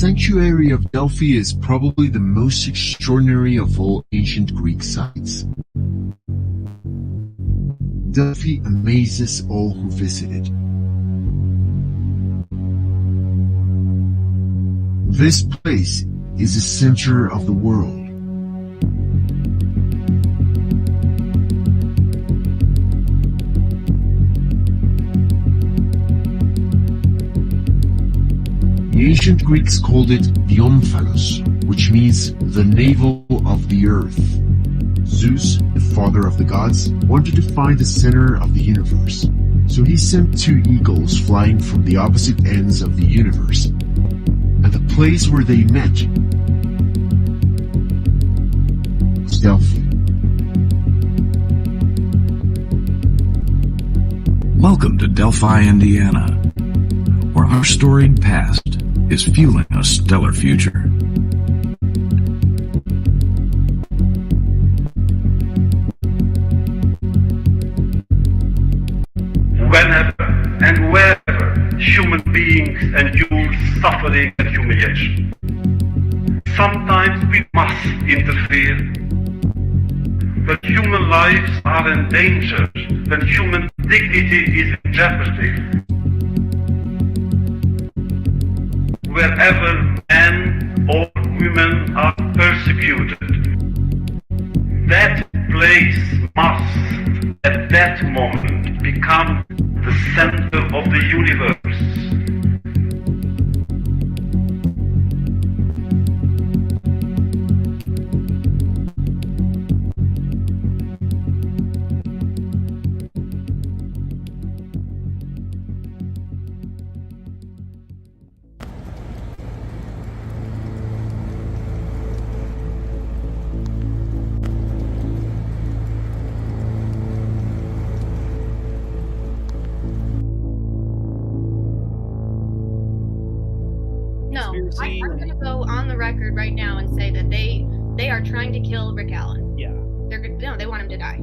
sanctuary of Delphi is probably the most extraordinary of all ancient Greek sites. Delphi amazes all who visit it. This place is the center of the world. The ancient Greeks called it the omphalos, which means the navel of the earth. Zeus, the father of the gods, wanted to find the center of the universe, so he sent two eagles flying from the opposite ends of the universe. And the place where they met was Delphi. Welcome to Delphi, Indiana, where our storied past is fueling a stellar future. Whenever and wherever human beings endure suffering and humiliation, sometimes we must interfere. When human lives are endangered, when human dignity is in jeopardy, wherever men or women are persecuted, that place must, at that moment, become the center of the universe. I'm going to go on the record right now and say that they are trying to kill Rick Allen. Yeah. They want him to die.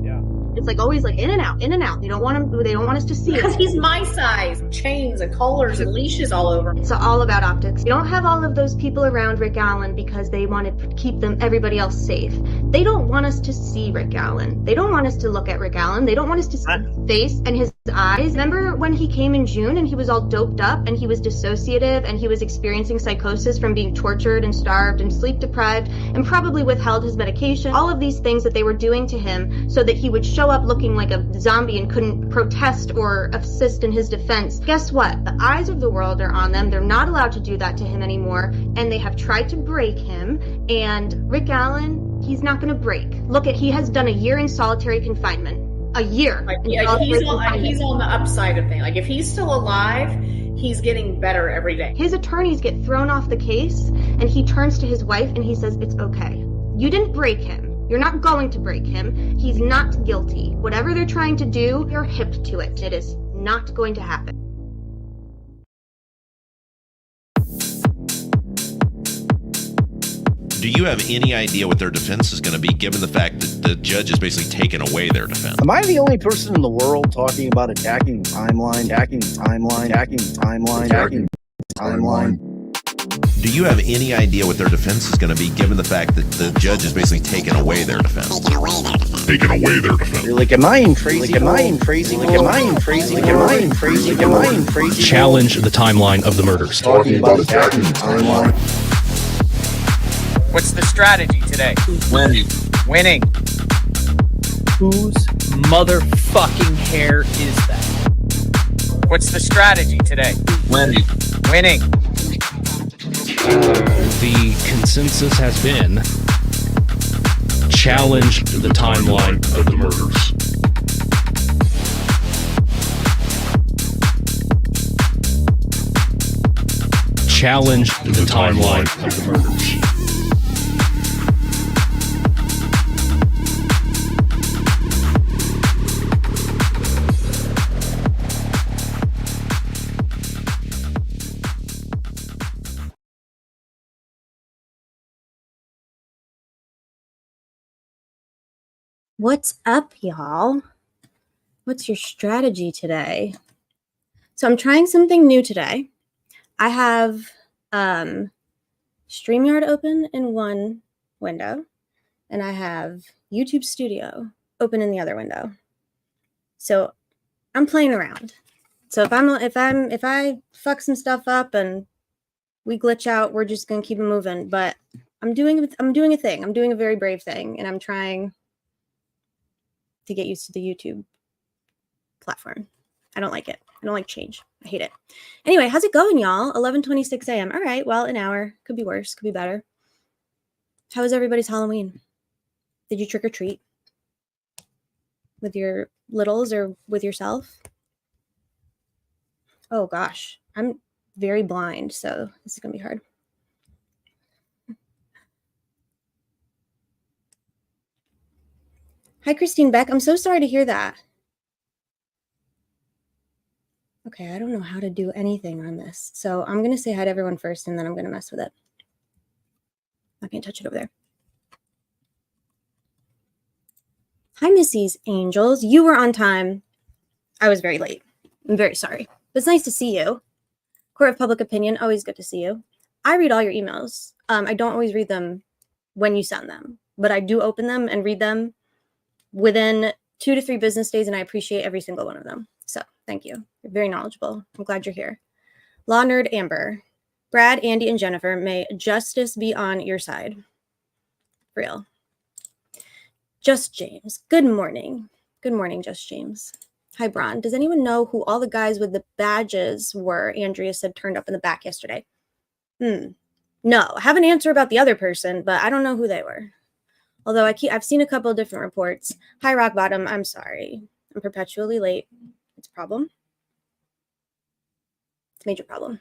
Yeah. It's like always like in and out, in and out. They don't want him. They don't want us to see it. Because he's my size. Chains and collars and leashes all over. It's all about optics. You don't have all of those people around Rick Allen because they want to keep everybody else safe. They don't want us to see Rick Allen. They don't want us to look at Rick Allen. They don't want us to see his face and his eyes. Remember when he came in June and he was all doped up and he was dissociative and he was experiencing psychosis from being tortured and starved and sleep deprived and probably withheld his medication. All of these things that they were doing to him so that he would show up looking like a zombie and couldn't protest or assist in his defense. Guess what? The eyes of the world are on them. They're not allowed to do that to him anymore, and they have tried to break him. And Rick Allen, he's not going to break. Look he has done a year in solitary confinement. A year. He's on the upside of things. Like if he's still alive, he's getting better every day. His attorneys get thrown off the case, and he turns to his wife and he says, "It's okay. You didn't break him. You're not going to break him. He's not guilty. Whatever they're trying to do, you're hip to it. It is not going to happen." Do you have any idea what their defense is going to be, given the fact that the judge is basically taking away their defense? Am I the only person in the world talking about attacking the timeline, attacking the timeline, attacking the timeline, attacking the timeline? Do you have any idea what their defense is going to be, given the fact that the judge is basically taking away their defense? Taking away their defense. Like, am I in crazy? Like, am I in crazy? Like, am I in crazy? Like, am I in crazy? Like, am I in crazy? Challenge the timeline of the murders. Talking about attacking the timeline. What's the strategy today? Winning. Whose motherfucking hair is that? What's the strategy today? Winning. The consensus has been challenge the timeline of the murders. Challenge the timeline of the murders. What's up, y'all? What's your strategy today? So I'm trying something new today. I have StreamYard open in one window, and I have YouTube Studio open in the other window. So I'm playing around. So if I fuck some stuff up and we glitch out, we're just gonna keep it moving. But I'm doing a thing. I'm doing a very brave thing, and I'm trying to get used to the YouTube platform. I don't like it. I don't like change. I hate it. Anyway, how's it going, y'all? 11:26 a.m. All right, well, an hour. Could be worse. Could be better. How was everybody's Halloween? Did you trick or treat with your littles or with yourself? Oh gosh, I'm very blind, so this is gonna be hard. Hi, Christine Beck. I'm so sorry to hear that. Okay, I don't know how to do anything on this. So I'm going to say hi to everyone first, and then I'm going to mess with it. I can't touch it over there. Hi, Missy's Angels. You were on time. I was very late. I'm very sorry. But it's nice to see you. Court of Public Opinion, always good to see you. I read all your emails. I don't always read them when you send them, but I do open them and read them within 2 to 3 business days, and I appreciate every single one of them. So thank you. You're very knowledgeable. I'm glad you're here. Law Nerd Amber. Brad, Andy, and Jennifer, may justice be on your side. Real. Just James. Good morning. Good morning, Just James. Hi, Bron. Does anyone know who all the guys with the badges were Andrea said turned up in the back yesterday? No, I have an answer about the other person, but I don't know who they were. Although I've seen a couple of different reports. Hi, Rock Bottom. I'm sorry. I'm perpetually late. It's a problem. It's a major problem.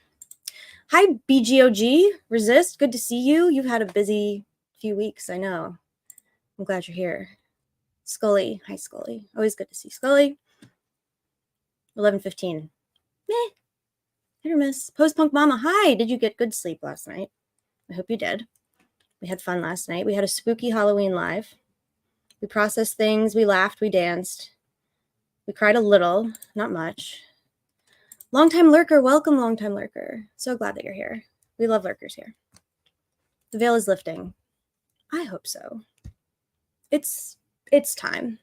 Hi, BGOG. Resist. Good to see you. You've had a busy few weeks, I know. I'm glad you're here. Scully. Hi, Scully. Always good to see Scully. 11:15. Meh. Hit or miss. Post-punk mama. Hi. Did you get good sleep last night? I hope you did. We had fun last night. We had a spooky Halloween live. We processed things. We laughed. We danced. We cried a little. Not much. Longtime lurker. Welcome, longtime lurker. So glad that you're here. We love lurkers here. The veil is lifting. I hope so. It's time.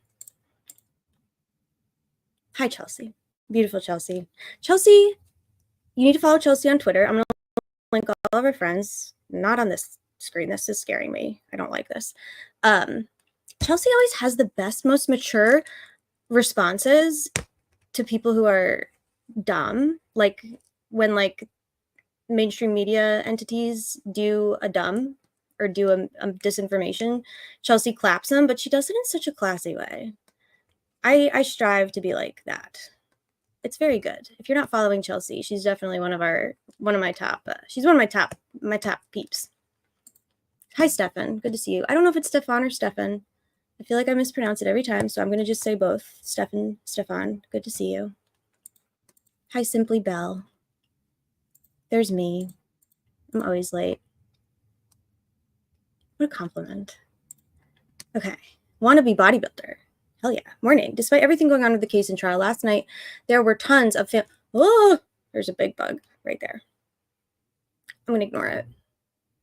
Hi, Chelsea. Beautiful Chelsea. Chelsea, you need to follow Chelsea on Twitter. I'm going to link all of our friends. Not on this screen. This is scaring me. I don't like this. Chelsea always has the best, most mature responses to people who are dumb. Like when mainstream media entities do a dumb or do a disinformation, Chelsea claps them, but she does it in such a classy way. I strive to be like that. It's very good. If you're not following Chelsea, she's definitely one of my top. She's one of my top peeps. Hi, Stefan. Good to see you. I don't know if it's Stefan or Stefan. I feel like I mispronounce it every time, so I'm going to just say both. Stefan. Good to see you. Hi, Simply Belle. There's me. I'm always late. What a compliment. Okay. Wannabe bodybuilder. Hell yeah. Morning. Despite everything going on with the case and trial last night, there were tons of there's a big bug right there. I'm going to ignore it.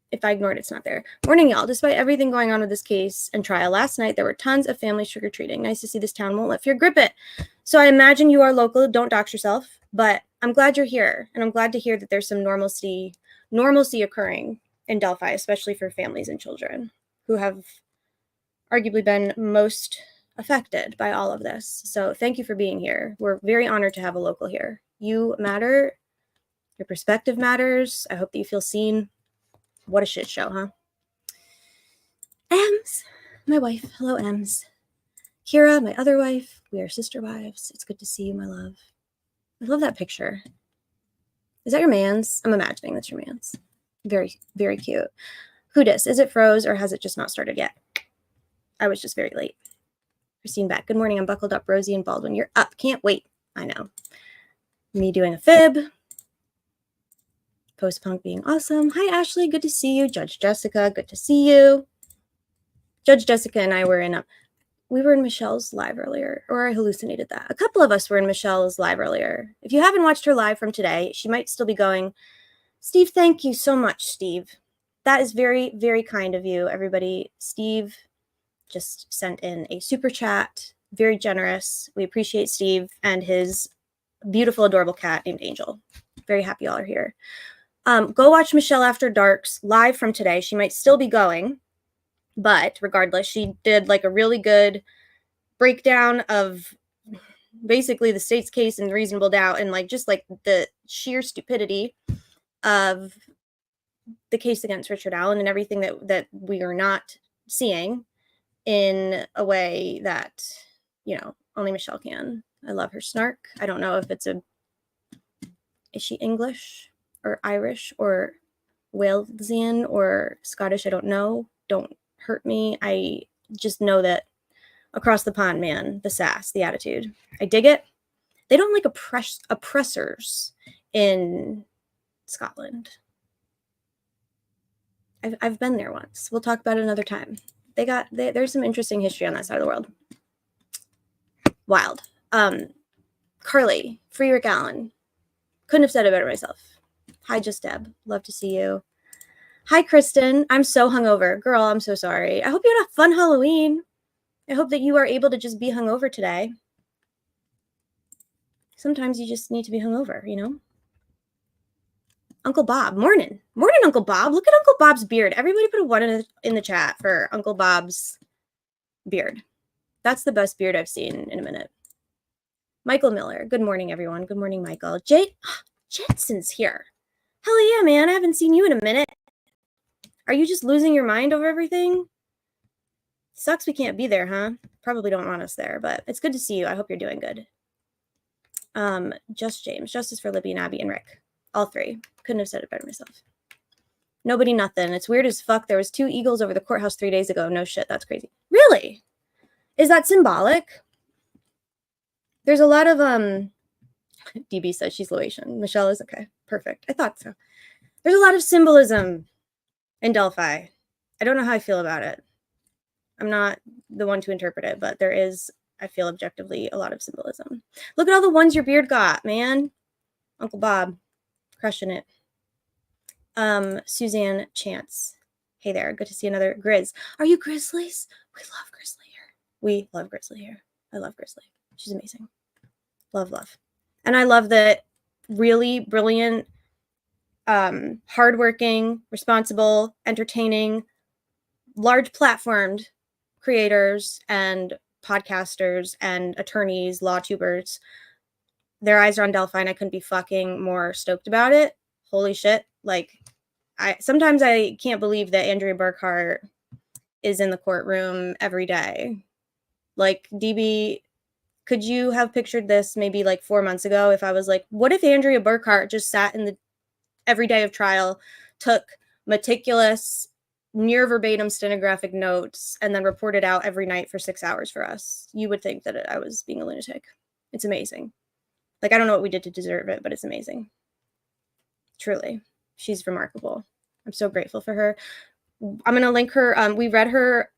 If I ignore it, it's not there. Morning, y'all. Despite everything going on with this case and trial last night, there were tons of families trick-or-treating. Nice to see this town won't let fear grip it. So I imagine you are local. Don't dox yourself. But I'm glad you're here. And I'm glad to hear that there's some normalcy occurring in Delphi, especially for families and children who have arguably been most affected by all of this. So thank you for being here. We're very honored to have a local here. You matter. Your perspective matters. I hope that you feel seen. What a shit show, huh? Ems, my wife. Hello, Ems. Kira, my other wife. We are sister wives. It's good to see you, my love. I love that picture. Is that your man's? I'm imagining that's your man's. Very, very cute. Who dis? Is it froze or has it just not started yet? I was just very late. Christine back. Good morning. I'm buckled up. Rosie and Baldwin. You're up. Can't wait. I know. Me doing a fib. Post-punk being awesome. Hi, Ashley. Good to see you. Judge Jessica. Good to see you. Judge Jessica and I were in Michelle's live earlier, or I hallucinated that. A couple of us were in Michelle's live earlier. If you haven't watched her live from today, she might still be going. Steve, thank you so much, Steve. That is very, very kind of you, everybody. Steve just sent in a super chat. Very generous. We appreciate Steve and his beautiful, adorable cat named Angel. Very happy y'all are here. Go watch Michelle After Dark's live from today. She might still be going, but regardless, she did like a really good breakdown of basically the state's case and reasonable doubt and like just like the sheer stupidity of the case against Richard Allen and everything that we are not seeing in a way that, you know, only Michelle can. I love her snark. I don't know if is she English or Irish or Walesian or Scottish? I don't know. Don't hurt me. I just know that across the pond, man, the sass, the attitude. I dig it. They don't like oppressors in Scotland. I've been there once. We'll talk about it another time. There's some interesting history on that side of the world. Wild. Carly, free Rick Allen. Couldn't have said it better myself. Hi, Just Deb. Love to see you. Hi, Kristen. I'm so hungover. Girl, I'm so sorry. I hope you had a fun Halloween. I hope that you are able to just be hungover today. Sometimes you just need to be hungover, you know? Uncle Bob. Morning. Morning, Uncle Bob. Look at Uncle Bob's beard. Everybody put a 1 in the chat for Uncle Bob's beard. That's the best beard I've seen in a minute. Michael Miller. Good morning, everyone. Good morning, Michael. Jensen's here. Hell yeah, man. I haven't seen you in a minute. Are you just losing your mind over everything? Sucks we can't be there, huh? Probably don't want us there, but it's good to see you. I hope you're doing good. Just James. Justice for Libby and Abby and Rick. All three. Couldn't have said it better myself. Nobody nothing. It's weird as fuck. There was 2 eagles over the courthouse 3 days ago. No shit. That's crazy. Really? Is that symbolic? There's a lot of, DB says she's Laotian. Michelle is okay. Perfect. I thought so. There's a lot of symbolism in Delphi. I don't know how I feel about it. I'm not the one to interpret it, but there is, I feel objectively, a lot of symbolism. Look at all the ones your beard got, man. Uncle Bob, crushing it. Suzanne Chance. Hey there, good to see another Grizz. Are you Grizzlies? We love Grizzly here. We love Grizzly here. I love Grizzly. She's amazing. Love, love. And I love that really brilliant, hardworking, responsible, entertaining, large platformed creators and podcasters and attorneys, law tubers. Their eyes are on Delphi, and I couldn't be fucking more stoked about it. Holy shit. Like, sometimes I can't believe that Andrea Burkhart is in the courtroom every day. Like, DB, could you have pictured this maybe like 4 months ago if I was like, what if Andrea Burkhart just sat in the every day of trial, took meticulous, near verbatim stenographic notes, and then reported out every night for 6 hours for us? You would think that I was being a lunatic. It's amazing. Like, I don't know what we did to deserve it, but it's amazing. Truly. She's remarkable. I'm so grateful for her. I'm going to link her. We read her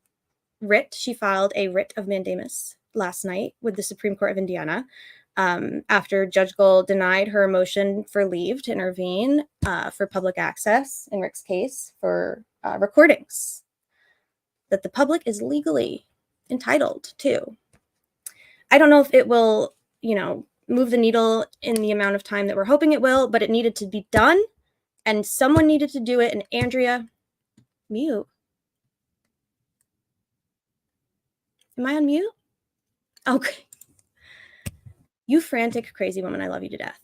writ. She filed a writ of mandamus last night with the Supreme Court of Indiana after Judge Gold denied her motion for leave to intervene for public access in Rick's case for recordings that the public is legally entitled to. I don't know if it will, move the needle in the amount of time that we're hoping it will, but it needed to be done, and someone needed to do it, and Andrea, mute. Am I on mute? Okay. You frantic, crazy woman, I love you to death.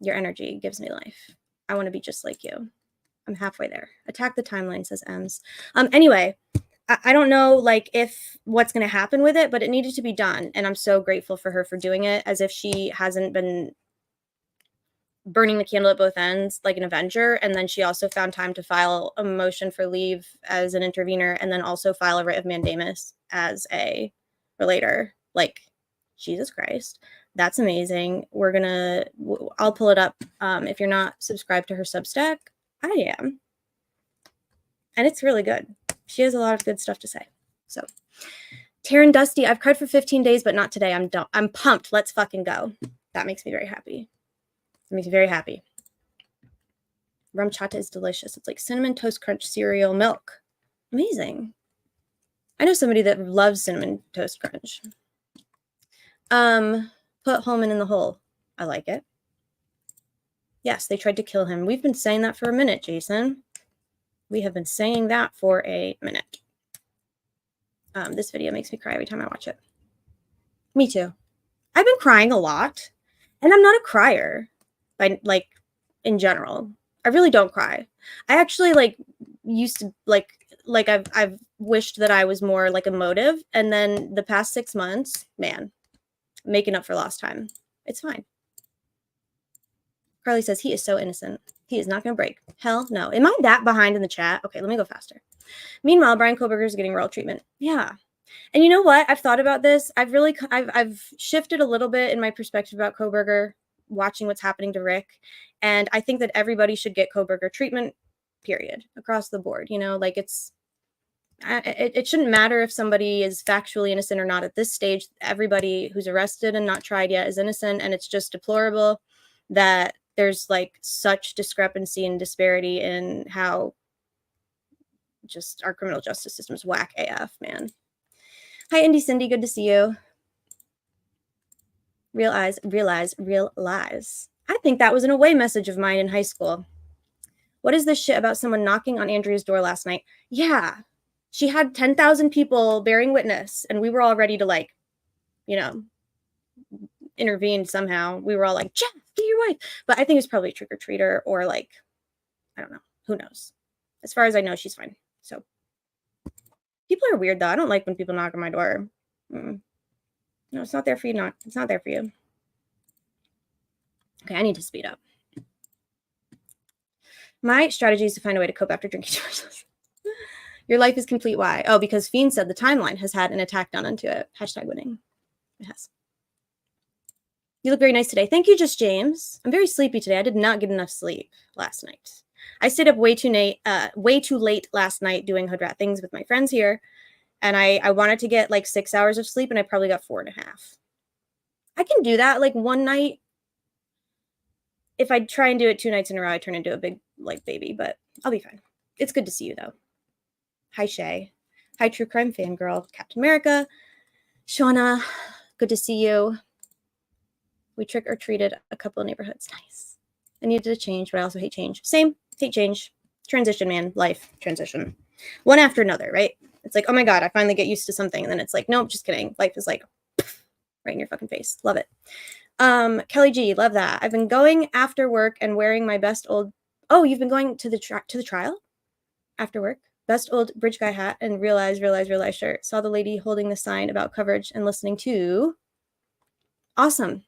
Your energy gives me life. I want to be just like you. I'm halfway there. Attack the timeline, says Ems. Anyway, I don't know, like, if what's going to happen with it, but it needed to be done. And I'm so grateful for her for doing it, as if she hasn't been burning the candle at both ends like an Avenger. And then she also found time to file a motion for leave as an intervener, and then also file a writ of mandamus as a relator. Like, Jesus Christ. That's amazing. I'll pull it up. If you're not subscribed to her Substack, I am. And it's really good. She has a lot of good stuff to say. So, Taryn Dusty, I've cried for 15 days, but not today. I'm pumped. Let's fucking go. That makes me very happy. It makes me very happy. Rum chata is delicious. It's like cinnamon toast crunch cereal milk. Amazing. I know somebody that loves cinnamon toast crunch. Put Holman in the hole. I like it. Yes, they tried to kill him. We've been saying that for a minute, Jason. We have been saying that for a minute. This video makes me cry every time I watch it. Me too. I've been crying a lot, and I'm not a crier, like in general. I really don't cry. I actually used to I've wished that I was more like emotive, and then the past 6 months, man, making up for lost time. It's fine. Carly says he is so innocent. He is not going to break. Hell no. Am I that behind in the chat? Okay, let me go faster. Meanwhile, Brian Koberger is getting royal treatment. Yeah. And you know what? I've thought about this. I've shifted a little bit in my perspective about Koberger, watching what's happening to Rick. And I think that everybody should get Koberger treatment, period, across the board. You know, like it shouldn't matter if somebody is factually innocent or not at this stage. Everybody who's arrested and not tried yet is innocent. And it's just deplorable that there's like such discrepancy and disparity in how just our criminal justice system is whack AF, man. Hi, Indy Cindy. Good to see you. Real eyes, realize, real lies. I think that was an away message of mine in high school. What is this shit about someone knocking on Andrea's door last night? Yeah. She had 10,000 people bearing witness, and we were all ready to intervene somehow. We were all like, Jeff, get your wife. But I think it's probably a trick-or-treater or I don't know. Who knows? As far as I know, she's fine. So people are weird, though. I don't like when people knock on my door. No, it's not there for you. It's not there for you. Okay, I need to speed up. My strategy is to find a way to cope after drinking too much. Your life is complete. Why? Oh, because Fiend said the timeline has had an attack done onto it. #winning. It has. You look very nice today. Thank you, Just James. I'm very sleepy today. I did not get enough sleep last night. I stayed up way too late last night doing hood rat things with my friends here. And I wanted to get 6 hours of sleep, and I probably got 4.5. I can do that one night. If I try and do it 2 nights in a row, I turn into a big baby, but I'll be fine. It's good to see you, though. Hi, Shay. Hi, True Crime Fangirl. Captain America. Shauna, good to see you. We trick-or-treated a couple of neighborhoods. Nice. I needed a change, but I also hate change. Same. Hate change. Transition, man. Life. Transition. One after another, right? It's like, oh my God, I finally get used to something. And then it's like, nope, just kidding. Life is right in your fucking face. Love it. Kelly G, love that. I've been going after work and wearing my best old... Oh, you've been going to the trial? After work? Best old bridge guy hat and realize shirt. Saw the lady holding the sign about coverage and listening to... Awesome.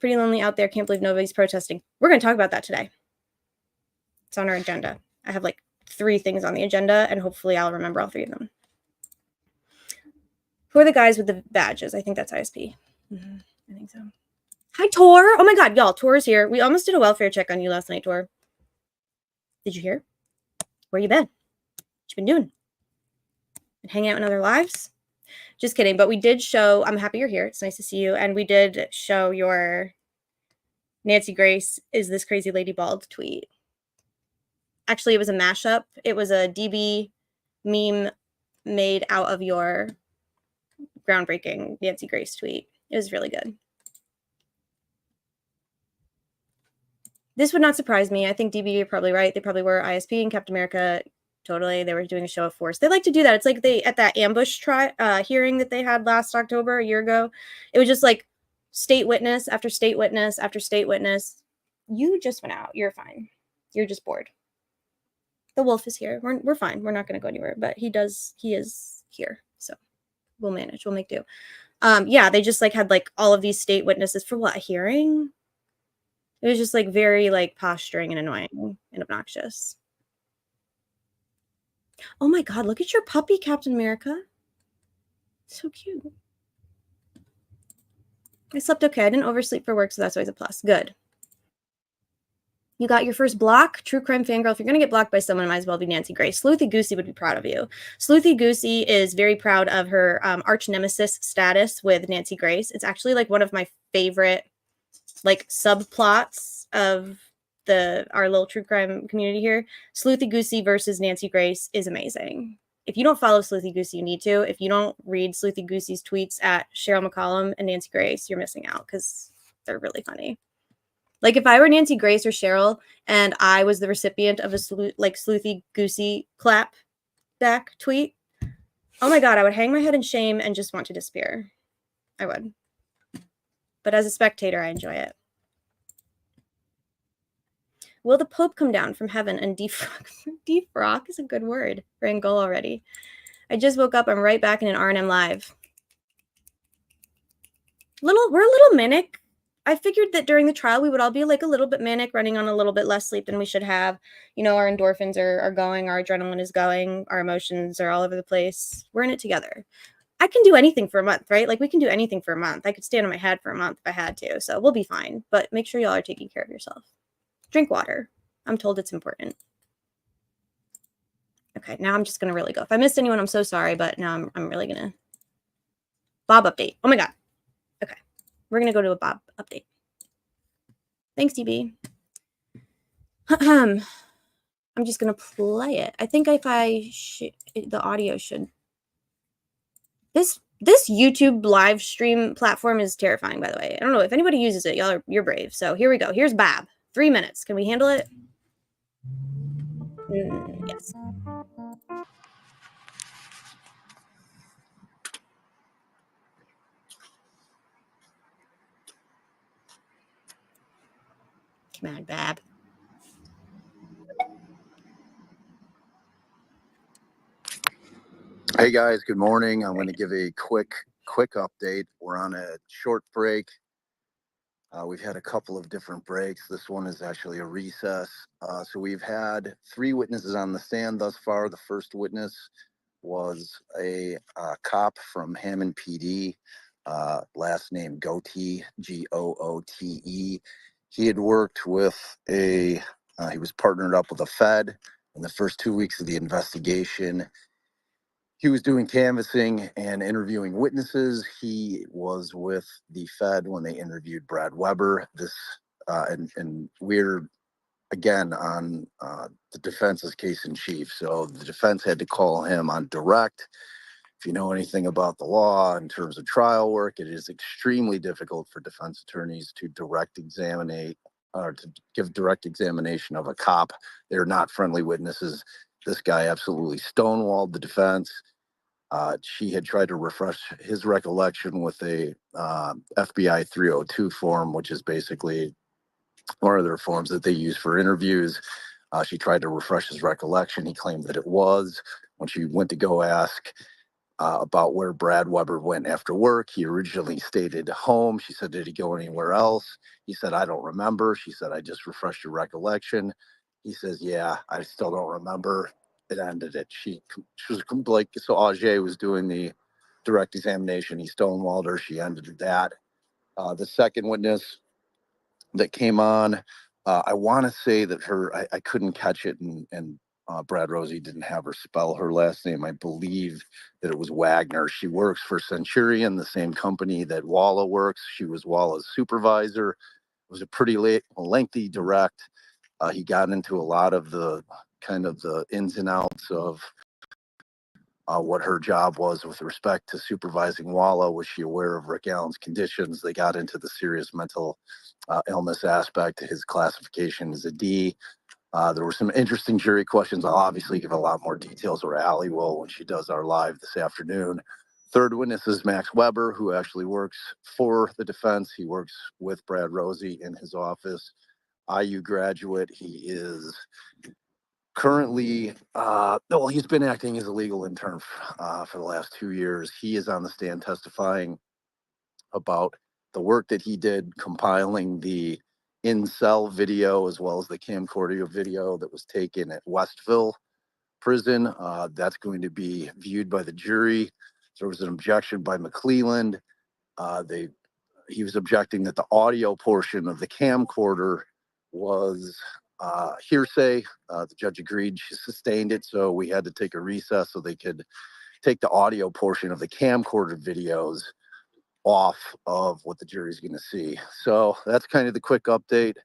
Pretty lonely out there. Can't believe nobody's protesting. We're going to talk about that today. It's on our agenda. I have 3 things on the agenda, and hopefully I'll remember all 3 of them. Who are the guys with the badges? I think that's ISP. I think so. Hi, Tor. Oh my God, y'all. Tor's here. We almost did a welfare check on you last night, Tor. Did you hear? Where you been? What you been doing? Been hanging out in other lives? Just kidding. But we did show, I'm happy you're here. It's nice to see you. And we did show your Nancy Grace, is this crazy lady bald tweet. Actually, it was a mashup. It was a DB meme made out of your groundbreaking Nancy Grace tweet. It was really good. This would not surprise me. I think DB, you're probably right. They probably were. ISP and Captain America, totally. They were doing a show of force. They like to do that. It's like they, at that ambush hearing that they had last October, a year ago, it was just state witness after state witness after state witness. You just went out. You're fine. You're just bored. The wolf is here. We're fine. We're not going to go anywhere, but he is here. So we'll manage. We'll make do. Yeah, they just had all of these state witnesses for what, a hearing? It was just very posturing and annoying and obnoxious. Oh my God, look at your puppy, Captain America. So cute. I slept okay. I didn't oversleep for work, so that's always a plus. Good. You got your first block? True Crime Fangirl. If you're going to get blocked by someone, it might as well be Nancy Grace. Sleuthy Goosey would be proud of you. Sleuthy Goosey is very proud of her arch nemesis status with Nancy Grace. It's actually one of my favorite subplots of our little true crime community here, Sleuthy Goosey versus Nancy Grace is amazing. If you don't follow Sleuthy Goosey, you need to. If you don't read Sleuthy Goosey's tweets at Cheryl McCollum and Nancy Grace, you're missing out because they're really funny. Like if I were Nancy Grace or Cheryl and I was the recipient of a Sleuthy Goosey clap back tweet, oh my God, I would hang my head in shame and just want to disappear. I would. But as a spectator, I enjoy it. Will the Pope come down from heaven and defrock? Defrock is a good word for Angola already. I just woke up. I'm right back in an R&M live. We're a little manic. I figured that during the trial, we would all be like a little bit manic, running on a little bit less sleep than we should have. You know, our endorphins are going, our adrenaline is going, our emotions are all over the place. We're in it together. I can do anything for a month, right? Like we can do anything for a month. I could stand on my head for a month if I had to. So we'll be fine. But make sure y'all are taking care of yourself. Drink water. I'm told it's important. Okay, now I'm just going to really go. If I missed anyone, I'm so sorry, but now I'm really going to... Bob update. Oh my God. Okay, we're going to go to a Bob update. Thanks, DB. I'm just going to play it. I think if the audio should... This YouTube live stream platform is terrifying, by the way. I don't know if anybody uses it. You're brave. So here we go. Here's Bob. 3 minutes. Can we handle it? Yes. Come on, Bob. Hey guys, good morning. I'm going to give a quick update. We're on a short break. We've had a couple of different breaks. This one is actually a recess. So we've had 3 witnesses on the stand thus far. The first witness was a cop from Hammond PD, last name Goote, Goote. He had worked with he was partnered up with a Fed in the first 2 weeks of the investigation. He was doing canvassing and interviewing witnesses. He was with the Fed when they interviewed Brad Weber. And we're again on the defense's case in chief. So the defense had to call him on direct. If you know anything about the law in terms of trial work, it is extremely difficult for defense attorneys to give direct examination of a cop. They're not friendly witnesses. This guy absolutely stonewalled the defense. She had tried to refresh his recollection with a FBI 302 form, which is basically one of their forms that they use for interviews. She tried to refresh his recollection. He claimed that it was. When she went to go ask about where Brad Weber went after work, he originally stated home. She said, did he go anywhere else? He said, I don't remember. She said, I just refreshed your recollection. He says, yeah, I still don't remember. It ended it. She was like, so Ajay was doing the direct examination. He stonewalled her. She ended that. The second witness that came on, I want to say that I couldn't catch it, and Brad Rosie didn't have her spell her last name. I believe that it was Wagner. She works for Centurion, the same company that Walla works. She was Walla's supervisor. It was a pretty lengthy direct. He got into a lot of the ins and outs of what her job was with respect to supervising Walla. Was she aware of Rick Allen's conditions? They got into the serious mental illness aspect. His classification is a D. There were some interesting jury questions. I'll obviously give a lot more details, or Allie will when she does our live this afternoon. Third witness is Max Weber, who actually works for the defense. He works with Brad Rosie in his office. IU graduate. He is currently, he's been acting as a legal intern for the last 2 years. He is on the stand testifying about the work that he did compiling the in-cell video as well as the camcorder video that was taken at Westville prison. That's going to be viewed by the jury. There was an objection by McClelland. He was objecting that the audio portion of the camcorder was hearsay. The judge agreed. She sustained it, so we had to take a recess so they could take the audio portion of the camcorder videos off of what the jury's going to see. So that's kind of the quick update.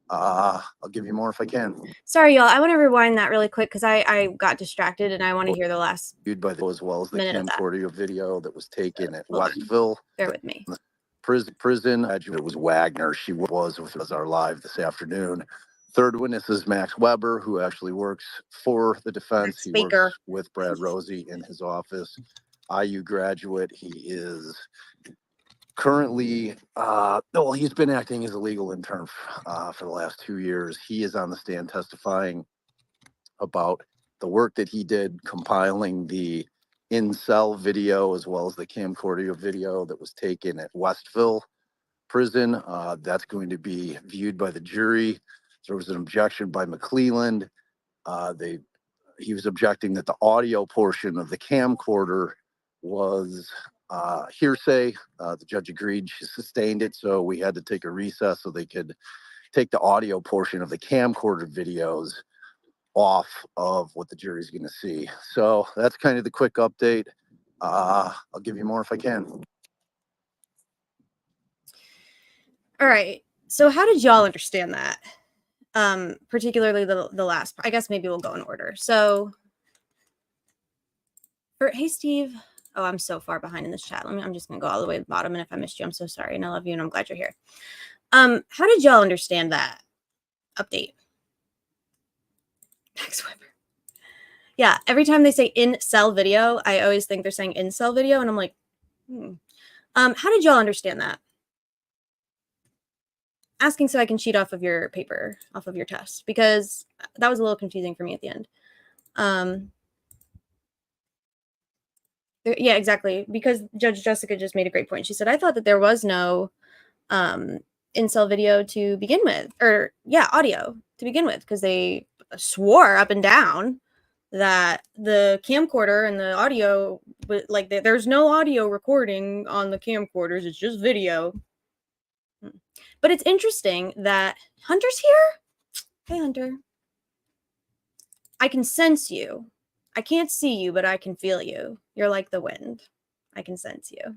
I'll give you more if I can. Sorry, y'all. I want to rewind that really quick because I got distracted and I want to hear the last Viewed by as well as the camcorder video that was taken at Hold on. Westville. Bear with me. Prison. It was Wagner. She was with us our live this afternoon. Third witness is Max Weber, who actually works for the defense. He works with Brad Rosie in his office. IU graduate. He is currently, he's been acting as a legal intern for the last 2 years. He is on the stand testifying about the work that he did compiling the in-cell video as well as the camcorder video that was taken at Westville prison. That's going to be viewed by the jury. There was an objection by McClelland. He was objecting that the audio portion of the camcorder was hearsay. The judge agreed, she sustained it, so we had to take a recess so they could take the audio portion of the camcorder videos off of what the jury's going to see. So that's kind of the quick update. I'll give you more if I can. All right. So how did y'all understand that? Particularly the last, I guess maybe we'll go in order. So hey, Steve. Oh, I'm so far behind in this chat. I'm just going to go all the way to the bottom. And if I missed you, I'm so sorry. And I love you. And I'm glad you're here. How did y'all understand that update? Max Weber. Yeah. Every time they say in cell video, I always think they're saying in cell video. And I'm like, how did y'all understand that? Asking so I can cheat off of your paper, off of your test, because that was a little confusing for me at the end. Yeah, exactly. Because Judge Jessica just made a great point. She said, I thought that there was no in-cell video to begin with, or yeah, audio to begin with, because they swore up and down that the camcorder and the audio, like there's no audio recording on the camcorders. It's just video. But it's interesting that Hunter's here. Hey, Hunter. I can sense you. I can't see you, but I can feel you. You're like the wind. I can sense you.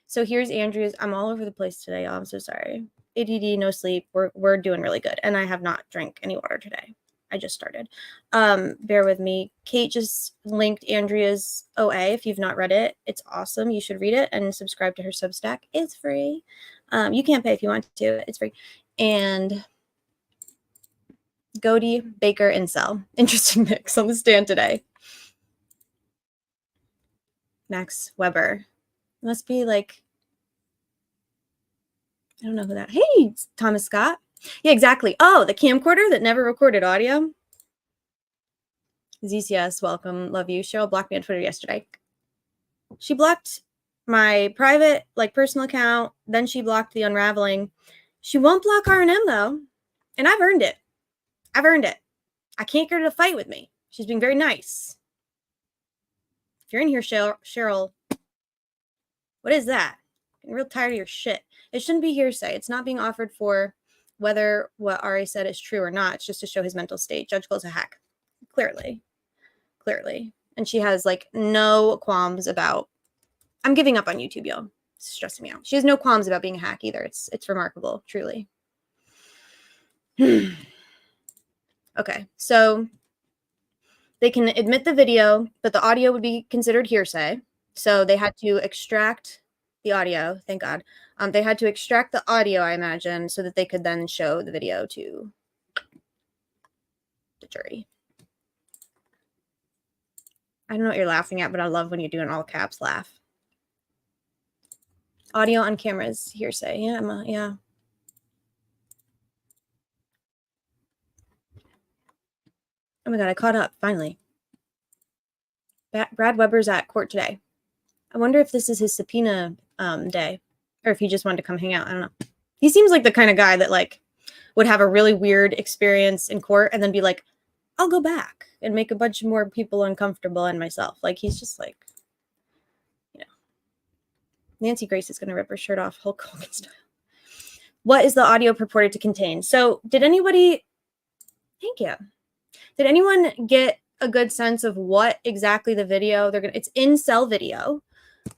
So here's Andrea's. I'm all over the place today, y'all. I'm so sorry. ADD, no sleep. We're doing really good. And I have not drank any water today. I just started. Bear with me. Kate just linked Andrea's OA. If you've not read it, it's awesome. You should read it and subscribe to her Substack. It's free. You can't pay if you want to. It's free. And Goaty, Baker, Incel. Interesting mix on the stand today. Max Weber. Must be like, I don't know who that. Hey, Thomas Scott. Yeah, exactly. Oh, the camcorder that never recorded audio. ZCS, welcome. Love you. Cheryl blocked me on Twitter yesterday. She blocked my private, personal account. Then she blocked the Unraveling. She won't block R&M, though. And I've earned it. I've earned it. I can't get her to fight with me. She's being very nice. If you're in here, Cheryl, what is that? I'm real tired of your shit. It shouldn't be hearsay. It's not being offered for whether what Ari said is true or not. It's just to show his mental state. Judge calls a hack. Clearly. And she has no qualms about, I'm giving up on YouTube, y'all. It's stressing me out. She has no qualms about being a hack either. It's remarkable, truly. Okay, so they can admit the video, but the audio would be considered hearsay. So they had to extract the audio. Thank God. They had to extract the audio, I imagine, so that they could then show the video to the jury. I don't know what you're laughing at, but I love when you do an all caps laugh. Audio on cameras, hearsay. Yeah, yeah. Oh my God, I caught up, finally. Brad Weber's at court today. I wonder if this is his subpoena day, or if he just wanted to come hang out. I don't know. He seems like the kind of guy that would have a really weird experience in court and then be like, I'll go back and make a bunch more people uncomfortable and myself. He's just Nancy Grace is going to rip her shirt off Hulk Hogan style. What is the audio purported to contain? So did anybody, thank you. Did anyone get a good sense of what exactly the video it's in cell video?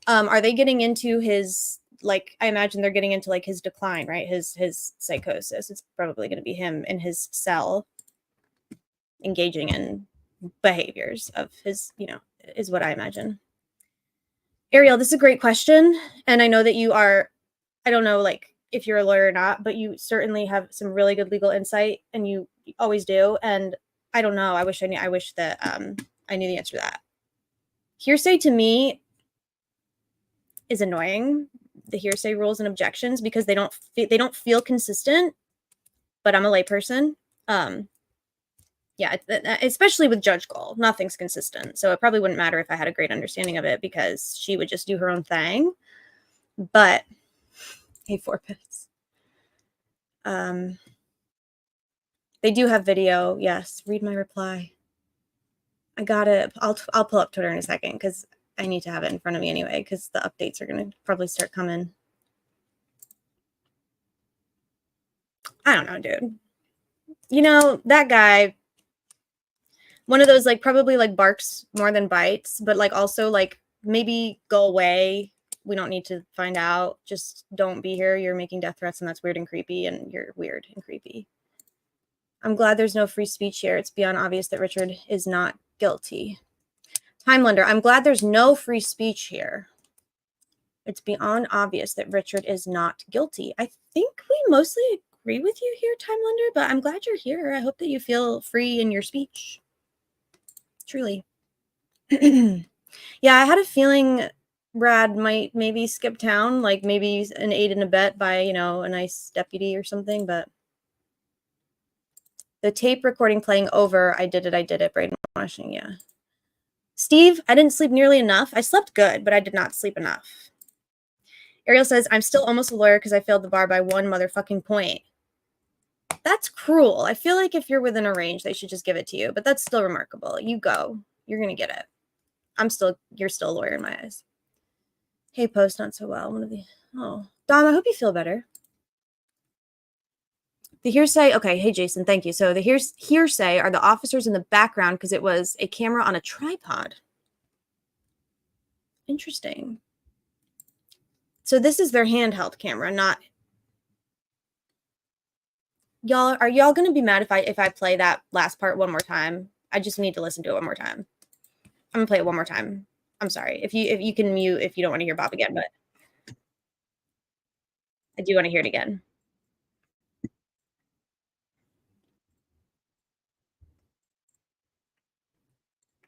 Are they getting into his like I imagine they're getting into like his decline, right? His psychosis. It's probably going to be him in his cell engaging in behaviors of his, is what I imagine. Ariel, this is a great question, and I know that you are, I don't know like if you're a lawyer or not, but you certainly have some really good legal insight, and you always do. And I don't know, I wish that I knew the answer to that. Hearsay to me is annoying, the hearsay rules and objections, because they don't feel consistent, but I'm a layperson. Yeah, especially with Judge Cole, nothing's consistent. So it probably wouldn't matter if I had a great understanding of it, because she would just do her own thing. But hey, 4 bits. They do have video. Yes, read my reply. I got it. I'll pull up Twitter in a second, because I need to have it in front of me anyway, because the updates are going to probably start coming. I don't know, dude. That guy, one of those like probably like barks more than bites, but like also like maybe go away. We don't need to find out. Just don't be here. You're making death threats, and that's weird and creepy, and you're weird and creepy. I'm glad there's no free speech here. It's beyond obvious that Richard is not guilty. Timelender, I'm glad there's no free speech here. It's beyond obvious that Richard is not guilty. I think we mostly agree with you here, Timelender, but I'm glad you're here. I hope that you feel free in your speech. Truly. Yeah, I had a feeling Brad might maybe skip town, like maybe an aid and abet by, a nice deputy or something, but the tape recording playing over, I did it, brainwashing, yeah. Steve, I didn't sleep nearly enough. I slept good, but I did not sleep enough. Ariel says, I'm still almost a lawyer because I failed the bar by 1 motherfucking point. That's cruel. I feel like if you're within a range, they should just give it to you, but that's still remarkable. You go. You're going to get it. You're still a lawyer in my eyes. Hey, Post, not so well. Dom, I hope you feel better. The hearsay, okay, hey, Jason, thank you. So the hearsay are the officers in the background because it was a camera on a tripod. Interesting. So this is their handheld camera, not... Are y'all going to be mad if I play that last part one more time? I just need to listen to it one more time. I'm going to play it one more time. I'm sorry. If you can mute if you don't want to hear Bob again, but I do want to hear it again.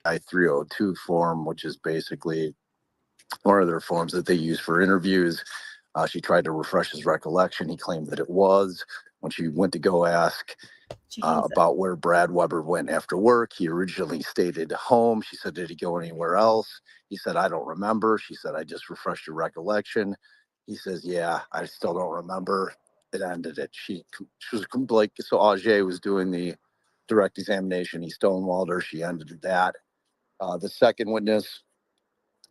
I-302 form, which is basically one of their forms that they use for interviews. She tried to refresh his recollection. He claimed that it was. When she went to go ask about where Brad Weber went after work, he originally stated home. She said, did he go anywhere else? He said, I don't remember. She said, I just refreshed your recollection. He says, yeah, I still don't remember. It ended it. She was like, so Ajay was doing the direct examination. He stonewalled her. She ended that. The second witness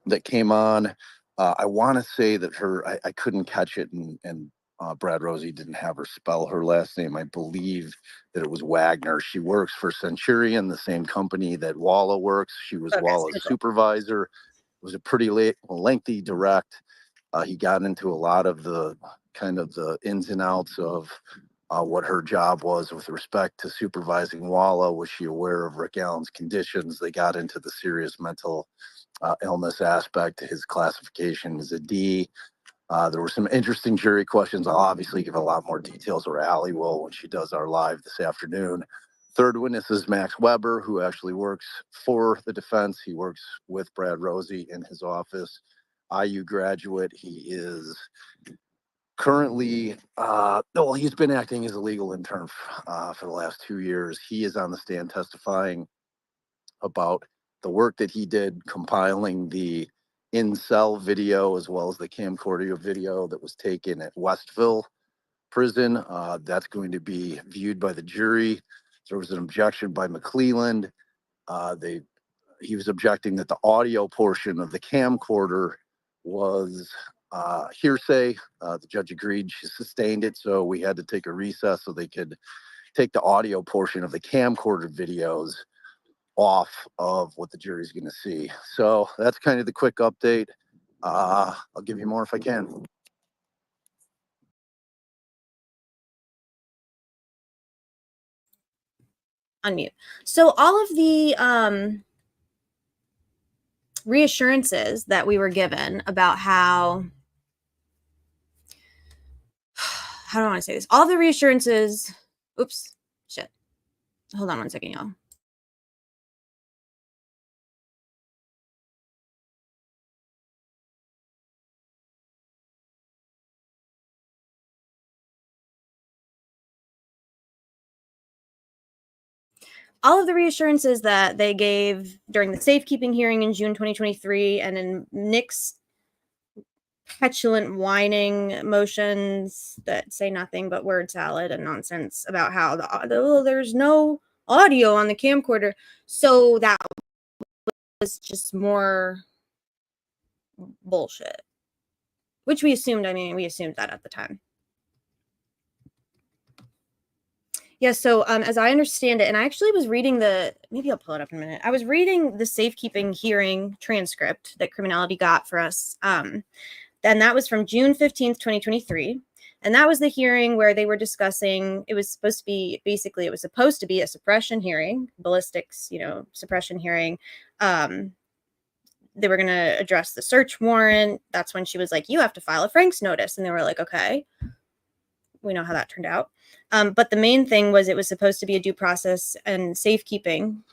that came on, I want to say that I couldn't catch it, and Brad Rosie didn't have her spell her last name. I believe that it was Wagner. She works for Centurion, the same company that Walla works. She was Walla's supervisor. It was a pretty lengthy direct. He got into a lot of the kind of the ins and outs of what her job was with respect to supervising Walla. Was she aware of Rick Allen's conditions? They got into the serious mental illness aspect. His classification is a D. There were some interesting jury questions. I'll obviously give a lot more details, or Allie will when she does our live this afternoon. Third witness is Max Weber, who actually works for the defense. He works with Brad Rosie in his office. IU graduate. He is currently, he's been acting as a legal intern for the last 2 years. He is on the stand testifying about the work that he did compiling the in-cell video as well as the camcorder video that was taken at Westville prison. That's going to be viewed by the jury. There was an objection by McClelland. He was objecting that the audio portion of the camcorder was hearsay. The judge agreed. She sustained it, so we had to take a recess so they could take the audio portion of the camcorder videos off of what the jury's going to see. So that's kind of the quick update. I'll give you more if I can. unmute. So all of the reassurances that we were given about how do I want to say this? All the reassurances. Oops, shit. Hold on one second, y'all. All of the reassurances that they gave during the safekeeping hearing in June 2023 and in Nick's petulant whining motions that say nothing but word salad and nonsense about how there's no audio on the camcorder. So that was just more bullshit, which we assumed. I mean, we assumed that at the time. Yeah, so as I understand it, and I actually was reading maybe I'll pull it up in a minute. I was reading the safekeeping hearing transcript that Criminality got for us. And that was from June 15th, 2023. And that was the hearing where they were discussing, it was supposed to be a suppression hearing, ballistics, suppression hearing. They were going to address the search warrant. That's when she was like, you have to file a Frank's notice. And they were like, okay. We know how that turned out. But the main thing was it was supposed to be a due process and safekeeping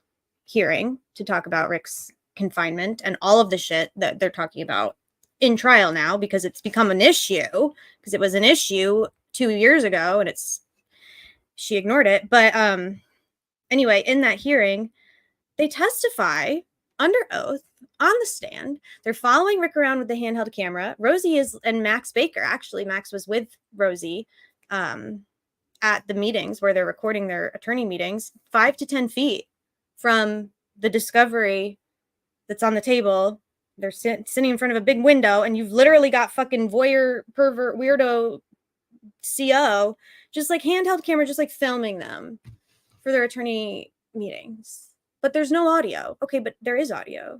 hearing to talk about Rick's confinement and all of the shit that they're talking about in trial now, because it's become an issue, because it was an issue 2 years ago and she ignored it. But anyway, in that hearing, they testify under oath on the stand. They're following Rick around with the handheld camera. Rosie and Max Baker. Actually, Max was with Rosie at the meetings where they're recording their attorney meetings, 5 to 10 feet from the discovery that's on the table. They're sitting in front of a big window, and you've literally got fucking voyeur, pervert, weirdo, CO, just like handheld camera, just like filming them for their attorney meetings. But there's no audio. Okay, but there is audio.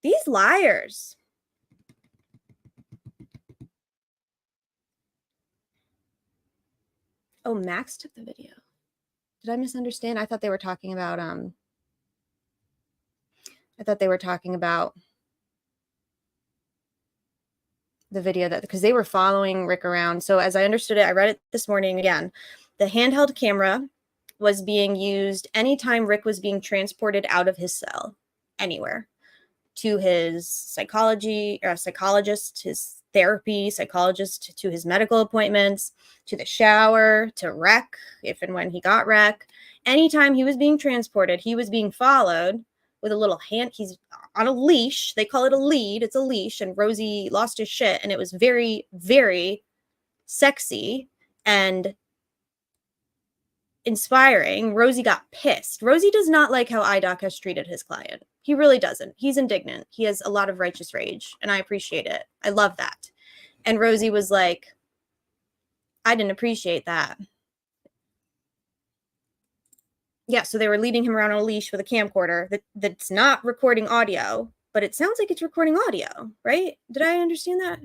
These liars. Oh, Max took the video. Did I misunderstand? I thought they were talking about the video because they were following Rick around. So as I understood it, I read it this morning again. The handheld camera was being used anytime Rick was being transported out of his cell, anywhere, to his psychologist, his therapy psychologist, to his medical appointments, to the shower, to rec, if and when he got rec. Anytime he was being transported, he was being followed with a little hand. He's on a leash. They call it a lead. It's a leash. And Rosie lost his shit. And it was very, very sexy and inspiring. Rosie got pissed. Rosie does not like how IDOC has treated his client. He really doesn't. He's indignant. He has a lot of righteous rage, and I appreciate it. I love that. And Rosie was like, I didn't appreciate that. Yeah, so they were leading him around on a leash with a camcorder that's not recording audio, but it sounds like it's recording audio, right? Did I understand that?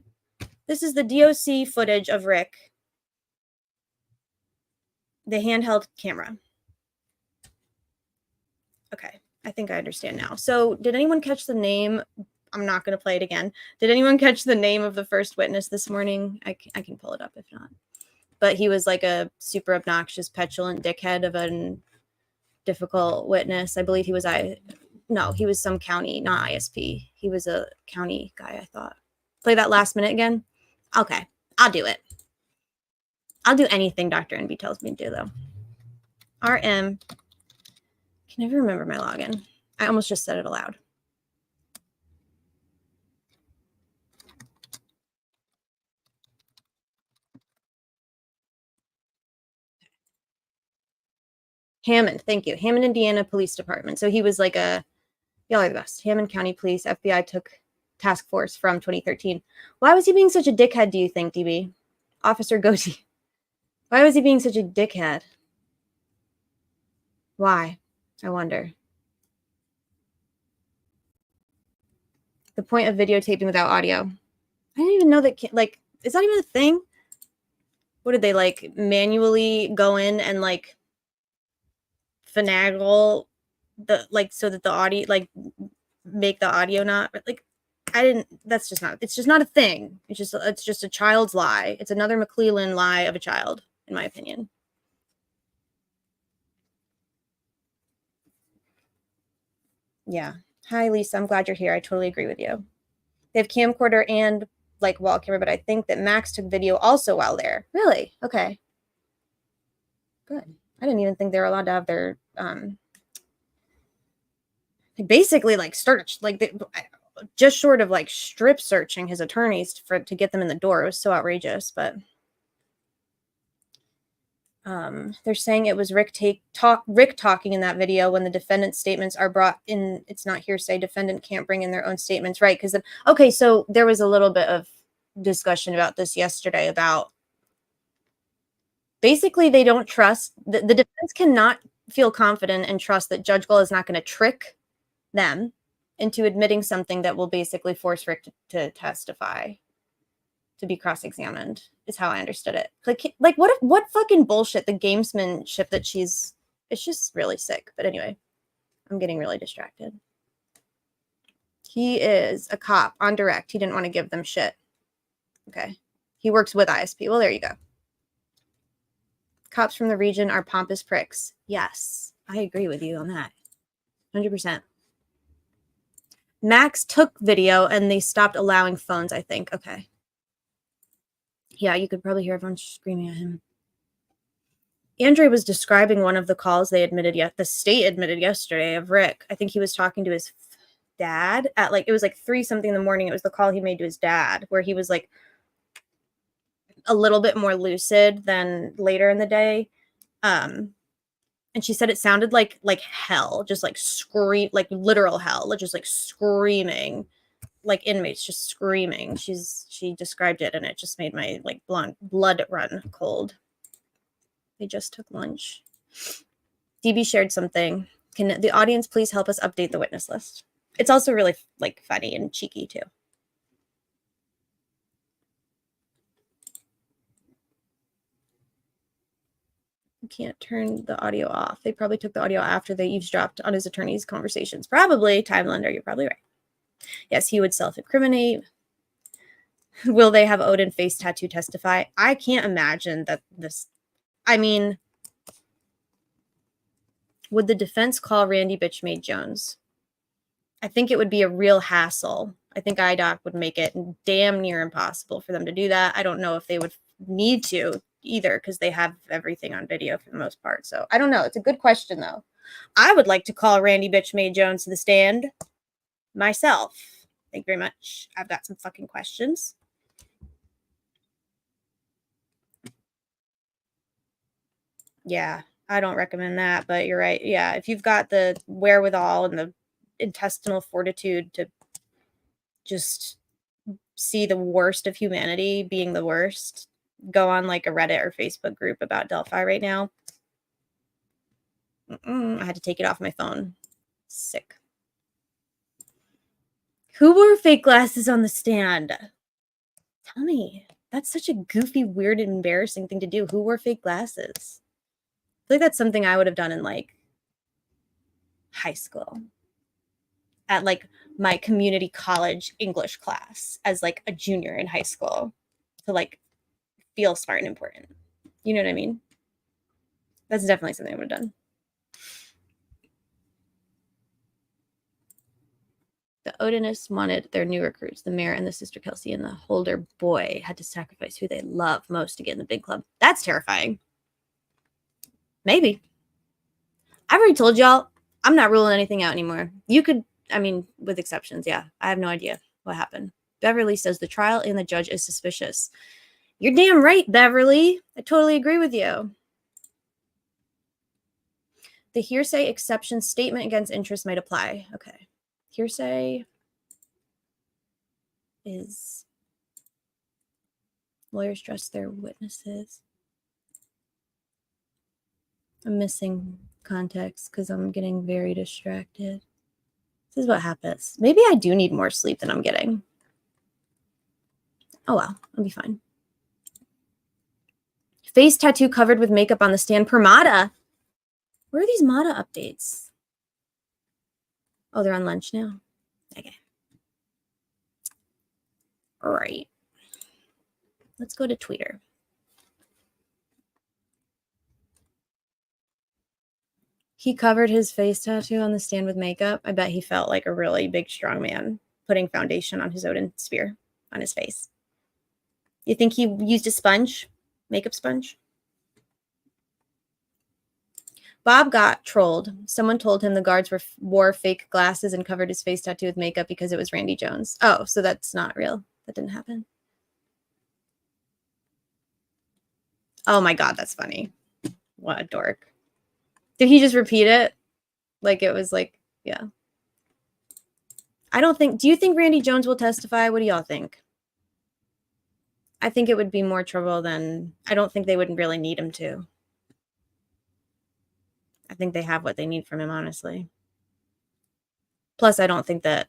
This is the DOC footage of Rick. The handheld camera. Okay, I think I understand now. So did anyone catch the name? I'm not going to play it again. Did anyone catch the name of the first witness this morning? I can pull it up if not. But he was like a super obnoxious, petulant dickhead of a difficult witness. I believe he was he was some county, not ISP. He was a county guy, I thought. Play that last minute again? Okay, I'll do it. I'll do anything Dr. NB tells me to do, though. RM. Can never remember my login. I almost just said it aloud. Hammond, thank you. Hammond, Indiana Police Department. So he was like y'all are the best. Hammond County Police, FBI took task force from 2013. Why was he being such a dickhead, do you think, DB? Officer Goatee. Why was he being such a dickhead? Why? I wonder. The point of videotaping without audio. I didn't even know that, like, is that even a thing? What did they, like, manually go in and, like, finagle so that the audio make the audio not it's just not a thing. It's just a child's lie. It's another McClellan lie of a child, in my opinion. Yeah. Hi, Lisa. I'm glad you're here. I totally agree with you. They have camcorder and wall camera, but I think that Max took video also while there. Really? Okay. Good. I didn't even think they were allowed to have their basically just short of strip searching his attorneys to get them in the door. It was so outrageous, but they're saying it was Rick talking in that video when the defendant's statements are brought in. It's not hearsay. Defendant can't bring in their own statements, right? Because okay, so there was a little bit of discussion about this yesterday about basically they don't trust the defense cannot feel confident and trust that Judge Gull is not going to trick them into admitting something that will basically force Rick to testify, to be cross-examined, is how I understood it. What fucking bullshit, the gamesmanship that it's just really sick. But anyway, I'm getting really distracted. He is a cop on direct. He didn't want to give them shit. Okay. He works with ISP. Well, there you go. Cops from the region are pompous pricks. Yes, I agree with you on that. 100%. Max took video and they stopped allowing phones, I think. Okay. Yeah, you could probably hear everyone screaming at him. Andrea was describing one of the calls the state admitted yesterday of Rick. I think he was talking to his dad at it was 3-something in the morning. It was the call he made to his dad where he was a little bit more lucid than later in the day. And she said it sounded like hell, just scream, literal hell, just screaming, inmates just screaming. She described it and it just made my blood run cold. They just took lunch. DB shared something. Can the audience please help us update the witness list? It's also really funny and cheeky too. You can't turn the audio off. They probably took the audio after they eavesdropped on his attorney's conversations. Probably. Timelender, you're probably right. Yes, he would self-incriminate. Will they have Odin face tattoo testify? I can't imagine that this... I mean, would the defense call Randy Bitchmade Jones? I think it would be a real hassle. I think IDOC would make it damn near impossible for them to do that. I don't know if they would need to either because they have everything on video for the most part. So I don't know. It's a good question, though. I would like to call Randy Bitchmade Jones to the stand myself. Thank you very much. I've got some fucking questions. Yeah, I don't recommend that, but you're right. Yeah, if you've got the wherewithal and the intestinal fortitude to just see the worst of humanity being the worst, go on a Reddit or Facebook group about Delphi right now. I had to take it off my phone. Sick. Who wore fake glasses on the stand? Tell me. That's such a goofy, weird, and embarrassing thing to do. Who wore fake glasses? I feel like that's something I would have done in high school. At my community college English class as a junior in high school to feel smart and important. You know what I mean? That's definitely something I would have done. The Odinists wanted their new recruits, the mayor and the sister Kelsey and the Holder boy had to sacrifice who they love most to get in the big club. That's terrifying. Maybe. I've already told y'all, I'm not ruling anything out anymore. You could, with exceptions, yeah. I have no idea what happened. Beverly says the trial and the judge is suspicious. You're damn right, Beverly. I totally agree with you. The hearsay exception statement against interest might apply. Okay. Hearsay is lawyers trust their witnesses. I'm missing context because I'm getting very distracted. This is what happens. Maybe I do need more sleep than I'm getting. Oh well, I'll be fine. Face tattoo covered with makeup on the stand. Permata. Where are these Mata updates? Oh, they're on lunch now. Okay. All right. Let's go to Twitter. He covered his face tattoo on the stand with makeup. I bet he felt like a really big, strong man putting foundation on his Odin spear on his face. You think he used a sponge? Makeup sponge? Bob got trolled. Someone told him the guards wore fake glasses and covered his face tattoo with makeup because it was Randy Jones. Oh, so that's not real. That didn't happen. Oh my God, that's funny. What a dork. Did he just repeat it? Like it was like, yeah. I don't think, do you think Randy Jones will testify? What do y'all think? I think it would be more trouble than, I don't think they would really need him to. I think they have what they need from him, honestly. Plus, I don't think that,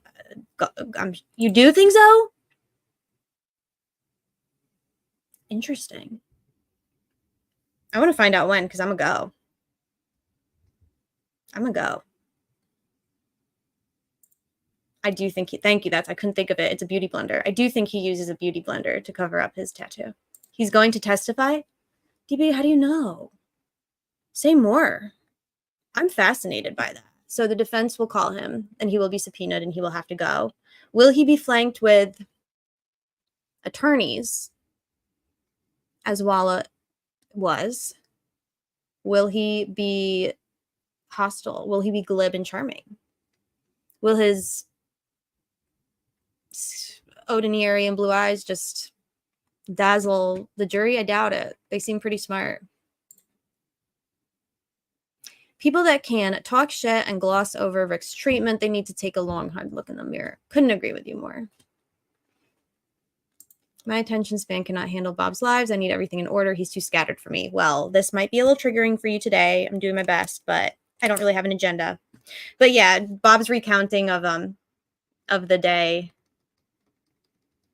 you do think so? Interesting. I want to find out when, because I'm going to go. I'm going to go. I do think thank you. I couldn't think of it. It's a beauty blender. I do think he uses a beauty blender to cover up his tattoo. He's going to testify? DB, how do you know? Say more. I'm fascinated by that. So the defense will call him and he will be subpoenaed and he will have to go. Will he be flanked with attorneys as Walla was? Will he be hostile? Will he be glib and charming? Will his Odinieri and blue eyes just dazzle the jury? I doubt it. They seem pretty smart. People that can talk shit and gloss over Rick's treatment, they need to take a long, hard look in the mirror. Couldn't agree with you more. My attention span cannot handle Bob's lives. I need everything in order. He's too scattered for me. Well, this might be a little triggering for you today. I'm doing my best, but I don't really have an agenda. But yeah, Bob's recounting of the day.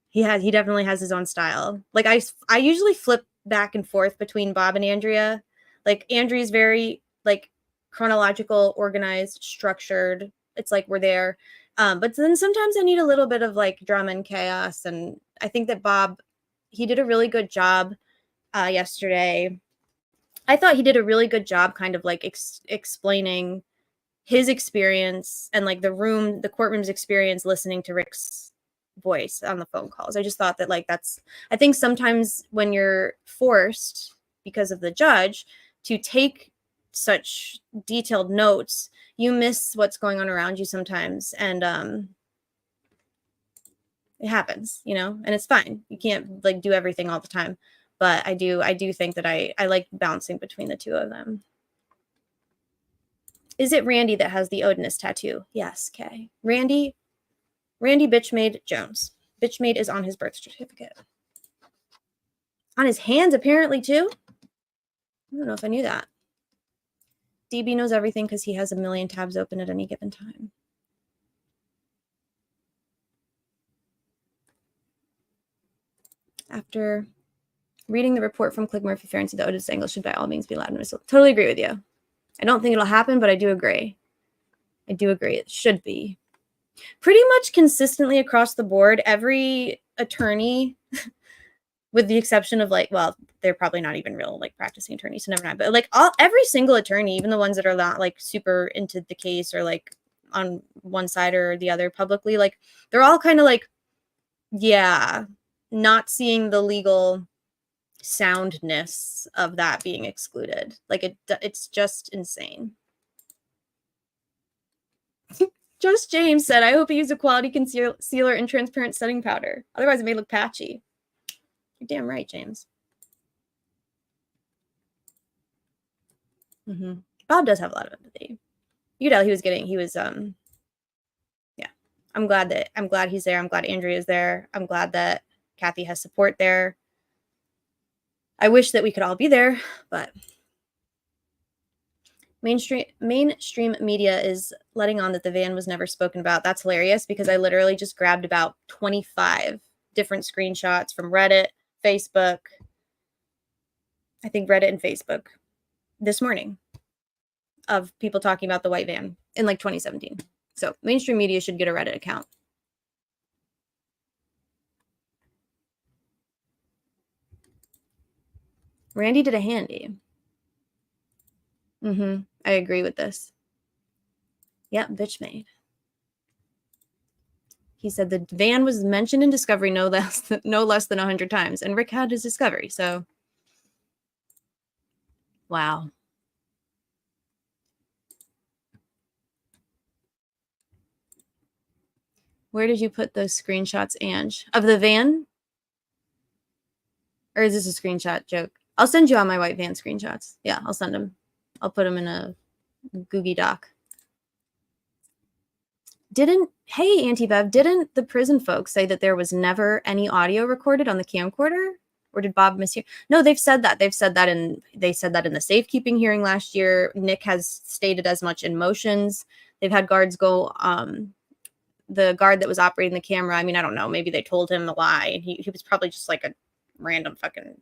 He definitely has his own style. Like I usually flip back and forth between Bob and Andrea. Like Andrea's very like chronological, organized, structured. It's like we're there. But then sometimes I need a little bit of like drama and chaos. And I think that Bob, he did a really good job yesterday. I thought he did a really good job kind of like explaining his experience and like the courtroom's experience listening to Rick's voice on the phone calls. I just thought that like I think sometimes when you're forced because of the judge to take such detailed notes, you miss what's going on around you sometimes. And it happens, and it's fine. You can't like do everything all the time. But I do think that I like bouncing between the two of them. Is it Randy that has the Odinist tattoo? Yes, Kay. Randy Bitchmade Jones. Bitchmade is on his birth certificate. On his hands, apparently, too? I don't know if I knew that. DB knows everything because he has a million tabs open at any given time. After reading the report from Click Murphy Fair and see the Otis angle should by all means be allowed and whistle. Totally agree with you. I don't think it'll happen, but I do agree. It should be. Pretty much consistently across the board, every attorney, with the exception of like, well, they're probably not even real like practicing attorneys, so never mind. But like every single attorney, even the ones that are not like super into the case or like on one side or the other publicly, like they're all kind of like, yeah, not seeing the legal soundness of that being excluded. Like it's just insane. Just James said, I hope he used a quality concealer and transparent setting powder. Otherwise it may look patchy. You're damn right, James. Bob does have a lot of empathy. You know, yeah. I'm glad he's there. I'm glad Andrea is there. I'm glad that Kathy has support there. I wish that we could all be there, but mainstream media is letting on that the van was never spoken about. That's hilarious because I literally just grabbed about 25 different screenshots from Reddit, Facebook. I think Reddit and Facebook this morning of people talking about the white van in like 2017. So mainstream media should get a Reddit account. Randy did a handy. I agree with this. Yep, bitch made. He said the van was mentioned in Discovery no less than 100 times, and Rick had his Discovery. So, wow. Where did you put those screenshots, Ange? Of the van? Or is this a screenshot joke? I'll send you all my white van screenshots. Yeah, I'll send them. I'll put them in a Googie Doc. Hey, Auntie Bev, didn't the prison folks say that there was never any audio recorded on the camcorder? Or did Bob mishear? No, they've said that. They said that in the safekeeping hearing last year. Nick has stated as much in motions. They've had guards go, the guard that was operating the camera, I mean, I don't know, maybe they told him the lie. He was probably just like a random fucking,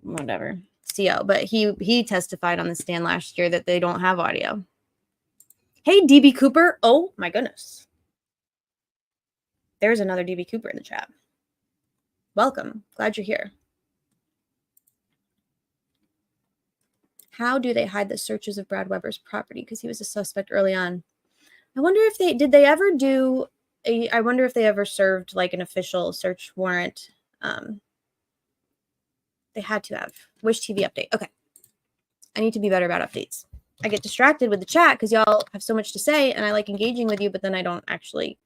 whatever, CO. But he testified on the stand last year that they don't have audio. Hey, DB Cooper. Oh, my goodness. There's another DB Cooper in the chat. Welcome. Glad you're here. How do they hide the searches of Brad Weber's property? Because he was a suspect early on. I wonder if they ever served like an official search warrant. They had to have. Wish TV update. Okay. I need to be better about updates. I get distracted with the chat because y'all have so much to say and I like engaging with you, but then I don't actually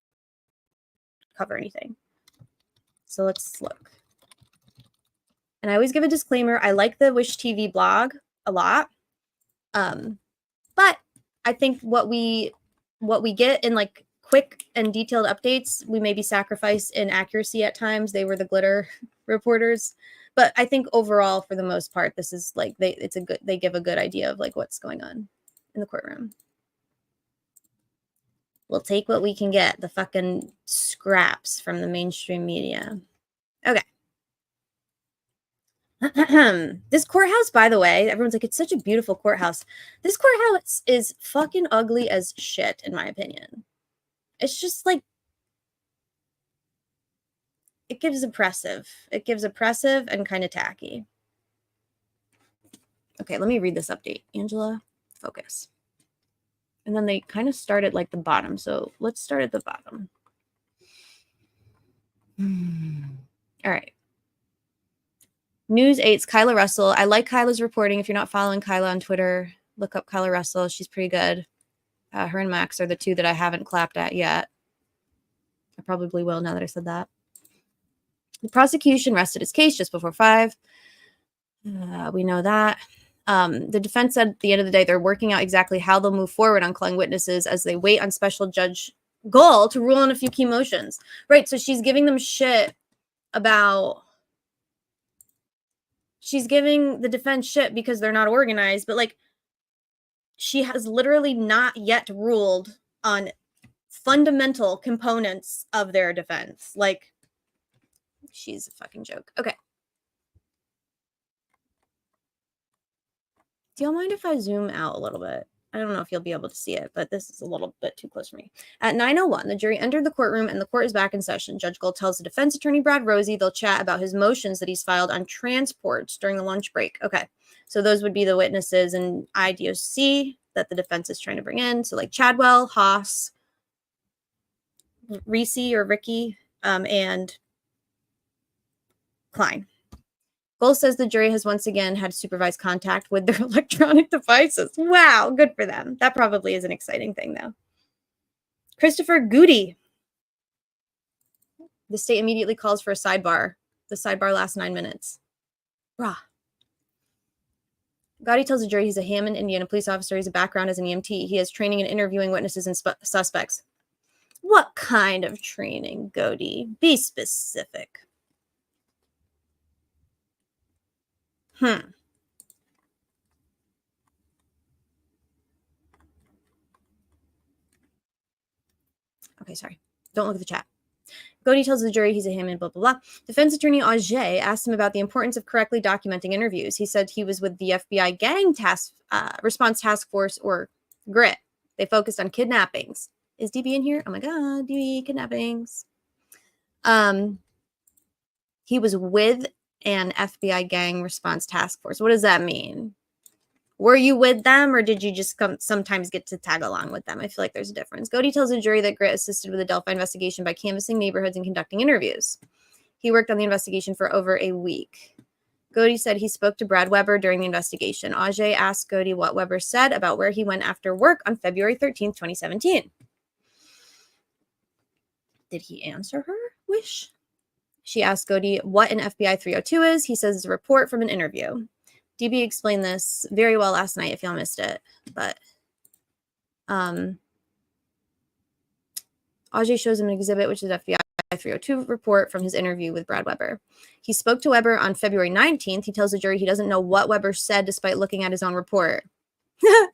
cover anything. So let's look. And I always give a disclaimer. I like the Wish TV blog a lot. But I think what we get in like quick and detailed updates, we maybe sacrifice in accuracy at times. They were the glitter reporters. But I think overall, for the most part, this is like they give a good idea of like what's going on in the courtroom. We'll take what we can get, the fucking scraps from the mainstream media. Okay. This courthouse, by the way, everyone's like, it's such a beautiful courthouse. This courthouse is fucking ugly as shit, in my opinion. It's just like, it gives oppressive. It gives oppressive and kind of tacky. Okay, let me read this update. Angela, focus. And then they kind of start at like the bottom. So let's start at the bottom. All right. News 8's Kyla Russell. I like Kyla's reporting. If you're not following Kyla on Twitter, look up Kyla Russell. She's pretty good. Her and Max are the two that I haven't clapped at yet. I probably will now that I said that. The prosecution rested its case just before 5. We know that. The defense said at the end of the day, they're working out exactly how they'll move forward on calling witnesses as they wait on special judge Gull to rule on a few key motions. Right, so she's giving them shit about... She's giving the defense shit because they're not organized, but like she has literally not yet ruled on fundamental components of their defense. Like, she's a fucking joke. Okay. Do y'all mind if I zoom out a little bit? I don't know if you'll be able to see it, but this is a little bit too close for me. At 9:01, the jury entered the courtroom and the court is back in session. Judge Gold tells the defense attorney, Brad Rosie, they'll chat about his motions that he's filed on transports during the lunch break. Okay, so those would be the witnesses and IDOC that the defense is trying to bring in. So like Chadwell, Haas, Reese or Ricky, and Klein. Gold says the jury has once again had supervised contact with their electronic devices. Wow, good for them. That probably is an exciting thing, though. Christopher Goody. The state immediately calls for a sidebar. The sidebar lasts 9 minutes. Brah. Gotti tells the jury he's a Hammond, Indiana police officer. He's a background as an EMT. He has training in interviewing witnesses and suspects. What kind of training, Goody? Be specific. Okay, sorry. Don't look at the chat. Cody tells the jury he's a Hammond, blah, blah, blah. Defense attorney Auger asked him about the importance of correctly documenting interviews. He said he was with the FBI Gang Response Task Force, or GRIT. They focused on kidnappings. Is DB in here? Oh my God, DB, kidnappings. He was with an FBI Gang Response Task Force. What does that mean? Were you with them, or did you just sometimes get to tag along with them? I feel like there's a difference. Cody tells the jury that Grit assisted with the Delphi investigation by canvassing neighborhoods and conducting interviews. He worked on the investigation for over a week. Cody said he spoke to Brad Weber during the investigation. Auger asked Cody what Weber said about where he went after work on February 13th, 2017. Did he answer her wish? She asked Cody what an FBI 302 is. He says it's a report from an interview. DB explained this very well last night if y'all missed it. But Auger shows him an exhibit, which is an FBI 302 report from his interview with Brad Weber. He spoke to Weber on February 19th. He tells the jury he doesn't know what Weber said despite looking at his own report. I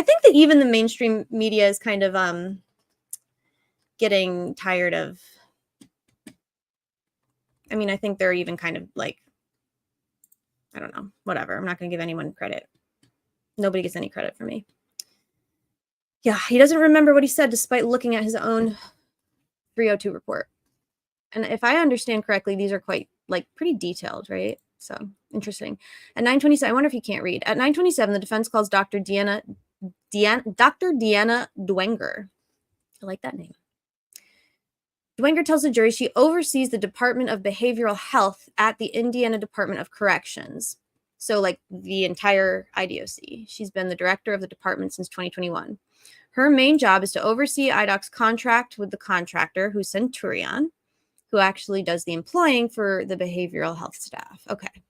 think that even the mainstream media is kind of getting tired of... I mean, I think they're even kind of like... I don't know. Whatever. I'm not going to give anyone credit. Nobody gets any credit for me. Yeah, he doesn't remember what he said despite looking at his own 302 report. And if I understand correctly, these are quite, like, pretty detailed, right? So, interesting. At 9:27, I wonder if you can't read. At 9:27, the defense calls Dr. Deanna Dwenger. I like that name. Dwenger tells the jury she oversees the Department of Behavioral Health at the Indiana Department of Corrections. So, like, the entire IDOC. She's been the director of the department since 2021. Her main job is to oversee IDOC's contract with the contractor, who's Centurion, who actually does the employing for the behavioral health staff. Okay.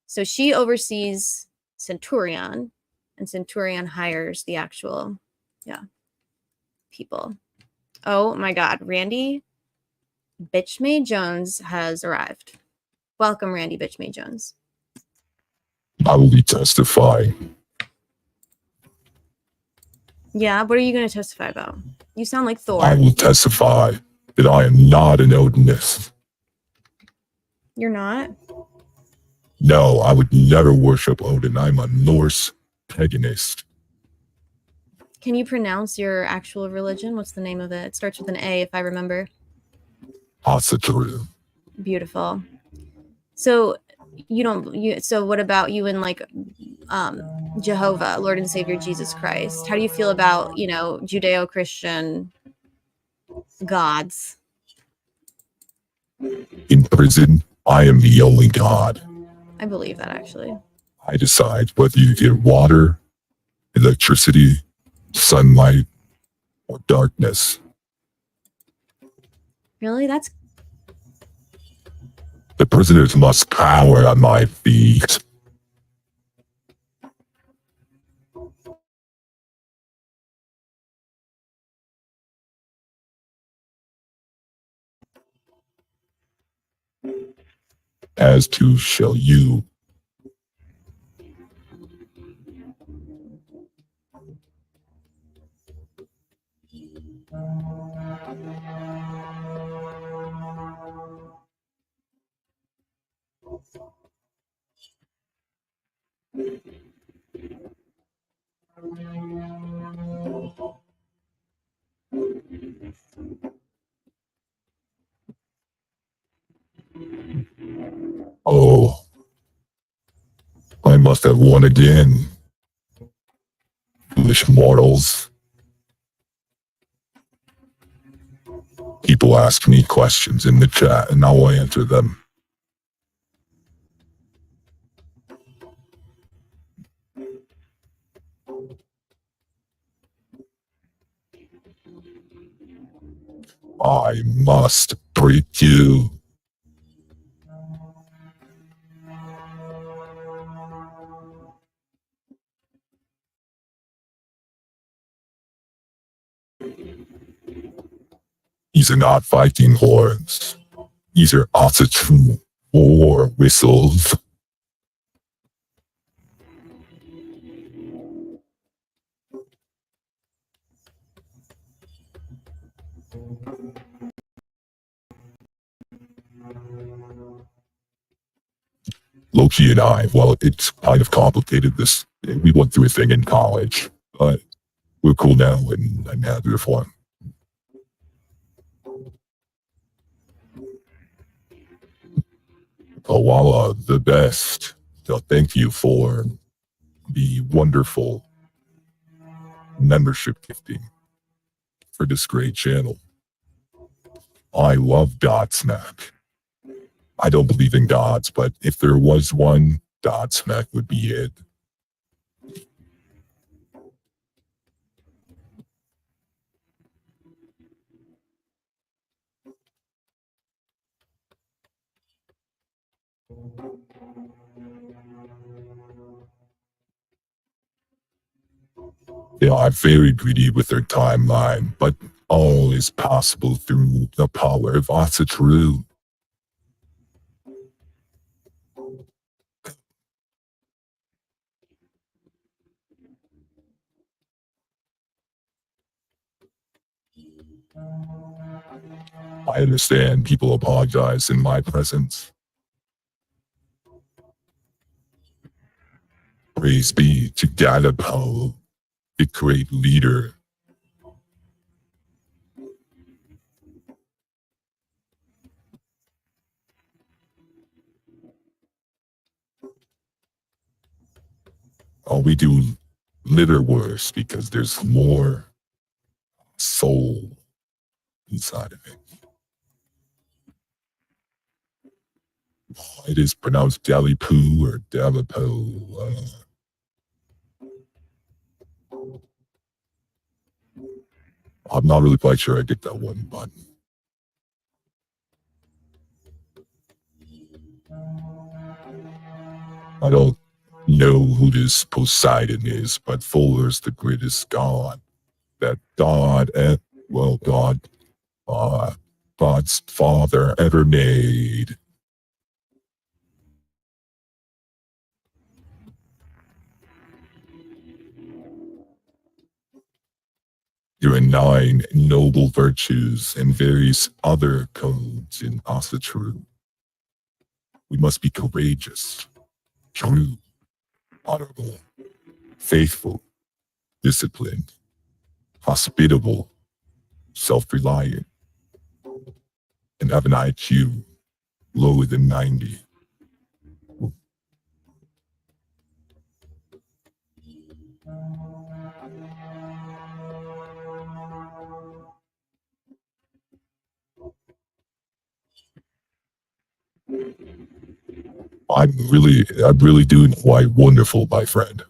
So she oversees Centurion, and Centurion hires the actual, people. Oh my God, Randy Bitchmade Jones has arrived. Welcome, Randy Bitchmade Jones. I will be testifying. Yeah, what are you going to testify about? You sound like Thor. I will testify that I am not an Odinist. You're not? No, I would never worship Odin. I'm a Norse paganist. Can you pronounce your actual religion? What's the name of it? It starts with an A, if I remember. Asatru. Beautiful. So so what about you and like Jehovah, Lord and Savior Jesus Christ? How do you feel about, Judeo-Christian gods? In prison, I am the only God. I believe that, actually. I decide whether you get water, electricity, sunlight, or darkness. Really? That's... The prisoners must cower at my feet. As too shall you. Oh, I must have won again. Foolish mortals. People ask me questions in the chat and I will answer them. I must break you. These are not Viking horns. These are Asatru war whistles. Loki and I, well, it's kind of complicated. We went through a thing in college, but we're cool now in another form. Koala, the best. So thank you for the wonderful membership gifting for this great channel. I love Godsmack. I don't believe in gods, but if there was one, Godsmack would be it. They are very greedy with their timeline, but all is possible through the power of Asatru. I understand people apologize in my presence. Praise be to Gadapo, the great leader. Oh, we do litter worse because there's more soul inside of it. It is pronounced Dalipu or Dalipo. I'm not really quite sure I get that one, but I don't know who this Poseidon is, but Fuller's the greatest god that God's father ever made. There are 9 noble virtues and various other codes in Asatru. We must be courageous, true, honorable, faithful, disciplined, hospitable, self-reliant, and have an IQ lower than 90. I'm really doing quite wonderful, my friend.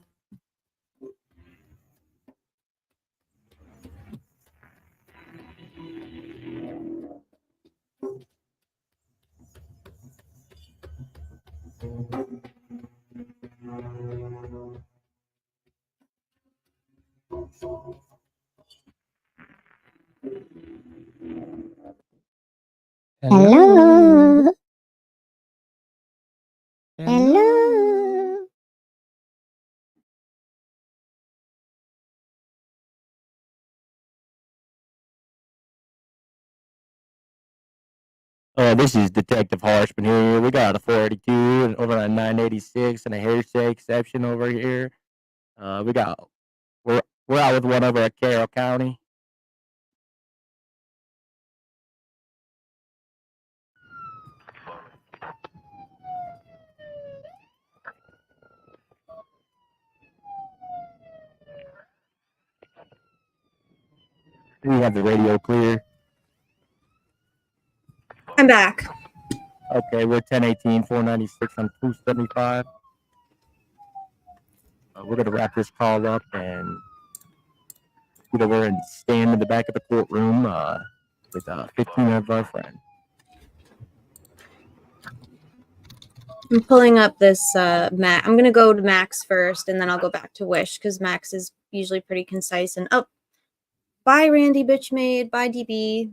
Hello. Hello. This is Detective Harshman here. We got a 482 and over on 986 and a hearsay exception over here. We're out with one over at Carroll County. We have the radio clear. I'm back. Okay, we're 1018, 496 on 275. We're going to wrap this call up and get over and stand in the back of the courtroom with 15 of our friends. I'm pulling up this Mac. I'm gonna go to Max first, and then I'll go back to Wish because Max is usually pretty concise. And bye Randy Bitchmade, bye DB.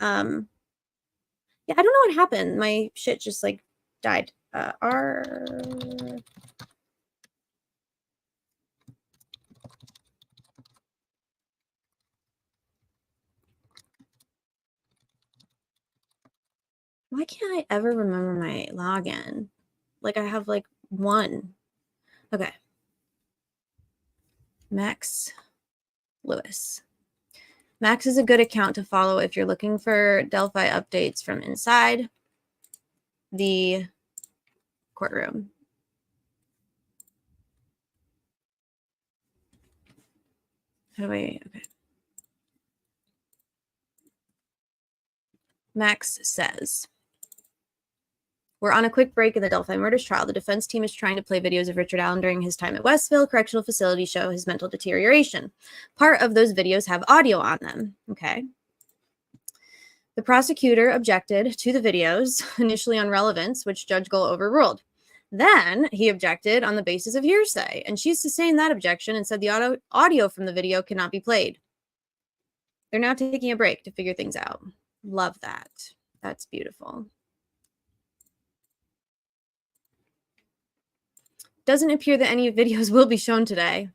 Yeah, I don't know what happened. My shit just like died. Why can't I ever remember my login? Like I have like one. Okay. Max Lewis. Max is a good account to follow if you're looking for Delphi updates from inside the courtroom. How do I, okay. Max says, we're on a quick break in the Delphi murders trial. The defense team is trying to play videos of Richard Allen during his time at Westville Correctional Facility show his mental deterioration. Part of those videos have audio on them. Okay. The prosecutor objected to the videos, initially on relevance, which Judge Gull overruled. Then he objected on the basis of hearsay, and she sustained that objection and said the audio from the video cannot be played. They're now taking a break to figure things out. Love that. That's beautiful. Doesn't appear that any videos will be shown today.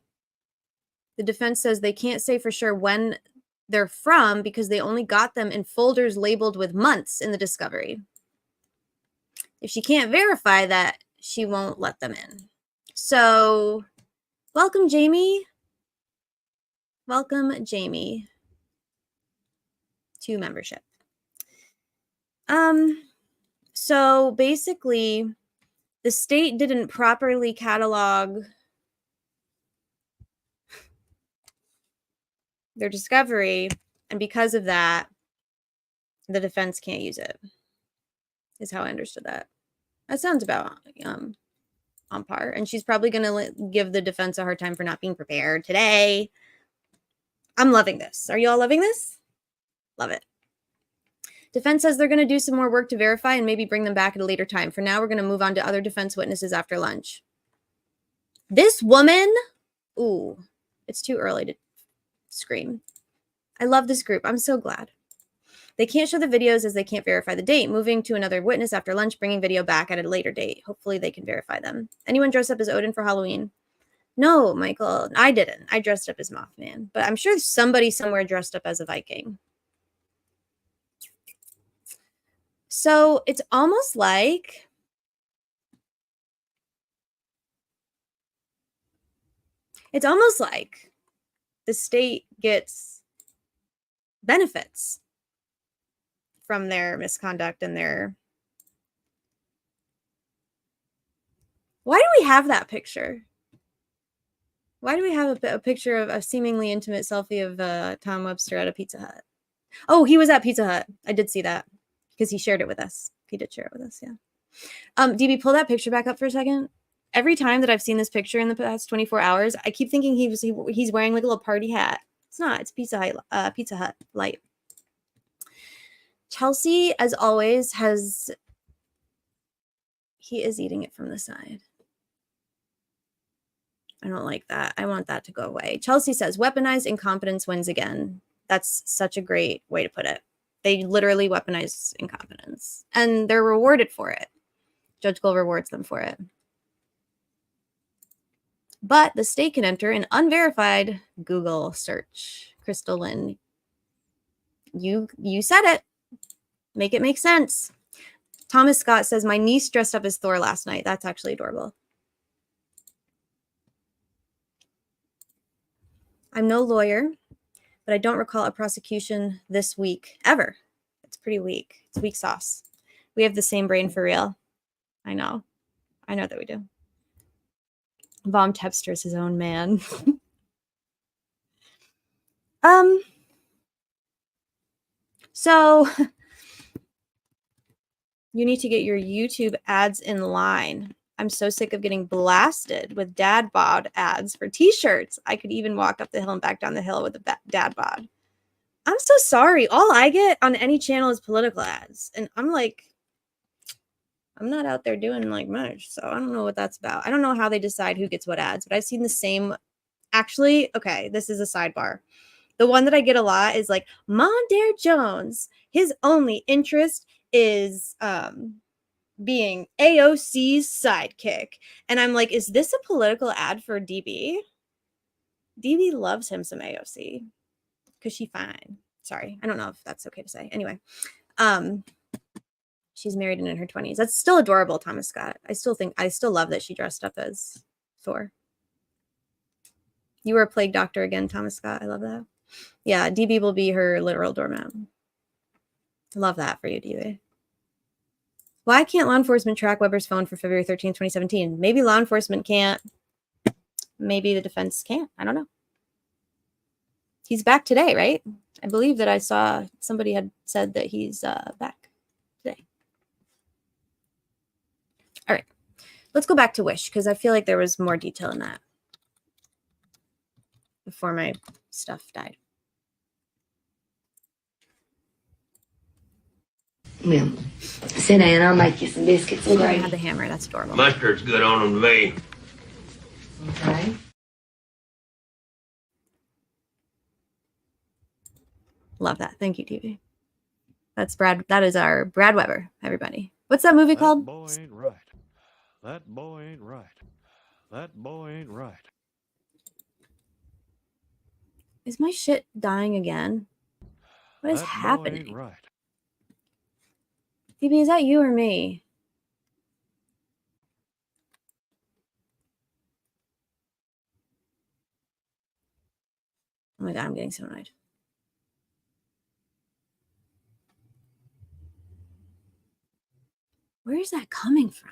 The defense says they can't say for sure when they're from because they only got them in folders labeled with months in the discovery. If she can't verify that, she won't let them in. So, welcome, Jamie. Welcome, Jamie, to membership. So basically, the state didn't properly catalog their discovery, and because of that, the defense can't use it, is how I understood that. That sounds about on par. And she's probably going to give the defense a hard time for not being prepared today. I'm loving this. Are you all loving this? Love it. Defense says they're going to do some more work to verify and maybe bring them back at a later time. For now, we're going to move on to other defense witnesses after lunch. This woman, ooh, it's too early to scream. I love this group. I'm so glad. They can't show the videos as they can't verify the date. Moving to another witness after lunch, bringing video back at a later date. Hopefully they can verify them. Anyone dress up as Odin for Halloween? No, Michael, I didn't. I dressed up as Mothman, but I'm sure somebody somewhere dressed up as a Viking. So it's almost like the state gets benefits from their misconduct and their... Why do we have that picture? Why do we have a picture of a seemingly intimate selfie of Tom Webster at a Pizza Hut? Oh, he was at Pizza Hut. I did see that because he shared it with us. He did share it with us, yeah. DB, pull that picture back up for a second. Every time that I've seen this picture in the past 24 hours, I keep thinking he's wearing like a little party hat. It's not. It's Pizza Hut light. Chelsea, as always, he is eating it from the side. I don't like that. I want that to go away. Chelsea says, weaponized incompetence wins again. That's such a great way to put it. They literally weaponize incompetence. And they're rewarded for it. Judge Gull rewards them for it. But the state can enter an unverified Google search. Crystal Lynn, you said it. Make it make sense. Thomas Scott says, my niece dressed up as Thor last night. That's actually adorable. I'm no lawyer, but I don't recall a prosecution this week ever. It's pretty weak. It's weak sauce. We have the same brain for real. I know. I know that we do. Vom Tepster is his own man. So you need to get your YouTube ads in line. I'm so sick of getting blasted with dad bod ads for t-shirts. I could even walk up the hill and back down the hill with a dad bod. I'm so sorry. All I get on any channel is political ads. And I'm like, I'm not out there doing like much. So I don't know what that's about. I don't know how they decide who gets what ads, but I've seen the same. Actually, okay, this is a sidebar. The one that I get a lot is like Mondaire Jones. His only interest is being AOC's sidekick. And I'm like, is this a political ad for DB? DB loves him some AOC because she fine. Sorry, I don't know if that's okay to say. Anyway, She's married and in her 20s. That's still adorable, Thomas Scott. I still love that she dressed up as Thor. You were a plague doctor again, Thomas Scott. I love that. Yeah, DB will be her literal doormat. Love that for you, DB. Why can't law enforcement track Weber's phone for February 13th, 2017? Maybe law enforcement can't. Maybe the defense can't. I don't know. He's back today, right? I believe that I saw somebody had said that he's back today. All right. Let's go back to Wish, because I feel like there was more detail in that before my stuff died. Well, sit down. I'll make you some biscuits and I gravy. had the hammer. That's adorable. Mustard's good on them to me. Okay. Love that. Thank you, TV. That's Brad. That is our Brad Weber, everybody. What's that movie called? Boy ain't right. That boy ain't right. That boy ain't right. Is my shit dying again? What is That boy happening? ain't right. DB, is that you or me? Oh my god, I'm getting so annoyed. Where is that coming from?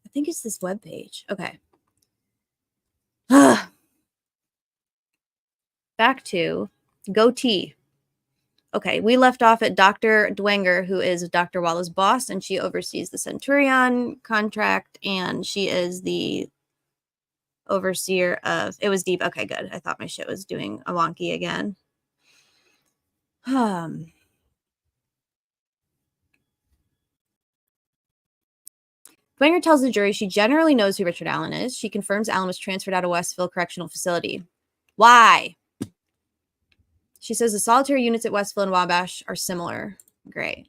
I think it's this webpage. Okay. Back to goatee. Okay, we left off at Dr. Dwenger, who is Dr. Walla's boss, and she oversees the Centurion contract, and she is the overseer of... It was deep. Okay, good. I thought my shit was doing a wonky again. Dwenger tells the jury she generally knows who Richard Allen is. She confirms Allen was transferred out of Westville Correctional Facility. Why? She says the solitary units at Westville and Wabash are similar. Great.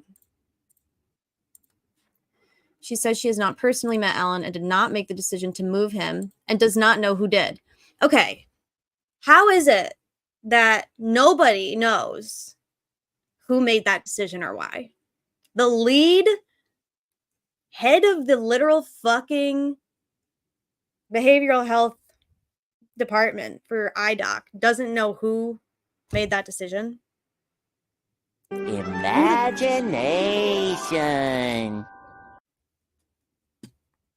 She says she has not personally met Allen and did not make the decision to move him and does not know who did. Okay. How is it that nobody knows who made that decision or why? The lead head of the literal fucking behavioral health department for IDOC doesn't know who made that decision. Imagination.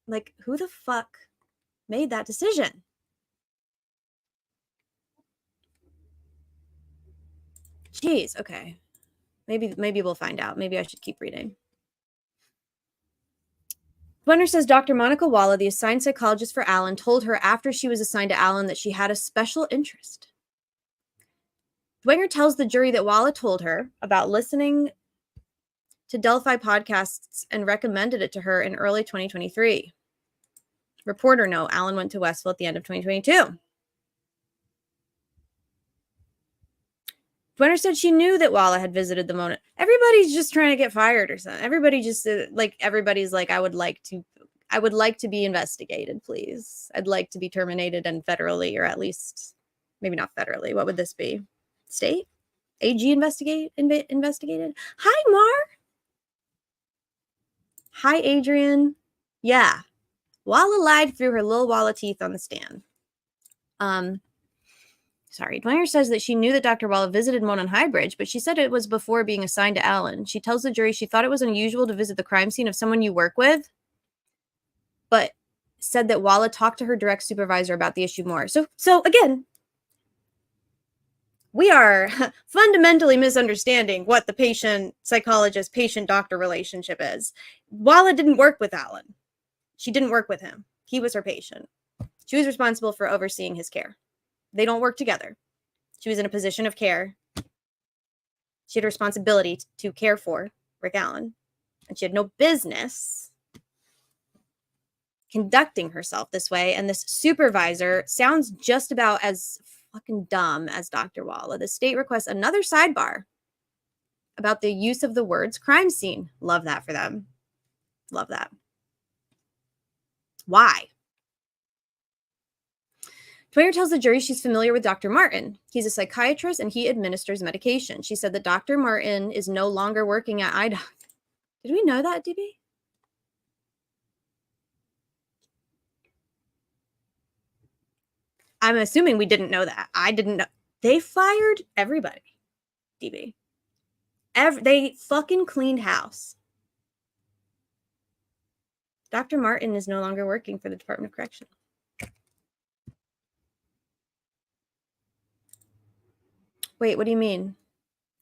Like, who the fuck made that decision? Jeez, okay. Maybe we'll find out. Maybe I should keep reading. Dwenger says Dr. Monica Walla, the assigned psychologist for Allen, told her after she was assigned to Allen that she had a special interest. Dwenger tells the jury that Walla told her about listening to Delphi podcasts and recommended it to her in early 2023. Reporter note, Allen went to Westville at the end of 2022. Dwenger said she knew that Walla had visited the Mona. Everybody's just trying to get fired or something. Everybody just everybody's like, I would like to be investigated, please. I'd like to be terminated and federally, or at least maybe not federally. What would this be? State? AG investigated? Hi, Mar. Hi, Adrian. Yeah. Walla lied through her little Walla teeth on the stand. Sorry. Dwenger says that she knew that Dr. Walla visited Mona on High Bridge, but she said it was before being assigned to Allen. She tells the jury she thought it was unusual to visit the crime scene of someone you work with, but said that Walla talked to her direct supervisor about the issue more. So again, we are fundamentally misunderstanding what the patient-psychologist-patient-doctor relationship is. Walla didn't work with Allen. She didn't work with him. He was her patient. She was responsible for overseeing his care. They don't work together. She was in a position of care. She had a responsibility to care for Rick Allen, and she had no business conducting herself this way. And this supervisor sounds just about as fucking dumb as Dr. Walla. The state requests another sidebar about the use of the words crime scene. Love that for them. Love that. Why? Dwenger tells the jury she's familiar with Dr. Martin. He's a psychiatrist and he administers medication. She said that Dr. Martin is no longer working at IDOC. Did we know that, DB? I'm assuming we didn't know that. I didn't know. They fired everybody, DB. They fucking cleaned house. Dr. Martin is no longer working for the Department of Correction. Wait, what do you mean?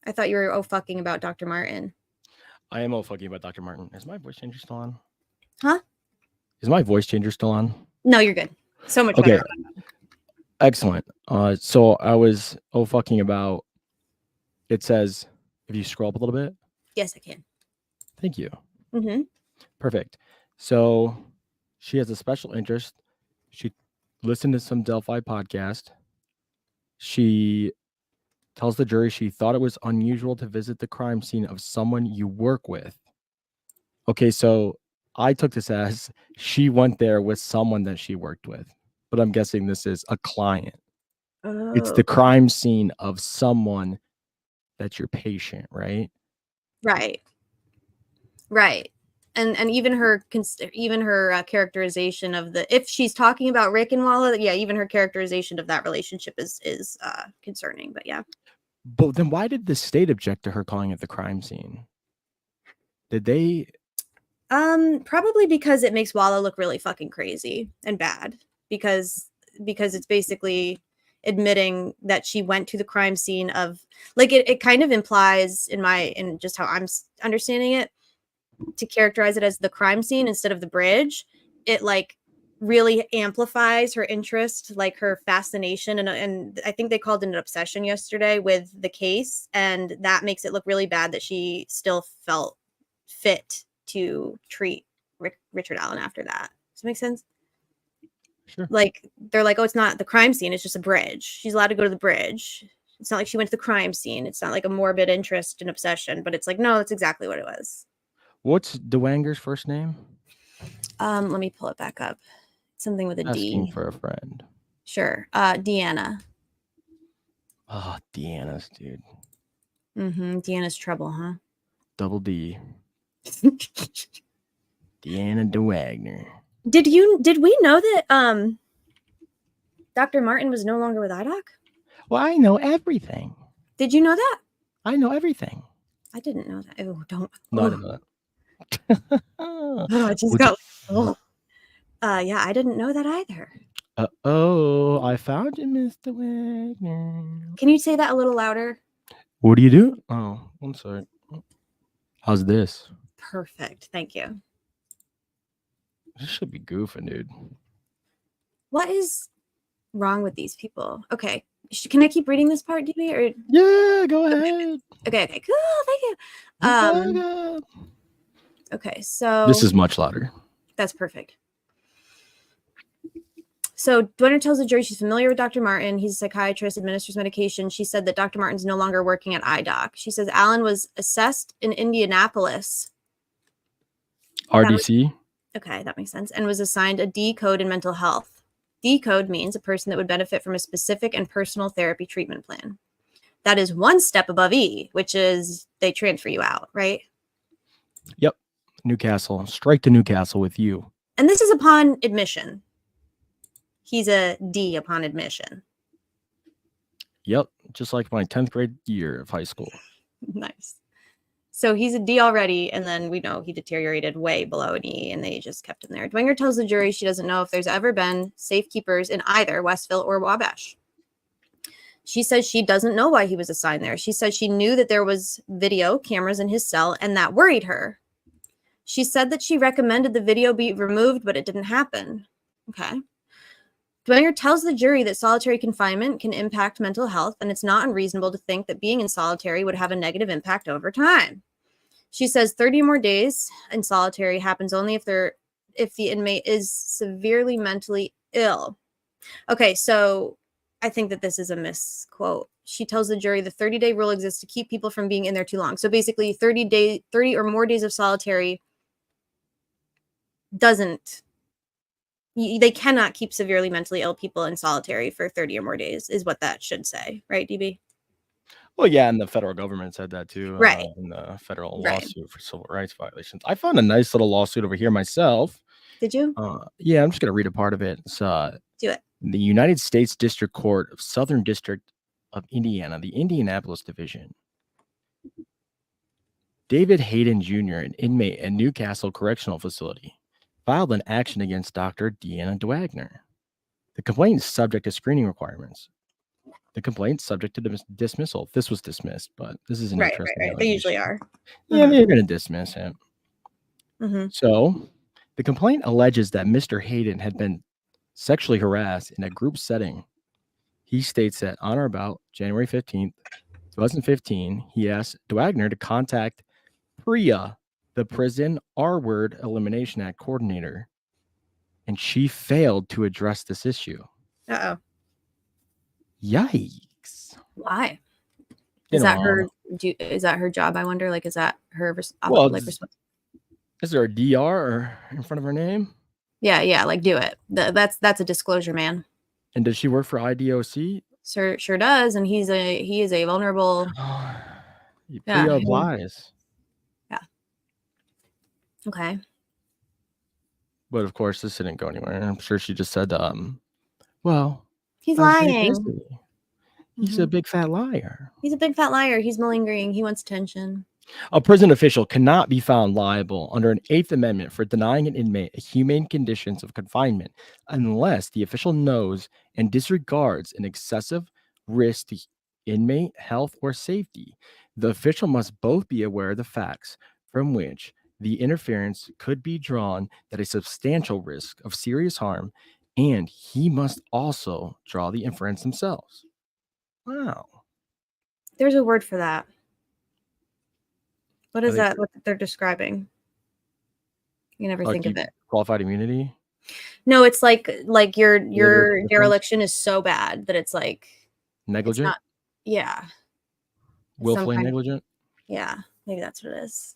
I thought you were fucking about Dr. Martin. I am fucking about Dr. Martin. Is my voice changer still on? Huh? Is my voice changer still on? No, you're good. So much Okay. better. Excellent. So I was fucking about. It says, if you scroll up a little bit. Yes, I can. Thank you. Mm-hmm. Perfect. So she has a special interest. She listened to some Delphi podcast. She tells the jury she thought it was unusual to visit the crime scene of someone you work with. Okay, so I took this as she went there with someone that she worked with, but I'm guessing this is a client. Oh. It's the crime scene of someone that's your patient, right? Right. Right. And even her characterization of if she's talking about Rick and Walla, yeah, even her characterization of that relationship is concerning. But yeah. But then why did the state object to her calling it the crime scene? Did they? Probably because it makes Walla look really fucking crazy and bad because it's basically admitting that she went to the crime scene of, like, it kind of implies in just how I'm understanding it, to characterize it as the crime scene instead of the bridge. It like really amplifies her interest, like her fascination, and I think they called it an obsession yesterday with the case, and that makes it look really bad that she still felt fit to treat Richard Allen after that. Does that make sense? Sure. Like, they're like, oh, it's not the crime scene, it's just a bridge. She's allowed to go to the bridge. It's not like she went to the crime scene. It's not like a morbid interest and obsession, but it's like, no, that's exactly what it was. What's DeWanger's first name? Let me pull it back up. Something with a Asking D. for a friend. Sure. Deanna. Oh, Deanna's, dude. Mm-hmm. Deanna's trouble, huh? Double D. Deanna DeWagner. Did we know that Dr. Martin was no longer with IDOC? Well, I know everything. Did you know that? I know everything. I didn't know that. Oh, don't. No, I didn't know that. I just got. Yeah, I didn't know that either. I found you, Mr. Wagner. Can you say that a little louder? What do you do? Oh, I'm sorry. How's this? Perfect. Thank you. This should be goofing, dude. What is wrong with these people? Okay. Can I keep reading this part, DB? Or yeah, go ahead. Okay. Cool. Thank you. Okay, so this is much louder. That's perfect. So Dwener tells the jury she's familiar with Dr. Martin. He's a psychiatrist, administers medication. She said that Dr. Martin's no longer working at IDOC. She says Allen was assessed in Indianapolis. RDC? Okay, that makes sense. And was assigned a D code in mental health. D code means a person that would benefit from a specific and personal therapy treatment plan. That is one step above E, which is they transfer you out, right? Yep. Newcastle. Strike to Newcastle with you. And this is upon admission. He's a D upon admission. Yep. Just like my 10th grade year of high school. Nice. So he's a D already, and then we know he deteriorated way below an E, and they just kept him there. Dwenger tells the jury she doesn't know if there's ever been safekeepers in either Westville or Wabash. She says she doesn't know why he was assigned there. She says she knew that there was video cameras in his cell, and that worried her. She said that she recommended the video be removed, but it didn't happen. Okay. Dwenger tells the jury that solitary confinement can impact mental health, and it's not unreasonable to think that being in solitary would have a negative impact over time. She says 30 more days in solitary happens only if the inmate is severely mentally ill. Okay, so I think that this is a misquote. She tells the jury the 30-day rule exists to keep people from being in there too long. So basically 30 or more days of solitary they cannot keep severely mentally ill people in solitary for 30 or more days is what that should say. Right, DB? Well, yeah, and the federal government said that too, Right. in the federal Right. lawsuit for civil rights violations. I found a nice little lawsuit over here myself. Did you? Yeah, I'm just gonna read a part of it. It's Do it. the United States District Court of Southern District of Indiana, the Indianapolis Division. David Hayden Jr., an inmate at Newcastle Correctional Facility, filed an action against Dr. Deanna Dwagner. The complaint is subject to screening requirements. The complaint subject to dismissal. This was dismissed, but this is an Right. interesting. They usually are. Yeah, they're going to dismiss it. Mm-hmm. So, the complaint alleges that Mr. Hayden had been sexually harassed in a group setting. He states that on or about January 15th, 2015, he asked Dwagner to contact Priya, the Prison R-Word Elimination Act coordinator, and she failed to address this issue. Uh-oh. Yikes. Why? Is that her job, I wonder? Like, is that her responsibility? Is there a DR in front of her name? Yeah, like do it. That's a disclosure, man. And does she work for IDOC? Sure does, and he is a vulnerable. Priya applies. Yeah. Okay. But of course, this didn't go anywhere. I'm sure she just said, well, he's lying. He's a big fat liar. He's a big fat liar. He's malingering. He wants attention. A prison official cannot be found liable under an 8th Amendment for denying an inmate humane conditions of confinement unless the official knows and disregards an excessive risk to inmate health or safety. The official must both be aware of the facts from which the interference could be drawn that a substantial risk of serious harm, and he must also draw the inference themselves. Wow. There's a word for that. What is that? What they're describing? You never think of it. Qualified immunity? No, it's like your dereliction is so bad that it's like negligent. Yeah. Willfully negligent. Yeah, maybe that's what it is.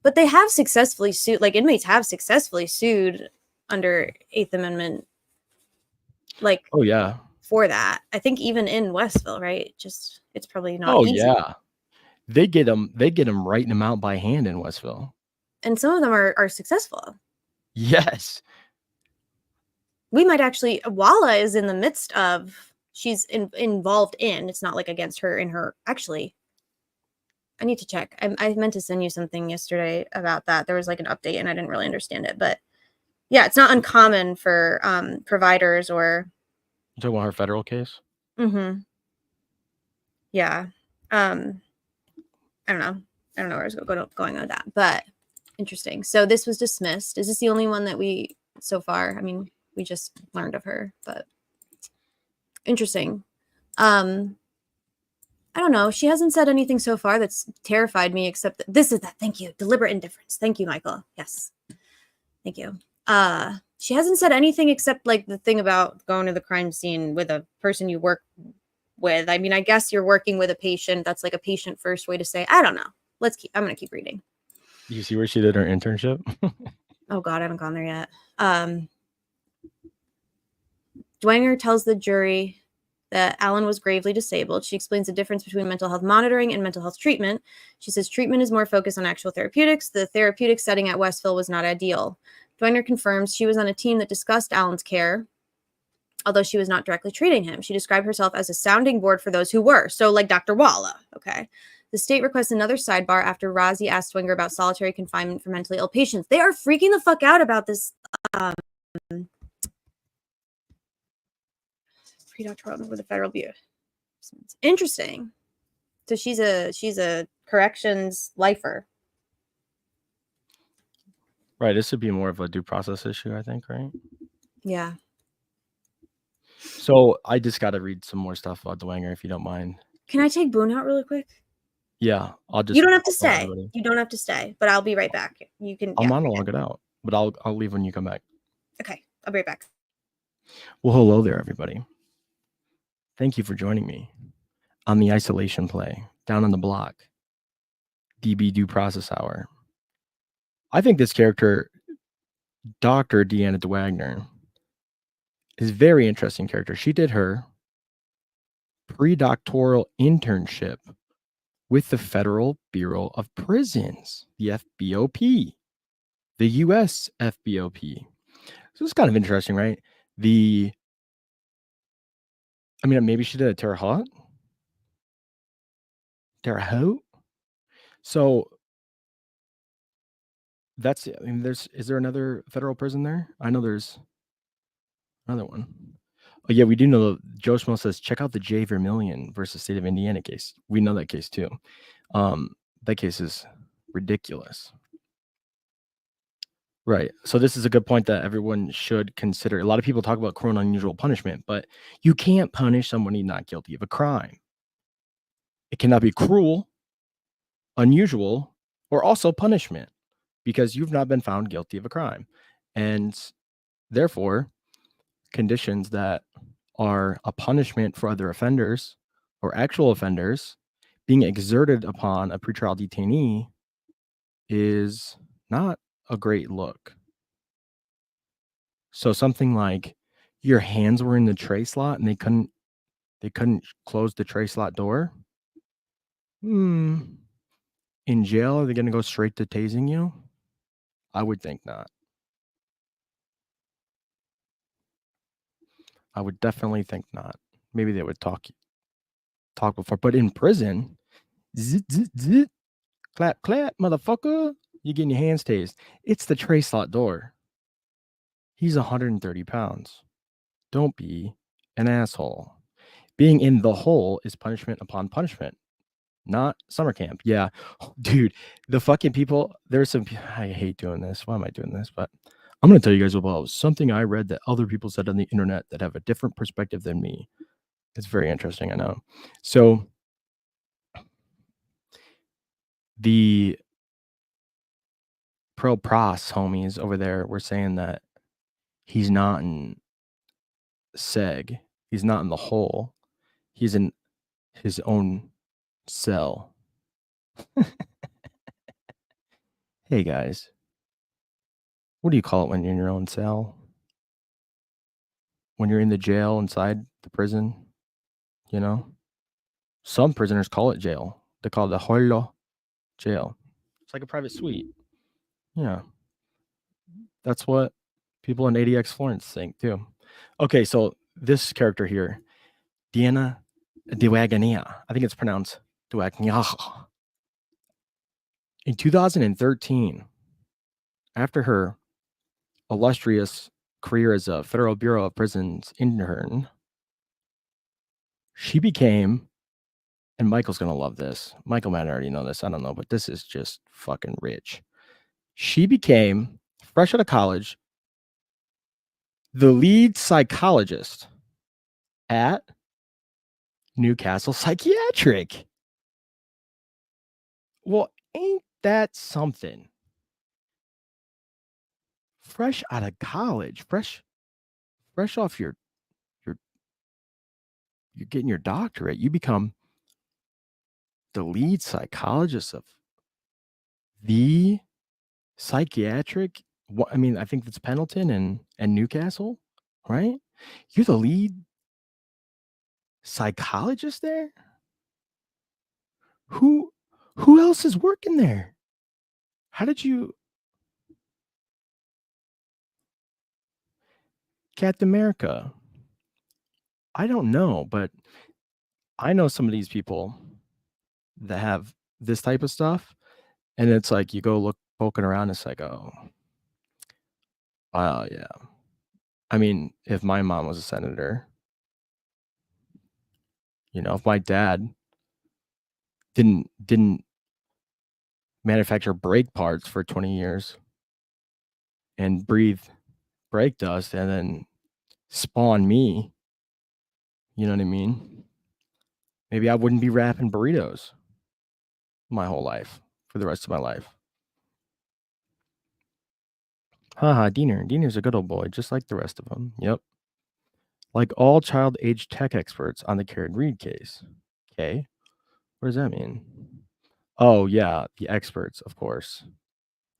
But they have successfully sued. Like inmates have successfully sued under 8th Amendment. Like, oh yeah, for that. I think even in Westville, right? Just it's probably not. Oh easy. yeah. They get them writing them out by hand in Westville. And some of them are successful. Yes. We might actually, Walla is in the midst of, she's involved in, it's not like against her in her, actually, I need to check. I meant to send you something yesterday about that. There was like an update and I didn't really understand it, but yeah, it's not uncommon for providers or. You talking about her federal case? Mm-hmm. Yeah. I don't know where I was going with that, but interesting. So this was dismissed. Is this the only one that we so far? I mean, we just learned of her, but interesting. I don't know. She hasn't said anything so far that's terrified me, except that this is that. Thank you. Deliberate indifference. Thank you, Michael. Yes. Thank you. She hasn't said anything except like the thing about going to the crime scene with a person you work with. I mean, I guess you're working with a patient. That's like a patient first way to say, I don't know. I'm going to keep reading. You see where she did her internship? Oh God, I haven't gone there yet. Dwanger tells the jury that Alan was gravely disabled. She explains the difference between mental health monitoring and mental health treatment. She says treatment is more focused on actual therapeutics. The therapeutic setting at Westville was not ideal. Dwanger confirms she was on a team that discussed Alan's care, although she was not directly treating him. She described herself as a sounding board for those who were. So like Dr. Walla. Okay. The state requests another sidebar after Razi asked Dwanger about solitary confinement for mentally ill patients. They are freaking the fuck out about this. Pre-doctoral with the Federal Bureau. Interesting. So she's a corrections lifer. Right. This would be more of a due process issue, I think, right? Yeah. So I just got to read some more stuff about Dwanger, if you don't mind. Can I take Boone out really quick? Yeah, I'll just. You don't have to stay. You don't have to stay, but I'll be right back. You can. I'll monologue it out, but I'll leave when you come back. Okay, I'll be right back. Well, hello there, everybody. Thank you for joining me on the isolation play down on the block. DB Due Process Hour. I think this character, Dr. Deanna Dwagner, is a very interesting character. She did her. pre-doctoral internship with the Federal Bureau of Prisons, the FBOP, the U.S. FBOP. So it's kind of interesting, right? Maybe she did a Terre Haute. Terre Haute. So that's, is there another federal prison there? I know there's another one. Oh yeah, we do know. Joe Schmo says, check out the J. Vermillion versus State of Indiana case. We know that case too. That case is ridiculous. Right. So this is a good point that everyone should consider. A lot of people talk about cruel and unusual punishment, but you can't punish somebody not guilty of a crime. It cannot be cruel, unusual, or also punishment because you've not been found guilty of a crime. And therefore, conditions that are a punishment for other offenders or actual offenders being exerted upon a pretrial detainee is not a great look. So something like your hands were in the tray slot and they couldn't close the tray slot door. In jail, are they going to go straight to tasing you? I would think not. I would definitely think not. Maybe they would talk before, but in prison, zit, zit, zit, clap, clap, motherfucker, you're getting your hands tased. It's the tray slot door. He's 130 pounds. Don't be an asshole. Being in the hole is punishment upon punishment, not summer camp. Yeah, dude, the fucking people, there's some, I hate doing this. Why am I doing this? But I'm going to tell you guys about something I read that other people said on the internet that have a different perspective than me. It's very interesting, I know. So the pro-pros homies over there were saying that he's not in seg. He's not in the hole. He's in his own cell. Hey, guys. What do you call it when you're in your own cell? When you're in the jail inside the prison, you know? Some prisoners call it jail. They call it the holo jail. It's like a private suite. Yeah. That's what people in ADX Florence think, too. Okay, so this character here, Diana Diwagania. I think it's pronounced Diwagania. In 2013, after her illustrious career as a Federal Bureau of Prisons intern, she became, and Michael's going to love this. Michael might already know this. I don't know, but this is just fucking rich. She became, fresh out of college, the lead psychologist at Newcastle Psychiatric. Well, ain't that something? Fresh out of college, fresh off you're getting your doctorate, you become the lead psychologist of the psychiatric. I mean, I think that's Pendleton and Newcastle, right? You're the lead psychologist there. Who else is working there? How did you, Captain America? I don't know, but I know some of these people that have this type of stuff, and it's like you go poking around, it's like, oh, yeah. I mean, if my mom was a senator, you know, if my dad didn't manufacture brake parts for 20 years and breathe brake dust and then spawn me, you know what I mean? Maybe I wouldn't be wrapping burritos my whole life for the rest of my life. Haha, Diener's a good old boy, just like the rest of them. Yep. Like all child age tech experts on the Karen Reed case. Okay. What does that mean? Oh, yeah, the experts, of course.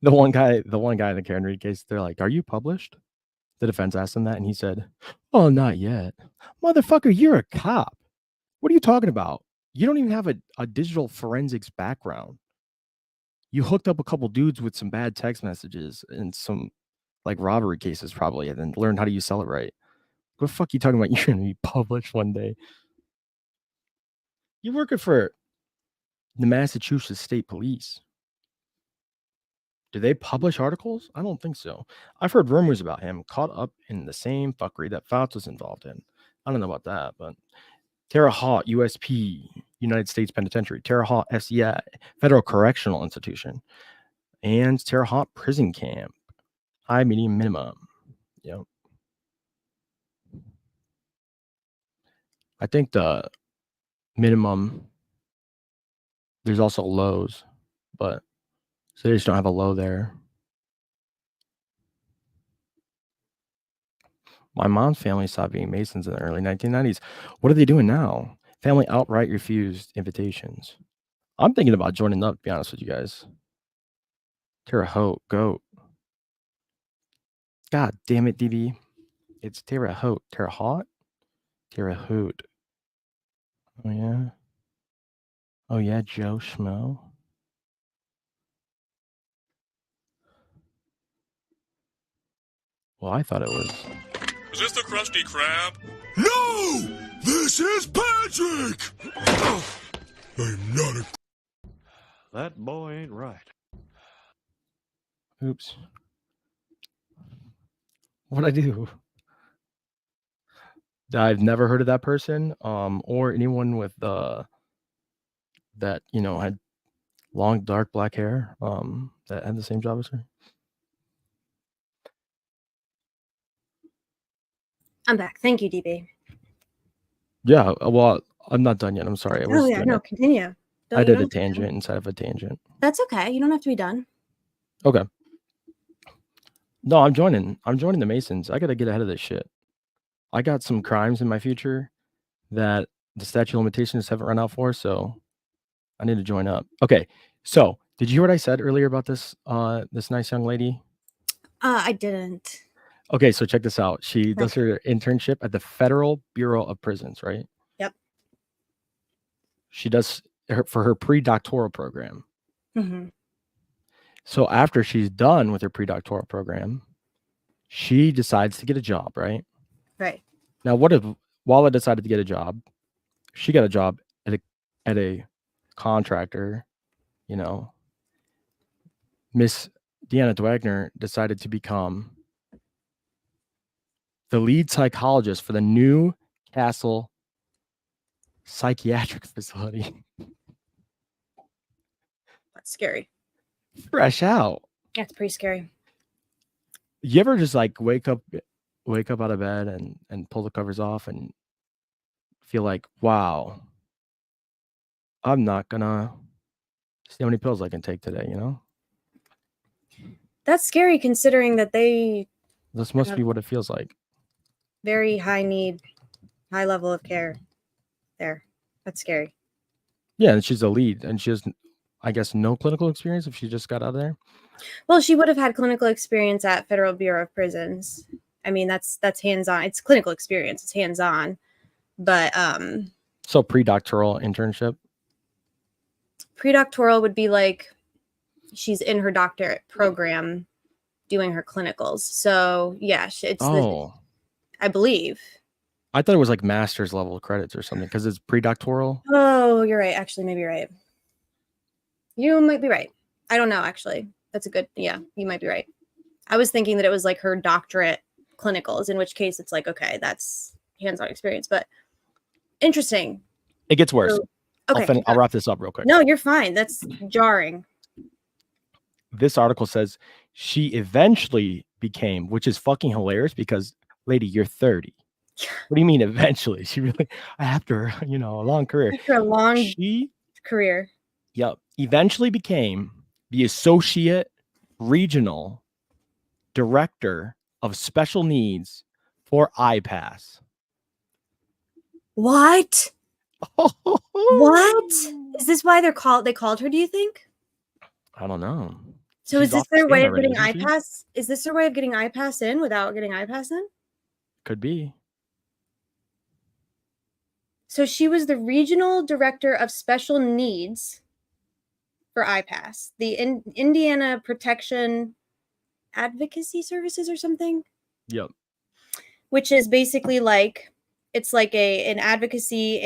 The one guy in the Karen Reed case, they're like, are you published? The defense asked him that, and he said, oh, not yet. Motherfucker, you're a cop. What are you talking about? You don't even have a digital forensics background. You hooked up a couple dudes with some bad text messages and some like robbery cases probably, and then learned how to use Celebrate. What the fuck you talking about? You're gonna be published one day. You're working for the Massachusetts State Police. Do they publish articles? I don't think so. I've heard rumors about him caught up in the same fuckery that Fouts was involved in. I don't know about that, but Terre Haute, USP, United States Penitentiary, Terre Haute, FCI, Federal Correctional Institution, and Terre Haute Prison Camp. High, medium, minimum. Yep. I think the minimum, there's also lows, but so they just don't have a low there. My mom's family stopped being Masons in the early 1990s. What are they doing now? Family outright refused invitations. I'm thinking about joining up, to be honest with you guys. Terre Haute, goat. God damn it, DB. It's Terre Haute. Terre Haute? Terre Haute. Oh, yeah. Oh, yeah, Joe Schmo. Well, I thought it was. Is this the Krusty Krab? No! This is Patrick! I'm not a... That boy ain't right. Oops. What'd I do? I've never heard of that person, or anyone with that, you know, had long, dark black hair, that had the same job as her. I'm back. Thank you, DB. Yeah, well, I'm not done yet. I'm sorry. Oh yeah, no, continue. I did a tangent inside of a tangent. That's okay. You don't have to be done. Okay. No, I'm joining the Masons. I gotta get ahead of this shit. I got some crimes in my future that the statute of limitations haven't run out for, so I need to join up. Okay, so did you hear what I said earlier about this this nice young lady? I didn't. Okay, so check this out. She does her internship at the Federal Bureau of Prisons, right? Yep. She does for her pre-doctoral program. Mm-hmm. So after she's done with her pre-doctoral program, she decides to get a job, right? Right. Now, what if Walla decided to get a job? She got a job at a contractor, you know. Miss Deanna Dwagner decided to become the lead psychologist for the New Castle Psychiatric Facility. That's scary. Fresh out. Yeah, it's pretty scary. You ever just like wake up out of bed and pull the covers off and feel like, wow, I'm not gonna see how many pills I can take today, you know? That's scary considering that This must be what it feels like. Very high need, high level of care there. That's scary. Yeah, and she's a lead, and she has, I guess, no clinical experience if she just got out of there. Well, she would have had clinical experience at Federal Bureau of Prisons. I mean, that's hands-on. It's clinical experience. It's hands-on. But so pre-doctoral internship. Pre-doctoral would be like she's in her doctorate program doing her clinicals. So yeah, it's I believe. I thought it was like master's level credits or something because it's pre-doctoral. Oh, you're right. Actually, maybe you're right. You might be right. I don't know, actually. That's a good, yeah, you might be right. I was thinking that it was like her doctorate clinicals, in which case it's like, okay, that's hands-on experience, but interesting. It gets worse. So, okay. I'll wrap this up real quick. No, you're fine. That's jarring. This article says she eventually became, which is fucking hilarious because, lady, you're 30. What do you mean eventually? She really, after, you know, a long career. After a long career. Yep. Eventually became the Associate Regional Director of Special Needs for IPASS. What? What? Is this why they called her, do you think? I don't know. So is this their way of getting IPASS? Is this their way of getting IPASS in without getting IPASS in? Could be. So she was the regional director of special needs for IPASS, the Indiana Protection Advocacy Services or something. Yep. Which is basically like, it's like an advocacy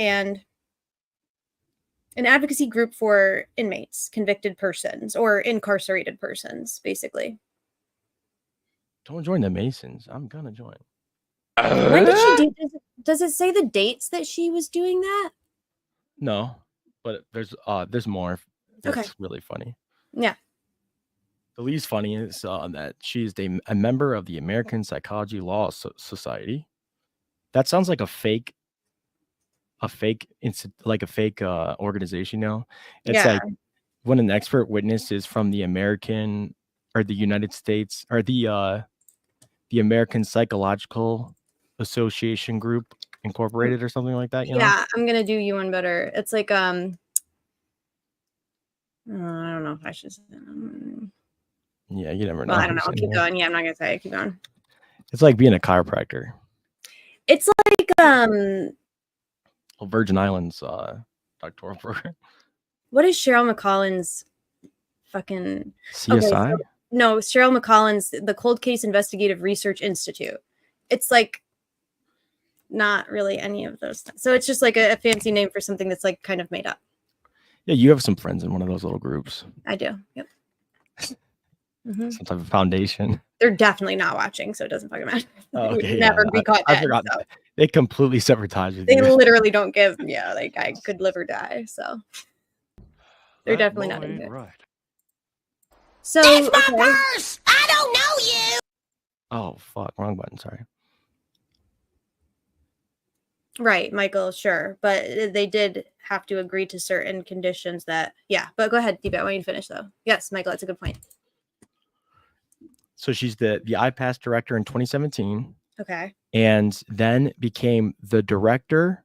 group for inmates, convicted persons, or incarcerated persons, basically. Don't join the Masons. I'm gonna join. When did she do? Does it say the dates that she was doing that? No, but there's more. That's Okay. really funny. Yeah. The least funny is that she's a member of the American Psychology Law Society. That sounds like a fake organization. It's Yeah. like when an expert witness is from the American or the United States or the American Psychological Association Group Incorporated or something like that. Yeah, I'm gonna do you one better. It's like I don't know if I should say Yeah, you never know. well, I don't know. I'll keep going. Yeah, I'm not gonna say it. Keep going. It's like being a chiropractor. It's like Virgin Islands doctoral program. what is Cheryl McCollin's fucking CSI? No, Cheryl McCollin's the Cold Case Investigative Research Institute. It's like not really any of those things. So it's just like a fancy name for something that's like kind of made up. Yeah, you have some friends in one of those little groups. I do. Yep. Some type of foundation. They're definitely not watching, so it doesn't fucking matter. Oh, They would okay, never be caught I dead. forgot. So. They completely severed ties with They you. literally don't give. Yeah, like I could live or die. So they're That definitely not boy into ain't it. right. So That's my purse! I don't know you! Oh fuck, wrong button. Sorry. Right, Michael, sure. But they did have to agree to certain conditions that, yeah. But go ahead, Deepak, why don't you finish, though? Yes, Michael, that's a good point. So she's the IPASS director in 2017. Okay. And then became the director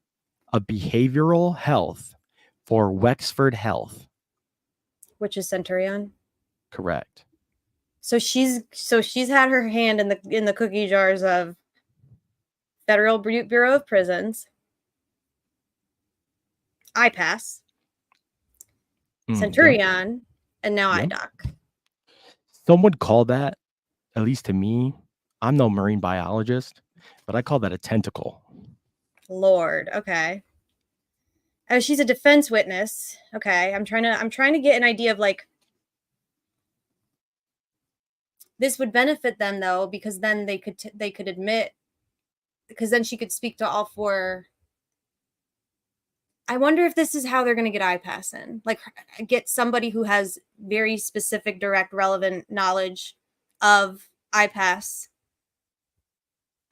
of behavioral health for Wexford Health. Which is Centurion. Correct. So she's had her hand in the cookie jars of Federal Bureau of Prisons, IPASS, Centurion, and now IDOC. Some would call that, at least to me, I'm no marine biologist, but I call that a tentacle. Lord, okay. Oh, she's a defense witness. Okay, I'm trying to get an idea of like this would benefit them though, because then they could admit, because then she could speak to all four. I wonder if this is how they're going to get IPASS in, like get somebody who has very specific, direct, relevant knowledge of IPASS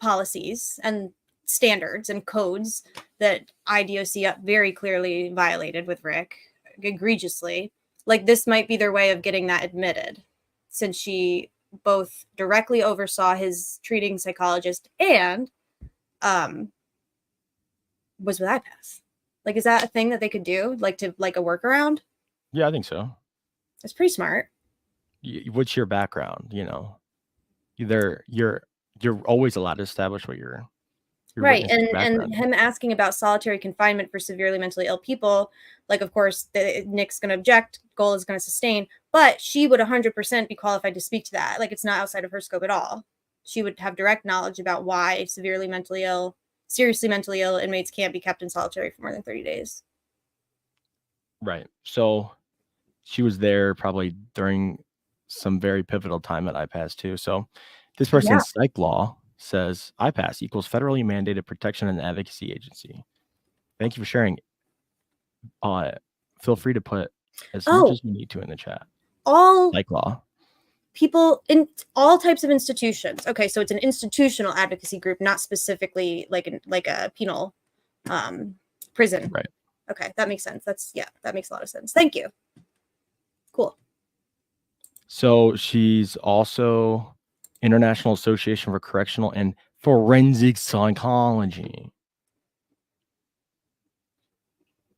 policies and standards and codes that IDOC very clearly violated with Rick egregiously. Like this might be their way of getting that admitted, since she both directly oversaw his treating psychologist and was with IPASS. Like, is that a thing that they could do? Like a workaround? Yeah, I think so. It's pretty smart. What's your background? You're always allowed to establish what your right, and him asking about solitary confinement for severely mentally ill people, like of course Nick's going to object, Goal is going to sustain, but she would 100% be qualified to speak to that. Like it's not outside of her scope at all. She would have direct knowledge about why seriously mentally ill inmates can't be kept in solitary for more than 30 days. Right. So she was there probably during some very pivotal time at IPASS too. So this person's psych law says IPASS equals federally mandated protection and advocacy agency. Thank you for sharing. Feel free to put as much as you need to in the chat. All psych law. People in all types of institutions. Okay, so it's an institutional advocacy group, not specifically like a penal prison. Right. Okay, that makes sense. That makes a lot of sense. Thank you. Cool. So she's also International Association for Correctional and Forensic Psychology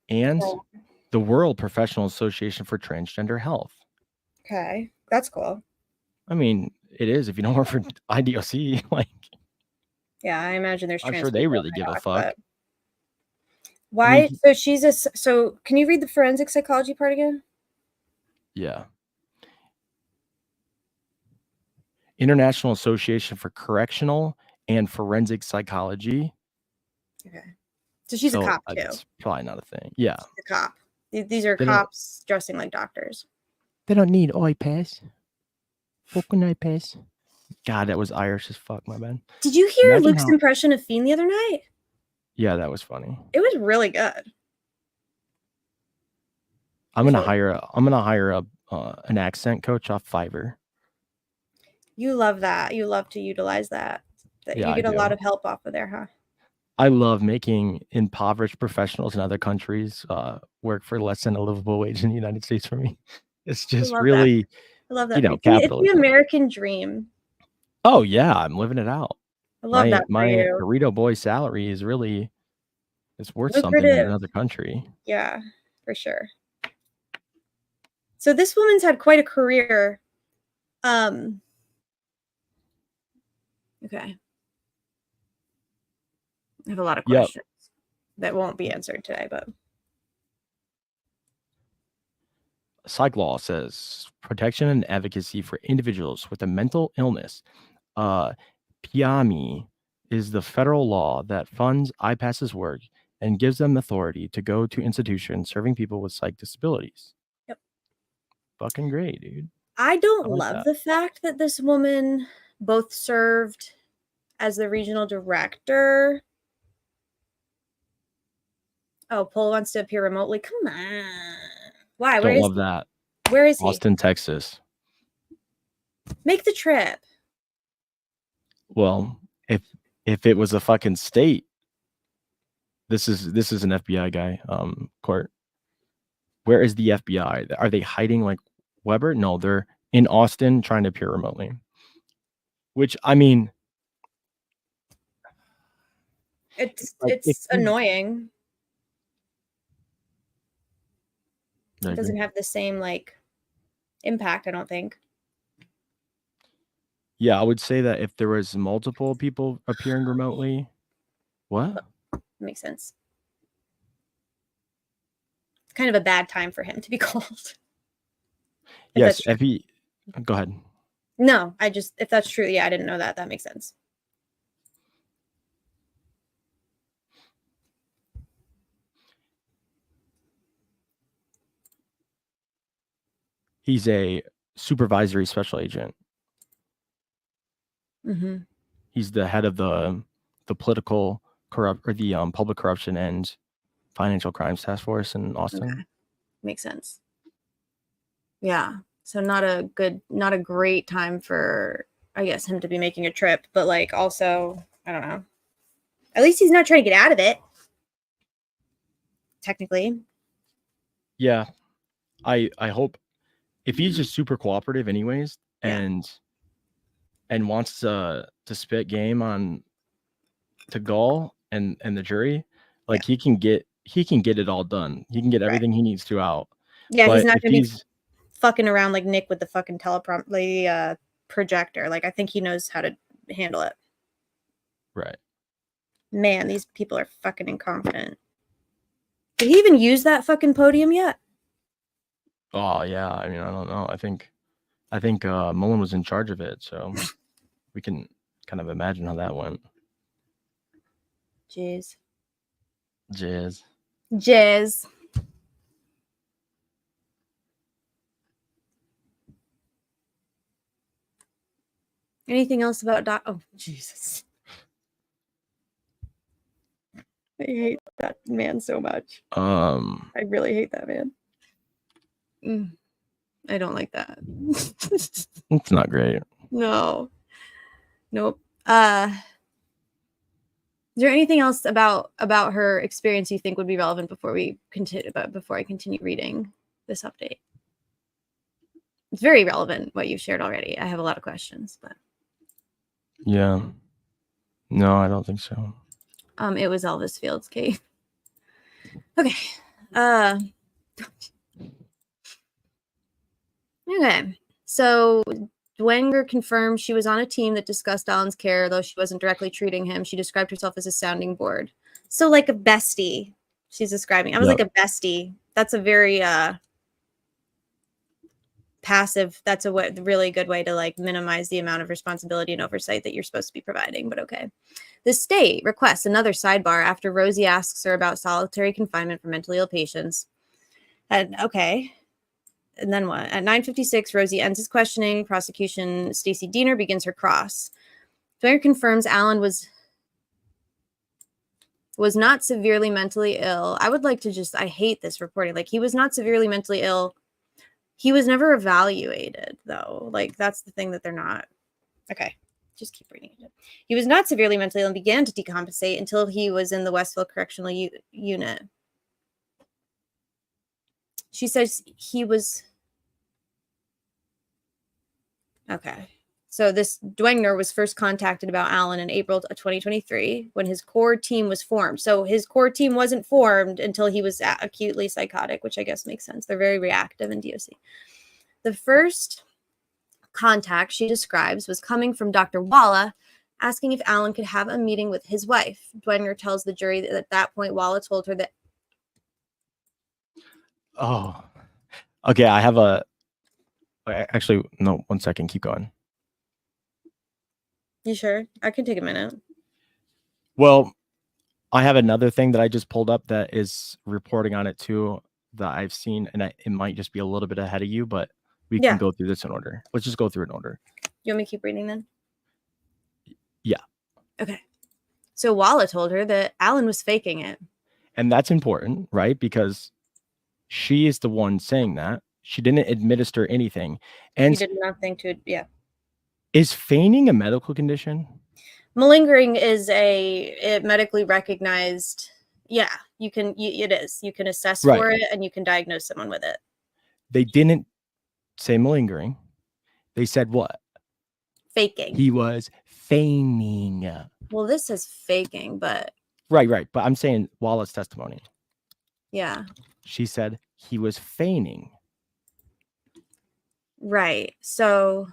and the World Professional Association for Transgender Health. Okay, that's cool. I mean, it is if you don't work for IDOC. Like, yeah, I imagine there's. I'm sure they really give a fuck. Why? So she's a. So can you read the forensic psychology part again? Yeah. International Association for Correctional and Forensic Psychology. Okay. So she's a cop too. It's probably not a thing. Yeah. She's a cop. These are They cops dressing like doctors. They don't need iPads. Fucking iPads. God, that was Irish as fuck, my man. Did you hear Luke's impression of Fiend the other night? Yeah, that was funny. It was really good. I'm gonna hire an accent coach off Fiverr. You love that. You love to utilize that. Yeah, you get I a lot do. of help off of there, huh? I love making impoverished professionals in other countries work for less than a livable wage in the United States for me. It's just really, I love that. It's capitalism. the American dream. Oh yeah, I'm living it out. I love that for my you. burrito boy salary is really, it's worth something in Lucrative. another country. Yeah, for sure. So this woman's had quite a career. Okay. I have a lot of questions that won't be answered today, but Psych law says protection and advocacy for individuals with a mental illness. PIAMI is the federal law that funds IPAS's work and gives them authority to go to institutions serving people with psych disabilities. Yep. Fucking great, dude. I don't like love that. the fact that this woman both served as the regional director. Oh, Paul wants to appear remotely. Come on. Why? Don't love that. Where is he? Austin, Texas. Make the trip. Well, if it was a fucking state, this is an FBI guy. Court. Where is the FBI? Are they hiding like Weber? No, they're in Austin trying to appear remotely. Which I mean, It's annoying. It doesn't have the same impact, I don't think. Yeah, I would say that if there was multiple people appearing remotely, what? Makes sense. It's kind of a bad time for him to be called. Yes, if he go ahead. No, if that's true, yeah, I didn't know that. That makes sense. He's a supervisory special agent. Mm-hmm. He's the head of the political public corruption and financial crimes task force in Austin. Okay. Makes sense. Yeah. So not a great time for, I guess, him to be making a trip, but also, I don't know. At least he's not trying to get out of it. Technically. Yeah. I hope if he's just super cooperative anyways and wants to spit game on to Gall and the jury, he can get it all done. He can get everything he needs to out. Yeah, but he's not gonna be fucking around like Nick with the fucking projector. I think he knows how to handle it. Right. Man, these people are fucking incompetent. Did he even use that fucking podium yet? Oh yeah, I mean, I don't know. I think Mullen was in charge of it, so we can kind of imagine how that went. Jizz. Anything else about Doc? Oh, Jesus. I hate that man so much. I really hate that man. I don't like that. It's not great. No. Nope. Is there anything else about her experience you think would be relevant before I continue reading this update? It's very relevant what you've shared already. I have a lot of questions, but yeah. No, I don't think so. It was Elvis Fields' cave. Okay. Okay. So Dwenger confirmed she was on a team that discussed Alan's care, though she wasn't directly treating him. She described herself as a sounding board. So like a bestie. She's describing. I was Yep. like a bestie. That's a very passive. That's a really good way to like minimize the amount of responsibility and oversight that you're supposed to be providing. But okay. The state requests another sidebar after Rosie asks her about solitary confinement for mentally ill patients. And okay. And then what? At 9:56, Rosie ends his questioning. Prosecution Stacey Diener begins her cross. Dwyer confirms Alan was not severely mentally ill. I would like to just, I hate this reporting. Like, he was not severely mentally ill. He was never evaluated, though. Like, that's the thing that they're not. Okay, just keep reading it. He was not severely mentally ill and began to decompensate until he was in the Westville Correctional Unit. She says he was. Okay. So this Dwenger was first contacted about Alan in April of 2023 when his core team was formed. So his core team wasn't formed until he was acutely psychotic, which I guess makes sense. They're very reactive in DOC. The first contact she describes was coming from Dr. Walla, asking if Alan could have a meeting with his wife. Dwenger tells the jury that at that point, Walla told her that. Oh, okay. I have a. Actually, no. 1 second. Keep going. You sure? I can take a minute. Well, I have another thing that I just pulled up that is reporting on it too that I've seen, and it might just be a little bit ahead of you, but we can go through this in order. Let's just go through it in order. You want me to keep reading then? Yeah. Okay. So Walla told her that Alan was faking it. And that's important, right? Because she is the one saying that. She didn't administer anything. And He did nothing to, is feigning a medical condition? Malingering is a medically recognized. Yeah, you can. It is. You can assess for it, and you can diagnose someone with it. They didn't say malingering. They said what? Faking. He was feigning. Well, this is faking, but Right. But I'm saying Wallace's testimony. yeah. She said he was feigning. Right. So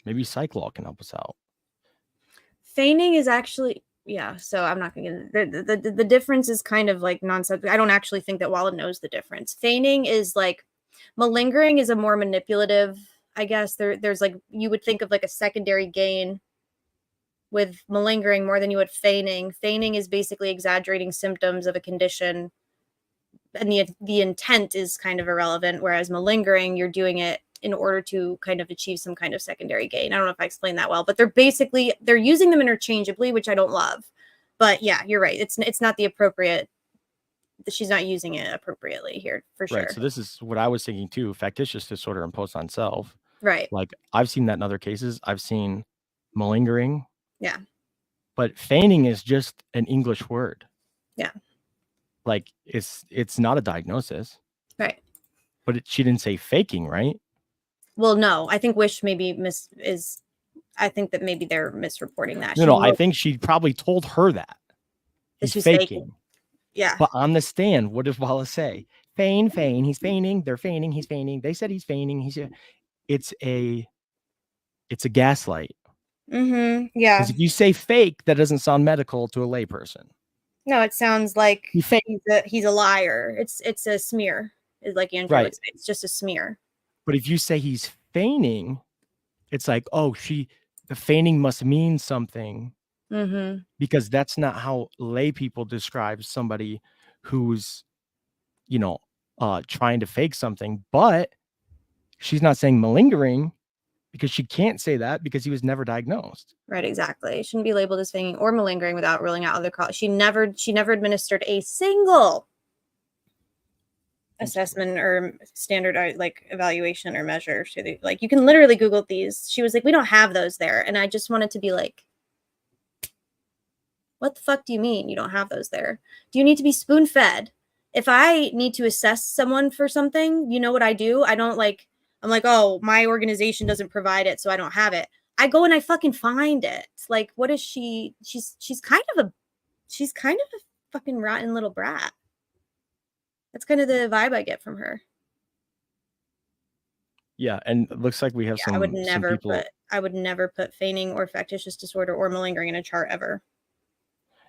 maybe Psychlaw can help us out. Feigning is actually, so I'm not going to get the difference is kind of like nonsense. I don't actually think that Walla knows the difference. Feigning is like, malingering is a more manipulative, I guess. There's like, you would think of like a secondary gain with malingering more than you would feigning. Feigning is basically exaggerating symptoms of a condition, and the intent is kind of irrelevant, whereas malingering, you're doing it in order to kind of achieve some kind of secondary gain. I don't know if I explained that well, but they're using them interchangeably, which I don't love. But yeah, you're right. It's not the appropriate. She's not using it appropriately here for sure. Right. So this is what I was thinking too. Factitious disorder imposed on self. Right. Like I've seen that in other cases. I've seen malingering. Yeah. But feigning is just an English word. Yeah. Like it's not a diagnosis. Right. But she didn't say faking, right? Well, no, I think Wish maybe I think that maybe they're misreporting that. No, I think she probably told her that. He's faking. Yeah. But on the stand, what does Wallace say? Feign, he's feigning, they're feigning, he's feigning. They said he's feigning. It's a gaslight. Mm-hmm. Yeah. Because if you say fake, that doesn't sound medical to a layperson. No, it sounds like he's a liar. It's a smear. It's like Andrea would say. It's just a smear. But if you say he's feigning, it's like, oh, the feigning must mean something. Mm-hmm. Because that's not how lay people describe somebody who's, trying to fake something. But she's not saying malingering because she can't say that because he was never diagnosed. Right, exactly. It shouldn't be labeled as feigning or malingering without ruling out other causes. She never administered a single assessment or standard like evaluation or measure. Like you can literally Google these. She was like, we don't have those there. And I just wanted to be like, what the fuck do you mean you don't have those there? Do you need to be spoon fed? If I need to assess someone for something, you know what I do? I'm like, oh, my organization doesn't provide it, so I don't have it. I go and I fucking find it. Like, what is she? She's kind of a fucking rotten little brat. That's kind of the vibe I get from her. Yeah, and it looks like we have some. I would never put feigning or factitious disorder or malingering in a chart ever.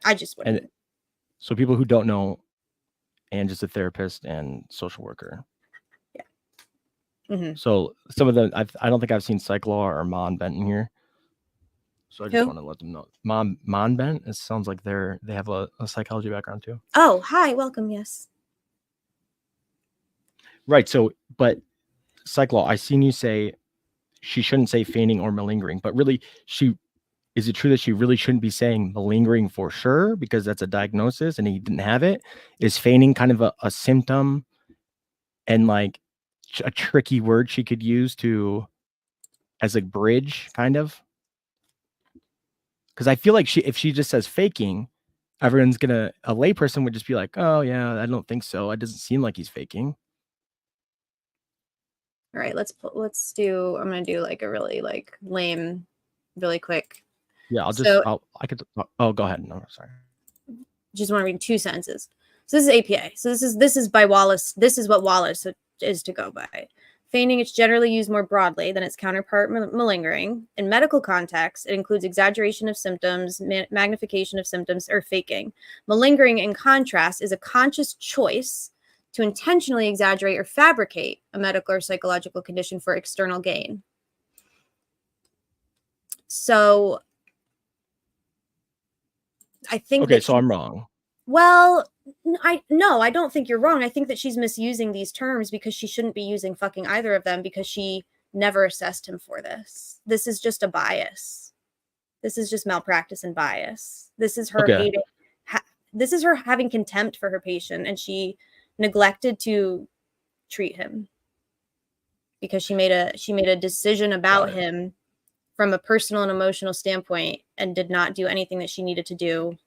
I just wouldn't. And so people who don't know, and just a therapist and social worker. Mm-hmm. So some of them, I don't think I've seen Cyclaw or Mon Bent in here. So I just Who? want to let them know. Mon Bent, it sounds like they have a psychology background too. Oh, hi, welcome. Yes. Right. So, but Cyclaw, I seen you say she shouldn't say feigning or malingering, but really, is it true that she really shouldn't be saying malingering for sure because that's a diagnosis and he didn't have it? Is feigning kind of a symptom and like a tricky word she could use as a bridge, kind of? Because I feel like if she just says faking, a layperson would just be like, oh yeah, I don't think so. It doesn't seem like he's faking. All right, let's do. I'm gonna do like a really like lame, really quick. Yeah, I could. Oh, go ahead. No, sorry. Just want to read 2 sentences. So this is APA. So this is by Wallace. This is what Wallace is to go by. Feigning is generally used more broadly than its counterpart malingering. In medical context, it includes exaggeration of symptoms, magnification of symptoms, or faking. Malingering, in contrast, is a conscious choice to intentionally exaggerate or fabricate a medical or psychological condition for external gain. So I think okay, so I'm wrong. Well, I don't think you're wrong. I think that she's misusing these terms because she shouldn't be using fucking either of them because she never assessed him for this. This is just a bias. This is just malpractice and bias. This is her hating. This is her having contempt for her patient, and she neglected to treat him because she made a decision about him from a personal and emotional standpoint and did not do anything that she needed to do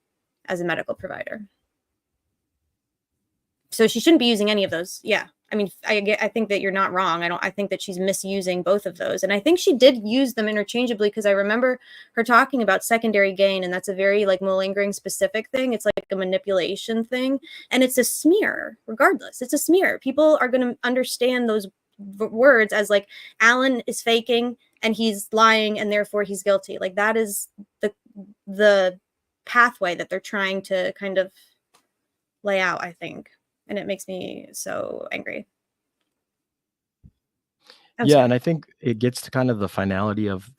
as a medical provider. So she shouldn't be using any of those. Yeah. I mean, I think that you're not wrong. I think that she's misusing both of those. And I think she did use them interchangeably because I remember her talking about secondary gain, and that's a very like malingering specific thing. It's like a manipulation thing, and it's a smear regardless. It's a smear. People are going to understand those words as like Alan is faking and he's lying and therefore he's guilty. Like that is the pathway that they're trying to kind of lay out, I think. And it makes me so angry. And I think it gets to kind of the finality of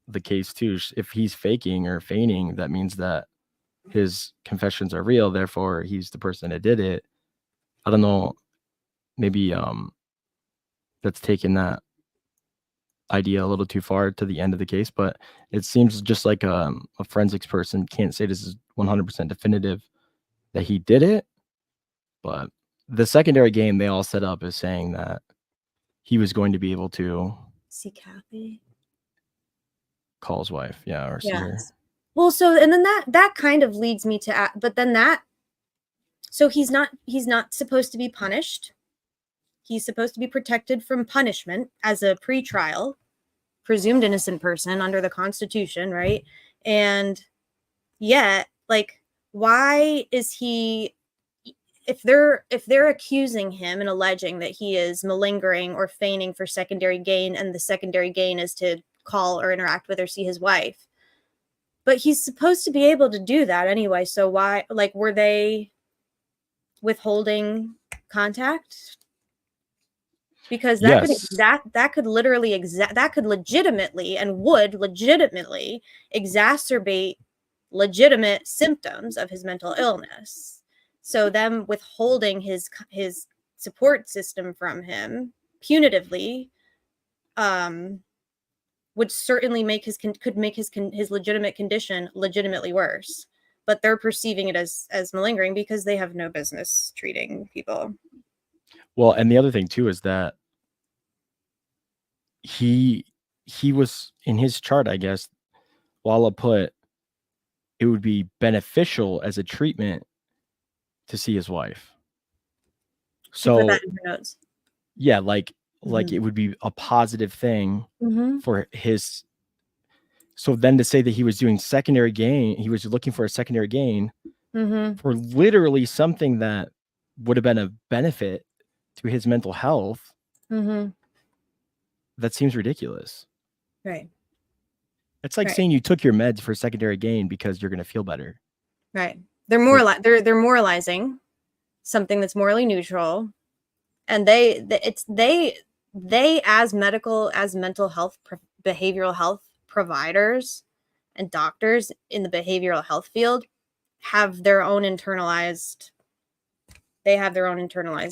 the case too. If he's faking or feigning, that means that his confessions are real, therefore he's the person that did it. I don't know, maybe that's taking that idea a little too far to the end of the case, but it seems just like a forensics person can't say this is 100% definitive that he did it. But the secondary game they all set up is saying that he was going to be able to see Kathy, call his wife, or see her. Well, so and then that kind of leads me to, but then so he's not supposed to be punished. He's supposed to be protected from punishment as a pretrial, presumed innocent person under the Constitution, right? And yet, like, why is he? If they're accusing him and alleging that he is malingering or feigning for secondary gain, and the secondary gain is to call or interact with or see his wife, but he's supposed to be able to do that anyway. So why, like, were they withholding contact? Because that could literally that could legitimately and would legitimately exacerbate legitimate symptoms of his mental illness. So them withholding his support system from him punitively would certainly make his legitimate condition legitimately worse. But they're perceiving it as malingering because they have no business treating people. Well, and the other thing too is that he was in his chart, I guess, Walla put it would be beneficial as a treatment to see his wife. So put that in her notes. Yeah, like it would be a positive thing for his. So then to say that he was doing secondary gain, he was looking for a secondary gain for literally something that would have been a benefit to his mental health. That seems ridiculous. Right. It's like saying you took your meds for secondary gain because you're going to feel better. Right. They're moralizing something that's morally neutral, and they as mental health behavioral health providers and doctors in the behavioral health field have their own internalized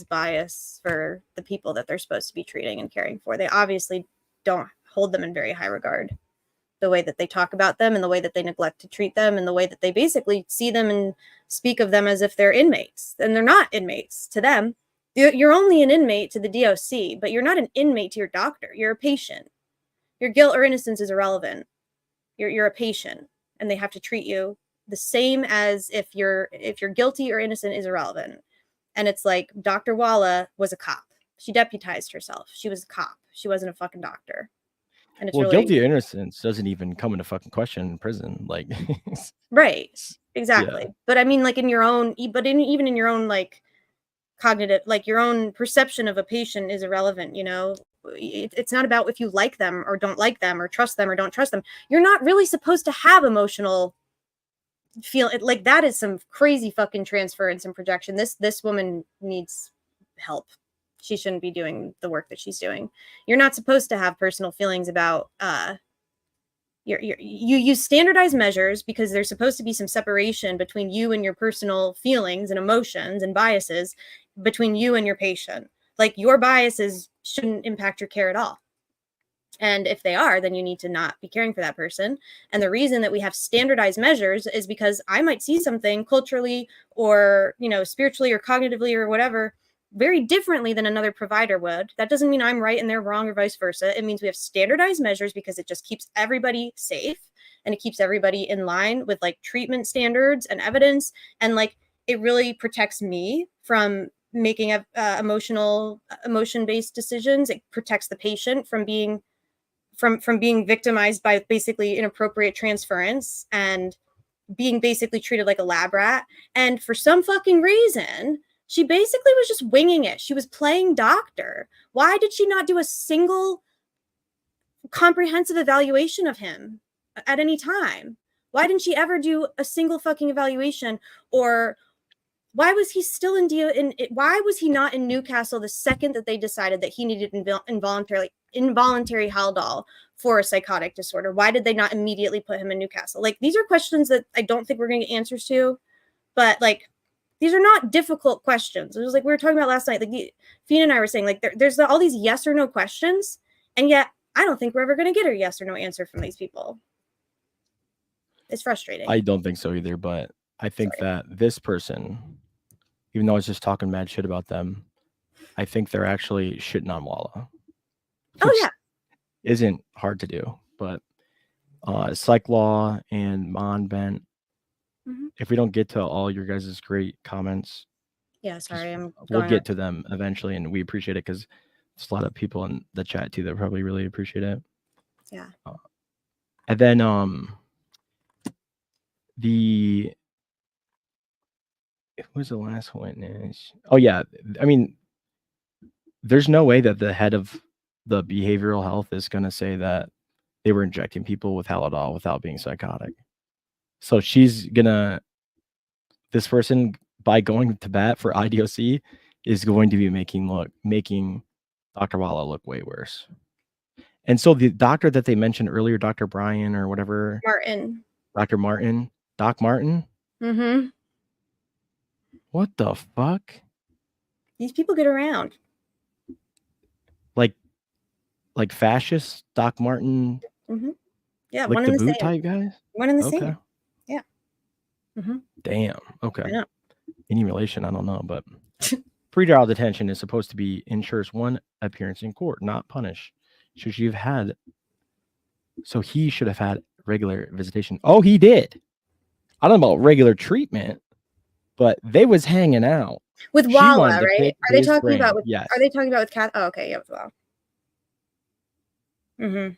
bias for the people that they're supposed to be treating and caring for. They obviously don't hold them in very high regard. The way that they talk about them and the way that they neglect to treat them and the way that they basically see them and speak of them as if they're inmates. And they're not inmates to them. You're only an inmate to the DOC, but you're not an inmate to your doctor. You're a patient. Your guilt or innocence is irrelevant. You're a patient, and they have to treat you the same as if you're guilty or innocent is irrelevant. And it's like Dr. Walla was a cop. She deputized herself. She was a cop. She wasn't a fucking doctor. And it's guilty or innocence doesn't even come into fucking question in prison. Like, right, exactly. Yeah. But I mean, like in your own, even in your own like cognitive, like your own perception of a patient is irrelevant. You know, it's not about if you like them or don't like them or trust them or don't trust them. You're not really supposed to have emotional feel. Like that is some crazy fucking transference and projection. This woman needs help. She shouldn't be doing the work that she's doing. You're not supposed to have personal feelings about you use standardized measures because there's supposed to be some separation between you and your personal feelings and emotions and biases between you and your patient. Like your biases shouldn't impact your care at all. And if they are, then you need to not be caring for that person. And the reason that we have standardized measures is because I might see something culturally or, you know, spiritually or cognitively or whatever very differently than another provider would. That doesn't mean I'm right and they're wrong or vice versa. It means we have standardized measures because it just keeps everybody safe and it keeps everybody in line with like treatment standards and evidence. And like, it really protects me from making emotion-based decisions. It protects the patient from being victimized by basically inappropriate transference and being basically treated like a lab rat. And for some fucking reason, she basically was just winging it. She was playing doctor. Why did she not do a single comprehensive evaluation of him at any time? Why didn't she ever do a single fucking evaluation? Or why was he still why was he not in Newcastle the second that they decided that he needed involuntary Haldol for a psychotic disorder? Why did they not immediately put him in Newcastle? Like, these are questions that I don't think we're going to get answers to, but like, these are not difficult questions. It was like we were talking about last night. Like Fiona and I were saying, like there's all these yes or no questions, and yet I don't think we're ever going to get a yes or no answer from these people. It's frustrating. I don't think so either, but I think that this person, even though I was just talking mad shit about them, I think they're actually shitting on Walla. Oh yeah, isn't hard to do, but Psych Law and Mon Bent. If we don't get to all your guys' great comments, yeah, sorry, we'll get to them eventually, and we appreciate it because there's a lot of people in the chat too that probably really appreciate it. Yeah. And then who was the last witness? Oh yeah, I mean, there's no way that the head of the behavioral health is going to say that they were injecting people with Haldol without being psychotic. So this person, by going to bat for IDOC, is going to be making Dr. Walla look way worse. And so the doctor that they mentioned earlier, Dr. Brian or whatever, Dr. Martin, Doc Martin. Mm-hmm. What the fuck? These people get around. Like fascist Doc Martin. Mm-hmm. Yeah, like one the in the boot same type guys. One in the Okay. same. Yeah. Mm-hmm. Damn. Okay. I know. Any relation? I don't know, but pretrial detention is supposed to be ensures one appearance in court, not punish. So he should have had regular visitation. Oh, he did. I don't know about regular treatment, but they was hanging out with Walla, right? Are they talking brain. about with? Yes. Are they talking about with Kath? Oh, okay, yeah, with Walla. Mm-hmm.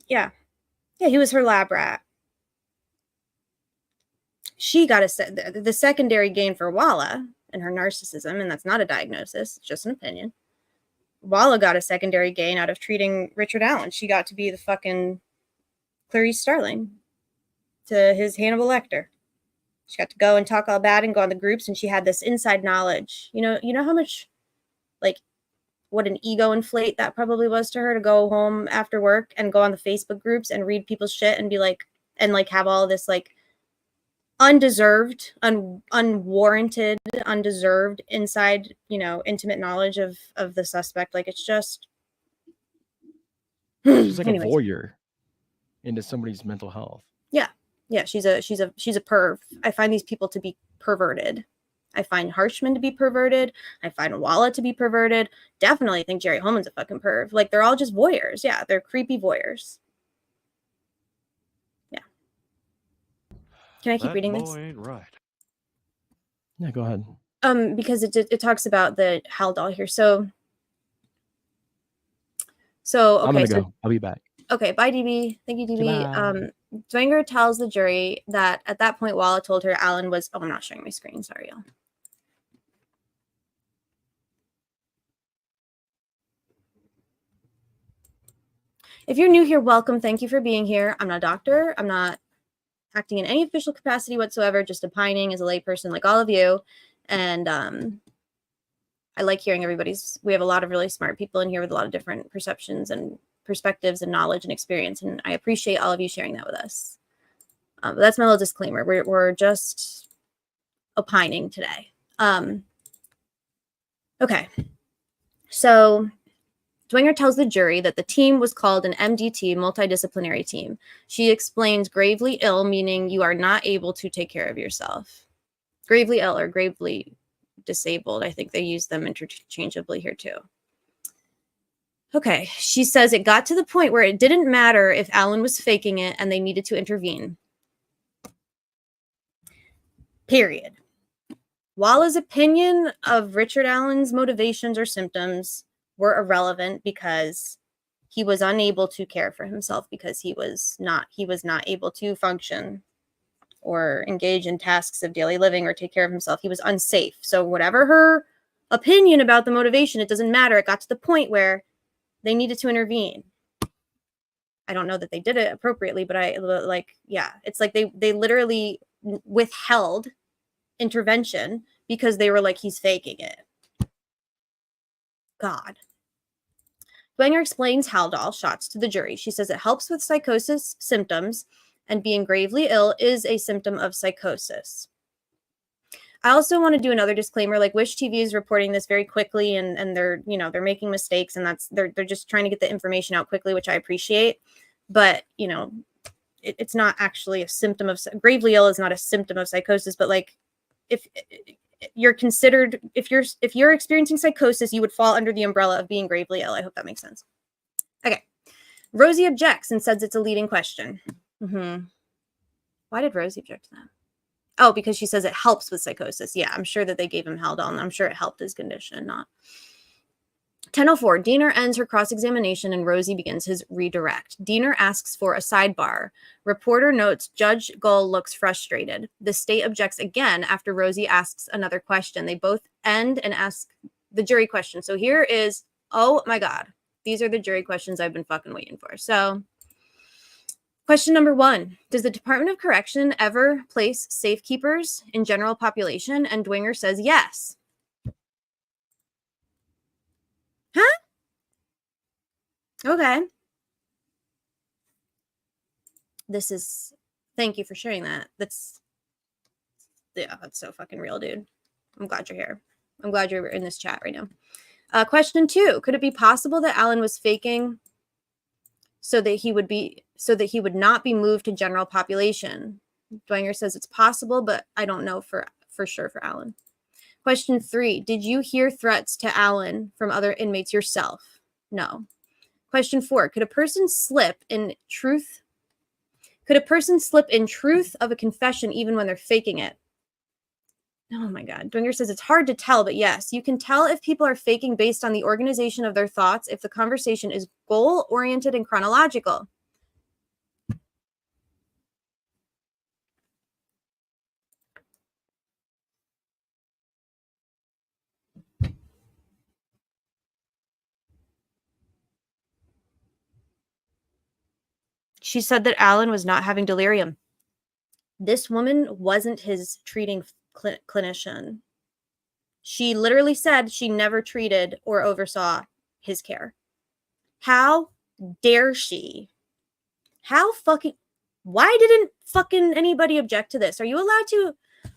Yeah, he was her lab rat. She got the secondary gain for Walla and her narcissism, and that's not a diagnosis; it's just an opinion. Walla got a secondary gain out of treating Richard Allen. She got to be the fucking Clarice Starling to his Hannibal Lecter. She got to go and talk all bad and go on the groups, and she had this inside knowledge. You know how much, like, what an ego inflate that probably was to her to go home after work and go on the Facebook groups and read people's shit and be like, and like have all this like undeserved, unwarranted, undeserved inside, intimate knowledge of the suspect. Like, it's just She's like Anyways. a voyeur into somebody's mental health. Yeah, she's a perv. I find these people to be perverted. I find Harshman to be perverted. I find Walla to be perverted. Definitely think Jerry Holman's a fucking perv. Like, they're all just voyeurs. Yeah, they're creepy voyeurs. Yeah. Can I keep reading this? Ain't right. Yeah, go ahead. Because it talks about the Haldol here. So okay. I'm gonna go. I'll be back. Okay, bye, DB. Thank you, DB. Goodbye. Dwenger tells the jury that at that point, Walla told her Alan was. Oh, I'm not showing my screen. Sorry, y'all. If you're new here, welcome. Thank you for being here. I'm not a doctor. I'm not acting in any official capacity whatsoever, just opining as a layperson like all of you. And I like hearing everybody's. We have a lot of really smart people in here with a lot of different perceptions and perspectives and knowledge and experience. And I appreciate all of you sharing that with us. But that's my little disclaimer. We're just opining today. Okay. So Dwenger tells the jury that the team was called an MDT, multidisciplinary team. She explains gravely ill, meaning you are not able to take care of yourself. Gravely ill or gravely disabled. I think they use them interchangeably here too. Okay. She says it got to the point where it didn't matter if Alan was faking it and they needed to intervene. Period. Walla's opinion of Richard Allen's motivations or symptoms were irrelevant because he was unable to care for himself, because he was not able to function or engage in tasks of daily living or take care of himself. He was unsafe. So whatever her opinion about the motivation, it doesn't matter. It got to the point where they needed to intervene. I don't know that they did it appropriately, but it's like they literally withheld intervention because they were like, he's faking it. God. Dwenger explains Haldol shots to the jury. She says it helps with psychosis symptoms, and being gravely ill is a symptom of psychosis. I also want to do another disclaimer, like Wish TV is reporting this very quickly and they're making mistakes, and they're just trying to get the information out quickly, which I appreciate. But, it's not actually a symptom of gravely ill is not a symptom of psychosis, but like if you're considered, if you're experiencing psychosis, you would fall under the umbrella of being gravely ill. I hope that makes sense. Okay. Rosie objects and says it's a leading question. Why did Rosie object to that? Oh, because she says it helps with psychosis. Yeah, I'm sure that they gave him Haldol, and I'm sure it helped his condition, not. 10:04, Diener ends her cross-examination and Rosie begins his redirect. Diener asks for a sidebar. Reporter notes Judge Gull looks frustrated. The state objects again after Rosie asks another question. They both end and ask the jury question. So here is, oh my God, these are the jury questions I've been fucking waiting for. So question number 1, does the Department of Correction ever place safekeepers in general population? And Dwenger says yes. Huh? Okay. Thank you for sharing that. That's so fucking real, dude. I'm glad you're here. I'm glad you're in this chat right now. Question 2, could it be possible that Alan was faking so that he would not be moved to general population? Dwenger says it's possible, but I don't know for sure for Alan. Question 3, did you hear threats to Alan from other inmates yourself? No. Question 4, could a person slip in truth of a confession even when they're faking it? Oh my God. Dwenger says it's hard to tell, but yes, you can tell if people are faking based on the organization of their thoughts, if the conversation is goal-oriented and chronological. She said that Alan was not having delirium. This woman wasn't his treating clinician. She literally said she never treated or oversaw his care. How dare she? Why didn't fucking anybody object to this? Are you allowed to?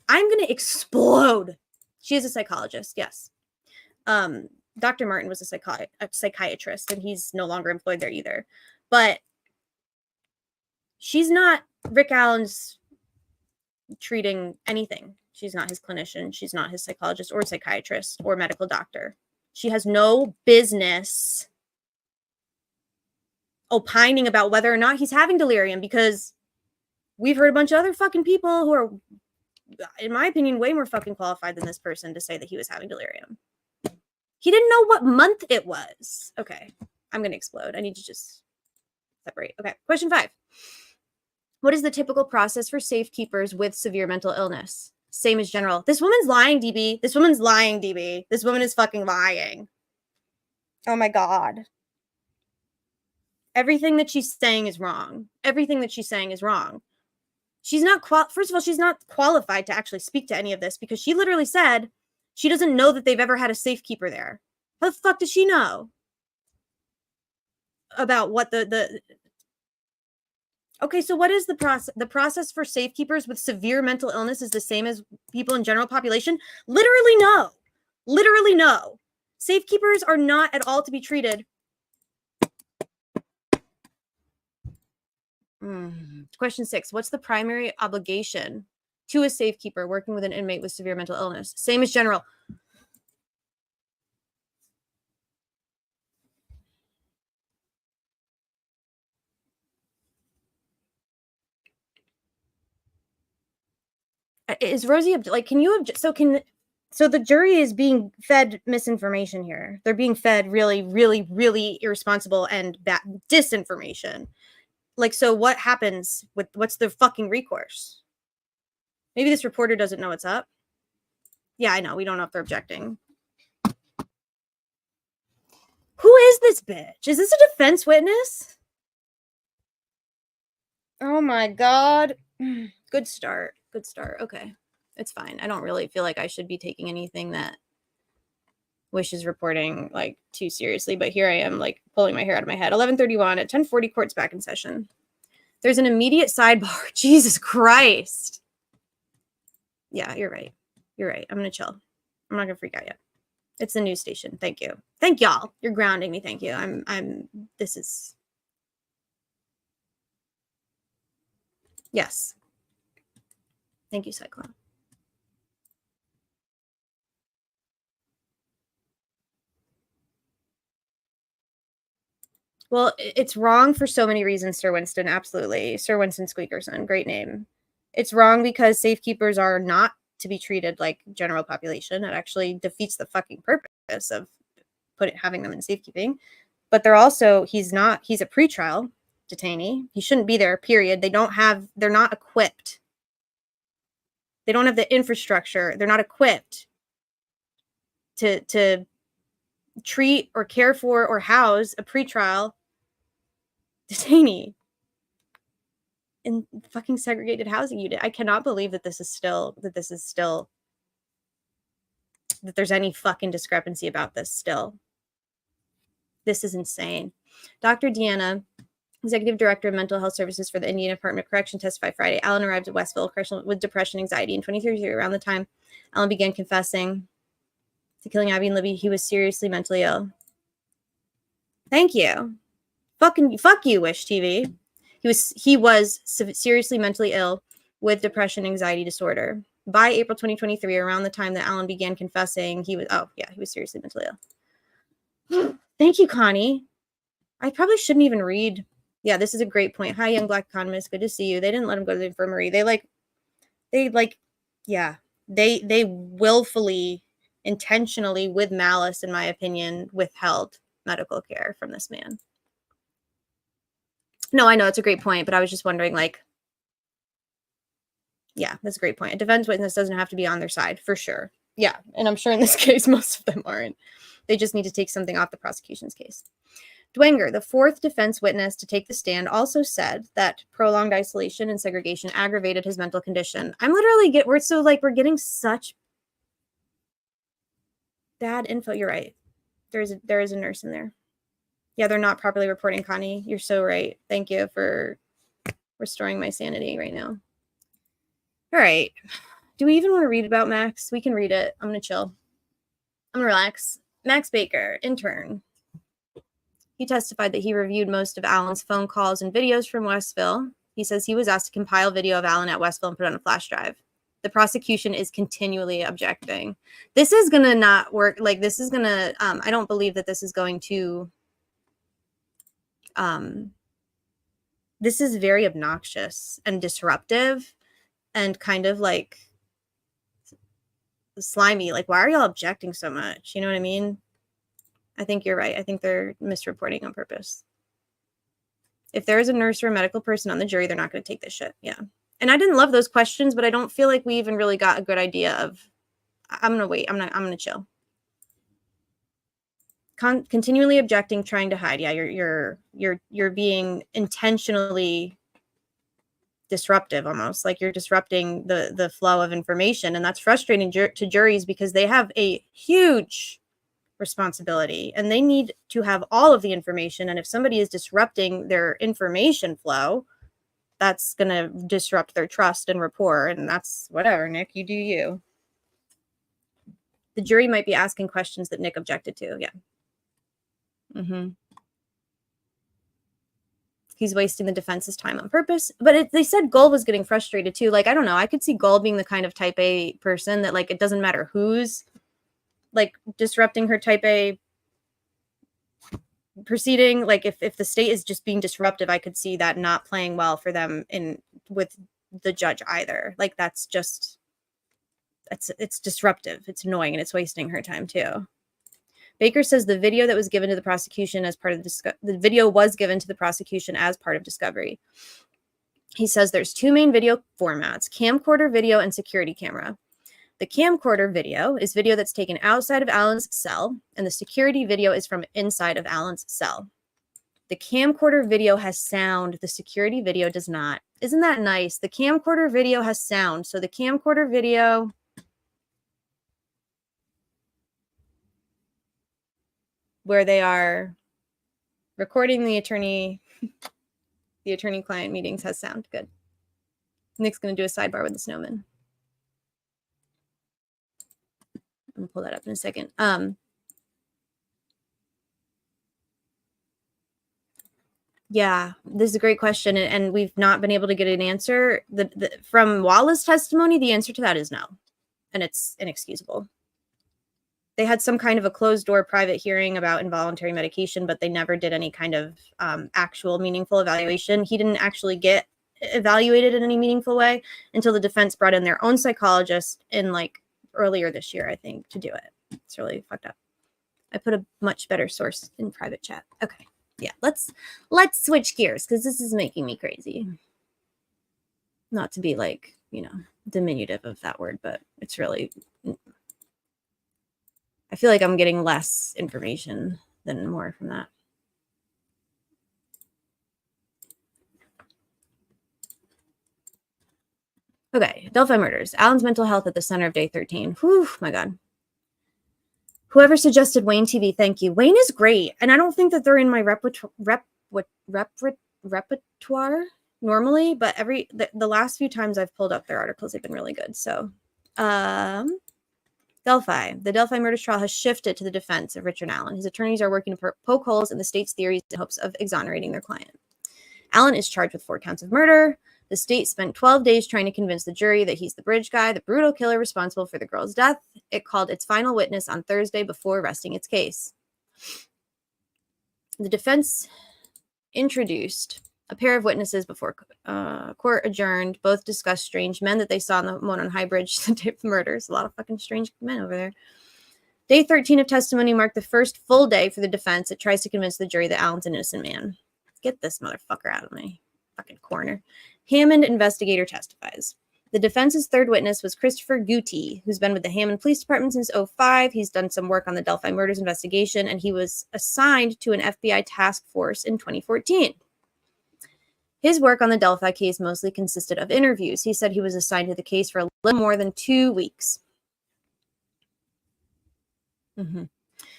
I'm going to explode. She is a psychologist, yes. Dr. Martin was a psychiatrist, and he's no longer employed there either. But she's not Rick Allen's treating anything. She's not his clinician. She's not his psychologist or psychiatrist or medical doctor. She has no business opining about whether or not he's having delirium, because we've heard a bunch of other fucking people who are, in my opinion, way more fucking qualified than this person to say that he was having delirium. He didn't know what month it was. Okay, I'm going to explode. I need to just separate. Okay, question 5. What is the typical process for safekeepers with severe mental illness? Same as general. This woman's lying, DB. This woman's lying, DB. This woman is fucking lying. Oh my God. Everything that she's saying is wrong. Everything that she's saying is wrong. She's not, first of all, she's not qualified to actually speak to any of this, because she literally said she doesn't know that they've ever had a safekeeper there. How the fuck does she know about what the Okay, so what is the process? The process for safekeepers with severe mental illness is the same as people in general population? Literally no. Literally no. Safekeepers are not at all to be treated. Question 6. What's the primary obligation to a safekeeper working with an inmate with severe mental illness? Same as general. Is Rosie like? Can you so the jury is being fed misinformation here. They're being fed really, really, really irresponsible and bad disinformation. Like, so what happens with what's the fucking recourse? Maybe this reporter doesn't know what's up. Yeah, I know. We don't know if they're objecting. Who is this bitch? Is this a defense witness? Oh my God. Good start. Good start. Okay. It's fine. I don't really feel like I should be taking anything that Wish is reporting like too seriously, but here I am like pulling my hair out of my head. 11:31 at 10:40, court's back in session. There's an immediate sidebar. Jesus Christ. Yeah, you're right. You're right. I'm going to chill. I'm not going to freak out yet. It's the news station. Thank you. Thank y'all. You're grounding me. Thank you. This is. Yes. Thank you, Cyclone. Well, it's wrong for so many reasons, Sir Winston. Absolutely. Sir Winston Squeakerson. Great name. It's wrong because safekeepers are not to be treated like general population. It actually defeats the fucking purpose of having them in safekeeping. But they're also, he's a pretrial detainee. He shouldn't be there, period. They're not equipped. They don't have the infrastructure. They're not equipped to treat or care for or house a pretrial detainee in fucking segregated housing unit. I cannot believe that that there's any fucking discrepancy about this still. This is insane. Dr. Deanna, Executive Director of Mental Health Services for the Indiana Department of Correction, testified Friday. Allen arrived at Westville Correctional with depression, anxiety, and 23 around the time Allen began confessing to killing Abby and Libby. He was seriously mentally ill. Thank you. Fuck you, Wish TV. He was seriously mentally ill with depression, anxiety disorder. By April 2023, around the time that Allen began confessing, he was seriously mentally ill. Thank you, Connie. I probably shouldn't even read. Yeah, this is a great point. Hi, young black economist. Good to see you. They didn't let him go to the infirmary. They willfully, intentionally, with malice, in my opinion, withheld medical care from this man. No, I know it's a great point, but I was just wondering, yeah, that's a great point. A defense witness doesn't have to be on their side, for sure. Yeah, and I'm sure in this case, most of them aren't. They just need to take something off the prosecution's case. Dwenger, the fourth defense witness to take the stand, also said that prolonged isolation and segregation aggravated his mental condition. I'm literally we're getting such bad info. You're right. There is a nurse in there. Yeah, they're not properly reporting, Connie. You're so right. Thank you for restoring my sanity right now. All right. Do we even want to read about Max? We can read it. I'm going to chill. I'm going to relax. Max Baker, intern. He testified that he reviewed most of Alan's phone calls and videos from Westville. He says he was asked to compile video of Alan at Westville and put it on a flash drive. The prosecution is continually objecting. This is going to not work. Like, this is going to, I don't believe that this is going to, this is very obnoxious and disruptive and kind of like slimy. Like, why are y'all objecting so much? You know what I mean? I think you're right. I think they're misreporting on purpose. If there is a nurse or a medical person on the jury, they're not going to take this shit. Yeah. And I didn't love those questions, but I don't feel like we even really got a good idea of, I'm going to wait. I'm going to chill. Continually objecting, trying to hide. Yeah. You're being intentionally disruptive, almost like you're disrupting the flow of information. And that's frustrating to juries because they have a huge responsibility and they need to have all of the information. And if somebody is disrupting their information flow, that's going to disrupt their trust and rapport. And that's whatever, Nick, you do you. The jury might be asking questions that Nick objected to. Yeah. He's wasting the defense's time on purpose. But they said Gold was getting frustrated too. Like, I don't know. I could see Gold being the kind of type A person that, like, it doesn't matter who's like disrupting her type A proceeding. Like, if the state is just being disruptive, I could see that not playing well for them with the judge either. Like, that's just, it's disruptive. It's annoying and it's wasting her time too. Baker says the video that was given to the prosecution as part of the video was given to the prosecution as part of discovery. He says there's two main video formats: camcorder video and security camera. The camcorder video is video that's taken outside of Alan's cell, and the security video is from inside of Alan's cell. The camcorder video has sound. The security video does not. Isn't that nice? The camcorder video has sound. So the camcorder video where they are recording the attorney-client meetings has sound. Good. Nick's going to do a sidebar with the snowman. I'm going to pull that up in a second. Yeah, this is a great question, and we've not been able to get an answer. From Walla's testimony, the answer to that is no, and it's inexcusable. They had some kind of a closed-door private hearing about involuntary medication, but they never did any kind of actual meaningful evaluation. He didn't actually get evaluated in any meaningful way until the defense brought in their own psychologist in, like, earlier this year, I think, to do it. It's really fucked up. I put a much better source in private chat. Okay. Yeah, let's switch gears because this is making me crazy. Not to be, like, you know, diminutive of that word, but it's really, I feel like I'm getting less information than more from that. Okay, Delphi murders. Alan's mental health at the center of day 13. Whew, my God. Whoever suggested Wayne TV, thank you. Wayne is great, and I don't think that they're in my repertoire normally, but the last few times I've pulled up their articles, they've been really good. So, Delphi. The Delphi murders trial has shifted to the defense of Richard Allen. His attorneys are working to poke holes in the state's theories in hopes of exonerating their client. Allen is charged with 4 counts of murder. The state spent 12 days trying to convince the jury that he's the bridge guy, the brutal killer responsible for the girl's death. It called its final witness on Thursday before resting its case. The defense introduced a pair of witnesses before court adjourned. Both discussed strange men that they saw on the Monon High Bridge the day of the murders. A lot of fucking strange men over there. Day 13 of testimony marked the first full day for the defense. It tries to convince the jury that Allen's an innocent man. Get this motherfucker out of my fucking corner. Hammond investigator testifies. The defense's third witness was Christopher Guti, who's been with the Hammond Police Department since 2005. He's done some work on the Delphi murders investigation, and he was assigned to an FBI task force in 2014. His work on the Delphi case mostly consisted of interviews. He said he was assigned to the case for a little more than 2 weeks.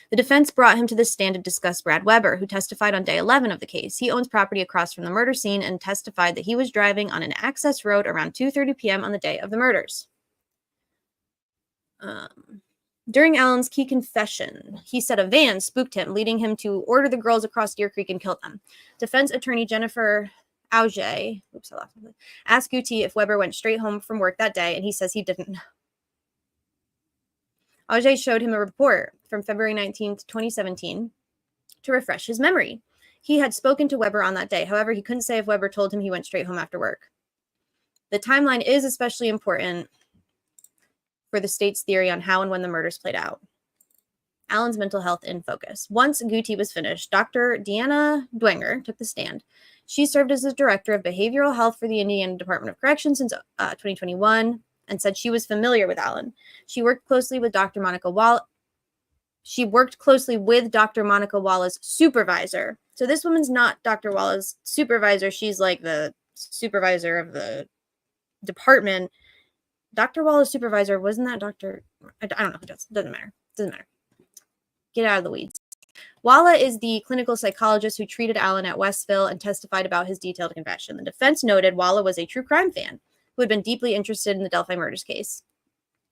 The defense brought him to the stand to discuss Brad Weber, who testified on day 11 of the case. He owns property across from the murder scene and testified that he was driving on an access road around 2:30 p.m. on the day of the murders. During Allen's key confession, he said a van spooked him, leading him to order the girls across Deer Creek and kill them. Defense attorney Jennifer Auger asked Guti if Weber went straight home from work that day, and he says he didn't. Auger showed him a report from February 19th, 2017 to refresh his memory. He had spoken to Weber on that day. However, he couldn't say if Weber told him he went straight home after work. The timeline is especially important for the state's theory on how and when the murders played out. Allen's mental health in focus. Once Guti was finished, Dr. Deanna Dwenger took the stand. She served as the director of behavioral health for the Indiana Department of Corrections since 2021 and said she was familiar with Allen. She worked closely with Dr. Monica Wallace's supervisor. So this woman's not Dr. Wallace's supervisor. She's like the supervisor of the department. Dr. Wallace's supervisor, wasn't that Dr. I don't know who does. Doesn't matter. Get out of the weeds. Walla is the clinical psychologist who treated Allen at Westville and testified about his detailed confession. The defense noted Walla was a true crime fan who had been deeply interested in the Delphi murders case.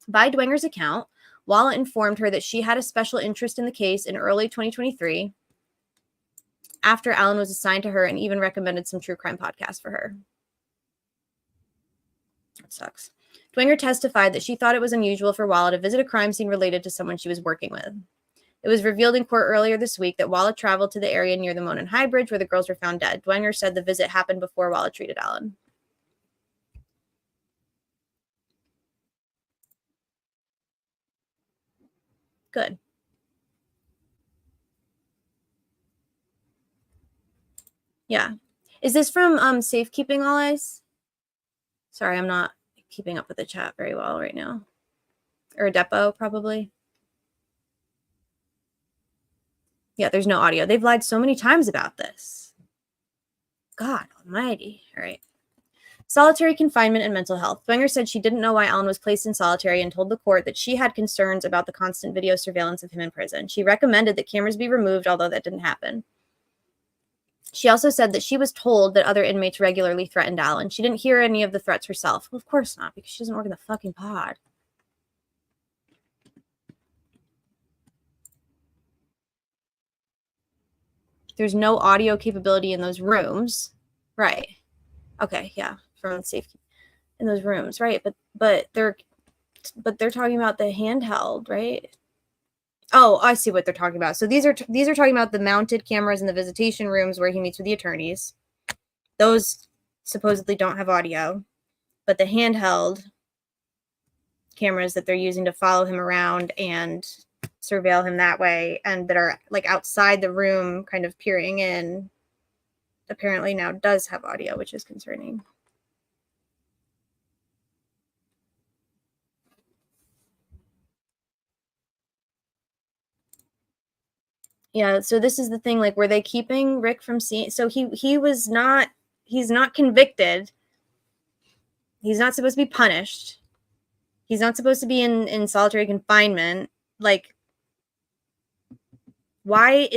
By Dwenger's account, Walla informed her that she had a special interest in the case in early 2023 after Allen was assigned to her and even recommended some true crime podcasts for her. That sucks. Dwenger testified that she thought it was unusual for Walla to visit a crime scene related to someone she was working with. It was revealed in court earlier this week that Walla traveled to the area near the Monon High Bridge where the girls were found dead. Dwenger said the visit happened before Walla treated Allen. Good. Yeah. Is this from Safekeeping All Eyes? Sorry, I'm not keeping up with the chat very well right now. Or a Depo, probably. Yeah, there's no audio. They've lied so many times about this. God almighty. All right. Solitary confinement and mental health. Dwenger said she didn't know why Allen was placed in solitary and told the court that she had concerns about the constant video surveillance of him in prison. She recommended that cameras be removed, although that didn't happen. She also said that she was told that other inmates regularly threatened Allen. She didn't hear any of the threats herself. Well, of course not, because she doesn't work in the fucking pod. There's no audio capability in those rooms. Right. Okay, yeah. From safety in those rooms, right? But they're talking about the handheld, right? Oh, I see what they're talking about. So these are talking about the mounted cameras in the visitation rooms where he meets with the attorneys. Those supposedly don't have audio, but the handheld cameras that they're using to follow him around and surveil him that way, and that are like outside the room, kind of peering in, apparently now does have audio, which is concerning. Yeah, so this is the thing, like, were they keeping Rick from seeing? So he's not convicted. He's not supposed to be punished. He's not supposed to be in solitary confinement. Like, why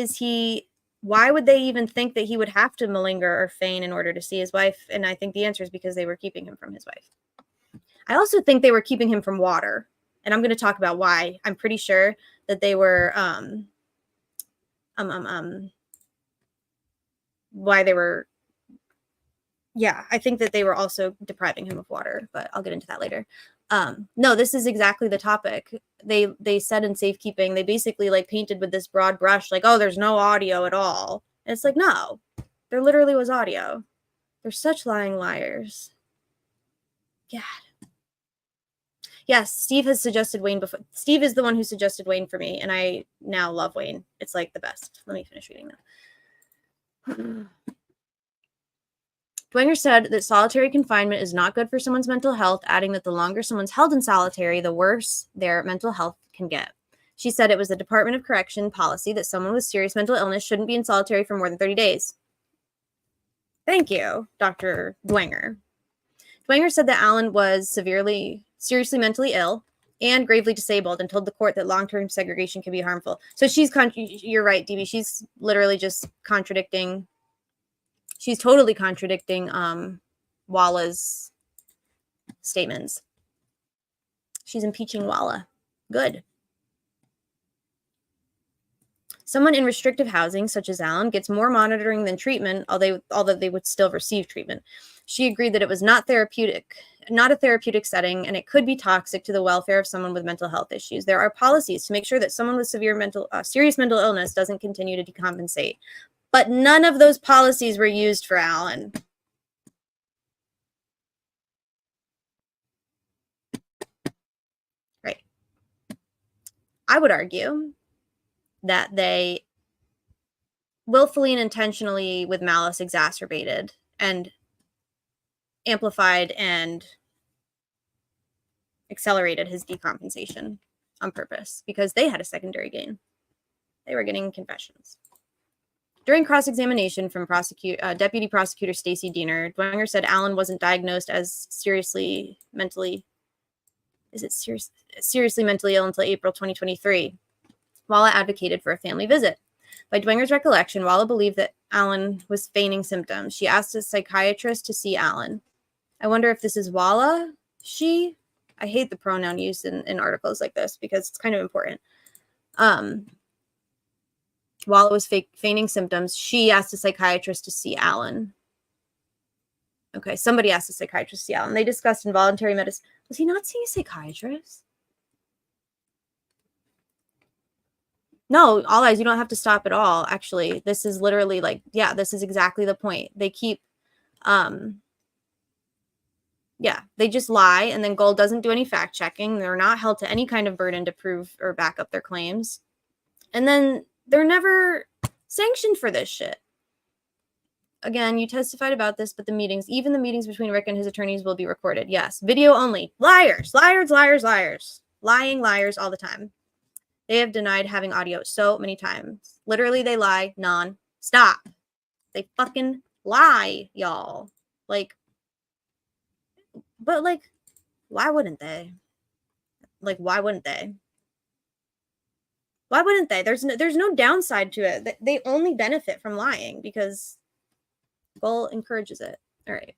would they even think that he would have to malinger or feign in order to see his wife? And I think the answer is because they were keeping him from his wife. I also think they were keeping him from water. And I'm going to talk about why. I'm pretty sure that they were, why they were, yeah, I think that they were also depriving him of water, but I'll get into that later. No, this is exactly the topic. They said in safekeeping, they basically like painted with this broad brush, like, oh, there's no audio at all. And it's like, no, there literally was audio. They're such lying liars. God. Yes, Steve has suggested Wayne before. Steve is the one who suggested Wayne for me, and I now love Wayne. It's like the best. Let me finish reading now. Dwenger said that solitary confinement is not good for someone's mental health, adding that the longer someone's held in solitary, the worse their mental health can get. She said it was the Department of Correction policy that someone with serious mental illness shouldn't be in solitary for more than 30 days. Thank you, Dr. Dwenger. Dwenger said that Allen was seriously mentally ill and gravely disabled and told the court that long-term segregation can be harmful. So you're right, DB. She's literally just contradicting. She's totally contradicting Walla's statements. She's impeaching Walla. Good. Someone in restrictive housing, such as Allen, gets more monitoring than treatment, although they would still receive treatment. She agreed that it was not a therapeutic setting, and it could be toxic to the welfare of someone with mental health issues. There are policies to make sure that someone with serious mental illness doesn't continue to decompensate. But none of those policies were used for Allen. Right. I would argue that they willfully and intentionally, with malice, exacerbated and amplified and accelerated his decompensation on purpose because they had a secondary gain. They were getting confessions. During cross-examination from Deputy Prosecutor Stacey Diener, Dwenger said Allen wasn't diagnosed as seriously mentally ill until April 2023. Walla advocated for a family visit. By Dwenger's recollection, Walla believed that Allen was feigning symptoms. She asked a psychiatrist to see Allen. I wonder if this is Walla, she. I hate the pronoun used in articles like this because it's kind of important. Walla was feigning symptoms. She asked a psychiatrist to see Allen. Okay, somebody asked a psychiatrist to see Allen. They discussed involuntary medicine. Was he not seeing a psychiatrist? No, all eyes, you don't have to stop at all. Actually, this is literally this is exactly the point. They keep, they just lie, and then Gold doesn't do any fact checking. They're not held to any kind of burden to prove or back up their claims. And then they're never sanctioned for this shit. Again, you testified about this, but even the meetings between Rick and his attorneys will be recorded. Yes, video only. Liars, liars, liars, liars. Lying liars all the time. They have denied having audio so many times. Literally, they lie non-stop. They fucking lie, y'all. But why wouldn't they? Why wouldn't they? Why wouldn't they? There's no downside to it. They only benefit from lying because Goal encourages it. All right.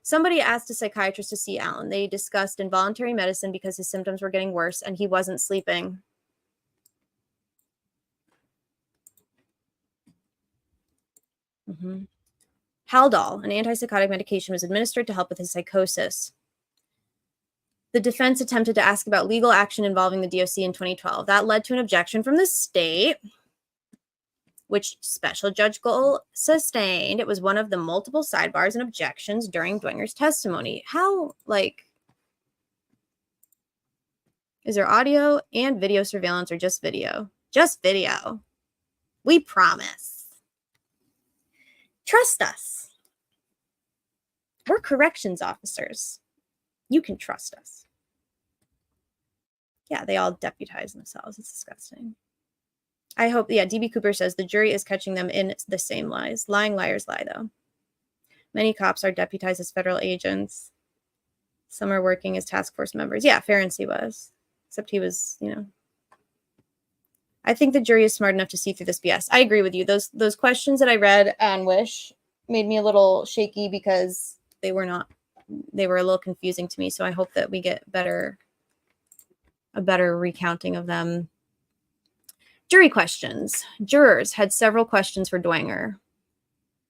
Somebody asked a psychiatrist to see Allen. They discussed involuntary medicine because his symptoms were getting worse and he wasn't sleeping. Haldol, an antipsychotic medication, was administered to help with his psychosis. The defense attempted to ask about legal action involving the DOC in 2012. That led to an objection from the state, which Special Judge Goal sustained. It was one of the multiple sidebars and objections during Dwenger's testimony. How, is there audio and video surveillance or just video? Just video. We promise. Trust us. We're corrections officers. You can trust us. Yeah, they all deputize themselves. It's disgusting. I hope, DB Cooper says the jury is catching them in the same lies. Lying liars lie, though. Many cops are deputized as federal agents. Some are working as task force members. Yeah, Ferenczi was. Except he was, I think the jury is smart enough to see through this BS. I agree with you. Those questions that I read on Wish made me a little shaky because they were a little confusing to me. So I hope that we get a better recounting of them. Jury questions. Jurors had several questions for Dwenger.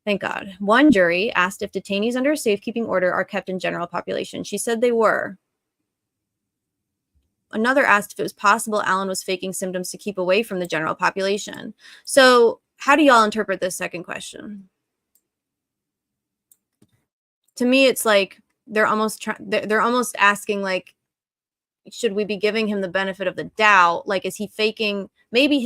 Thank God. One jury asked if detainees under a safekeeping order are kept in general population. She said they were. Another asked if it was possible Allen was faking symptoms to keep away from the general population. So how do y'all interpret this second question? To me, it's like they're almost asking should we be giving him the benefit of the doubt? Like, is he faking? Maybe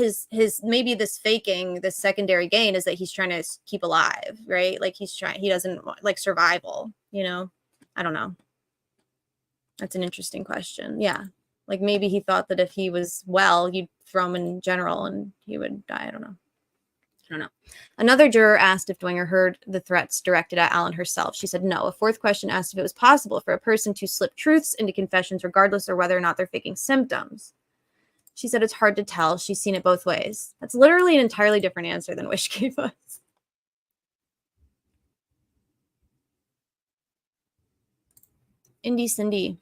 maybe this faking, this secondary gain is that he's trying to keep alive, right? Like he doesn't like survival, you know? I don't know. That's an interesting question. Yeah. Like maybe he thought that if he was well, you'd throw him in general and he would die. I don't know. Another juror asked if Dwenger heard the threats directed at Allen herself. She said no. A fourth question asked if it was possible for a person to slip truths into confessions regardless of whether or not they're faking symptoms. She said it's hard to tell. She's seen it both ways. That's literally an entirely different answer than Wish gave us. Indy Cindy.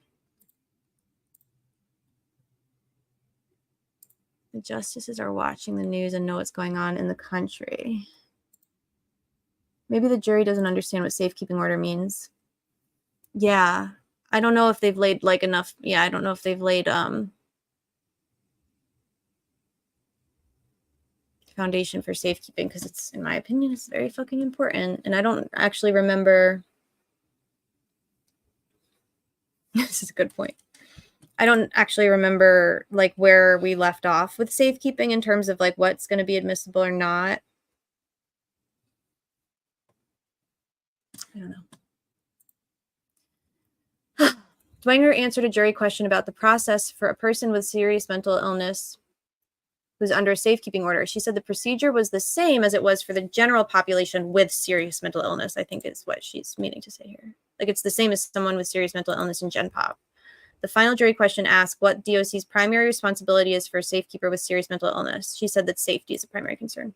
The justices are watching the news and know what's going on in the country. Maybe the jury doesn't understand what safekeeping order means. Yeah. I don't know if they've laid like enough. Yeah, I don't know if they've laid foundation for safekeeping, because it's, in my opinion, it's very fucking important. And I don't actually remember. This is a good point. I don't actually remember like where we left off with safekeeping in terms of like what's going to be admissible or not. I don't know. Dwenger answered a jury question about the process for a person with serious mental illness who's under a safekeeping order. She said the procedure was the same as it was for the general population with serious mental illness, I think is what she's meaning to say here. Like it's the same as someone with serious mental illness in Gen Pop. The final jury question asked what DOC's primary responsibility is for a safekeeper with serious mental illness. She said that safety is a primary concern.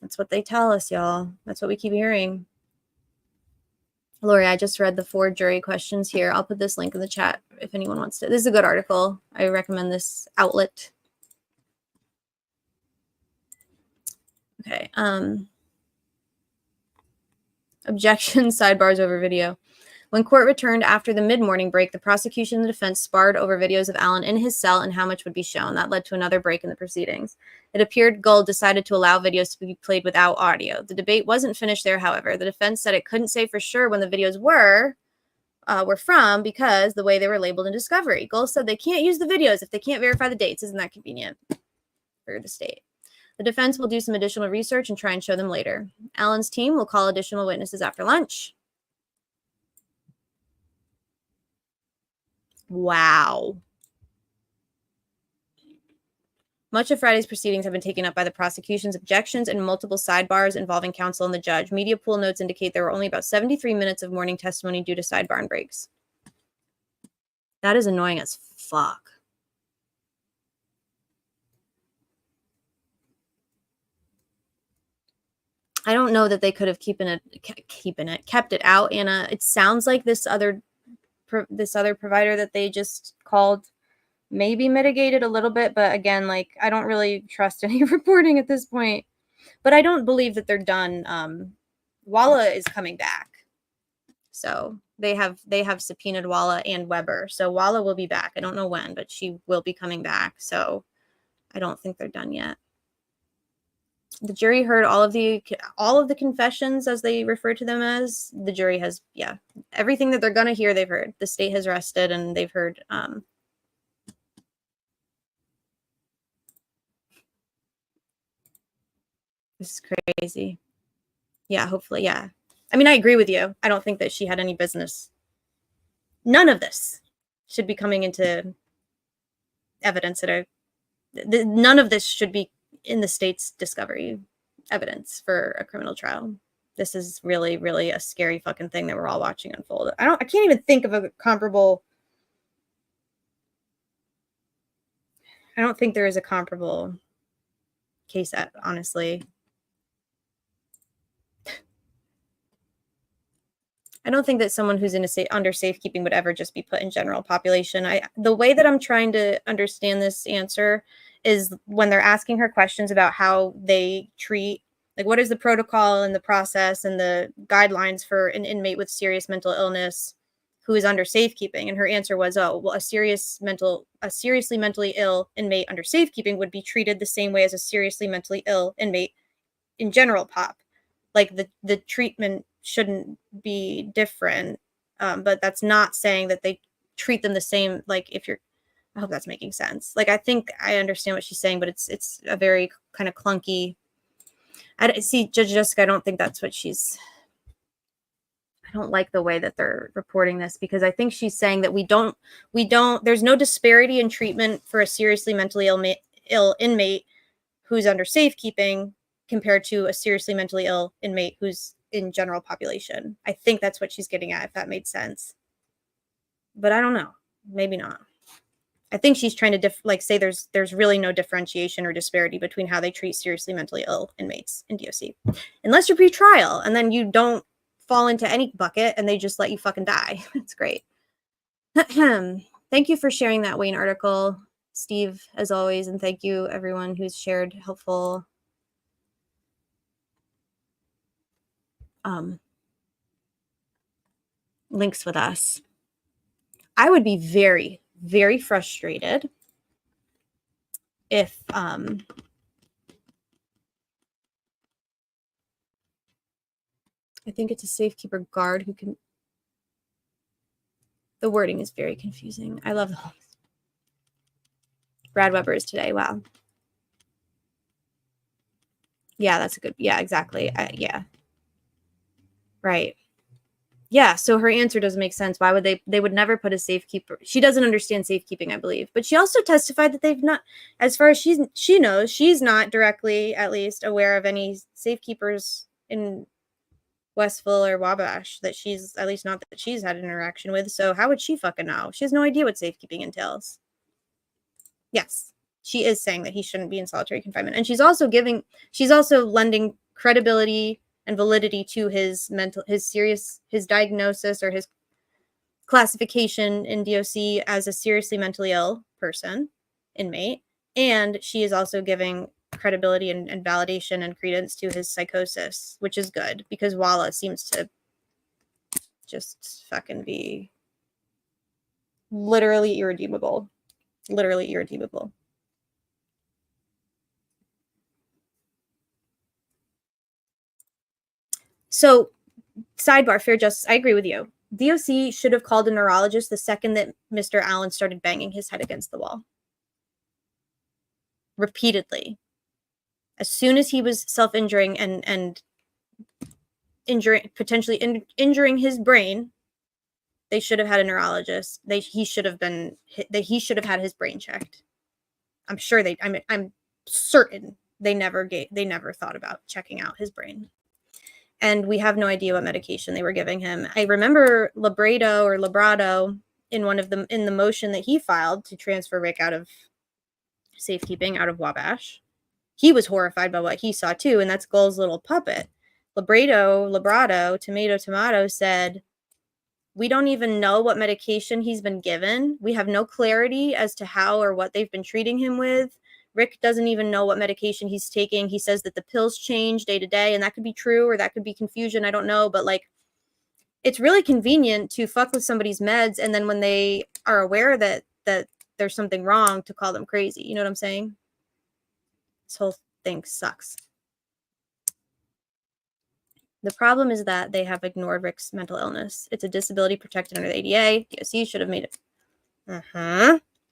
That's what they tell us, y'all. That's what we keep hearing. Lori, I just read the 4 jury questions here. I'll put this link in the chat if anyone wants to. This is a good article. I recommend this outlet. Okay. Objection, sidebars over video. When court returned after the mid-morning break, the prosecution and the defense sparred over videos of Allen in his cell and how much would be shown. That led to another break in the proceedings. It appeared Gold decided to allow videos to be played without audio. The debate wasn't finished there, however. The defense said it couldn't say for sure when the videos were from because the way they were labeled in discovery. Gold said they can't use the videos if they can't verify the dates. Isn't that convenient for the state? The defense will do some additional research and try and show them later. Allen's team will call additional witnesses after lunch. Wow. Much of Friday's proceedings have been taken up by the prosecution's objections and multiple sidebars involving counsel and the judge. Media pool notes indicate there were only about 73 minutes of morning testimony due to sidebar and breaks. That is annoying as fuck. I don't know that they could have kept it out, Anna. It sounds like this other provider that they just called maybe mitigated a little bit, but again, like I don't really trust any reporting at this point. But I don't believe that they're done. Walla is coming back, so they have subpoenaed Walla and Weber, so Walla will be back. I don't know when, but she will be coming back. So I don't think they're done yet. The jury heard all of the confessions, as they refer to them as. The jury has, everything that they're gonna hear, they've heard. The state has rested, and they've heard. This is crazy. Yeah, hopefully, yeah. I mean, I agree with you. I don't think that she had any business. None of this should be coming into evidence none of this should be in the state's discovery evidence for a criminal trial. This is really, really a scary fucking thing that we're all watching unfold. I can't even think of a comparable. I don't think there is a comparable case, honestly. I don't think that someone who's under safekeeping would ever just be put in general population. The way that I'm trying to understand this answer is when they're asking her questions about how they treat, like what is the protocol and the process and the guidelines for an inmate with serious mental illness who is under safekeeping. And her answer was, oh, well, a seriously mentally ill inmate under safekeeping would be treated the same way as a seriously mentally ill inmate in general pop. Like the treatment shouldn't be different. But that's not saying that they treat them the same. Like if you're, I hope that's making sense. Like I think I understand what she's saying, but it's a very kind of clunky. I see, Judge Jessica. I don't think that's what she's. I don't like the way that they're reporting this, because I think she's saying that there's no disparity in treatment for a seriously mentally ill inmate who's under safekeeping compared to a seriously mentally ill inmate who's in general population. I think that's what she's getting at, if that made sense. But I don't know. Maybe not. I think she's trying to say there's really no differentiation or disparity between how they treat seriously mentally ill inmates in DOC. Unless you're pre-trial and then you don't fall into any bucket and they just let you fucking die. It's great. Thank you for sharing that Wayne article, Steve, as always, and thank you everyone who's shared helpful links with us. I would be very, very frustrated if I think it's a safekeeper guard who can. The wording is very confusing. I love the whole. Brad Weber is today. Wow. Yeah, that's a good. Yeah, exactly. Yeah. Right. Yeah. So her answer doesn't make sense. Why would they would never put a safekeeper. She doesn't understand safekeeping, I believe. But she also testified that they've not, as far as she knows, she's not directly, at least, aware of any safekeepers in Westville or Wabash that she's, at least not that she's had an interaction with. So how would she fucking know? She has no idea what safekeeping entails. Yes, she is saying that he shouldn't be in solitary confinement. And she's also lending credibility and validity to his diagnosis or his classification in DOC as a seriously mentally ill person, inmate. And she is also giving credibility and validation and credence to his psychosis, which is good, because Walla seems to just fucking be literally irredeemable. Literally irredeemable. So, sidebar, fair justice, I agree with you. DOC should have called a neurologist the second that Mr. Allen started banging his head against the wall. Repeatedly. As soon as he was self-injuring and potentially injuring his brain, they should have had a neurologist. He should have had his brain checked. I'm certain they never thought about checking out his brain. And we have no idea what medication they were giving him. I remember Labrado in the motion that he filed to transfer Rick out of safekeeping, out of Wabash. He was horrified by what he saw too, and that's Gull's little puppet. Labrado, tomato, said, we don't even know what medication he's been given. We have no clarity as to how or what they've been treating him with. Rick doesn't even know what medication he's taking. He says that the pills change day to day, and that could be true or that could be confusion. I don't know, but like, it's really convenient to fuck with somebody's meds, and then when they are aware that there's something wrong, to call them crazy. You know what I'm saying? This whole thing sucks. The problem is that they have ignored Rick's mental illness. It's a disability protected under the ADA. DOC should have made it.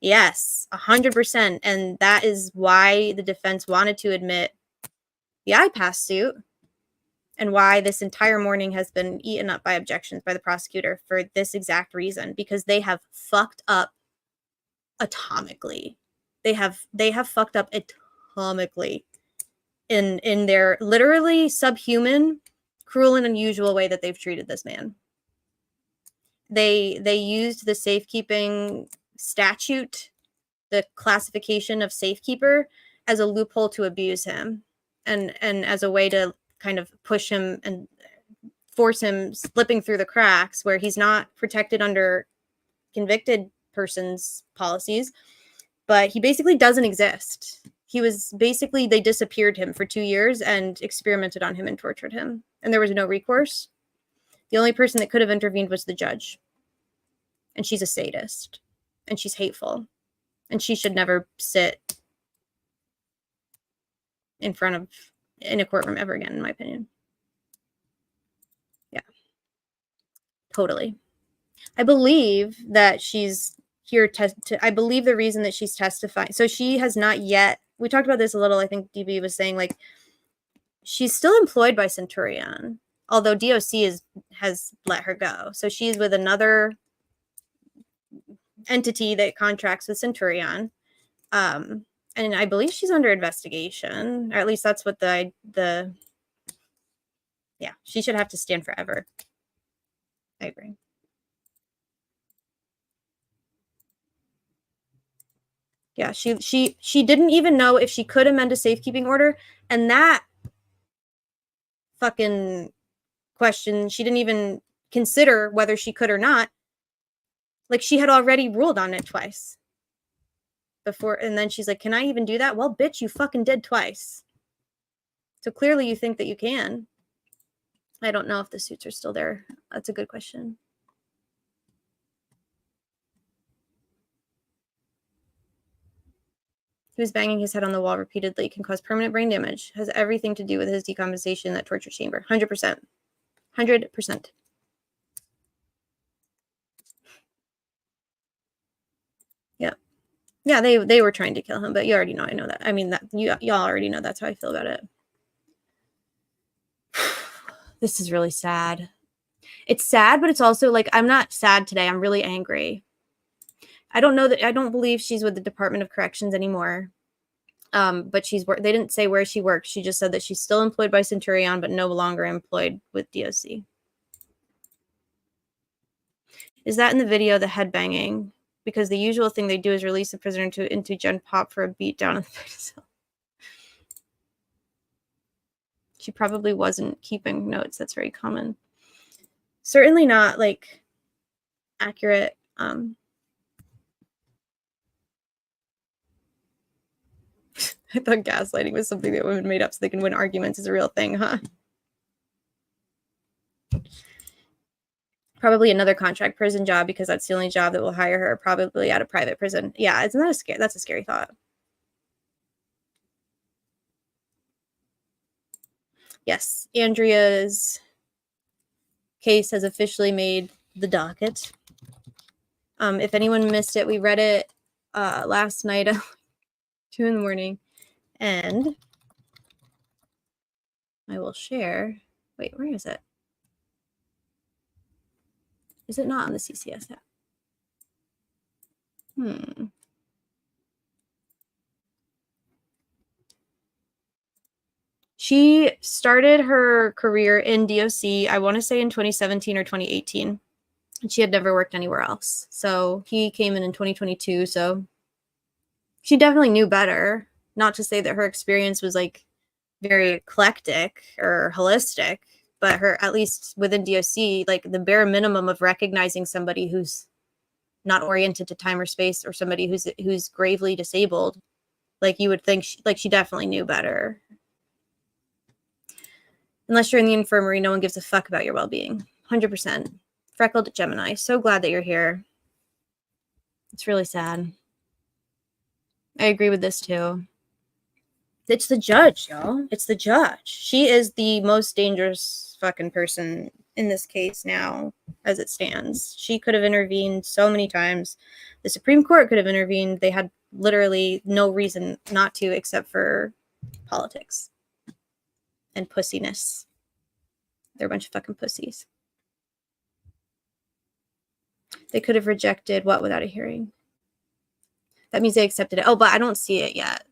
Yes, 100%. And that is why the defense wanted to admit the iPass suit, and why this entire morning has been eaten up by objections by the prosecutor for this exact reason, because they have fucked up atomically. They have fucked up atomically in their literally subhuman, cruel and unusual way that they've treated this man. They used the safekeeping statute, the classification of safekeeper, as a loophole to abuse him, and as a way to kind of push him and force him slipping through the cracks where he's not protected under convicted person's policies, but he basically doesn't exist. They disappeared him for 2 years and experimented on him and tortured him. And there was no recourse. The only person that could have intervened was the judge. And she's a sadist. And she's hateful. And she should never sit in a courtroom ever again, in my opinion. Yeah. Totally. I believe that she's here I believe the reason that she's testifying. So she has not yet. We talked about this a little. I think DB was saying like she's still employed by Centurion, although DOC has let her go. So she's with another entity that contracts with Centurion. And I believe she's under investigation, or at least that's what she should have to stand forever. I agree. Yeah, she didn't even know if she could amend a safekeeping order, and that fucking question, she didn't even consider whether she could or not. Like, she had already ruled on it twice before, and then she's like, can I even do that? Well, bitch, you fucking did twice. So clearly you think that you can. I don't know if the suits are still there. That's a good question. He was banging his head on the wall repeatedly, can cause permanent brain damage, has everything to do with his decompensation in that torture chamber. 100%. 100%. Yeah. Yeah, they were trying to kill him, but you already know I know that. I mean, that y'all already know that's how I feel about it. This is really sad. It's sad, but it's also like, I'm not sad today. I'm really angry. I don't believe she's with the Department of Corrections anymore. But they didn't say where she works. She just said that she's still employed by Centurion, but no longer employed with DOC. Is that in the video, the head banging? Because the usual thing they do is release a prisoner into Gen Pop for a beat down in the cell. She probably wasn't keeping notes. That's very common. Certainly not like accurate. I thought gaslighting was something that women made up so they can win arguments is a real thing, huh? Probably another contract prison job because that's the only job that will hire her, probably at a private prison. Yeah, isn't that that's a scary thought. Yes, Andrea's case has officially made the docket. If anyone missed it, we read it last night at 2 a.m. and I will share. Wait, where is it? Is it not on the CCS app? She started her career in DOC, I want to say in 2017 or 2018. And she had never worked anywhere else. So he came in 2022. So she definitely knew better. Not to say that her experience was like very eclectic or holistic, but her, at least within DOC, like the bare minimum of recognizing somebody who's not oriented to time or space, or somebody who's gravely disabled, like you would think she definitely knew better. Unless you're in the infirmary, no one gives a fuck about your well-being. 100%. Freckled Gemini. So glad that you're here. It's really sad. I agree with this too. It's the judge, y'all. It's the judge. She is the most dangerous fucking person in this case now, as it stands. She could have intervened so many times. The Supreme Court could have intervened. They had literally no reason not to, except for politics and pussiness. They're a bunch of fucking pussies. They could have rejected what without a hearing? That means they accepted it. Oh, but I don't see it yet.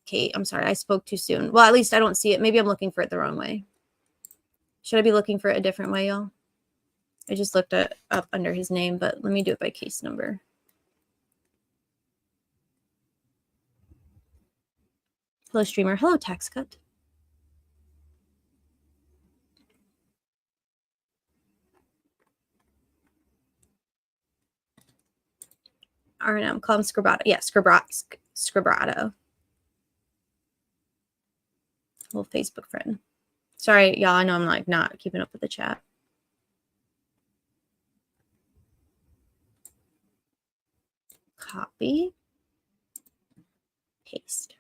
Kate, I'm sorry. I spoke too soon. Well, at least I don't see it. Maybe I'm looking for it the wrong way. Should I be looking for it a different way, y'all? I just looked it up under his name, but let me do it by case number. Hello, streamer. Hello, tax cut. RNM, call him Scribrato. Yeah, Scribrato. Little Facebook friend. Sorry, y'all. I know I'm like not keeping up with the chat. Copy. Paste.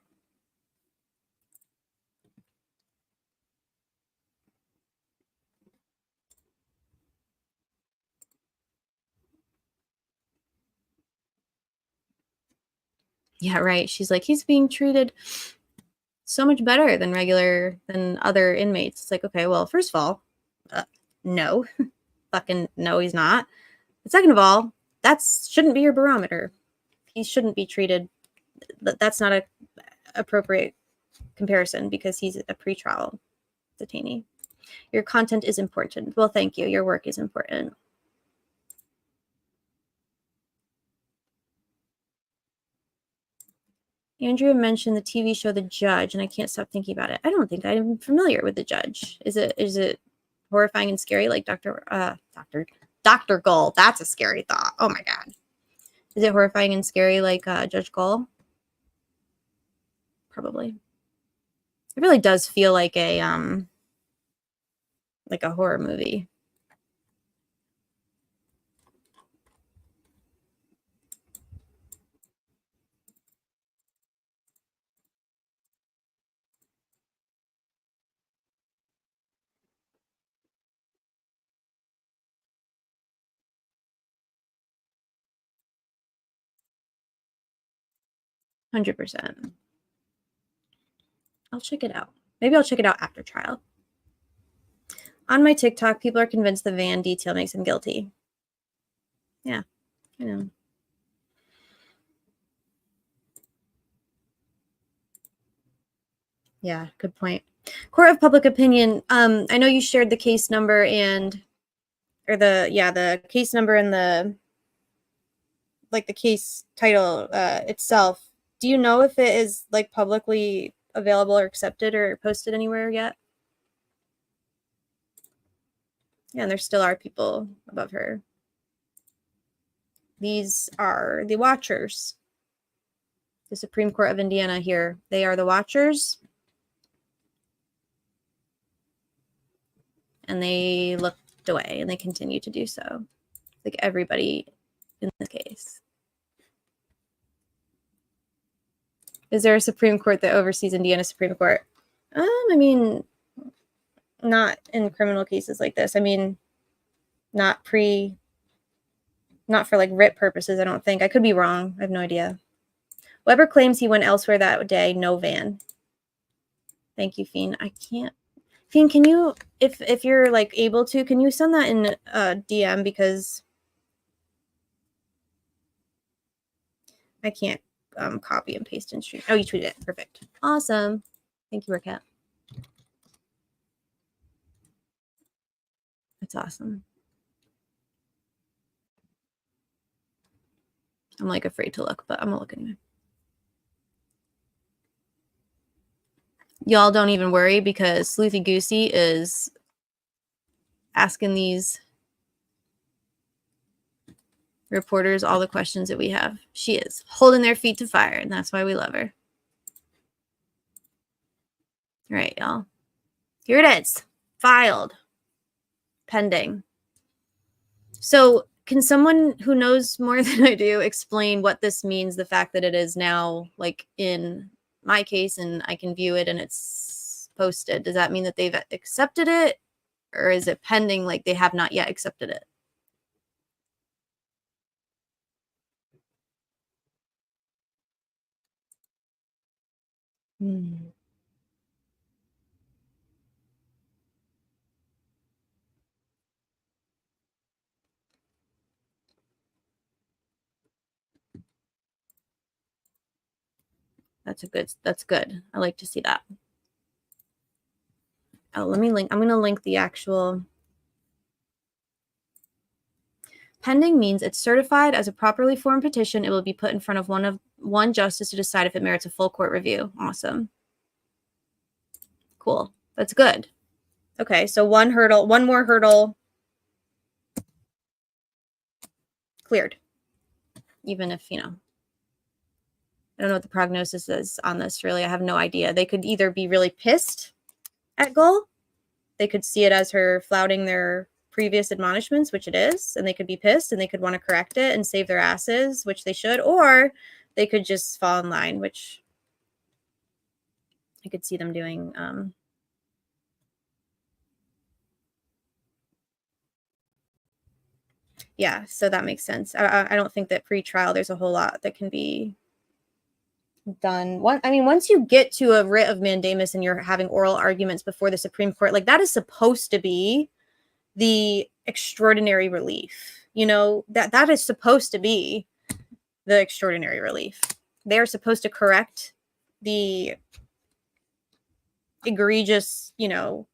Yeah, right. She's like, he's being treated so much better than other inmates. It's like, okay, well, first of all, no, fucking no, he's not. But second of all, that shouldn't be your barometer. He shouldn't be treated. That's not a appropriate comparison because he's a pretrial detainee. Your content is important. Well, thank you. Your work is important. Andrea mentioned the TV show The Judge, and I can't stop thinking about it. I don't think I'm familiar with The Judge. Is it horrifying and scary like Dr. Gull? That's a scary thought. Oh my god. Is it horrifying and scary like Judge Gull? Probably. It really does feel like a horror movie. %. I'll check it out. Maybe I'll check it out after trial. On my TikTok, people are convinced the van detail makes him guilty. Yeah, I know. Yeah, good point. Court of public opinion. I know you shared the case number the case number and the case title itself. Do you know if it is like publicly available or accepted or posted anywhere yet? Yeah, and there still are people above her. These are the Watchers. The Supreme Court of Indiana here. They are the Watchers. And they looked away, and they continue to do so. Like everybody in this case. Is there a Supreme Court that oversees Indiana Supreme Court? I mean, not in criminal cases like this. I mean, not for like writ purposes, I don't think. I could be wrong. I have no idea. Weber claims he went elsewhere that day. No van. Thank you, Fiend. I can't. Fiend, can you, if you're like able to, can you send that in DM because I can't copy and paste in stream. Oh, you tweeted it. Perfect. Awesome. Thank you, Raquette. That's awesome. I'm like afraid to look, but I'm gonna look anyway. Y'all don't even worry because Sleuthy Goosey is asking these reporters all the questions that we have. She is holding their feet to fire, and that's why we love her. All right, y'all. Here it is. Filed. Pending. So can someone who knows more than I do explain what this means, the fact that it is now like in my case and I can view it and it's posted? Does that mean that they've accepted it, or is it pending like they have not yet accepted it? That's good. I like to see that. Oh, let me link. I'm going to link the actual. Pending means it's certified as a properly formed petition. It will be put in front of one justice to decide if it merits a full court review. Awesome. Cool. That's good. Okay, so one more hurdle cleared. Even if, I don't know what the prognosis is on this, really. I have no idea. They could either be really pissed at Gull. They could see it as her flouting their previous admonishments, which it is, and they could be pissed and they could want to correct it and save their asses, which they should, or they could just fall in line, which I could see them doing. Yeah, so that makes sense. I don't think that pre-trial there's a whole lot that can be done. Once you get to a writ of mandamus and you're having oral arguments before the Supreme Court, like that is supposed to be the extraordinary relief. That is supposed to be the extraordinary relief. They are supposed to correct the egregious,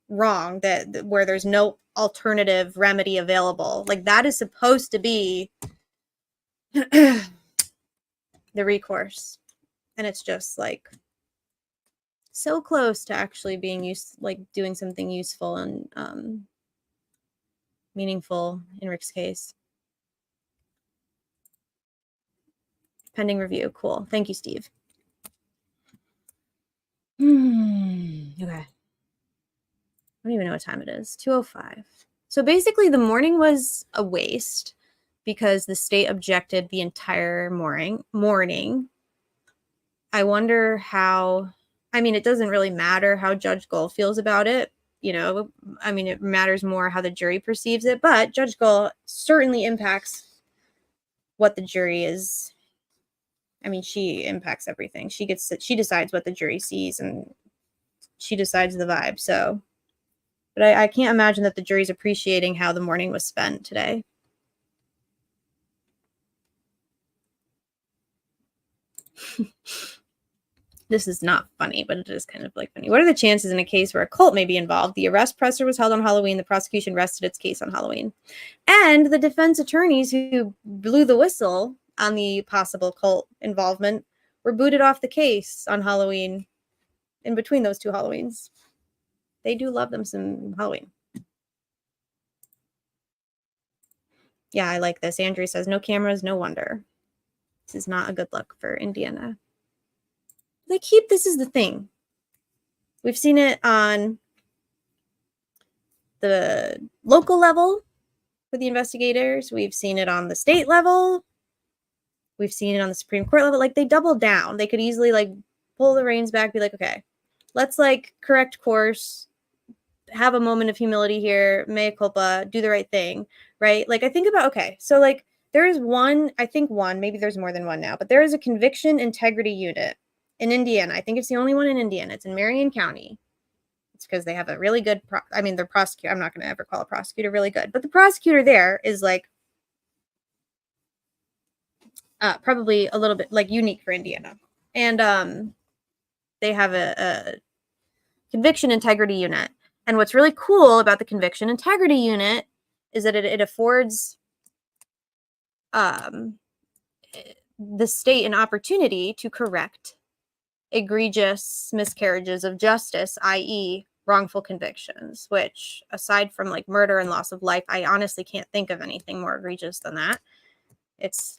wrong that where there's no alternative remedy available. Like that is supposed to be the recourse. And it's just like so close to actually being doing something useful and meaningful in Rick's case. Pending review. Cool. Thank you, Steve. Okay. I don't even know what time it is. 2:05. So basically the morning was a waste because the state objected the entire morning. I wonder how, it doesn't really matter how Judge Gull feels about it. It matters more how the jury perceives it, but Judge Gull certainly impacts what the jury is. She impacts everything. She decides what the jury sees and she decides the vibe. So, but I can't imagine that the jury's appreciating how the morning was spent today. This is not funny, but it is kind of funny. What are the chances in a case where a cult may be involved? The arrest presser was held on Halloween. The prosecution rested its case on Halloween. And the defense attorneys who blew the whistle on the possible cult involvement were booted off the case on Halloween in between those two Halloweens. They do love them some Halloween. Yeah, I like this. Andrea says, no cameras, no wonder. This is not a good look for Indiana. This is the thing. We've seen it on the local level with the investigators. We've seen it on the state level. We've seen it on the Supreme Court level. They doubled down. They could easily pull the reins back, be like, okay, let's correct course, have a moment of humility here, mea culpa, do the right thing, right? I think about, okay, so there is maybe there's more than one now, but there is a conviction integrity unit in Indiana. I think it's the only one in Indiana. It's in Marion County. It's because they have a really good, their prosecutor, I'm not going to ever call a prosecutor really good, but the prosecutor there is probably a little bit unique for Indiana. And they have a conviction integrity unit. And what's really cool about the conviction integrity unit is that it affords the state an opportunity to correct egregious miscarriages of justice, i.e. wrongful convictions, which aside from murder and loss of life, I honestly can't think of anything more egregious than that. It's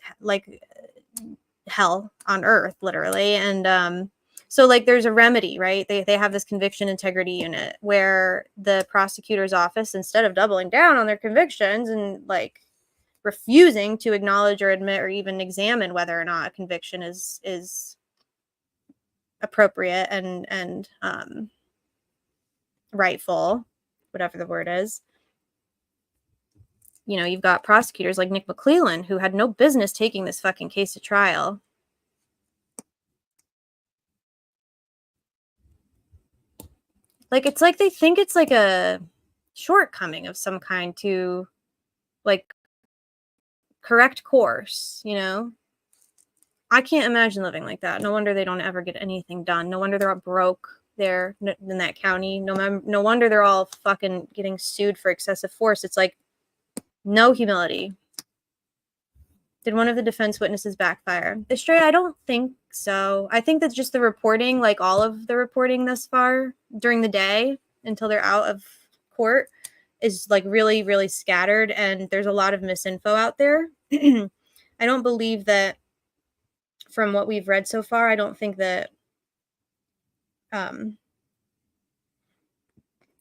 hell on earth, literally. And so there's a remedy, right? They have this conviction integrity unit where the prosecutor's office, instead of doubling down on their convictions and refusing to acknowledge or admit or even examine whether or not a conviction is appropriate and rightful, whatever the word is. You've got prosecutors like Nick McClellan who had no business taking this fucking case to trial. It's they think it's a shortcoming of some kind to correct course, I can't imagine living like that. No wonder they don't ever get anything done. No wonder they're all broke there in that county. No wonder they're all fucking getting sued for excessive force. It's no humility. Did one of the defense witnesses backfire? Estrella, I don't think so. I think that's just the reporting, all of the reporting thus far during the day until they're out of court is really, really scattered. And there's a lot of misinfo out there. I don't believe that from what we've read so far, I don't think that I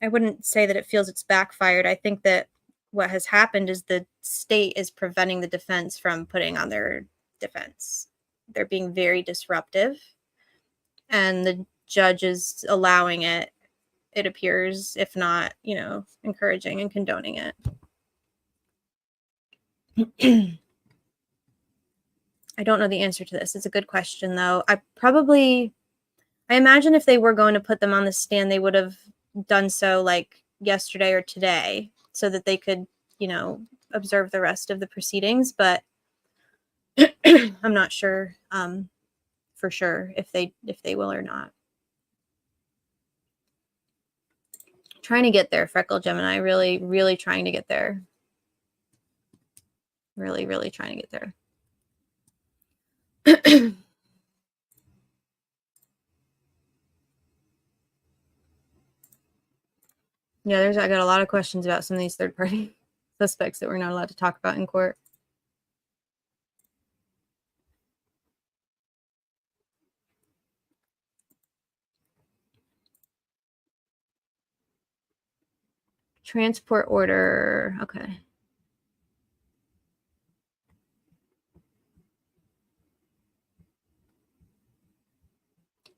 wouldn't say that it feels it's backfired. I think that what has happened is the state is preventing the defense from putting on their defense. They're being very disruptive, and the judge is allowing it, it appears, if not, encouraging and condoning it. I don't know the answer to this. It's a good question, though. I imagine if they were going to put them on the stand, they would have done so like yesterday or today so that they could, observe the rest of the proceedings. But I'm not sure for sure if they will or not. Trying to get there, Freckle Gemini. Really, really trying to get there. Really, really trying to get there. Yeah, I got a lot of questions about some of these third-party suspects that we're not allowed to talk about in court. Transport order. Okay.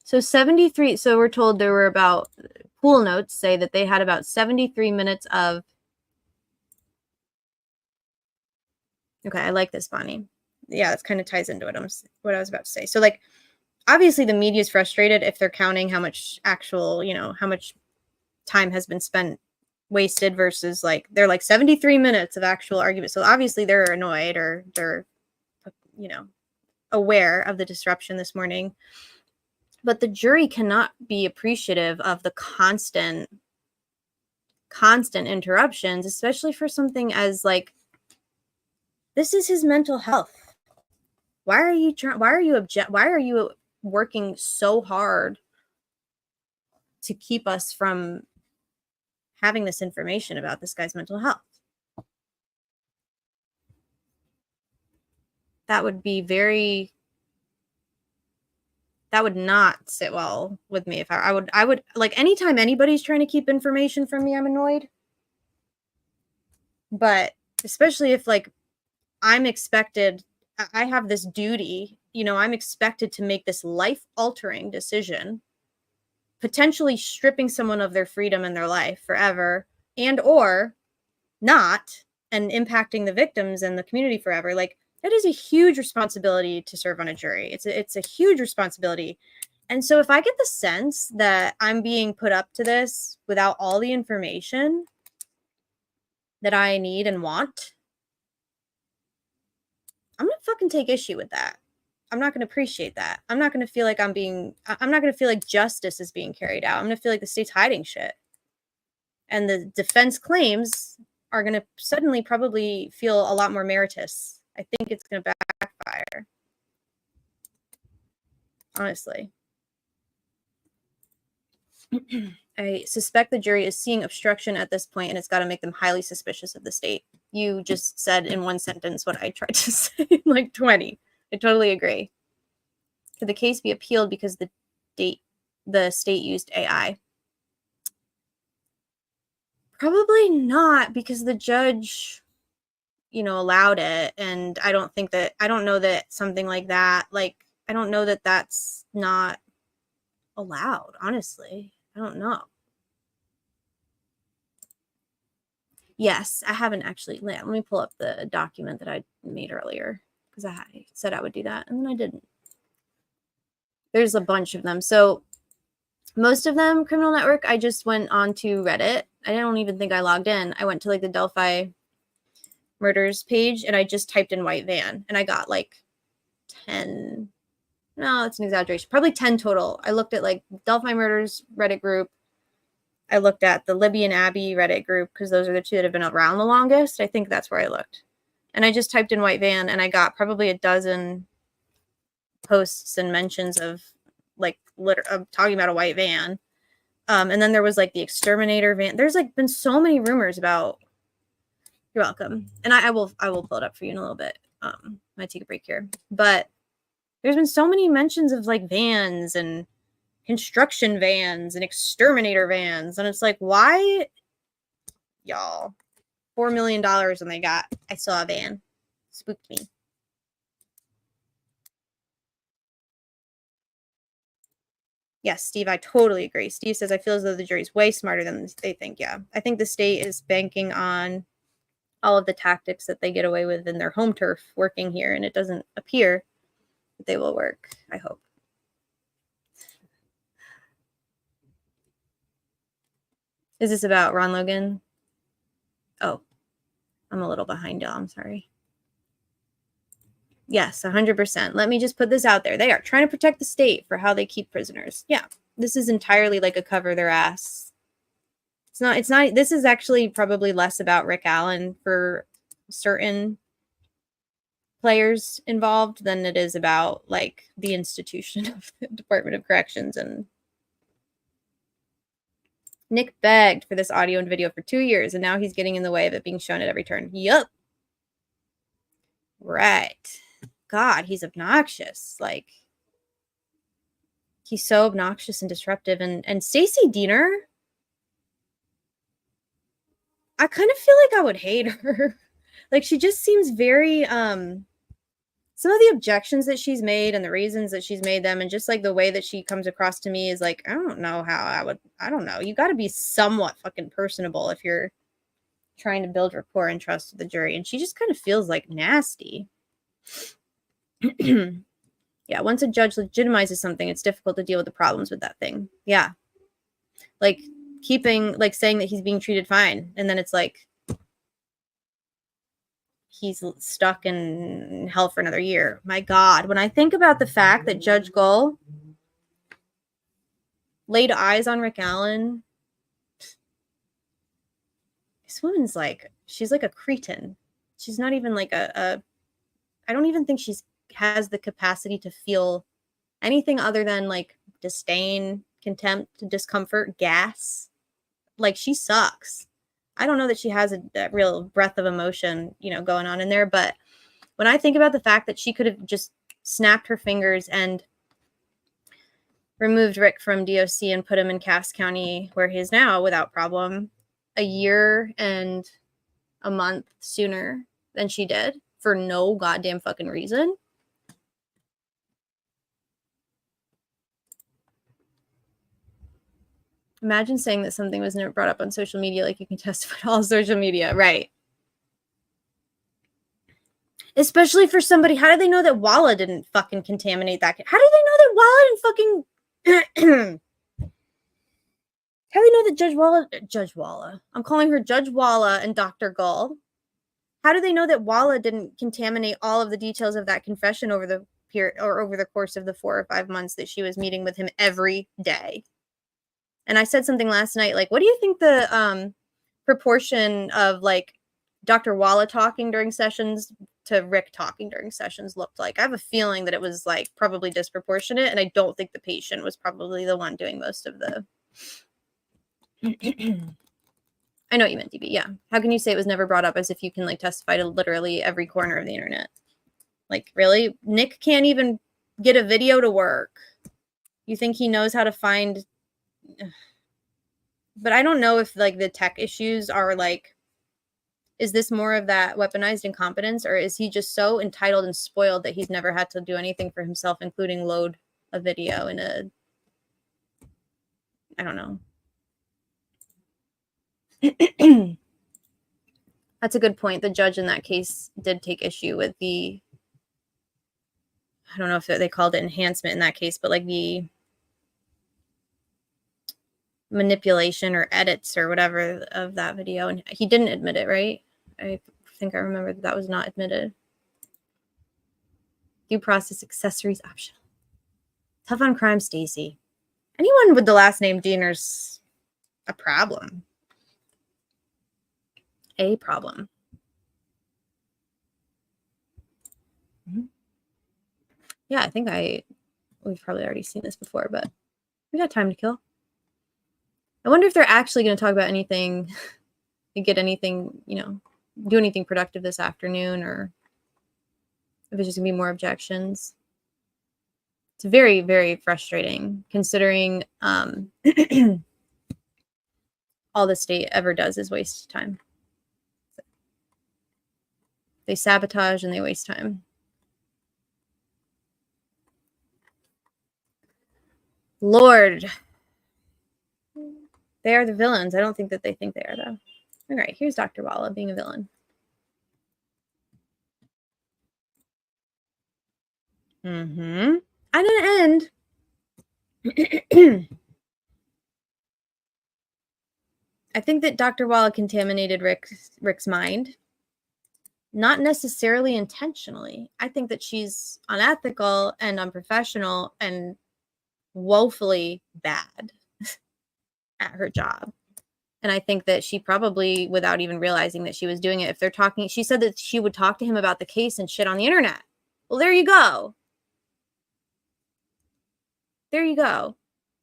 So 73. So we're told there were about, pool notes say that they had about 73 minutes of. Okay, I like this, Bonnie. Yeah, this kind of ties into what I was about to say. So like, obviously the media is frustrated if they're counting how much actual, how much time has been spent wasted versus like, they're like 73 minutes of actual argument. So obviously they're annoyed or they're, aware of the disruption this morning. But the jury cannot be appreciative of the constant interruptions, especially for something as like, this is his mental health. Why are you working so hard to keep us from having this information about this guy's mental health? That would not sit well with me if I would like, anytime anybody's trying to keep information from me, I'm annoyed. But especially if like I have this duty, I'm expected to make this life-altering decision, potentially stripping someone of their freedom and their life forever, and or not, and impacting the victims and the community forever. Like, that is a huge responsibility to serve on a jury. It's a huge responsibility. And so if I get the sense that I'm being put up to this without all the information that I need and want, I'm going to fucking take issue with that. I'm not going to appreciate that. I'm not going to feel like I'm not going to feel like justice is being carried out. I'm going to feel like the state's hiding shit. And the defense claims are going to suddenly probably feel a lot more meritorious. I think it's going to backfire. Honestly. I suspect the jury is seeing obstruction at this point, and it's got to make them highly suspicious of the state. You just said in one sentence what I tried to say in like 20. I totally agree. Could the case be appealed because the state used AI? Probably not, because the judge, allowed it. And I don't know that something like that, I don't know that that's not allowed, honestly. I don't know. Yes, I haven't actually. Let me pull up the document that I made earlier, because I said I would do that, and then I didn't. There's a bunch of them. So most of them, Criminal Network, I just went on to Reddit. I don't even think I logged in. I went to like the Delphi murders page, and I just typed in white van, and I got like 10. No, that's an exaggeration. Probably 10 total. I looked at like Delphi murders Reddit group. I looked at the Libby and Abby Reddit group, because those are the two that have been around the longest. I think that's where I looked. And I just typed in white van, and I got probably a dozen posts and mentions of like talking about a white van. And then there was like the exterminator van. There's like been so many rumors about. You're welcome. And I will pull it up for you in a little bit. I might take a break here. But there's been so many mentions of like vans and construction vans and exterminator vans. And it's like, why, y'all? $4 million and I saw a van. Spooked me. Yes, Steve, I totally agree. Steve says, I feel as though the jury's way smarter than they think. Yeah, I think the state is banking on all of the tactics that they get away with in their home turf working here, and it doesn't appear They will work, I hope. Is this about Ron Logan? Oh, I'm a little behind, y'all. I'm sorry. Yes, 100%. Let me just put this out there. They are trying to protect the state for how they keep prisoners. Yeah, this is entirely like a cover their ass. It's not, this is actually probably less about Rick Allen for certain players involved than it is about like the institution of the Department of Corrections. And Nick begged for this audio and video for 2 years, and now he's getting in the way of it being shown at every turn. Yup. Right. God, he's obnoxious. Like, he's so obnoxious and disruptive. And Stacey Diener, I kind of feel like I would hate her. Like, she just seems very some of the objections that she's made and the reasons that she's made them, and just like the way that she comes across to me is like, I don't know how I don't know. You got to be somewhat fucking personable if you're trying to build rapport and trust with the jury. And she just kind of feels like nasty. Yeah, once a judge legitimizes something, it's difficult to deal with the problems with that thing. Yeah. Like saying that he's being treated fine, and then it's like he's stuck in hell for another year. My God, when I think about the fact that Judge Gull laid eyes on Rick Allen, this woman's like, she's like a cretin. She's not even like I don't even think she's has the capacity to feel anything other than like disdain, contempt, discomfort, gas. Like, she sucks. I don't know that she has a real breadth of emotion, going on in there. But when I think about the fact that she could have just snapped her fingers and removed Rick from DOC and put him in Cass County, where he is now, without problem, a year and a month sooner than she did, for no goddamn fucking reason. Imagine saying that something was never brought up on social media, like you can testify to all social media. Right. Especially for somebody, how do they know that Walla didn't fucking contaminate that? How do they know that Walla didn't fucking... How do they know that Judge Walla, I'm calling her Judge Walla and Dr. Gull. How do they know that Walla didn't contaminate all of the details of that confession over the period or over the course of the 4 or 5 months that she was meeting with him every day? And I said something last night, like, what do you think the proportion of like Dr. Walla talking during sessions to Rick talking during sessions looked like? I have a feeling that it was like probably disproportionate, and I don't think the patient was probably the one doing most of the... I know what you meant, DB. Yeah. How can you say it was never brought up, as if you can like testify to literally every corner of the internet? Like, really? Nick can't even get a video to work. You think he knows how to find... But I don't know if like the tech issues are like, is this more of that weaponized incompetence, or is he just so entitled and spoiled that he's never had to do anything for himself, including load a video in a... I don't know. That's a good point. The judge in that case did take issue with the... I don't know if they called it enhancement in that case, but like the manipulation or edits or whatever of that video. And he didn't admit it, right? I think I remember that was not admitted. Due process accessories optional. Tough on crime, Stacey. Anyone with the last name Diener's a problem. A problem. Mm-hmm. Yeah, I think we've probably already seen this before, but we got time to kill. I wonder if they're actually going to talk about anything, get anything, do anything productive this afternoon, or if it's just going to be more objections. It's very, very frustrating, considering all the state ever does is waste time. They sabotage and they waste time. Lord. They are the villains. I don't think that they think they are, though. All right, here's Dr. Walla being a villain. Mm-hmm. And in the end, I think that Dr. Walla contaminated Rick's mind. Not necessarily intentionally. I think that she's unethical and unprofessional and woefully bad at her job. And I think that she probably, without even realizing that she was doing it, if they're talking, she said that she would talk to him about the case and shit on the internet. Well, there you go. There you go.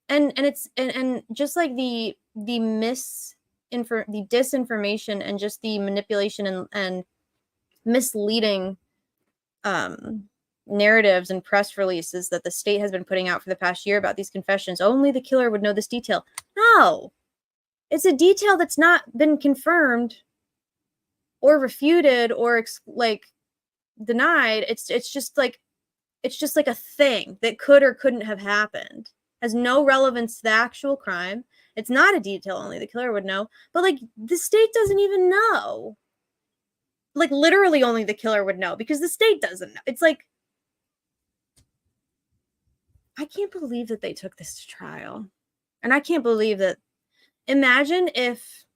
And it's and just like the disinformation and just the manipulation and misleading narratives and press releases that the state has been putting out for the past year about these confessions. Only the killer would know this detail. No. It's a detail that's not been confirmed or refuted or denied. It's just like a thing that could or couldn't have happened. Has no relevance to the actual crime. It's not a detail only the killer would know, but like the state doesn't even know. Like literally only the killer would know because the state doesn't know. It's like, I can't believe that they took this to trial. And I can't believe that. Imagine if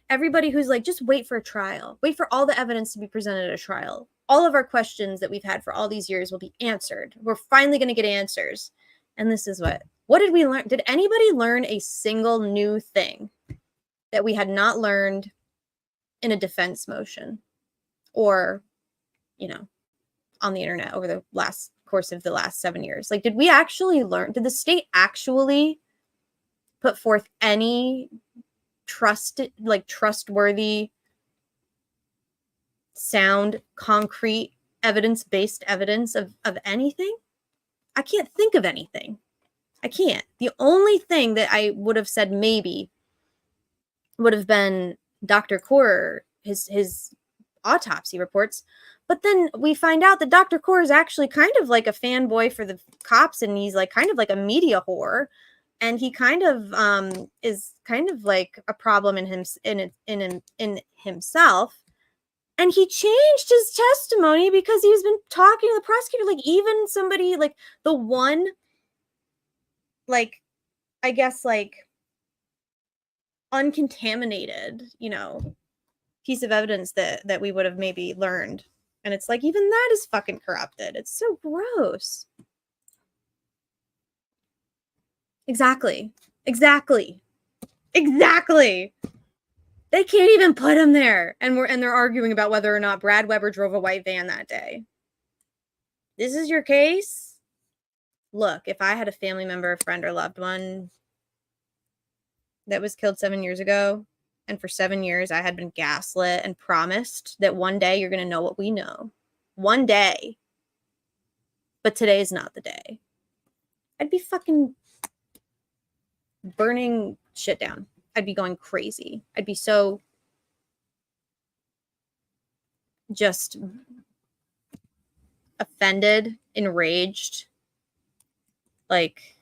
everybody who's like, just wait for a trial, wait for all the evidence to be presented at a trial. All of our questions that we've had for all these years will be answered. We're finally going to get answers. And this is what did we learn? Did anybody learn a single new thing that we had not learned in a defense motion or, on the internet over the course of the last 7 years? Like, did we actually learn? Did the state actually put forth any trustworthy, sound, concrete, evidence-based evidence of anything? I can't think of anything. I can't. The only thing that I would have said maybe would have been Dr. Kaur, his autopsy reports. But then we find out that Dr. Kaur is actually kind of like a fanboy for the cops, and he's like kind of like a media whore. And he kind of is kind of like a problem in himself. And he changed his testimony because he's been talking to the prosecutor. Like even somebody like the one, like, I guess like uncontaminated, piece of evidence that we would have maybe learned. And it's like, even that is fucking corrupted. It's so gross. Exactly. They can't even put him there. And they're arguing about whether or not Brad Weber drove a white van that day. This is your case? Look, if I had a family member, a friend, or loved one that was killed 7 years ago, and for 7 years I had been gaslit and promised that one day you're going to know what we know. One day. But today is not the day. I'd be fucking burning shit down. I'd be going crazy. I'd be so just offended, enraged. Like,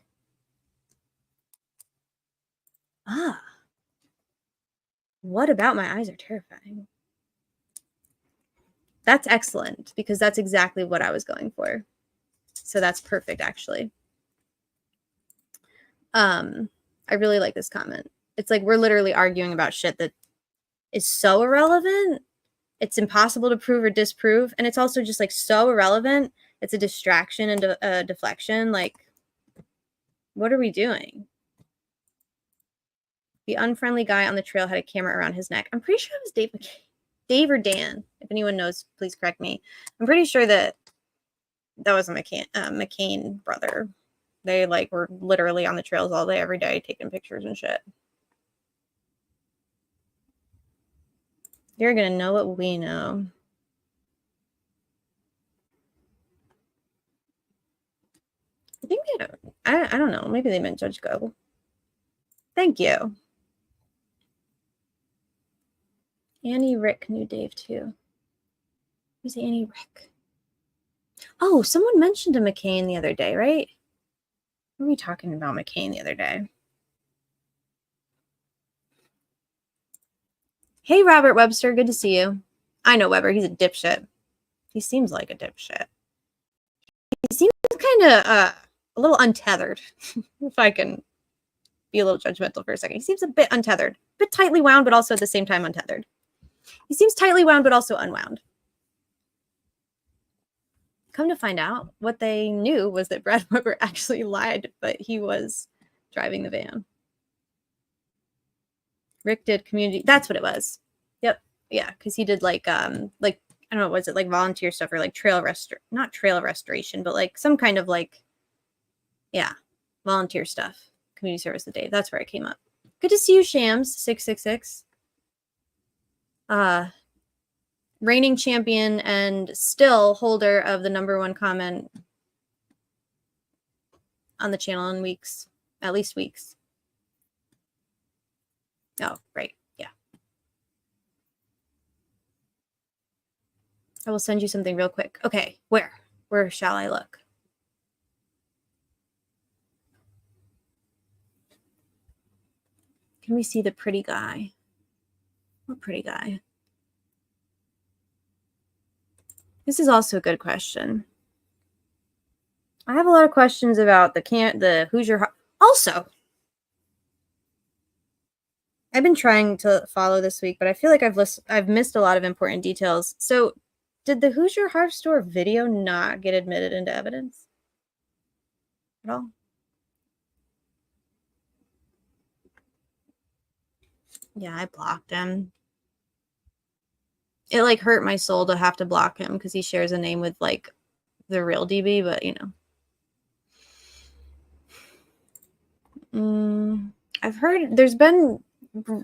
what about my eyes are terrifying? That's excellent because that's exactly what I was going for. So that's perfect, actually. I really like this comment. It's like we're literally arguing about shit that is so irrelevant. It's impossible to prove or disprove. And it's also just like so irrelevant. It's a distraction and a deflection. Like, what are we doing? The unfriendly guy on the trail had a camera around his neck. I'm pretty sure it was Dave or Dan. If anyone knows, please correct me. I'm pretty sure that was a McCain brother. They like were literally on the trails all day, every day, taking pictures and shit. You're gonna know what we know. I think I don't know. Maybe they meant Judge Go. Thank you. Annie Rick knew Dave too. Who's Annie Rick? Oh, someone mentioned a McCain the other day, right? What were we talking about McCain the other day? Hey, Robert Webster. Good to see you. I know Weber. He's a dipshit. He seems like a dipshit. He seems kind of a little untethered, if I can be a little judgmental for a second. He seems a bit untethered, a bit tightly wound, but also at the same time untethered. He seems tightly wound, but also unwound. Come to find out, what they knew was that Brad Weber actually lied, but he was driving the van. Rick did community. That's what it was. Yep. Yeah, because he did like I don't know, was it like volunteer stuff or like not trail restoration, but like some kind of like, yeah, volunteer stuff. Community service with Dave. That's where it came up. Good to see you, Shams 666. Reigning champion and still holder of the #1 comment on the channel in weeks, at least weeks. Oh, right. Yeah. I will send you something real quick. Okay. Where shall I look? Can we see the pretty guy? What pretty guy? This is also a good question. I have a lot of questions about the Hoosier. Also, I've been trying to follow this week, but I feel like I've missed a lot of important details. So, did the Hoosier Harp Store video not get admitted into evidence at all? Yeah, I blocked him. It like hurt my soul to have to block him because he shares a name with like the real DB, but you know. I've heard there's been,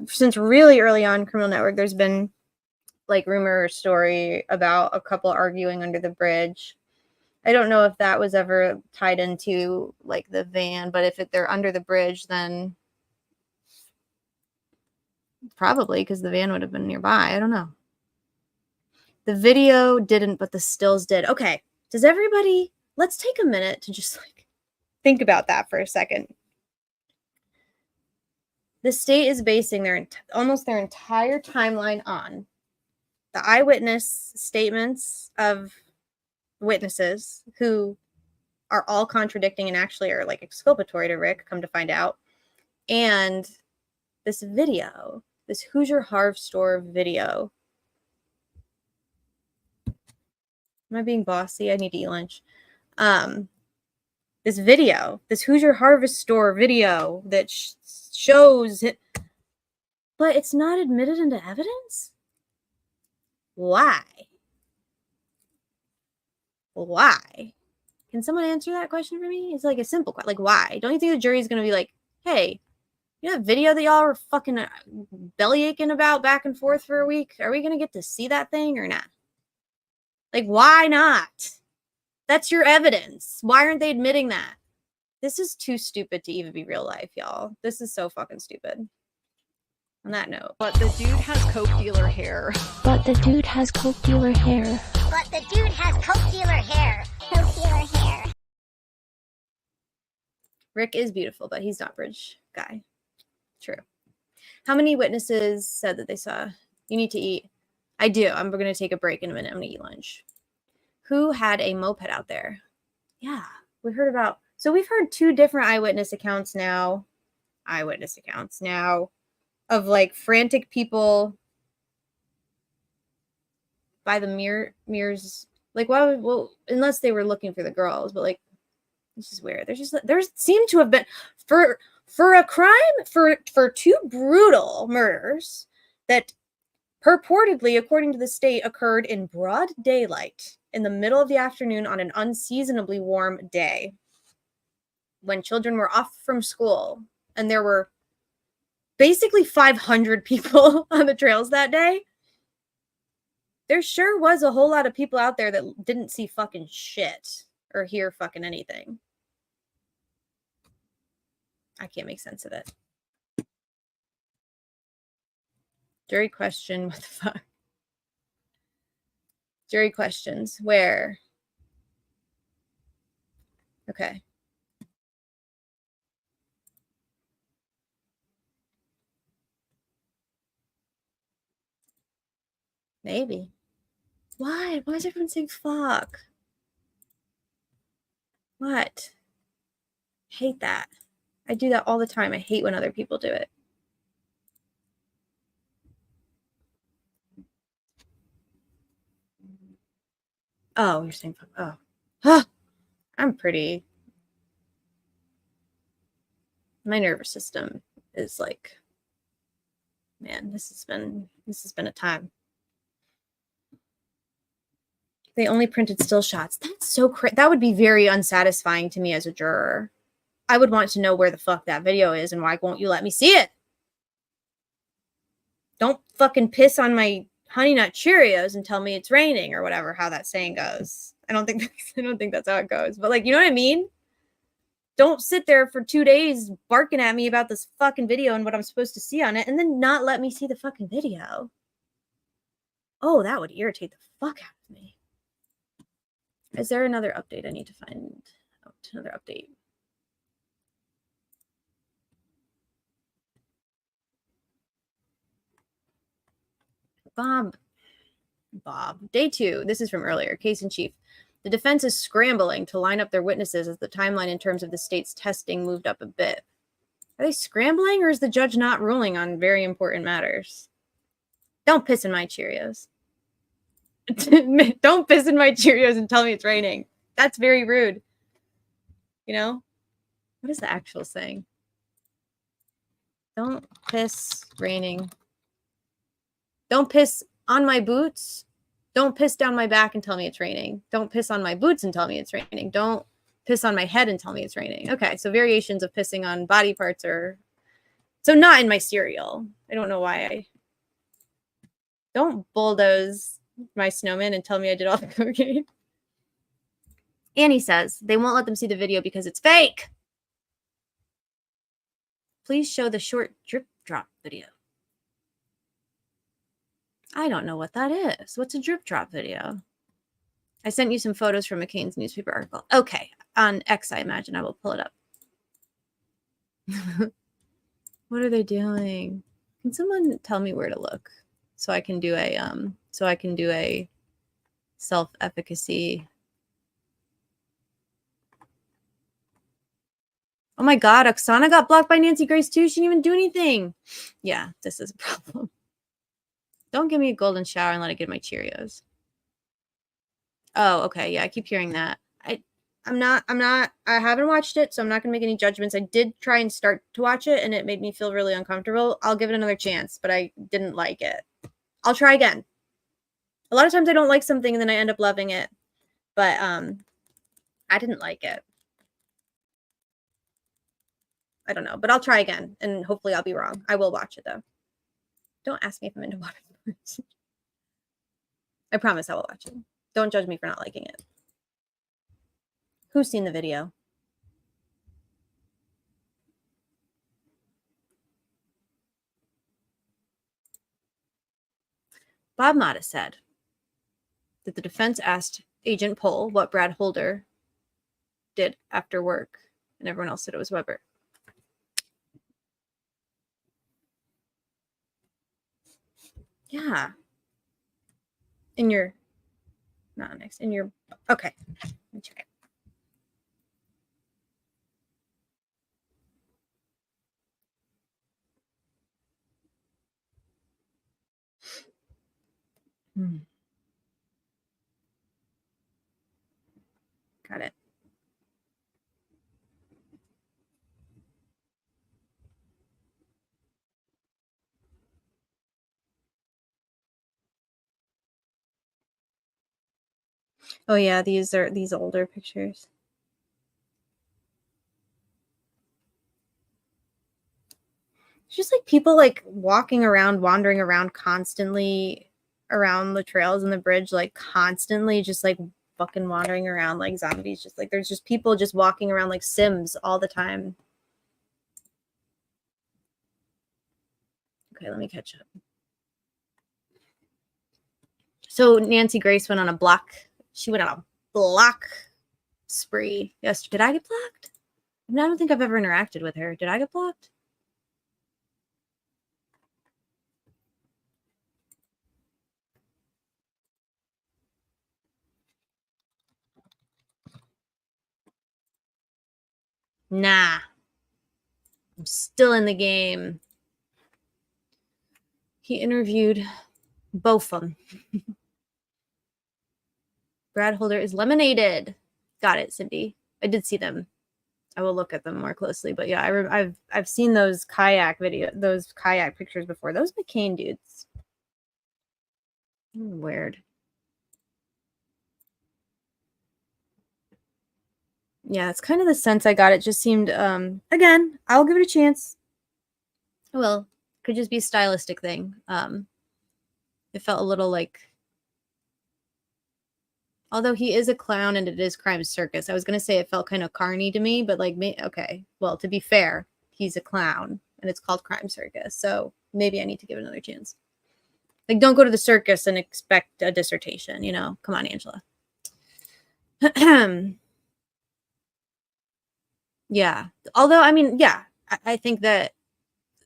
since really early on Criminal Network, there's been like rumor or story about a couple arguing under the bridge. I don't know if that was ever tied into like the van, but if they're under the bridge, then probably because the van would have been nearby. I don't know. The video didn't, but the stills did. Okay. Does everybody, let's take a minute to just like think about that for a second. The state is basing almost their entire timeline on the eyewitness statements of witnesses who are all contradicting and actually are like exculpatory to Rick, come to find out. And this video, this Hoosier Harv Store video. Am I being bossy? I need to eat lunch. This video, this Hoosier Harvest Store video that shows it, but it's not admitted into evidence? Why? Why? Can someone answer that question for me? It's like a simple question. Like, why? Don't you think the jury's going to be like, hey, you know that video that y'all were fucking belly aching about back and forth for a week? Are we going to get to see that thing or not? Like, why not? That's your evidence. Why aren't they admitting that? This is too stupid to even be real life, y'all. This is so fucking stupid. On that note. But the dude has coke dealer hair. But the dude has coke dealer hair. But the dude has coke dealer hair. Coke dealer hair. Rick is beautiful, but he's not bridge guy. True. How many witnesses said that they saw? You need to eat. I do. I'm going to take a break in a minute. I'm going to eat lunch. Who had a moped out there? Yeah, we heard about. So we've heard 2 different eyewitness accounts now. Of like frantic people by the mirrors. Like, why would, well, unless they were looking for the girls, but like, this is weird. There seem to have been for a crime, for 2 brutal murders that purportedly, according to the state, occurred in broad daylight in the middle of the afternoon on an unseasonably warm day when children were off from school and there were basically 500 people on the trails that day. There sure was a whole lot of people out there that didn't see fucking shit or hear fucking anything. I can't make sense of it. Jury question, what the fuck? Jury questions, where? Okay. Maybe. Why? Why is everyone saying fuck? What? Hate that. I do that all the time. I hate when other people do it. Oh, you're saying, oh. I'm pretty. My nervous system is like, man, this has been a time. They only printed still shots. That's so that would be very unsatisfying to me as a juror. I would want to know where the fuck that video is and why won't you let me see it? Don't fucking piss on my Honey Nut Cheerios and tell me it's raining or whatever, how that saying goes. I don't think that's how it goes. But like, you know what I mean? Don't sit there for 2 days barking at me about this fucking video and what I'm supposed to see on it and then not let me see the fucking video. Oh, that would irritate the fuck out of me. Is there another update I need to find out? Another update. Bob. Day 2. This is from earlier. Case in chief. The defense is scrambling to line up their witnesses as the timeline in terms of the state's testing moved up a bit. Are they scrambling or is the judge not ruling on very important matters? Don't piss in my Cheerios. Don't piss in my Cheerios and tell me it's raining. That's very rude. You know? What is the actual saying? Don't piss raining. Don't piss on my boots. Don't piss down my back and tell me it's raining. Don't piss on my boots and tell me it's raining. Don't piss on my head and tell me it's raining. Okay, so variations of pissing on body parts are... So not in my cereal. I don't know why I... Don't bulldoze my snowman and tell me I did all the cocaine. Annie says, they won't let them see the video because it's fake. Please show the short drip drop video. I don't know what that is. What's a drip drop video? I sent you some photos from McCain's newspaper article. Okay, on X, I imagine. I will pull it up. What are they doing? Can someone tell me where to look so I can do a self-efficacy? Oh my God, Oksana got blocked by Nancy Grace too. She didn't even do anything. Yeah, this is a problem. Don't give me a golden shower and let it get my Cheerios. Oh, okay. Yeah, I keep hearing that. I haven't watched it, so I'm not going to make any judgments. I did try and start to watch it, and it made me feel really uncomfortable. I'll give it another chance, but I didn't like it. I'll try again. A lot of times I don't like something, and then I end up loving it. But I didn't like it. I don't know, but I'll try again, and hopefully I'll be wrong. I will watch it, though. Don't ask me if I'm into water sports. I promise I will watch it. Don't judge me for not liking it. Who's seen the video? Bob Mata said that the defense asked Agent Pohl what Brad Holder did after work, and everyone else said it was Weber. Yeah. In your, not next, in your, okay. Let me check it. Got it. Oh yeah, these are these older pictures. It's just like people like walking around, wandering around constantly around the trails and the bridge, like constantly just like fucking wandering around like zombies. Just like there's just people just walking around like Sims all the time. Okay, let me catch up. So Nancy Grace went on a block. She went on a block spree yesterday. Did I get blocked? I don't think I've ever interacted with her. Did I get blocked? Nah. I'm still in the game. He interviewed both of them. Brad Holder is lemonaded. Got it, Cindy. I did see them. I will look at them more closely, but yeah, I've seen those kayak pictures before. Those McCain dudes. Weird. Yeah, it's kind of the sense I got. It just seemed, again, I'll give it a chance. Well, could just be a stylistic thing. It felt a little like, although he is a clown and it is Crime Circus, I was going to say it felt kind of carny to me, but like, okay, well, to be fair, he's a clown and it's called Crime Circus. So maybe I need to give it another chance. Like, don't go to the circus and expect a dissertation, you know? Come on, Angela. Yeah. Although, I mean, yeah, I think that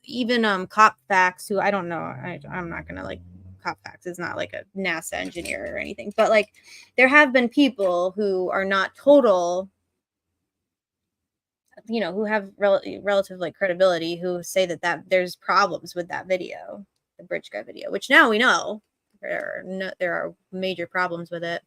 even Cop Facts, who I don't know, I'm not going to like, Cop Facts is not like a NASA engineer or anything, but like there have been people who are not total, you know, who have relative like credibility, who say that there's problems with that video, the bridge guy video, which now we know there are major problems with it.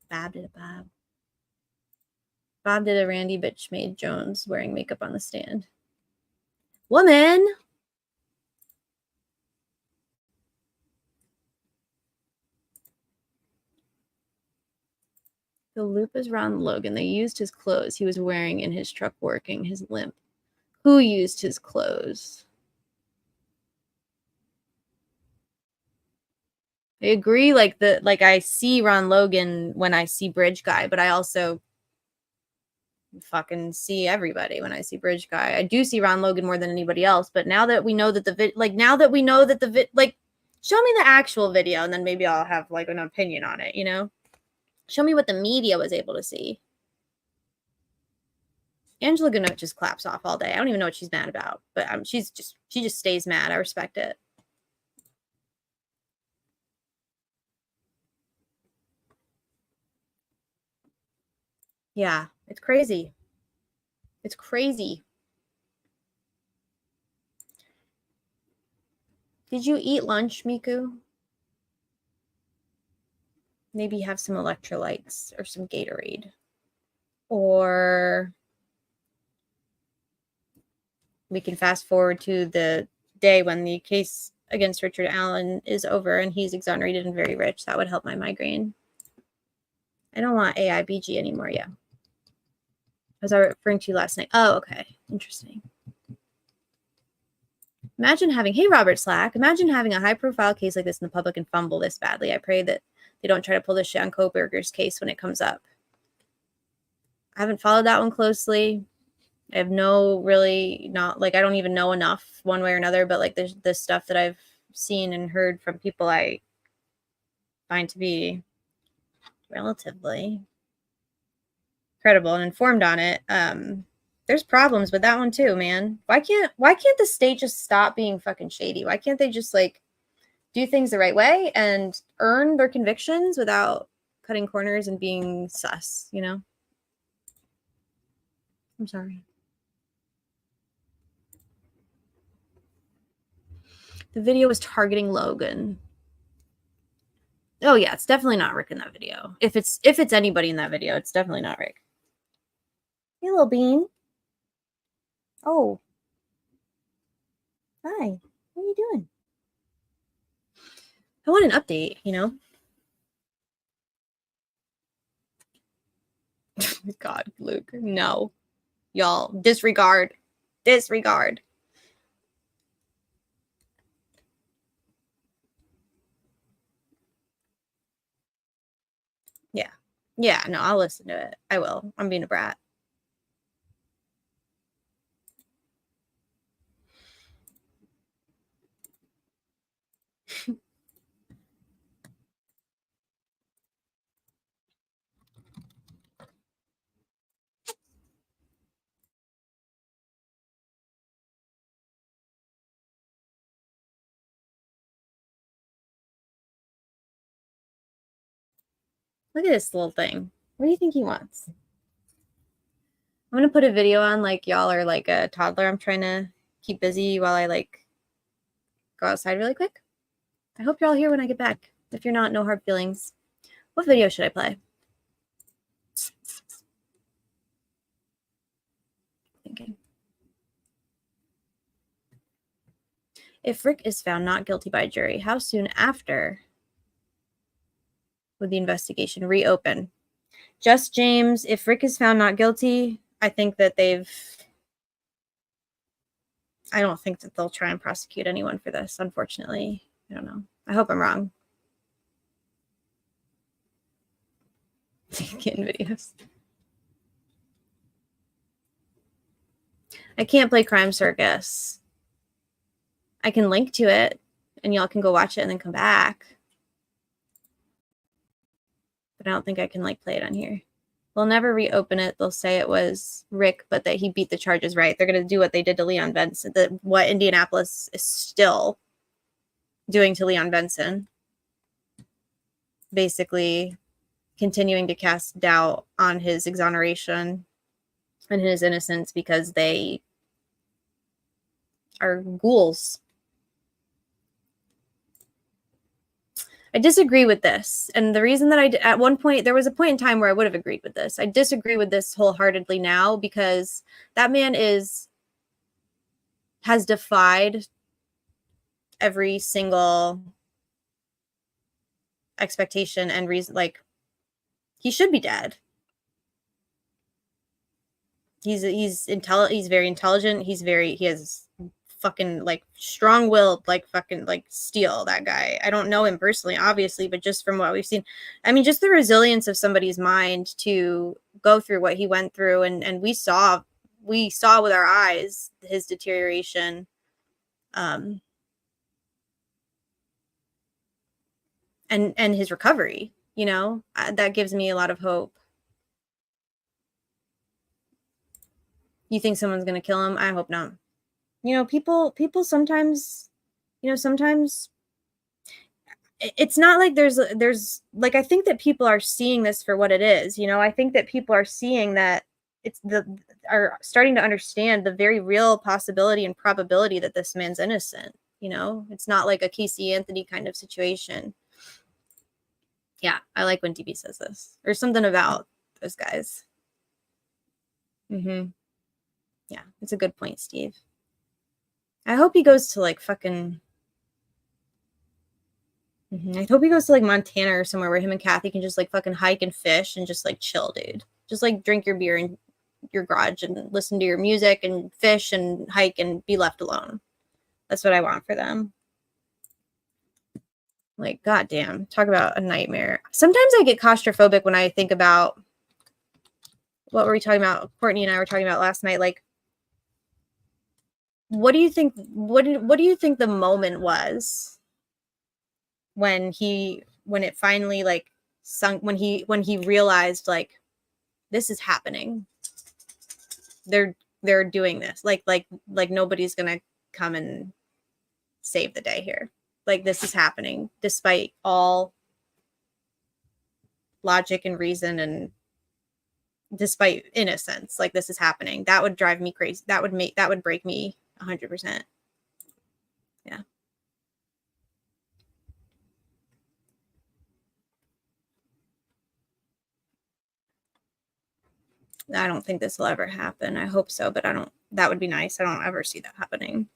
Bob did a Bob. Bob did a Randy bitch made Jones wearing makeup on the stand. Woman. The loop is around Logan. They used his clothes he was wearing in his truck working his limp. Who used his clothes? I agree. Like I see Ron Logan when I see Bridge Guy, but I also fucking see everybody when I see Bridge Guy. I do see Ron Logan more than anybody else. But now that we know that show me the actual video, and then maybe I'll have like an opinion on it. You know, show me what the media was able to see. Angela Gunnock just claps off all day. I don't even know what she's mad about, but she just stays mad. I respect it. Yeah, it's crazy. It's crazy. Did you eat lunch, Miku? Maybe have some electrolytes or some Gatorade. Or we can fast forward to the day when the case against Richard Allen is over and he's exonerated and very rich. That would help my migraine. I don't want AIBG anymore yet. Was I referring to you last night? Oh, okay. Interesting. Imagine having, hey, Robert Slack, imagine having a high-profile case like this in the public and fumble this badly. I pray that they don't try to pull this shit on Koberger's case when it comes up. I haven't followed that one closely. I have I don't even know enough one way or another, but like there's this stuff that I've seen and heard from people I find to be relatively credible and informed on it. There's problems with that one too, man. Why can't the state just stop being fucking shady? Why can't they just like do things the right way and earn their convictions without cutting corners and being sus, you know? I'm sorry. The video was targeting Logan. Oh yeah, it's definitely not Rick in that video. If it's anybody in that video, it's definitely not Rick. Hey, little bean. Oh. Hi. What are you doing? I want an update, you know? God, Luke. No. Y'all, disregard. Disregard. Yeah. Yeah, no, I'll listen to it. I will. I'm being a brat. Look at this little thing. What do you think he wants? I'm gonna put a video on like y'all are like a toddler. I'm trying to keep busy while I like go outside really quick. I hope you're all here when I get back. If you're not, no hard feelings. What video should I play? Thinking. If Rick is found not guilty by jury, how soon after would the investigation reopen? Just James, if Rick is found not guilty, I think that I don't think that they'll try and prosecute anyone for this, unfortunately. I don't know. I hope I'm wrong. Getting videos. I can't play Crime Circus. I can link to it, and y'all can go watch it and then come back. But I don't think I can like play it on here. They'll never reopen it. They'll say it was Rick, but that he beat the charges right. They're going to do what they did to Leon Benson, what Indianapolis is still doing to Leon Benson. Basically continuing to cast doubt on his exoneration and his innocence because they are ghouls. I disagree with this. And the reason that at one point, there was a point in time where I would have agreed with this. I disagree with this wholeheartedly now because that man has defied every single expectation and reason. Like, he should be dead. He's very intelligent. He has fucking like strong-willed, like fucking like steel, that guy. I don't know him personally, obviously, but just from what we've seen, I mean, just the resilience of somebody's mind to go through what he went through, and we saw with our eyes his deterioration. And his recovery, that gives me a lot of hope. You think someone's going to kill him? I hope not. People sometimes, sometimes it's not like there's like, I think that people are seeing this for what it is. I think that people are seeing that are starting to understand the very real possibility and probability that this man's innocent. It's not like a Casey Anthony kind of situation. Yeah, I like when DB says this. Or something about those guys. Yeah, it's a good point, Steve. I hope he goes to like fucking... I hope he goes to like Montana or somewhere where him and Kathy can just like fucking hike and fish and just like chill, dude. Just like drink your beer in your garage and listen to your music and fish and hike and be left alone. That's what I want for them. Like, goddamn, talk about a nightmare. Sometimes I get claustrophobic when I think about what were we talking about? Courtney and I were talking about last night. Like, what do you think? What do you think the moment was when it finally like sunk? When he realized like this is happening. They're doing this. Like nobody's gonna come and save the day here. Like, this is happening despite all logic and reason and despite innocence. Like, this is happening. That would drive me crazy. That would break me 100%. Yeah. I don't think this will ever happen. I hope so, but that would be nice. I don't ever see that happening.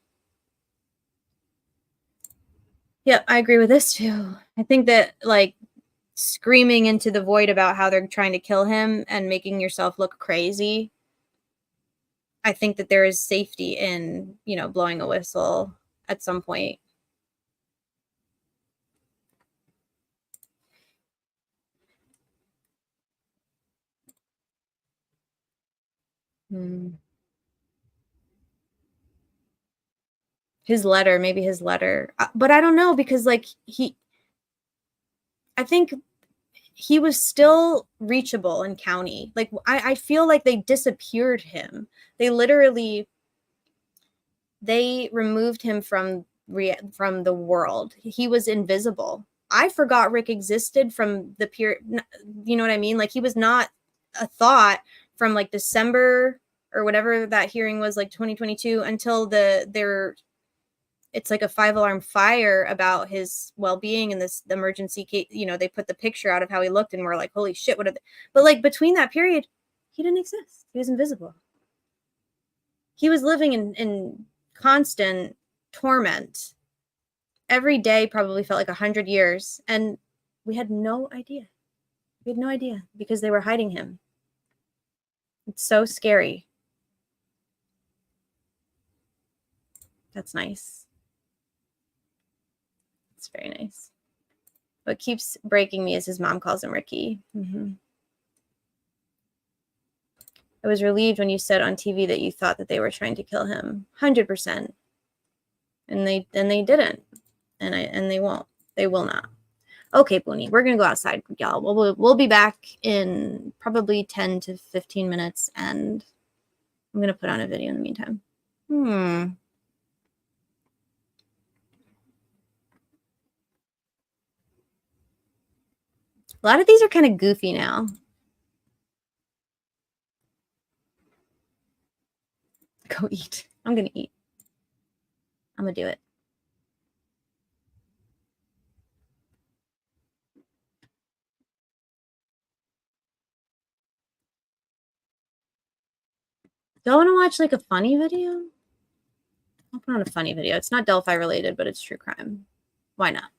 Yeah, I agree with this too. I think that like screaming into the void about how they're trying to kill him and making yourself look crazy. I think that there is safety in, blowing a whistle at some point. Maybe his letter. But I don't know, because like I think he was still reachable in county. Like, I feel like they disappeared him. They removed him from the world. He was invisible I forgot Rick existed from the period. You know what I mean? Like, he was not a thought from like December or whatever that hearing was, like 2022, until it's like a 5-alarm fire about his well-being and this emergency case. You know, they put the picture out of how he looked and we're like, holy shit, what are they? But like between that period, he didn't exist. He was invisible. He was living in constant torment. Every day probably felt like 100 years. And we had no idea. We had no idea because they were hiding him. It's so scary. That's nice. It's very nice. What keeps breaking me is his mom calls him Ricky. Mm-hmm. I was relieved when you said on TV that you thought that they were trying to kill him. 100%. And they didn't. And they won't. They will not. Okay, Booney, we're gonna go outside, y'all. We'll be back in probably 10 to 15 minutes, and I'm gonna put on a video in the meantime. A lot of these are kind of goofy now. Go eat. I'm gonna eat. I'm gonna do it. Do I want to watch like a funny video? I'll put on a funny video. It's not Delphi related, but it's true crime. Why not?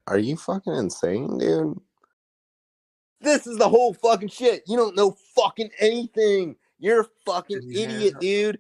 Are you fucking insane, dude? This is the whole fucking shit. You don't know fucking anything. You're a fucking idiot, dude.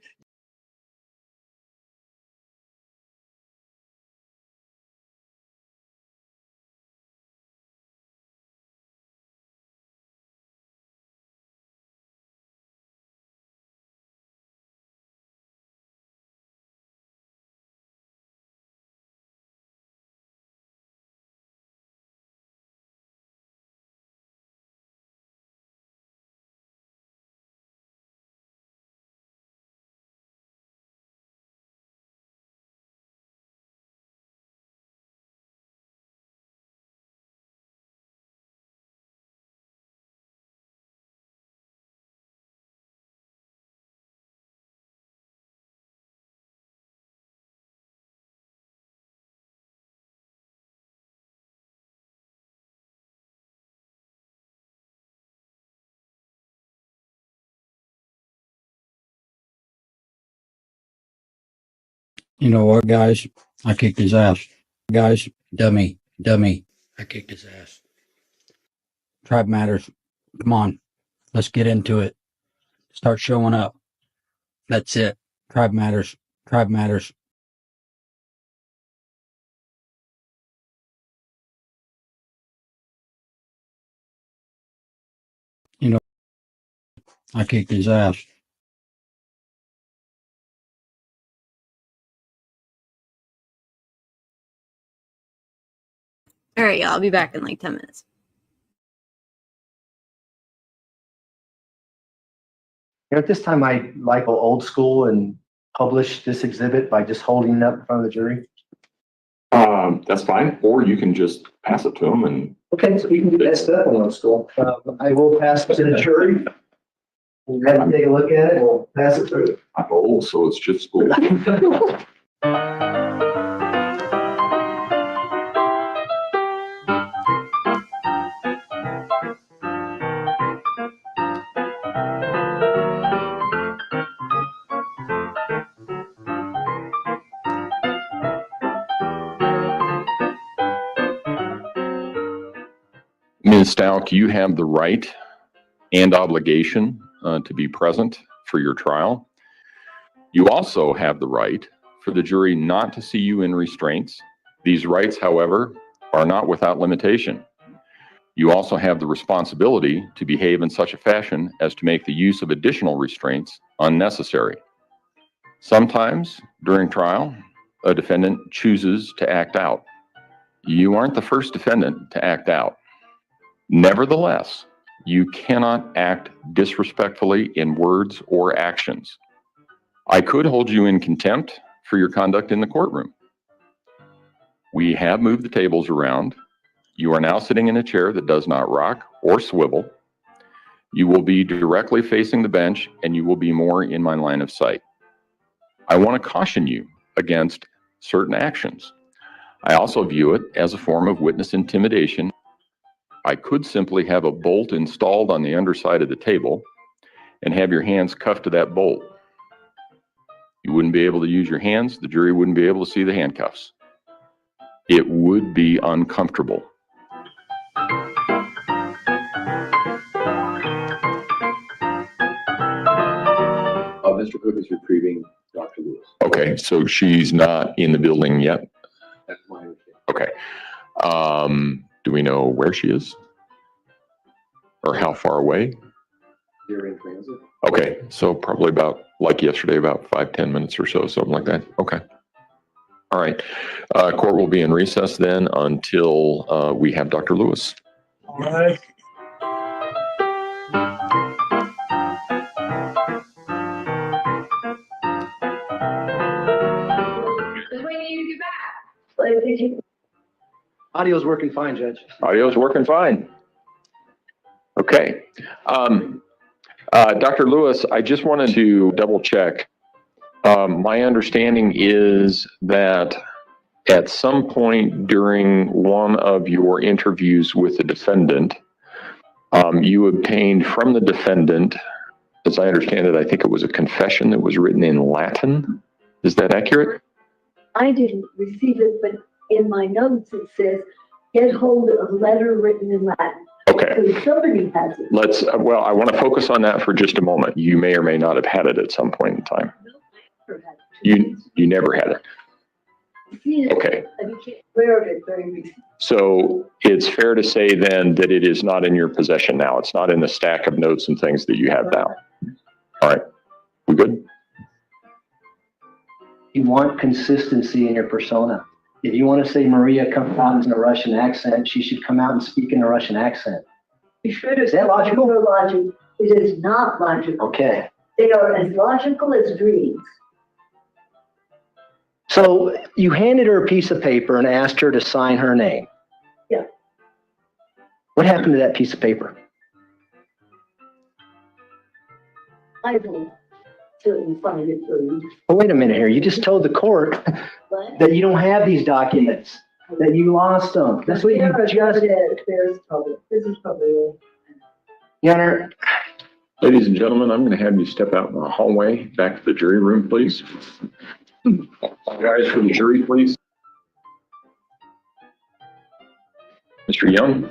You know what, guys? I kicked his ass. Guys, dummy. I kicked his ass. Tribe matters. Come on. Let's get into it. Start showing up. That's it. Tribe matters. Tribe matters. You know, I kicked his ass. All right, y'all. I'll be back in like 10 minutes. At this time, I like go old school and publish this exhibit by just holding it up in front of the jury. That's fine. Or you can just pass it to them and. Okay, so we can do that stuff in old school. I will pass it to the jury. You have to take a look at it. We'll pass it through. I'm old, so it's just school. Ms. Stout, you have the right and obligation to be present for your trial. You also have the right for the jury not to see you in restraints. These rights, however, are not without limitation. You also have the responsibility to behave in such a fashion as to make the use of additional restraints unnecessary. Sometimes, during trial, a defendant chooses to act out. You aren't the first defendant to act out. Nevertheless, you cannot act disrespectfully in words or actions. I could hold you in contempt for your conduct in the courtroom. We have moved the tables around. You are now sitting in a chair that does not rock or swivel. You will be directly facing the bench, and you will be more in my line of sight. I want to caution you against certain actions. I also view it as a form of witness intimidation. I could simply have a bolt installed on the underside of the table and have your hands cuffed to that bolt. You wouldn't be able to use your hands. The jury wouldn't be able to see the handcuffs. It would be uncomfortable. Mr. Cook is retrieving Dr. Lewis. Okay, so she's not in the building yet? That's my understanding. Okay. Do we know where she is? Or how far away? You're in transit. Okay, so probably about, like yesterday, about 5-10 minutes or so, something like that. Okay. All right. Court will be in recess then until we have Dr. Lewis. All right. Just waiting you to get back. Audio's working fine, Judge. Audio's working fine. Okay. Dr. Lewis, I just wanted to double check. My understanding is that at some point during one of your interviews with the defendant, you obtained from the defendant, as I understand it, I think it was a confession that was written in Latin. Is that accurate? I didn't receive it, but in my notes it says, get hold of a letter written in Latin. Okay. So somebody has it. Let's, well, I want to focus on that for just a moment. You may or may not have had it at some point in time. You never had it. Okay. I became aware of it very recently. So it's fair to say then that it is not in your possession now. It's not in the stack of notes and things that you have now. All right. We good? You want consistency in your persona. If you want to say Maria comes out in a Russian accent, she should come out and speak in a Russian accent. You should have. Is that logical? Logic. It is not logical. Okay. They are as logical as dreams. So you handed her a piece of paper and asked her to sign her name. Yeah. What happened to that piece of paper? I will certainly find it for you. Well, wait a minute here. You just told the court that you don't have these documents, that you lost them. That's what you just... There's probably, this is probably it. Your Honor. Ladies and gentlemen, I'm going to have you step out in the hallway back to the jury room, please. Guys from the jury, please. Mr. Young.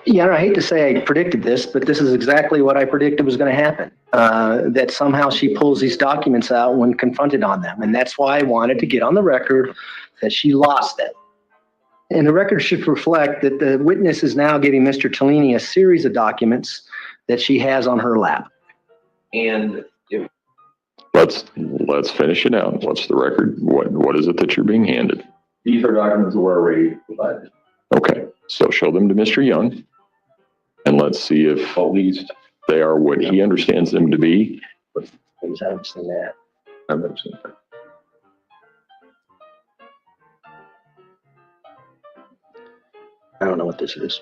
Yeah, I hate to say I predicted this, but this is exactly what I predicted was going to happen. That somehow she pulls these documents out when confronted on them. And that's why I wanted to get on the record that she lost them. And the record should reflect that the witness is now giving Mr. Tellini a series of documents that she has on her lap. And if Let's finish it out. What's the record? What is it that you're being handed? these are documents that were already provided. Okay, so show them to Mr. Young, and let's see if at least they are what he understands them to be. I haven't seen that. I've never seen that. I don't know what this is.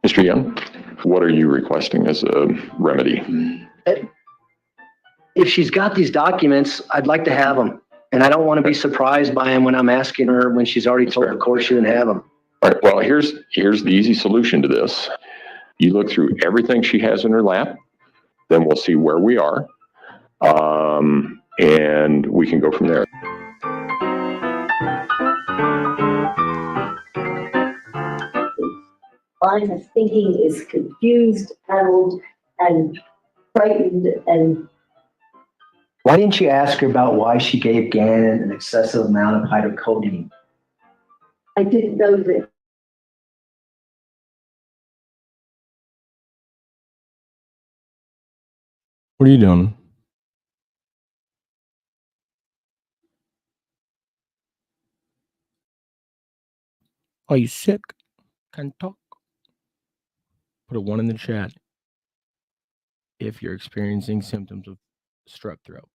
Mr. Young, what are you requesting as a remedy? If she's got these documents, I'd like to have them. And I don't want to be surprised by them when I'm asking her when she's already told the court she didn't have them. All right, well, here's the easy solution to this. You look through everything she has in her lap, then we'll see where we are, and we can go from there. Line of thinking is confused, addled, and frightened, and Why didn't you ask her about why she gave Gannon an excessive amount of hydrocodone? I didn't know that. What are you doing? Are you sick? Can't talk. Put a 1 in the chat if you're experiencing symptoms of strep throat.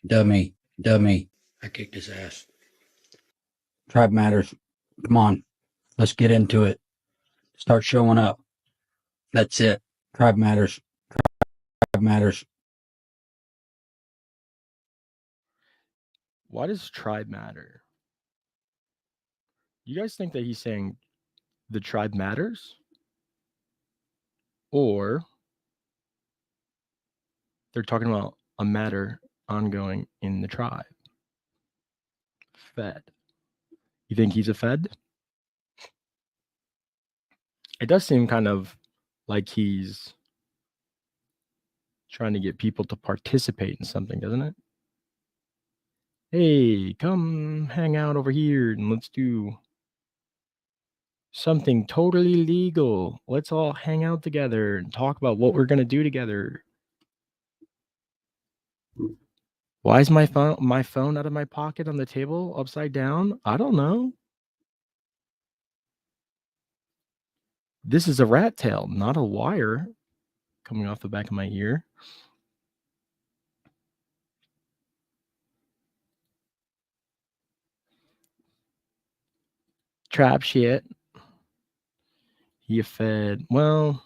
Dummy. I kicked his ass. Tribe matters. Come on. Let's get into it. Start showing up. That's it. Tribe matters. Tribe matters. Why does tribe matter? You guys think that he's saying the tribe matters? Or they're talking about a matter ongoing in the tribe? Fed. You think he's a Fed? It does seem kind of like he's trying to get people to participate in something, doesn't it? Hey, come hang out over here and let's do something totally legal. Let's all hang out together and talk about what we're going to do together. Why is my phone out of my pocket on the table upside down? I don't know. This is a rat tail, not a wire coming off the back of my ear. Trap shit. You fed. Well,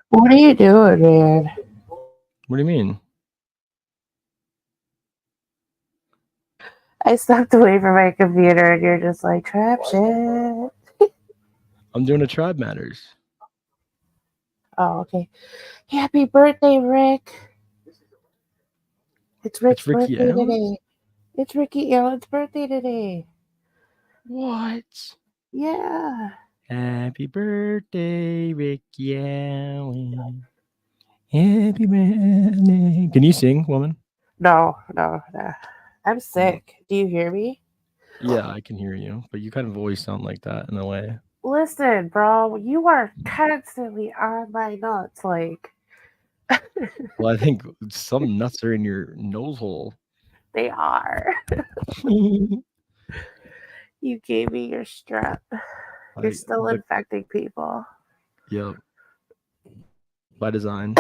What are you doing, man? what do you mean? I stepped away from my computer and you're just like, trap shit. I'm doing a Tribe Matters. Oh, okay. Happy birthday, Rick. It's Rick's Ricky birthday Allen? today. It's Ricky Allen's birthday today. What? Yeah. Happy birthday, Ricky Allen. Happy birthday. Can you sing, woman? No. I'm sick. Do you hear me? Yeah, I can hear you, but you kind of always sound like that in a way. Listen, bro, you are constantly on my nuts. Like, Well, I think some nuts are in your nose hole. they are. You gave me your strep. You're still infecting people. Yep. By design.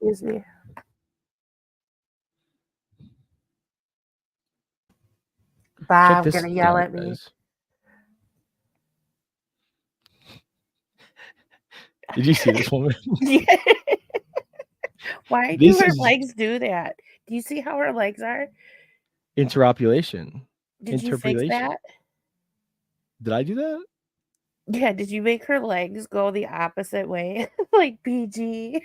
Excuse me. Bob's gonna yell at me. Guys. Did you see this woman? Why do her legs do that? Do you see how her legs are? Interopulation. Did you fix that? Did I do that? Yeah, did you make her legs go the opposite way? Like PG?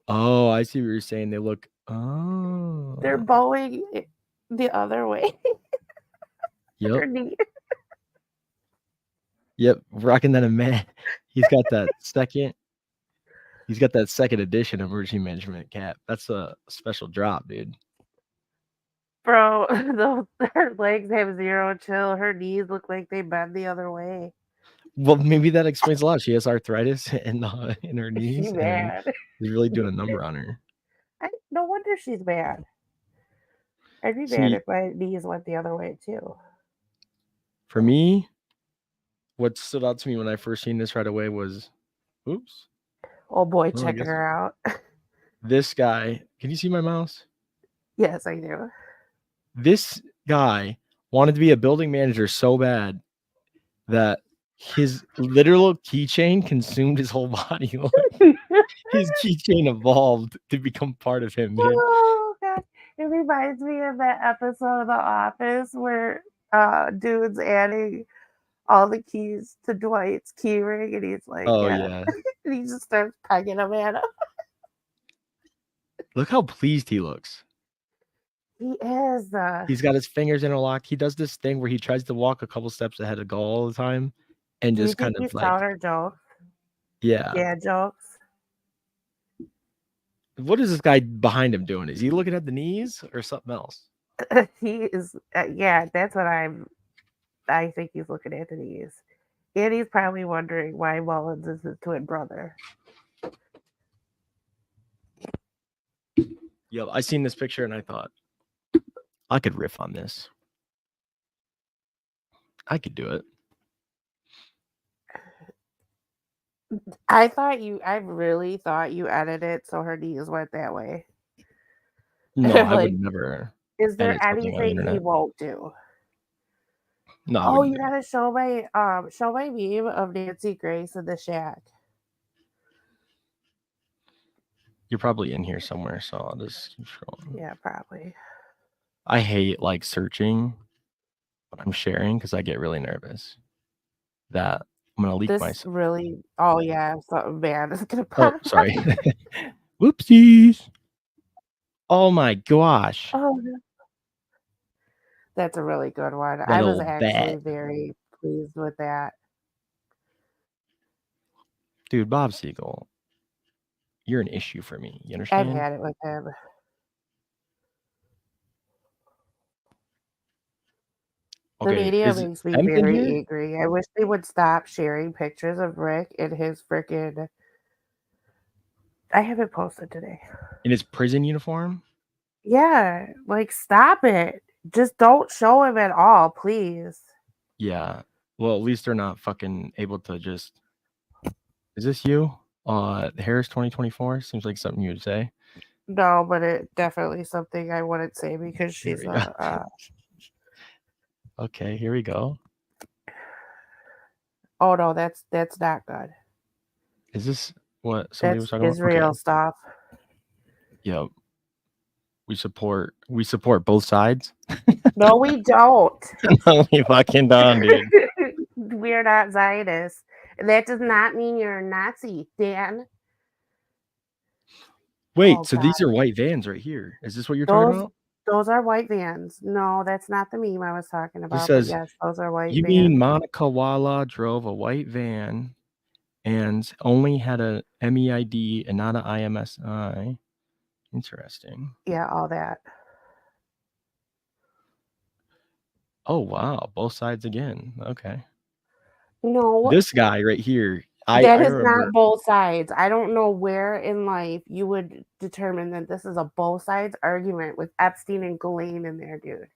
Oh, I see what you're saying. They look, oh. They're bowing the other way. Yep. Underneath. Yep, rocking that man. He's got that second. He's got that second edition emergency management cap. That's a special drop, dude. Bro, her legs have zero chill. Her knees look like they bend the other way. Well, maybe that explains a lot. She has arthritis in her knees, She and mad. he's really doing a number on her. No wonder she's mad. I'd be mad See, if my knees went the other way too. for me, what stood out to me when I first seen this right away was, oops. Oh boy, Well, I checking guess her out. this guy. Can you see my mouse? Yes, I do. This guy wanted to be a building manager so bad that his literal keychain consumed his whole body. His keychain evolved to become part of him, dude. Oh god, it reminds me of that episode of The Office where dude's adding all the keys to Dwight's key ring, and he's like, Oh yeah, yeah. and he just starts pegging him at him. Look how pleased he looks. He is. He's got his fingers interlocked. He does this thing where he tries to walk a couple steps ahead of goal all the time, and Do you just think kind he's of telling her jokes? yeah. Jokes. What is this guy behind him doing? Is he looking at the knees or something else? He is. Yeah, that's what I think he's looking at the knees, and he's probably wondering why Mullins is his twin brother. Yep, I seen this picture and I thought I could riff on this. I could do it. I really thought you edited it so her knees went that way. No, I Like, would never. is there edit something on the anything he internet. won't do? No, I Oh, wouldn't you do it. gotta show my meme of Nancy Grace in the shack. You're probably in here somewhere, so I'll just keep scrolling. Yeah, probably. I hate like searching what I'm sharing because I get really nervous that I'm gonna leak This myself. really. Oh yeah, something bad is gonna Oh, pop. sorry. Whoopsies. Oh my gosh. Oh, no. That's a really good one. That I was old actually bat. very pleased with that. Dude, Bob Siegel, you're an issue for me. You I've understand? had it with him. The Okay, media is makes me Emp in very here? angry. I wish they would stop sharing pictures of Rick in his freaking. I haven't posted today. In his prison uniform? Yeah, like stop it. Just don't show him at all, please. Yeah. Well, at least they're not fucking able to just. Is this you? Harris 2024 seems like something you would say. No, but it definitely something I wouldn't say because Here she's we go. Okay, here we go. Oh no, that's not good. Is this what somebody was That's talking about? Israel Okay. stuff. Yep. We support both sides. No, we don't. No, we fucking don't, dude. We're not Zionists. That does not mean you're a Nazi, Dan. Wait, Oh, so God. these are white vans right here. Is this what you're talking about? Those are white vans. No, that's not the meme I was talking about. This says, but yes, those are white you vans. mean Monica Walla drove a white van and only had a MEID and not an IMSI? Interesting. Yeah, all that. Oh, wow. Both sides again. Okay. No. This guy right here. That I is remember. not both sides. I don't know where in life you would determine that this is a both sides argument with Epstein and Ghislaine in there, dude.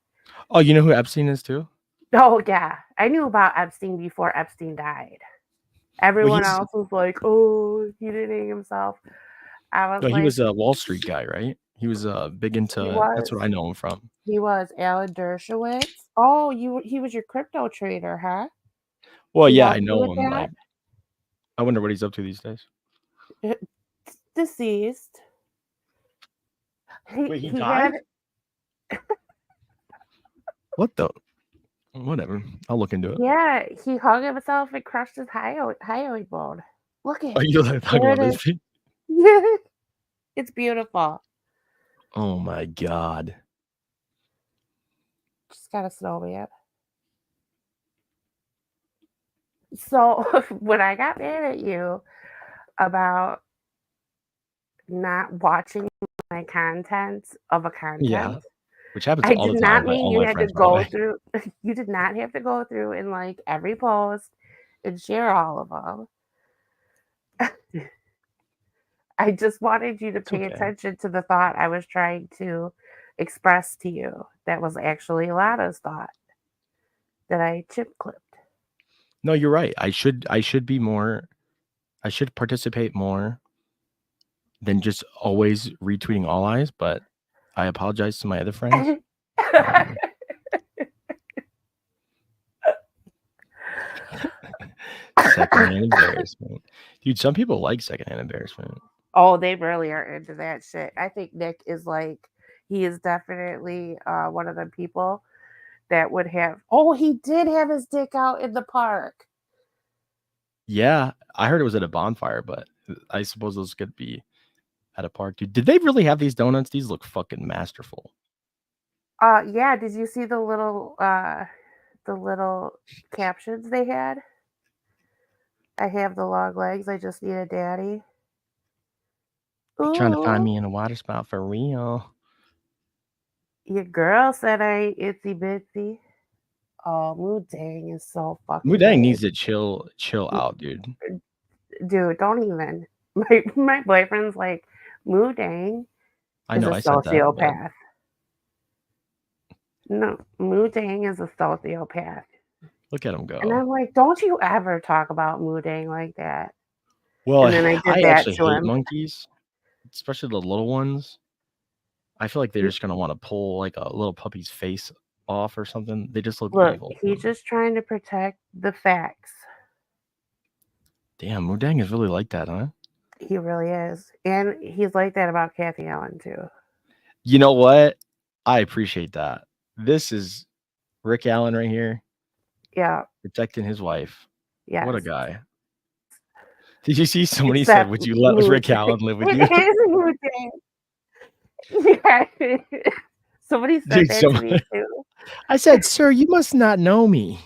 Oh, you know who Epstein is too? Oh, yeah. I knew about Epstein before Epstein died. Everyone else was like, oh, he didn't hang himself. I was No, like, he was a Wall Street guy, right? He was big into. That's what I know him from. He was Alan Dershowitz. Oh, he was your crypto trader, huh? Well, He yeah, I helped you know with him. that? Like, I wonder what he's up to these days. Deceased. Wait, he died? What the? Whatever. I'll look into it. Yeah, he hung himself and crushed his hyoid bone. Look at Are you talking there about it this? is. Thing? Yeah, it's beautiful. Oh my god. Just got a snowman. So when I got mad at you about not watching my content of a content, Yeah, which happens I all did the not time by mean all you my had to friends, by the go way. through. You did not have to go through and like every post and share all of them. I just wanted you to It's pay okay. attention to the thought I was trying to express to you. That was actually Lana's thought that I chip clipped. No, you're right. I should be more. I should participate more than just always retweeting all eyes. But I apologize to my other friends. Secondhand embarrassment, dude. Some people like secondhand embarrassment. Oh, they really are into that shit. I think Nick is like, he is definitely one of the people that would have. Oh, he did have his dick out in the park. Yeah, I heard it was at a bonfire, but I suppose those could be at a park, dude. Did they really have these donuts? These look fucking masterful. Yeah. Did you see the little captions they had? I have the long legs. I just need a daddy. You trying to find Ooh, me in a water spout for real? your girl said I ain't itsy bitsy. Oh, Wu Dang is so fucking Mudang good. needs to chill out, dude. Dude, don't even. My boyfriend's like, Wu Dang I is know a I said that, but sociopath. No, Wu Dang is a sociopath. look at him And go. I'm like, don't you ever talk about Wu Dang like that. Well, And then I did I that actually to hate him. monkeys, especially the little ones. I feel like they're just gonna want to pull like a little puppy's face off or something. They just look Look, evil. he's just trying to protect the facts. Damn, Mudang is really like that, huh? He really is. And he's like that about Kathy Allen, too. You know what? I appreciate that. This is Rick Allen right here. Yeah. Protecting his wife. Yes. What a guy. Did you see somebody Except said, would you let Wu Rick Dang. Allen live with It you? is Wu Dang. Yeah. Somebody said Dude, that to me, too. I said, sir, you must not know me.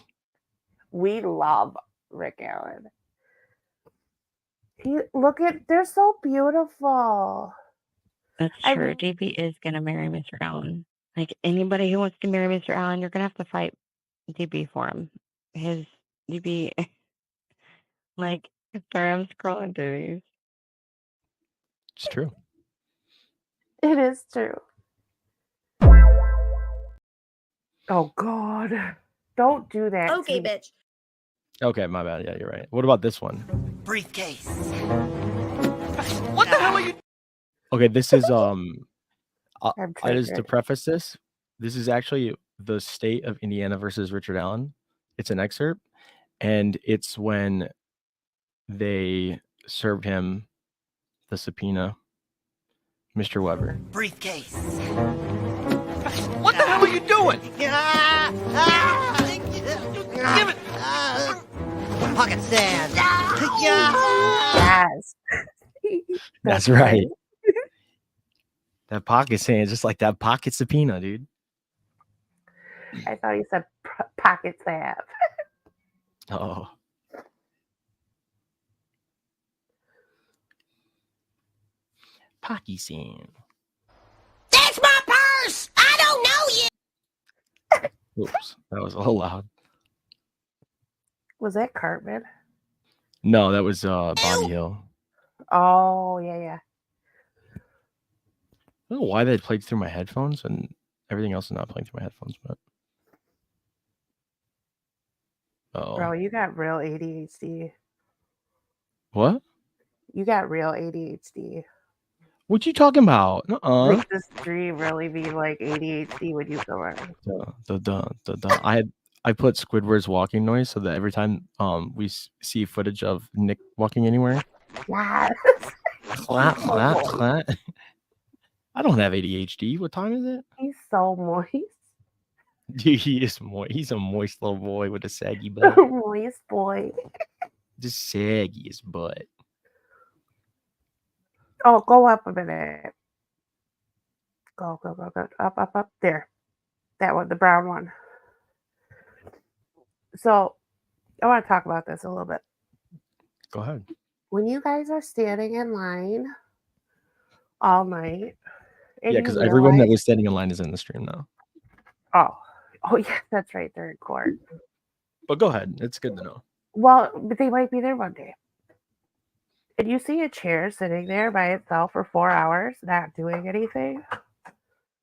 We love Rick Allen. Look at, they're so beautiful. That's true. JP is gonna marry Mr. Allen. Like anybody who wants to marry Mr. Allen, you're gonna have to fight DB for him. His DB, like, sorry, I'm scrolling through these. It's true. It is true. Oh, God. Don't do that. Okay, bitch. Okay, my bad. Yeah, you're right. What about this one? Briefcase. What the hell are you? Okay, this is I'm I just to triggered. preface this is actually the state of Indiana versus Richard Allen. It's an excerpt, and it's when they served him the subpoena, Mr. Weber. Briefcase. What the hell are you doing? Give it. Pocket sand. Yes. That's right. That pocket sand, just like that pocket subpoena, dude. I thought you said pocket salve. Oh. Pocky sand. That's my purse! I don't know you! Oops, that was a little loud. Was that Cartman? No, that was Bobby Hill. Oh, yeah. I don't know why that played through my headphones and everything else is not playing through my headphones, but Bro, you got real ADHD. What? You got real ADHD. What you talking about? Like this dream really be like ADHD when you go around. I put Squidward's walking noise so that every time we see footage of Nick walking anywhere, Yes. clap, clap, clap. I don't have ADHD. What time is it? He's so moist. Dude, he is moist. He's a moist little boy with a saggy butt. Moist boy. Just saggy as butt. Oh, go up a minute. Go. Up. There. That one, the brown one. So, I want to talk about this a little bit. Go ahead. When you guys are standing in line all night, and Yeah, you because everyone that realize, was standing in line is in the stream now. oh yeah, that's right, they're in court. But go ahead. It's good to know. Well, but they might be there one day. And you see a chair sitting there by itself for 4 hours, not doing anything,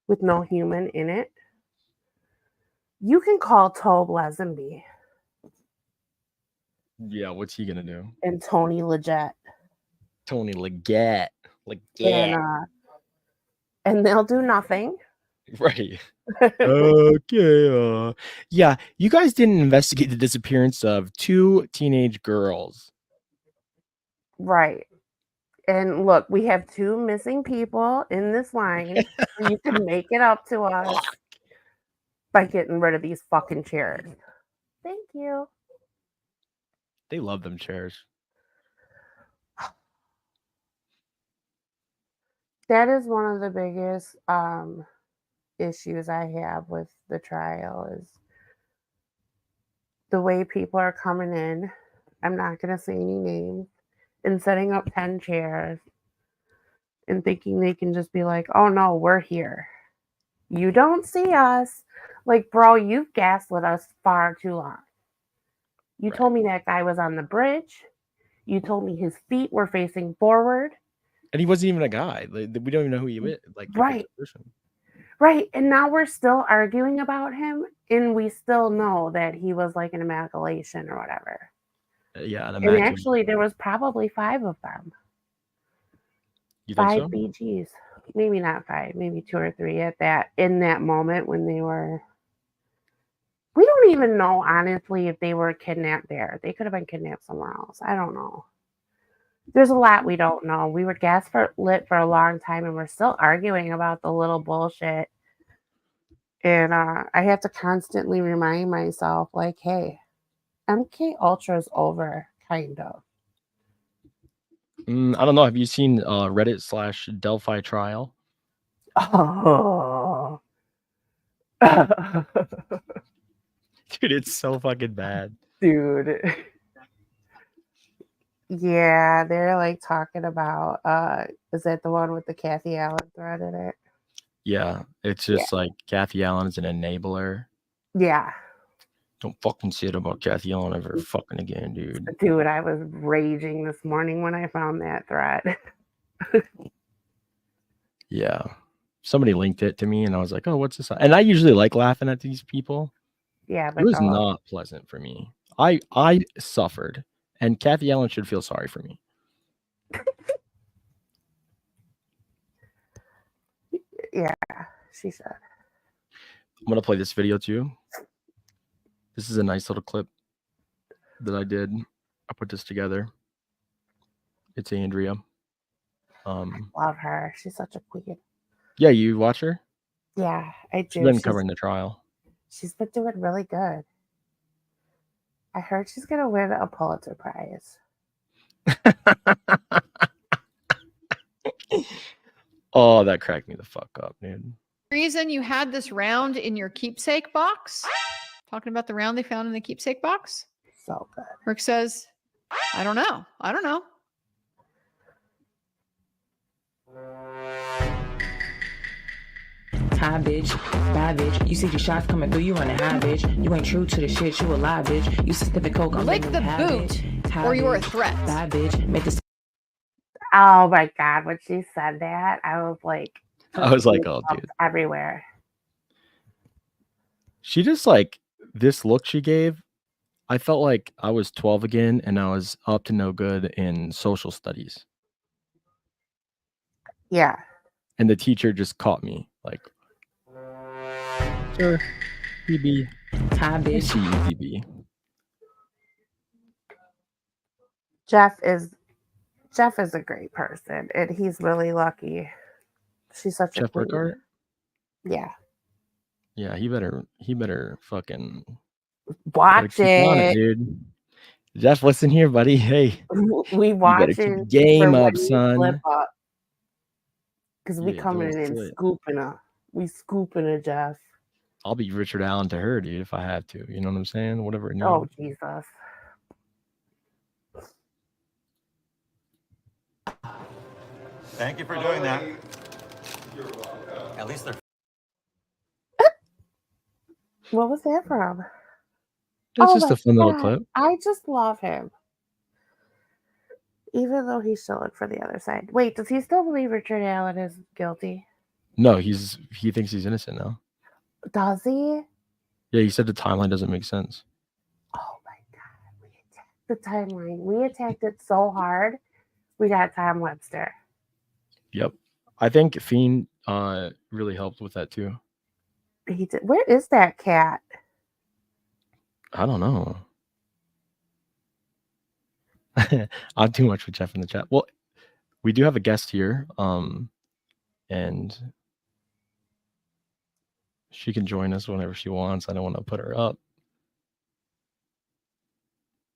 with no human in it. You can call Tobe Lesenby Yeah, what's he gonna do? and Tony Leggett, Tony Leggett. and they'll do nothing. Right. Okay. Yeah, you guys didn't investigate the disappearance of 2 teenage girls. Right. And look, we have 2 missing people in this line. So you can make it up to us by getting rid of these fucking chairs. Thank you. They love them chairs. That is one of the biggest issues I have with the trial is the way people are coming in. I'm not going to say any names, and setting up 10 chairs and thinking they can just be like, oh no, we're here. You don't see us. Like, bro, you've gaslit us far too long. You told me that guy was on the bridge. You told me his feet were facing forward. And he wasn't even a guy. Like, we don't even know who he is. Like, Right. Right. And now we're still arguing about him, and we still know that he was like an immaculation or whatever. Yeah, an And immaculate. actually, there was probably 5 of them. You think 5 so? BGs. Maybe not 5, maybe 2 or 3 at that in that moment when they were. We don't even know, honestly, if they were kidnapped there. They could have been kidnapped somewhere else. I don't know. There's a lot we don't know. We were gaslit for a long time, and we're still arguing about the little bullshit. And I have to constantly remind myself, like, hey, MK Ultra's over, kind of. I don't know. Have you seen Reddit / Delphi trial? Oh. Dude, it's so fucking bad. Dude. Yeah, they're like talking about is that the one with the Kathy Allen thread in it? Yeah, it's just like Kathy Allen is an enabler. Yeah. Don't fucking say it about Kathy Allen ever fucking again, dude. Dude, I was raging this morning when I found that thread. Yeah. Somebody linked it to me and I was like, oh, what's this? And I usually like laughing at these people. Yeah, but it was not pleasant for me. I suffered, and Kathy Allen should feel sorry for me. Yeah, she said. I'm gonna play this video too. This is a nice little clip that I did. I put this together. It's Andrea. Love her. She's such a queen. Yeah, you watch her? Yeah, I do. She's been covering the trial. She's been doing really good. I heard she's gonna win a Pulitzer Prize. Oh, that cracked me the fuck up, dude. Reason you had this round in your keepsake box? Talking about the round they found in the keepsake box? So good. Rick says, I don't know. I don't know. High bitch, bad bitch. You see the shots coming through, you running high bitch. You ain't true to the shit, you a lie bitch. You sniffing coke, I'm Lick living the high boot, bitch. High or you're a bitch, threat. bad bitch, make this. Oh my god, when she said that, I was like, oh, dude. Everywhere. She just like this look she gave. I felt like I was 12 again and I was up to no good in social studies. Yeah. And the teacher just caught me like, sir, DB. Hi, bitch. See you, DB. Jeff is a great person, and he's really lucky. She's such Jeff a queen. Burkhardt? Yeah. Yeah, he better fucking watch keep on it, dude. Jeff, listen here, buddy. Hey, we watch it. Game up, son. Because we coming in and scooping her. We scooping her, Jeff. I'll be Richard Allen to her, dude, if I have to. You know what I'm saying? Whatever it needs. Oh, Jesus. Thank you for doing that. At least they're. What was that from? That's Oh just my a fun little God. clip. I just love him. Even though he's still in for the other side. Wait, does he still believe Richard Allen is guilty? No, he thinks he's innocent now. Does he? Yeah, he said the timeline doesn't make sense. Oh my God. We attacked the timeline. We attacked it so hard. We got Tom Webster. Yep. I think Fiend really helped with that too. He did. Where is that cat? I don't know. I'm too much with Jeff in the chat. Well, we do have a guest here, and she can join us whenever she wants. I don't want to put her up.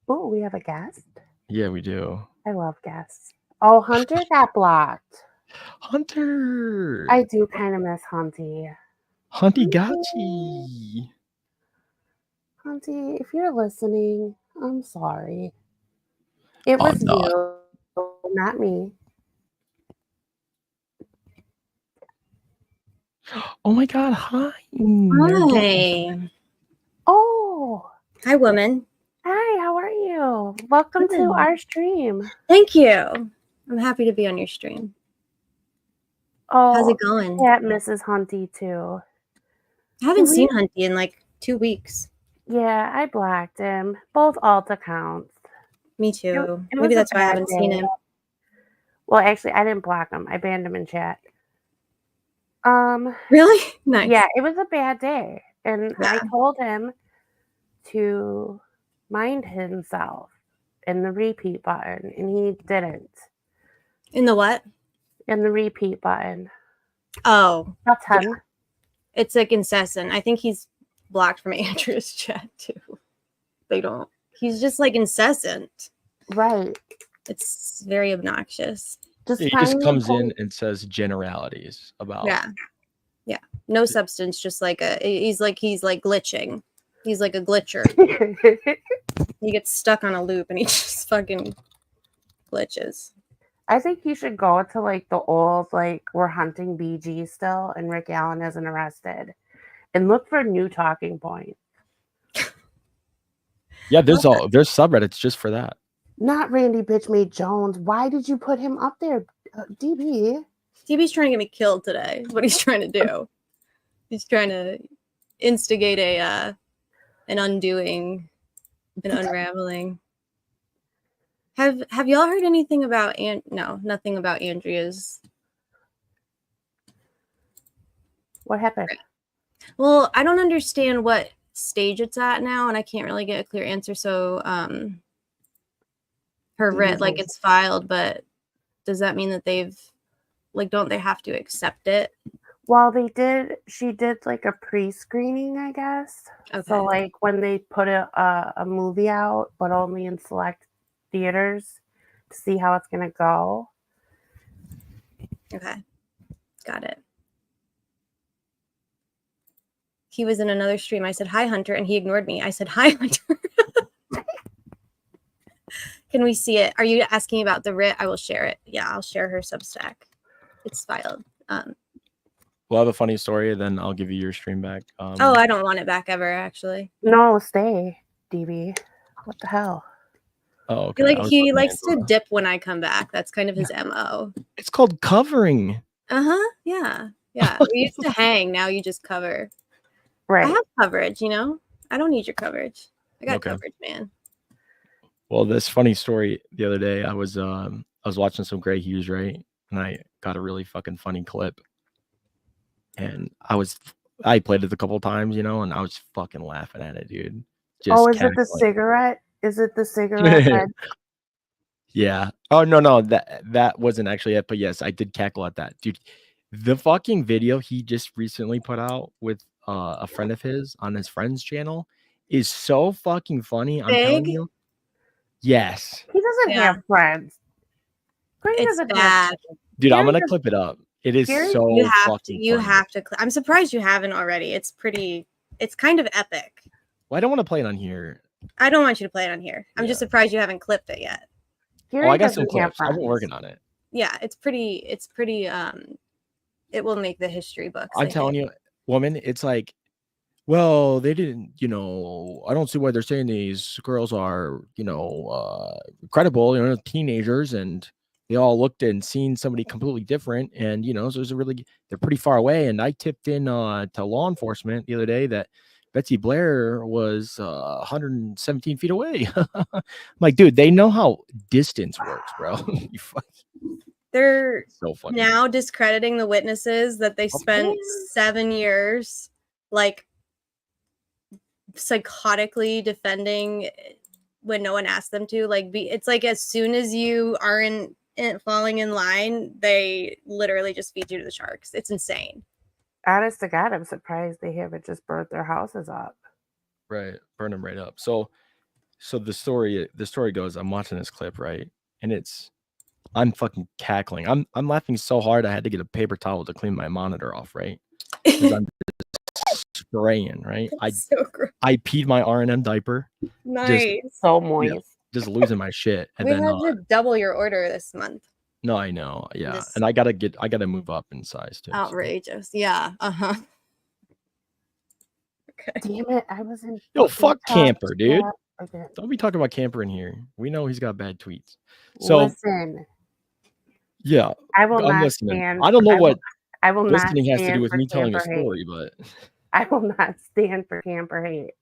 Oh, we have a guest? Yeah, we do. I love guests. Oh, Hunter got blocked. Hunter! I do kind of miss Hunty. Hunty Gotchi! Hunty, if you're listening, I'm sorry. It I'm was not. you, not me. Oh my God! Hi. Hi. Oh. Hi, woman. Hi, how are you? Welcome to our stream. Thank you. I'm happy to be on your stream. Oh, how's it going? Cat misses Hunty too. I haven't seen Hunty in like 2 weeks. Yeah, I blocked him. Both alt accounts. Me too. It Maybe was a that's why I bad haven't seen day. him. Well, actually, I didn't block him. I banned him in chat. Really? Nice. Yeah, it was a bad day. And I Yeah. told him to mind himself in the repeat button, and he didn't. In the what? In the repeat button. Oh. That's him. Yeah. It's like incessant. I think he's blocked from Andrea's chat too. He's just like incessant. Right. It's very obnoxious. He just comes in and says generalities about. Yeah. Yeah. No substance, just like he's like glitching. He's like a glitcher. He gets stuck on a loop and he just fucking glitches. I think you should go to like the old, like, we're hunting BG still and Rick Allen isn't arrested and look for new talking points. Yeah, there's subreddits just for that. Not Randy Bitchmade Jones. Why did you put him up there, DB? DB's trying to get me killed today. What he's trying to do. He's trying to instigate an undoing, an unraveling. Have y'all heard anything about no, nothing about Andrea's? What happened? Well, I don't understand what stage it's at now, and I can't really get a clear answer. So, her writ, like, it's filed, but does that mean that don't they have to accept it? Well, she did like a pre-screening, I guess. Okay. So like when they put a movie out, but only in select theaters to see how it's going to go. Okay. Got it. He was in another stream. I said, hi, Hunter, and he ignored me. I said, hi, Hunter. Can we see it? Are you asking about the writ? I will share it. Yeah, I'll share her Substack. It's filed. We'll have a funny story, and then I'll give you your stream back. Oh, I don't want it back ever, actually. No, stay, DB. What the hell? Oh, okay. He likes to dip when I come back. That's kind of his MO. It's called covering. Uh-huh. Yeah. Yeah. We used to hang. Now you just cover. Right. I have coverage, you know? I don't need your coverage. I got coverage, man. Well, this funny story the other day, I was watching some Grey Hughes, right? And I got a really fucking funny clip. And I played it a couple times, you know, and I was fucking laughing at it, dude. Is it the cigarette? Is it the cigarette? Yeah. Oh, no, that wasn't actually it, but yes, I did cackle at that. Dude, the fucking video he just recently put out with a friend of his on his friend's channel is so fucking funny. I'm telling you. Yes. He doesn't have friends. It's bad. Dude, I'm gonna clip it up. It is so you have fucking to funny. I'm surprised you haven't already. It's kind of epic. Well, I don't want to play it on here. I don't want you to play it on here. I'm just surprised you haven't clipped it yet. I got some clips. I've been working on it. yeah, it's pretty it will make the history books. I'm telling you, woman, it's like, well, they didn't, I don't see why they're saying these girls are, credible, teenagers, and they all looked and seen somebody completely different. And, so there's they're pretty far away. And I tipped in to law enforcement the other day that Betsy Blair was 117 feet away. I'm like, dude, they know how distance works, bro. They're so funny. Now discrediting the witnesses that they spent 7 years like psychotically defending when no one asked them to. It's like as soon as you are falling in line, they literally just feed you to the sharks. It's insane. Honest to God, I'm surprised they haven't just burnt their houses up. Right, burn them right up. So the story goes, I'm watching this clip, right, and I'm fucking cackling. I'm laughing so hard I had to get a paper towel to clean my monitor off, right? Because I'm spraying, right? I peed my R&M diaper. Nice. So moist. Just losing my shit. And we then had to double your order this month. No, I know. Yeah. And I gotta move up in size too. Outrageous. So. Yeah. Uh-huh. Okay. Damn it. I was in. Yo, fuck Camper, dude. Okay. Don't be talking about Camper in here. We know he's got bad tweets. So listen. Yeah. I will I'm not listening. stand. I don't know what I will listening not has to do with me telling a story, hate. but I will not stand for Camper hate.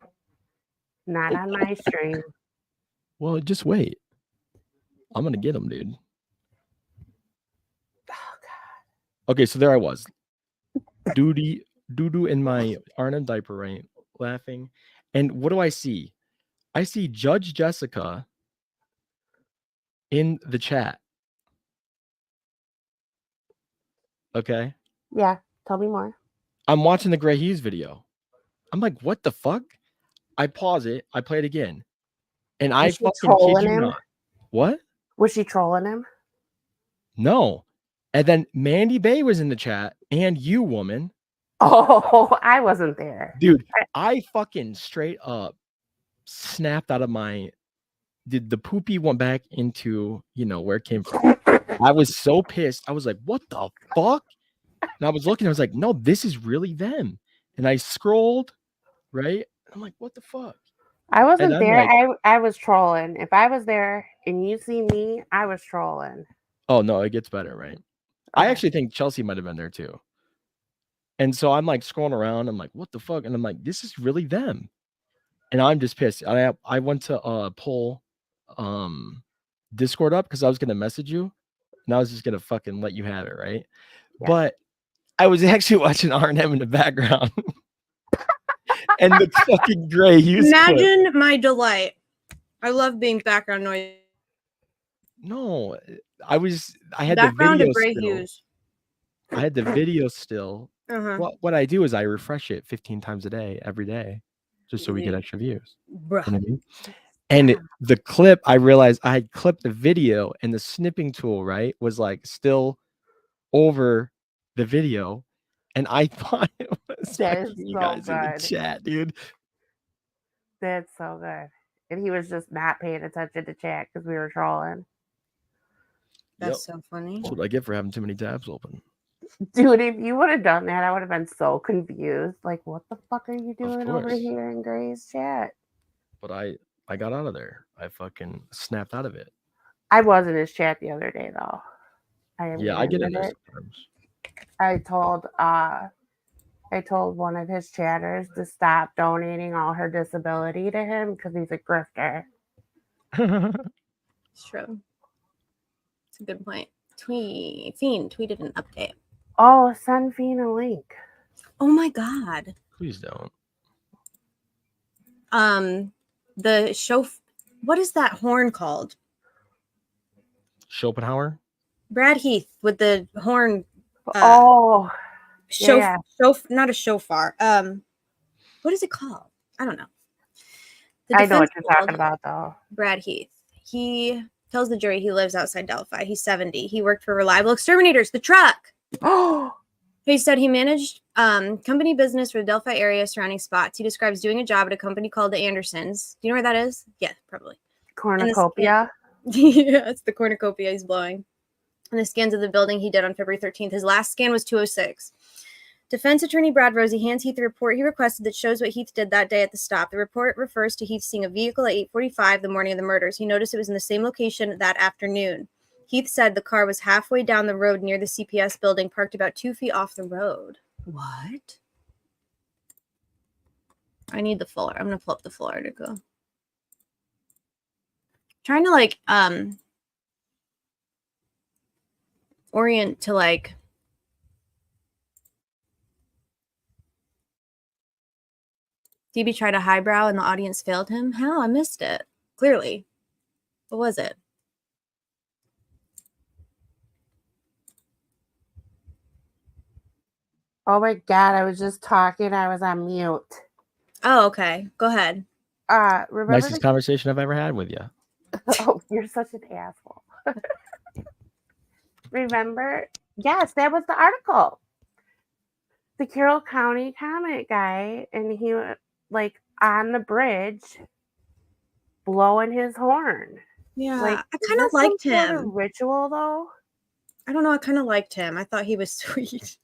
Not on my stream. Well, just wait. I'm gonna get him, dude. Oh God. Okay, so there I was, doo-doo in my R&M diaper, right, laughing, and what do I see? I see Judge Jessica in the chat. Okay. Yeah, tell me more. I'm watching the Gray Hughes video. I'm like, what the fuck? I pause it. I play it again. And I fucking kid you not. What? Was she trolling him? No. And then Mandy Bay was in the chat and you, woman. Oh, I wasn't there. Dude, I fucking straight up snapped out of the poopy went back into, where it came from. I was so pissed. I was like, what the fuck? And I was looking, I was like, no, this is really them. And I scrolled, right? I'm like, what the fuck? I wasn't there. Like, I was trolling. If I was there and you see me, I was trolling. Oh, no, it gets better, right? Okay. I actually think Chelsea might have been there too. And so I'm like scrolling around. I'm like, what the fuck? And I'm like, this is really them. And I'm just pissed. I went to pull Discord up because I was going to message you. And I was just going to fucking let you have it, right? Yeah. But I was actually watching R&M in the background. And the fucking Gray Hughes. Imagine clip. My delight. I love being background noise. No, I had background the video of Gray still. Hughes. I had the video still. Uh-huh. What I do is I refresh it 15 times a day, every day, just so we get extra views. Bruh. You know what I mean? And the clip, I realized I had clipped the video and the snipping tool, right, was like still over the video. And I thought it was you guys in the chat, dude. That's so good. And he was just not paying attention to chat because we were trolling. That's so funny. That's what I get for having too many tabs open. Dude, if you would have done that, I would have been so confused. Like, what the fuck are you doing over here in Gray's chat? But I got out of there. I fucking snapped out of it. I was in his chat the other day, though. I get in there sometimes. I told one of his chatters to stop donating all her disability to him because he's a grifter. It's true. It's a good point. Fiend tweeted an update. Oh, send Fiend a link. Oh my God. Please don't. The show. What is that horn called? Schopenhauer? Brad Heath with the horn. Yeah. Not a shofar. What is it called? I don't know. I know what you're talking about, though. Brad Heath. He tells the jury he lives outside Delphi. He's 70. He worked for Reliable Exterminators, the truck. Oh. He said he managed company business for the Delphi area surrounding spots. He describes doing a job at a company called the Andersons. Do you know where that is? Yeah, probably. Cornucopia? Yeah, it's the cornucopia he's blowing. and the scans of the building he did on February 13th. His last scan was 206. Defense attorney Brad Rosie hands Heath the report he requested that shows what Heath did that day at the stop. The report refers to Heath seeing a vehicle at 8:45 the morning of the murders. He noticed it was in the same location that afternoon. Heath said the car was halfway down the road near the CPS building, parked about 2 feet off the road. What? I need the full. I'm gonna pull up the full article. Trying to like orient to like DB tried a highbrow and the audience failed him. How? I missed it. Clearly. What was it? Oh my God, I was just talking. I was on mute. Oh, okay. Go ahead. Remember Nicest conversation I've ever had with you. Oh, you're such an asshole. Remember? Yes, that was the article. The Carroll County comic guy, and he was like on the bridge blowing his horn. Yeah, Like, I kind of liked him. Sort of ritual, though. I don't know. I kind of liked him. I thought he was sweet.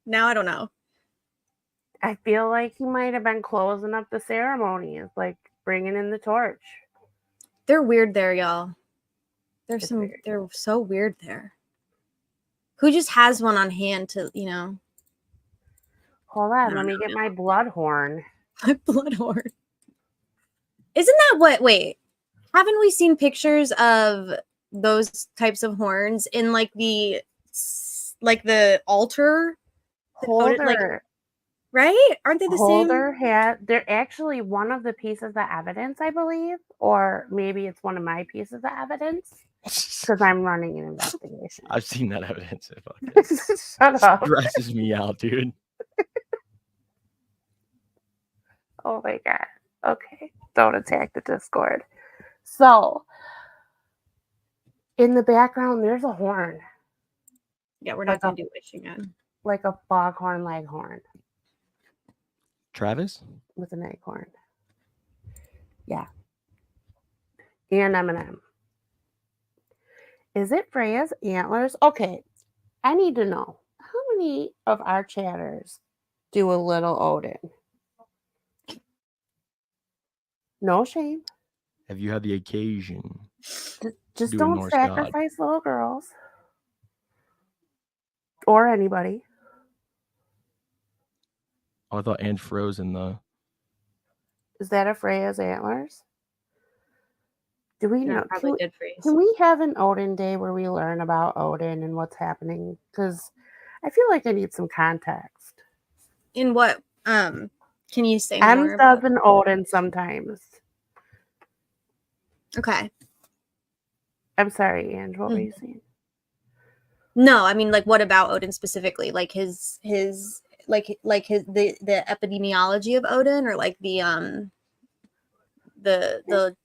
Now I don't know. I feel like he might have been closing up the ceremonies, like bringing in the torch. They're weird there, y'all. They're so weird there. Who just has one on hand to, you know? Hold on, let me get my blood horn. My blood horn. Isn't that what? Wait, haven't we seen pictures of those types of horns in like the altar? Holder, like, right? Aren't they the Holder same? They're actually one of the pieces of evidence, I believe, or maybe it's one of my pieces of evidence because I'm running an investigation. I've seen that evidence. Shut up. Stresses me out, dude. Oh my God. Okay. Don't attack the Discord. So, in the background, there's a horn. Yeah, we're not going to do witching again. Like a foghorn leghorn. Travis? With an acorn. Yeah. And Eminem. Is it Freya's antlers? Okay. I need to know, how many of our chatters do a little Odin? No shame. Have you had the occasion? Just don't sacrifice little girls. Or anybody. Oh, I thought Anne froze in the... Is that a Freya's antlers? Do we know? Can we have an Odin day where we learn about Odin and what's happening? Because I feel like I need some context. In what? Can you say more? Does an Odin sometimes. Okay. I'm sorry, Ange. What were you saying? No, I mean, like, what about Odin specifically? Like his the epidemiology of Odin, or like the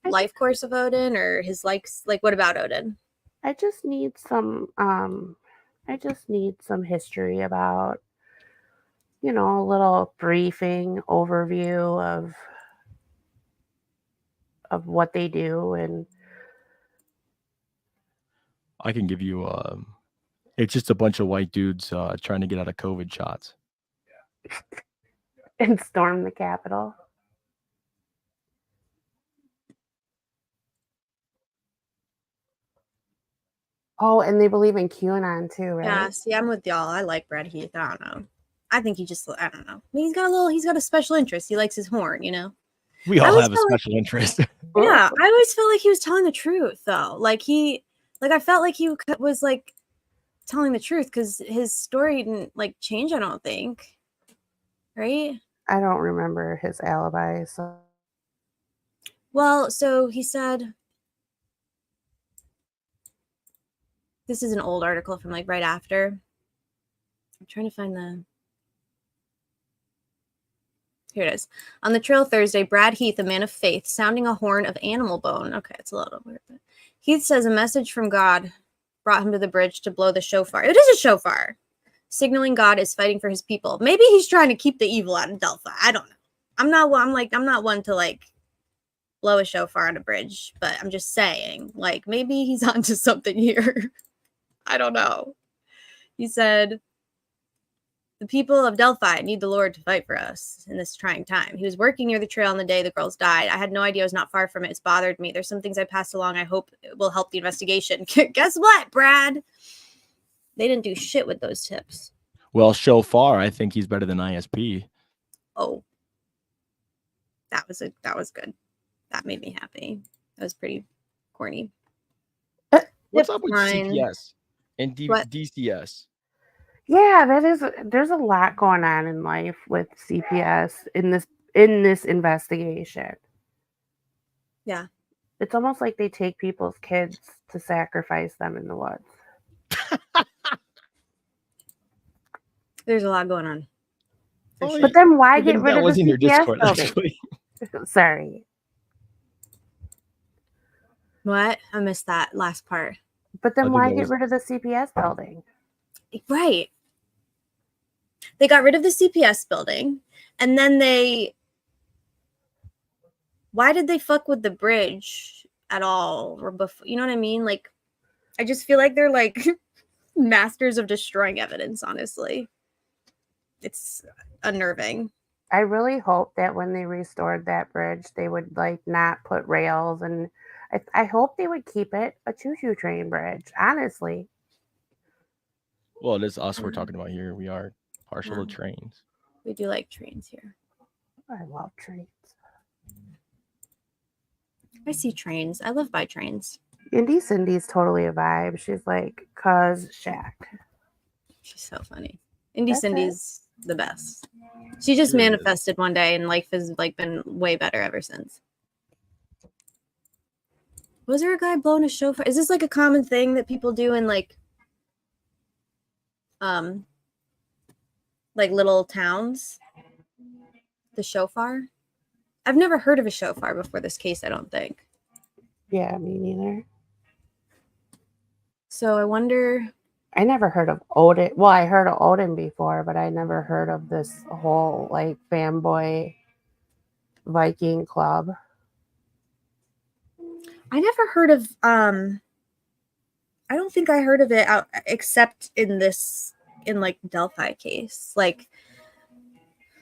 life course of Odin, or his likes? Like, what about Odin? I just need some history about, you know, a little briefing overview of what they do. And I can give you it's just a bunch of white dudes trying to get out of COVID shots and storm the Capitol. Oh, and they believe in QAnon too, right? Yeah, see, I'm with y'all. I like Brad Heath. I don't know. I think I don't know. I mean, he's got a special interest. He likes his horn, you know? We all have a special interest. Yeah, I always felt like he was telling the truth, though. I felt like he was like telling the truth because his story didn't like change. I don't think, right? I don't remember his alibi. So, well, so he said. This is an old article from like right after. I'm trying to find Here it is. On the trail Thursday, Brad Heath, a man of faith, sounding a horn of animal bone. Okay, it's a little weird. But Heath says a message from God brought him to the bridge to blow the shofar. It is a shofar, signaling God is fighting for his people. Maybe he's trying to keep the evil out of Delphi. I don't know. I'm not one to like blow a shofar on a bridge, but I'm just saying, like, maybe he's onto something here. I don't know. He said, the people of Delphi need the Lord to fight for us in this trying time. He was working near the trail on the day the girls died. I had no idea I was not far from it. It's bothered me. There's some things I passed along I hope it will help the investigation. Guess what, Brad? They didn't do shit with those tips. Well, so far, I think he's better than ISP. Oh. That was good. That made me happy. That was pretty corny. What's up with Fine. CPS and What? DCS? Yeah, there's a lot going on in life with CPS in this investigation. Yeah. It's almost like they take people's kids to sacrifice them in the woods. There's a lot going on. But then why get rid that of was the in your CPS Discord, building? actually. Sorry. What? I missed that last part. But then why get rid of the CPS building? Right. They got rid of the CPS building, and then why did they fuck with the bridge at all? Or before, you know what I mean? Like, I just feel like they're like masters of destroying evidence, honestly. It's unnerving. I really hope that when they restored that bridge, they would like not put rails, and I hope they would keep it a choo-choo train bridge, honestly. Well, it is us we're talking about here. We are partial to Yeah. trains. We do like trains here. I love trains. I see trains. I live by trains. Indy Cindy's totally a vibe. She's like, cuz Shaq. She's so funny. Indy That's Cindy's the best. She just manifested one day, and life has like been way better ever since. Was there a guy blowing a shofar? Is this like a common thing that people do in like little towns? The shofar? I've never heard of a shofar before this case, I don't think. Yeah, me neither. So I wonder. I never heard of Odin. Well, I heard of Odin before, but I never heard of this whole like fanboy Viking club. I never heard of I don't think I heard of it out except in like Delphi case. Like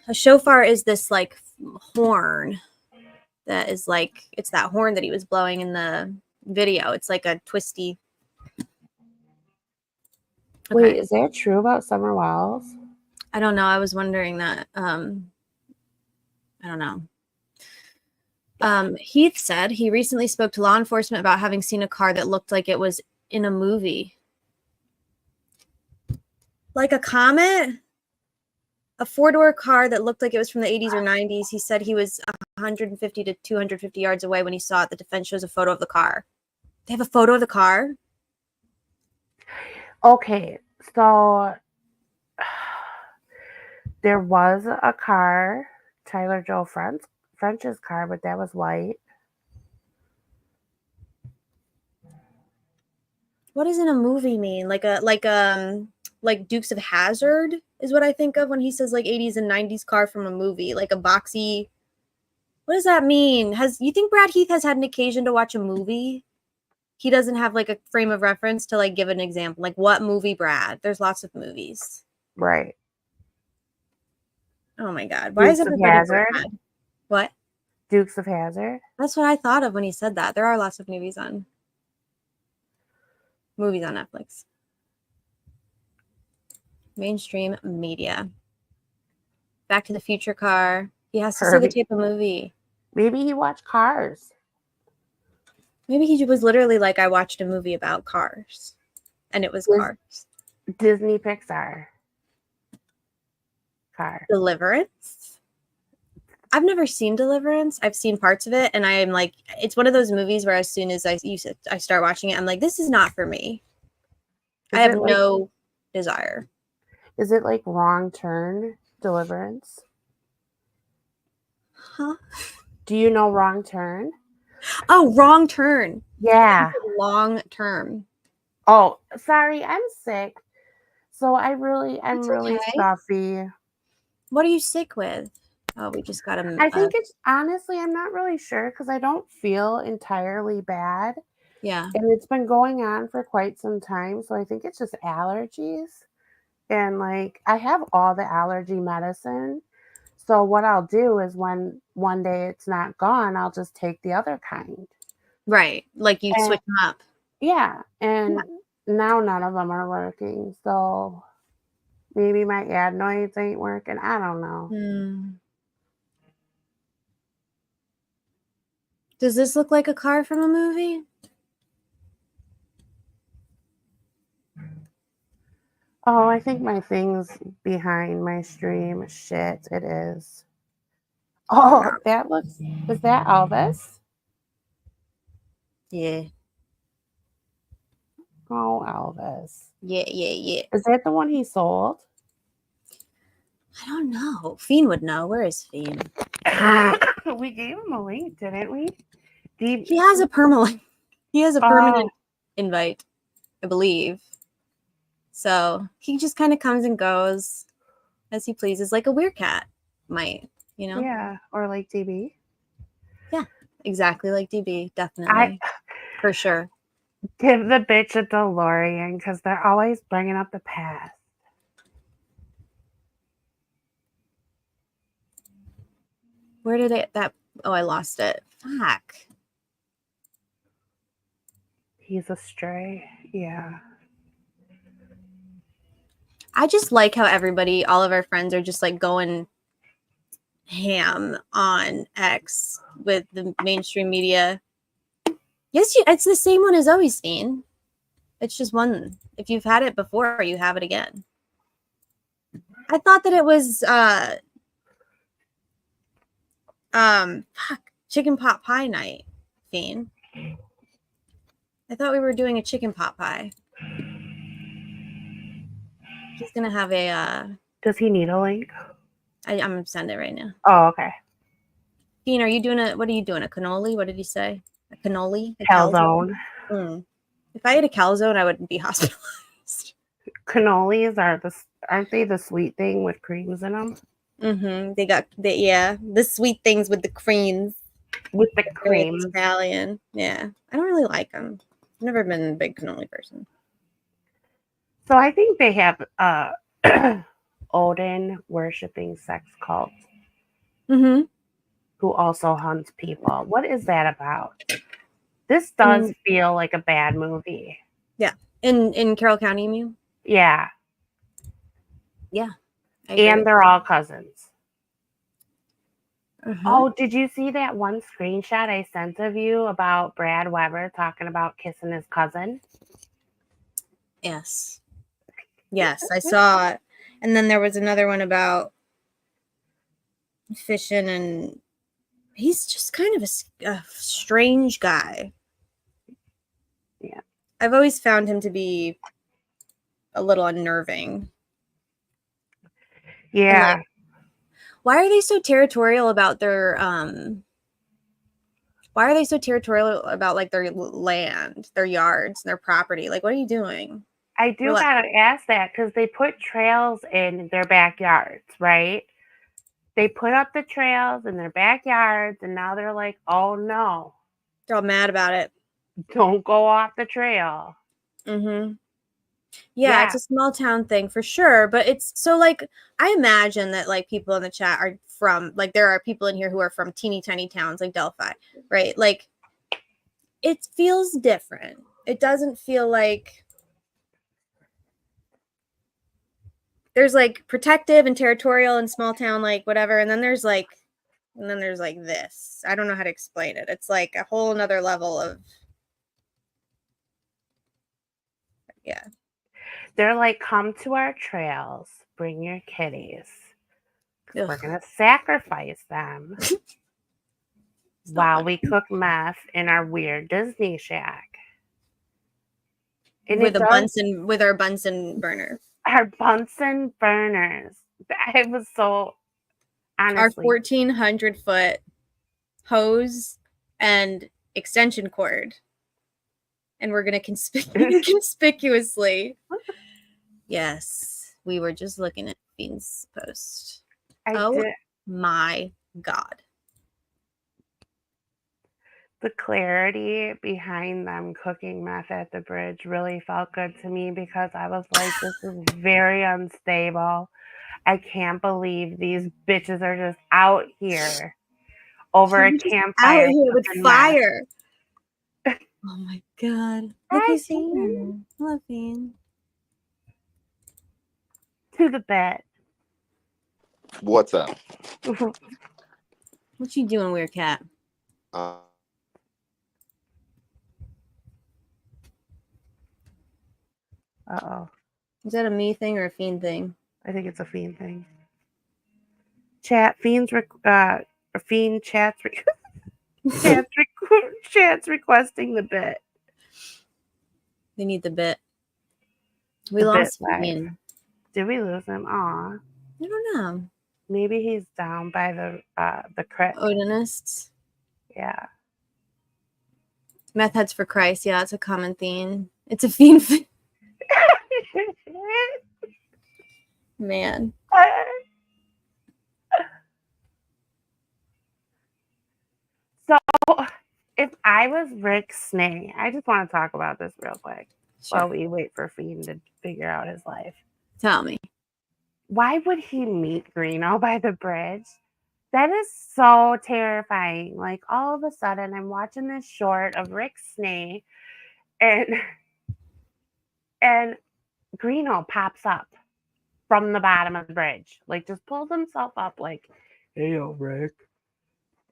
a shofar is this like horn that is like, it's that horn that he was blowing in the video. It's like a twisty. Wait, is that true about Summer Wells? I don't know. I was wondering that. I don't know. Heath said he recently spoke to law enforcement about having seen a car that looked like it was in a movie. Like a Comet? A four-door car that looked like it was from the 80s or 90s. He said he was 150 to 250 yards away when he saw it. The defense shows a photo of the car. They have a photo of the car? Okay, so there was a car, Tyler Joe French's car, but that was white. What does in a movie mean? Like Dukes of Hazzard is what I think of when he says like 80s and 90s car from a movie, like a boxy. What does that mean? You think Brad Heath has had an occasion to watch a movie? He doesn't have like a frame of reference to like give an example. Like what movie, Brad? There's lots of movies. Right. Oh my God. Why Dukes is of everybody Hazzard? Brad? What? Dukes of Hazzard? That's what I thought of when he said that. There are lots of movies on Netflix. Mainstream media. Back to the Future car. He has to say the type of movie. Maybe he watched Cars. Maybe he was literally like, I watched a movie about cars. And it was cars. Disney Pixar. Car. Deliverance? I've never seen Deliverance. I've seen parts of it. And I am like, it's one of those movies where as soon as I start watching it, I'm like, this is not for me. I have no desire. Is it like Wrong Turn Deliverance? Huh? Do you know Wrong Turn? Oh, Wrong Turn. Yeah. Long term. Oh, sorry, I'm sick. So I'm really stuffy. What are you sick with? Oh, we just got I think it's honestly, I'm not really sure because I don't feel entirely bad. Yeah. And it's been going on for quite some time. So I think it's just allergies. And like I have all the allergy medicine. So what I'll do is when one day it's not gone, I'll just take the other kind. Right. Like you And switch them up. yeah. And now none of them are working. So maybe my adenoids ain't working. I don't know. Does this look like a car from a movie? Oh, I think my thing's behind my stream. Shit, it is. Oh, that looks. Is that Elvis? Yeah. Oh, Elvis. Yeah. Is that the one he sold? I don't know. Fiend would know. Where is Fiend? We gave him a link, didn't we? He has a permanent. He has a permanent invite, I believe. So he just kind of comes and goes as he pleases, like a weird cat might, you know? Yeah, or like DB. Yeah, exactly like DB, definitely. For sure. Give the bitch a DeLorean because they're always bringing up the past. Where did it that? Oh, I lost it. Fuck. He's a stray. Yeah. I just like how everybody, all of our friends are just like going ham on X with the mainstream media. Yes, it's the same one as always seen. It's just one. If you've had it before, you have it again. I thought that it was chicken pot pie night, Fiend. I thought we were doing a chicken pot pie. He's gonna have a Does he need a link? I'm gonna send it right now. Oh, okay. Fiend, are you doing what are you doing? A cannoli? What did he say? A cannoli? A Calzone. If I ate a calzone, I wouldn't be hospitalized. Cannolis aren't they the sweet thing with creams in them? They got the sweet things with the creams. With the Very creams. Italian. Yeah. I don't really like them. I've never been a big cannoli person. So I think they have Odin worshipping sex cult. Who also hunts people. What is that about? This does feel like a bad movie. Yeah. In Carroll County, you mean? Yeah. Yeah. And they're all cousins. Oh, did you see that one screenshot I sent of you about Brad Weber talking about kissing his cousin? Yes. Yes, I saw it. And then there was another one about fishing, and he's just kind of a strange guy. Yeah. I've always found him to be a little unnerving. Yeah. Like, why are they so territorial about their like their land, their yards, their property? Like, what are you doing? I do gotta ask that because they put trails in their backyards, right? They put up the trails in their backyards, and now they're like, oh no. They're all mad about it. Don't go off the trail. Yeah, it's a small town thing for sure. But it's so like, I imagine that like people in the chat are from, like, there are people in here who are from teeny tiny towns like Delphi, right? Like, it feels different. It doesn't feel like there's like protective and territorial and small town, like whatever. And then there's like this. I don't know how to explain it. It's like a whole nother level of, yeah. They're like, come to our trails, bring your kitties. We're going to sacrifice them while we cook meth in our weird Disney shack. And with our Bunsen burner. Our Bunsen burners. It was so, honestly. Our 1,400-foot hose and extension cord. And we're going to conspicuously. Yes, we were just looking at Fiend's post. My God. The clarity behind them cooking meth at the bridge really felt good to me because I was like, this is very unstable. I can't believe these bitches are just out here over a You're just out campfire. here with cooking meth. fire. Oh my god. Look Hi, who's Fiend. here. Hello, Fiend. To the bed. What's up? What you doing, weird cat? Uh-oh. Is that a me thing or a Fiend thing? I think it's a Fiend thing. Chat, Fiend's Fiend chats chats requesting the bit. They need the bit. We The bit lost live. Fiend. Did we lose him? Aw. I don't know. Maybe he's down by the crit. Odinists. Yeah. Meth heads for Christ. Yeah, it's a common theme. It's a Fiend. Man. So, if I was Rick Snay, I just want to talk about this real quick while we wait for Fiend to figure out his life. Tell me. Why would he meet Greeno by the bridge? That is so terrifying. Like, all of a sudden, I'm watching this short of Rick Snay, and Greeno pops up from the bottom of the bridge. Like, just pulls himself up like, hey, yo, Rick.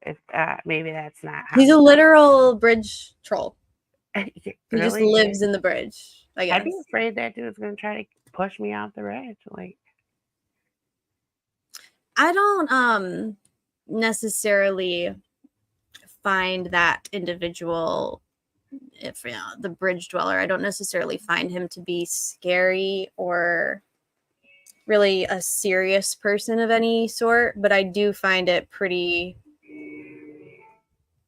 If maybe that's not how He's a literal bridge troll. He He just really lives is. in the bridge, I guess. I'd be afraid that dude's gonna try to push me off the bridge. Like, I don't necessarily find that individual, if the bridge dweller, I don't necessarily find him to be scary or really a serious person of any sort, but I do find it pretty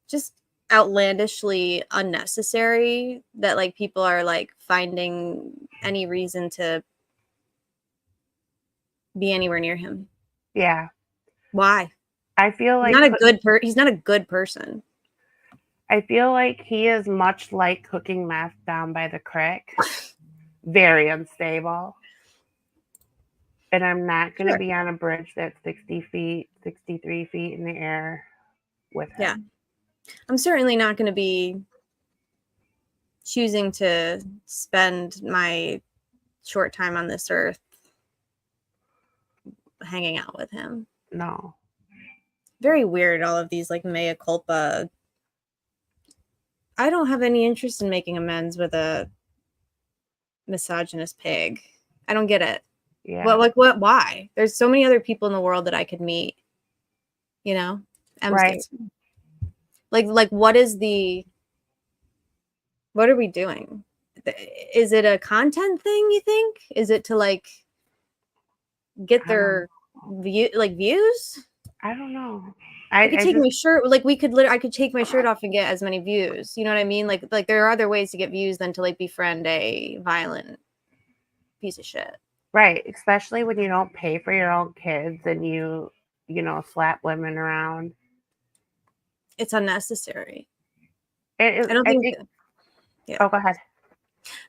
just outlandishly unnecessary that like people are like finding any reason to be anywhere near him. yeah. Why? I feel like he's not a good person. I feel like he is much like cooking meth down by the creek. Very unstable. And I'm not going to be on a bridge that's 60 feet, 63 feet in the air with him. Yeah. I'm certainly not going to be choosing to spend my short time on this earth hanging out with him. No. Very weird, all of these like mea culpa. I don't have any interest in making amends with a misogynist pig. I don't get it. Yeah. Well, like what? Why? There's so many other people in the world that I could meet. You know, Right. Like what is the? What are we doing? Is it a content thing? You think? Is it to like get their views? I don't know. I could take my shirt. Like I could take my shirt off and get as many views. You know what I mean? Like there are other ways to get views than to like befriend a violent piece of shit. Right. Especially when you don't pay for your own kids and you slap women around. It's unnecessary. I don't think. Yeah. Oh, go ahead.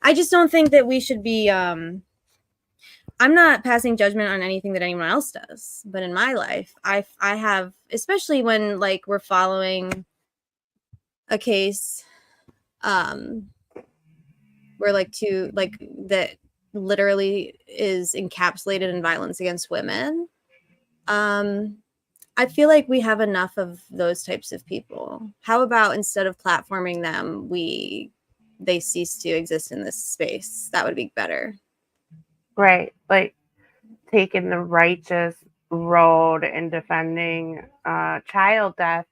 I just don't think that we should be. I'm not passing judgment on anything that anyone else does, but in my life, I have, especially when like we're following a case, where that literally is encapsulated in violence against women. I feel like we have enough of those types of people. How about instead of platforming them, they cease to exist in this space? That would be better. Right. Like taking the righteous road and defending child death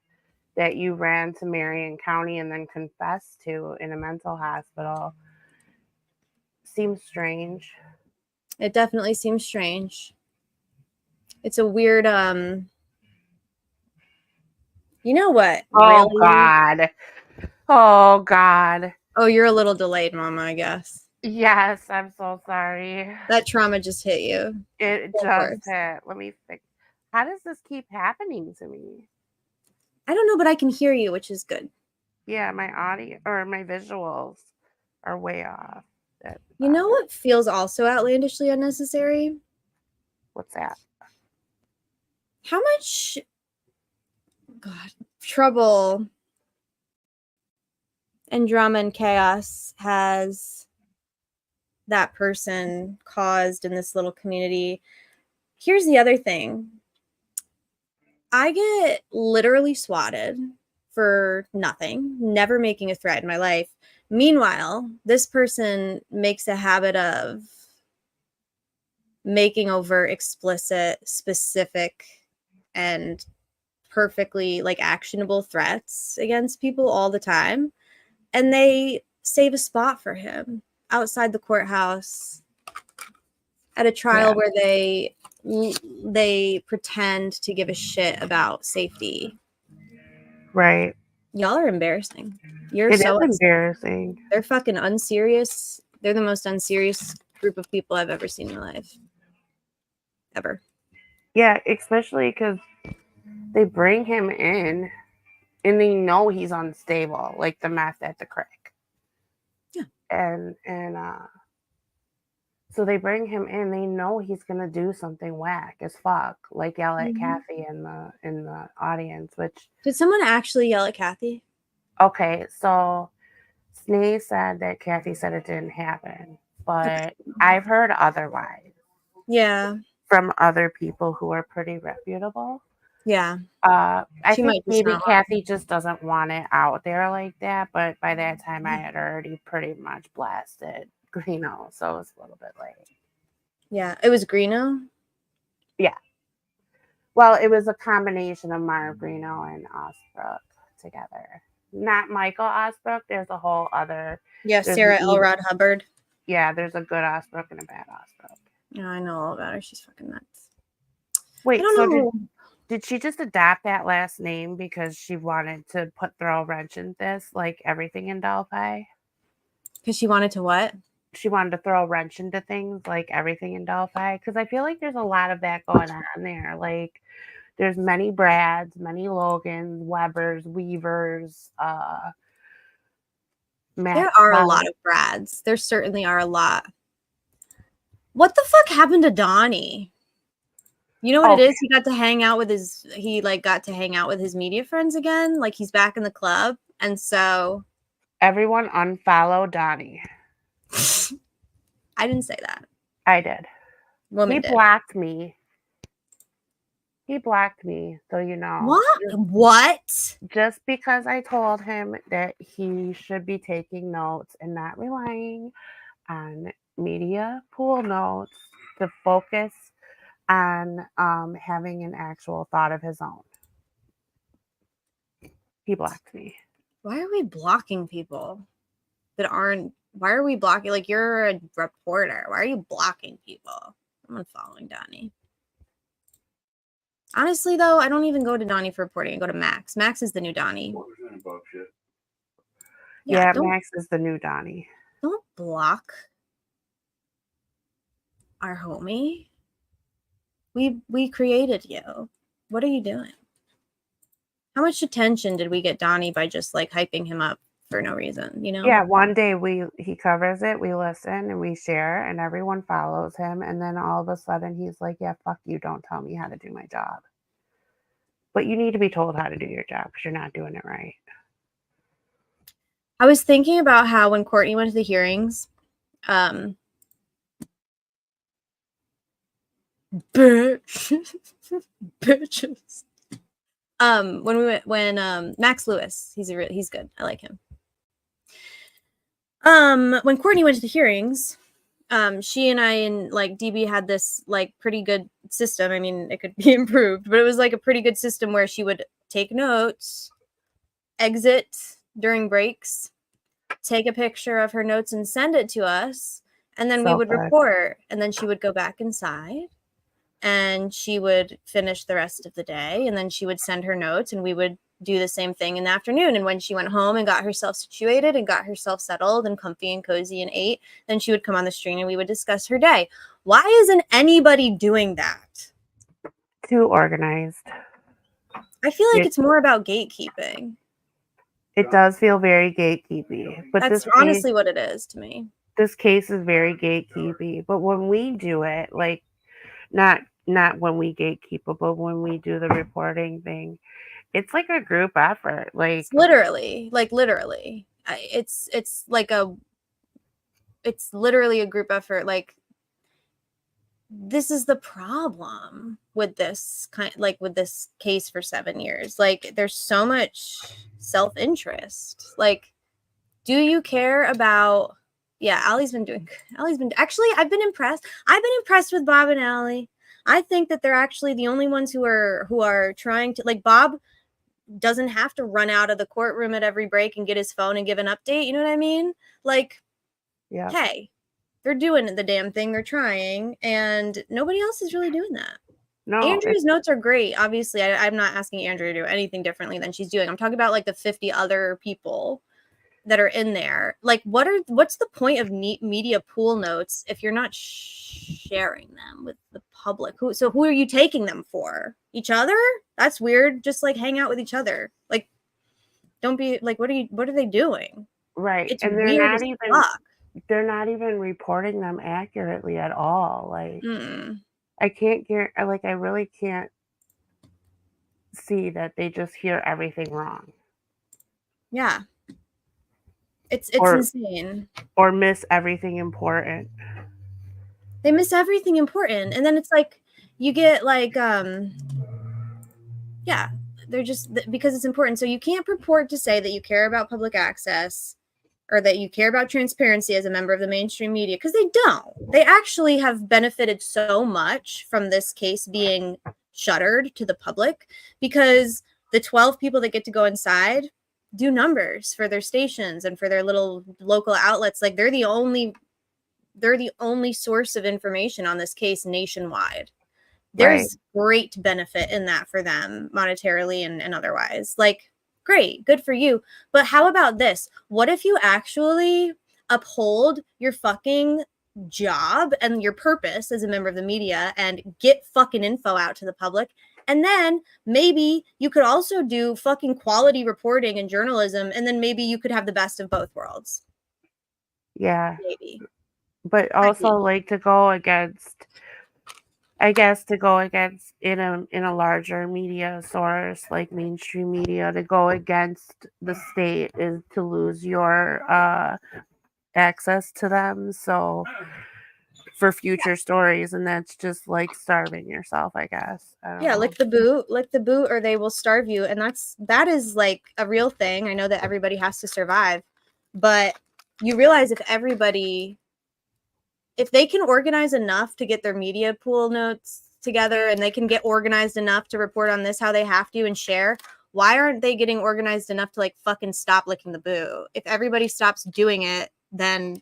that you ran to Marion County and then confessed to in a mental hospital seems strange. It definitely seems strange. It's a weird, you know what? Oh, really? God. Oh, God. Oh, you're a little delayed, Mama, I guess. Yes, I'm so sorry. That trauma just hit you. It just hit. Let me fix. How does this keep happening to me? I don't know, but I can hear you, which is good. Yeah, my audio or my visuals are way off. You know what feels also outlandishly unnecessary? What's that? How much trouble and drama and chaos has that person caused in this little community? Here's the other thing. I get literally swatted for nothing, never making a threat in my life. Meanwhile, this person makes a habit of making over explicit, specific, and perfectly like actionable threats against people all the time. And they save a spot for him outside the courthouse at a trial where they pretend to give a shit about safety. Right. Y'all are embarrassing. You're It so is embarrassing. They're fucking unserious. They're the most unserious group of people I've ever seen in my life. Ever. Yeah, especially because they bring him in and they know he's unstable, like the meth at the crack. Yeah. And so they bring him in, they know he's gonna do something whack as fuck, like yell at Kathy in the audience, which Did someone actually yell at Kathy? okay, so Snee said that Kathy said it didn't happen, but I've heard otherwise. Yeah. From other people who are pretty reputable. Yeah. I She think might just maybe not. Kathy just doesn't want it out there like that, but by that time I had already pretty much blasted Greeno, so it's a little bit late. Yeah, it was Greeno? Yeah. Well, it was a combination of Mara Greeno and Osbrook together. Not Michael Osbrook. There's a whole other. Yeah, there's Sarah an Elrod Hubbard. Yeah, there's a good Osbrook and a bad Osbrook. Yeah, I know all about her. She's fucking nuts. Wait, I don't so know. did she just adopt that last name because she wanted to throw a wrench in this, like everything in Delphi? Because she wanted to what? She wanted to throw a wrench into things like everything in Delphi. Because I feel like there's a lot of that going on there. Like there's many Brads, many Logans, Webbers, Weavers, There are a lot of Brads. There certainly are a lot. What the fuck happened to Donnie? You know what it is? He got to hang out with his media friends again. Like he's back in the club. And so everyone unfollow Donnie. I didn't say that. I did. Woman he did. blocked me. He blocked me, so you know. What? Just because I told him that he should be taking notes and not relying on media pool notes to focus on having an actual thought of his own. He blocked me. Why are we blocking people that aren't? Why are we blocking? Like, you're a reporter. Why are you blocking people? I'm unfollowing Donnie. Honestly, though, I don't even go to Donnie for reporting. I go to Max. Max is the new Donnie. Yeah, Max is the new Donnie. Don't block our homie. We created you. What are you doing? How much attention did we get Donnie by just like hyping him up for no reason, you know? Yeah, one day he covers it, we listen and we share and everyone follows him, and then all of a sudden he's like, yeah, fuck you, don't tell me how to do my job. But you need to be told how to do your job because you're not doing it right. I was thinking about how when Courtney went to the hearings, bitches. When Max Lewis, he's good. I like him. When Courtney went to the hearings, she and I and like DB had this like pretty good system. I mean, it could be improved, but it was like a pretty good system where she would take notes, exit during breaks, take a picture of her notes and send it to us, and then we would report, and then she would go back inside and she would finish the rest of the day, and then she would send her notes and we would do the same thing in the afternoon. And when she went home and got herself situated and got herself settled and comfy and cozy and ate, then she would come on the stream and we would discuss her day. Why isn't anybody doing that? Too organized. I feel like it's more about gatekeeping. It does feel very gatekeepy, but That's honestly what it is to me. This case is very gatekeepy. But when we do it, like not when we gatekeep it, but when we do the reporting thing, it's like a group effort. Like It's literally, it's literally a group effort. Like, this is the problem with this with this case for 7 years. Like, there's so much self-interest. Like, do you care about? Yeah, Allie's been actually, I've been impressed with Bob and Allie. I think that they're actually the only ones who are trying to, like, Bob doesn't have to run out of the courtroom at every break and get his phone and give an update. You know what I mean? Like, yeah. Hey, they're doing the damn thing. They're trying, and nobody else is really doing that. No, Andrea's notes are great. Obviously, I'm not asking Andrea to do anything differently than she's doing. I'm talking about like the 50 other people that are in there. Like, what's the point of media pool notes if you're not sharing them with the public? Who are you taking them for? Each other? That's weird. Just like hang out with each other. Like, don't be like, what are they doing? Right. It's and weird as fuck. They're not even reporting them accurately at all. Like, I really can't see that they just hear everything wrong. Yeah. It's insane. Or miss everything important. They miss everything important. And then it's like, you get like, yeah, they're just, because it's important. So you can't purport to say that you care about public access or that you care about transparency as a member of the mainstream media, because they don't. They actually have benefited so much from this case being shuttered to the public, because the 12 people that get to go inside do numbers for their stations and for their little local outlets. Like, they're the only source of information on this case nationwide. There's great benefit in that for them, monetarily and otherwise. Like, great, good for you. But how about this? What if you actually uphold your fucking job and your purpose as a member of the media and get fucking info out to the public? And then maybe you could also do fucking quality reporting and journalism, and then maybe you could have the best of both worlds. Yeah. Maybe. But also, like, to go against in a larger media source like mainstream media, to go against the state is to lose your access to them. So for future stories, and that's just like starving yourself, I guess. I don't know. Lick the boot, or they will starve you. And that is like a real thing. I know that everybody has to survive, but you realize if they can organize enough to get their media pool notes together, and they can get organized enough to report on this how they have to and share, why aren't they getting organized enough to like fucking stop licking the boot? If everybody stops doing it, then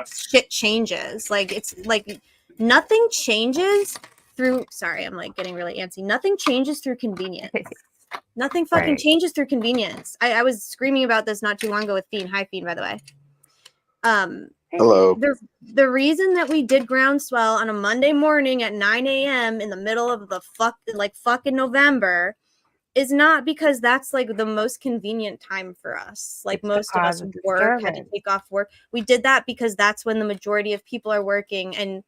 shit changes. Like, it's like nothing changes through, sorry, I'm like getting really antsy. Nothing changes through convenience. Nothing fucking changes through convenience. I was screaming about this not too long ago with Fiend. Hi, Fiend, by the way. Hello. The reason that we did Groundswell on a Monday morning at 9 a.m. in the middle of the fucking November is not because that's like the most convenient time for us. Like, it's most of us had to take off work. We did that because that's when the majority of people are working, and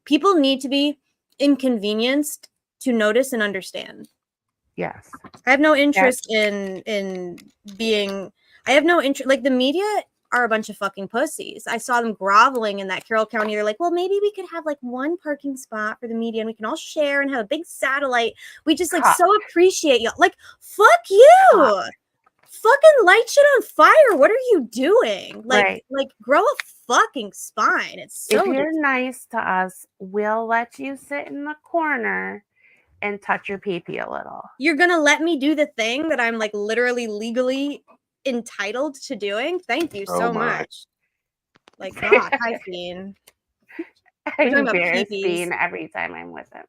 people need to be inconvenienced to notice and understand. Yes. I have no interest in being. I have no interest. Like, the media are a bunch of fucking pussies. I saw them groveling in that Carroll County. They're like, well, maybe we could have like one parking spot for the media and we can all share and have a big satellite. We just like so appreciate y'all. Like, fuck you. Fucking light shit on fire. What are you doing? Like, grow a fucking spine. It's so. If you're nice to us, we'll let you sit in the corner and touch your pee-pee a little. You're gonna let me do the thing that I'm like literally legally entitled to doing? Thank you so much. Like, God, hi, Fiend. I embarrass Fiend every time I'm with him.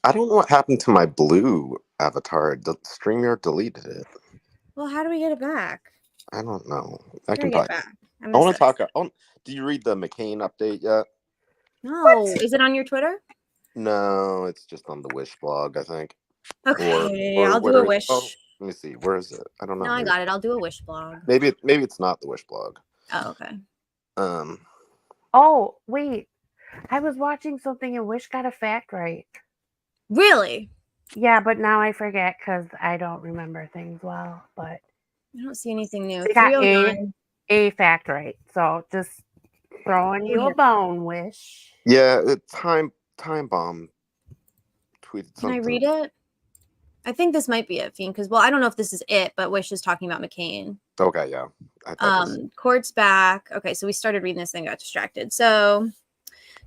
I don't know what happened to my blue avatar. The StreamYard deleted it. Well, how do we get it back? I don't know. I can get probably. Back. I want to talk. Did you read the McCain update yet? No. Is it on your Twitter? No, it's just on the Wish blog, I think. Okay, I'll do a wish. Oh, let me see. Where is it? I don't know. No, I got it. I'll do a wish blog. Maybe it's not the wish blog. Oh, okay. Oh, wait. I was watching something and Wish got a fact right. Really? Yeah, but now I forget because I don't remember things well. But I don't see anything new. they got 309. a fact right. So just throwing you a bone, Wish. Yeah, time bomb tweeted Can something. I read it? I think this might be it, Fiend, because I don't know if this is it, but Wish is talking about McCain. Okay, yeah. Court's back. Okay, so we started reading this and got distracted. So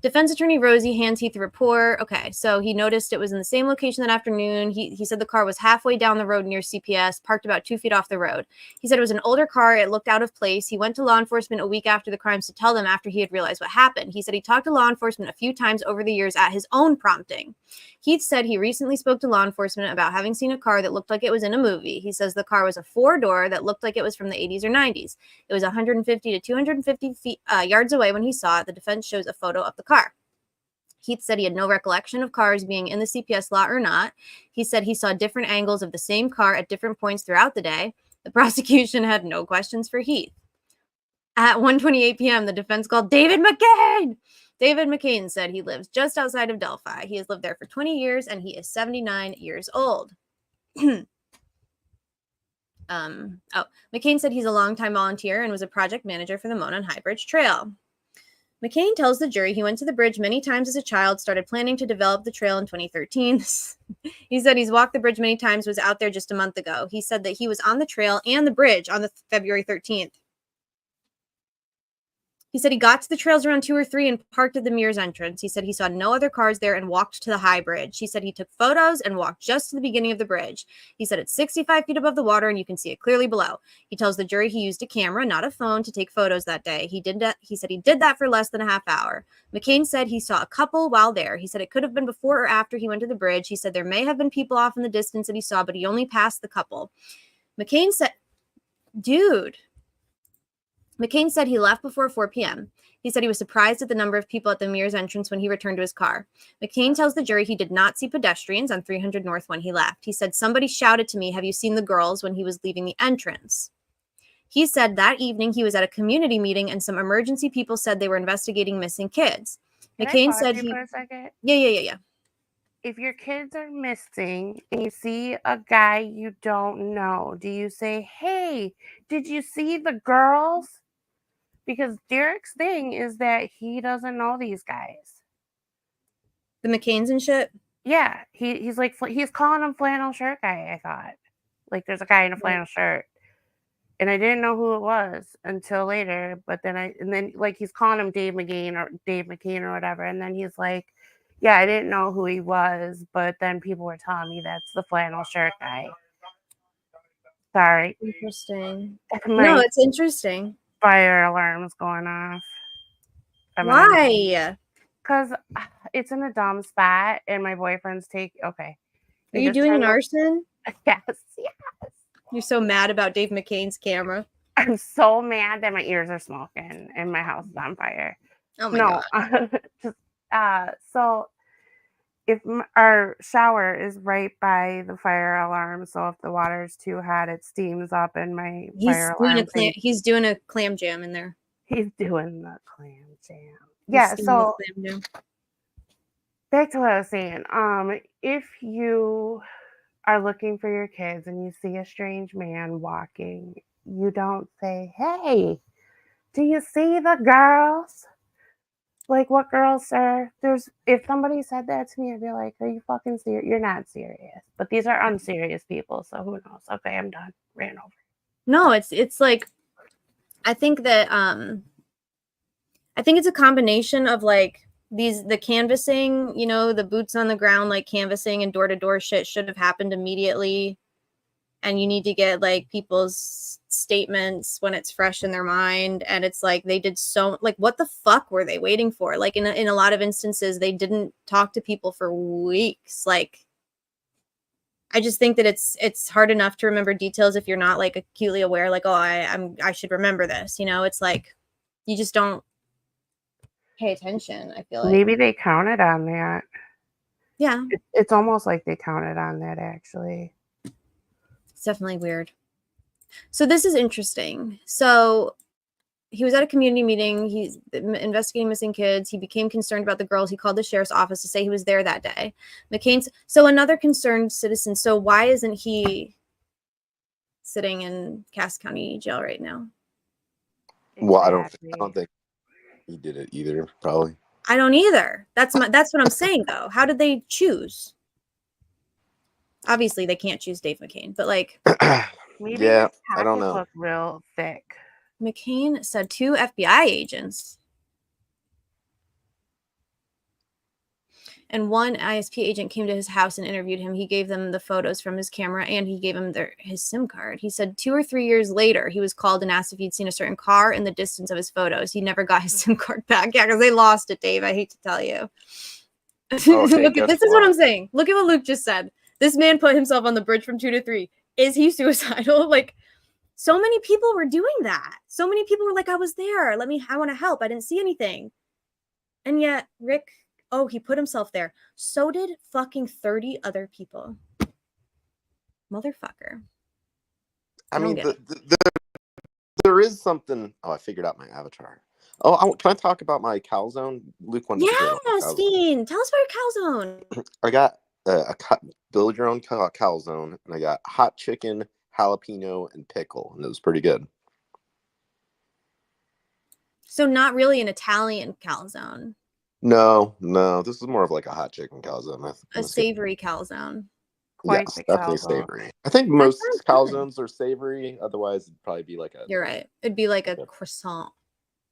defense attorney Rosie hands Heath a report. Okay, so he noticed it was in the same location that afternoon. He said the car was halfway down the road near CPS, parked about 2 feet off the road. He said it was an older car. It looked out of place. He went to law enforcement a week after the crimes to tell them after he had realized what happened. He said he talked to law enforcement a few times over the years at his own prompting. Heath said he recently spoke to law enforcement about having seen a car that looked like it was in a movie. He says the car was a 4-door that looked like it was from the 80s or 90s. It was 150 to 250 feet, yards away when he saw it. The defense shows a photo of the car. Heath said he had no recollection of cars being in the CPS lot or not. He said he saw different angles of the same car at different points throughout the day. The prosecution had no questions for Heath. At 1:28 p.m., the defense called David McCain. David McCain said he lives just outside of Delphi. He has lived there for 20 years, and he is 79 years old. McCain said he's a longtime volunteer and was a project manager for the Mona and High Bridge Trail. McCain tells the jury he went to the bridge many times as a child, started planning to develop the trail in 2013. He said he's walked the bridge many times, was out there just a month ago. He said that he was on the trail and the bridge on the February 13th. He said he got to the trails around 2 or 3 and parked at the Mears entrance. He said he saw no other cars there and walked to the high bridge. He said he took photos and walked just to the beginning of the bridge. He said it's 65 feet above the water and you can see it clearly below. He tells the jury he used a camera, not a phone, to take photos that day. He said he did that for less than a half hour. McCain said he saw a couple while there. He said it could have been before or after he went to the bridge. He said there may have been people off in the distance that he saw, but he only passed the couple. McCain said he left before 4 p.m. He said he was surprised at the number of people at the Mears entrance when he returned to his car. McCain tells the jury he did not see pedestrians on 300 North when he left. He said, somebody shouted to me, have you seen the girls, when he was leaving the entrance. He said that evening he was at a community meeting and some emergency people said they were investigating missing kids. McCain said for a second? Yeah. If your kids are missing and you see a guy you don't know, do you say, hey, did you see the girls? Because Derek's thing is that he doesn't know these guys. The McCains and shit? Yeah. He's calling him flannel shirt guy, I thought. Like there's a guy in a flannel shirt. And I didn't know who it was until later. But then he's calling him Dave McCain or whatever. And then he's like, yeah, I didn't know who he was, but then people were telling me that's the flannel shirt guy. Sorry. Interesting. No, it's interesting. Fire alarm's going off. Why? Because it's in a dumb spot, and my boyfriend's okay. Are you doing an arson? Yes. You're so mad about Dave McCain's camera. I'm so mad that my ears are smoking and my house is on fire. Oh my God. So if our shower is right by the fire alarm, so if the water's too hot, it steams up and my fire alarm. He's doing a clam jam in there. He's doing the clam jam. Yeah, so back to what I was saying. If you are looking for your kids and you see a strange man walking, you don't say, hey, do you see the girls? Like, what girls, sir? If somebody said that to me, I'd be like, are you fucking serious? You're not serious. But these are unserious people, so who knows? Okay, I'm done. Ran over. No, it's like, I think that, I think it's a combination of like the canvassing, the boots on the ground, like canvassing and door-to-door shit should have happened immediately. And you need to get like people's statements when it's fresh in their mind. And it's like they did what the fuck were they waiting for? Like in a lot of instances, they didn't talk to people for weeks. Like, I just think that it's hard enough to remember details if you're not like acutely aware, like, oh, I should remember this. It's like you just don't pay attention. I feel like maybe they counted on that. Yeah. It's almost like they counted on that, actually. It's definitely weird. So this is interesting. So he was at a community meeting. He's investigating missing kids. He became concerned about the girls. He called the sheriff's office to say he was there that day. McCain's so another concerned citizen. So why isn't he sitting in Cass County jail right now? Well, I don't think he did it either. Probably. I don't either. That's what I'm saying though. How did they choose? Obviously, they can't choose Dave McCain, but like, maybe yeah, his I don't pockets know. look real thick. McCain said 2 FBI agents and 1 ISP agent came to his house and interviewed him. He gave them the photos from his camera and he gave him his SIM card. He said 2 or 3 years later, he was called and asked if he'd seen a certain car in the distance of his photos. He never got his SIM card back. Yeah, because they lost it, Dave. I hate to tell you. Look, this is what I'm saying. Look at what Luke just said. This man put himself on the bridge from 2 to 3. Is he suicidal? Like, so many people were doing that. So many people were like, I was there. I want to help. I didn't see anything. And yet, Rick, he put himself there. So did fucking 30 other people. Motherfucker. I mean, there is something. Oh, I figured out my avatar. Oh, can I talk about my calzone? Luke wanted to hear about my Yes, calzone. Fiend. Tell us about your calzone. I got build your own calzone, and I got hot chicken, jalapeno, and pickle, and it was pretty good. So not really an Italian calzone. No, this is more of like a hot chicken calzone. A savory calzone. Yes, definitely savory. I think most calzones are savory. Otherwise, it'd probably be like a. You're right. It'd be like a croissant.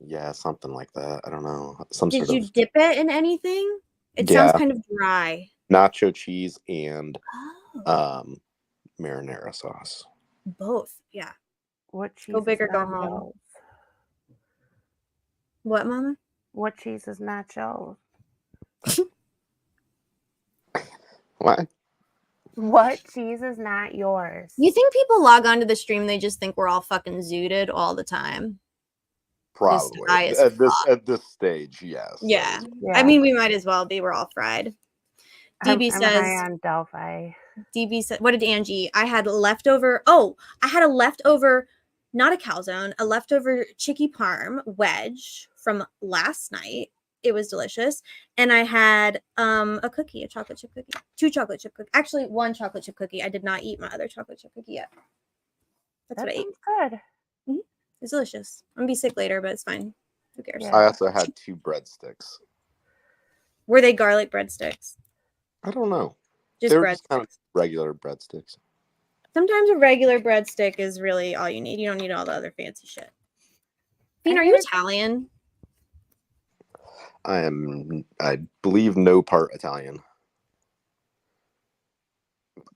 Yeah, something like that. I don't know. Did you dip it in anything? It sounds kind of dry. Nacho cheese and marinara sauce. Both, yeah. What cheese? Go big or go not home. Joe's? What, Mama? What cheese is not Joe's? What? What cheese is not yours? You think people log onto the stream, they just think we're all fucking zooted all the time? Probably. At this stage, yes. Yeah. I mean, we might as well be. We're all fried. DB I'm says high on Delphi. DB said, what did Angie eat? I had leftover. Oh, I had a leftover, not a calzone, a leftover chicky parm wedge from last night. It was delicious. And I had a cookie, a chocolate chip cookie, 2 chocolate chip cookies. Actually, 1 chocolate chip cookie. I did not eat my other chocolate chip cookie yet. That's what I ate. Good. Mm-hmm. It's delicious. I'm going to be sick later, but it's fine. Who cares? I also had 2 breadsticks. Were they garlic breadsticks? I don't know. Just breadsticks. Just kind of regular breadsticks. Sometimes a regular breadstick is really all you need. You don't need all the other fancy shit. Fiend, are you Italian? I believe, no part Italian.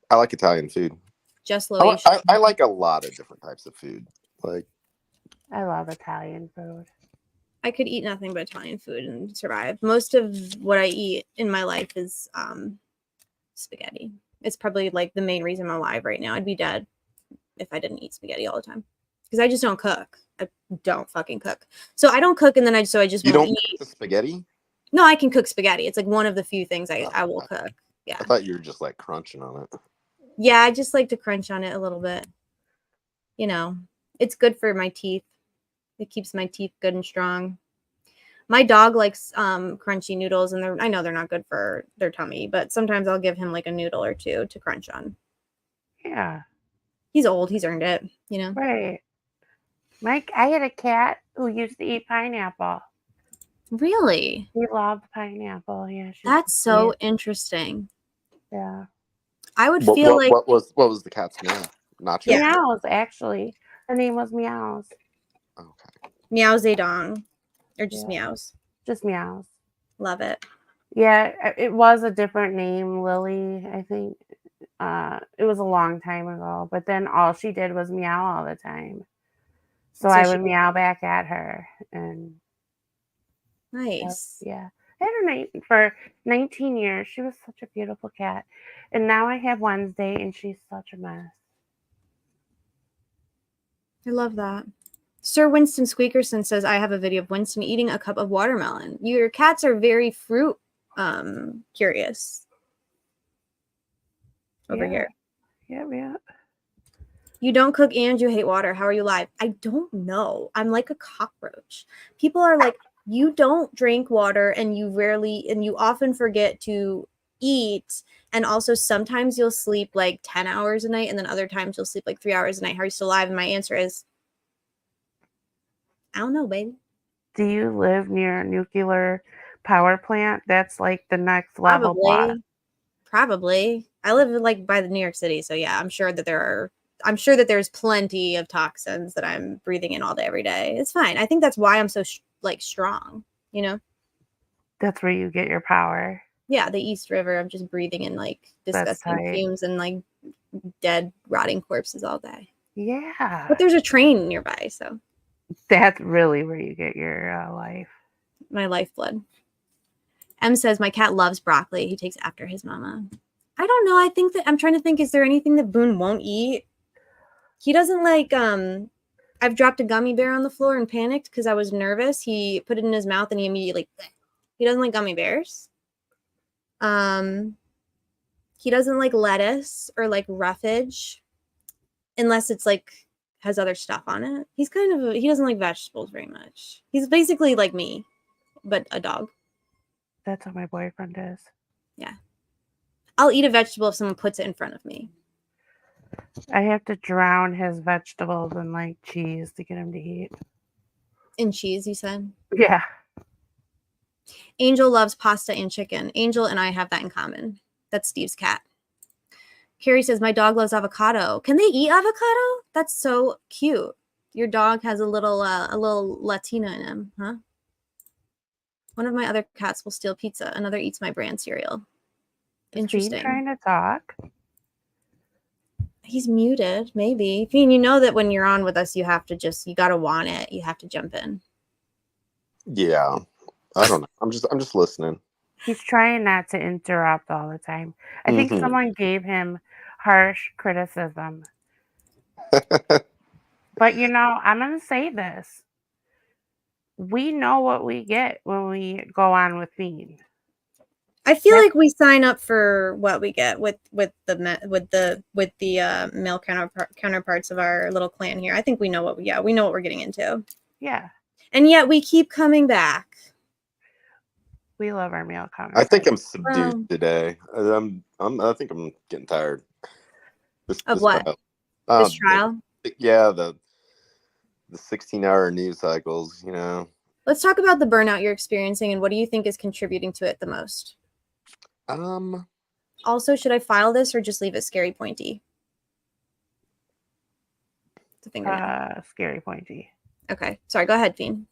I like Italian food. Just Louis. I like a lot of different types of food. Like, I love Italian food. I could eat nothing but Italian food and survive. Most of what I eat in my life is spaghetti. It's probably like the main reason I'm alive right now. I'd be dead if I didn't eat spaghetti all the time. Because I just don't cook. I don't fucking cook. So I don't cook, and then I just you won't don't eat. cook the spaghetti? No, I can cook spaghetti. It's like one of the few things I will cook. Yeah. I thought you were just like crunching on it. Yeah, I just like to crunch on it a little bit. You know, it's good for my teeth. It keeps my teeth good and strong. My dog likes crunchy noodles, and I know they're not good for their tummy, but sometimes I'll give him like a noodle or 2 to crunch on. Yeah. He's old. He's earned it, you know? Right. I had a cat who used to eat pineapple. Really? He loved pineapple. Yeah. That's so interesting. Yeah. I would feel like... What was the cat's name? Nacho? Yeah. Meows, actually. Her name was Meows. Okay. Meow Zedong. Or just Meows? Just Meows. Love it. Yeah, it was a different name, Lily, I think. It was a long time ago. But then all she did was meow all the time. So I would meow back at her. And nice. Yeah. I had her for 19 years. She was such a beautiful cat. And now I have Wednesday, and she's such a mess. I love that. Sir Winston Squeakerson says, I have a video of Winston eating a cup of watermelon. Your cats are very fruit curious. over here. Yeah. You don't cook and you hate water. How are you alive? I don't know. I'm like a cockroach. People are like, you don't drink water and you often forget to eat. And also sometimes you'll sleep like 10 hours a night and then other times you'll sleep like 3 hours a night. How are you still alive? And my answer is, I don't know, baby. Do you live near a nuclear power plant? That's like the next level. Probably. I live like by the New York City. So yeah, I'm sure that there's plenty of toxins that I'm breathing in all day, every day. It's fine. I think that's why I'm so strong, you know? That's where you get your power. Yeah, the East River. I'm just breathing in like disgusting fumes and like dead, rotting corpses all day. Yeah. But there's a train nearby, so. That's really where you get your life. My lifeblood. M says, my cat loves broccoli. He takes after his mama. I don't know. I think that I'm trying to think, is there anything that Boone won't eat? He doesn't like, I've dropped a gummy bear on the floor and panicked because I was nervous. He put it in his mouth and he immediately, he doesn't like gummy bears. He doesn't like lettuce or like roughage unless it's like has other stuff on it. He doesn't like vegetables very much. He's basically like me, but a dog. That's what my boyfriend is. Yeah. I'll eat a vegetable if someone puts it in front of me. I have to drown his vegetables in like cheese to get him to eat. In cheese, you said? Yeah. Angel loves pasta and chicken. Angel and I have that in common. That's Steve's cat. Carrie says, my dog loves avocado. Can they eat avocado? That's so cute. Your dog has a little Latina in him, huh? One of my other cats will steal pizza. Another eats my brand cereal. Interesting. Is he trying to talk? He's muted, maybe. I mean, you know that when you're on with us, you gotta want it. You have to jump in. Yeah. I don't know. I'm just listening. He's trying not to interrupt all the time. I think someone gave him harsh criticism. But you know, I'm gonna say this. We know what we get when we go on with Bean. I feel like we sign up for what we get with the male counterparts of our little clan here. I think we know what we're getting into. Yeah. And yet we keep coming back. We love our male counterparts. I think I'm subdued today. I think I'm getting tired. Of what? This trial? Yeah, the 16-hour news cycles, you know. Let's talk about the burnout you're experiencing and what do you think is contributing to it the most? Also, should I file this or just leave it scary pointy? The fingernail. Scary pointy. Okay. Sorry, go ahead, Fiend.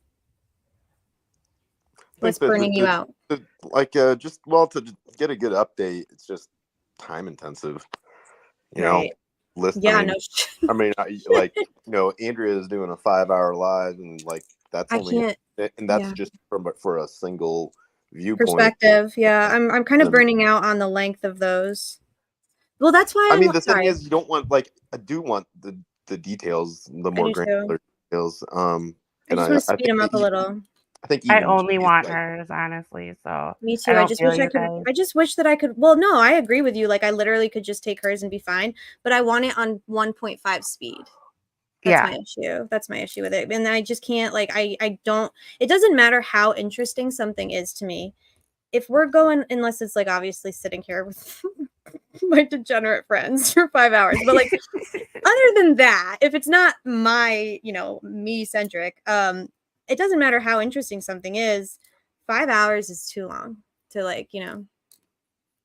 What's burning you out? To get a good update, it's just time intensive. You know, listening. Yeah, no. I mean, Andrea is doing a 5-hour live, and like that's just for a single viewpoint perspective. Yeah, I'm kind of burning out on the length of those. Well, that's why I mean, the thing is, you don't want I do want the details, the more granular details. I just want to speed them up a little. I only want hers, honestly. So me too. I just wish that I could. Well, no, I agree with you. Like I literally could just take hers and be fine, but I want it on 1.5 speed. That's my issue. That's my issue with it. And I just can't I don't, it doesn't matter how interesting something is to me. If we're going, unless it's like obviously sitting here with my degenerate friends for 5 hours, but like other than that, if it's not my, me centric, it doesn't matter how interesting something is. 5 hours is too long to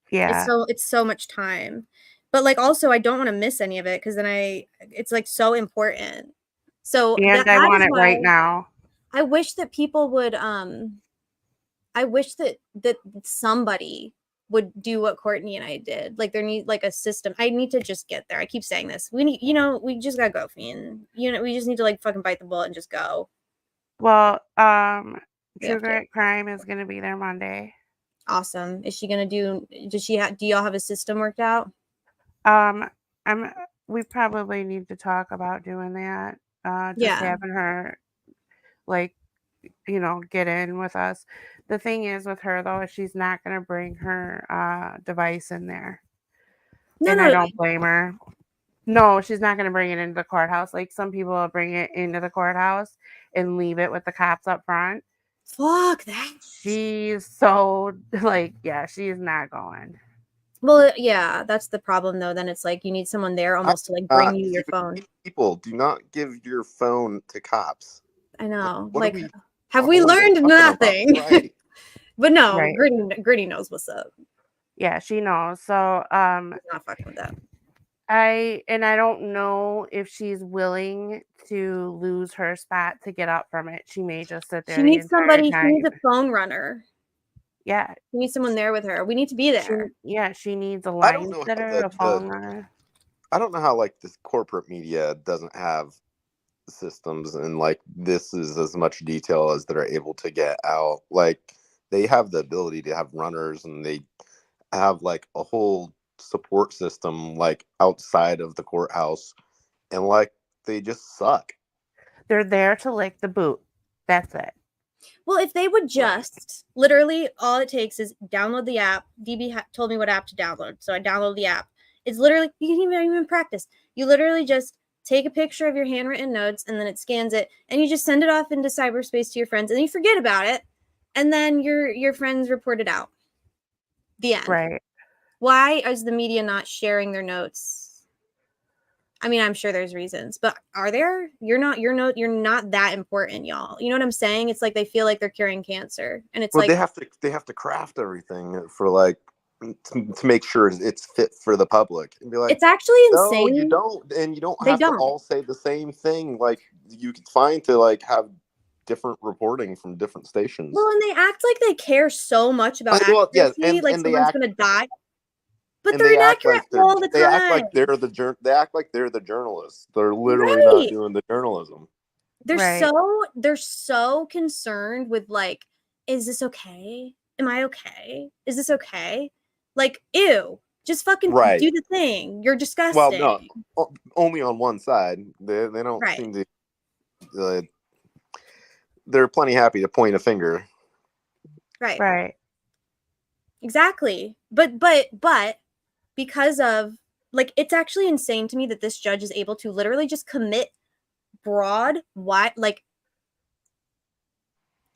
yeah. It's so much time. But also I don't want to miss any of it because then it's so important. So and I want it right now. I wish that people would I wish that somebody would do what Courtney and I did. Like there need a system. I need to just get there. I keep saying this. We need, we just gotta go, Fiend. We just need to fucking bite the bullet and just go. Well, True Grit Crime is gonna be there Monday. Awesome. Is she gonna do y'all have a system worked out? We probably need to talk about doing that. Having her get in with us. The thing is with her though, is she's not going to bring her device in there. I don't blame her. No, she's not going to bring it into the courthouse. Like some people will bring it into the courthouse and leave it with the cops up front. Fuck that. She's so like, yeah, she's not going. Well, yeah, that's the problem though. Then it's like you need someone there almost to like bring you your phone. People, do not give your phone to cops. I know. What like, are we have we learned talking about? nothing? Right. But no, Right. Gritty knows what's up. Yeah, she knows. So He's not fucking with that. I don't know if she's willing to lose her spot to get up from it. She may just sit there. She the needs entire somebody. time. She needs a phone runner. Yeah. She needs someone there with her. We need to be there. She needs a I don't line know sitter, how a phone runner. I don't know how like this corporate media doesn't have systems, and like this is as much detail as they're able to get out. Like they have the ability to have runners, and they have like a whole support system like outside of the courthouse, and like they just suck. They're there to lick the boot. That's it. Well, if they would just literally, all it takes is download the app. DB told me what app to download, so I download the app. It's literally, you can even practice. You literally just take a picture of your handwritten notes, and then it scans it, and you just send it off into cyberspace to your friends, and you forget about it, and then your friends report it out. The end. Right. Why is the media not sharing their notes? I mean, I'm sure there's reasons, but are there? You're not that important, y'all. You know what I'm saying? It's like they feel like they're curing cancer, and it's Well, like they have to craft everything for like to make sure it's fit for the public, and be like, it's actually insane. No, you don't, and you don't have to all say the same thing. Like you can find to like have different reporting from different stations. Well, and they act like they care so much about accuracy, like someone's gonna die. But they're inaccurate all the time. They act like they're the journalists. They're literally not doing the journalism. They're so concerned with like, is this okay? Am I okay? Is this okay? Like, ew. Just fucking do the thing. You're disgusting. Well, no, only on one side. They don't seem to. They're plenty happy to point a finger. Right. Exactly. But because of like, it's actually insane to me that this judge is able to literally just commit broad, wide, like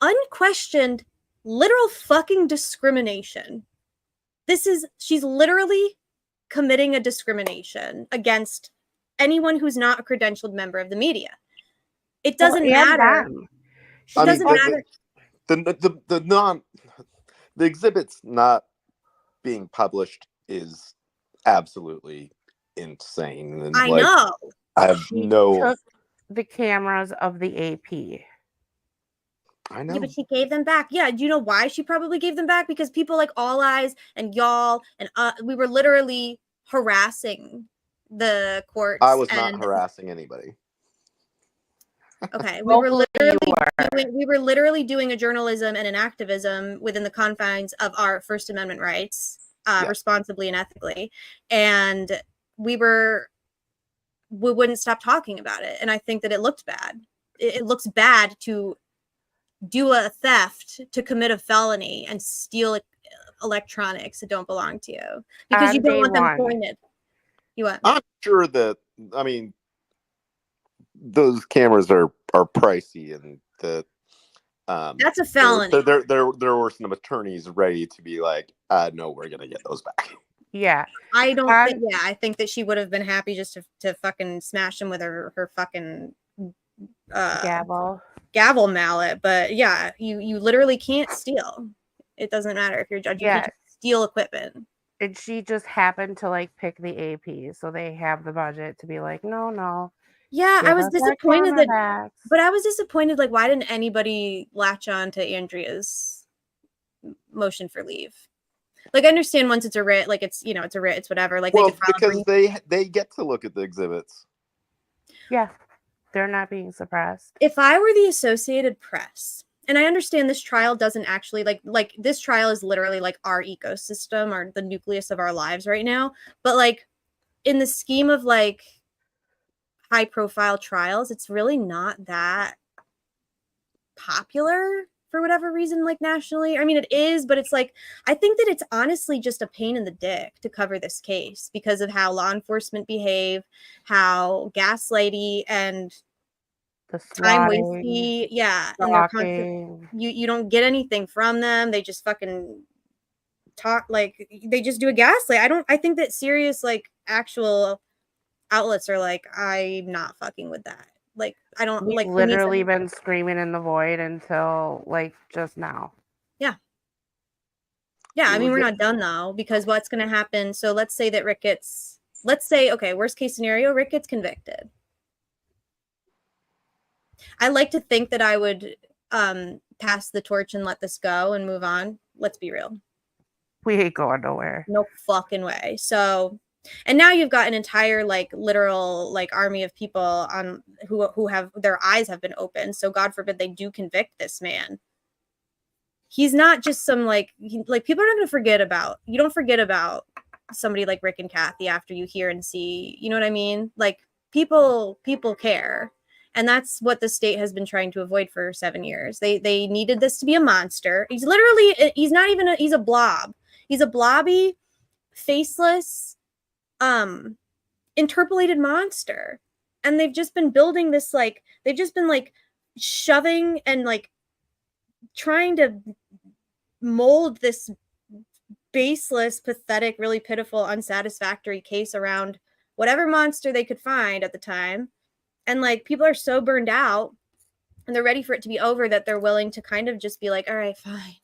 unquestioned, literal fucking discrimination. She's literally committing a discrimination against anyone who's not a credentialed member of the media. It doesn't matter. It doesn't matter. The exhibits not being published is absolutely insane. And I know. I have took the cameras of the AP. I know. Yeah, but she gave them back. Yeah, do you know why she probably gave them back? Because people like All Eyes and y'all and we were literally harassing the courts. I was not harassing anybody. Okay, we were literally doing a journalism and an activism within the confines of our First Amendment rights, responsibly and ethically, and we wouldn't stop talking about it. And I think that it looked bad. It looks bad to do a theft, to commit a felony, and steal electronics that don't belong to you because you don't want them pointed. I'm sure that those cameras are pricey, and that's a felony. There were some attorneys ready to be like, no, we're gonna get those back. Yeah, I don't think. Yeah, I think that she would have been happy just to fucking smash him with her fucking gavel mallet. But yeah, you literally can't steal. It doesn't matter if you're a judge. You can't steal equipment. And she just happened to like pick the AP, so they have the budget to be like, no. Yeah, I was disappointed but I was disappointed. Like, why didn't anybody latch on to Andrea's motion for leave? Like, I understand once it's a writ, like it's it's a writ, it's whatever. Like, because they get to look at the exhibits. Yeah, they're not being suppressed. If I were the Associated Press, and I understand this trial doesn't actually like this trial is literally like our ecosystem or the nucleus of our lives right now. But like in the scheme of like high profile trials, it's really not that popular for whatever reason, like nationally. I mean, it is, but it's like, I think that it's honestly just a pain in the dick to cover this case because of how law enforcement behave, how gaslighty and The time swatting, wasty. Yeah. And they're constant, stalking. you don't get anything from them. They just fucking talk, like they just do a gaslight. I think that serious, like, actual outlets are like, I'm not fucking with that. Like, I don't We've like who needs literally to- been screaming in the void until like just now. Yeah. Yeah, I mean, we're not done though, because what's going to happen? So let's say that Rick gets, okay, worst case scenario, Rick gets convicted. I like to think that I would pass the torch and let this go and move on. Let's be real. We ain't going nowhere. No fucking way. So, and now you've got an entire, like, literal, like, army of people on who have their eyes have been opened. So God forbid they do convict this man. He's not just some, like, people are not going to forget about, you don't forget about somebody like Rick and Kathy after you hear and see, you know what I mean? Like, people care. And that's what the state has been trying to avoid for 7 years. They needed this to be a monster. He's literally, he's not even he's a blob. He's a blobby, faceless, interpolated monster. And they've just been building this, like, they've just been, like, shoving and, like, trying to mold this baseless, pathetic, really pitiful, unsatisfactory case around whatever monster they could find at the time. And, like, people are so burned out and they're ready for it to be over that they're willing to kind of just be like, all right, fine,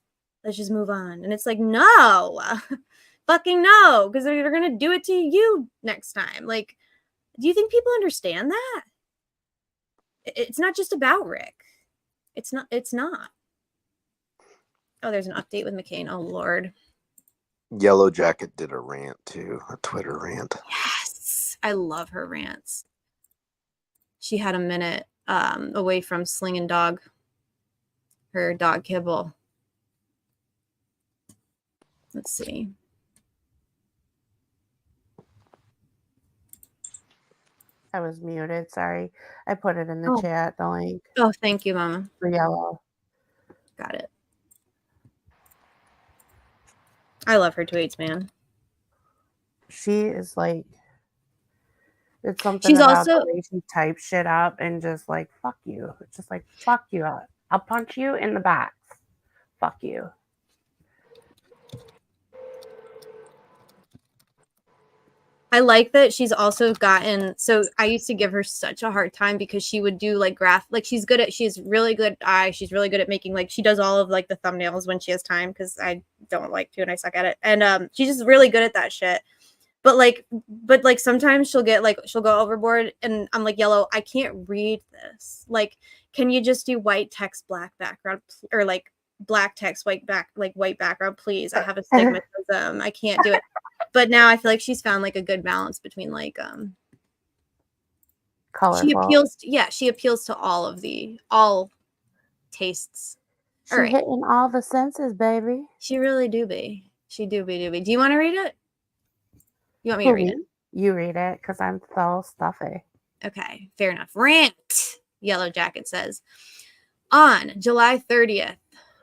let's just move on. And it's like, no, fucking no, because they're going to do it to you next time. Like, do you think people understand that? It's not just about Rick. It's not. Oh, there's an update with McCain. Oh, Lord. Yellow Jacket did a rant too, a Twitter rant. Yes. I love her rants. She had a minute away from slinging her dog kibble. Let's see. I was muted. Sorry. I put it in the chat, the link. Oh, thank you, Mama. For yellow. Got it. I love her tweets, man. She is like, it's something She's about also, the way she types shit up and just like, fuck you. It's just like, fuck you. I'll punch you in the box. Fuck you. I like that she's also gotten, so I used to give her such a hard time because she would do like she's really good she's really good at making, like, she does all of like the thumbnails when she has time because I don't like to and I suck at it. And she's just really good at that shit. But sometimes she'll go overboard and I'm like, Yellow, I can't read this. Like, can you just do white text, black background, or like black text, white background, please? I have astigmatism. I can't do it. But now I feel like she's found like a good balance between like colorful. She appeals to all tastes. She's hitting all the senses, baby. She really do be. She do be. Do you want to read it? You want me to read it? You read it because I'm so stuffy. Okay, fair enough. Rant, Yellow Jacket says. On July 30th,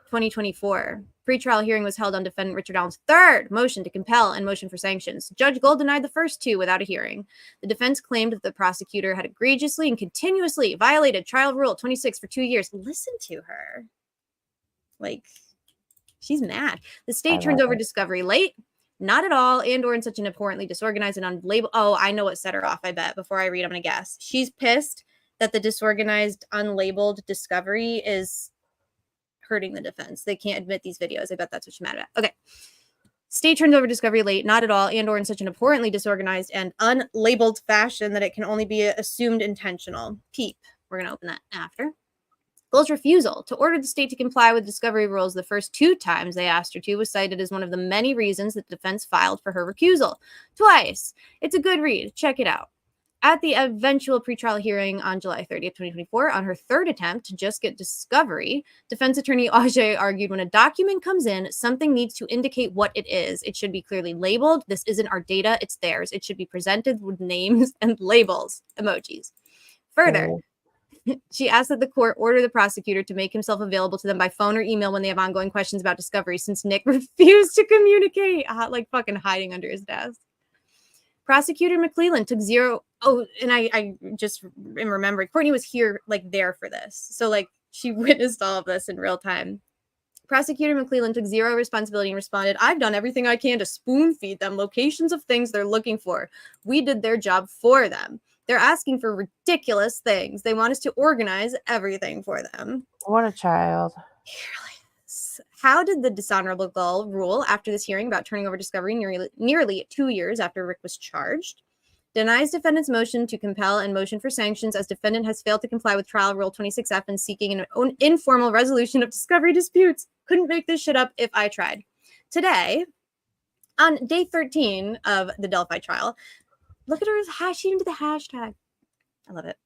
2024, pretrial hearing was held on defendant Richard Allen's third motion to compel and motion for sanctions. Judge Gold denied the first two without a hearing. The defense claimed that the prosecutor had egregiously and continuously violated trial rule 26 for 2 years. Listen to her. Like, she's mad. The state turned over discovery late. Not at all, and or in such an abhorrently disorganized and unlabeled. Oh, I know what set her off, I bet. Before I read, I'm going to guess. She's pissed that the disorganized, unlabeled discovery is hurting the defense. They can't admit these videos. I bet that's what she's mad about. Okay. State turns over discovery late, not at all, and or in such an abhorrently disorganized and unlabeled fashion that it can only be assumed intentional. Peep. We're going to open that after. Gold's refusal to order the state to comply with discovery rules the first 2 times they asked her to was cited as one of the many reasons that the defense filed for her recusal. Twice. It's a good read. Check it out. At the eventual pretrial hearing on July 30th, 2024, on her third attempt to just get discovery, defense attorney Ajay argued when a document comes in, something needs to indicate what it is. It should be clearly labeled. This isn't our data, it's theirs. It should be presented with names and labels, emojis. Further, She asked that the court order the prosecutor to make himself available to them by phone or email when they have ongoing questions about discovery, since Nick refused to communicate, like fucking hiding under his desk. Prosecutor McClelland took zero. Oh, and I just am remembering Courtney was here, like there for this. So like she witnessed all of this in real time. Prosecutor McClelland took zero responsibility and responded, "I've done everything I can to spoon feed them locations of things they're looking for. We did their job for them. They're asking for ridiculous things. They want us to organize everything for them." What a child. How did the dishonorable Gull rule after this hearing about turning over discovery nearly 2 years after Rick was charged? Denies defendant's motion to compel and motion for sanctions, as defendant has failed to comply with trial rule 26F and seeking an informal resolution of discovery disputes. Couldn't make this shit up if I tried. Today, on day 13 of the Delphi trial, look at her, she into the hashtag. I love it.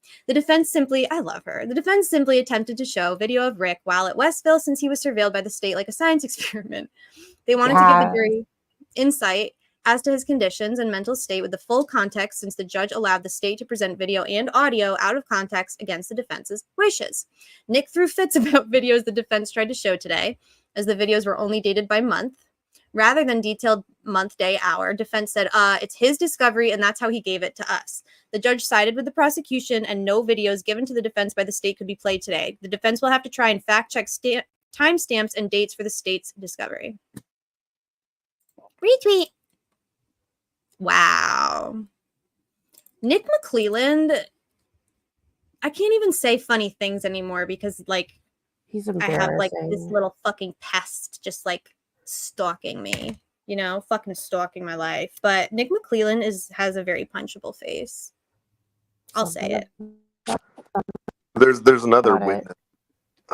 I love her. The defense simply attempted to show video of Rick while at Westville, since he was surveilled by the state like a science experiment. They wanted to give the jury insight as to his conditions and mental state with the full context, since the judge allowed the state to present video and audio out of context against the defense's wishes. Nick threw fits about videos the defense tried to show today, as the videos were only dated by month. Rather than detailed month, day, hour, defense said, it's his discovery and that's how he gave it to us. The judge sided with the prosecution, and no videos given to the defense by the state could be played today. The defense will have to try and fact-check timestamps and dates for the state's discovery. Retweet. Wow. Nick McClelland, I can't even say funny things anymore because, like, he's I have, like, this little fucking pest just, like, stalking me, you know, fucking stalking my life. But Nick McClelland has a very punchable face. I'll say it. There's another witness.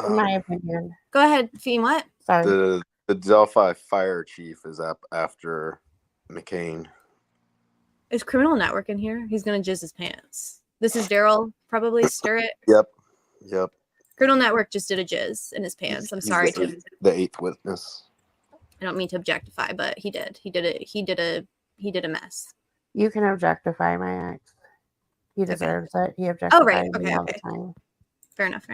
In my opinion. Go ahead, Fiend. What? Sorry. The Delphi fire chief is up after McCain. Is Criminal Network in here? He's gonna jizz his pants. This is Daryl, probably stir it. Yep. Criminal Network just did a jizz in his pants. I'm sorry to the eighth witness. I don't mean to objectify, but he did. He did a mess. You can objectify my ex. He deserves it. He objectifies me all the time. Fair enough.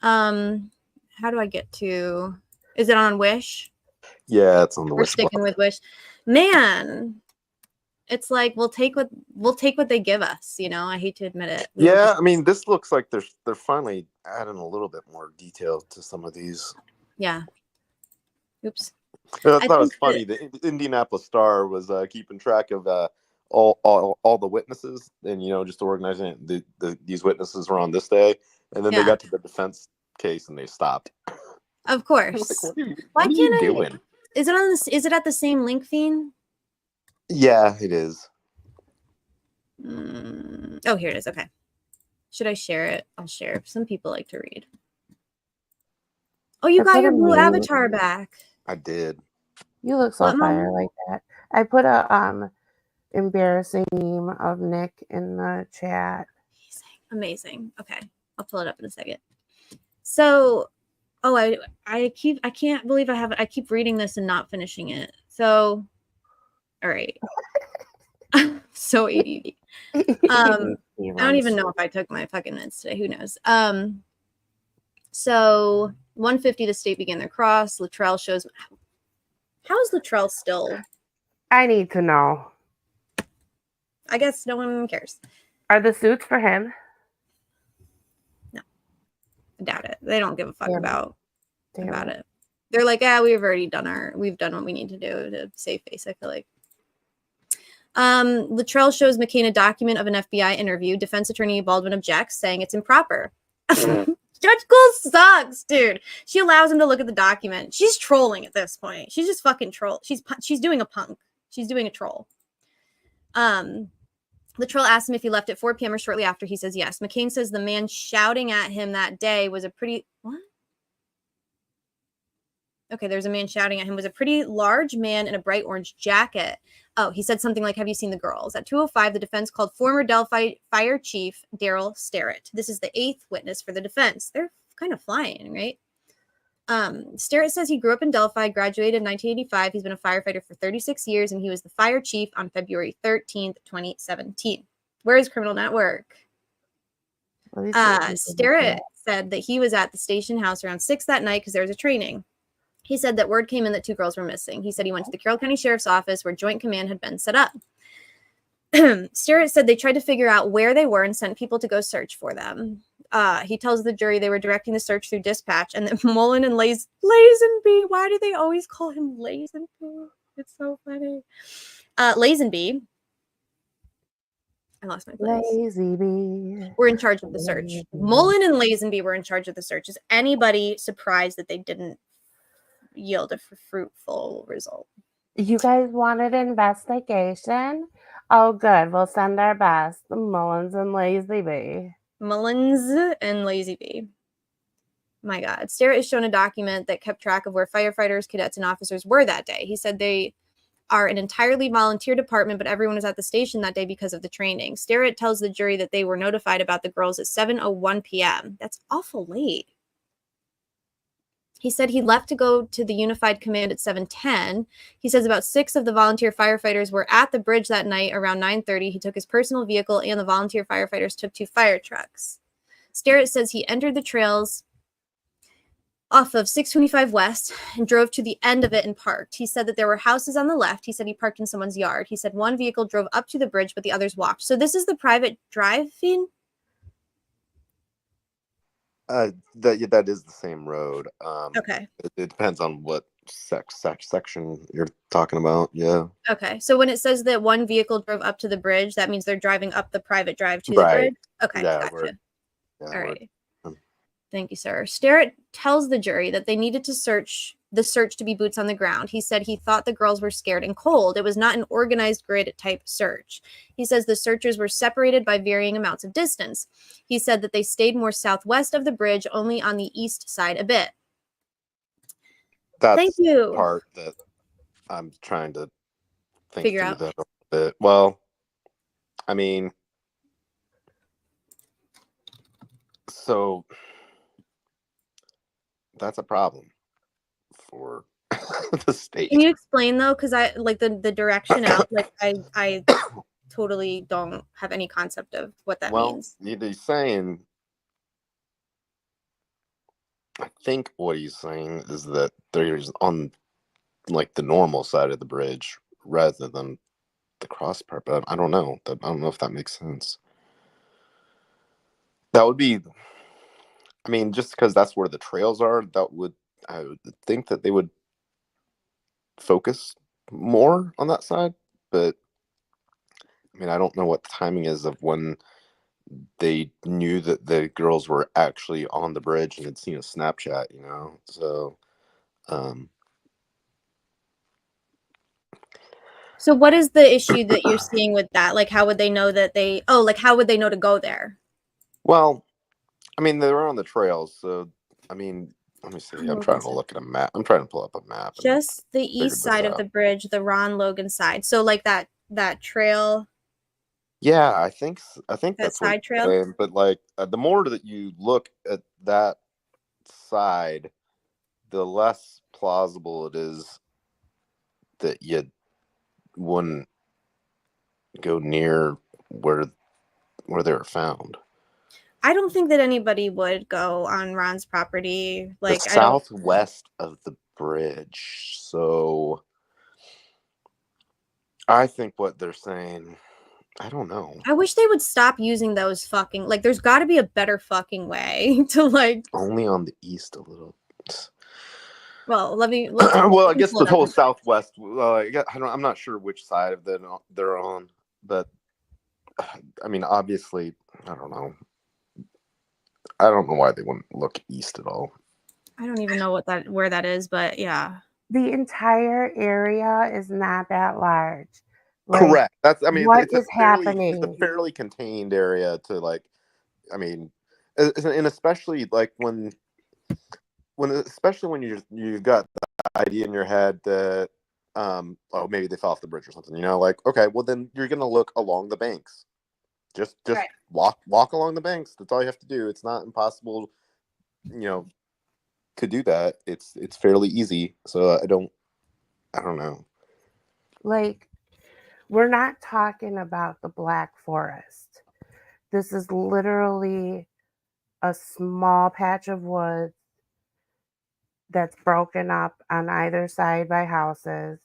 How do I get to? Is it on Wish? Yeah, it's on the We're Wish. sticking with Wish. Man, it's like we'll take what they give us. You know, I hate to admit it. Yeah, I mean, this looks like they're finally adding a little bit more detail to some of these. Yeah. Oops. I thought it was funny. The Indianapolis Star was keeping track of all the witnesses, and just organizing it. These witnesses were on this day, and then they got to the defense case and they stopped. Of course. Like, Why what are can't you doing? Is it on this? Is it at the same link, Fiend? Yeah, it is. Oh, here it is. Okay. Should I share it? I'll share. Some people like to read. Oh, you got your blue avatar back. I did. You look so fire like that. I put a embarrassing meme of Nick in the chat. Amazing. Okay, I'll pull it up in a second. So, I can't believe I have it. I keep reading this and not finishing it. So, all right. So ADD. I don't even know if I took my fucking minutes today. Who knows? So 150, the state began their cross. Luttrell shows. How is Luttrell still? I need to know. I guess no one cares. Are the suits for him? No, I doubt it. They don't give a fuck about it. They're like, we've done what we need to do to save face. I feel like. Luttrell shows McCain a document of an FBI interview. Defense attorney Baldwin objects, saying it's improper. Judge Gould sucks, dude. She allows him to look at the document. She's trolling at this point. She's just fucking troll. She's doing a punk. She's doing a troll. Luttrell asks him if he left at 4 p.m. or shortly after. He says yes. McCain says the man shouting at him that day was a pretty... What? Okay, there's a man shouting at him. Was a pretty large man in a bright orange jacket. Oh, he said something like, "Have you seen the girls?" At 2:05, the defense called former Delphi fire chief Daryl Sterrett. This is the 8th witness for the defense. They're kind of flying, right? Sterrett says he grew up in Delphi, graduated in 1985. He's been a firefighter for 36 years, and he was the fire chief on February 13th, 2017. Where is Criminal Network? Let me see if we can Sterrett said that he was at the station house around 6 that night because there was a training. He said that word came in that 2 girls were missing. He said he went to the Carroll County Sheriff's Office where Joint Command had been set up. Sterrett said they tried to figure out where they were and sent people to go search for them. He tells the jury they were directing the search through dispatch, and that Mullen and Lazenby, why do they always call him Lazenby? It's so funny. Lazenby, I lost my place. Lazenby. We're in charge of the search. Mullen and Lazenby were in charge of the search. Is anybody surprised that they didn't yield a fruitful result? You guys wanted investigation? Oh, good. We'll send our best. The Mullins and Lazenby. Mullins and Lazenby. My God. Sterrett is shown a document that kept track of where firefighters, cadets, and officers were that day. He said they are an entirely volunteer department, but everyone was at the station that day because of the training. Sterrett tells the jury that they were notified about the girls at 7:01 p.m. That's awful late. He said he left to go to the Unified Command at 7:10. He says about 6 of the volunteer firefighters were at the bridge that night around 9:30. He took his personal vehicle, and the volunteer firefighters took 2 fire trucks. Sterrett says he entered the trails off of 625 West and drove to the end of it and parked. He said that there were houses on the left. He said he parked in someone's yard. He said one vehicle drove up to the bridge, but the others walked. So this is the private driving? That is the same road. Okay. It depends on what section you're talking about. Yeah. Okay. So when it says that one vehicle drove up to the bridge, that means they're driving up the private drive to Right. the bridge? Okay. Yeah, Gotcha. yeah, All right. Thank you, sir. Sterrett tells the jury that they needed to the search to be boots on the ground. He said he thought the girls were scared and cold. It was not an organized grid type search. He says the searchers were separated by varying amounts of distance. He said that they stayed more southwest of the bridge, only on the east side a bit. That's Thank you. the part that I'm trying to Figure through out. that a bit. Well, I mean, so that's a problem for the state. Can you explain though? Because I like the direction out. Like I totally don't have any concept of what that means. He's saying, I think what he's saying is that they're on like the normal side of the bridge rather than the cross part. But I don't know. I don't know if that makes sense. That would be, I mean, just because that's where the trails are, I would think that they would focus more on that side. But I mean, I don't know what the timing is of when they knew that the girls were actually on the bridge and had seen a Snapchat, so So what is the issue that you're seeing with that? Like, how would they know that how would they know to go there? Well, I mean, they were on the trails, so I mean, let me see. I'm trying to look at a map. I'm trying to pull up a map. Just the east side of the bridge, the Ron Logan side. So like that trail. Yeah, I think that's side what trail. saying, but like the more that you look at that side, the less plausible it is that you wouldn't go near where they were found. I don't think that anybody would go on Ron's property. Like the southwest of the bridge. So I think what they're saying, I don't know. I wish they would stop using those fucking, like, there's got to be a better fucking way to like. Only on the east a little. Well, well, I guess the whole southwest. I'm not sure which side of they're on, but I mean, obviously, I don't know. I don't know why they wouldn't look east at all. I don't even know where that is, but yeah. The entire area is not that large. Correct. That's. I mean, what is happening? It's a fairly contained area to like. I mean, and especially like especially when you've got the idea in your head that maybe they fell off the bridge or something. Like okay, well then you're gonna look along the banks. Just right. walk along the banks. That's all you have to do. It's not impossible, to do that. It's fairly easy. So I don't know. Like, we're not talking about the Black Forest. This is literally a small patch of woods that's broken up on either side by houses.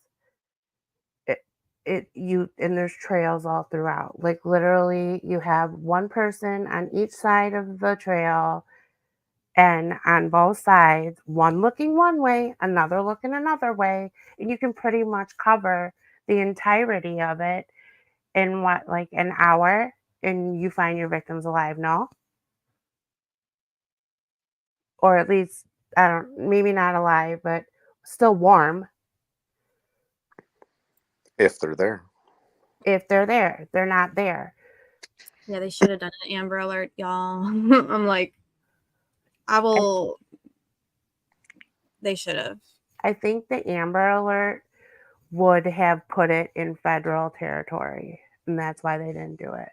And there's trails all throughout. Like literally you have one person on each side of the trail, and on both sides, one looking one way, another looking another way, and you can pretty much cover the entirety of it in what, like an hour, and you find your victims alive. No, or at least I don't, maybe not alive, but still warm. If they're there. If they're there, they're not there. Yeah, they should have done an Amber Alert, y'all. I'm like, they should have. I think the Amber Alert would have put it in federal territory, and that's why they didn't do it.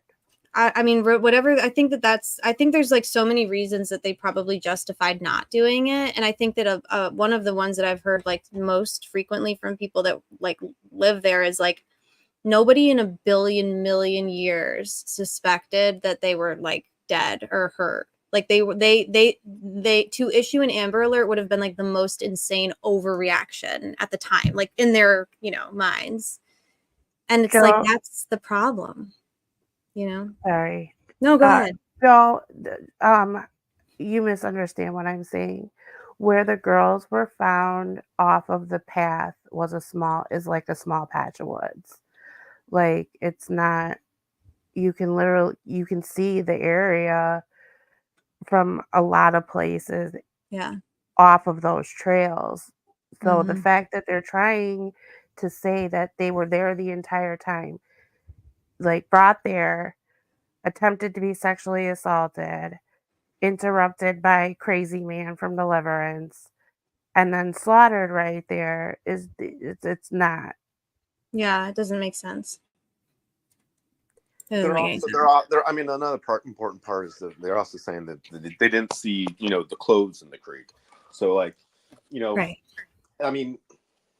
I mean, whatever. I think there's like so many reasons that they probably justified not doing it. And I think that one of the ones that I've heard like most frequently from people that like live there is like, nobody in a billion million years suspected that they were like dead or hurt. Like they to issue an Amber Alert would have been like the most insane overreaction at the time, like in their, minds. And it's like, that's the problem, Sorry. No, go ahead. No, you misunderstand what I'm saying. Where the girls were found off of the path is like a small patch of woods. Like it's not, you can see the area from a lot of places off of those trails. So the fact that they're trying to say that they were there the entire time, like brought there, attempted to be sexually assaulted, interrupted by crazy man from Deliverance, and then slaughtered right there, it's not. Yeah, it doesn't make sense. They're I mean, another important part is that they're also saying that they didn't see, the clothes in the creek. So like, right. I mean,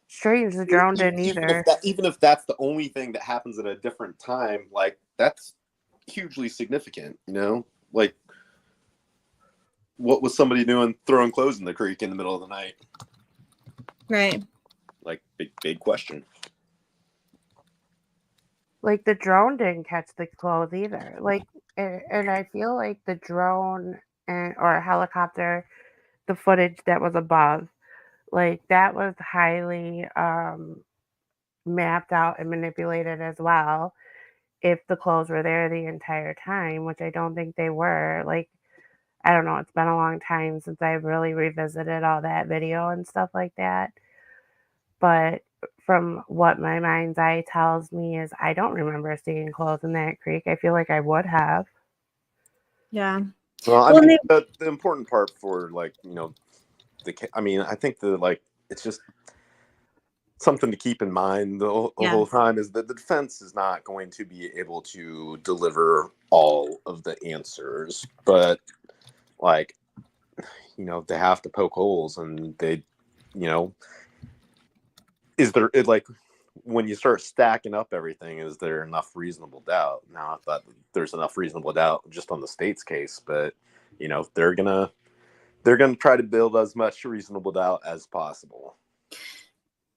strange the drone didn't either. Even if that's the only thing that happens at a different time, like that's hugely significant, like what was somebody doing throwing clothes in the creek in the middle of the night? Right. Like big question. Like the drone didn't catch the clothes either. Like, and I feel like the drone or helicopter, the footage that was above, like that was highly mapped out and manipulated as well. If the clothes were there the entire time, which I don't think they were. Like, I don't know. It's been a long time since I've really revisited all that video and stuff like that. But from what my mind's eye tells me is I don't remember seeing clothes in that creek. I feel like I would have. Yeah. Well, I mean, the important part for like, I think it's just something to keep in mind the whole time is that the defense is not going to be able to deliver all of the answers, but like, they have to poke holes, and they, is there like when you start stacking up everything, is there enough reasonable doubt? Now, I thought there's enough reasonable doubt just on the state's case, but they're gonna try to build as much reasonable doubt as possible.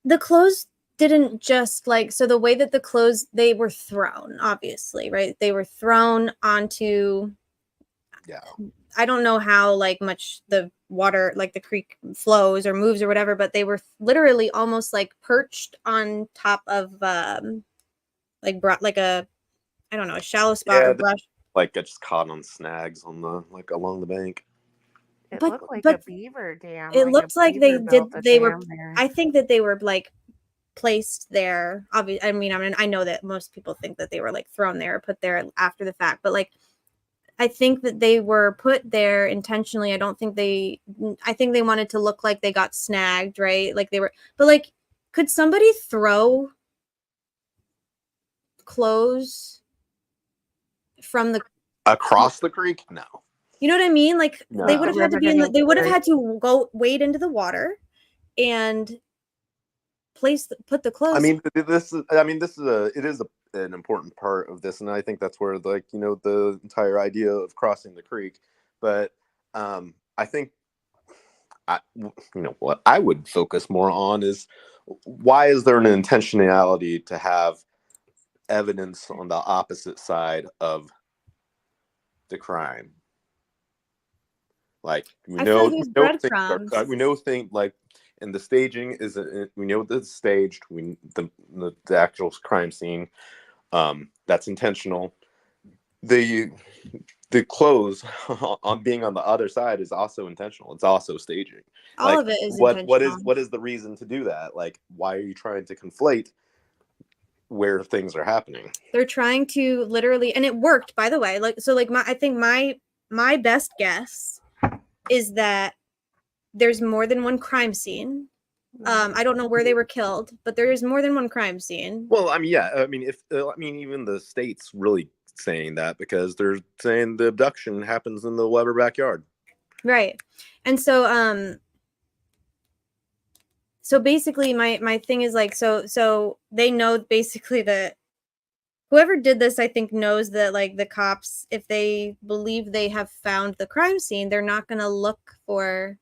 The clothes didn't just so the way that the clothes, they were thrown, obviously, right? They were thrown onto, I don't know how much the water, the creek flows or moves or whatever, but they were literally almost perched on top of a I don't know, a shallow spot of brush. Get just caught on snags on the along the bank. It looked like a beaver dam. It looks like they were there. I think that they were placed there. Obviously, I know that most people think that they were thrown there or put there after the fact, but I think that they were put there intentionally. I think they wanted to look like they got snagged, right? But could somebody throw clothes from across the creek? No. You know what I mean? No. They would have had to be they would have had to go wade into the water and put the clothes. It is an important part of this, and I think that's where the entire idea of crossing the creek. But I think, what I would focus more on is why is there an intentionality to have evidence on the opposite side of the crime? Like we I feel know, like there's breadcrumbs. we know things like, and the staging is we know that it's staged. The actual crime scene, that's intentional. The clothes on being on the other side is also intentional. It's also staging. All of it is intentional. What is the reason to do that? Like, why are you trying to conflate where things are happening? They're trying to literally, and it worked, by the way. I think my best guess is that there's more than one crime scene. I don't know where they were killed, but there is more than one crime scene. Well, I mean, yeah. I mean, even the state's really saying that because they're saying the abduction happens in the Weber backyard. Right. And so basically my thing is like, so they know basically that whoever did this, I think, knows that like the cops, if they believe they have found the crime scene, they're not going to look for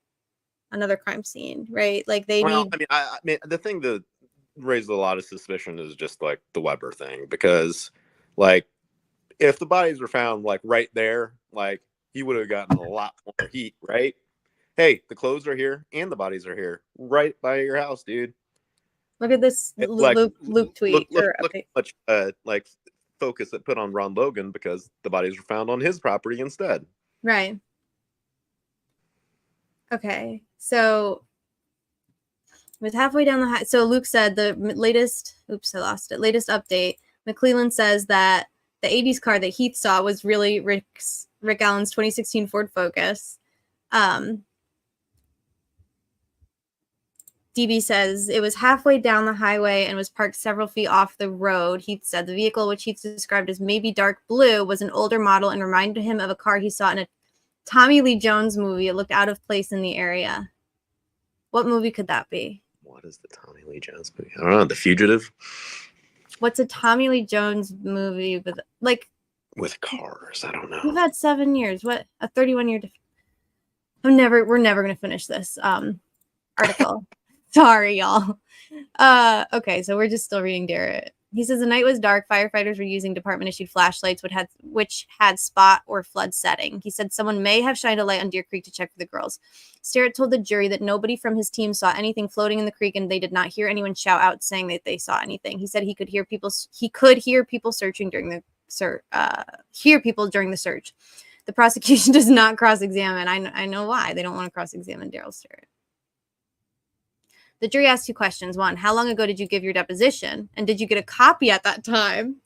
another crime scene, right? Like they need. I mean, the thing that raised a lot of suspicion is just like the Weber thing, because like if the bodies were found like right there, like he would have gotten a lot more heat, right? Hey, the clothes are here and the bodies are here, right by your house, dude. Look at this Luke tweet. Look how much like focus it put on Ron Logan because the bodies were found on his property instead. Right. Okay, so with halfway down the so Luke said the latest. Oops, I lost it. Latest update. McClellan says that the '80s car that Heath saw was really Rick Allen's 2016 Ford Focus. DB says it was halfway down the highway and was parked several feet off the road. Heath said the vehicle, which Heath described as maybe dark blue, was an older model and reminded him of a car he saw in a Tommy Lee Jones movie. It looked out of place in the area. What movie could that be? What is the Tommy Lee Jones movie? I don't know. The Fugitive? What's a Tommy Lee Jones movie with cars? I don't know. We've had 7 years. What? A 31-year we're never going to finish this article. Sorry, y'all. Okay, so we're just still reading Derek. He says the night was dark. Firefighters were using department-issued flashlights, which had spot or flood setting. He said someone may have shined a light on Deer Creek to check for the girls. Sterrett told the jury that nobody from his team saw anything floating in the creek, and they did not hear anyone shout out saying that they saw anything. He said he could hear people. He could hear people searching during the search. The prosecution does not cross-examine. I know why they don't want to cross-examine Daryl Sterrett. The jury asked 2 questions. 1, how long ago did you give your deposition? And did you get a copy at that time?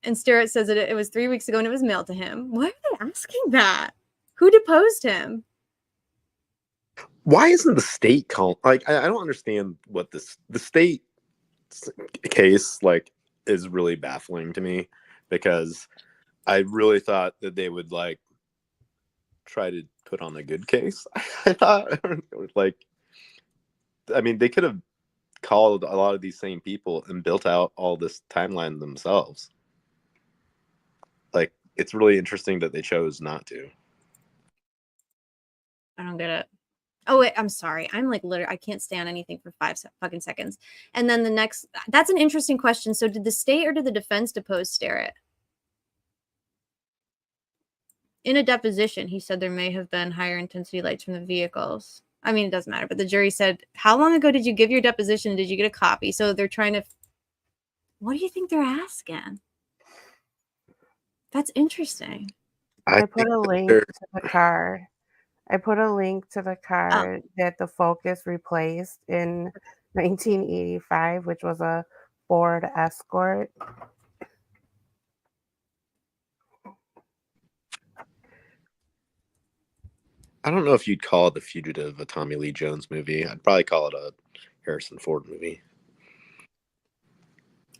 And Sterrett says that it was 3 weeks ago and it was mailed to him. Why are they asking that? Who deposed him? Why isn't the state called? Like, I don't understand what the state case like is really baffling to me, because I really thought that they would like try to put on a good case. I thought like, I mean, they could have called a lot of these same people and built out all this timeline themselves. Like, it's really interesting that they chose not to. I don't get it. Oh, wait, I'm sorry. I'm like literally, I can't stand anything for 5 fucking seconds. And then the next, that's an interesting question. So did the state or did the defense depose Sterrett? In a deposition, he said there may have been higher intensity lights from the vehicles. I mean, it doesn't matter. But the jury said, how long ago did you give your deposition? Did you get a copy? So they're trying to, what do you think they're asking? That's interesting. I put a link to the car. I put a link to the car that the Focus replaced in 1985, which was a Ford Escort. I don't know if you'd call it The Fugitive a Tommy Lee Jones movie. I'd probably call it a Harrison Ford movie.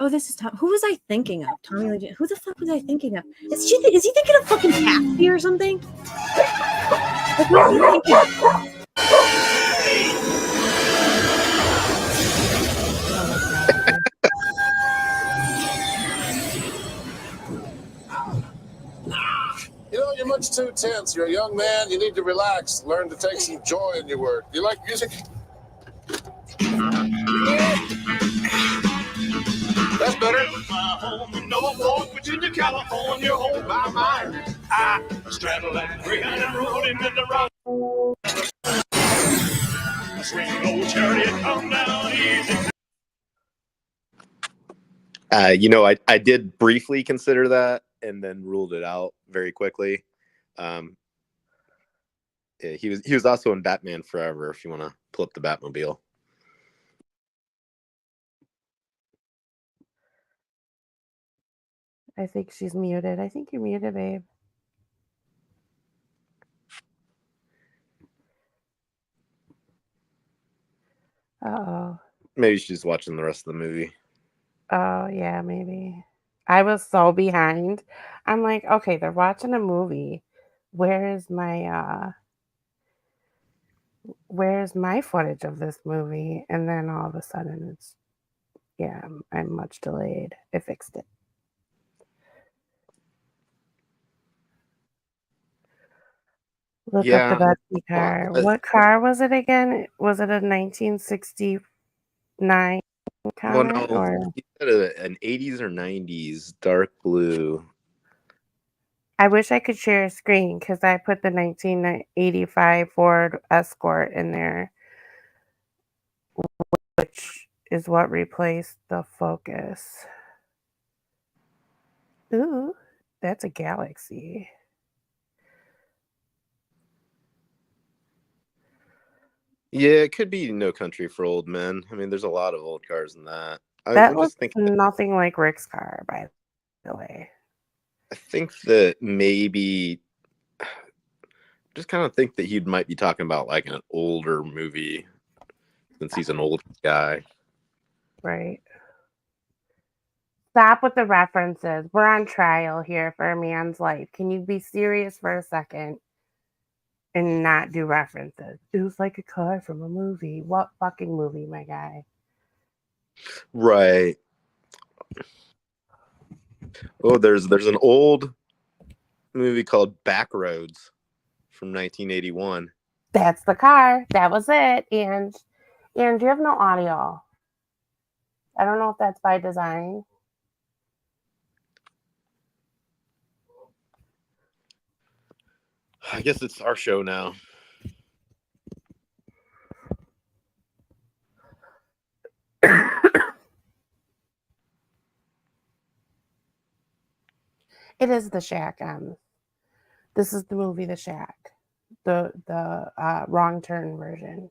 Oh, this is Tom. Who was I thinking of? Tommy Lee Jones. Who the fuck was I thinking of? Is he thinking of fucking Taffy or something? Like, what is he thinking of? You know, you're much too tense. You're a young man. You need to relax. Learn to take some joy in your work. Do you like music? That's better. Norfolk, Virginia, California, hold my mind. I straddle that 300 road into the rock. Swing low chariot, come down easy. I did briefly consider that and then ruled it out very quickly. Yeah, he was also in Batman Forever. If you want to pull up the Batmobile. I think she's muted. I think you're muted, babe. Uh-oh. Maybe she's watching the rest of the movie. Oh, yeah, maybe. I was so behind. I'm like, okay, they're watching a movie. Where's my footage of this movie? And then all of a sudden it's, yeah, I'm much delayed. I fixed it. Look up the Betsy car. What car was it again? Was it a 1969 Comet? Or You said an 80s or 90s dark blue. I wish I could share a screen because I put the 1985 Ford Escort in there, which is what replaced the Focus. Ooh, that's a Galaxy. Yeah, it could be No Country for Old Men. I mean, there's a lot of old cars in that. That looks nothing like Rick's car, by the way. I think that maybe just kind of think that he might be talking about like an older movie since he's an old guy. Right. Stop with the references. We're on trial here for a man's life. Can you be serious for a second and not do references? It was like a car from a movie. What fucking movie, my guy? Right. Oh, there's an old movie called Backroads from 1981. That's the car. That was it. And you have no audio. I don't know if that's by design. I guess it's our show now. It is The Shack. This is the movie The Shack, the Wrong Turn version.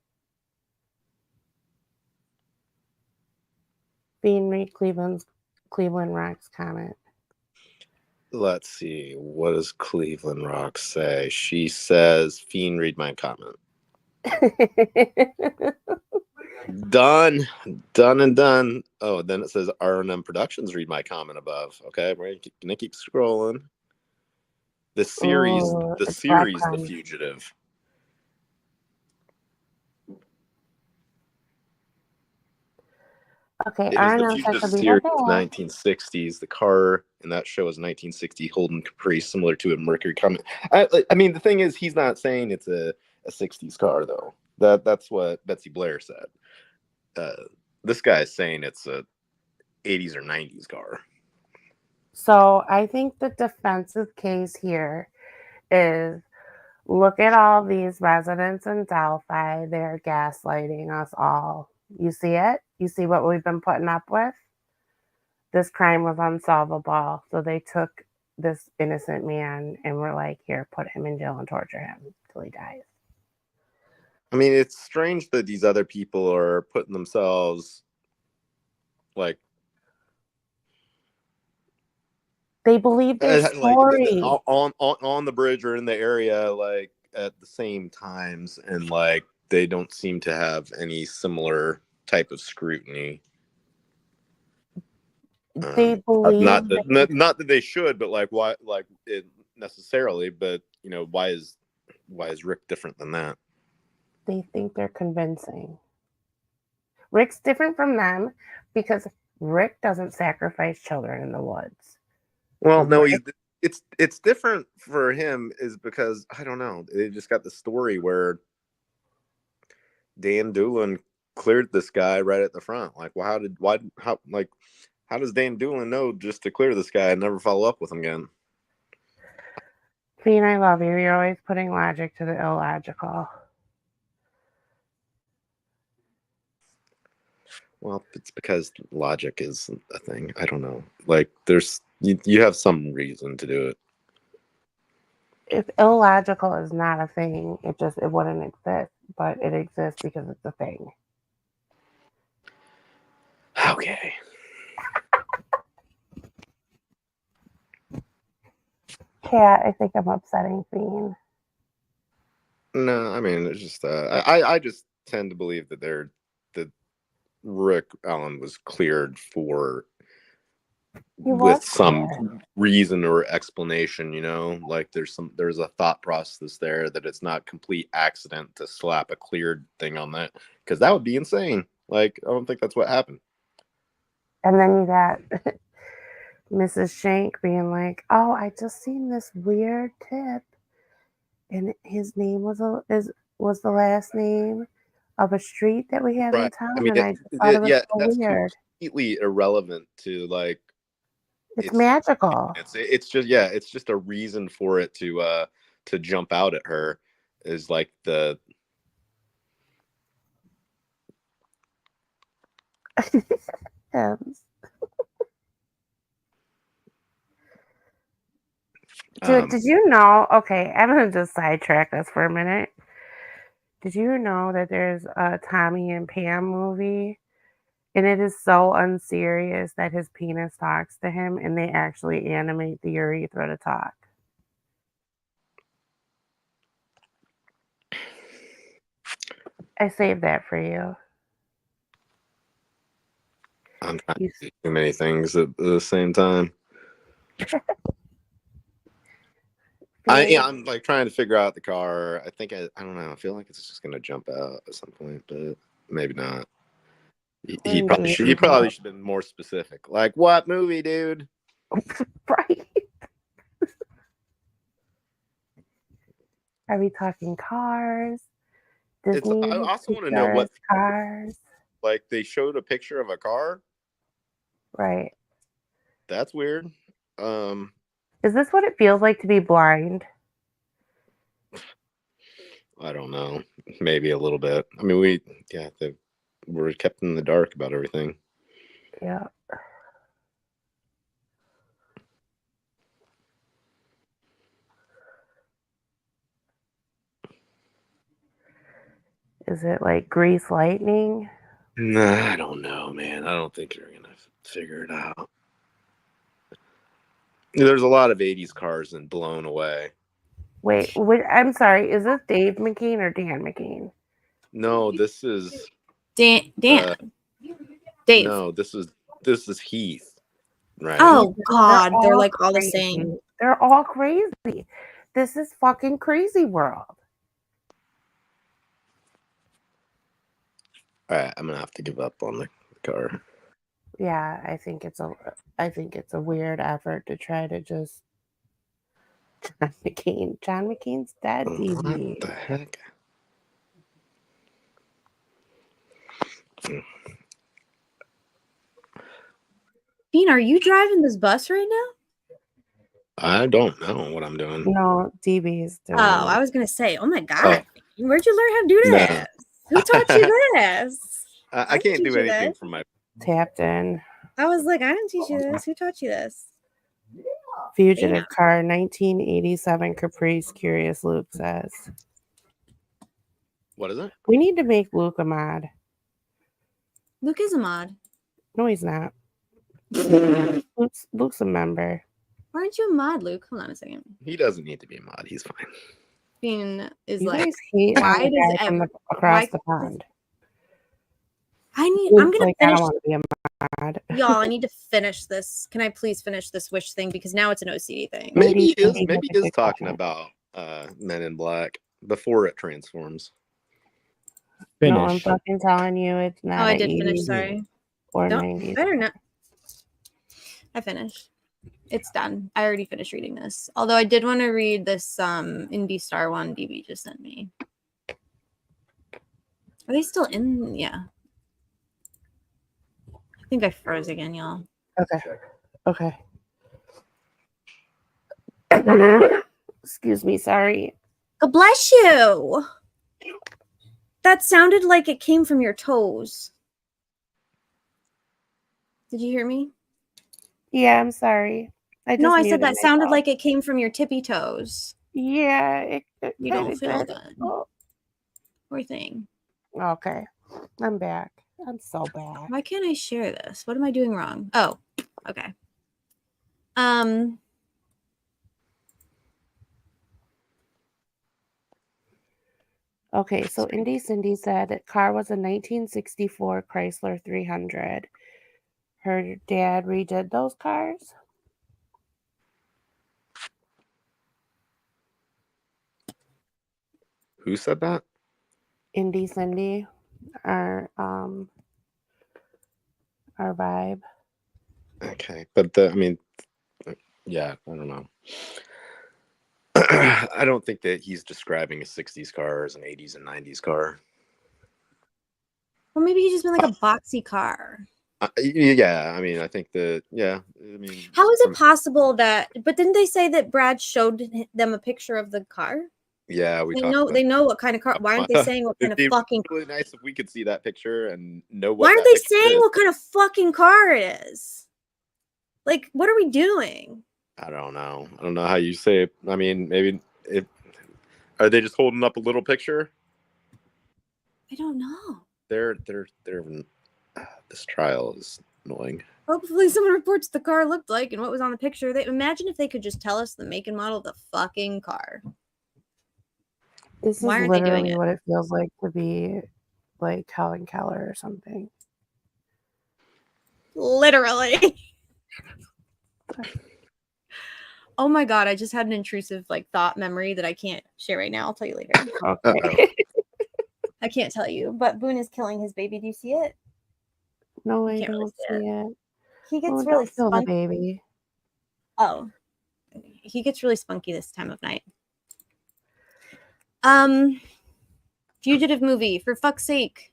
Bean Reed Cleveland Rock's comment. Let's see. What does Cleveland Rock say? She says, Fiend, read my comment. Done and done. Oh, then it says R&M Productions, read my comment above. Okay, we're gonna keep scrolling. The series, The Fugitive. Okay, it was The Fugitive series, 1960s. The car in that show is 1960 Holden Caprice, similar to a Mercury Comet. I mean, the thing is, he's not saying it's a 60s car though. That's what Betsy Blair said. This guy is saying it's a 80s or 90s car. So I think the defensive case here is, look at all these residents in Delphi. They're gaslighting us all. You see it? You see what we've been putting up with? This crime was unsolvable. So they took this innocent man and were like, here, put him in jail and torture him till he dies. I mean, it's strange that these other people are putting themselves like, they believe their story on the bridge or in the area, like at the same times, and like they don't seem to have any similar type of scrutiny. They believe not that they should, but like why, like it necessarily, but you know, why is Rick different than that? They think they're convincing. Rick's different from them because Rick doesn't sacrifice children in the woods. Well, no, it's different for him is because I don't know. They just got the story where Dan Doolin cleared this guy right at the front. Like, well, how does Dan Doolin know just to clear this guy and never follow up with him again? Fiend, I love you. You're always putting logic to the illogical. Well, it's because logic is a thing. I don't know. Like, you have some reason to do it. If illogical is not a thing, it wouldn't exist. But it exists because it's a thing. Okay. Cat, I think I'm upsetting Fiend. No, I mean it's just I just tend to believe that Rick Allen was cleared with some reason or explanation, like there's a thought process there that it's not complete accident to slap a cleared thing on that, because that would be insane. Like, I don't think that's what happened. And then you got Mrs. Shank being like, "Oh, I just seen this weird tip, and his name was the last name of a street that we have in town." I mean, and I just thought it was so that's weird. completely irrelevant to like. It's magical. It's just a reason for it to jump out at her, is like the. Did you know? Okay, I'm gonna just sidetrack us for a minute. Did you know that there's a Tommy and Pam movie, and it is so unserious that his penis talks to him, and they actually animate the urethra to talk? I saved that for you. I'm trying to do too many things at the same time. I'm like trying to figure out the car. I think I don't know. I feel like it's just gonna jump out at some point, but maybe not. He probably should have been more specific. Like, what movie, dude? Right. Are we talking cars? Disney? I also want to know what cars. Like, they showed a picture of a car. Right. That's weird. Is this what it feels like to be blind? I don't know. Maybe a little bit. I mean, we're kept in the dark about everything. Yeah. Is it like grease lightning? Nah, I don't know, man. I don't think you're gonna figure it out. There's a lot of 80s cars and blown away. Wait, I'm sorry. Is this Dave McKean or Dan McKean? No, this is Dan. Dave. No, this is Heath. Right. Oh God, they're like all the same. They're all crazy. This is fucking crazy world. All right, I'm gonna have to give up on the car. Yeah, I think it's a weird effort to try to just John McCain's dead. What the heck? Dean, are you driving this bus right now? I don't know what I'm doing. No, DB is doing. Oh, I was gonna say, oh my God, where'd you learn how to do this? Who taught you this? I can't do anything from my tapped in. I was like, I didn't teach you this. Who taught you this? Fugitive car, 1987 Caprice. Curious Luke says. What is it? We need to make Luke a mod. Luke is a mod. No, he's not. Luke's a member. Why aren't you a mod, Luke? Hold on a second. He doesn't need to be a mod. He's fine. Bean is You like, guys hate why does from across the pond? I'm gonna I finish. don't want to be a mod. Y'all, I need to finish this. Can I please finish this wish thing? Because now it's an OCD thing. Maybe he is talking about Men in Black before it transforms. No, I'm fucking telling you, it's not. Oh, I did finish. Sorry. Or Don't 90s. better not. I finished. It's done. I already finished reading this. Although I did want to read this Indie Star one DB just sent me. Are they still in? Yeah. I think I froze again, y'all. Okay. Excuse me. Sorry. God bless you. That sounded like it came from your toes. Did you hear me? Yeah, I'm sorry. I No, I said muted that sounded myself. like it came from your tippy toes. Yeah, it You kinda don't feel did. good. Oh, Poor thing. okay. I'm back. I'm so back. Why can't I share this? What am I doing wrong? Oh, okay. Okay, so Indy Cindy said car was a 1964 Chrysler 300. Her dad redid those cars. Who said that? Indy Cindy, our vibe. Okay, but I mean, yeah, I don't know. I don't think that he's describing a 60s car as an 80s and 90s car. Well, maybe he just meant like a boxy car. Yeah, I mean, I think that, yeah, I mean. How is it possible that, but didn't they say that Brad showed them a picture of the car? Yeah, we They talked know about they know what kind of car. Why aren't they saying what kind It'd of be fucking really nice if we could see that picture and know Why what aren't that they picture saying is. what kind of fucking car it is? Like, what are we doing? I don't know. I don't know how you say it. I mean, maybe it. Are they just holding up a little picture? I don't know. They're this trial is annoying. Hopefully someone reports what the car looked like and what was on the picture. They imagine if they could just tell us the make and model of the fucking car. This Why is aren't they doing literally it? what it feels like to be like Helen Keller or something. Literally. Oh my god, I just had an intrusive like thought memory that I can't share right now. I'll tell you later. Okay. I can't tell you, but Boone is killing his baby. Do you see it? No, You I can't really don't see it. He gets Oh, really don't kill the spunky. baby. Oh, he gets really spunky this time of night. Fugitive movie, for fuck's sake.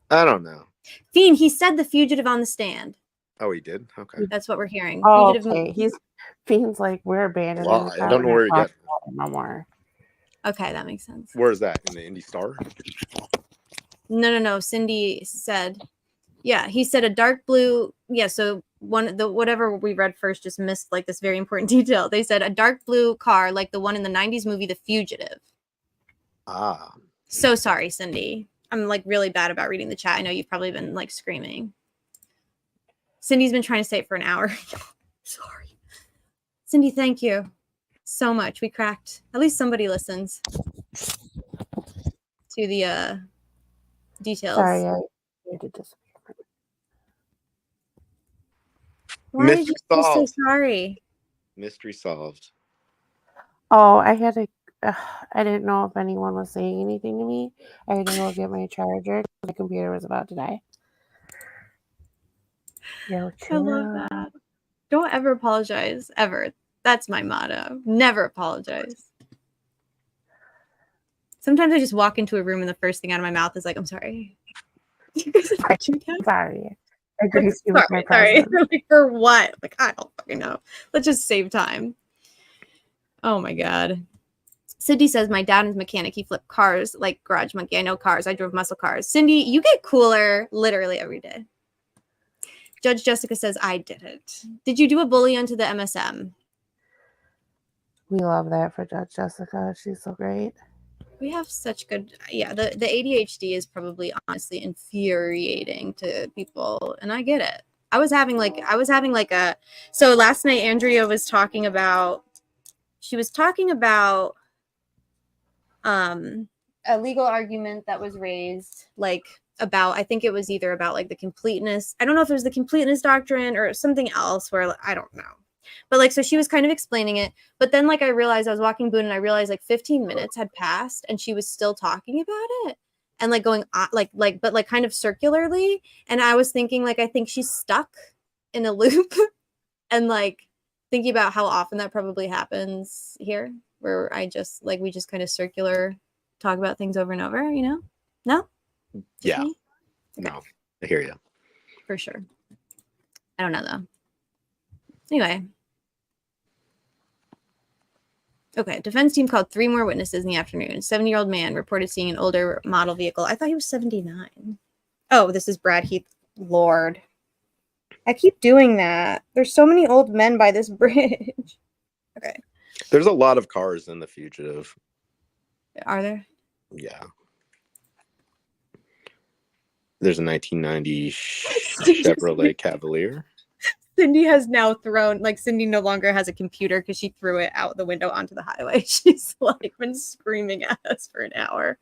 I don't know. Fiend, he said the fugitive on the stand. Oh, he did? Okay. That's what we're hearing. Oh, Fugitive okay. movie. Fiend's like, we're abandoning Well, the I car. don't know We're where not you got. talking about it no more. Okay, that makes sense. Where is that? In the Indy Star? No. Cindy said, yeah, he said a dark blue. Yeah, so whatever we read first just missed like this very important detail. They said a dark blue car like the one in the 90s movie The Fugitive. Ah. So sorry, Cindy. I'm like really bad about reading the chat. I know you've probably been like screaming. Cindy's been trying to say it for an hour. Sorry. Cindy, thank you so much. We cracked. At least somebody listens to the details. Sorry, I did this. Why did you just say sorry? Mystery solved. Oh, I had to. I didn't know if anyone was saying anything to me. I had to go get my charger. My computer was about to die. Yo, I love that. Don't ever apologize, ever. That's my motto. Never apologize. Sometimes I just walk into a room and the first thing out of my mouth is like, I'm sorry. You guys ever do that? Sorry. I grace you with my Sorry. presence. Like, for what? Like, I don't fucking know. Let's just save time. Oh my God. Cindy says, my dad is a mechanic. He flipped cars like Garage Monkey. I know cars. I drove muscle cars. Cindy, you get cooler literally every day. Judge Jessica says, I did it. Did you do a bully onto the MSM? We love that for Judge Jessica. She's so great. We have such good, yeah, the ADHD is probably honestly infuriating to people, and I get it. I was having like a, so last night Andrea was talking about, a legal argument that was raised, like about, I think it was either about like the completeness, I don't know if it was the completeness doctrine or something else where I don't know. But like, so she was kind of explaining it, but then like I realized I was walking Boone and I realized like 15 minutes had passed and she was still talking about it and like going on but like kind of circularly. And I was thinking like, I think she's stuck in a loop and like thinking about how often that probably happens here, where we just kind of circular talk about things over and over, you know? No? Just Yeah. me? No, I hear you. For sure. I don't know though. Anyway. Okay, defense team called 3 more witnesses in the afternoon. A 70-year-old man reported seeing an older model vehicle. I thought he was 79. Oh, this is Brad Heath. Lord. I keep doing that. There's so many old men by this bridge. Okay. There's a lot of cars in The Fugitive. Are there? Yeah. There's a 1990 Chevrolet Cavalier. Cindy has now Cindy no longer has a computer because she threw it out the window onto the highway. She's like been screaming at us for an hour.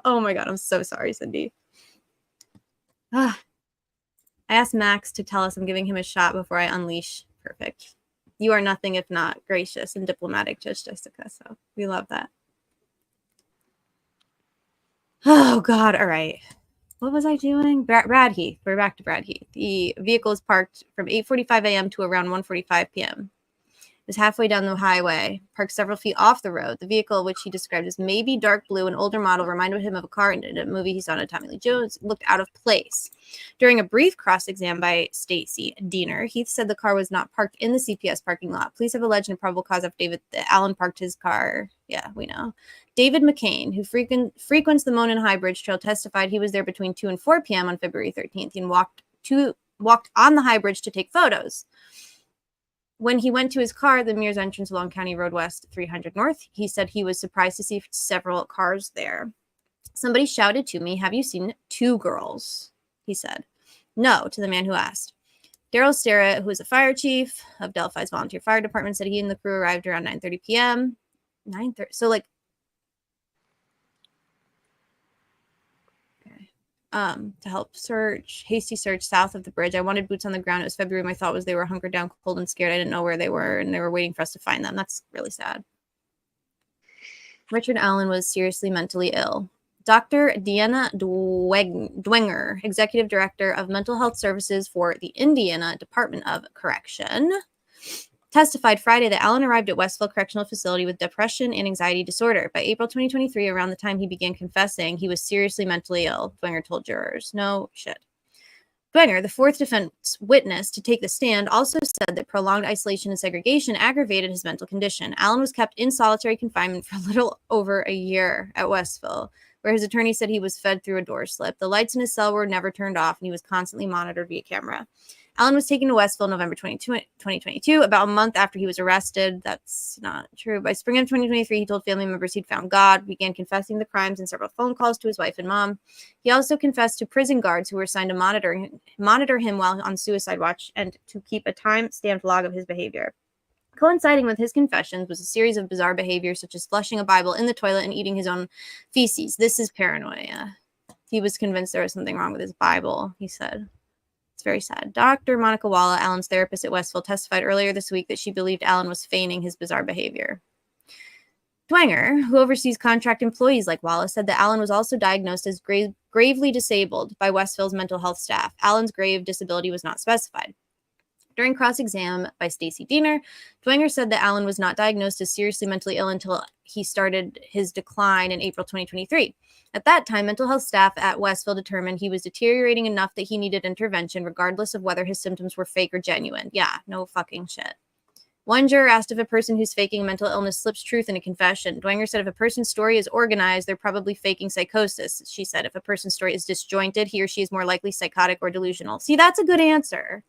Oh my God, I'm so sorry, Cindy. I asked Max to tell us I'm giving him a shot before I unleash. Perfect. You are nothing if not gracious and diplomatic, Judge Jessica. So we love that. Oh God. All right. What was I doing? Brad Heath. We're back to Brad Heath. The vehicle is parked from 8:45 a.m. to around 1:45 p.m. It was halfway down the highway, parked several feet off the road. The vehicle, which he described as maybe dark blue, an older model, reminded him of a car in a movie he saw in Tommy Lee Jones, looked out of place. During a brief cross-exam by Stacy Diener, Heath said the car was not parked in the CPS parking lot. Police have alleged in a probable cause affidavit that Allen parked his car. Yeah, we know. David McCain, who frequents the Monon High Bridge Trail, testified he was there between 2 and 4 p.m. on February 13th and walked on the High Bridge to take photos. When he went to his car, the Mears entrance along County Road West 300 North, he said he was surprised to see several cars there. Somebody shouted to me, "Have you seen 2 girls?" He said. No, to the man who asked. Daryl Starrett, who is a fire chief of Delphi's volunteer fire department, said he and the crew arrived around 9:30 p.m. 9:30. So to help hasty search south of the bridge. I wanted boots on the ground. It was February. My thought was they were hunkered down, cold and scared. I didn't know where they were, and they were waiting for us to find them. That's really sad. Richard Allen was seriously mentally ill. Dr. Deanna Dwenger, Executive Director of Mental Health Services for the Indiana Department of Correction, testified Friday that Allen arrived at Westville Correctional Facility with depression and anxiety disorder. By April 2023, around the time he began confessing, he was seriously mentally ill, Dwenger told jurors. No shit. Dwenger, the 4th defense witness to take the stand, also said that prolonged isolation and segregation aggravated his mental condition. Allen was kept in solitary confinement for a little over a year at Westville, where his attorney said he was fed through a door slip. The lights in his cell were never turned off, and he was constantly monitored via camera. Allen was taken to Westville November 2022, about a month after he was arrested. That's not true. By spring of 2023, he told family members he'd found God, began confessing the crimes in several phone calls to his wife and mom. He also confessed to prison guards who were assigned to monitor him while on suicide watch and to keep a time-stamped log of his behavior. Coinciding with his confessions was a series of bizarre behaviors, such as flushing a Bible in the toilet and eating his own feces. This is paranoia. He was convinced there was something wrong with his Bible, he said. It's very sad. Dr. Monica Walla, Allen's therapist at Westville, testified earlier this week that she believed Allen was feigning his bizarre behavior. Dwenger, who oversees contract employees like Walla, said that Allen was also diagnosed as gravely disabled by Westville's mental health staff. Allen's grave disability was not specified. During cross-exam by Stacy Diener, Dwenger said that Allen was not diagnosed as seriously mentally ill until he started his decline in April 2023. At that time, mental health staff at Westville determined he was deteriorating enough that he needed intervention, regardless of whether his symptoms were fake or genuine. Yeah, no fucking shit. One juror asked if a person who's faking mental illness slips truth in a confession. Dwenger said if a person's story is organized, they're probably faking psychosis. She said if a person's story is disjointed, he or she is more likely psychotic or delusional. See, that's a good answer.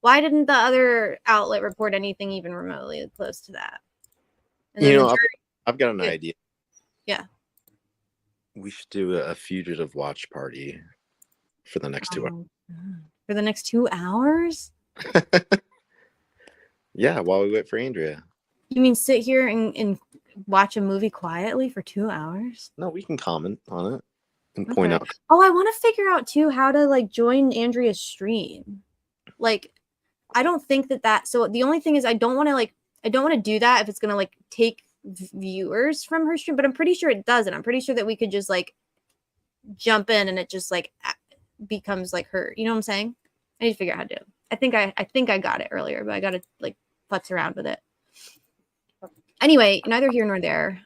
Why didn't the other outlet report anything even remotely close to that? And You know, I've got an idea. Yeah. We should do a fugitive watch party for the next 2 hours. For the next 2 hours? Yeah, while we wait for Andrea. You mean sit here and watch a movie quietly for 2 hours? No, we can comment on it and point out. Oh, I want to figure out too how to join Andrea's stream. I don't think that so the only thing is I don't want to do that if it's going to take viewers from her stream, but I'm pretty sure it doesn't. I'm pretty sure that we could just jump in and it just becomes her, you know what I'm saying? I need to figure out how to do it. I think I got it earlier, but I got to futz around with it. Anyway, neither here nor there.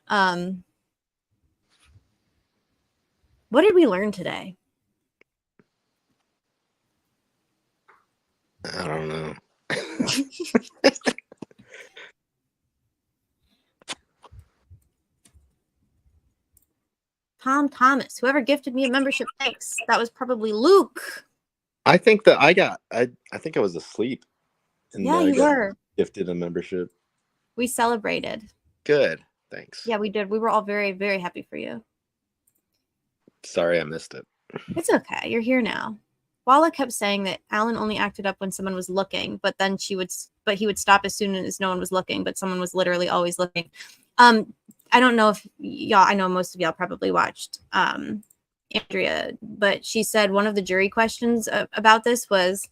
What did we learn today? I don't know. Tom Thomas, whoever gifted me a membership, thanks. That was probably Luke. I think that I think I was asleep. And Yeah, I you got were. gifted a membership. We celebrated. Good. Thanks. Yeah, we did. We were all very, very happy for you. Sorry I missed it. It's okay. You're here now. Walla kept saying that Alan only acted up when someone was looking, but then he would stop as soon as no one was looking, but someone was literally always looking. I don't know if y'all, I know most of y'all probably watched Andrea, but she said one of the jury questions about this was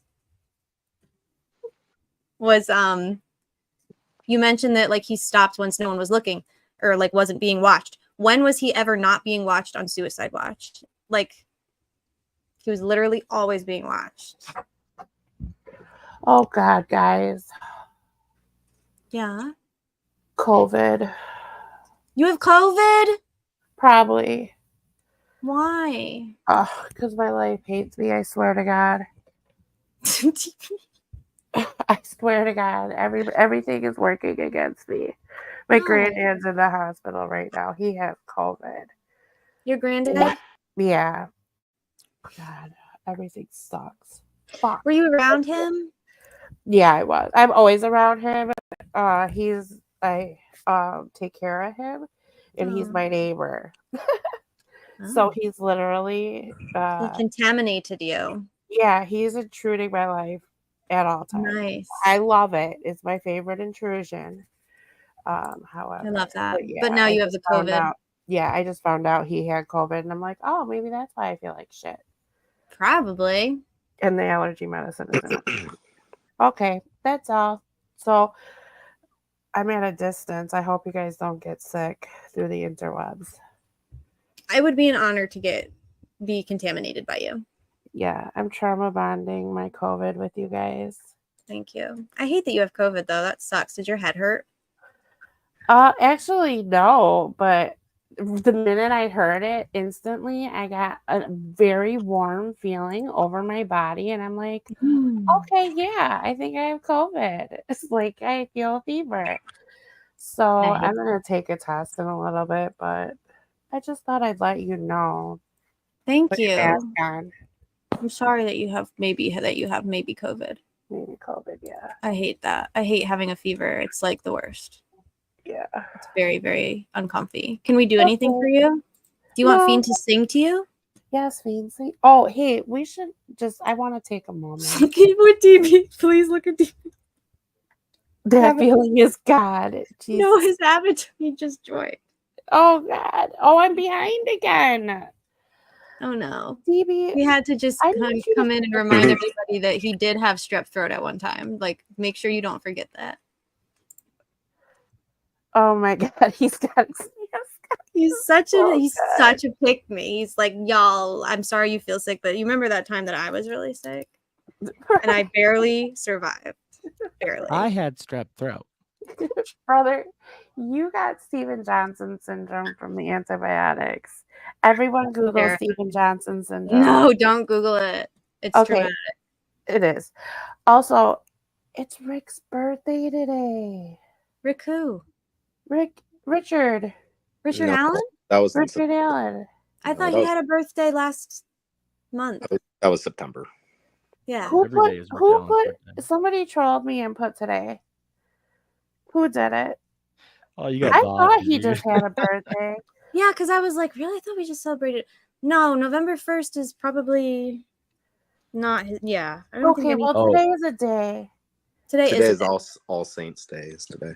you mentioned that like he stopped once no one was looking or like wasn't being watched. When was he ever not being watched on Suicide Watch? Like he was literally always being watched. Oh God, guys. Yeah. COVID. You have COVID? Probably. Why? Oh, because my life hates me, I swear to God. I swear to God, everything is working against me. My granddad's in the hospital right now. He has COVID. Your granddad? Yeah. God, everything sucks. Fuck. Were you around him? Yeah, I was. I'm always around him. I take care of him, and he's my neighbor. So he's literally he contaminated you. Yeah, he's intruding my life at all times. Nice. I love it. It's my favorite intrusion. However, I love that. yeah, But now I you have the just found COVID. out- yeah, I just found out he had COVID, and I'm like, oh, maybe that's why I feel like shit. Probably. And the allergy medicine is in it. Okay, that's all. So I'm at a distance. I hope you guys don't get sick through the interwebs. It would be an honor to be contaminated by you. Yeah, I'm trauma bonding my COVID with you guys. Thank you. I hate that you have COVID though. That sucks. Did your head hurt? Actually, no, but the minute I heard it, instantly I got a very warm feeling over my body, and I'm like, okay, yeah, I think I have COVID. It's like I feel a fever. So I'm gonna take a test in a little bit, but I just thought I'd let you know. Thank Put your you. mask on. I'm sorry that you have maybe COVID. Maybe COVID, yeah. I hate that. I hate having a fever. It's like the worst. Yeah. It's very, very uncomfy. Can we do anything for you? Do you want Fiend to sing to you? Yes, Fiend, sing. Oh, hey, we should I want to take a moment. Look at what DB. Please look at DB. That feeling is God. Jesus. No, his avatar. He just joined. Oh, God. Oh, I'm behind again. Oh, no. DB. We had to just come in and remind everybody that he did have strep throat at one time. Like, make sure you don't forget that. Oh my God, he's such a pick me. He's like, y'all, I'm sorry you feel sick, but you remember that time that I was really sick and I barely survived. Barely. I had strep throat. Brother, you got Steven Johnson syndrome from the antibiotics. Everyone Google Steven Johnson syndrome. No, don't Google it. It's traumatic. It is. Also, it's Rick's birthday today. Rick who? Richard Allen? That was Richard Allen. I thought he had a birthday last month. That was September. Yeah. Somebody trolled me and put today. Who did it? Oh, you got I thought he just had a birthday. Yeah, because I was like, really? I thought we just celebrated. No, November 1st is probably not his. Yeah. I don't think today is a day. Today is All Saints Day is today.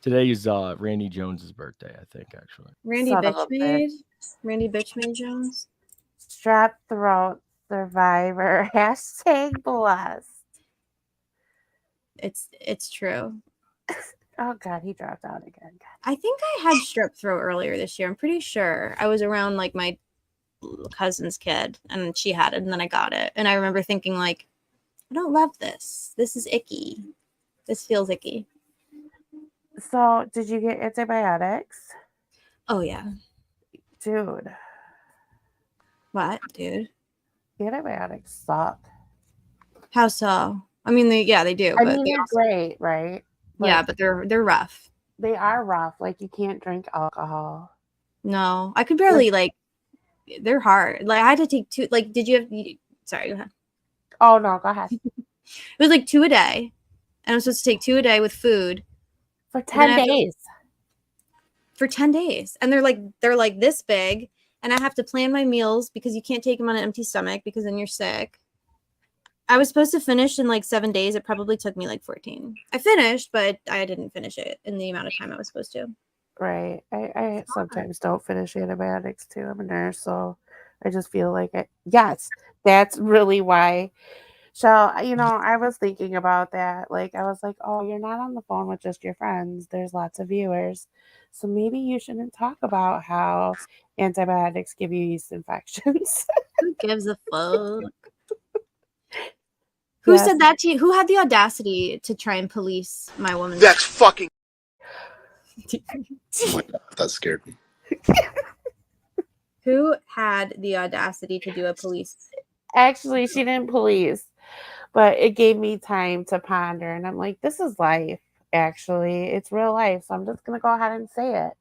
Today is Randy Jones's birthday, I think, actually. Randy Bitchmade Jones. Strep throat survivor. # blessed. It's true. Oh God, he dropped out again. God. I think I had strep throat earlier this year. I'm pretty sure. I was around like my cousin's kid and she had it and then I got it. And I remember thinking like, I don't love this. This is icky. This feels icky. So, did you get antibiotics? Oh yeah. Dude. What, dude? Antibiotics suck. How so? I mean, they do, I but mean, they they're also, great, right? yeah, but they're rough. They are rough. Like, you can't drink alcohol. No, I could barely like. They're hard. Like I had to take 2. Like, did you have? Sorry, go ahead. Oh no, go ahead. It was like 2 a day, and I'm supposed to take 2 a day with food for 10 days. For 10 days, and they're like this big, and I have to plan my meals because you can't take them on an empty stomach because then you're sick. I was supposed to finish in like 7 days. It probably took me like 14. I finished, but I didn't finish it in the amount of time I was supposed to. Right. I sometimes don't finish antibiotics too. I'm a nurse, so I just feel like yes, that's really why. So, I was thinking about that. Like, I was like, oh, you're not on the phone with just your friends. There's lots of viewers. So maybe you shouldn't talk about how antibiotics give you yeast infections. Who gives a fuck? Who said that to you? Who had the audacity to try and police my woman? That's fucking. That scared me. Who had the audacity to do a police? Actually, she didn't police, but it gave me time to ponder. And I'm like, this is life, actually. It's real life. So I'm just going to go ahead and say it.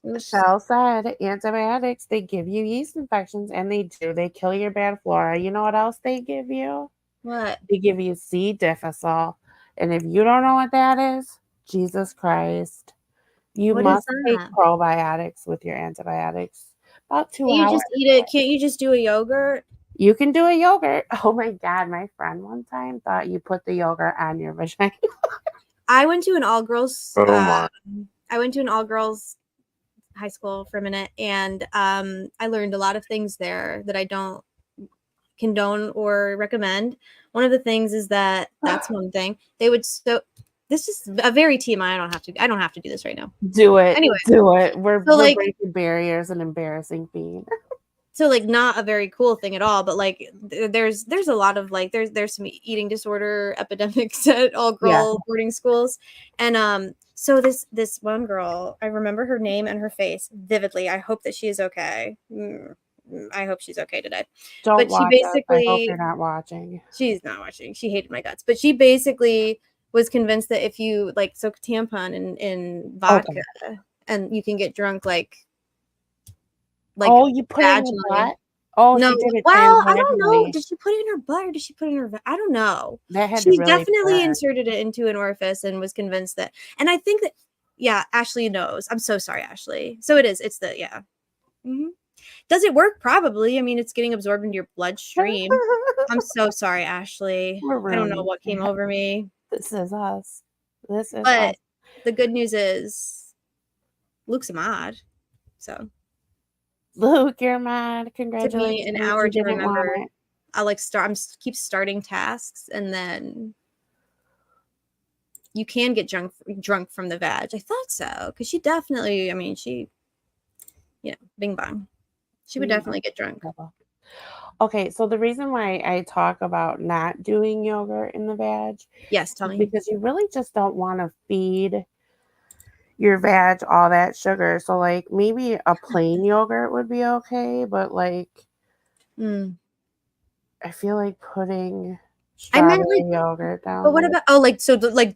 Michelle said antibiotics, they give you yeast infections, and they do. They kill your bad flora. You know what else they give you? What? They give you C. difficile. And if you don't know what that is, Jesus Christ. You What must is take that? probiotics with your antibiotics. About 2 Can't you hours. just eat it? Can't you just do a yogurt? You can do a yogurt. Oh my God. My friend one time thought you put the yogurt on your vagina. I went to an all-girls. Oh my. I went to an all-girls high school for a minute, and I learned a lot of things there that I don't condone or recommend. One of the things is that's one thing they would. So this is a very TMI. I don't have to do this right now. Do it. Anyway, do it. We're like, breaking barriers and embarrassing feed. So like not a very cool thing at all, but like there's a lot of like there's some eating disorder epidemics at all girl boarding schools, and so this one girl, I remember her name and her face vividly. I hope that she is okay. I hope she's okay today. Don't but she watch basically us. I hope you're not watching. She's not watching. She hated my guts, but she basically was convinced that if you like soak a tampon in vodka, and you can get drunk like oh, you put it in your butt? Oh, no, she did it. well, I don't know. transvaginally. Did she put it in her butt or did she put it in her? I don't know. That had to She really definitely burn. inserted it into an orifice and was convinced that. And I think that, yeah, Ashley knows. I'm so sorry, Ashley. So it is. It's the Does it work? Probably. I mean, it's getting absorbed into your bloodstream. I'm so sorry, Ashley. I don't know what came over me. This is us. This is But us. the good news is Luke's a mod. So Luke, you're mad. took Congratulations. me an hour You to didn't want remember. it. I like keep starting tasks, and then you can get drunk from the vag. I thought so, because she definitely, I mean, she, bing bong. She would definitely get drunk. Okay, so the reason why I talk about not doing yogurt in the vag, yes, tell me, because you really just don't want to feed your vag all that sugar. So like maybe a plain yogurt would be okay, but like I feel like putting strawberry yogurt down. But what about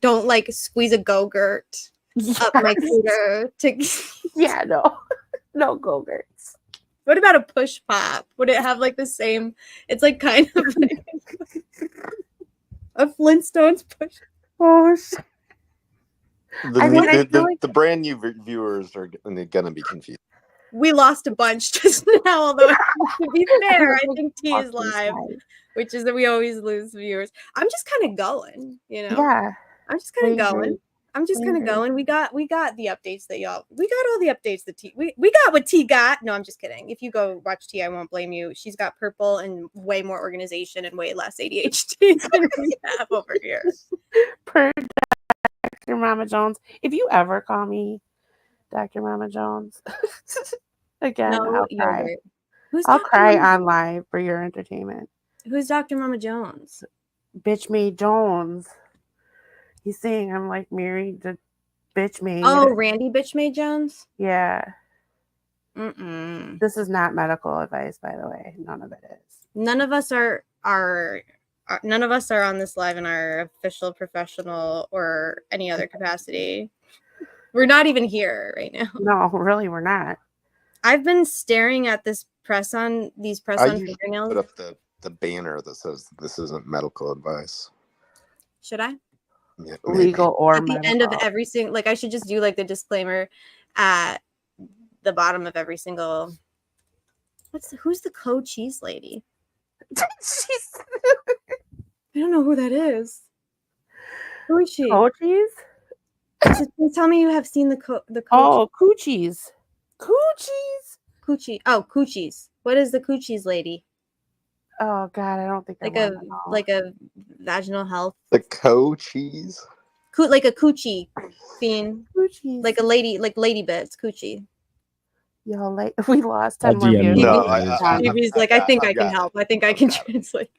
don't like squeeze a Go-Gurt up my cooter to no Go-Gurts. What about a push pop? Would it have like the same? It's like kind of like a Flintstones push. Oh shit. The brand new viewers are gonna be confused. We lost a bunch just now, although to be fair, I think T is live, which is that we always lose viewers. I'm just kind of going, Yeah. I'm just kind of going. I'm just kind of going. We got the updates that y'all. We got all the updates that T. We got what T got. No, I'm just kidding. If you go watch T, I won't blame you. She's got purple and way more organization and way less ADHD than we have over here. Per Dr. Mama Jones. If you ever call me Dr. Mama Jones again, No, I'll cry on live for your entertainment. Who's Dr. Mama Jones? Bitch me Jones. He's saying I'm like married to bitch maid. Oh, Randy Bitchmaid Jones? Yeah. Mm-mm. This is not medical advice, by the way. None of it is. None of us are none of us are on this live in our official, professional, or any other capacity. We're not even here right now. No, really, we're not. I've been staring at this these press-on usually fingernails. put up the banner that says this isn't medical advice. Should I? Yeah, Legal or at the medical. end of every single, like I should just do like the disclaimer at the bottom of every single. Who's the co-cheese lady? I don't know who that is. Who is she? Co-cheese? Please tell me you have seen the Oh, coochies. Coochies. Coochie. Oh, coochies. What is the coochies lady? Oh God, I don't think like a vaginal health. The co-cheese. Like a coochie fiend. Coochies. Like a lady, like lady bits. Coochie. Yo, like we lost 10 I'll more DM views. you. No, DB's like, I think I can help. I think I can translate.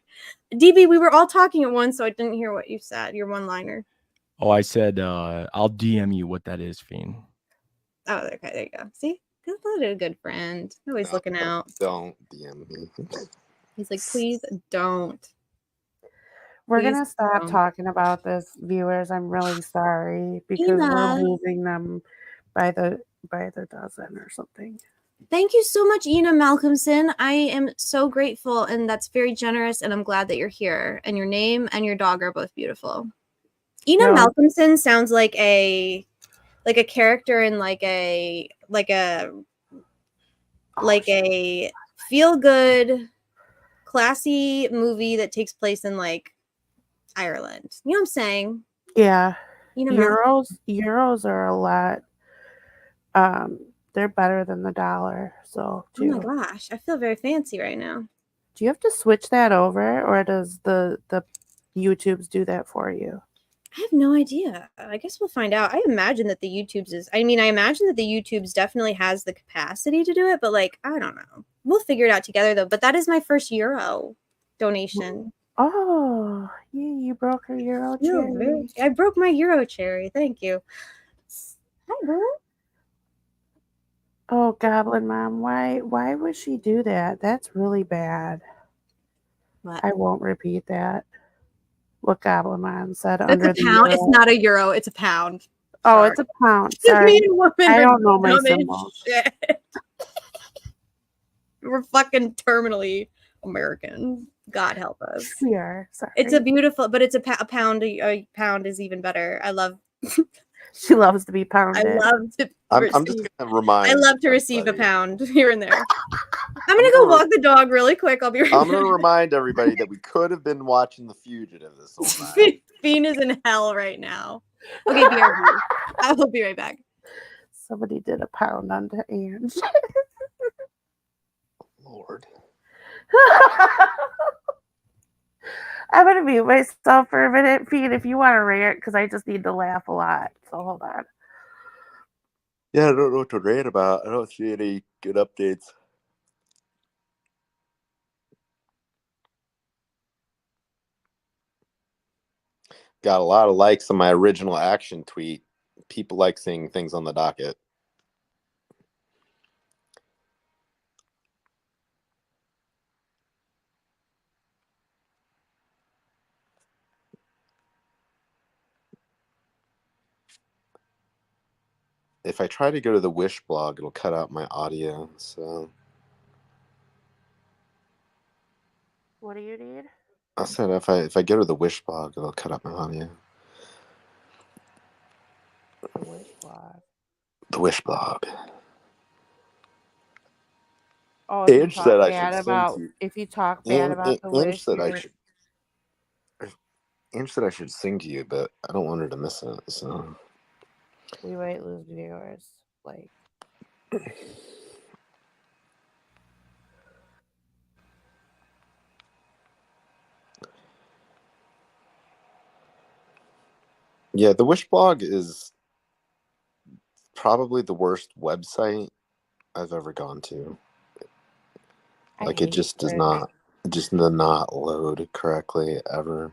DB, we were all talking at once, so I didn't hear what you said. Your one-liner. Oh, I said I'll DM you what that is, Fiend. Oh, okay, there you go. See, a good friend. Always looking out. Don't DM me. He's like, please don't. We're Please gonna stop don't. talking about this, viewers. I'm really sorry because we're losing them by the dozen or something. Thank you so much, Ina Malcolmson. I am so grateful, and that's very generous, and I'm glad that you're here. And your name and your dog are both beautiful. Ina Malcolmson sounds like a character in like a feel good, classy movie that takes place in like Ireland. You know what I'm saying? Yeah. You know, Euros are a lot. They're better than the dollar. So oh my gosh, I feel very fancy right now. Do you have to switch that over, or does the YouTubes do that for you? I have no idea. I guess we'll find out. I imagine that the YouTubes definitely has the capacity to do it, but like, I don't know. We'll figure it out together though. But that is my first Euro donation. Oh, yeah, you broke her Euro cherry. I broke my Euro cherry. Thank you. Hi, bro. Oh, Goblin Mom, why would she do that? That's really bad. What? I won't repeat that. What Goblin Mom said It's under a the pound. euro. It's not a euro. It's a pound. Oh, it's a pound. Sorry. I don't know my symbols. We're fucking terminally American. God help us. We are. Sorry. It's a beautiful, but it's a pound. A pound is even better. I love. She loves to be pounded. I love to. I'm just gonna remind. I love to receive a pound here and there. I'm gonna go walk the dog really quick. I'll be right back. I'm gonna remind everybody that we could have been watching The Fugitive this whole time. Fiend is in hell right now. Okay, BRB. I will be right back. Somebody did a pound onto Ange. Lord. I'm gonna mute myself for a minute, Fiend, if you want to rant, because I just need to laugh a lot. So hold on. Yeah, I don't know what to rant about. I don't see any good updates. Got a lot of likes on my original action tweet. People like seeing things on the docket. If I try to go to the Wish blog, it'll cut out my audio. So What do you need? I said if I go to the Wish blog, it'll cut out my audio. Wish blog. The Wish blog. Oh, if Ange you said talk I bad should about sing to you. if you talk bad about the Ange Wish, said Ange said I should sing to you, but I don't want her to miss it. So we might lose viewers. Like, yeah, the Wish blog is probably the worst website I've ever gone to. Like it just does not load correctly ever.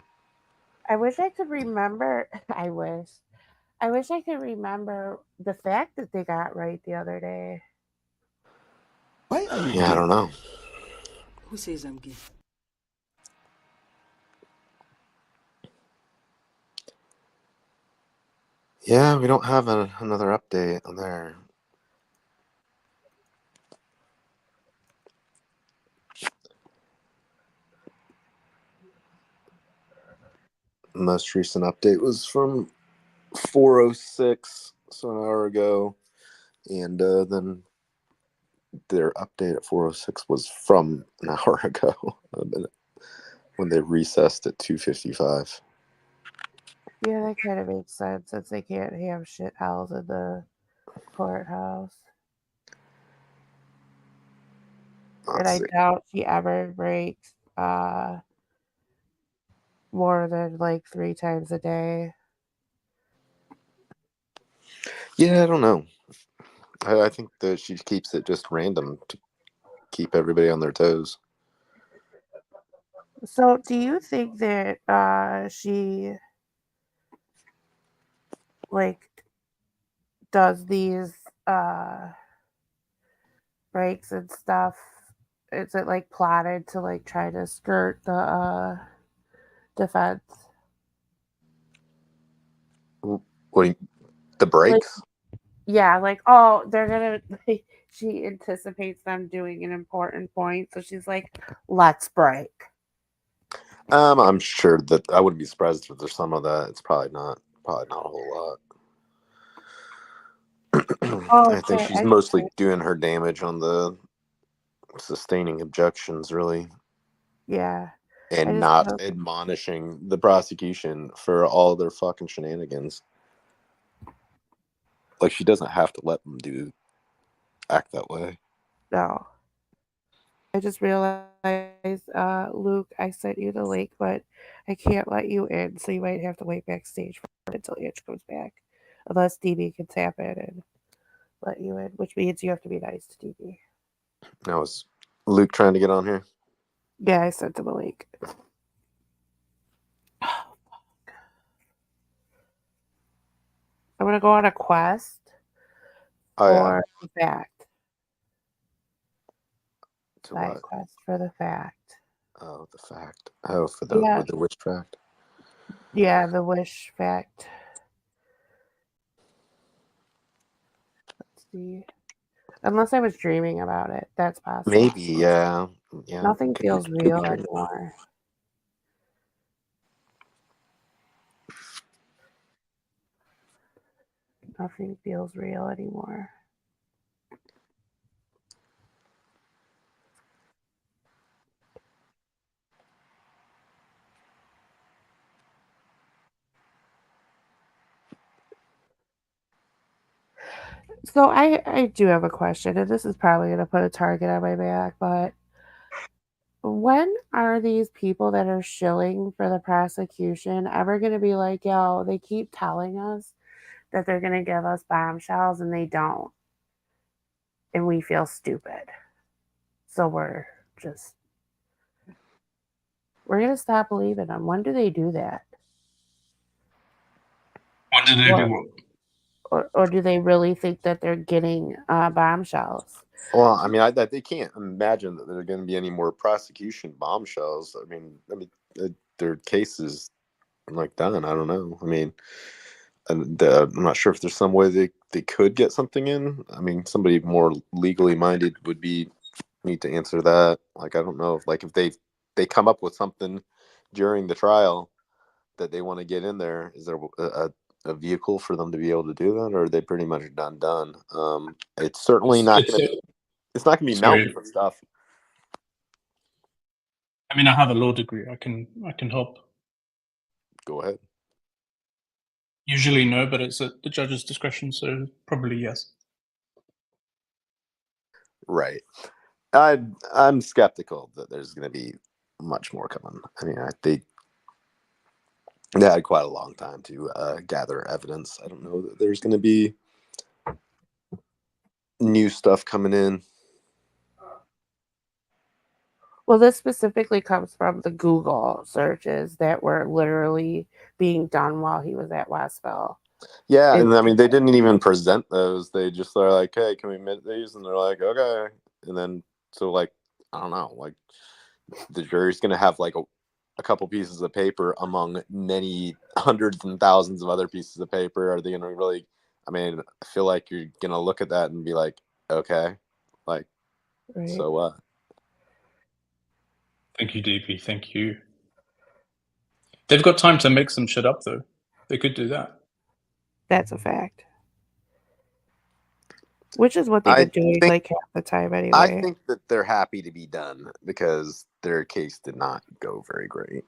I wish I could remember. I wish. I wish I could remember the fact that they got right the other day. Why are you Yeah, I don't know. Who says I'm gay? Yeah, we don't have another update on there. Most recent update was from 4:06, so an hour ago, and then their update at 4:06 was from an hour ago when they recessed at 2:55. Yeah, that kind of makes sense since they can't have shit house in the courthouse. And I doubt she ever breaks more than like 3 times a day. Yeah, I don't know. I think that she keeps it just random to keep everybody on their toes. So, do you think that she like does these breaks and stuff? Is it like plotted to like try to skirt the defense? What the Like, breaks? yeah, like oh, they're gonna. Like, she anticipates them doing an important point, so she's like, "Let's break." I'm sure that I wouldn't be surprised if there's some of that. It's probably not a whole lot. Oh I think shit! she's mostly doing her damage on the sustaining objections, really, Yeah, I and just not admonishing the prosecution for all their fucking shenanigans. Like, she doesn't have to let them act that way. no. I just realized, Luke, I sent you the link, but I can't let you in, so you might have to wait backstage for it until Itch comes back, unless DB can tap in and let you in, which means you have to be nice to DB. Now, is Luke trying to get on here? Yeah, I sent him a link. I'm gonna go on a quest for the fact. Side quest for the fact. Oh, the fact. Oh, for Yeah. the witch fact. Yeah, the wish fact. Let's see. Unless I was dreaming about it. That's possible. Maybe, yeah. Nothing feels could be real dreaming. anymore. Nothing feels real anymore. So I do have a question, and this is probably going to put a target on my back, but when are these people that are shilling for the prosecution ever going to be like, yo, they keep telling us that they're going to give us bombshells and they don't. And we feel stupid. So we're going to stop believing them. When do they do that? When do they do what? Or do they really think that they're getting bombshells? Well, I mean, they can't imagine that there are going to be any more prosecution bombshells. I mean, their case is like done. I don't know. I mean, I'm not sure if there's some way they could get something in. I mean, somebody more legally minded would need to answer that. Like, I don't know if they come up with something during the trial that they want to get in there. Is there a vehicle for them to be able to do that, or are they pretty much done? It's certainly not going to. It's not going to be mountains of stuff. I mean, I have a law degree. I can help. Go ahead. Usually no, but it's at the judge's discretion, so probably yes. Right. I'm skeptical that there's going to be much more coming. I mean, they had quite a long time to gather evidence. I don't know that there's going to be new stuff coming in. Well, this specifically comes from the Google searches that were literally being done while he was at Westville. Yeah, And and I mean, they didn't even present those. They just are like, "Hey, can we admit these?" And they're like, "Okay." And then, so like, I don't know, like the jury's gonna have like a couple pieces of paper among many hundreds and thousands of other pieces of paper. Are they gonna really? I mean, I feel like you're gonna look at that and be like, "Okay, like, Right. so what?" Thank you, DP. Thank you. They've got time to make some shit up, though. They could do that. That's a fact. Which is what they've been doing like half the time anyway. I think that they're happy to be done because their case did not go very great.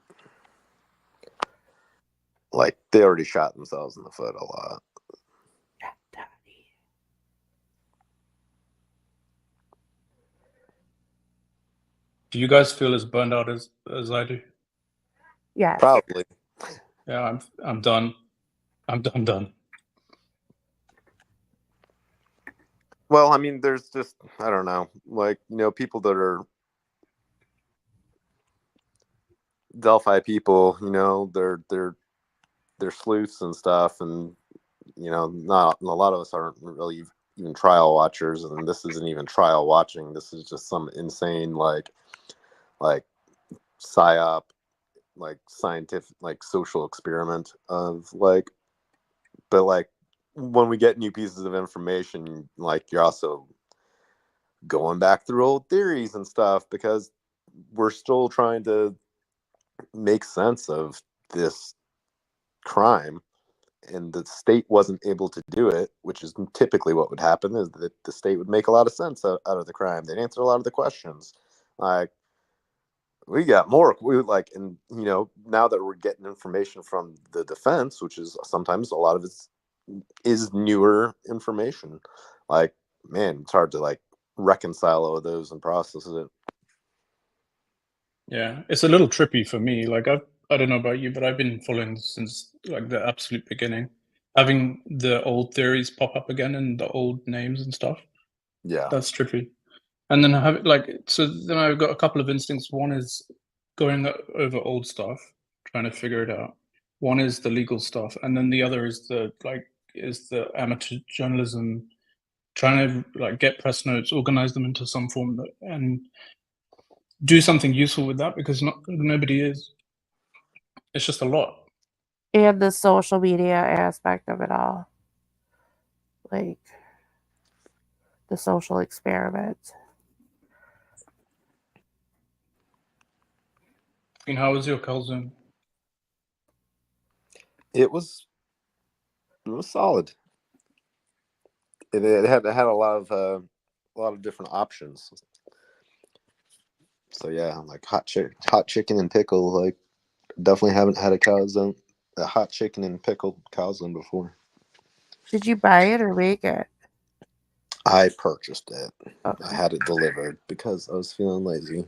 Like, they already shot themselves in the foot a lot. Do you guys feel as burned out as I do? Yeah. Probably. Yeah, I'm done. I'm done. Well, I mean, there's just, I don't know, like, you know, people that are Delphi people, you know, they're sleuths and stuff, and you know, not a lot of us aren't really even trial watchers, and this isn't even trial watching. This is just some insane like psyop, like scientific, like social experiment of like, but like when we get new pieces of information, like you're also going back through old theories and stuff because we're still trying to make sense of this crime, and the state wasn't able to do it, which is typically what would happen, is that the state would make a lot of sense out of the crime. They'd answer a lot of the questions. Like, we got more, and you know, now that we're getting information from the defense, which is sometimes a lot of it is newer information, like, man, it's hard to like reconcile all of those and process it. Yeah, it's a little trippy for me. Like, I don't know about you, but I've been following since like the absolute beginning, having the old theories pop up again and the old names and stuff. Yeah, that's trippy. And then I have then I've got a couple of instincts. One is going over old stuff, trying to figure it out. One is the legal stuff, and then the other is the amateur journalism, trying to like get press notes, organize them into some form, and do something useful with that, because nobody is. It's just a lot. And the social media aspect of it all. Like the social experiment. And how was your calzone? It was solid. It had a lot of different options. So yeah, like hot chicken and pickle. Like, definitely haven't had a hot chicken and pickled calzone before. Did you buy it or make it? I purchased it. Okay. I had it delivered because I was feeling lazy.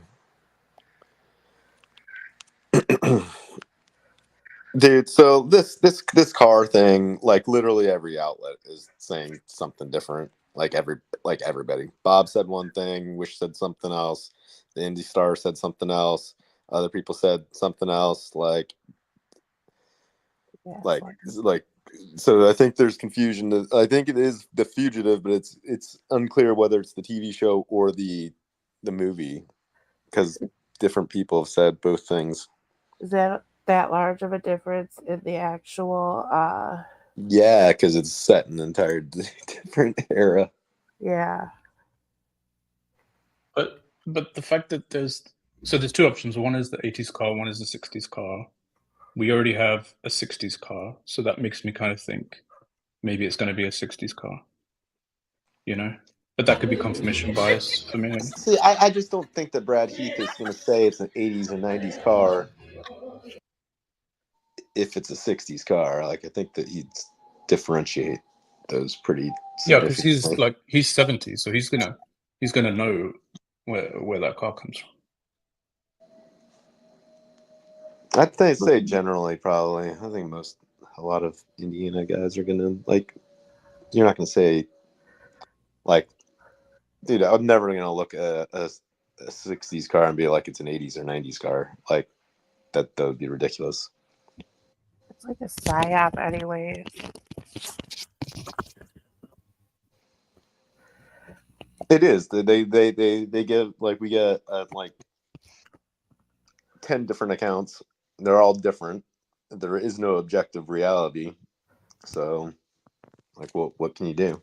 Dude, so this car thing, like literally every outlet is saying something different. Like everybody. Bob said one thing, Wish said something else, the Indie Star said something else, other people said something else. Like, so I think there's confusion. I think it is The Fugitive, but it's unclear whether it's the TV show or the movie, because different people have said both things. Is that large of a difference in the actual Yeah, because it's set in an entire different era. Yeah. But the fact that there's two options. One is the 80s car, one is the 60s car. We already have a 60s car, so that makes me kind of think maybe it's going to be a 60s car. You know? But that could be confirmation bias for me. See, I just don't think that Brad Heath is going to say it's an 80s or 90s car if it's a 60s car. Like, I think that he'd differentiate those pretty significantly. Yeah, because he's 70, so he's gonna know where that car comes from. I'd say generally, probably. I think a lot of Indiana guys are gonna like. You're not gonna say like, dude, I'm never gonna look at a a 60s car and be like it's an 80s or 90s car. Like that would be ridiculous. It's like a psyop anyway. It is. They give like we get like 10 different accounts. They're all different. There is no objective reality. So like what can you do?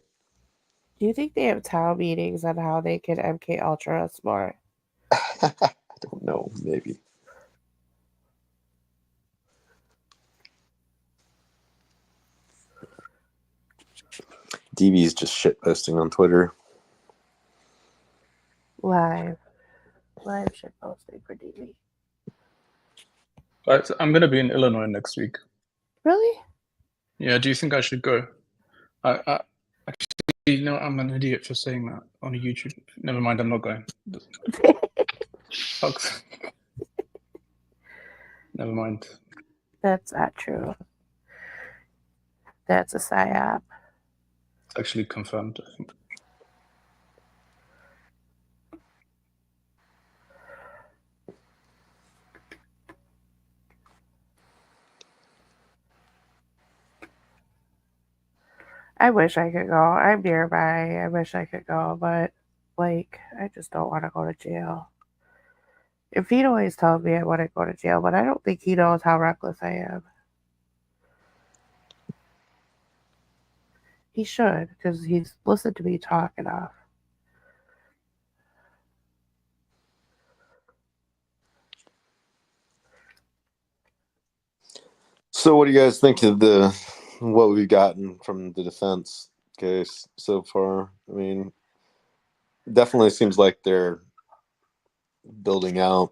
Do you think they have town meetings on how they can MK Ultra us more? I don't know, maybe. DB's just shit posting on Twitter. Live shit posting for DB. I'm going to be in Illinois next week. Really? Yeah, do you think I should go? I actually, no, I'm an idiot for saying that on a YouTube. Never mind, I'm not going. Fucks. Never mind. That's not true. That's a psyop. It's actually confirmed, I think. I wish I could go. I'm nearby. I wish I could go, but like, I just don't want to go to jail. If he'd always told me I want to go to jail, but I don't think he knows how reckless I am. He should, because he's listened to me talk enough. So what do you guys think of what we've gotten from the defense case so far? I mean, definitely seems like they're building out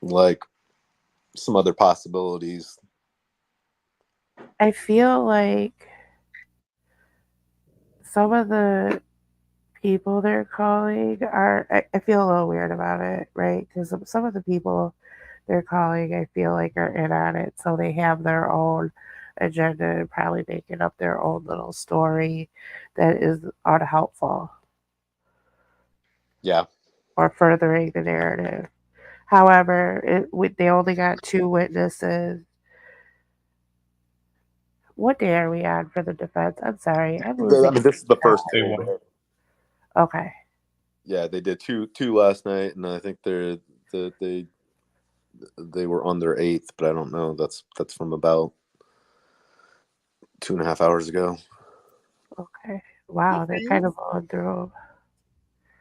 like some other possibilities. I feel like some of the people they're calling I feel a little weird about it, right? Because some of the people they're calling, I feel like, are in on it. So they have their own agenda and probably making up their own little story that is unhelpful. Yeah. Or furthering the narrative. However, they only got 2 witnesses. What day are we on for the defense? I'm sorry. I mean, this is the first day. Okay. Yeah, they did two last night, and I think they were on their 8th, but I don't know. That's from about 2.5 hours ago. Okay. Wow, they're kind of going through.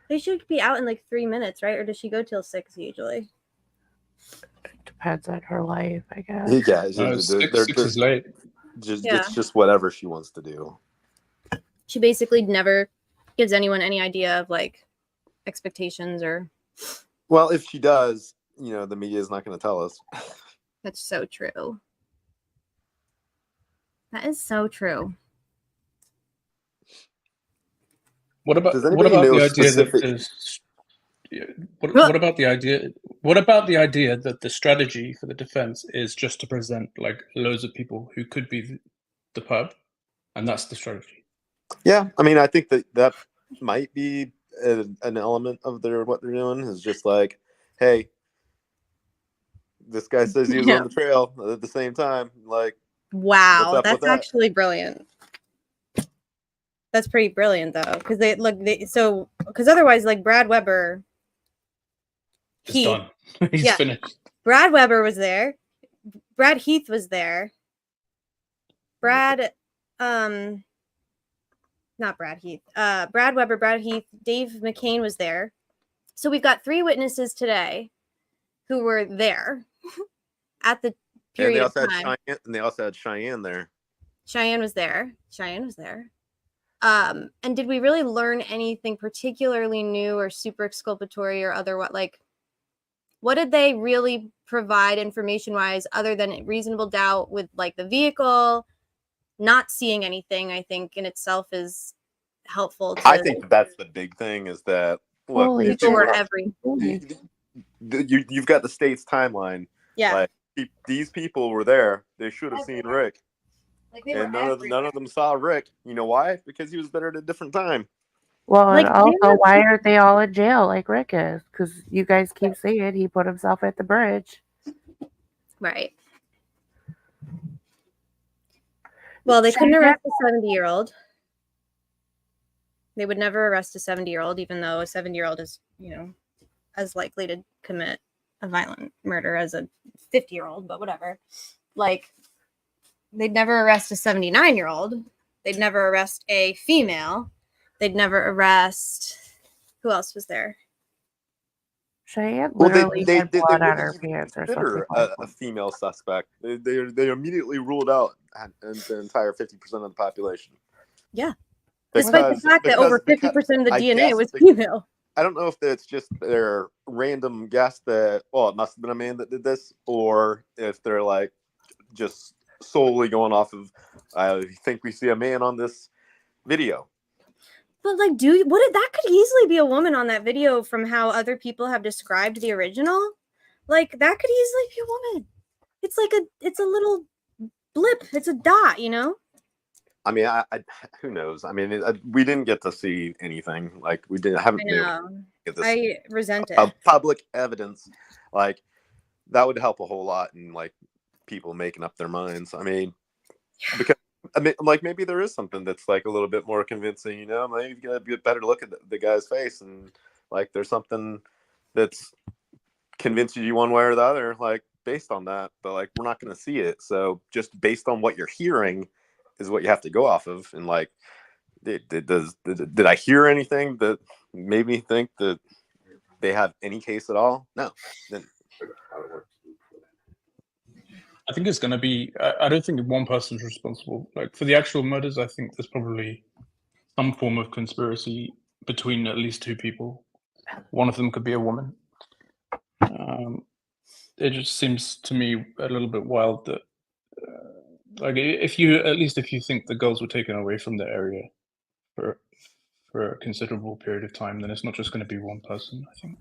They should be out in like 3 minutes, right? Or does she go till 6 usually? It depends on her life, I guess. Yeah, six is late. It's just whatever she wants to do. She basically never gives anyone any idea of like expectations or. Well, if she does, the media is not going to tell us. That's so true. That is so true. What about the idea that the strategy for the defense is just to present like loads of people who could be the pub, and that's the strategy? Yeah, I mean, I think that might be an element of what they're doing is just like, hey, this guy says he was on the trail at the same time. Like, wow, that's actually brilliant. That's pretty brilliant though, because because otherwise, like Brad Weber, he's done. He's finished. Brad Weber was there. Brad Heath was there. Not Brad Heath. Brad Weber, Brad Heath, Dave McCain was there. So we've got 3 witnesses today who were there at the period of time. And they also had Cheyenne there. Cheyenne was there. And did we really learn anything particularly new or super exculpatory or other what did they really provide information wise other than reasonable doubt with like the vehicle? Not seeing anything, I think, in itself is helpful. I think that's the big thing is that look, you've got the state's timeline. Yeah, like these people were there. They should have seen Rick, and none of them saw Rick. You know why? Because he was there at a different time. Well, Like, and also, why aren't they all in jail like Rick is? Because you guys keep saying he put himself at the bridge. Right. Well, they couldn't arrest a 70-year-old. They would never arrest a 70-year-old, even though a 70-year-old is, as likely to commit a violent murder as a 50-year-old, but whatever. Like, they'd never arrest a 79-year-old. They'd never arrest a female. They'd never arrest... Who else was there? Cheyenne literally had blood on her even pants or consider something. a female suspect. They immediately ruled out the entire 50% of the population. Yeah. Despite the fact that over 50% of the DNA was female. I don't know if it's just their random guess that, well, it must have been a man that did this, or if they're like just solely going off of, I think we see a man on this video. But like, that could easily be a woman on that video from how other people have described the original. Like, that could easily be a woman. It's like it's a little blip. It's a dot, I mean, I who knows? I mean, we didn't get to see anything. Like, haven't been able to get this. I resent it. Public evidence, like, that would help a whole lot in like people making up their minds. I mean, because like maybe there is something that's like a little bit more convincing. Maybe you get a better look at the guy's face, and like there's something that's convinces you one way or the other, like based on that. But like we're not going to see it, so just based on what you're hearing is what you have to go off of. And like, did I hear anything that made me think that they have any case at all? No. Then I think it's going to be, I don't think one person's responsible. Like for the actual murders, I think there's probably some form of conspiracy between at least two people. One of them could be a woman. It just seems to me a little bit wild that, like, if you think the girls were taken away from the area for a considerable period of time, then it's not just going to be one person, I think.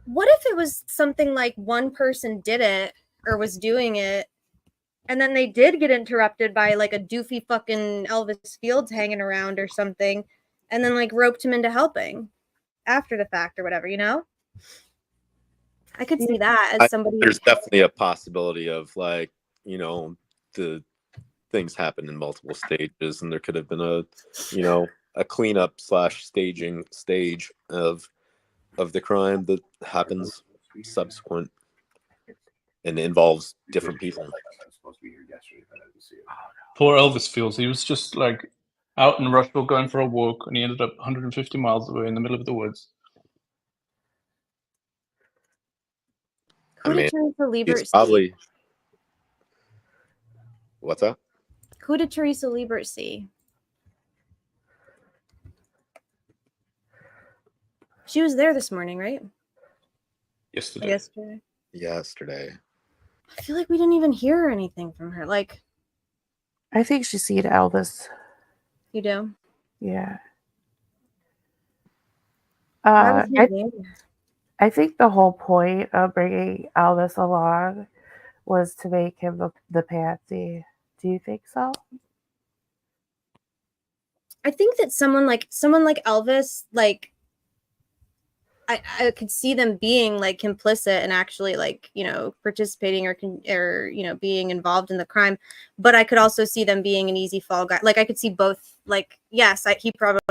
What if it was something like one person did it or was doing it, and then they did get interrupted by like a doofy fucking Elvis Fields hanging around or something, and then like roped him into helping after the fact or whatever, I could see that as somebody. There's definitely a possibility of like, the things happen in multiple stages, and there could have been a cleanup / staging stage of the crime that happens subsequent and involves different people. Poor Elvis Fields. He was just like out in Rushville going for a walk, and he ended up 150 miles away in the middle of the woods. Who did Teresa Liebert he's probably see? What's that? Who did Teresa Liebert see? She was there this morning, right? Yesterday. Yesterday. I feel like we didn't even hear anything from her. Like, I think she's seen Elvis. You do? Yeah. Why was he there? I think the whole point of bringing Elvis along was to make him the patsy. Do you think so? I think that someone like Elvis, like, I could see them being like complicit and actually like, participating or being involved in the crime, but I could also see them being an easy fall guy. Like I could see both. Like, yes, he probably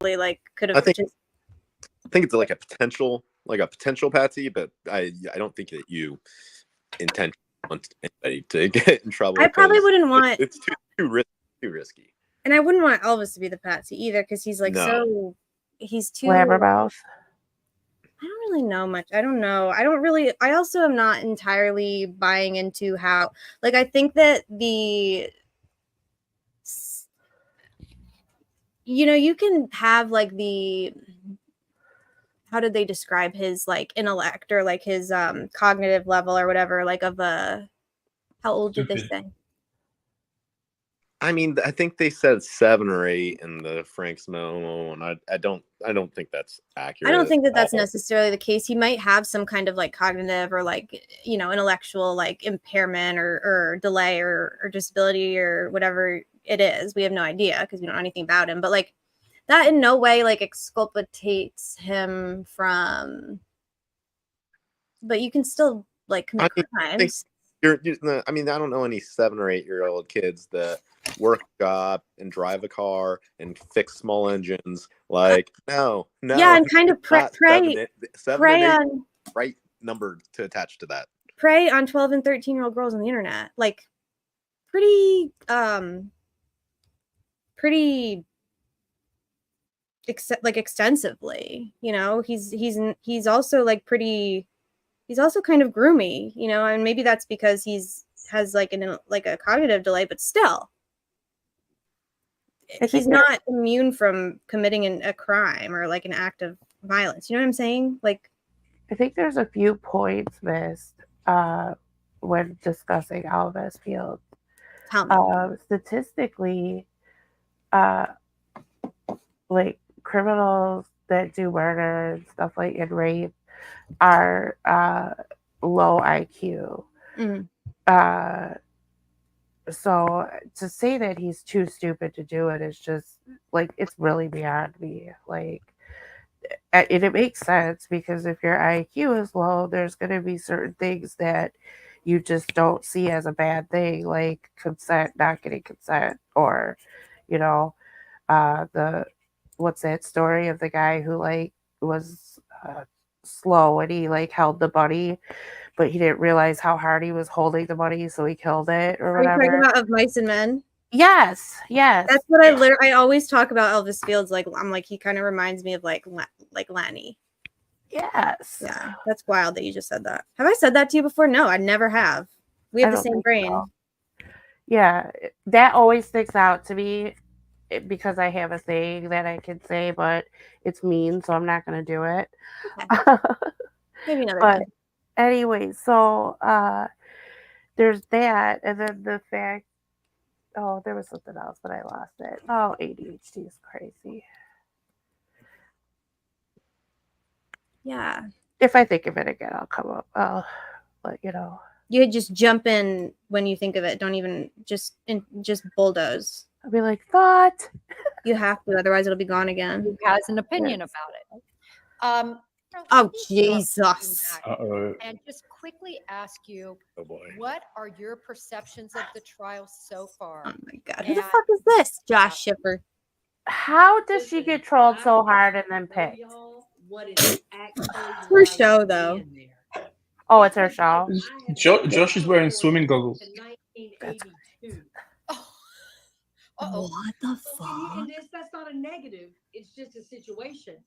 like could have. I think it's like a potential patsy, but I don't think that you intend want anybody to get in trouble. I probably wouldn't want. It's too risky. And I wouldn't want Elvis to be the patsy either, because he's like he's too blabbermouth. I don't really know much. I don't know. I also am not entirely buying into how, like, I think that you can have like how did they describe his like intellect or like his cognitive level or whatever, like of how old did they say? I mean, I think they said 7 or 8 in the Frank's memo, and I don't think that's accurate. I don't think that that's necessarily the case. He might have some kind of like cognitive or like, intellectual like impairment or delay or disability or whatever it is. We have no idea because we don't know anything about him. But like that in no way like exculpates him from, but you can still like commit crimes. I mean, I don't know any 7 or 8 year old kids that work a job and drive a car and fix small engines. Like, no. Yeah, and kind of prey on right number to attach to that. Prey on 12 and 13-year-old girls on the internet, like pretty extensively. You know, he's also like pretty. He's also kind of groomy, you know, and maybe that's because has like a cognitive delay, but still, he's not immune from committing a crime or like an act of violence. You know what I'm saying? Like, I think there's a few points missed when discussing Elvis Field. Statistically, like criminals that do murder and stuff like and rape are low IQ. So to say that he's too stupid to do it is just like, it's really beyond me. Like, and it makes sense because if your IQ is low, there's going to be certain things that you just don't see as a bad thing, like consent, not getting consent, or, you know, what's that story of the guy who like was slow and he like held the bunny, but he didn't realize how hard he was holding the bunny, so he killed it or whatever. Are you talking about Of Mice and Men? Yes. That's what I always talk about Elvis Fields. Like, I'm like, he kind of reminds me of like Lanny. Yes. Yeah, that's wild that you just said that. Have I said that to you before? No, I never have. We have the same brain. So. Yeah, that always sticks out to me because I have a saying that I can say, but it's mean, so I'm not going to do it. Okay. Maybe another day. Anyway, so there's that, and then the fact, there was something else, but I lost it. Oh, ADHD is crazy. Yeah. If I think of it again, I'll come up. I'll let you know. You just jump in when you think of it. Don't even just bulldoze. I'll be like, thought. You have to, otherwise it'll be gone again. Who has an opinion about it? Oh, Jesus. And just quickly ask you, what are your perceptions of the trial so far? Oh my God. Who the fuck is this? Josh Schiffer. How does she get trolled so hard and then picked? It's her show, though. Oh, it's her show. Josh is wearing swimming goggles. What the fuck? That's not a negative. It's just a situation.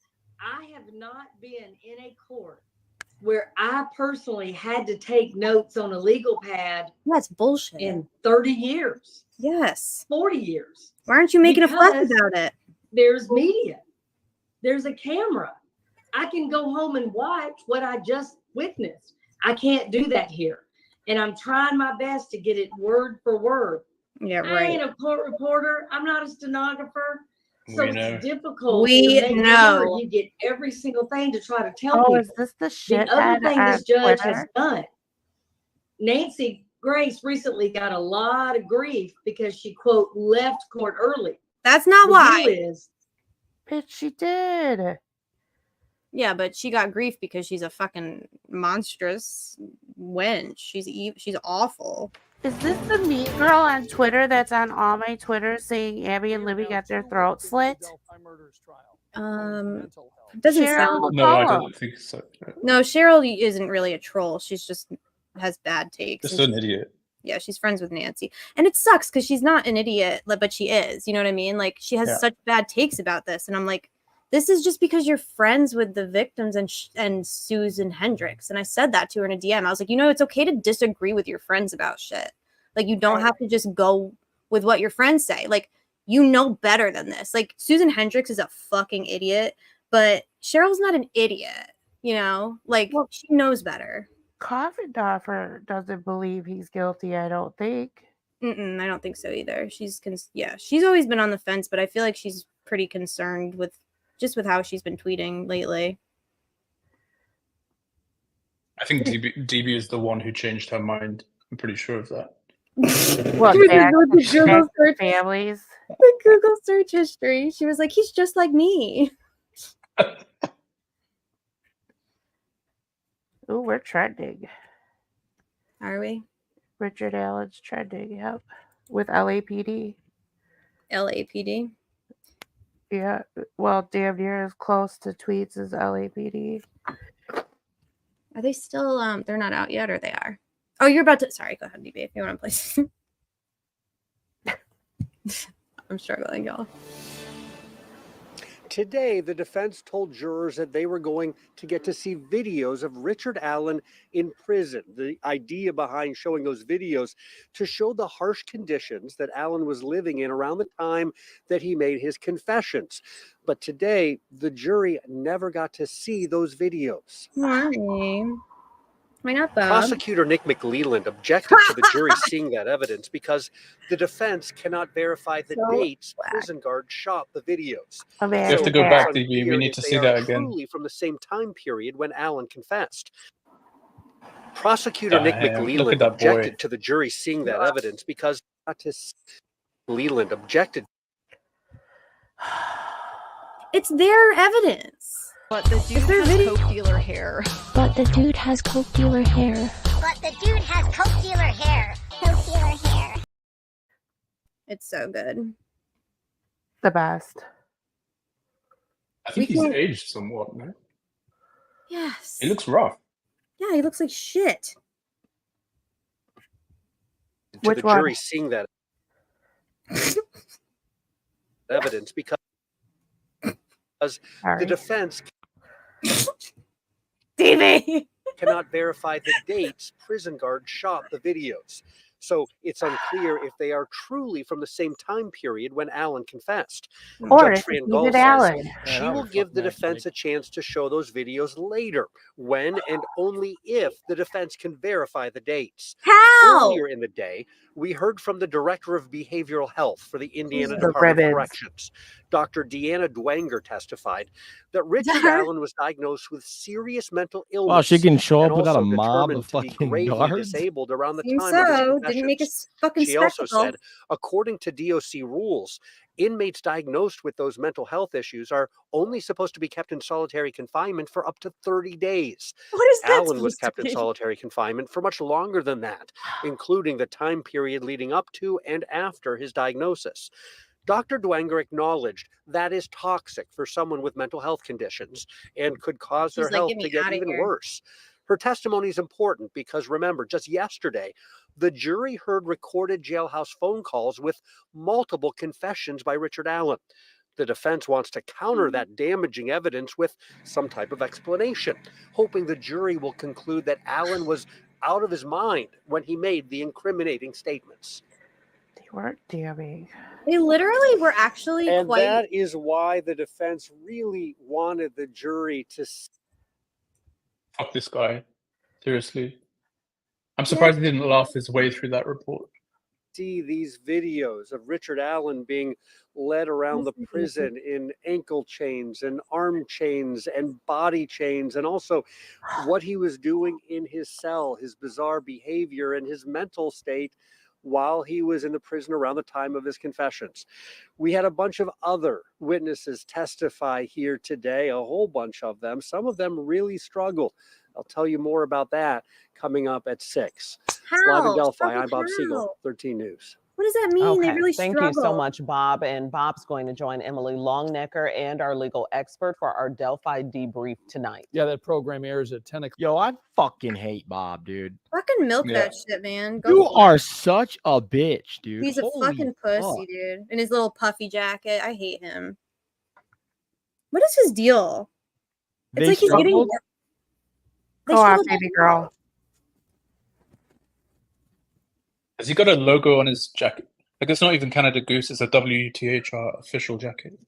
I have not been in a court where I personally had to take notes on a legal pad. That's bullshit. In 30 years. Yes. 40 years. Why aren't you making a fuss about it? There's media. There's a camera. I can go home and watch what I just witnessed. I can't do that here. And I'm trying my best to get it word for word. Yeah, right. I ain't a court reporter. I'm not a stenographer. So it's difficult. We to make know. sure you get every single thing to try to tell Oh, people. is this the shit? The other thing this judge has Twitter? done. Nancy Grace recently got a lot of grief because she, quote, left court early. That's not why. Bitch, she did. Yeah, but she got grief because she's a fucking monstrous wench. She's awful. Is this the mean girl on Twitter that's on all my Twitter saying Abby and Libby got their throats slit? It doesn't sound. No, I don't think so. No, Cheryl isn't really a troll. She's just has bad takes. Just an idiot. Yeah, she's friends with Nancy, and it sucks because she's not an idiot, but she is. You know what I mean? Like, she has such bad takes about this, and I'm like, this is just because you're friends with the victims and Susan Hendricks. And I said that to her in a DM. I was like, you know, it's okay to disagree with your friends about shit. Like, you don't have to just go with what your friends say. Like, you know better than this. Like, Susan Hendricks is a fucking idiot, but Cheryl's not an idiot. You know, like, she knows better. Coffindoffer doesn't believe he's guilty, I don't think. I don't think so either. She's always been on the fence, but I feel like she's pretty concerned with how she's been tweeting lately. I think DB is the one who changed her mind. I'm pretty sure of that. What, She was back like, to with the Google search families? the Google search history. She was like, he's just like me. Ooh, we're trending. Are we? Richard Allen's trending, yep. With LAPD. LAPD. Yeah. Well, damn near as close to tweets as LAPD. Are they still they're not out yet, or they are? Oh, you're about to sorry, go ahead, DB, if you want to play. I'm struggling, y'all. Today, the defense told jurors that they were going to get to see videos of Richard Allen in prison. The idea behind showing those videos to show the harsh conditions that Allen was living in around the time that he made his confessions. But today, the jury never got to see those videos. Why not, Bob? Prosecutor Nick McLeland objected to the jury seeing that evidence because the defense cannot verify the dates prison guards shot the videos. We have to go back, DB. We need to see that again. Truly from the same time period when Allen confessed. Prosecutor Nick McLeland objected to the jury seeing that evidence because Leland objected. It's their evidence. But the dude has coke dealer hair. But the dude has coke dealer hair. But the dude has coke dealer hair. Coke dealer hair. It's so good. The best. I think he's aged somewhat, no? Yes. He looks rough. Yeah, he looks like shit. To the jury seeing that evidence because the defense cannot verify the dates prison guards shot the videos. So it's unclear if they are truly from the same time period when Allen confessed. Or Judge if Fran it's Gall even says Allen. she will give the defense a chance to show those videos later, when and only if the defense can verify the dates. How? Earlier in the day, we heard from the Director of Behavioral Health for the Indiana The Department ribbons. of Corrections. Dr. Deanna Dwenger testified that Richard Allen was diagnosed with serious mental illness. Wow, she can show and up without a also mob determined of to be fucking gravely guards. disabled around the Seems time of his so. confessions. Didn't make a fucking She also spectacle. said, according to DOC rules, inmates diagnosed with those mental health issues are only supposed to be kept in solitary confinement for up to 30 days. What is that Allen was supposed to kept in be? solitary confinement for much longer than that, including the time period leading up to and after his diagnosis. Dr. Dwenger acknowledged that is toxic for someone with mental health conditions and could cause their She's like, health "Get me to get outta even here." worse. Her testimony is important because remember, just yesterday, the jury heard recorded jailhouse phone calls with multiple confessions by Richard Allen. The defense wants to counter that damaging evidence with some type of explanation, hoping the jury will conclude that Allen was out of his mind when he made the incriminating statements. They weren't damning. They literally were actually And quite. that is why the defense really wanted the jury to Fuck this guy. Seriously. I'm surprised he didn't laugh his way through that report. see these videos of Richard Allen being led around the prison in ankle chains and arm chains and body chains, and also what he was doing in his cell, his bizarre behavior and his mental state while he was in the prison around the time of his confessions. We had a bunch of other witnesses testify here today, a whole bunch of them. Some of them really struggled. I'll tell you more about that coming up at 6. Live in Delphi, I'm Bob Siegel, 13 News. What does that mean? They really Thank struggle. you so much, Bob. And Bob's going to join Emily Longnecker and our legal expert for our Delphi debrief tonight. Yeah, that program airs at 10 o'clock. Yo, I fucking hate Bob, dude. Fucking milk that shit, man. Go You for are it. such a bitch, dude. He's a Holy fucking pussy, fuck. dude. In his little puffy jacket. I hate him. What is his deal? It's They like he's getting. struggled? They Go off, struggled baby girl. Has he got a logo on his jacket? Like, it's not even Canada Goose, it's a WTHR official jacket.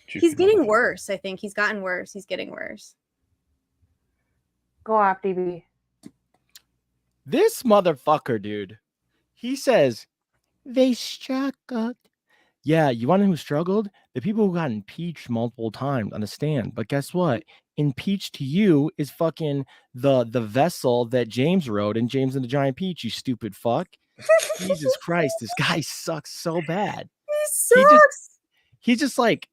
He's getting worse, I think. He's gotten worse. He's getting worse. Go off, DB. This motherfucker, dude. He says they struggled. Yeah, you want to know who struggled? The people who got impeached multiple times on the stand. But guess what? Impeached to you is fucking the vessel that James wrote in James and the Giant Peach, you stupid fuck. Jesus Christ, this guy sucks so bad. He sucks. He's just like,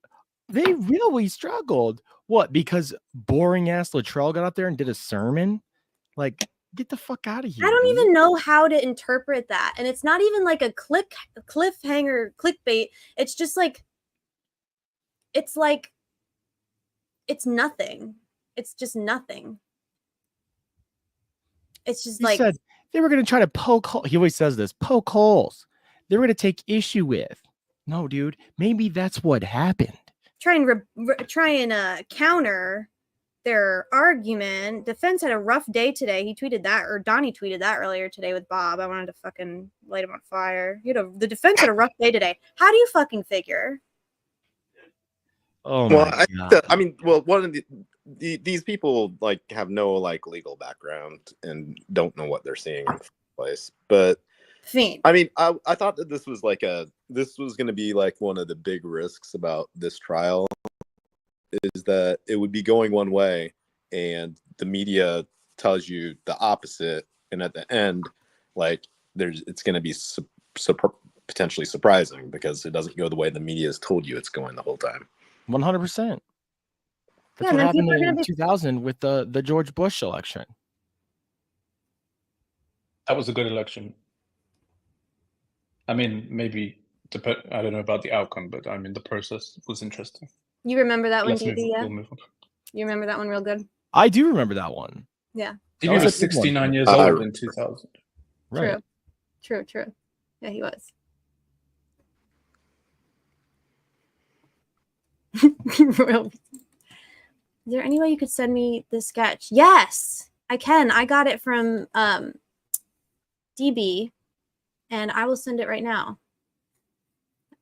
they really struggled. What? Because boring ass Latrell got out there and did a sermon? Like, get the fuck out of here. I don't dude. even know how to interpret that. And it's not even like a cliffhanger clickbait. It's just like it's nothing. It's just nothing. It's just He like said they were going to try to poke holes. He always says this, poke holes. They were going to take issue with. No, dude, maybe that's what happened. try and counter their argument. Defense had a rough day today. He tweeted that, or Donnie tweeted that earlier today with Bob. I wanted to fucking light him on fire. The defense had a rough day today. How do you fucking figure? Oh Well, my God. I mean, well, one of these people like have no like legal background and don't know what they're seeing in the first place. But Fiend. I mean, I thought that this was going to be like one of the big risks about this trial is that it would be going one way and the media tells you the opposite, and at the end, like it's going to be potentially surprising because it doesn't go the way the media has told you it's going the whole time. 100%. That's what happened in 2000 with the George Bush election. That was a good election. I mean, maybe I don't know about the outcome, but I mean the process was interesting. You remember that one, Let's DB? Yeah. we'll move on. You remember that one real good? I do remember that one. Yeah. He was 69 years old in 2000. Right. True. Yeah, he was. Is there any way you could send me the sketch? Yes, I can. I got it from DB, and I will send it right now.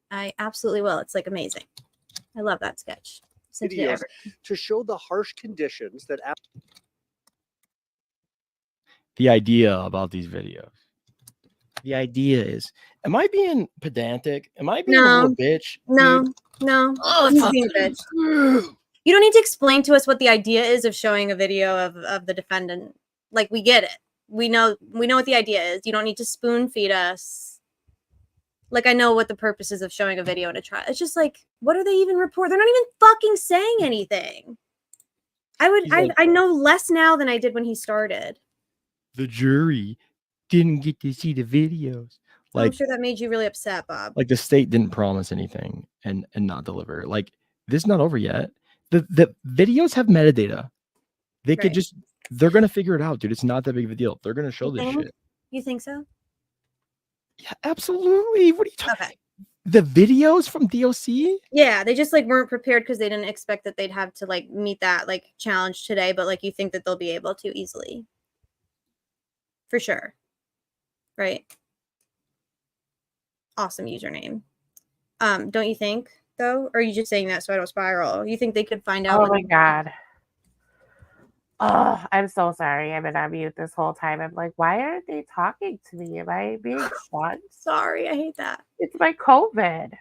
I absolutely will. It's like amazing. I love that sketch. Sent it to Videos everyone. to show the harsh conditions that The idea about these videos. The idea is, am I being pedantic? Am I being a little bitch? No. Oh, He's being a bitch. You don't need to explain to us what the idea is of showing a video of the defendant. Like, we get it. We know what the idea is. You don't need to spoon feed us. Like, I know what the purpose is of showing a video in a trial. It's just like, what are they even report? They're not even fucking saying anything. I know less now than I did when he started. The jury didn't get to see the videos. I'm Like, sure that made you really upset, Bob. like the state didn't promise anything and not deliver. Like, this is not over yet. The videos have metadata. They could they're gonna figure it out, dude. It's not that big of a deal. They're gonna show this shit. You think so? Yeah, absolutely. What are you talking? Okay. The videos from DOC? Yeah, they just like weren't prepared because they didn't expect that they'd have to like meet that like challenge today, but like you think that they'll be able to easily. For sure. Right. Awesome username. Don't you think though? Or are you just saying that so I don't spiral? You think they could find out? Oh my God. Oh, I'm so sorry. I've been on mute this whole time. I'm like, why aren't they talking to me? Am I being shot? Sorry, I hate that. It's my COVID.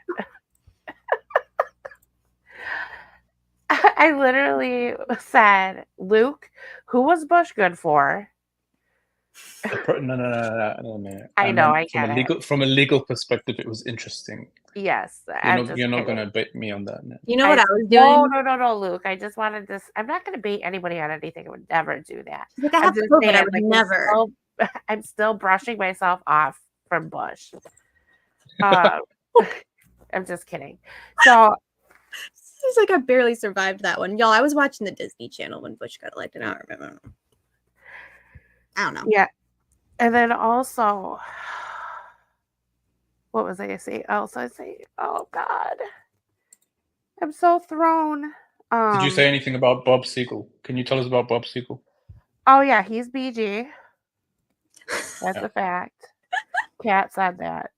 I literally said, Luke, who was Bush good for? No. I know, I get it. From a legal perspective, it was interesting. Yes. You're not going to bait me on that. No. You know what I was doing? No, Luke. I just wanted to. I'm not going to bait anybody on anything. I would never do that. Like I have COVID, I would never. I'm still brushing myself off from Bush. I'm just kidding. So it's like I barely survived that one. Y'all, I was watching the Disney Channel when Bush got elected. I don't know. Yeah. And then also, what was I going to say? Oh God. I'm so thrown. Did you say anything about Bob Siegel? Can you tell us about Bob Siegel? Oh, yeah. He's BG. That's a fact. Kat said that.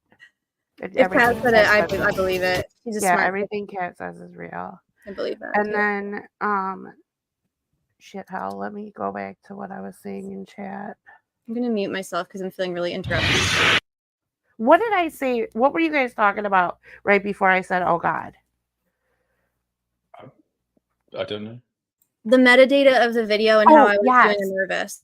If Kat said it, I believe it. He's a smart everything Kat says is real. I believe that. And then, let me go back to what I was saying in chat. I'm going to mute myself because I'm feeling really interrupted. What did I say? What were you guys talking about right before I said, oh God? I don't know. The metadata of the video and how I was doing nervous.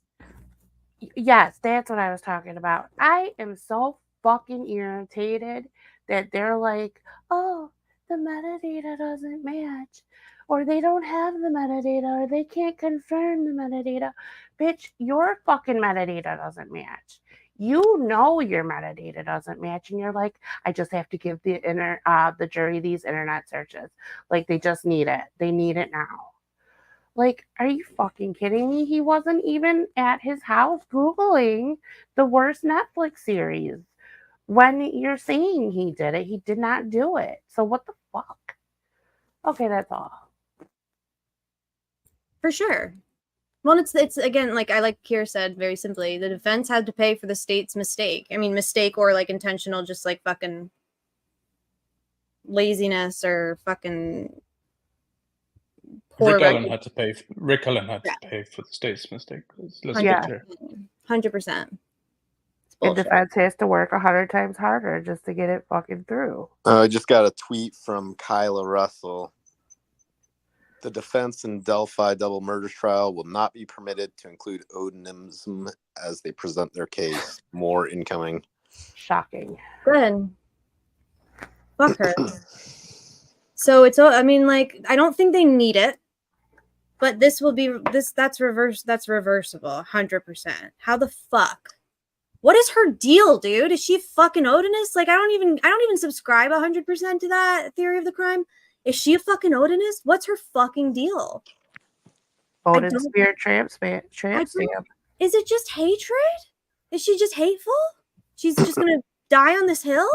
Yes, that's what I was talking about. I am so fucking irritated that they're like, oh, the metadata doesn't match, or they don't have the metadata, or they can't confirm the metadata. Bitch, your fucking metadata doesn't match. You know your metadata doesn't match, and you're like, I just have to give the jury these internet searches. Like, they just need it. They need it now. Like, are you fucking kidding me? He wasn't even at his house Googling the worst Netflix series. When you're saying he did it, he did not do it. So what the fuck? Okay, that's all. For sure. Well, it's again, like Kier said, very simply, the defense had to pay for the state's mistake. I mean, mistake or like intentional, just like fucking laziness or fucking Rick Allen had to pay for the state's mistake. Let's be clear. 100%. The defense has to work 100 times harder just to get it fucking through. I just got a tweet from Kyla Russell. The defense in Delphi double murders trial will not be permitted to include Odinism as they present their case. More incoming. Shocking. Good. Fuck her. So it's, I mean, like, I don't think they need it, but that's reversible 100%. How the fuck? What is her deal, dude? Is she fucking Odinist? Like, I don't even subscribe 100% to that theory of the crime. Is she a fucking Odinist? What's her fucking deal? Odin spirit tramp stamp. Is it just hatred? Is she just hateful? She's just gonna die on this hill?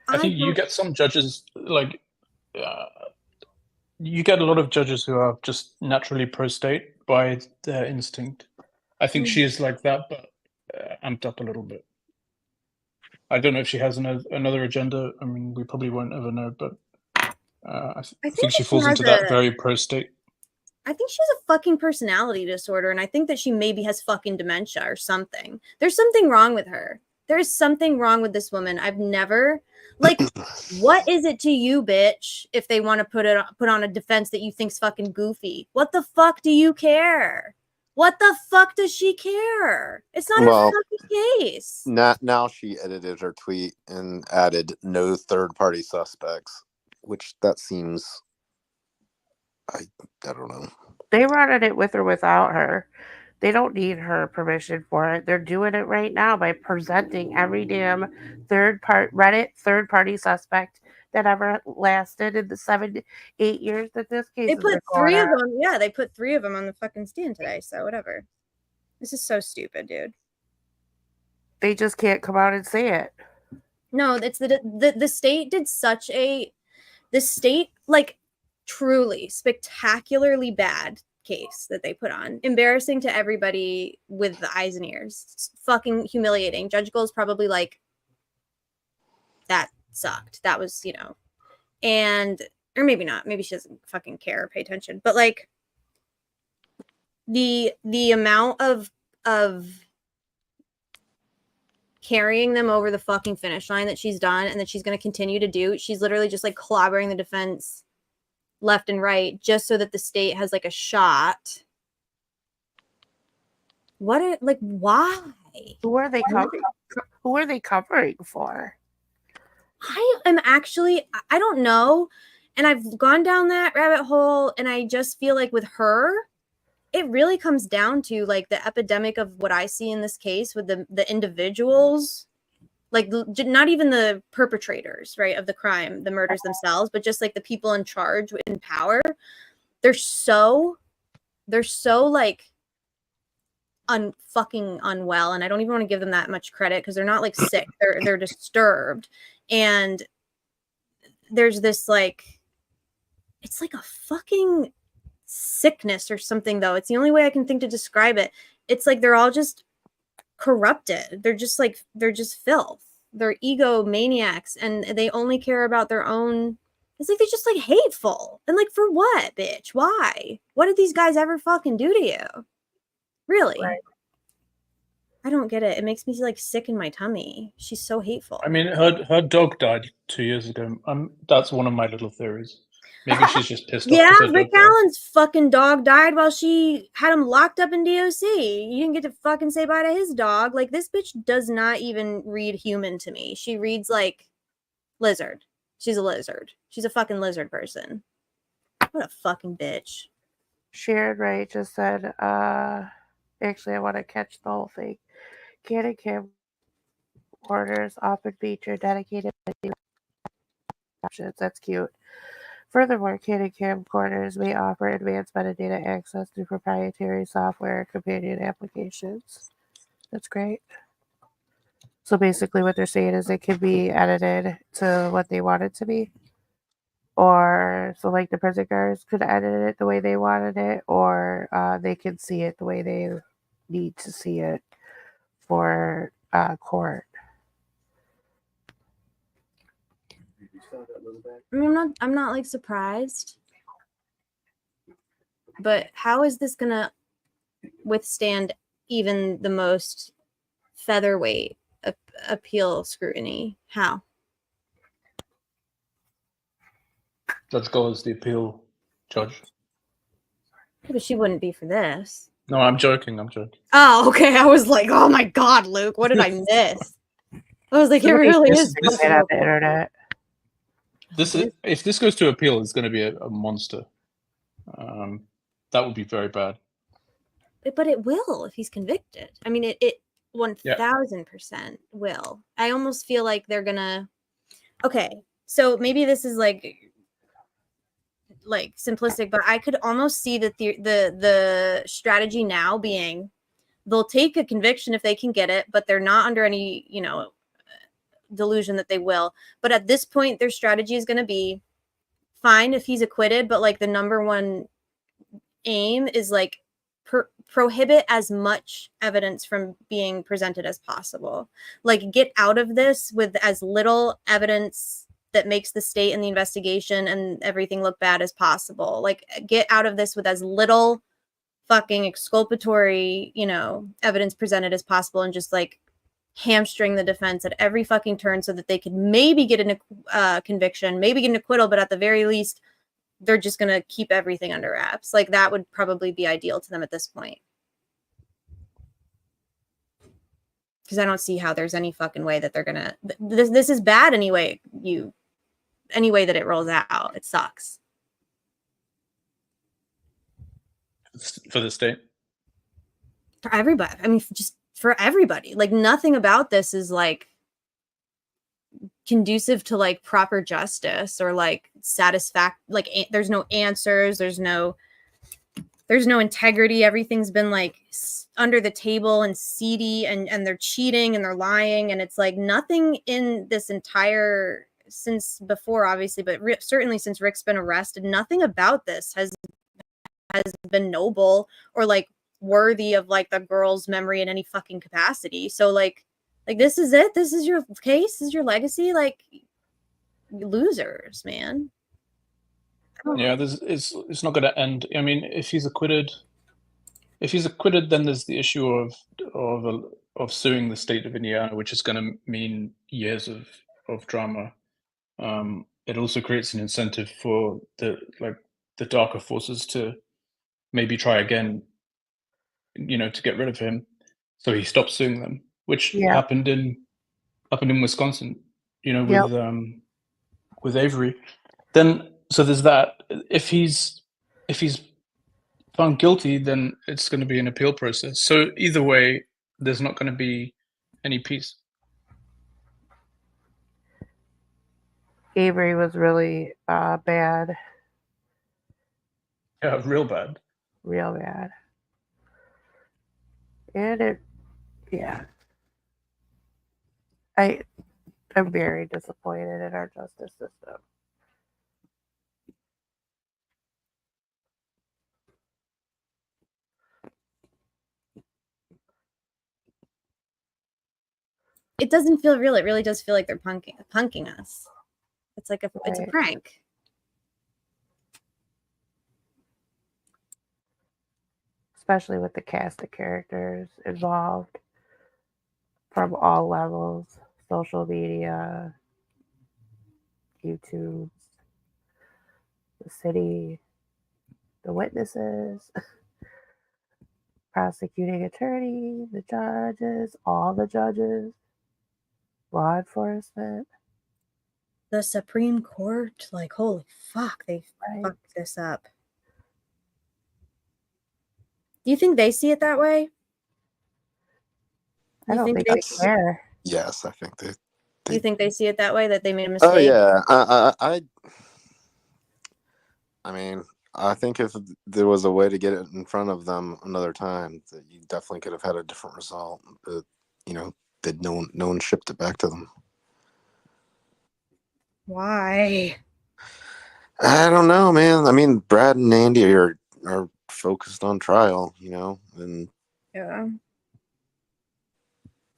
I think you get some judges, like, you get a lot of judges who are just naturally pro-state by their instinct. I think she is like that, but amped up a little bit. I don't know if she has another agenda. I mean, we probably won't ever know, but I think she falls into that very pro-state. I think she has a fucking personality disorder, and I think that she maybe has fucking dementia or something. There's something wrong with her. There is something wrong with this woman. I've never, like, what is it to you, bitch, if they want to put on a defense that you think's fucking goofy? What the fuck do you care? What the fuck does she care? It's not a fucking case. Now she edited her tweet and added no third-party suspects, which that seems, I don't know. They running it with or without her. They don't need her permission for it. They're doing it right now by presenting every damn Reddit third-party suspect that ever lasted in the 7-8 years that this case. They put 3 of them. Yeah, they put 3 of them on the fucking stand today. So whatever. This is so stupid, dude. They just can't come out and say it. No, it's the state did such a, the state, like, truly spectacularly bad case that they put on. Embarrassing to everybody with the eyes and ears. It's fucking humiliating. Judge Gold's probably like, that sucked. That was, you know, and, or maybe not. Maybe she doesn't fucking care or pay attention. But like, the amount of carrying them over the fucking finish line that she's done and that she's going to continue to do. She's literally just like clobbering the defense left and right just so that the state has like a shot. Like, why? Who are they covering? Who are they covering for? I am actually, I don't know. And I've gone down that rabbit hole, and I just feel like with her, it really comes down to like the epidemic of what I see in this case with the individuals, like not even the perpetrators, right, of the crime, the murders themselves, but just like the people in charge in power. They're so like fucking unwell, and I don't even want to give them that much credit because they're not like sick. They're disturbed, and there's this like, it's like a fucking sickness or something, though. It's the only way I can think to describe it. It's like they're all just corrupted. They're just filth. They're egomaniacs, and they only care about their own. It's like they're just like hateful. And like, for what, bitch? Why? What did these guys ever fucking do to you? Really? Right. I don't get it. It makes me like sick in my tummy. She's so hateful. I mean, her dog died 2 years ago. That's one of my little theories. Maybe she's just pissed off Yeah, because her Rick dog died. Allen's fucking dog died while she had him locked up in DOC. You didn't get to fucking say bye to his dog. Like, this bitch does not even read human to me. She reads like lizard. She's a lizard. She's a fucking lizard person. What a fucking bitch. Shared Right just said, actually, I want to catch the whole thing. Kid and Kim quarters often feature dedicated options. That's cute. Furthermore, Kid and camcorders may offer advanced metadata access through proprietary software and companion applications. That's great. So basically what they're saying is it can be edited to what they want it to be. Or, so like the prison guards could edit it the way they wanted it, or they can see it the way they need to see it for court. I mean, I'm not like surprised. But how is this gonna withstand even the most featherweight appeal scrutiny? How? Judge Goll is the appeal judge. But she wouldn't be for this. No, I'm joking. I'm joking. Oh, okay. I was like, oh my god, Luke, what did I miss? I was like, it really is. This, on the internet. if this goes to appeal, it's going to be a monster. That would be very bad. But it will if he's convicted. I mean, it 1000% will. I almost feel like they're gonna. Okay, so maybe this is like simplistic, but I could almost see the strategy now being they'll take a conviction if they can get it, but they're not under any delusion that they will. But at this point, their strategy is going to be fine if he's acquitted, but like the number one aim is like prohibit as much evidence from being presented as possible. Like, get out of this with as little evidence that makes the state and the investigation and everything look bad as possible. Like, get out of this with as little fucking exculpatory, evidence presented as possible, and just like hamstring the defense at every fucking turn so that they could maybe get a conviction, maybe get an acquittal, but at the very least, they're just going to keep everything under wraps. Like, that would probably be ideal to them at this point. Because I don't see how there's any fucking way that they're going to... This is bad anyway. Any way that it rolls out, it sucks. For the state? For everybody. I mean, just for everybody. Like, nothing about this is like conducive to like proper justice or like there's no answers, there's no integrity. Everything's been like under the table and seedy, and they're cheating and they're lying, and it's like nothing in this entire, since before obviously, but certainly since Rick's been arrested, nothing about this has been noble or like worthy of like the girl's memory in any fucking capacity. So like this is it. This is your case. This is your legacy. Like, losers, man. Yeah, it's not going to end. I mean, if he's acquitted, then there's the issue of suing the state of Indiana, which is going to mean years of drama. It also creates an incentive for the darker forces to maybe try again, to get rid of him, so he stops suing them, which happened in Wisconsin, with Avery. Then so there's that. If he's found guilty, then it's going to be an appeal process. So either way, there's not going to be any peace. Avery was really bad. Yeah, real bad. Real bad. And I'm very disappointed in our justice system. It doesn't feel real. It really does feel like they're punking us. It's like it's a prank. Especially with the cast of characters involved. from all levels, social media, YouTube, the city, the witnesses, prosecuting attorney, the judges, all the judges, law enforcement. The Supreme Court, like, holy fuck, they fucked this up. Do you think they see it that way? I don't think they care. Yes, I think they. Do you think they see it that way, that they made a Oh mistake? yeah, I mean, I think if there was a way to get it in front of them another time, that you definitely could have had a different result. But that no one shipped it back to them. Why? I don't know, man. I mean, Brad and Andy are focused on trial, and Yeah.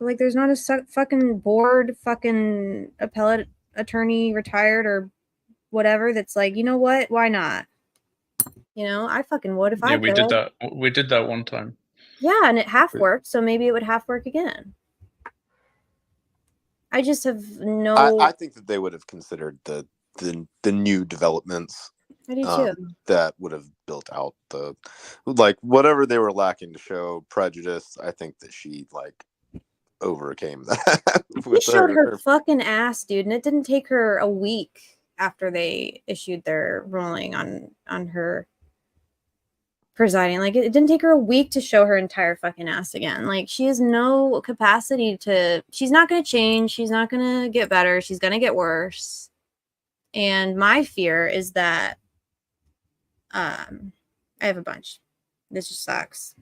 Like, there's not a fucking board, fucking appellate attorney retired or whatever that's like, you know what? Why not? I fucking would if I Yeah, could. we did that one time. Yeah, and it half worked, so maybe it would half work again. I just have no. I think that they would have considered the new developments. I do too. That would have built out the whatever they were lacking to show prejudice. I think that she overcame that. She showed her fucking ass, dude, and it didn't take her a week after they issued their ruling on her presiding. Like, it didn't take her a week to show her entire fucking ass again. Like, she has no capacity to. She's not going to change. She's not going to get better. She's going to get worse. And my fear is that I have a bunch. This just sucks.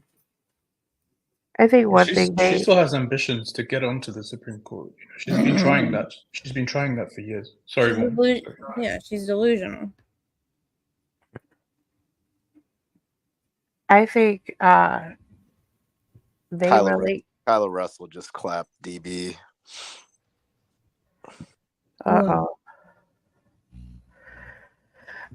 I think one She thing still has ambitions to get onto the Supreme Court. She's been trying that. She's been trying that for years. Sorry, yeah, she's delusional. I think they Kylo Russell just clapped DB.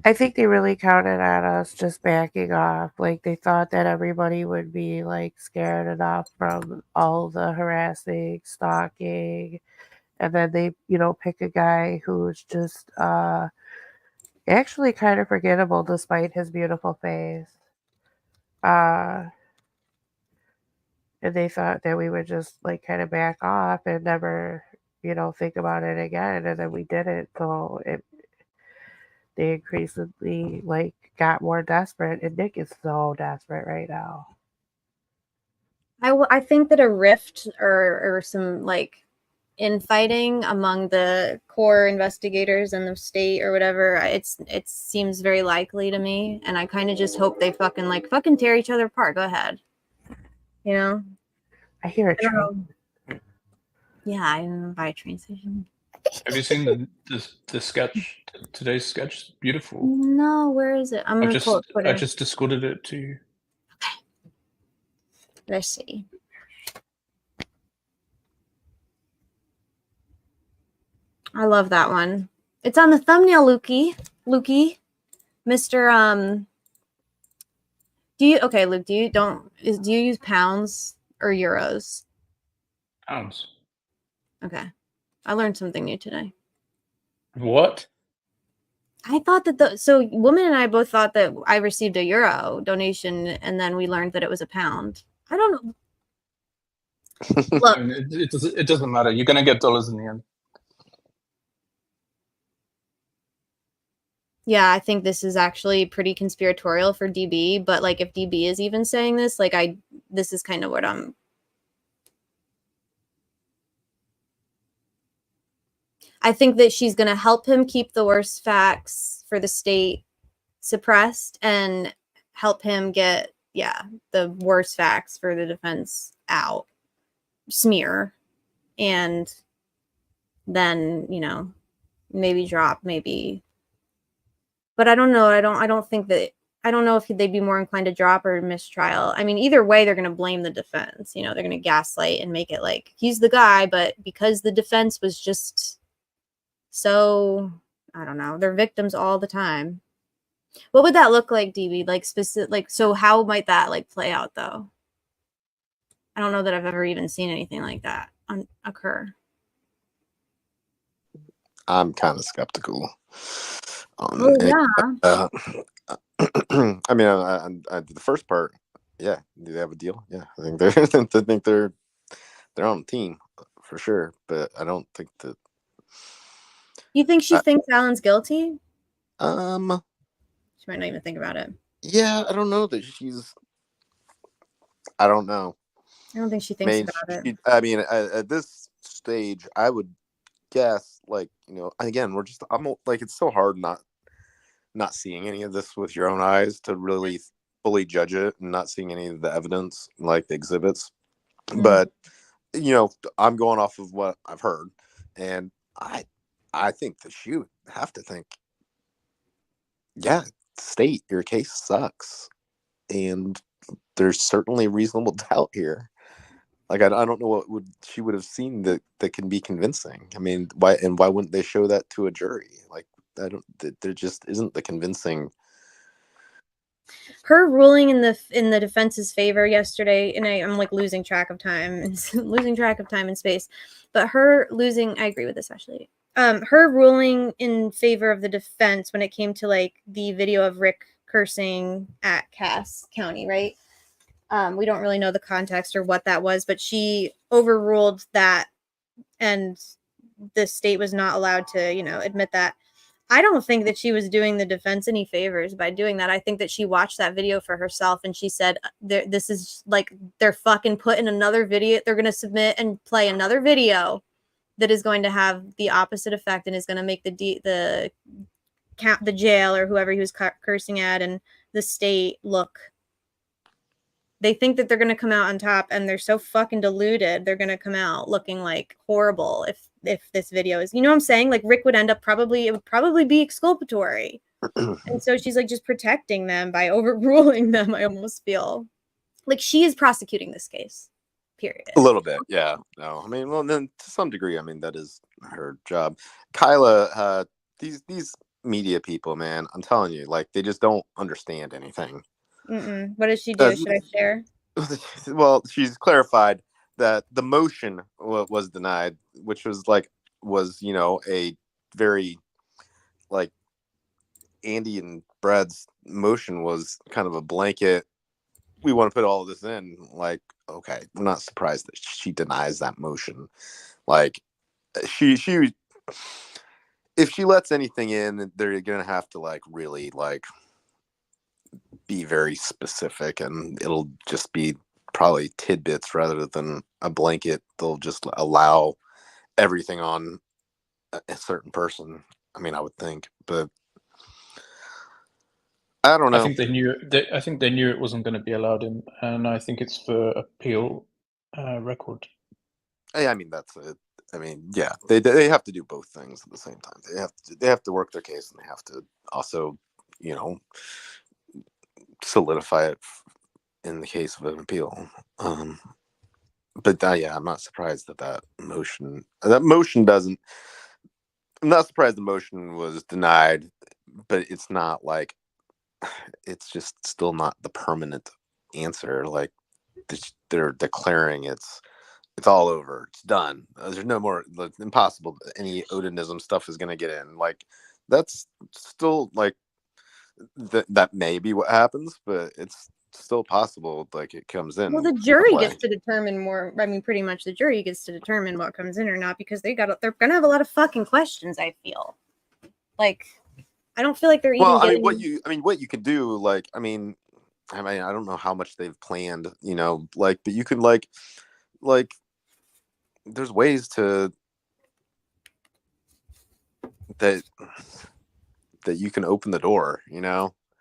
I think they really counted on us just backing off. Like, they thought that everybody would be scared enough from all the harassing, stalking, and then they, pick a guy who's just actually kind of forgettable despite his beautiful face. And they thought that we would just kind of back off and never, think about it again. And then we didn't. So they increasingly got more desperate, and Nick is so desperate right now. I think that a rift or some infighting among the core investigators in the state or whatever, it seems very likely to me, and I kind of just hope they fucking tear each other apart. Go ahead. I hear a train. Yeah, I'm by a train station. Have you seen the sketch? Today's sketch? Beautiful. No, where is it? I'm gonna pull it. I just discorded it to you. Let's see. I love that one. It's on the thumbnail, Lukey. Mr. Luke, do you use pounds or euros? Pounds. Okay. I learned something new today. What? I thought that Woman and I both thought that I received a euro donation, and then we learned that it was a pound. I don't know. Look, it doesn't matter. You're gonna get dollars in the end. Yeah, I think this is actually pretty conspiratorial for DB, but if DB is even saying this, this is kind of what I think that she's going to help him keep the worst facts for the state suppressed and help him get, the worst facts for the defense out, smear, and then, maybe drop, maybe. But I don't know. I don't know if they'd be more inclined to drop or mistrial. I mean, either way, they're going to blame the defense. They're going to gaslight and make it he's the guy, but because the defense was just so, I don't know, they're victims all the time. What would that look like, DB? So how might that play out though? I don't know that I've ever even seen anything like that. occur? I'm kind of skeptical on Oh anything yeah. like that. I mean, the first part, yeah. Do they have a deal? Yeah, I think they're they're on the team for sure. But I don't think that. You think she thinks Alan's guilty? She might not even think about it. Yeah, I don't know that she's. I don't know. I don't think she thinks about it. I mean, at this stage, I would guess, like, again, I'm like, it's so hard not seeing any of this with your own eyes to really fully judge it, and not seeing any of the evidence, like the exhibits. But I'm going off of what I've heard, and I think that she would have to think, yeah, state your case sucks, and there's certainly reasonable doubt here. Like, I don't know what she would have seen that can be convincing. I mean, why wouldn't they show that to a jury? Like, there just isn't the convincing. Her ruling in the defense's favor yesterday, and I'm like losing track of time and space, but her losing, I agree with this actually. Her ruling in favor of the defense when it came to like the video of Rick cursing at Cass County, right? We don't really know the context or what that was, but she overruled that, and the state was not allowed to, admit that. I don't think that she was doing the defense any favors by doing that. I think that she watched that video for herself, and she said, this is like, they're fucking putting another video. They're going to submit and play another video that is going to have the opposite effect and is going to make the jail or whoever he was cursing at and the state look. They think that they're going to come out on top, and they're so fucking deluded. They're going to come out looking like horrible if this video is, what I'm saying? Like, Rick would end up it would probably be exculpatory. And so she's like just protecting them by overruling them. I almost feel like she is prosecuting this case, period. A little bit. Yeah. No, I mean, well, then to some degree, I mean, that is her job. Kyla, these media people, man, I'm telling you, like, they just don't understand anything. What does she do? Should I share? Well, she's clarified that the motion was denied, which was a very, like, Andy and Brad's motion was kind of a blanket. We want to put all of this in. Like, okay, I'm not surprised that she denies that motion. Like, she if she lets anything in, they're gonna have to like really like be very specific, and it'll just be probably tidbits rather than a blanket. They'll just allow everything on a certain person. I mean, I would think, but I don't know. I think they knew. I think they knew it wasn't going to be allowed in, and I think it's for appeal record. I mean, that's it. I mean, yeah, they have to do both things at the same time. They have to work their case, and they have to also, solidify it in the case of an appeal. But yeah, I'm not surprised that motion doesn't. I'm not surprised the motion was denied, but it's not like, it's just still not the permanent answer. Like, they're declaring it's all over. It's done. There's no more. Like, impossible. Any Odinism stuff is going to get in. Like, that's still like that may be what happens, but it's still possible. Like, it comes in. Well, the jury gets to determine more. I mean, pretty much the jury gets to determine what comes in or not, because they're gonna have a lot of fucking questions. I feel like, I don't feel like they're even. Well, what you could do, like, I mean, I don't know how much they've planned, like, but you can like, there's ways to that you can open the door,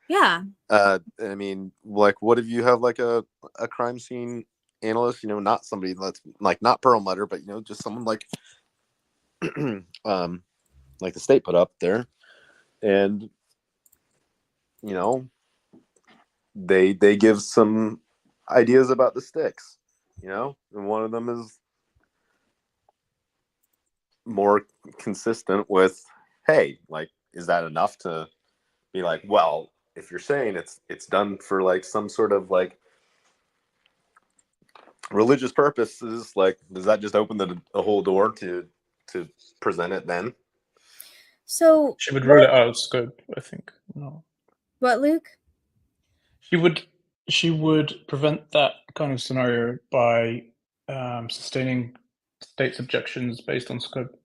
Yeah. I mean, like, what if you have like a crime scene analyst, not somebody that's like not Perlmutter, but just someone like like the state put up there, and they give some ideas about the sticks, and one of them is more consistent with, hey, like, is that enough to be like, well, if you're saying it's done for like some sort of like religious purposes, like, does that just open the whole door to present it then? So She would rule it out of scope, I think. No. what, Luke? She would prevent that kind of scenario by sustaining states' objections based on scope.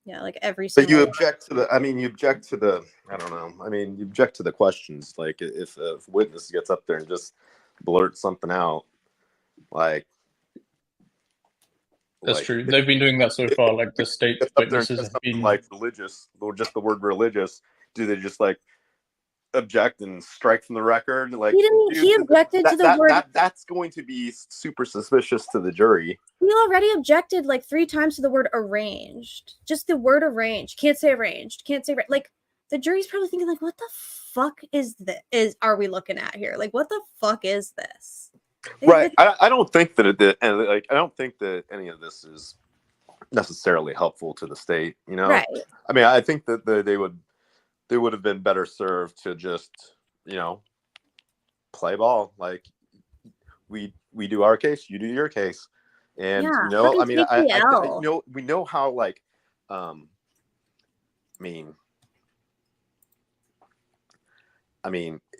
Yeah, like every But single you one. object to the. I mean, you object to the. I don't know. I mean, you object to the questions. Like, if a witness gets up there and just blurts something out, like. That's true. They've been doing that so far. Like the state Gets up there and witnesses says have something been like religious, or just the word religious. Do they just like object and strike from the record? Like, He didn't. He objected to the word. That's going to be super suspicious to the jury. He already objected like 3 times to the word arranged. Just the word arranged. Can't say arranged. Can't say like the jury's probably thinking like, what the fuck is this? Are we looking at here? Like, what the fuck is this? Right. I don't think that I don't think that any of this is necessarily helpful to the state. You know. Right. I mean, I think that they would have been better served to just, you know, play ball. Like we do our case, you do your case, and Yeah, you know, I fucking mean, I TPL. you know, we know how like, I mean,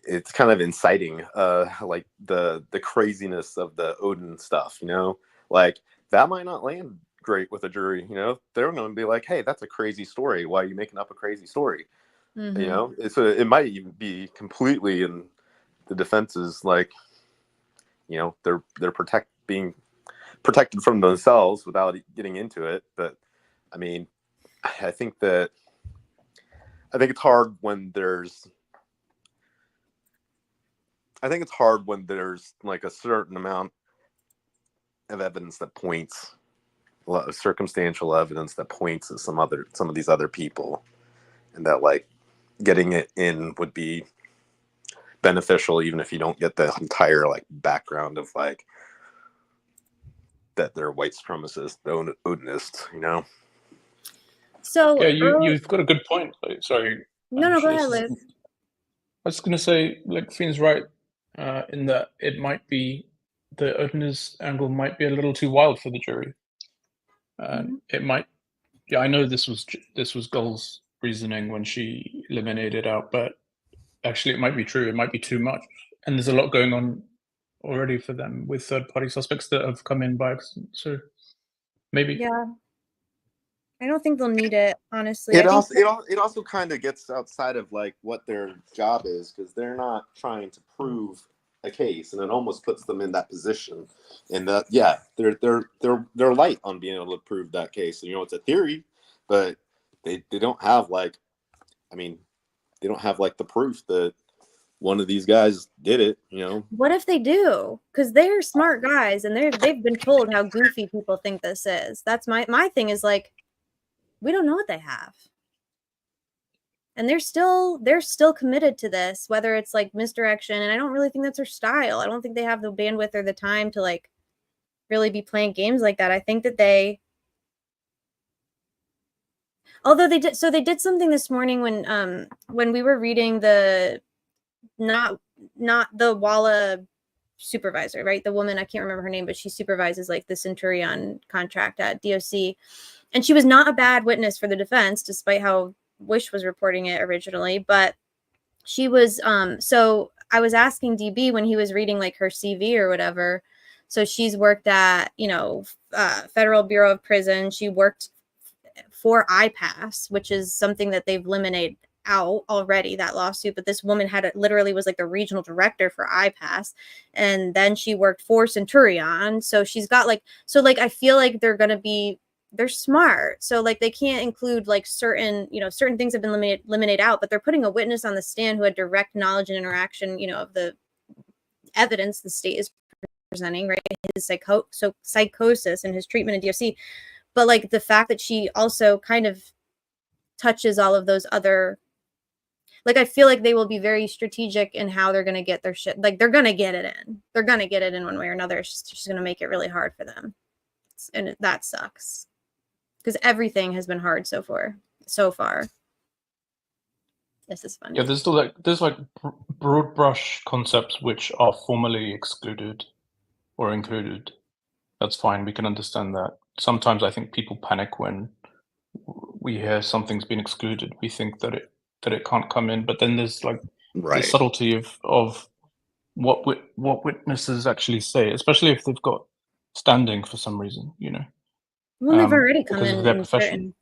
it's kind of inciting, like the craziness of the Odin stuff. You know, like that might not land great with a jury. You know, they're going to be like, hey, that's a crazy story. Why are you making up a crazy story? Mm-hmm. You know, it might even be completely in the defense's, like, you know, they're being protected from themselves without getting into it. But I mean, I think it's hard when there's like a certain amount of evidence that points, a lot of circumstantial evidence that points at some of these other people, and that like getting it in would be beneficial even if you don't get the entire like background of like that they're white supremacists, Odinists, you know. So yeah, you've got a good point. Like, sorry. No, go ahead, Liz. Liz. I was going to say, like, Fiend's right in that it might be the Odinist angle might be a little too wild for the jury. It might. Yeah, I know this was Gull's reasoning when she eliminated out, but actually, it might be true. It might be too much, and there's a lot going on already for them with third-party suspects that have come in by accident. So maybe. Yeah. I don't think they'll need it, honestly. It also kind of gets outside of like what their job is, because they're not trying to prove a case, and it almost puts them in that position. And that they're light on being able to prove that case. And, you know, it's a theory, but they don't have like, I mean, they don't have like the proof that one of these guys did it. You know, What if they do? Because they're smart guys, and they've been told how goofy people think this is. That's my thing is like, we don't know what they have. And they're still committed to this, whether it's like misdirection. And I don't really think that's their style. I don't think they have the bandwidth or the time to like really be playing games like that. I think that although they did something this morning when we were reading the not the Walla supervisor, right? The woman, I can't remember her name, but she supervises like the Centurion contract at DOC. And she was not a bad witness for the defense, despite how Wish was reporting it originally. But she was, so I was asking DB when he was reading like her CV or whatever. So she's worked at, you know, Federal Bureau of Prison. She worked for IPASS, which is something that they've eliminated out already, that lawsuit. But this woman literally was like the regional director for IPASS. And then she worked for Centurion. So she's got like, I feel like they're smart. So like they can't include like certain things have been eliminated out, but they're putting a witness on the stand who had direct knowledge and interaction, you know, of the evidence the state is presenting, right? His psychosis and his treatment in DOC. But like the fact that she also kind of touches all of those other, like, I feel like they will be very strategic in how they're going to get their shit. Like they're going to get it in. They're going to get it in one way or another. It's just going to make it really hard for them. And that sucks. Because everything has been hard so far. This is funny. Yeah, there's like broad brush concepts which are formally excluded or included, That's fine. We can understand that. Sometimes I think people panic when we hear something's been excluded. We think that it can't come in, but then there's like the Right. subtlety of what witnesses actually say, especially if they've got standing for some reason, you know. Well, they've already come because of in their and profession. written.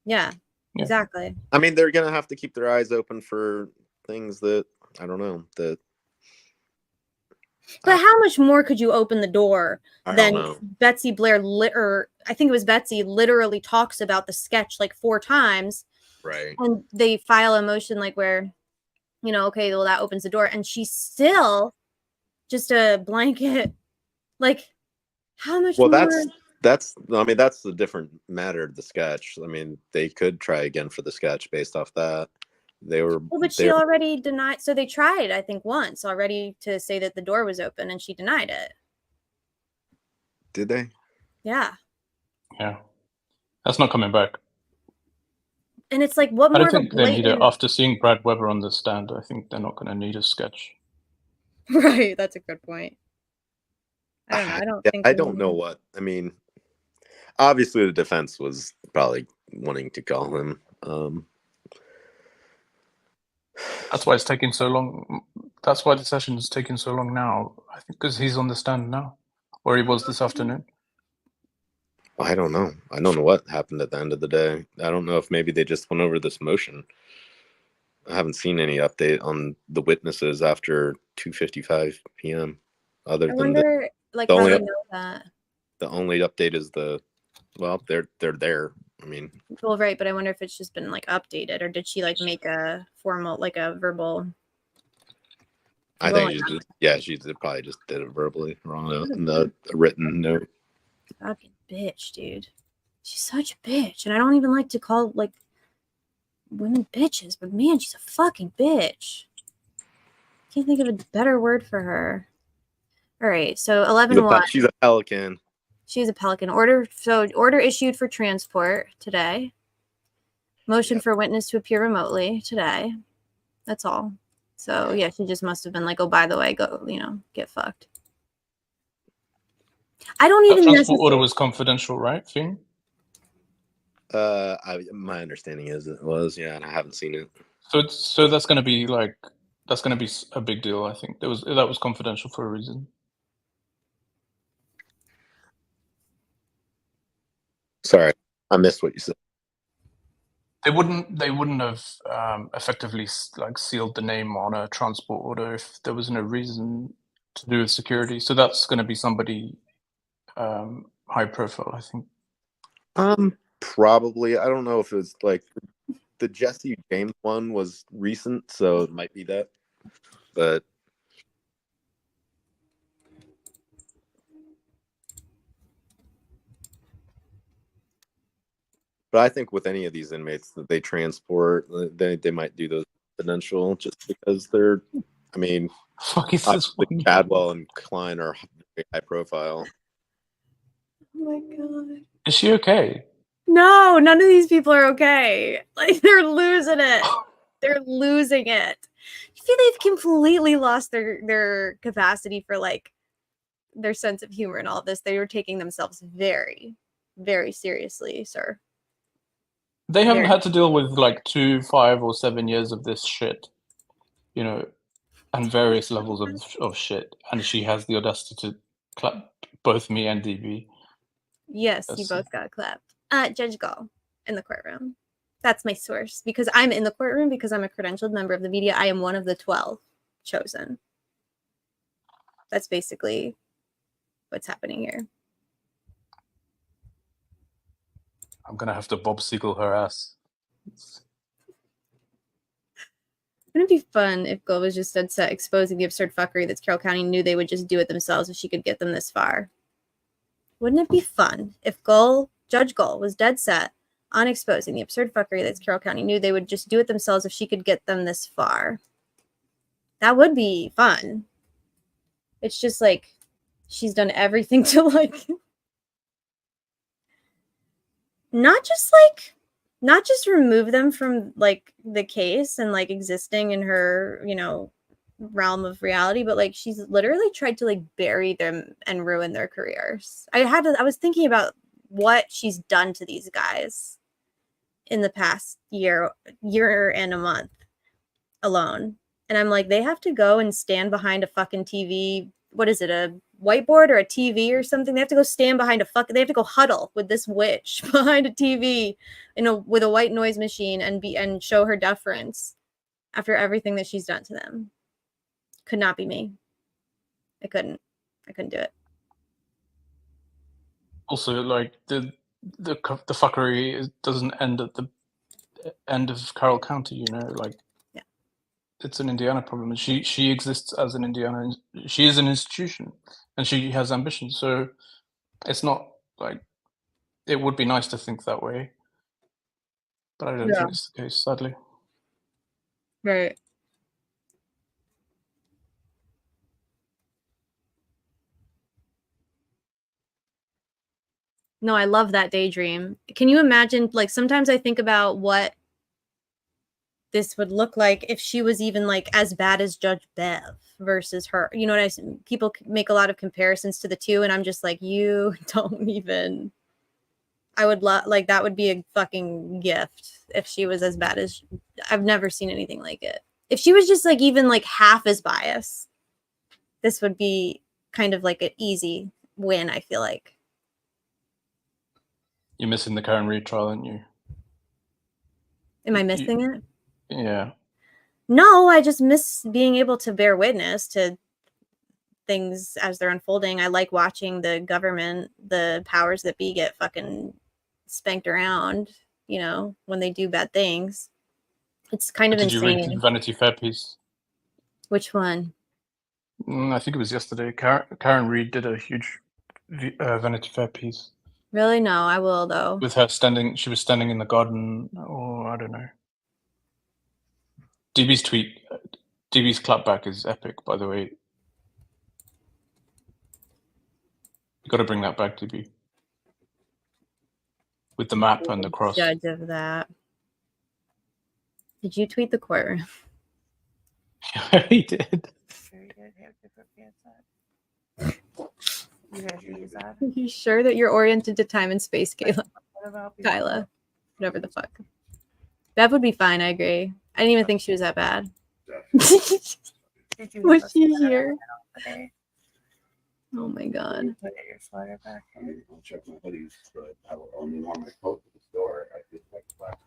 Yeah, Yeah. exactly. I mean, they're gonna have to keep their eyes open for things that I don't know that. But how much more could you open the door I than don't know. Betsy Blair or I think it was Betsy literally talks about the sketch like 4 times. Right. And they file a motion like where, you know, okay, well that opens the door, and she's still just a blanket. Like, how much Well, more? that's I mean, that's a different matter. The sketch. I mean, they could try again for the sketch based off that. They were. Well, but she already denied. So they tried, I think, once already to say that the door was open, and she denied it. Did they? Yeah. Yeah, that's not coming back. And it's like, what I more don't of a think they need it. blatant? After seeing Brad Weber on the stand, I think they're not going to need a sketch. Right, that's a good point. I don't know. I don't think. I don't know what. I mean, obviously the defense was probably wanting to call him. That's why it's taking so long. That's why the session is taking so long now. I think because he's on the stand now, or he was this afternoon. I don't know. I don't know what happened at the end of the day. I don't know if maybe they just went over this motion. I haven't seen any update on the witnesses after 2:55 p.m. Other I than wonder, like, the how only they know that. the only update is they're there. I mean, Well, right, but I wonder if it's just been like updated, or did she like make a formal, like a verbal? I think she probably just did it verbally wrong in the written note. Fucking bitch, dude. She's such a bitch, and I don't even like to call like women bitches, but man, she's a fucking bitch. Can't think of a better word for her. All right, so 11-1. She's a pelican. She's a pelican. Order issued for transport today. Motion for witness to appear remotely today. That's all. So yeah, she just must have been like, oh, by the way, go, get fucked. I don't even That transport order was confidential, right, Finn? My understanding is it was, yeah, and I haven't seen it. So that's going to be a big deal. I think that was confidential for a reason. Sorry, I missed what you said. They wouldn't have effectively like sealed the name on a transport order if there was no reason to do with security. So that's going to be somebody high profile, I think. Probably. I don't know if it was like the Jesse James one was recent, so it might be that. But I think with any of these inmates that they transport, they might do those confidential just because they're. I mean, Cadwell and Klein are very high profile. Oh my god. Is she okay? No, none of these people are okay. Like, they're losing it. They're losing it. I feel they've completely lost their capacity for like their sense of humor and all of this. They were taking themselves very, very seriously, sir. They haven't had to deal with like 2, 5, or 7 years of this shit, and various levels of shit. And she has the audacity to clap both me and DB. Yes, you both got clapped. Judge Gall in the courtroom. That's my source, because I'm in the courtroom because I'm a credentialed member of the media. I am one of the 12 chosen. That's basically what's happening here. I'm gonna have to Bob Siegel her ass. Wouldn't it be fun if Gull was just dead set exposing the absurd fuckery that Carroll County knew they would just do it themselves if she could get them this far? Wouldn't it be fun if Judge Gull was dead set on exposing the absurd fuckery that Carroll County knew they would just do it themselves if she could get them this far? That would be fun. It's just like she's done everything to like not just remove them from like the case and like existing in her, realm of reality, but like she's literally tried to like bury them and ruin their careers. I was thinking about what she's done to these guys in the past year and a month alone. And I'm like, they have to go and stand behind a fucking TV. What is it, a whiteboard or a TV or something? They have to go stand behind they have to go huddle with this witch behind a TV with a white noise machine and show her deference after everything that she's done to them. Could not be me. I couldn't do it. Also, like the fuckery doesn't end at the end of Carroll County, you know, like it's an Indiana problem. She exists as an Indiana. She is an institution, and she has ambitions. So it's not like it would be nice to think that way, but I don't think it's the case, sadly. Right. No, I love that daydream. Can you imagine, like, sometimes I think about what this would look like if she was even like as bad as Judge Bev versus her. You know what people make a lot of comparisons to the two, and I'm just like, you don't even. I would love, like, that would be a fucking gift if she was as bad as. I've never seen anything like it. If she was just like even like half as biased, this would be kind of like an easy win, I feel like. You're missing the Karen Reed trial, aren't you? Am I missing it? Yeah. No, I just miss being able to bear witness to things as they're unfolding. I like watching the government, the powers that be, get fucking spanked around, you know, when they do bad things. It's kind of Did insane. you read the Vanity Fair piece? Which one? I think it was yesterday. Karen Reed did a huge Vanity Fair piece. Really? No, I will though. With her she was standing in the garden, or I don't know. DB's clapback is epic, by the way. You got to bring that back, DB. With the map and the cross. Judge of that. Did you tweet the courtroom? Yeah, he did. Are you sure that you're oriented to time and space, Kayla? Kyla. Whatever the fuck. Bev would be fine, I agree. I didn't even think she was that bad. Was she here? Oh my god. I'll check my hoodies, but I will only want my coat to the store. I just like the black.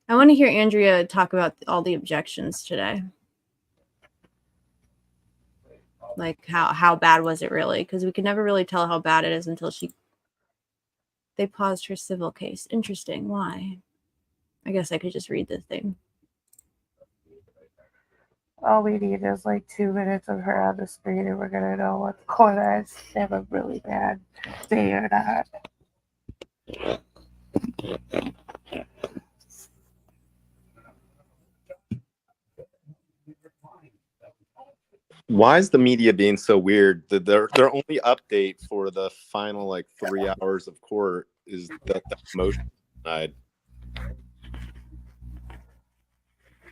I want to hear Andrea talk about all the objections today. Like how bad was it really? Because we could never really tell how bad it is until they paused her civil case. Interesting. Why? I guess I could just read the thing. All we need is like 2 minutes of her on the screen and we're gonna know what's going on. They have a really bad day or not. Why is the media being so weird? Their only update for the final like 3 hours of court is that the motion died.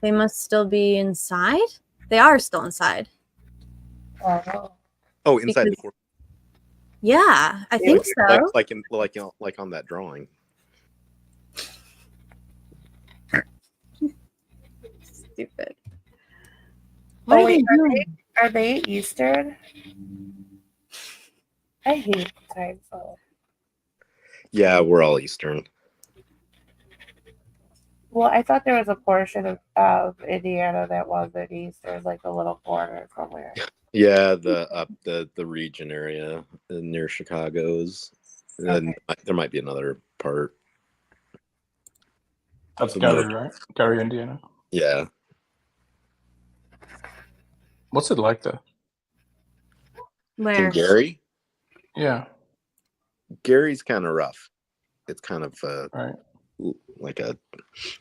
They must still be inside? They are still inside. Oh, inside the court. Yeah, I think so. Like on that drawing. Stupid. What are they doing? Are they Eastern? I hate time zone. Yeah, we're all Eastern. Well, I thought there was a portion of Indiana that wasn't Eastern, like a little corner somewhere. Yeah, the region area near Chicago's. And there might be another part. That's Gary, right? Gary, Indiana. Yeah. What's it like there? Where? In Gary? Yeah. Gary's kind of rough. It's kind of right. Like a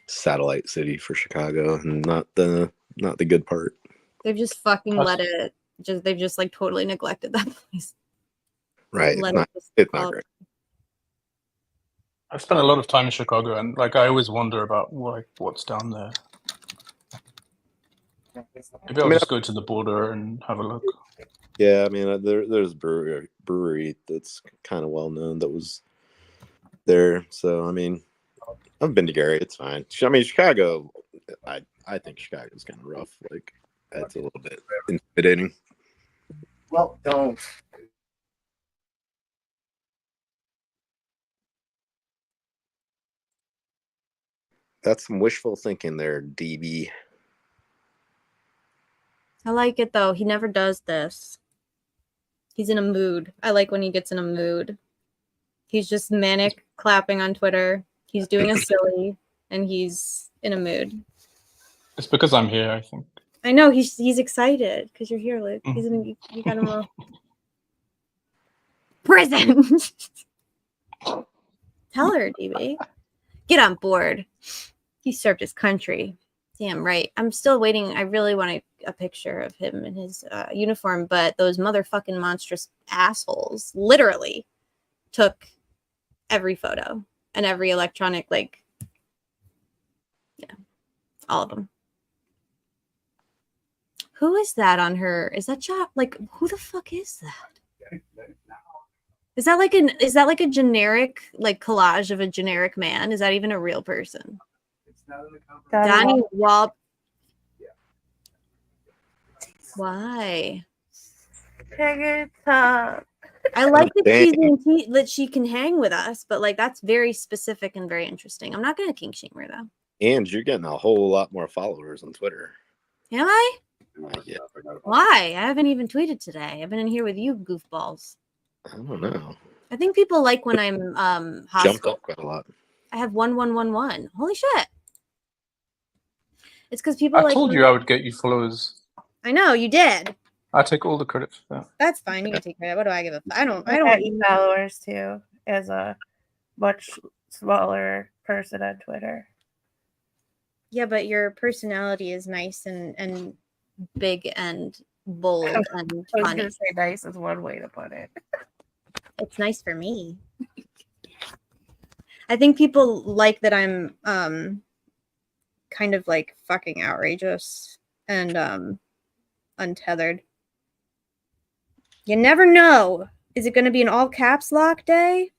satellite city for Chicago, and not the good part. They've just fucking they've just like totally neglected that place. Right. It's not great. I spent a lot of time in Chicago, and like I always wonder about what's down there. Maybe I'll just go to the border and have a look. Yeah, I mean, there's a brewery that's kind of well known that was there. So I mean, I've been to Gary. It's fine. I mean, Chicago. I think Chicago's kind of rough. Like, it's a little bit intimidating. Well, don't. That's some wishful thinking there, DB. I like it though. He never does this. He's in a mood. I like when he gets in a mood. He's just manic clapping on Twitter. He's doing a silly and he's in a mood. It's because I'm here, I think. I know he's excited because you're here, Luke. He's in, you got him a prison. Tell her, DB. Get on board. He served his country. Damn right. I'm still waiting. I really want a picture of him in his uniform, but those motherfucking monstrous assholes literally took every photo and every electronic, like, yeah, all of them. Who is that on her? Is that like, who the fuck is that? Is that like a generic, like, collage of a generic man? Is that even a real person? Donnie Wall. Why? I like that she can hang with us, but like that's very specific and very interesting. I'm not gonna kink shame her though. And you're getting a whole lot more followers on Twitter. Am I? Yeah. Why? I haven't even tweeted today. I've been in here with you goofballs. I don't know. I think people like when I'm Jumped hostile. up quite a lot. I have 1111. Holy shit. It's because people I like told when you I would get you followers. I know you did. I take all the credit for that. That's fine. You can take credit. What do I give a I don't you followers too as a much smaller person on Twitter. Yeah, but your personality is nice and big and bold and I was funny. gonna say nice is one way to put it. It's nice for me. I think people like that I'm kind of like fucking outrageous and untethered. You never know. Is it going to be an all caps lock day?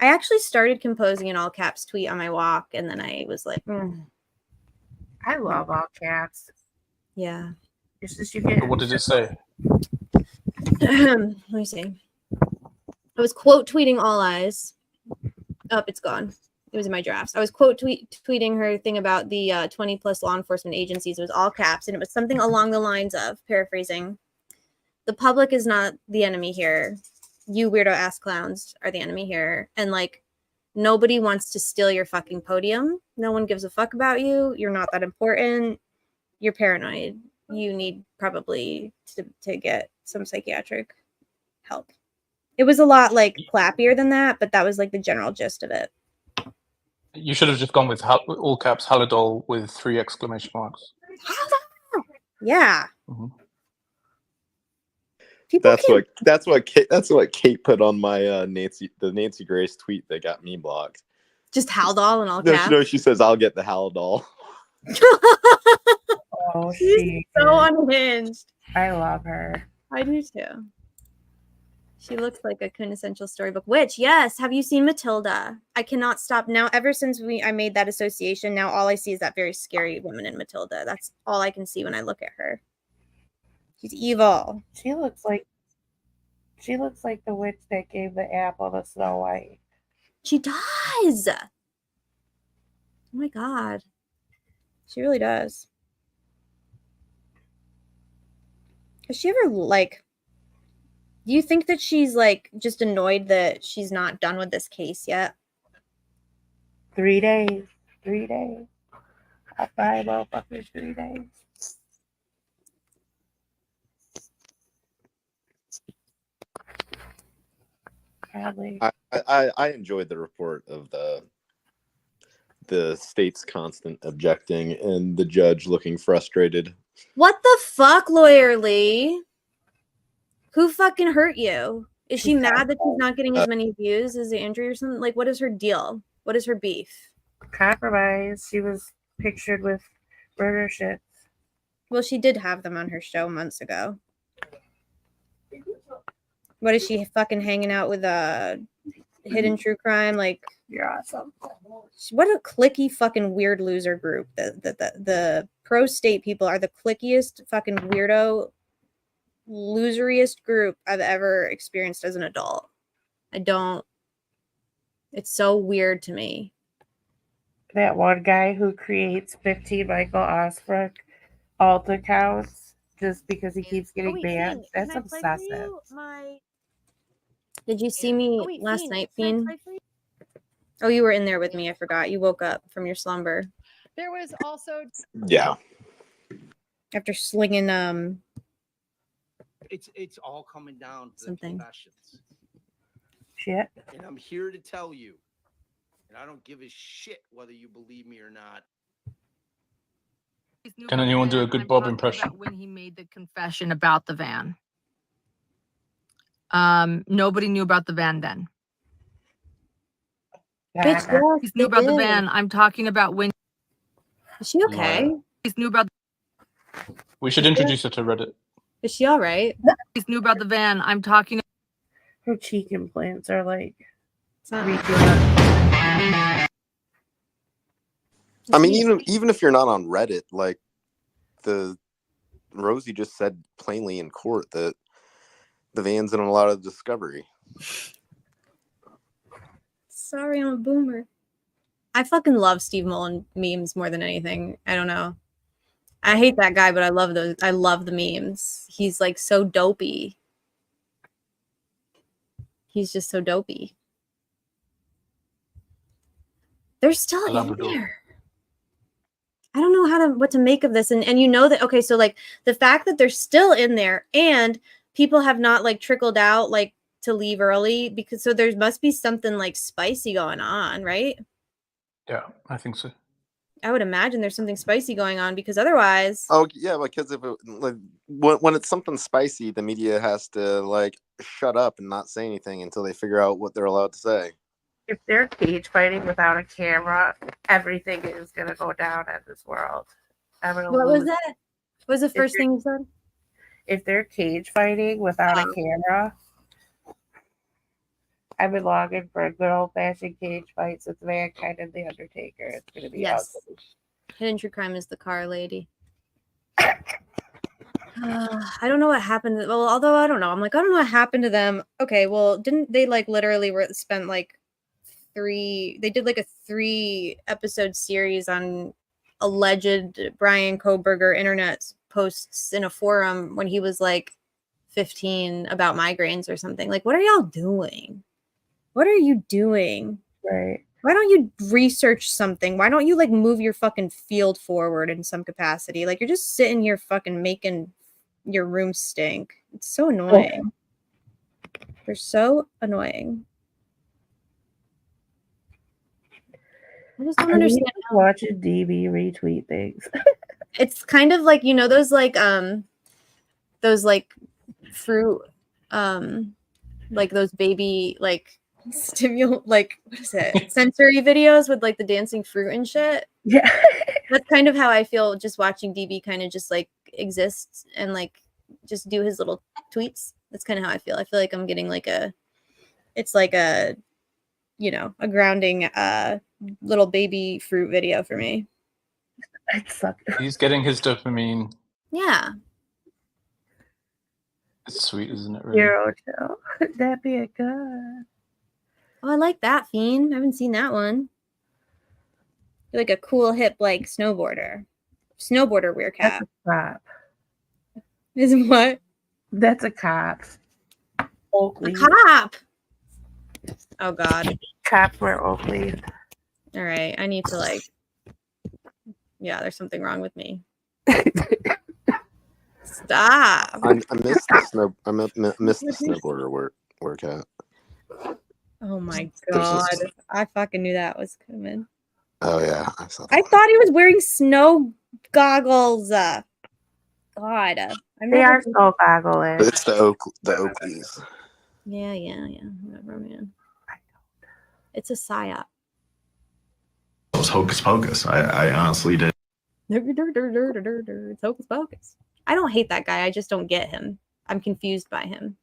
I actually started composing an all caps tweet on my walk, and then I was like, I love all caps. Yeah. It's just you get. What did it say? Let me see. I was quote tweeting all eyes. Oh, it's gone. It was in my drafts. I was quote tweeting her thing about the 20 plus law enforcement agencies. It was all caps, and it was something along the lines of, paraphrasing, the public is not the enemy here. You weirdo ass clowns are the enemy here. And like, nobody wants to steal your fucking podium. No one gives a fuck about you. You're not that important. You're paranoid. You need probably to get some psychiatric help. It was a lot like clappier than that, but that was like the general gist of it. You should have just gone with all caps Haladol with 3 exclamation marks. Yeah. Mm-hmm. That's what Kate put on my the Nancy Grace tweet that got me blocked. Just Haldol and all caps. No, she says I'll get the Haldol. Oh, she's so unhinged. I love her. I do too. She looks like a quintessential storybook witch. Yes. Have you seen Matilda? I cannot stop now. Ever since I made that association, now all I see is that very scary woman in Matilda. That's all I can see when I look at her. She's evil. She looks like the witch that gave the apple to Snow White. She does. Oh my God. She really does. Has she ever do you think that she's like just annoyed that she's not done with this case yet? 3 days. 3 days. I buy motherfuckers 3 days. Probably. I enjoyed the report of the state's constant objecting and the judge looking frustrated. What the fuck, Lawyer Lee? Who fucking hurt you? Is she mad that she's not getting as many views as Andrea or something? Like, what is her deal? What is her beef? Compromise. She was pictured with murder shit. Well, she did have them on her show months ago. What is she fucking hanging out with hidden true crime? Like, you're awesome. What a cliquey fucking weird loser group. The pro state people are the clickiest fucking weirdo loseriest group I've ever experienced as an adult. It's so weird to me. That one guy who creates 15 Michael Osbrook alt accounts just because he keeps getting banned. That's obsessive. Did you see me last night, Fiend? Oh, you were in there with me. I forgot. You woke up from your slumber. There was also Yeah. After slinging It's all coming down to something. the confessions. Shit. And I'm here to tell you, and I don't give a shit whether you believe me or not. Can anyone do a good Bob impression? When he made the confession about the van. Nobody knew about the van then. Bitch, yes, Knew they about the did. van. I'm talking about when. Is she okay? Knew about. We should introduce her to Reddit. Is she all right? Knew about the van. I'm talking. Her cheek implants are like. I mean, even if you're not on Reddit, like Rosie just said plainly in court that the van's in a lot of discovery. Sorry, I'm a boomer. I fucking love Steve Mullen memes more than anything. I don't know. I hate that guy, but I love those. I love the memes. He's like so dopey. He's just so dopey. They're still in there. I don't know what to make of this. And you know that, okay, so like the fact that they're still in there and people have not like trickled out like to leave early because so there must be something like spicy going on, right? Yeah, I think so. I would imagine there's something spicy going on because otherwise. Oh yeah, because if it, like when it's something spicy, the media has to like shut up and not say anything until they figure out what they're allowed to say. If they're cage fighting without a camera, everything is gonna go down in this world. What was that? What was the first thing you said? If they're cage fighting without a camera, I've been longing for a good old fashioned cage fight since Mankind and the Undertaker. It's gonna be ugly. Hidden True Crime is the car lady. I don't know what happened. Well, although I don't know. I'm like, I don't know what happened to them. Okay, well, didn't they like literally spent like they did like a 3-episode series on alleged Brian Koberger internet posts in a forum when he was like 15 about migraines or something. Like, what are y'all doing? What are you doing? Right. Why don't you research something? Why don't you like move your fucking field forward in some capacity? Like you're just sitting here fucking making your room stink. It's so annoying. They're so annoying. I just don't understand. Watching DB retweet things. It's kind of like, you know, those like fruit, like those baby like like what is it? Sensory videos with like the dancing fruit and shit. Yeah. That's kind of how I feel just watching DB kind of just like exist and like just do his little tweets. That's kind of how I feel. I feel like I'm getting like it's like a, you know, a grounding little baby fruit video for me. It sucks. He's getting his dopamine. Yeah. It's sweet, isn't it? Really? Hero chill. That'd be a good. Oh, I like that, Fiend. I haven't seen that one. You're like a cool hip like snowboarder wear cap. That's a cop. Is what? That's a cop. Oakley. A cop. Oh God. Cops wear Oakley. All right, I need to like. Yeah, there's something wrong with me. Stop. I missed the snowboarder workout. Oh my God. I fucking knew that was coming. Oh yeah, I saw that. I thought he was wearing snow goggles. God. They are snow goggles. But it's the Oakleys. Yeah. Whatever, man. It's a psyop. hocus pocus. I honestly did. It's hocus pocus. I don't hate that guy. I just don't get him. I'm confused by him.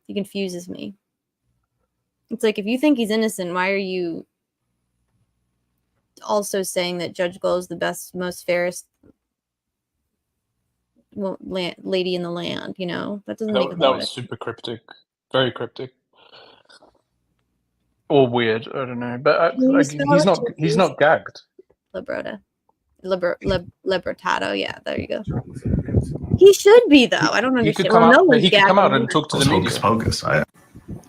He confuses me. It's like, if you think he's innocent, why are you also saying that Judge Glow is the best, most fairest lady in the land? You know, that doesn't make a That was super cryptic, very cryptic, or weird. I don't know, but like, he's not gagged. Libertado. Yeah, there you go. He should be, though. I don't He could understand. come Well, no out. one's He could come gagging out and him. talk to the Hocus media. pocus.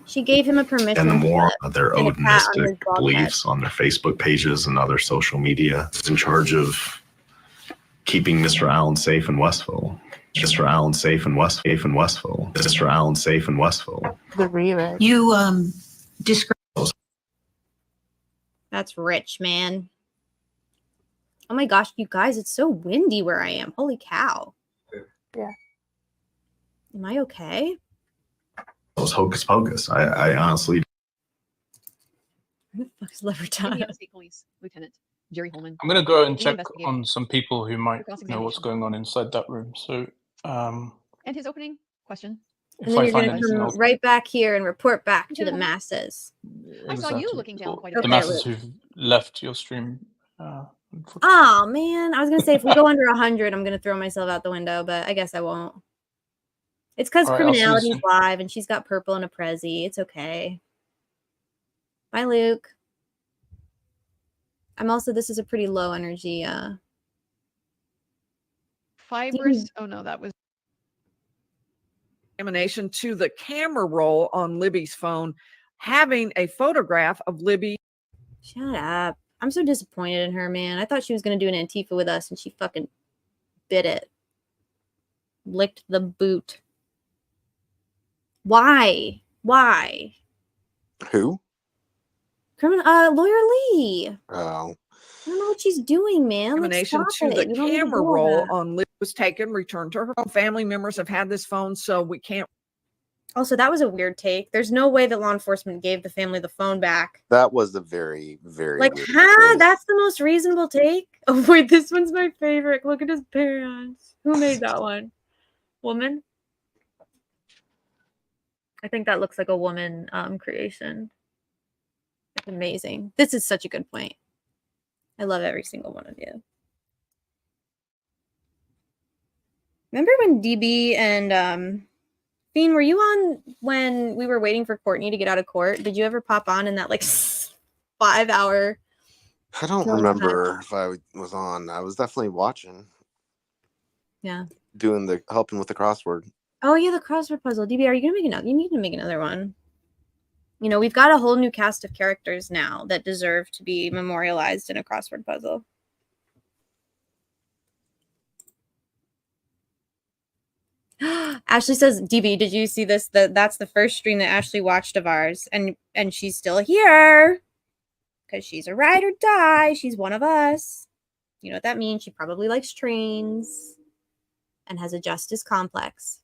She gave him a permission. And the more slip of their and a pat on his Odinistic bald beliefs on their Facebook pages and other social media, is in charge of keeping Mr. Allen safe in Westville. Mr. Allen safe in Westville. Mr. Allen safe in Westville. The remix. You describe. That's rich, man. Oh my gosh, you guys, it's so windy where I am. Holy cow. Yeah. Am I okay? Those hocus pocus. I honestly. Who the fuck is Libertado? Indiana State Police Lieutenant Jerry Holman. I'm gonna go and the check investigator, on some people who might for know what's cross-examination. going on inside that room. So, And his opening question. And if then I you're find going to anything come else, right back here and report back to the Gentlemen. masses. I saw you exactly. looking down quite a The bit. masses who've left your stream. Oh, man. I was going to say, if we go under 100, I'm going to throw myself out the window, but I guess I won't. It's because All right, I'll see you Criminality's soon. live and she's got purple and a Prezi. It's okay. Bye, Luke. I'm also, this is a pretty low energy. Fibrous. Oh no, that was Examination to the camera roll on Libby's phone, having a photograph of Libby. Shut up. I'm so disappointed in her, man. I thought she was going to do an Antifa with us and she fucking bit it. Licked the boot. Why? Why? Who? Lawyer Lee. Oh. I don't know what she's doing, man. Like, Examination stop to it. the You don't need to camera do all roll that. on Libby was taken, returned to her phone. Family members have had this phone, so we can't. Also, that was a weird take. There's no way that law enforcement gave the family the phone back. That was a very, very Like, weird huh? take. That's the most reasonable take? Oh, wait, this one's my favorite. Look at his pants. Who made that one? Woman? I think that looks like a woman creation. It's amazing. This is such a good point. I love every single one of you. Remember when DB and Fiend, were you on when we were waiting for Courtney to get out of court? Did you ever pop on in that like 5 hour? I don't remember if I was on. I was definitely watching, Yeah. helping with the crossword. Oh yeah, the crossword puzzle. DB, are you gonna make another? You need to make another one. You know, we've got a whole new cast of characters now that deserve to be memorialized in a crossword puzzle. Ashley says, DB, did you see this? That's the first stream that Ashley watched of ours, and she's still here because she's a ride or die. She's one of us. You know what that means? She probably likes trains and has a justice complex.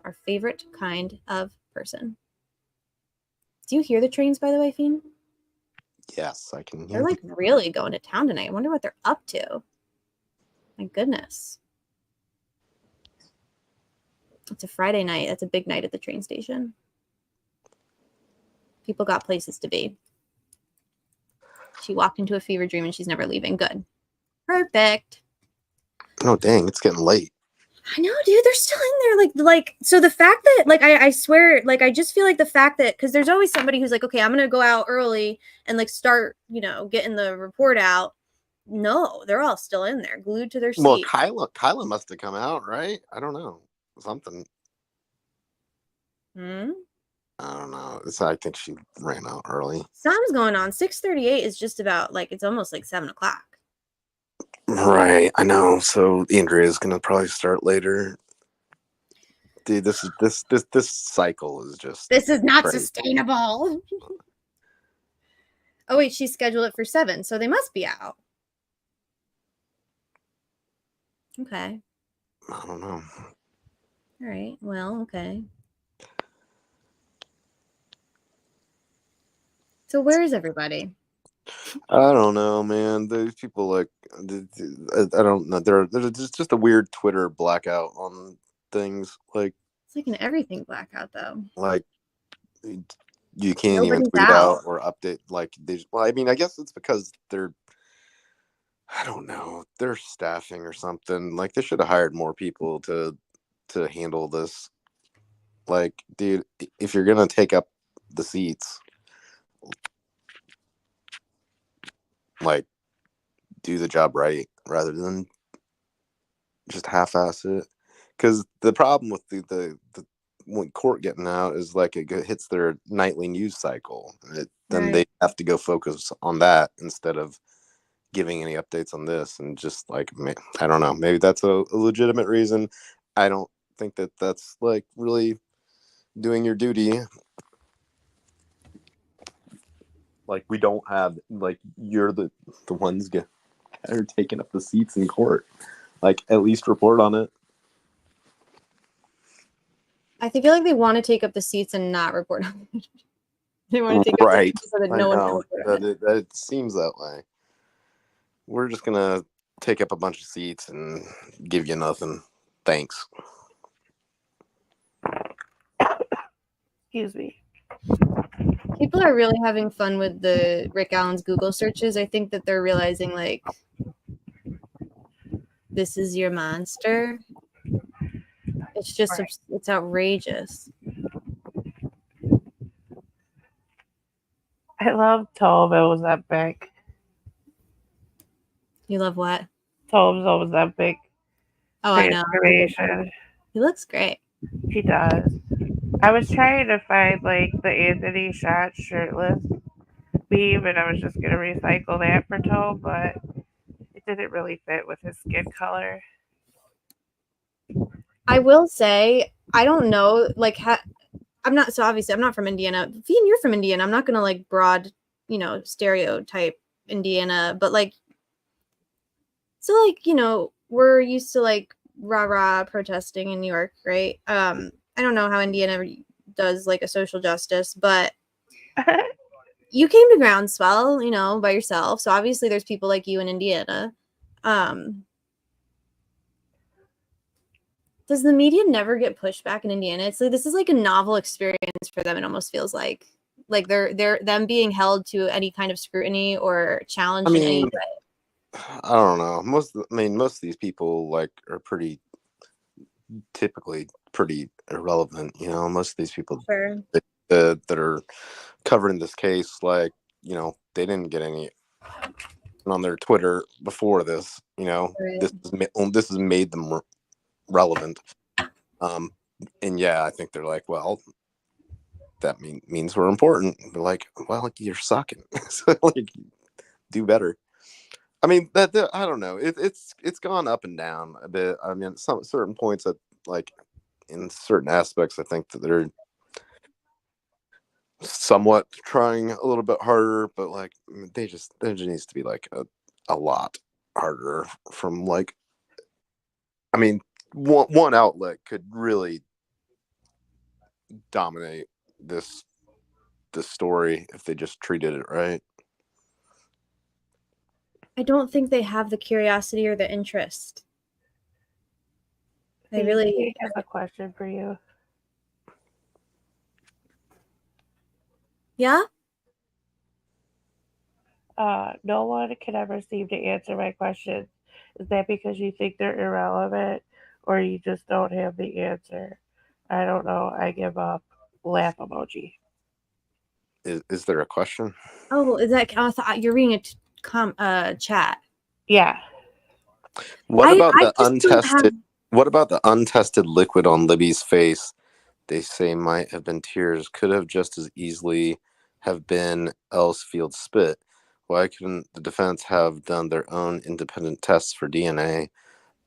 Our favorite kind of person. Do you hear the trains, by the way, Fiend? Yes, I can hear. They're like really going to town tonight. I wonder what they're up to. My goodness. It's a Friday night. That's a big night at the train station. People got places to be. She walked into a fever dream and she's never leaving. Good. Perfect. Oh dang, it's getting late. I know, dude. They're still in there. Like, so the fact that, like, I swear, like, I just feel like the fact that, because there's always somebody who's like, okay, I'm going to go out early and, like, start, you know, getting the report out. No, they're all still in there, glued to their seat. Well, Kyla must have come out, right? I don't know. Something. Hmm? I don't know. I think she ran out early. Something's going on. 6:38 is just about, like, it's almost like 7 o'clock. Right, I know. So Andrea's gonna probably start later. Dude, this cycle is just. This is not crazy. sustainable. Oh, wait, she scheduled it for 7, so they must be out. Okay. I don't know. All right. Well, okay. So where is everybody? I don't know, man. Those people like I don't know. There's just a weird Twitter blackout on things. It's like an everything blackout though. Like you can't even Nobody's tweet out. out or update. Well, I mean, I guess it's because they're. I don't know. They're staffing or something. Like they should have hired more people to handle this. Like, dude, if you're gonna take up the seats, like, do the job right rather than just half-ass it. Because the problem with the when court getting out is like it hits their nightly news cycle. Then they have to go focus on that instead of giving any updates on this. And just like, I don't know, maybe that's a legitimate reason. I don't think that that's like really doing your duty. Like we don't have like you're the ones that are taking up the seats in court. Like at least report on it. I feel like they want to take up the seats and not report on it. They want to take up the Right. seats so that I no one know. can report on it. That seems that way. We're just gonna take up a bunch of seats and give you nothing. Thanks. Excuse me. People are really having fun with the Rick Allen's Google searches. I think that they're realizing like this is your monster. It's just it's outrageous. I love Tove Ozempic. You love what? Tove's Ozempic. Oh, I know. Transformation. He looks great. He does. I was trying to find like the Anthony Shot shirtless meme, and I was just gonna recycle that for Tove, but it didn't really fit with his skin color. I will say, I don't know, like, I'm not, so obviously I'm not from Indiana. Fian, you're from Indiana. I'm not going to like broad, stereotype Indiana, but like, so like, we're used to like rah-rah protesting in New York, right? I don't know how Indiana does like a social justice, but you came to Groundswell, by yourself. So obviously there's people like you in Indiana. Does the media never get pushback in Indiana? It's like this is like a novel experience for them. It almost feels like they're them being held to any kind of scrutiny or challenged in any way. I don't know. Most of these people like are typically pretty irrelevant. Most of these people that are covering this case, like they didn't get any on their Twitter before this. This has made them relevant. And yeah, I think they're like, well, that means we're important. They're like, well, you're sucking. So like, do better. I mean, that I don't know. It's gone up and down a bit. I mean, some certain points that like in certain aspects, I think that they're somewhat trying a little bit harder, but like there just needs to be like a lot harder from like. I mean, one outlet could really dominate this story if they just treated it right. I don't think they have the curiosity or the interest. I really have a question for you. Yeah? No one can ever seem to answer my question. Is that because you think they're irrelevant or you just don't have the answer? I don't know. I give up. Laugh emoji. Is there a question? Oh, is that I thought you're reading a chat? Yeah. What about the untested liquid on Libby's face? They say might have been tears. Could have just as easily have been Elsfield's spit. Why couldn't the defense have done their own independent tests for DNA?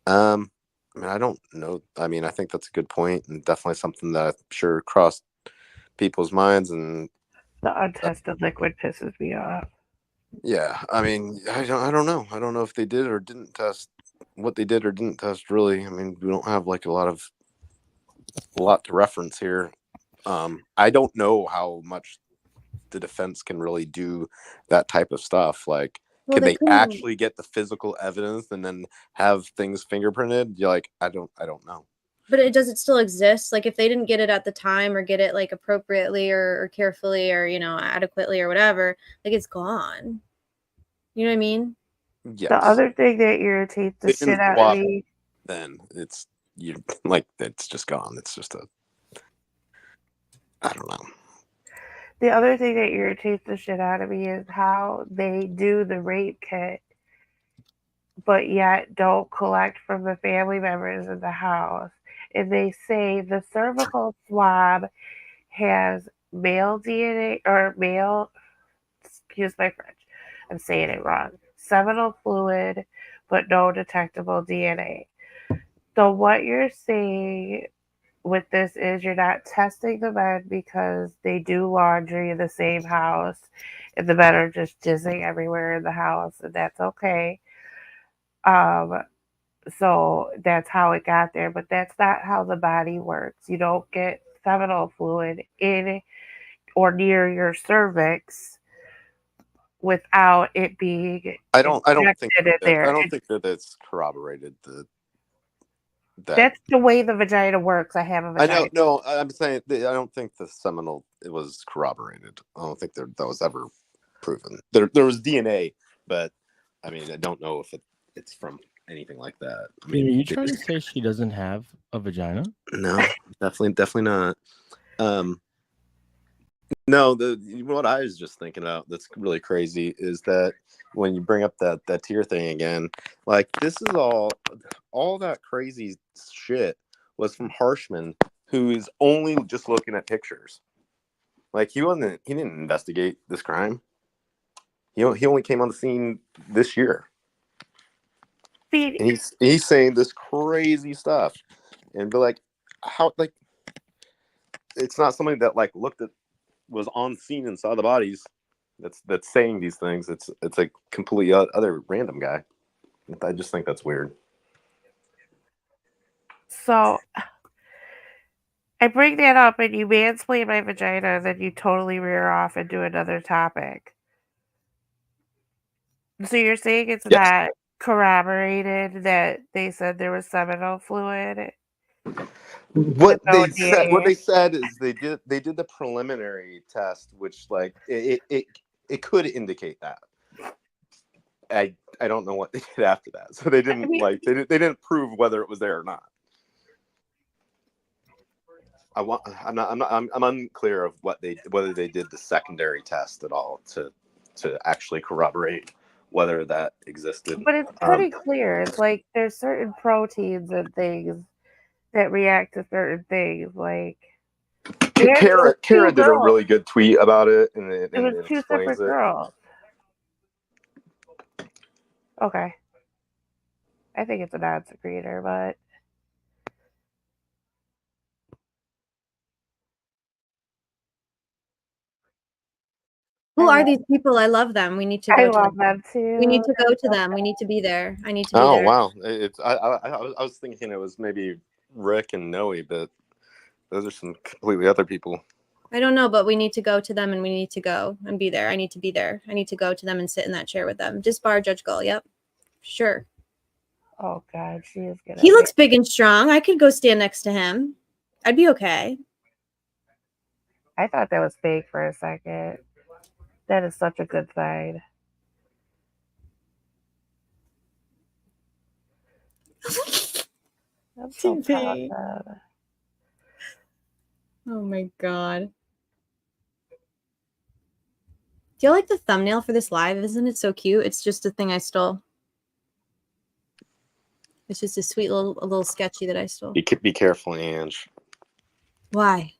I mean, I don't know. I mean, I think that's a good point and definitely something that I'm sure crossed people's minds. And the untested liquid pisses me off. Yeah, I mean, I don't know. I don't know if they did or didn't test what they did or didn't test. Really, I mean, we don't have like a lot to reference here. I don't know how much the defense can really do that type of stuff. Like, Well, can they they couldn't- actually get the physical evidence and then have things fingerprinted? You're like, I don't know. But does it still exist? Like if they didn't get it at the time or get it like appropriately or carefully or, you know, adequately or whatever, like it's gone. You know what I mean? Yes. The other thing that irritates the They shit didn't out of swap, me. then it's like it's just gone. It's just I don't know. The other thing that irritates the shit out of me is how they do the rape kit, but yet don't collect from the family members in the house. And they say the cervical swab has male DNA or male, excuse my French, I'm saying it wrong, seminal fluid, but no detectable DNA. So what you're saying with this is you're not testing the men because they do laundry in the same house and the men are just jizzing everywhere in the house, and that's okay. So that's how it got there, but that's not how the body works. You don't get seminal fluid in or near your cervix without it being I don't think injected in there. I don't think that it's corroborated that. That's the way the vagina works. I have a I vagina. know. No, I'm saying I don't think the seminal it was corroborated. I don't think that was ever proven. There was DNA, but I mean, I don't know if it's from anything like that. I Wait, mean, are you trying to say she doesn't have a vagina? No, definitely not. No, what I was just thinking about that's really crazy is that when you bring up that tier thing again, like this is all that crazy shit was from Harshman, who is only just looking at pictures. Like he didn't investigate this crime. He only came on the scene this year. And he's saying this crazy stuff and be like, how, like, it's not somebody that like was on scene and saw the bodies that's saying these things. It's a completely other random guy. I just think that's weird. So I bring that up and you mansplain my vagina, and then you totally rear off and do another topic. So you're saying it's not corroborated that they said there was seminal fluid? What no they DNA? said is they did the preliminary test, which like it could indicate that. I don't know what they did after that, so they didn't they didn't prove whether it was there or not. I'm unclear of whether they did the secondary test at all to actually corroborate whether that existed. But it's pretty clear. It's like there's certain proteins and things that react to certain things. Like Kara did a girls. really good tweet about it, and it It was two explains separate girls. Okay. I think it's a non-secretor, but Who are these people? I love them. We need to go I to love them. them too. We need to go to them. We need to be there. I need to be Oh there. wow! I was thinking it was maybe Rick and Noe, but those are some completely other people. I don't know, but we need to go to them and we need to go and be there. I need to be there. I need to go to them and sit in that chair with them. Just bar Judge Gull. Yep. Sure. Oh God, she is gonna. He looks big and strong. I could go stand next to him. I'd be okay. I thought that was fake for a second. That is such a good sign. I'm so proud TV. of them. Oh my God. Do you like the thumbnail for this live? Isn't it so cute? It's just a thing I stole. It's just a sweet little sketchy that I stole. Be careful, Ange. Why?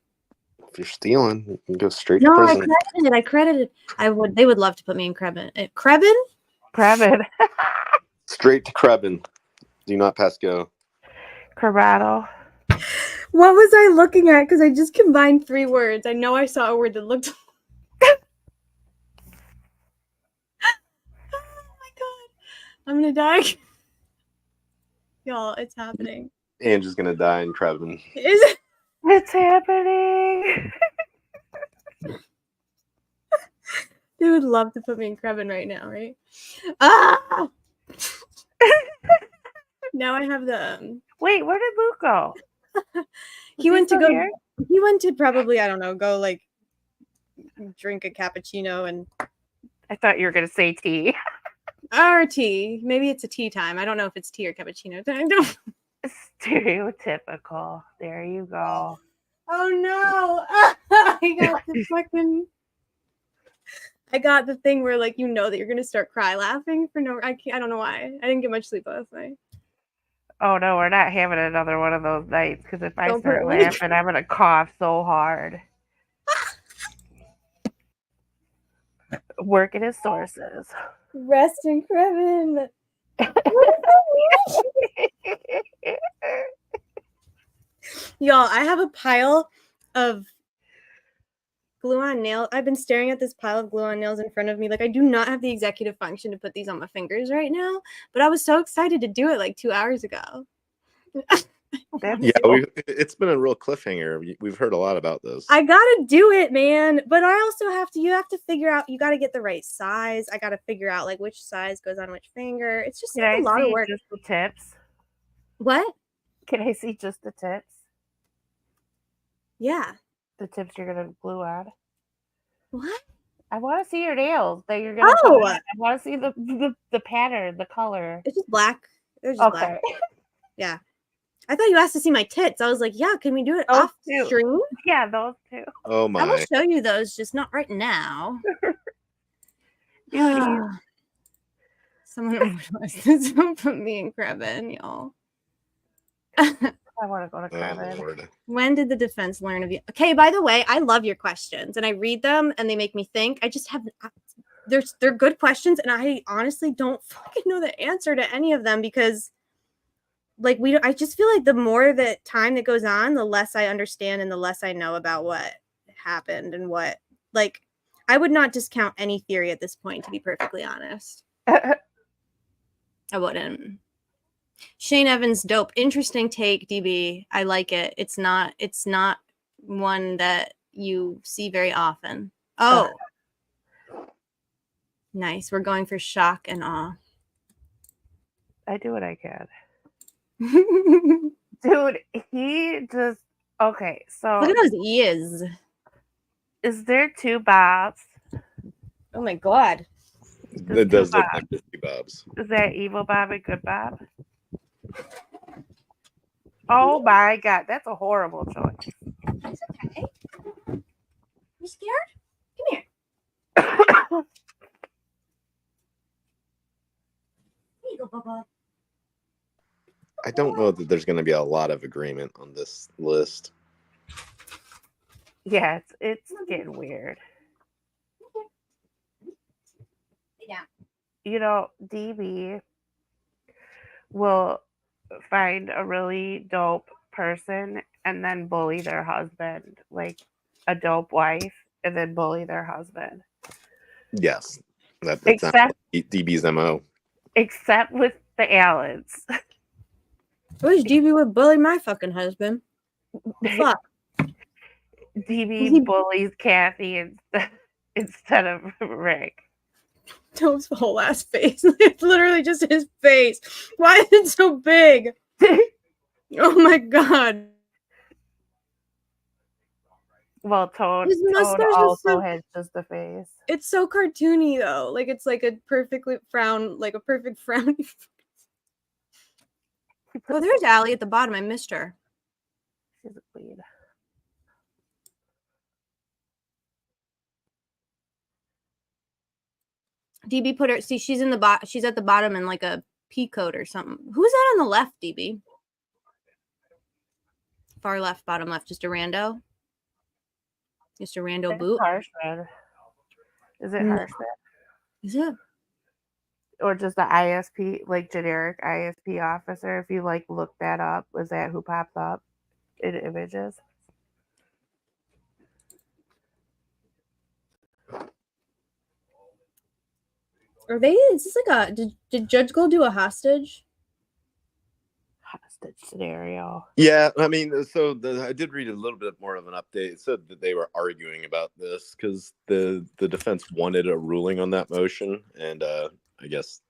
If you're stealing, you can go straight to No, I prison. credited. They would love to put me in Krebin. Krebin? Krebin. Straight to Krebin. Do not pass go. Corrado. What was I looking at? Because I just combined 3 words. I know I saw a word that looked. Oh my God. I'm going to die. Y'all, it's happening. Ange is gonna die in Krebin. Is it? It's happening. They would love to put me in Krebin right now, right? Ah! Now I have the. Wait, where did Luke go? He went to still go. here? He went to probably, I don't know, go like drink a cappuccino and. I thought you were gonna say tea. Or tea. Maybe it's a tea time. I don't know if it's tea or cappuccino time. Stereotypical. There you go. Oh no! I got the fucking. I got the thing where like that you're gonna start cry laughing for no. I can't. I don't know why. I didn't get much sleep last night. Oh no, we're not having another one of those nights because if I Don't start put me- laughing, I'm gonna cough so hard. Working his sources. Rest in Krebin. Y'all, I have a pile of glue-on nails. I've been staring at this pile of glue-on nails in front of me. Like, I do not have the executive function to put these on my fingers right now, but I was so excited to do it like 2 hours ago. Yeah, it's been a real cliffhanger. We've heard a lot about this. I gotta do it, man. But I also have to. You have to figure out. You gotta get the right size. I gotta figure out like which size goes on which finger. It's just Can like I a lot of see work. just the tips? What? Can I see just the tips? Yeah. The tips you're gonna glue on. What? I want to see your nails that you're gonna. Oh! I want to see the pattern, the color. It's just black. They're just black. Yeah. I thought you asked to see my tits. I was like, yeah, can we do it off stream? Yeah, those two. Oh I will my. show you those, just not right now. Someone put me in Krebin, y'all. I want to go to Krebin. Lord. When did the defense learn of you? Okay, by the way, I love your questions and I read them and they make me think. I just have they're good questions and I honestly don't fucking know the answer to any of them because like I just feel like the more that time that goes on, the less I understand and the less I know about what happened and what like I would not discount any theory at this point, to be perfectly honest. I wouldn't. Shane Evans, dope. Interesting take, DB. I like it. It's not one that you see very often. Oh. Nice. We're going for shock and awe. I do what I can. Dude, he just okay, so look at those ears. Is there two Bobs? Oh my god. It does look like the two Bobs. Is that evil Bob and good Bob? Oh my god, that's a horrible choice. It's okay. You scared? Come here. Here you go, Bubba. I don't know that there's going to be a lot of agreement on this list. Yeah, it's getting weird. Yeah. You know, DB will find a really dope person and then bully their husband, like a dope wife, and then bully their husband. Yes. That's Except- not DB's MO. Except with the Allens. I wish DB would bully my fucking husband. Fuck. DB bullies Kathy instead of Rick. Dope's whole ass face. It's literally just his face. Why is it so big? Oh my god. Well, Toad His mustache is also so- has just a face. It's so cartoony though. Like it's like a perfect frown. Oh, there's Allie at the bottom. I missed her. She's a queen. DB put her. See, she's in the bot. She's at the bottom in like a pea coat or something. Who's that on the left, DB? Far left, bottom left. Just a rando. Just a rando boot. Harshman. Is it No. Harshman? Is it? Or just the ISP, like generic ISP officer? If you like look that up, is that who pops up in images? Are they? Is this like a? Did Judge Gold do a hostage? hostage scenario. Yeah, I mean, so I did read a little bit more of an update. It said that they were arguing about this because the defense wanted a ruling on that motion, and I guess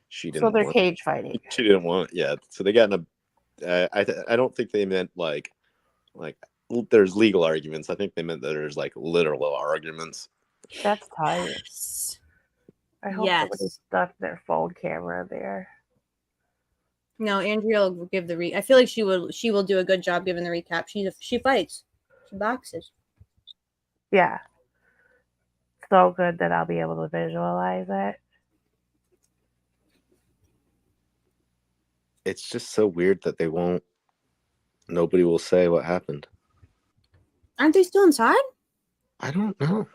she So didn't. they're want, cage fighting. She didn't want. Yeah, so they got in a. I don't think they meant like there's legal arguments. I think they meant that there's like literal arguments. That's tight. I hope somebody Yes. stuck their phone camera there. No, Andrea will give the I feel like she will do a good job giving the recap. She fights. She boxes. Yeah. So good that I'll be able to visualize it. It's just so weird that they won't. Nobody will say what happened. Aren't they still inside? I don't know.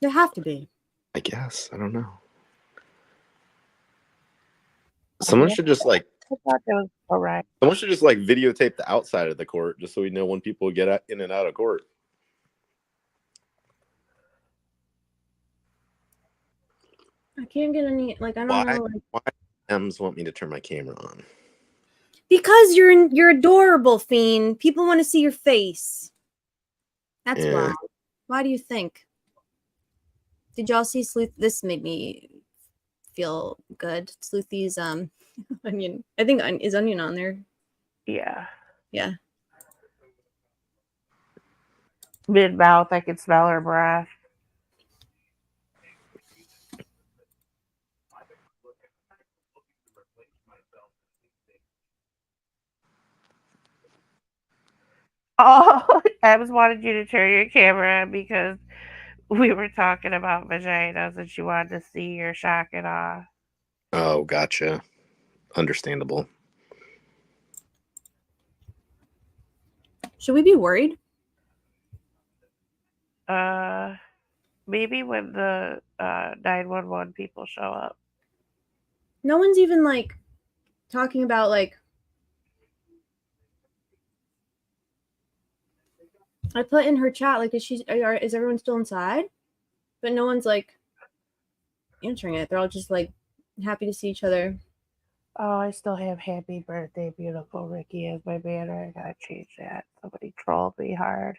They have to be. I guess. I don't know. Someone should just like. I thought that was correct. Someone should just like videotape the outside of the court, just so we know when people get in and out of court. I can't get any. Like I don't know. Like, Why M's want me to turn my camera on? because you're adorable, Fiend. People want to see your face. That's why. Why do you think? Did y'all see Sleuth? This made me feel good. Sleuthy's onion. I think is onion on there. Yeah. Yeah. Mid mouth, I could smell her breath. Oh, Ems wanted you to turn your camera on because we were talking about vaginas and she wanted to see your shock and awe. Oh, gotcha. Understandable. Should we be worried? Maybe when the 911 people show up. No one's even like talking about like. I put in her chat like, is everyone still inside? But no one's like answering it. They're all just like happy to see each other. Oh, I still have "Happy Birthday, Beautiful Ricky" as my banner. I gotta change that. Somebody trolled me hard.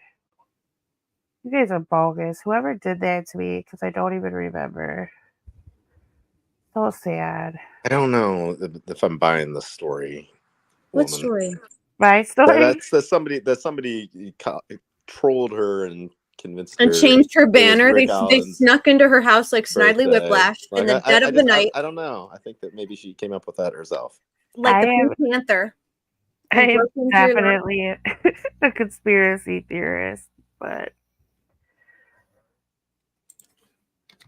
You guys are bogus. Whoever did that to me, because I don't even remember. So sad. I don't know if I'm buying the story. What story? My story? That's somebody trolled her and convinced her. And changed her it was banner. Rick They Allen's snuck into her house like Snidely birthday. Whiplash in the Like, dead of the night. I don't know. I think that maybe she came up with that herself. Like the Pink Panther. I am broke into your definitely a conspiracy theorist, but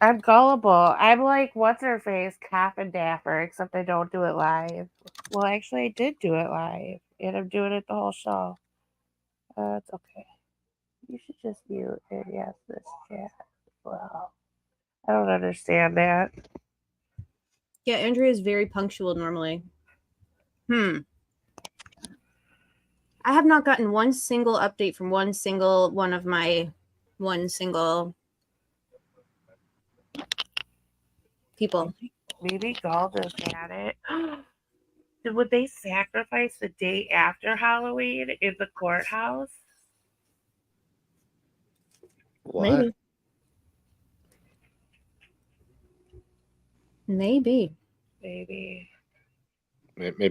I'm gullible. I'm like, what's her face? Cap and Dapper, except I don't do it live. Well, actually, I did do it live, and I'm doing it the whole show. It's okay. You should just mute and yes, this chat as well. I don't understand that. Yeah, Andrea is very punctual normally. I have not gotten one single update from one single one of my people. Maybe Gall just had it. Would they sacrifice the day after Halloween in the courthouse? What? Maybe. Maybe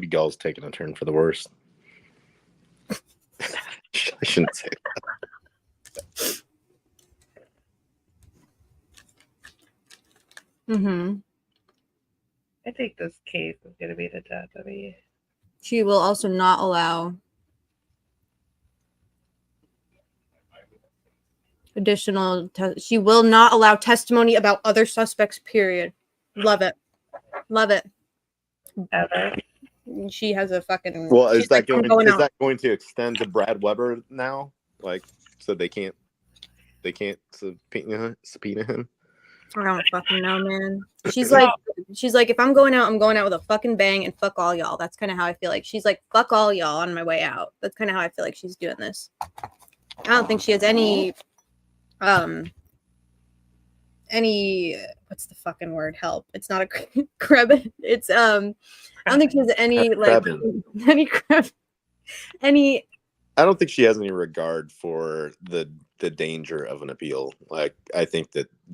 Gull's taking a turn for the worse. I shouldn't say that. I think this case is going to be the death of me. She will also not allow she will not allow testimony about other suspects, period. Love it. Ever. She has a fucking. Well, is that like, that going to extend to Brad Weber now? Like, so they can't subpoena him? I don't fucking know, man. She's like, if I'm going out with a fucking bang and fuck all y'all. That's kind of how I feel like. She's like, fuck all y'all on my way out. That's kind of how I feel like she's doing this. I don't think she has any what's the fucking word? Help. It's not a credit. It's I don't think she has any Krebin. any. I don't think she has any regard for the danger of an appeal. Like, I think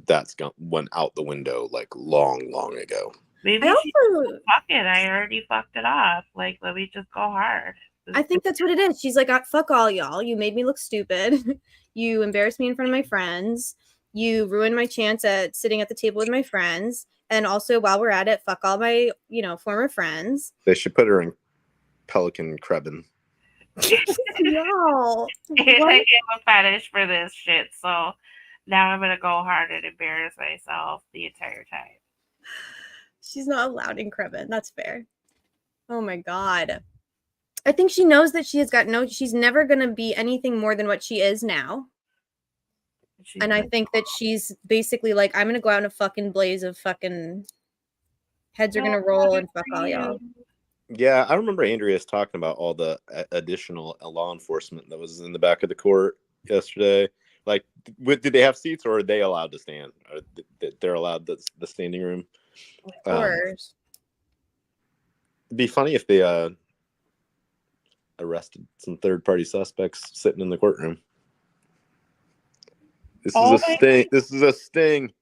that's went out the window like long ago. Maybe I she also- fuck it. I already fucked it off. Like, let me just go hard. I think that's what it is. She's like, fuck all y'all. You made me look stupid. You embarrassed me in front of my friends. You ruined my chance at sitting at the table with my friends. And also, while we're at it, fuck all my, former friends. They should put her in Pelican Krebin. No. I have a fetish for this shit, so now I'm gonna go hard and embarrass myself the entire time. She's not allowed in Krebin. That's fair. Oh my god. I think she knows that she's never gonna be anything more than what she is now. And I think that she's basically like, I'm gonna go out in a fucking blaze of fucking heads are gonna roll and fuck all y'all. Yeah, I remember Andrea's talking about all the additional law enforcement that was in the back of the court yesterday. Like, did they have seats, or are they allowed to stand? They're allowed the standing room. Of course. It'd be funny if they arrested some third-party suspects sitting in the courtroom. This is a sting. This is a sting.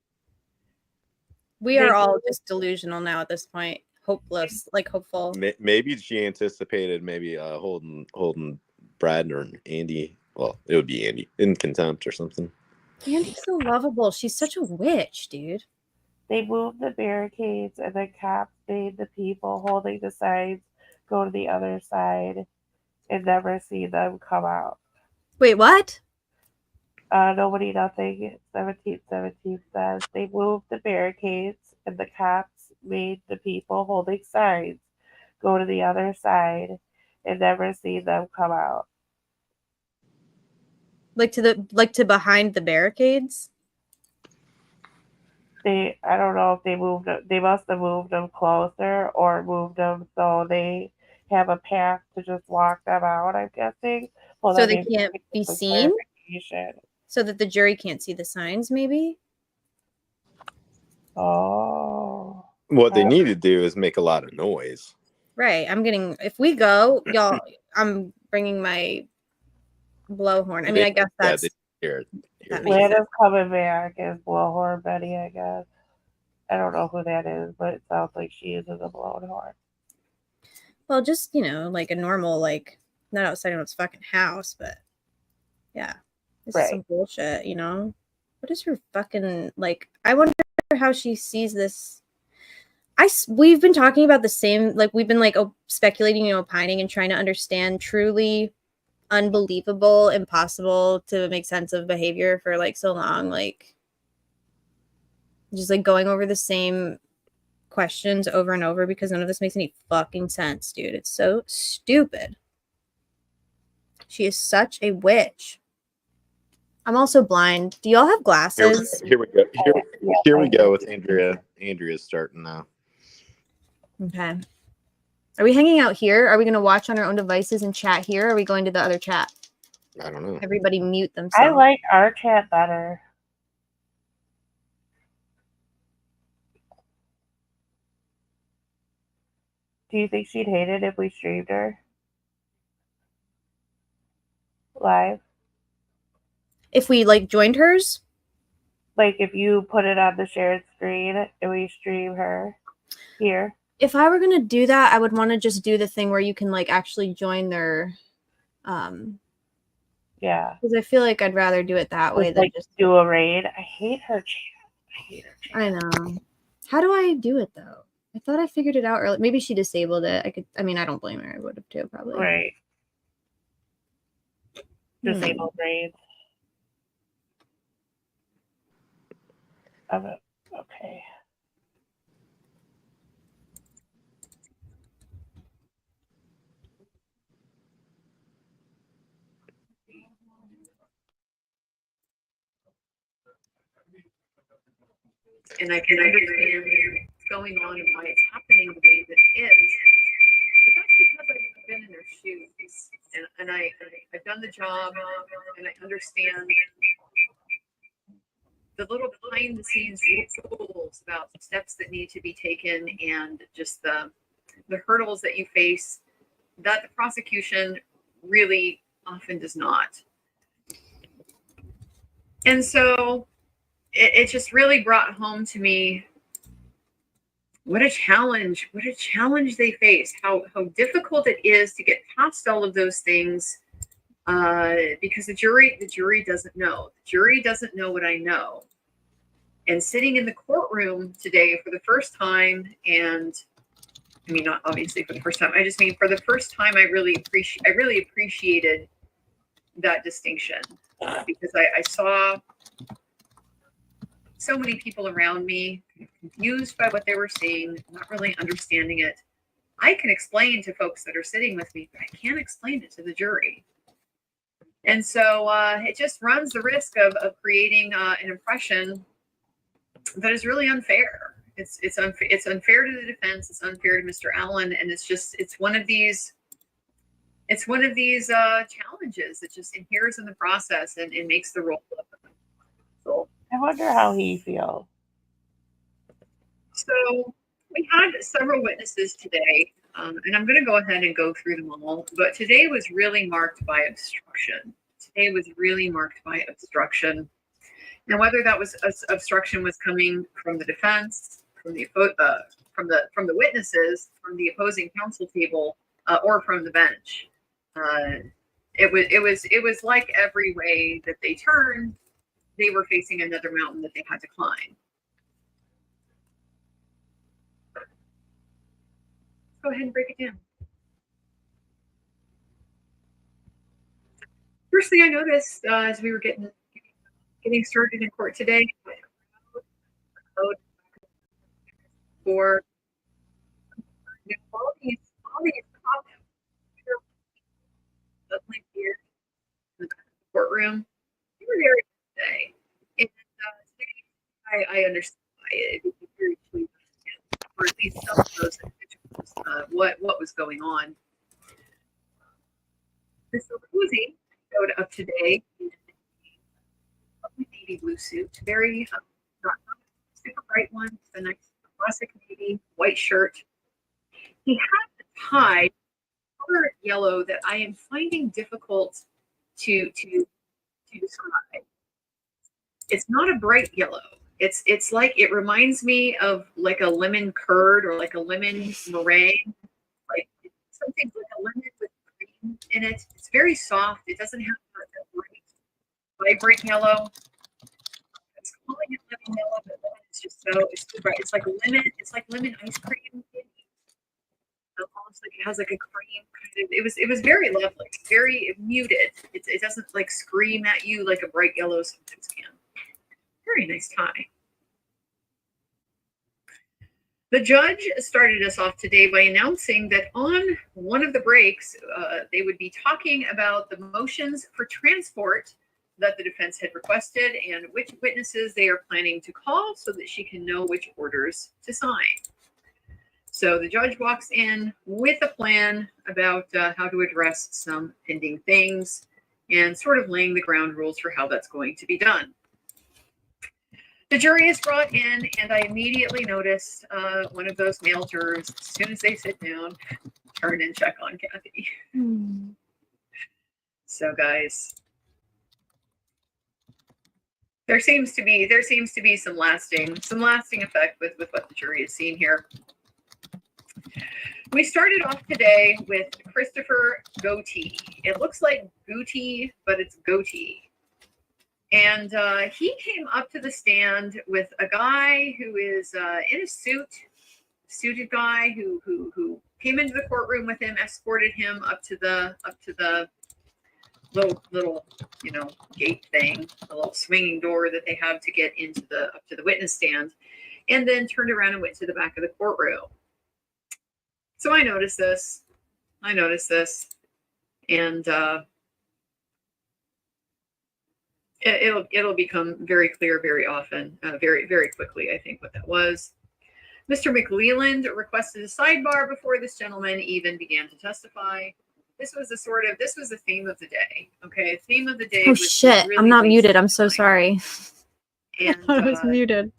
We are all just delusional now at this point. Hopeless, like hopeful. Maybe she anticipated holding Brad or Andy. Well, it would be Andy in contempt or something. Andy's so lovable. She's such a witch, dude. They moved the barricades, and the cops made the people holding the signs go to the other side and never see them come out. Wait, what? Nobody, nothing. 1717 says they moved the barricades, and the cops made the people holding signs go to the other side and never see them come out. Like to behind the barricades? I don't know if they moved them. They must have moved them closer or moved them so they have a path to just walk them out, I'm guessing. Well, So they can't be seen? So that the jury can't see the signs, maybe? Oh. What they need to do is make a lot of noise. Right. If we go, y'all, I'm bringing my blowhorn. I mean, I guess that's. Lana's coming back as Blowhorn Betty, I guess. I don't know who that is, but it sounds like she uses a blowhorn. Well, just, like a normal, like, not outside of its fucking house, but yeah. This is some bullshit, What is her fucking, like, I wonder how she sees this. We've been talking about the same, like, we've been, like, speculating, opining and trying to understand truly unbelievable, impossible to make sense of behavior for, like, so long. Like, just, like, going over the same questions over and over because none of this makes any fucking sense, dude. It's so stupid. She is such a witch. I'm also blind. Do y'all have glasses? Here we go. Here we go with Andrea. Andrea's starting now. Okay. Are we hanging out here? Are we going to watch on our own devices and chat here? Or are we going to the other chat? I don't know. Everybody mute themselves. I like our chat better. Do you think she'd hate it if we streamed her live? If we, like, joined hers? Like, if you put it on the shared screen and we stream her here? If I were going to do that, I would want to just do the thing where you can, like, actually join their, yeah. Because I feel like I'd rather do it that way than just do a raid. I hate her chat. I know. How do I do it, though? I thought I figured it out early. Maybe she disabled it. I don't blame her. I would have too, probably. Right. Disabled raids. Of it. Okay. And I can understand what's going on and why it's happening the way that it is. But that's because I've been in their shoes, and I've done the job, and I understand the little behind the scenes rules about steps that need to be taken, and just the the hurdles that you face that the prosecution really often does not. And so it just really brought home to me what a challenge they face, how difficult it is to get past all of those things, because the jury doesn't know. The jury doesn't know what I know. And sitting in the courtroom today for the first time, and I mean, not obviously for the first time, I just mean for the first time, I really appreciated that distinction, because I saw so many people around me confused by what they were seeing, not really understanding it. I can explain to folks that are sitting with me, but I can't explain it to the jury. And so it just runs the risk of creating an impression that is really unfair. It's unfair to the defense. It's unfair to Mr. Allen, and it's one of these challenges that just inheres in the process and it makes the role of so. I wonder how he feels. So we had several witnesses today, and I'm going to go ahead and go through them all. But today was really marked by obstruction. And whether that was obstruction was coming from the defense, from the witnesses, from the opposing counsel table, or from the bench, it was like every way that they turned, they were facing another mountain that they had to climb. Go ahead and break it down. First thing I noticed as we were getting started in court today, for all these cops suddenly appeared in the courtroom. They were there today, and today I understand why it would be very clear, or at least some of those individuals, what was going on. Mr. Lucy showed up today in a navy blue suit, very not super bright one, the nice classic navy white shirt. He had a tie, color yellow, that I am finding difficult to describe. It's not a bright yellow. It's like, it reminds me of like a lemon curd or like a lemon meringue, like something like a lemon with cream in it. It's very soft. It doesn't have that bright, vibrant yellow. It's calling it lemon yellow, but it's just it's too bright. It's like lemon. It's like lemon ice cream. Almost like it has like a cream kind of. It was very lovely, very muted. It doesn't like scream at you like a bright yellow sometimes can. Very nice tie. The judge started us off today by announcing that on one of the breaks, they would be talking about the motions for transport that the defense had requested and which witnesses they are planning to call so that she can know which orders to sign. So the judge walks in with a plan about how to address some pending things and sort of laying the ground rules for how that's going to be done. The jury is brought in, and I immediately noticed one of those male jurors, as soon as they sit down, turn and check on Kathy. So, guys, there seems to be some lasting effect with what the jury has seen here. We started off today with Christopher Goatee. It looks like Gootee, but it's Goatee. And he came up to the stand with a guy who is in a suited guy who came into the courtroom with him, escorted him up to the little gate thing, a little swinging door that they have to get up to the witness stand, and then turned around and went to the back of the courtroom. So I noticed this, and it'll become very clear very often, very, very quickly, I think, what that was. Mr. McLeland requested a sidebar before this gentleman even began to testify. This was the theme of the day. Okay, theme of the day. Oh was shit! really I'm not wasted muted. I'm so sorry. And I was muted.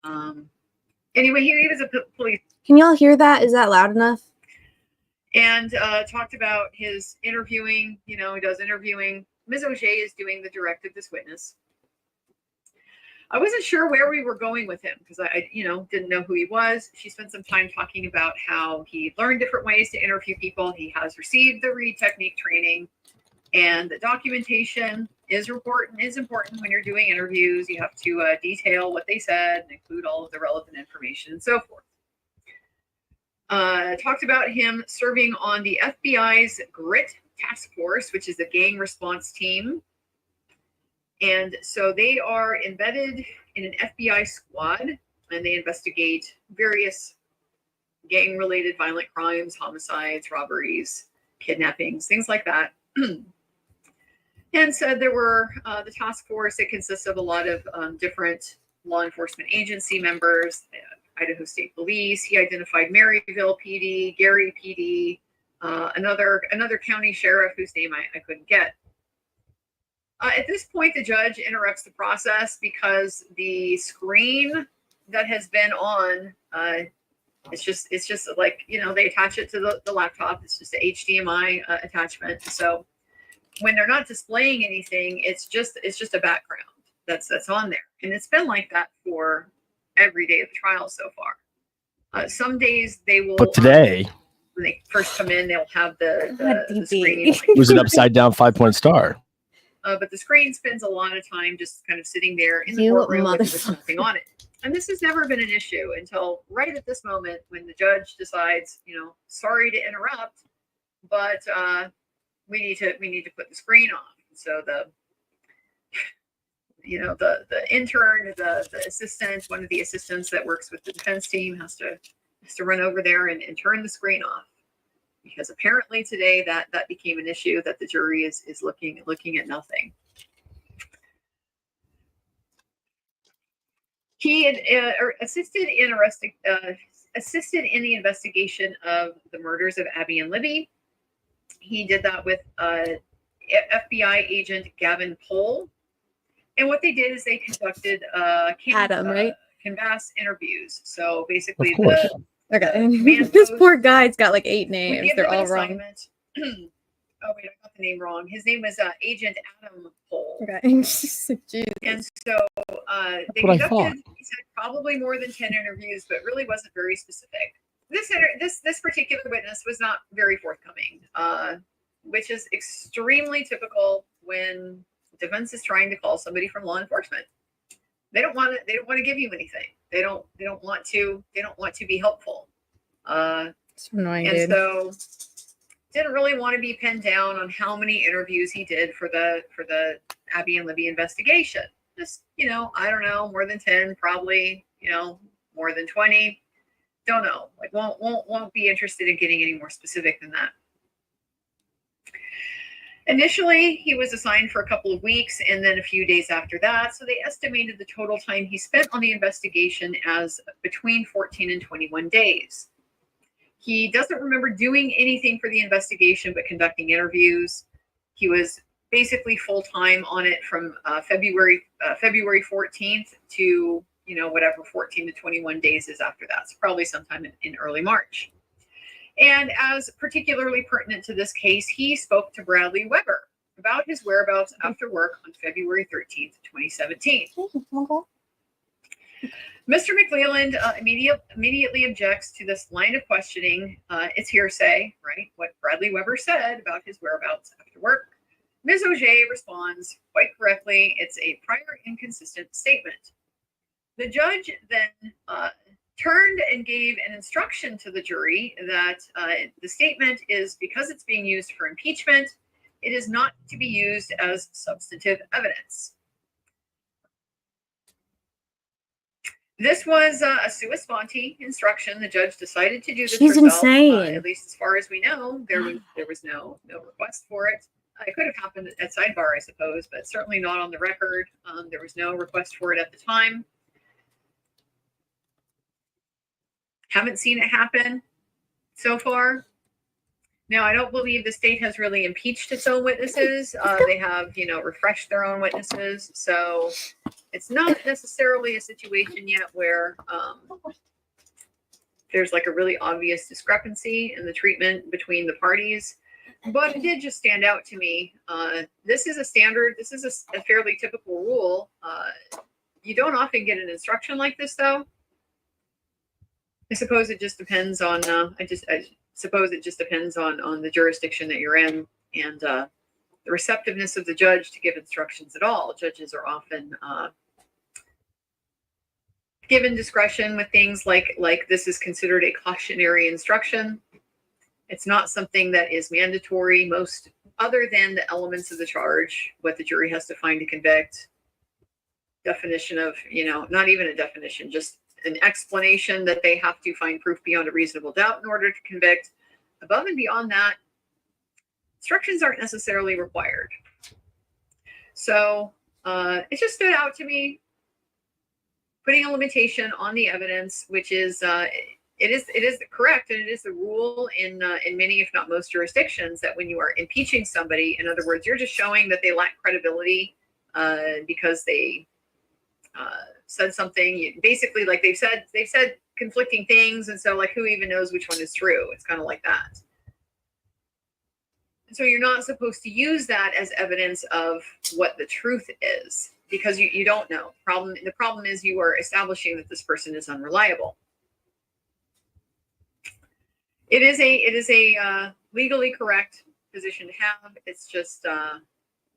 Anyway, he was a police. Can y'all hear that? Is that loud enough? And talked about his interviewing. You know, he does interviewing. Ms. O'Shea is doing the direct of this witness. I wasn't sure where we were going with him because I, didn't know who he was. She spent some time talking about how he learned different ways to interview people. He has received the read technique training, and the documentation is important when you're doing interviews. You have to detail what they said and include all of the relevant information and so forth. Talked about him serving on the FBI's GRIT task force, which is a gang response team. And so they are embedded in an FBI squad, and they investigate various gang-related violent crimes, homicides, robberies, kidnappings, things like that. And so there were the task force. It consists of a lot of different law enforcement agency members, Idaho State Police. He identified Maryville PD, Gary PD, another county sheriff whose name I couldn't get. At this point, the judge interrupts the process because the screen that has been on, it's just like, they attach it to the laptop. It's just an HDMI attachment. So when they're not displaying anything, it's just a background that's on there. And it's been like that for every day of the trial so far. Some days they will. But today, when they first come in, they'll have the screen. it was an upside down 5-point star. But the screen spends a lot of time just kind of sitting there in the courtroom with nothing on it. And this has never been an issue until right at this moment when the judge decides, sorry to interrupt, but we need to put the screen on. So the intern, the assistant, one of the assistants that works with the defense team has to run over there and turn the screen off. Because apparently today that became an issue that the jury is looking at nothing. He had assisted in the investigation of the murders of Abby and Libby. He did that with FBI agent Gavin Pohl. And what they did is they conducted canvas interviews. So basically This poor guy's got like 8 names. They're all wrong. Oh wait, I got the name wrong. His name was Agent Adam Pohl. Okay. And so they conducted, he said, probably more than 10 interviews, but really wasn't very specific. This particular witness was not very forthcoming, which is extremely typical when defense is trying to call somebody from law enforcement. They don't want to give you anything. They don't want to be helpful. It's annoying, and dude. so didn't really want to be pinned down on how many interviews he did for the Abby and Libby investigation. Just, I don't know, more than 10, probably, more than 20. Don't know. Like won't be interested in getting any more specific than that. Initially, he was assigned for a couple of weeks and then a few days after that. So they estimated the total time he spent on the investigation as between 14 and 21 days. He doesn't remember doing anything for the investigation but conducting interviews. He was basically full-time on it from February 14th to, whatever 14 to 21 days is after that. So probably sometime in early March. And as particularly pertinent to this case, he spoke to Bradley Weber about his whereabouts after work on February 13th, 2017. Mr. McLeland immediately objects to this line of questioning. It's hearsay, right? What Bradley Weber said about his whereabouts after work. Ms. O'Shea responds quite correctly. It's a prior inconsistent statement. The judge then turned and gave an instruction to the jury that the statement is, because it's being used for impeachment, it is not to be used as substantive evidence. This was a sua sponte instruction. The judge decided to do this She's herself. insane. At least as far as we know, there was no request for it. It could have happened at sidebar, I suppose, but certainly not on the record. There was no request for it at the time. Haven't seen it happen so far. Now, I don't believe the state has really impeached its own witnesses. They have, refreshed their own witnesses. So it's not necessarily a situation yet where there's like a really obvious discrepancy in the treatment between the parties. But it did just stand out to me. This is a standard. This is a fairly typical rule. You don't often get an instruction like this, though. I suppose it just depends on. I suppose it just depends on the jurisdiction that you're in and the receptiveness of the judge to give instructions at all. Judges are often given discretion with things like this is considered a cautionary instruction. It's not something that is mandatory, most other than the elements of the charge, what the jury has to find to convict. Definition of, not even a definition, just an explanation that they have to find proof beyond a reasonable doubt in order to convict. Above and beyond that, instructions aren't necessarily required. So it just stood out to me, putting a limitation on the evidence, which is it is correct, and it is the rule in many, if not most, jurisdictions that when you are impeaching somebody, in other words, you're just showing that they lack credibility because they said something. Basically, like they've said conflicting things, and so like who even knows which one is true? It's kind of like that. And so you're not supposed to use that as evidence of what the truth is, because you don't know. The problem is you are establishing that this person is unreliable. It is a legally correct position to have. It's just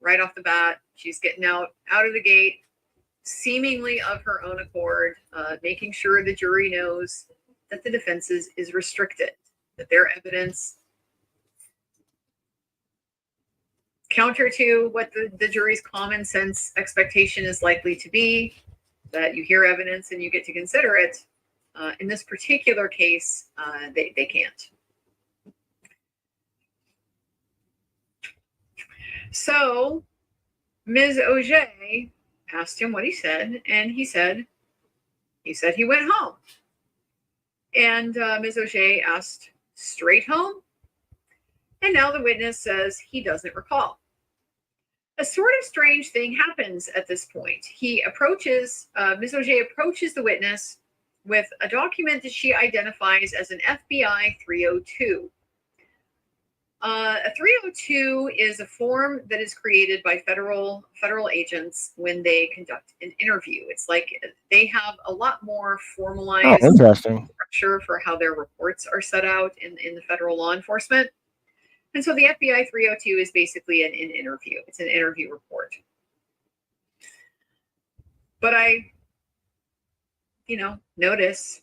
right off the bat, she's getting out of the gate, seemingly of her own accord, making sure the jury knows that the defense is restricted, that their evidence, counter to what the jury's common sense expectation is likely to be, that you hear evidence and you get to consider it. In this particular case, they can't. So Ms. Auger asked him what he said, and he said he went home. And Ms. Auger asked, straight home? And now the witness says he doesn't recall. A sort of strange thing happens at this point. Ms. Auger approaches the witness with a document that she identifies as an FBI 302. A 302 is a form that is created by federal agents when they conduct an interview. It's like they have a lot more formalized interesting structure for how their reports are set out in the federal law enforcement. And so the FBI 302 is basically an interview. It's an interview report. But I, notice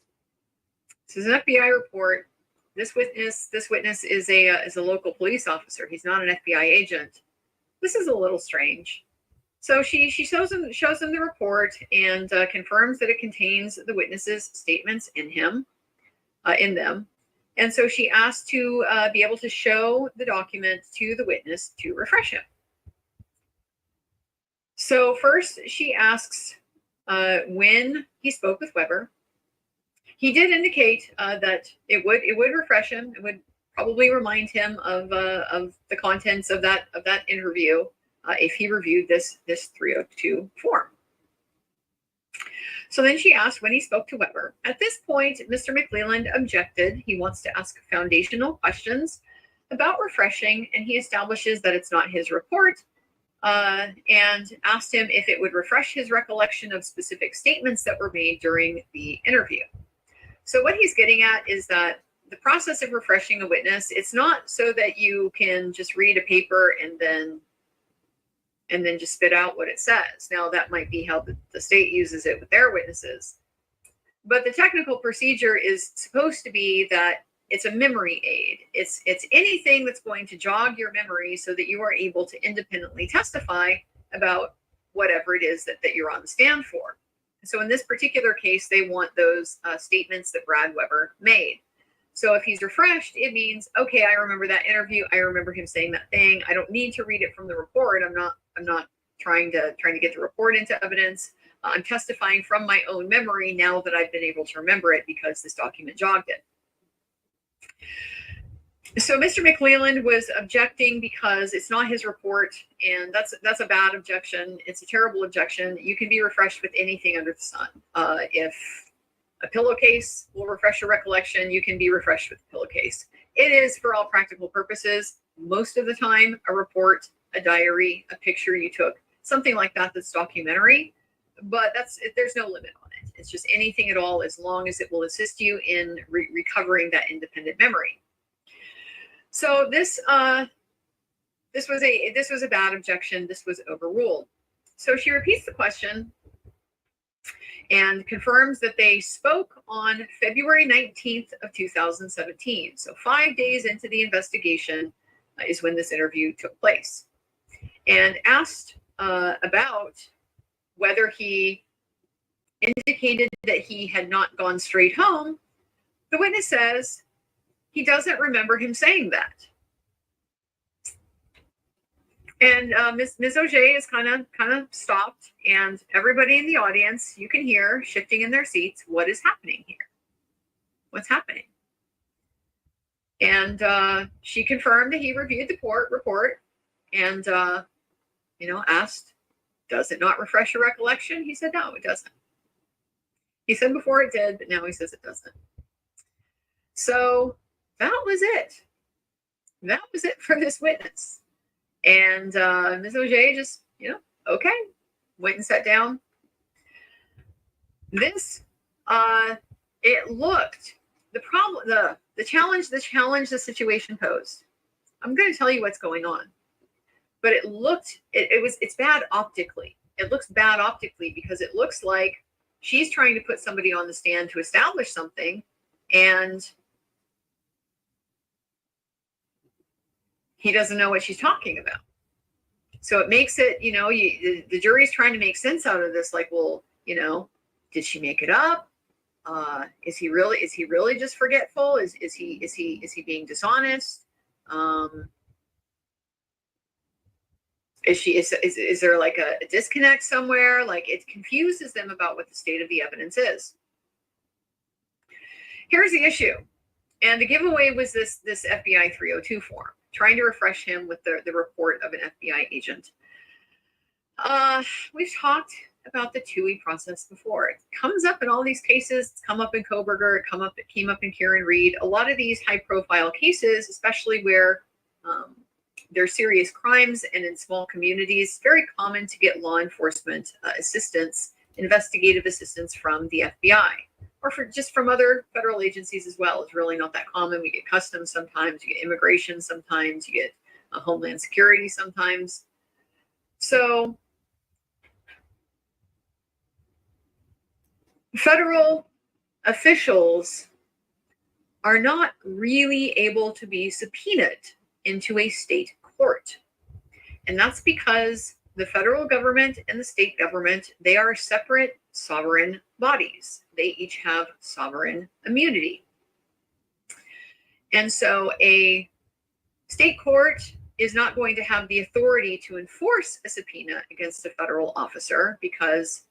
this is an FBI report. This witness is a local police officer. He's not an FBI agent. This is a little strange. So she shows him the report and confirms that it contains the witness's statements in them. And so she asked to be able to show the document to the witness to refresh him. So first she asks when he spoke with Weber. He did indicate that it would refresh him. It would probably remind him of the contents of that interview if he reviewed this 302 form. So then she asked when he spoke to Weber. At this point, Mr. McClelland objected. He wants to ask foundational questions about refreshing, and he establishes that it's not his report, and asked him if it would refresh his recollection of specific statements that were made during the interview. So what he's getting at is that the process of refreshing a witness, it's not so that you can just read a paper and then just spit out what it says. Now, that might be how the state uses it with their witnesses. But the technical procedure is supposed to be that it's a memory aid. It's anything that's going to jog your memory so that you are able to independently testify about whatever it is that you're on the stand for. So in this particular case, they want those statements that Brad Weber made. So if he's refreshed, it means, okay, I remember that interview. I remember him saying that thing. I don't need to read it from the report. I'm not trying to get the report into evidence. I'm testifying from my own memory now that I've been able to remember it because this document jogged it. So Mr. McLeland was objecting because it's not his report, and that's a bad objection. It's a terrible objection. You can be refreshed with anything under the sun. If a pillowcase will refresh your recollection, you can be refreshed with a pillowcase. It is, for all practical purposes, most of the time, a report, a diary, a picture you took, something like that that's documentary. But there's no limit on it. It's just anything at all, as long as it will assist you in recovering that independent memory. So this was a bad objection. This was overruled. So she repeats the question and confirms that they spoke on February 19th of 2017. So 5 days into the investigation is when this interview took place. And asked about whether he indicated that he had not gone straight home, the witness says he doesn't remember him saying that. And Ms. Auger is kind of stopped, and everybody in the audience, you can hear shifting in their seats. What is happening here? What's happening? And she confirmed that he reviewed the report, and asked, "Does it not refresh your recollection?" He said, "No, it doesn't." He said before it did, but now he says it doesn't. So that was it. That was it for this witness. And Ms. Auger just, okay, went and sat down. This, it looked, the challenge the situation posed. I'm going to tell you what's going on. But it looked, it's bad optically. It looks bad optically because it looks like she's trying to put somebody on the stand to establish something, and he doesn't know what she's talking about. So it makes it, the jury's trying to make sense out of this. Like, well, did she make it up? Is he really just forgetful? Is he being dishonest? Is there like a disconnect somewhere? Like, it confuses them about what the state of the evidence is. Here's the issue. And the giveaway was this FBI 302 form, trying to refresh him with the report of an FBI agent. We've talked about the TUI process before. It comes up in all these cases. It's come up in Koberger. It came up in Karen Reed. A lot of these high-profile cases, especially where there's serious crimes and in small communities, it's very common to get law enforcement assistance, investigative assistance from the FBI. Or just from other federal agencies as well. It's really not that common. We get customs sometimes, you get immigration sometimes, you get Homeland Security sometimes. So federal officials are not really able to be subpoenaed into a state court. And that's because the federal government and the state government, they are separate sovereign bodies. They each have sovereign immunity. And so a state court is not going to have the authority to enforce a subpoena against a federal officer because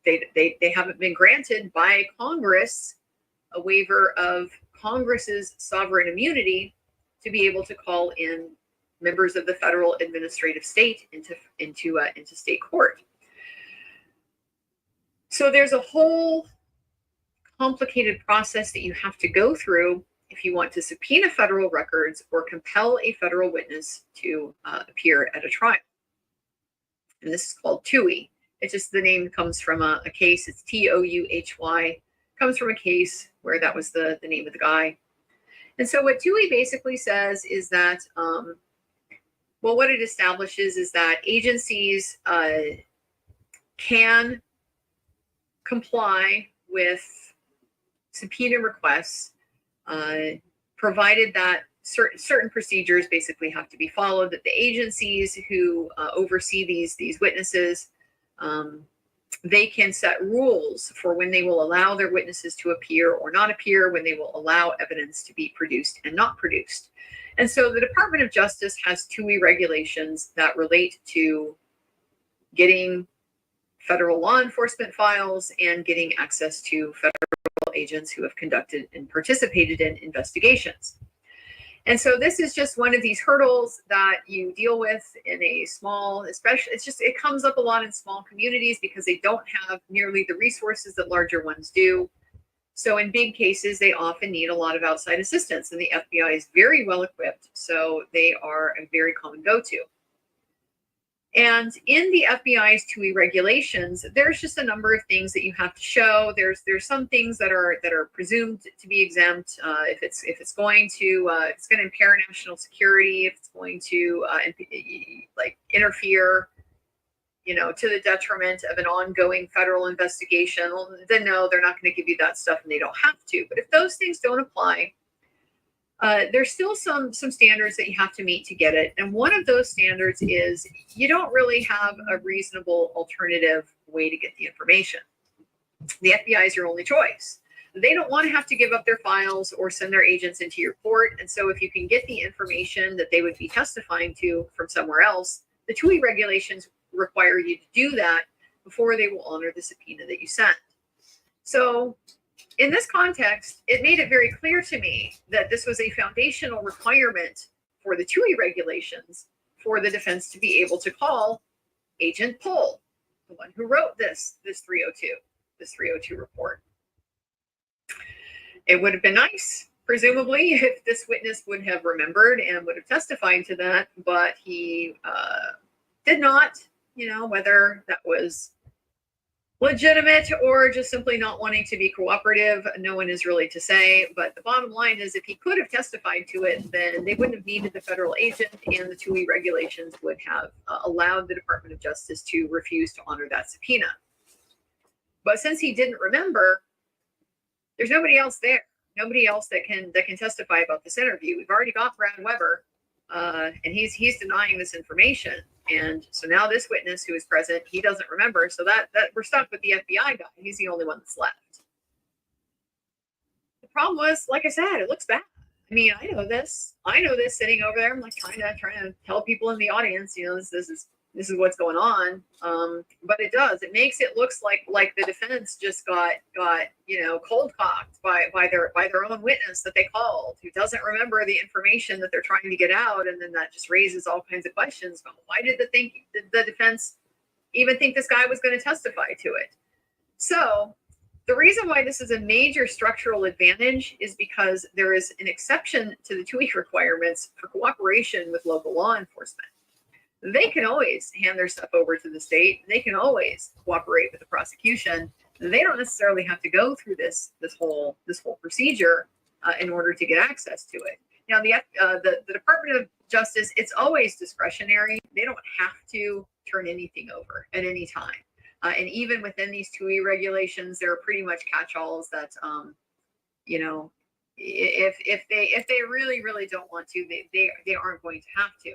they haven't been granted by Congress a waiver of Congress's sovereign immunity to be able to call in members of the federal administrative state into state court. So there's a whole complicated process that you have to go through if you want to subpoena federal records or compel a federal witness to appear at a trial. And this is called TUI. It's just the name comes from a case. It's TOUHY. Comes from a case where that was the name of the guy. And so what TUI basically says is that, what it establishes is that agencies can comply with subpoena requests, provided that certain procedures basically have to be followed, that the agencies who oversee these witnesses, they can set rules for when they will allow their witnesses to appear or not appear, when they will allow evidence to be produced and not produced. And so the Department of Justice has TUI regulations that relate to getting federal law enforcement files and getting access to federal agents who have conducted and participated in investigations. And so this is just one of these hurdles that you deal with in a small, especially, it comes up a lot in small communities because they don't have nearly the resources that larger ones do. So in big cases, they often need a lot of outside assistance, and the FBI is very well equipped. So they are a very common go-to. And in the FBI's 2E regulations, there's just a number of things that you have to show. There's some things that are presumed to be exempt if it's going to impair national security, if it's going to like interfere, you know, to the detriment of an ongoing federal investigation. Well, then no, they're not going to give you that stuff, and they don't have to. But if those things don't apply, there's still some standards that you have to meet to get it. And one of those standards is you don't really have a reasonable alternative way to get the information. The FBI is your only choice. They don't want to have to give up their files or send their agents into your court. And so if you can get the information that they would be testifying to from somewhere else, the 2E regulations require you to do that before they will honor the subpoena that you sent. So in this context, it made it very clear to me that this was a foundational requirement for the 2E regulations for the defense to be able to call Agent Pohl, the one who wrote this 302 report. It would have been nice, presumably, if this witness would have remembered and would have testified to that, but he did not. You know, whether that was legitimate or just simply not wanting to be cooperative, no one is really to say. But the bottom line is, if he could have testified to it, then they wouldn't have needed the federal agent, and the 2E regulations would have allowed the Department of Justice to refuse to honor that subpoena. But since he didn't remember, there's nobody else there, nobody else that can testify about this interview. We've already got Brad Weber, and he's denying this information. And so now this witness who is present, he doesn't remember. So that we're stuck with the FBI guy. He's the only one that's left. The problem was, like I said, it looks bad. I mean, I know this sitting over there. I'm like trying to tell people in the audience, you know, this is what's going on. But it does. It makes it looks like the defense just got you know, cold cocked by their own witness that they called, who doesn't remember the information that they're trying to get out, and then that just raises all kinds of questions about why did the defense even think this guy was going to testify to it. So the reason why this is a major structural advantage is because there is an exception to the 2E requirements for cooperation with local law enforcement. They can always hand their stuff over to the state. They can always cooperate with the prosecution. They don't necessarily have to go through this whole procedure in order to get access to it. Now, the Department of Justice, it's always discretionary. They don't have to turn anything over at any time. And even within these 2E regulations, there are pretty much catch-alls that, you know, if they really don't want to, they aren't going to have to.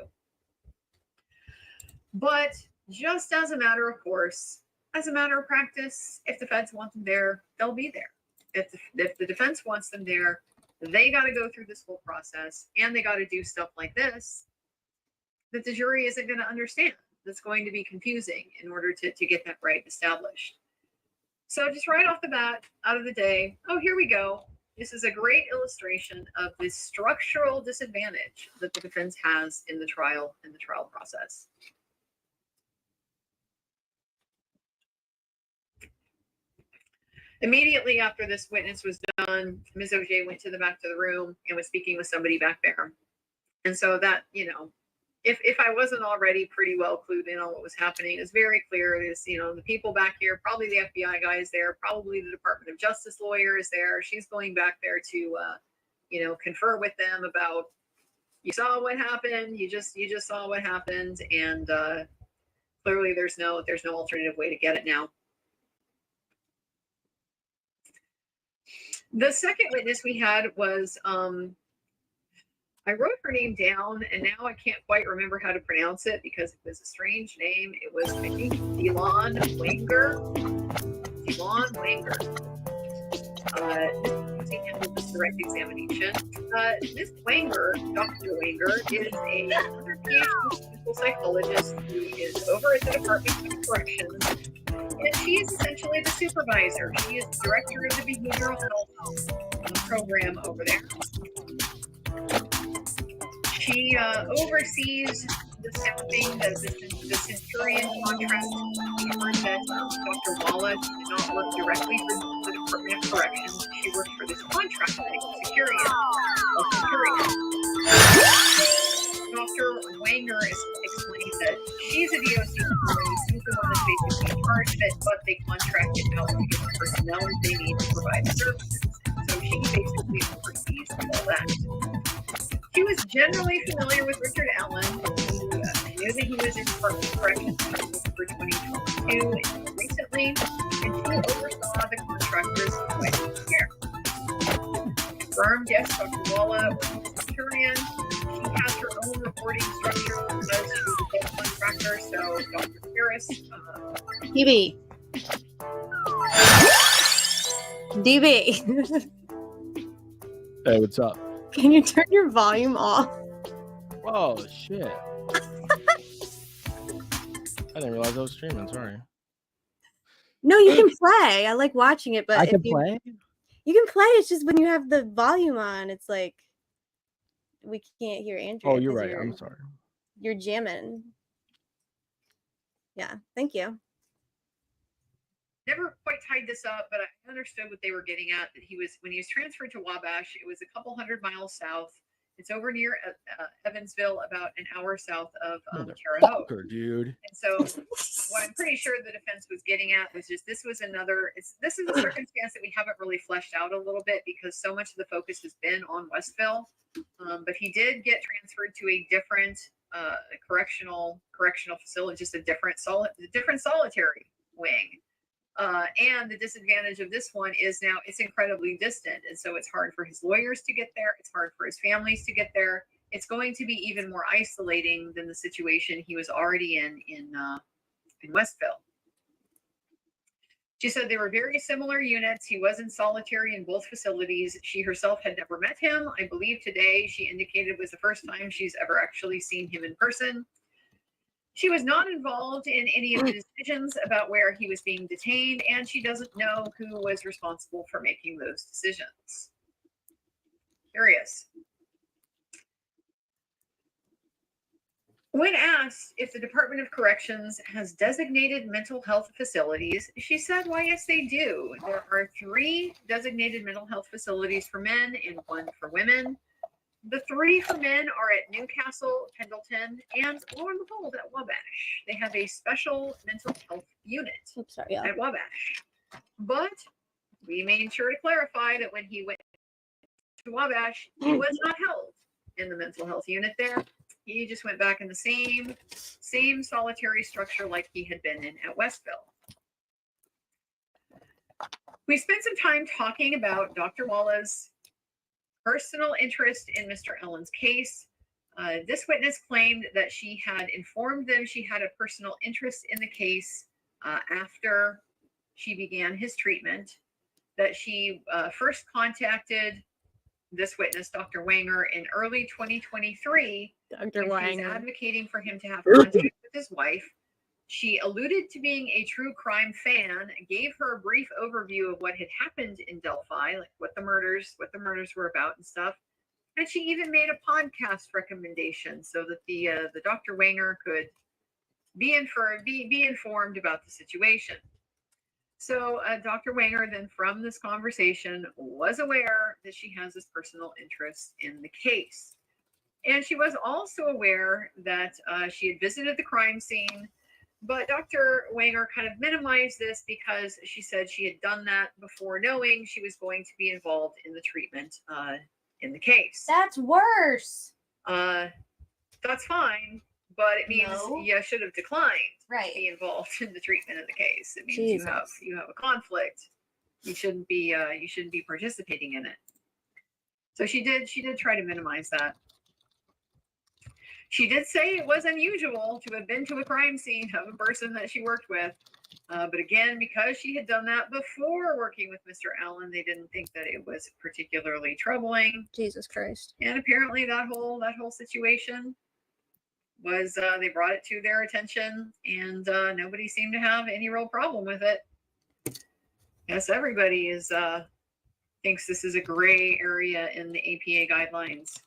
But just as a matter of course, as a matter of practice, if the feds want them there, they'll be there. If the defense wants them there, they got to go through this whole process, and they got to do stuff like this that the jury isn't going to understand. That's going to be confusing in order to get that right established. So just right off the bat, out of the day, oh, here we go. This is a great illustration of the structural disadvantage that the defense has in the trial process. Immediately after this witness was done, Ms. Auger went to the back of the room and was speaking with somebody back there. And so that, you know, if I wasn't already pretty well clued in on what was happening, it's very clear. There's, you know, the people back here, probably the FBI guy is there, probably the Department of Justice lawyer is there. She's going back there to, you know, confer with them about, you saw what happened, you just saw what happened, and clearly there's no alternative way to get it now. The second witness we had was, I wrote her name down, and now I can't quite remember how to pronounce it because it was a strange name. It was, I think, Delon Wenger. This handled this direct examination. Ms. Wenger, Dr. Wenger, is another PhD clinical psychologist who is over at the Department of Corrections. And she is essentially the supervisor. She is the director of the behavioral health program over there. She oversees the staffing, the Centurion contract. We heard that Dr. Walla did not work directly for the Department of Corrections. She worked for this contractor named Centurion. Dr. Wanger explained that she's a DOC employee. She's the one that's basically in charge of it, but they contract it out to get the personnel that they need to provide the services. So she basically oversees all that. She was generally familiar with Richard Allen. She knew that he was in Department of Corrections for 2022 until recently, and she oversaw the contractor's care. Confirmed, yes, Dr. Walla was a Centurion. She has her own reporting structure because she was a contractor. So Dr. Harris, DB. DB. Hey, what's up? Can you turn your volume off? Oh shit! I didn't realize I was streaming. Sorry. No, you can play. I like watching it, but I if can you, play. You can play. It's just when you have the volume on, it's like we can't hear Andrea. Oh, you're 'cause right. I'm sorry. You're jamming. Yeah, thank you. never quite tied this up, but I understood what they were getting at. That he was, when he was transferred to Wabash, it was a couple hundred miles south. It's over near Evansville, about an hour south of Terre Haute. Motherfucker, dude. And so, what I'm pretty sure the defense was getting at was just this was another. This is a circumstance that we haven't really fleshed out a little bit because so much of the focus has been on Westville. But he did get transferred to a different correctional facility, just a different solitary wing. And the disadvantage of this one is now it's incredibly distant. And so it's hard for his lawyers to get there. It's hard for his families to get there. It's going to be even more isolating than the situation he was already in Westville. She said they were very similar units. He was in solitary in both facilities. She herself had never met him. I believe today she indicated was the first time she's ever actually seen him in person. She was not involved in any of the decisions about where he was being detained, and she doesn't know who was responsible for making those decisions. Curious. When asked if the Department of Corrections has designated mental health facilities, she said, why, yes, they do. There are 3 designated mental health facilities for men and 1 for women. The 3 for men are at Newcastle, Pendleton, and lo and behold, at Wabash. They have a special mental health unit at Wabash. But we made sure to clarify that when he went to Wabash, he was not held in the mental health unit there. He just went back in the same solitary structure like he had been in at Westville. We spent some time talking about Dr. Walla's personal interest in Mr. Allen's case. This witness claimed that she had informed them she had a personal interest in the case after she began his treatment, that she first contacted this witness, Dr. Wanger, in early 2023. Dr. When she was Wanger. advocating for him to have contact with his wife. She alluded to being a true crime fan, gave her a brief overview of what had happened in Delphi, like what the murders were about and stuff. And she even made a podcast recommendation so that the Dr. Wanger could be informed about the situation. So Dr. Wanger then, from this conversation, was aware that she has this personal interest in the case. And she was also aware that she had visited the crime scene, but Dr. Wanger kind of minimized this because she said she had done that before knowing she was going to be involved in the treatment in the case. That's worse. That's fine, but it means No. you should have declined Right. to be involved in the treatment of the case. It means you have a conflict. You shouldn't be participating in it. So she did try to minimize that. She did say it was unusual to have been to a crime scene of a person that she worked with. But again, because she had done that before working with Mr. Allen, they didn't think that it was particularly troubling. Jesus Christ. And apparently that whole situation was, they brought it to their attention, and nobody seemed to have any real problem with it. Yes, everybody thinks this is a gray area in the APA guidelines.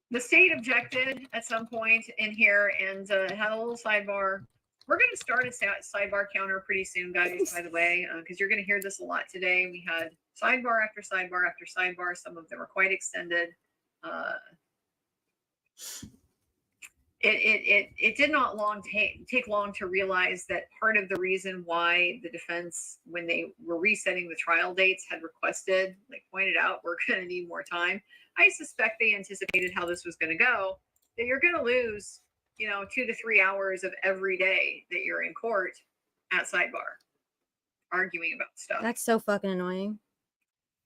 The state objected at some point in here and had a little sidebar. We're going to start a sidebar counter pretty soon, guys, by the way, because you're going to hear this a lot today. We had sidebar after sidebar after sidebar. Some of them were quite extended. It did not take long to realize that part of the reason why the defense, when they were resetting the trial dates, had requested, like pointed out, we're going to need more time. I suspect they anticipated how this was going to go, that you're going to lose, 2 to 3 hours of every day that you're in court at sidebar arguing about stuff. That's so fucking annoying.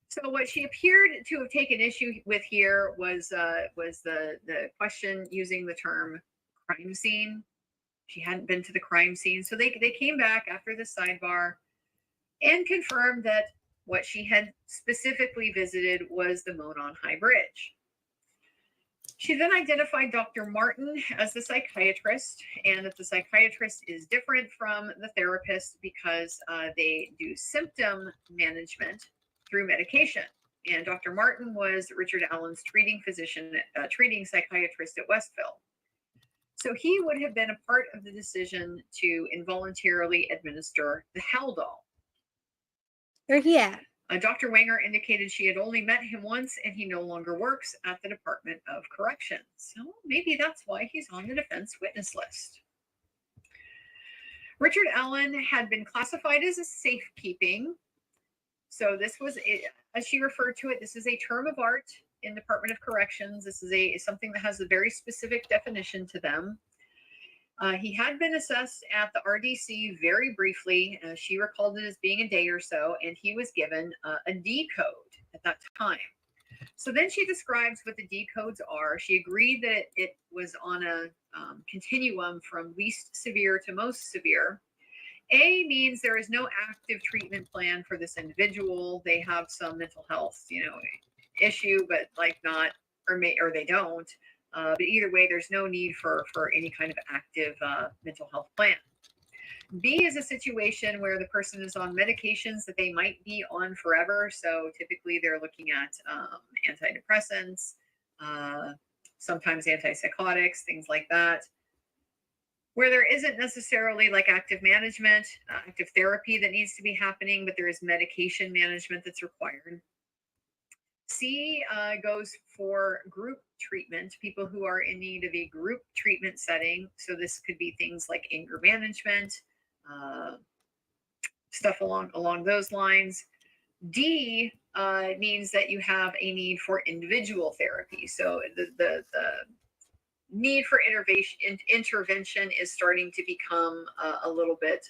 So what she appeared to have taken issue with here was the question using the term crime scene. She hadn't been to the crime scene. So they came back after the sidebar and confirmed that what she had specifically visited was the Monon High Bridge. She then identified Dr. Martin as the psychiatrist, and that the psychiatrist is different from the therapist because they do symptom management through medication. And Dr. Martin was Richard Allen's treating psychiatrist at Westville. So he would have been a part of the decision to involuntarily administer the Haldol. Where's he at? Dr. Wenger indicated she had only met him once and he no longer works at the Department of Corrections. So maybe that's why he's on the defense witness list. Richard Allen had been classified as a safekeeping. So this was, as she referred to it, this is a term of art in Department of Corrections. This is something that has a very specific definition to them. He had been assessed at the RDC very briefly. She recalled it as being a day or so, and he was given a D code at that time. So then she describes what the D codes are. She agreed that it was on a continuum from least severe to most severe. A means there is no active treatment plan for this individual. They have some mental health, issue, but or they don't. But either way, there's no need for any kind of active mental health plan. B is a situation where the person is on medications that they might be on forever. So typically they're looking at antidepressants, sometimes antipsychotics, things like that, where there isn't necessarily like active management, active therapy that needs to be happening, but there is medication management that's required. C goes for group treatment, people who are in need of a group treatment setting. So this could be things like anger management, stuff along those lines. D means that you have a need for individual therapy. So the need for intervention is starting to become a little bit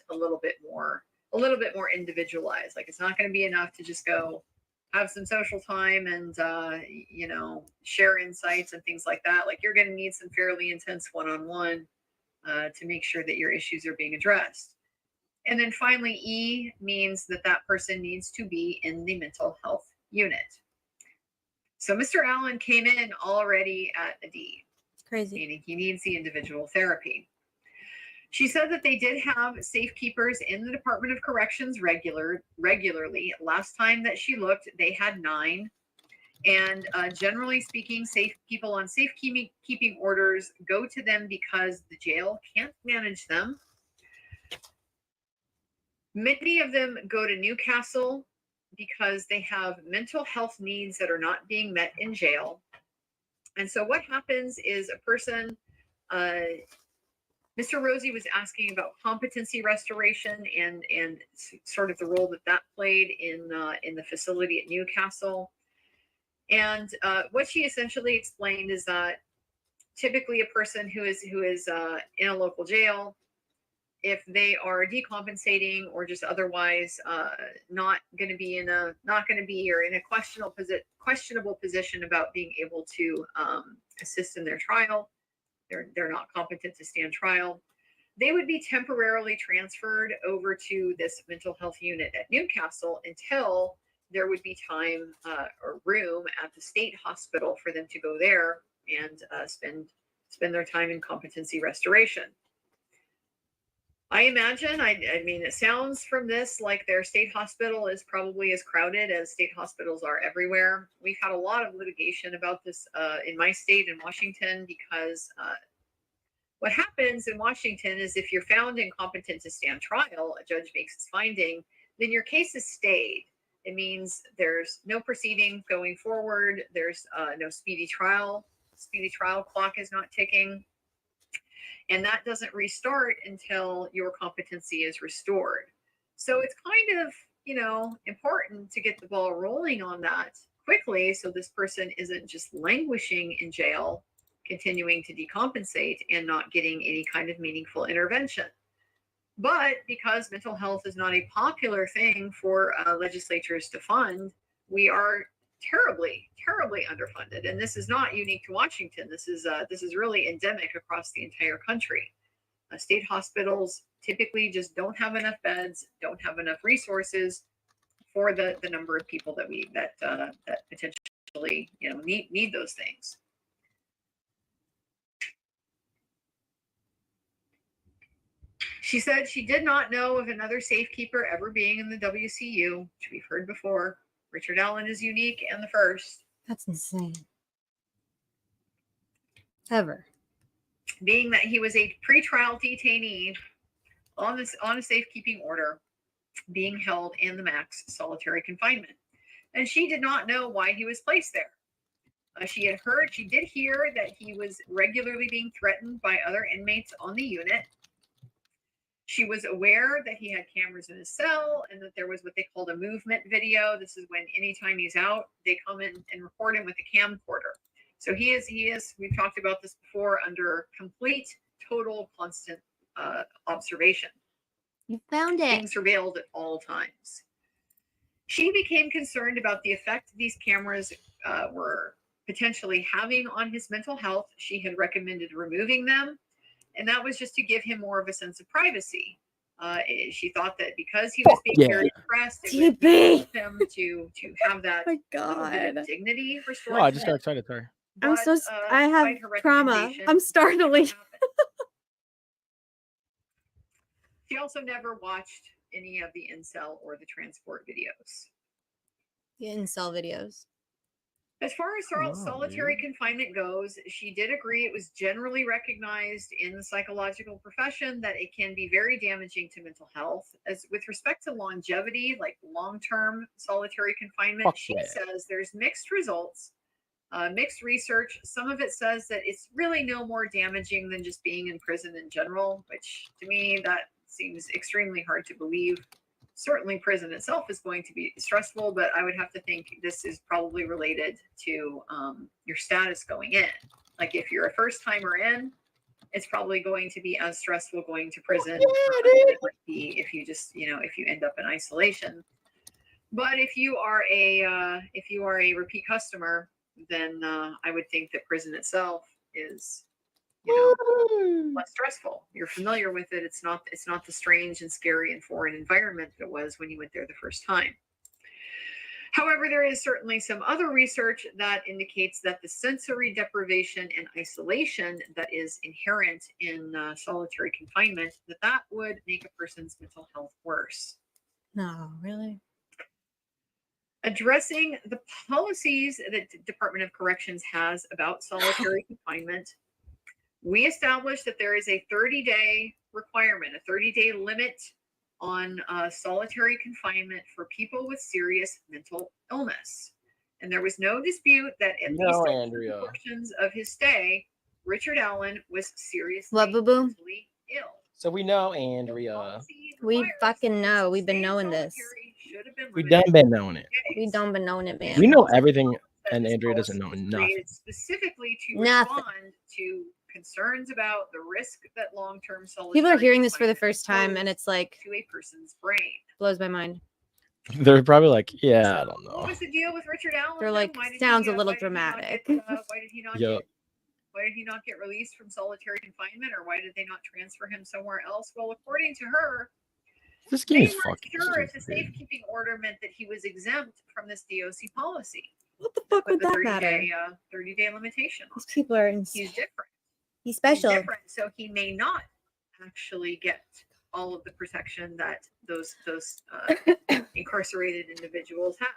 more individualized. Like it's not going to be enough to just go have some social time and share insights and things like that. Like you're going to need some fairly intense one-on-one to make sure that your issues are being addressed. And then finally, E means that that person needs to be in the mental health unit. So Mr. Allen came in already at a D. Crazy. Meaning he needs the individual therapy. She said that they did have safekeepers in the Department of Corrections regularly. Last time that she looked, they had 9. And generally speaking, people on safekeeping orders go to them because the jail can't manage them. Many of them go to Newcastle because they have mental health needs that are not being met in jail. And so what happens is a person, Mr. Rosie was asking about competency restoration and sort of the role that played in the facility at Newcastle. And what she essentially explained is that typically a person who is in a local jail, if they are decompensating or just otherwise not going to be in a questionable position about being able to assist in their trial, they're not competent to stand trial, they would be temporarily transferred over to this mental health unit at Newcastle until there would be time or room at the state hospital for them to go there and spend their time in competency restoration. I imagine, I mean, it sounds from this like their state hospital is probably as crowded as state hospitals are everywhere. We've had a lot of litigation about this in my state in Washington because what happens in Washington is if you're found incompetent to stand trial, a judge makes his finding, then your case is stayed. It means there's no proceeding going forward. There's no speedy trial. Speedy trial clock is not ticking. And that doesn't restart until your competency is restored. So it's kind of, important to get the ball rolling on that quickly so this person isn't just languishing in jail, continuing to decompensate and not getting any kind of meaningful intervention. But because mental health is not a popular thing for legislatures to fund, we are terribly underfunded, and this is not unique to Washington. This is really endemic across the entire country. State hospitals typically just don't have enough beds, don't have enough resources for the number of people that potentially need those things. She said she did not know of another safekeeper ever being in the WCU, which we've heard before. Richard Allen is unique and the first. That's insane. Ever. Being that he was a pretrial detainee on a safekeeping order, being held in the max solitary confinement. And she did not know why he was placed there. She did hear that he was regularly being threatened by other inmates on the unit. She was aware that he had cameras in his cell and that there was what they called a movement video. This is when anytime he's out, they come in and record him with a camcorder. So he is, we've talked about this before, under complete, total, constant observation. You found it. Being surveilled at all times. She became concerned about the effect these cameras were potentially having on his mental health. She had recommended removing them. And that was just to give him more of a sense of privacy. She thought that because he was being very depressed, it would help him to have that little bit of dignity restored. Oh, I just got excited. Sorry. I'm so I have trauma. I'm startling. She also never watched any of the incel or the transport videos. The incel videos. As far as solitary confinement goes, she did agree it was generally recognized in the psychological profession that it can be very damaging to mental health. As with respect to longevity, like long-term solitary confinement, she says there's mixed results, mixed research. Some of it says that it's really no more damaging than just being in prison in general, which to me, that seems extremely hard to believe. Certainly prison itself is going to be stressful, but I would have to think this is probably related to your status going in. Like if you're a first timer in, it's probably going to be as stressful going to prison as it might be if you just, if you end up in isolation. But if you are a repeat customer, then I would think that prison itself is less stressful. You're familiar with it. It's not the strange and scary and foreign environment that it was when you went there the first time. However, there is certainly some other research that indicates that the sensory deprivation and isolation that is inherent in solitary confinement, that would make a person's mental health worse. No, really? Addressing the policies that the Department of Corrections has about solitary confinement, we established that there is a 30-day requirement, a 30-day limit on solitary confinement for people with serious mental illness. And there was no dispute that at least in portions of his stay, Richard Allen was seriously mentally ill. So we know, Andrea. We fucking know. We've been knowing this. We done been knowing it. We done been knowing it, man. We know everything, and Andrea doesn't know nothing. Specifically to respond to concerns about the risk that long-term solitary People are hearing this for the first time, and it's like to a person's brain. Blows my mind. They're probably like, yeah, I don't know. What was the deal with Richard Allen? They're like, sounds a little dramatic. Why did he not get released from solitary confinement, or why did they not transfer him somewhere else? Well, according to her, this they game is weren't fucking sure if the stupid. safekeeping order meant that he was exempt from this DOC policy. What the fuck would the that 30-day, matter? 30-day limitation. These people are He's different. He's special. He's different, so he may not actually get all of the protection that those incarcerated individuals have.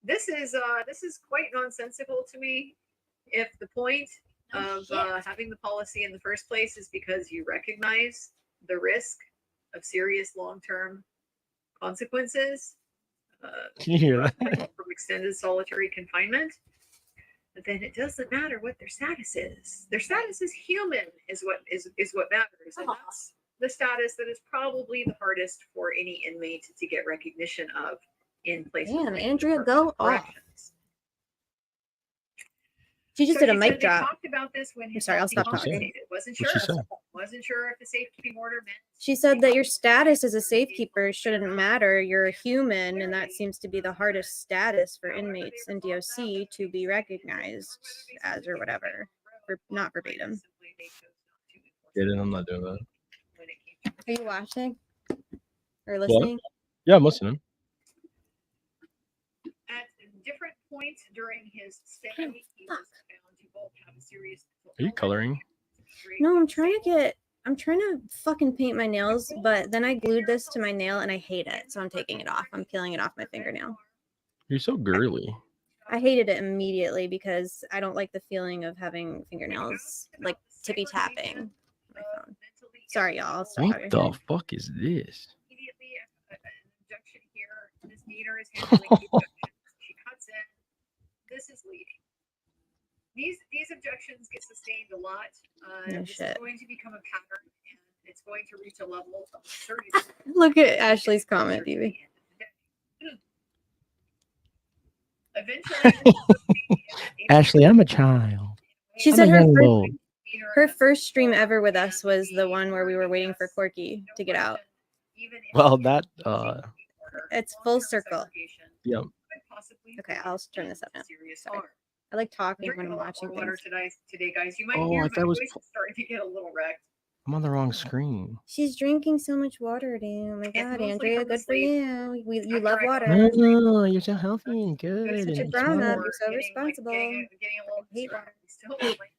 This is quite nonsensical to me. If the point of having the policy in the first place is because you recognize the risk of serious long-term consequences Can you hear that? from extended solitary confinement, then it doesn't matter what their status is. Their status is human is what matters. And that's the status that is probably the hardest for any inmate to get recognition of in places. Damn, like Andrea, Department go of off. Corrections. She just So did a she mic said they drop. talked about this when I'm sorry, I'll stop What'd she say? talking. Wasn't What'd sure. she say? Wasn't sure if the safekeeping order meant. She said that your status as a safekeeper shouldn't matter. You're a human, and that seems to be the hardest status for inmates in DOC to be recognized as, or whatever. Not verbatim. Get it? I'm not doing that. Are you watching or What? listening? Yeah, I'm listening. At different points during his stay, he was found to both have a serious Are you coloring? No, I'm trying to fucking paint my nails, but then I glued this to my nail and I hate it. So I'm taking it off. I'm peeling it off my fingernail. You're so girly. I hated it immediately because I don't like the feeling of having fingernails like tippy tapping on my phone. Sorry, y'all. I'll stop What talking. the fuck is this? Immediately an objection here. This meter is handling the objections. She cuts in. This is leading. These objections get sustained a lot. No This shit. is going to become a pattern, and it's going to reach a level of absurdity. Look at Ashley's comment, Evie. Eventually, Ashley, I'm a child. She I'm said a her young first, lord. her first stream ever with us was the one where we were waiting for Corky to get out. Well, that It's full circle. yeah. Okay, I'll turn this up now. Sorry. I like talking when drinking I'm a lot watching more water things. today, guys. You might Oh, hear I my thought it was voice is starting to get a little wrecked. I'm on the wrong screen. She's drinking so much water, dude. Oh my It's god, mostly Andrea, from the good for sleep. you. You After love I water. got Oh, you're so healthy and good Such a and grown up. smart. You're so responsible. Getting a little Hate water. distracted. Still like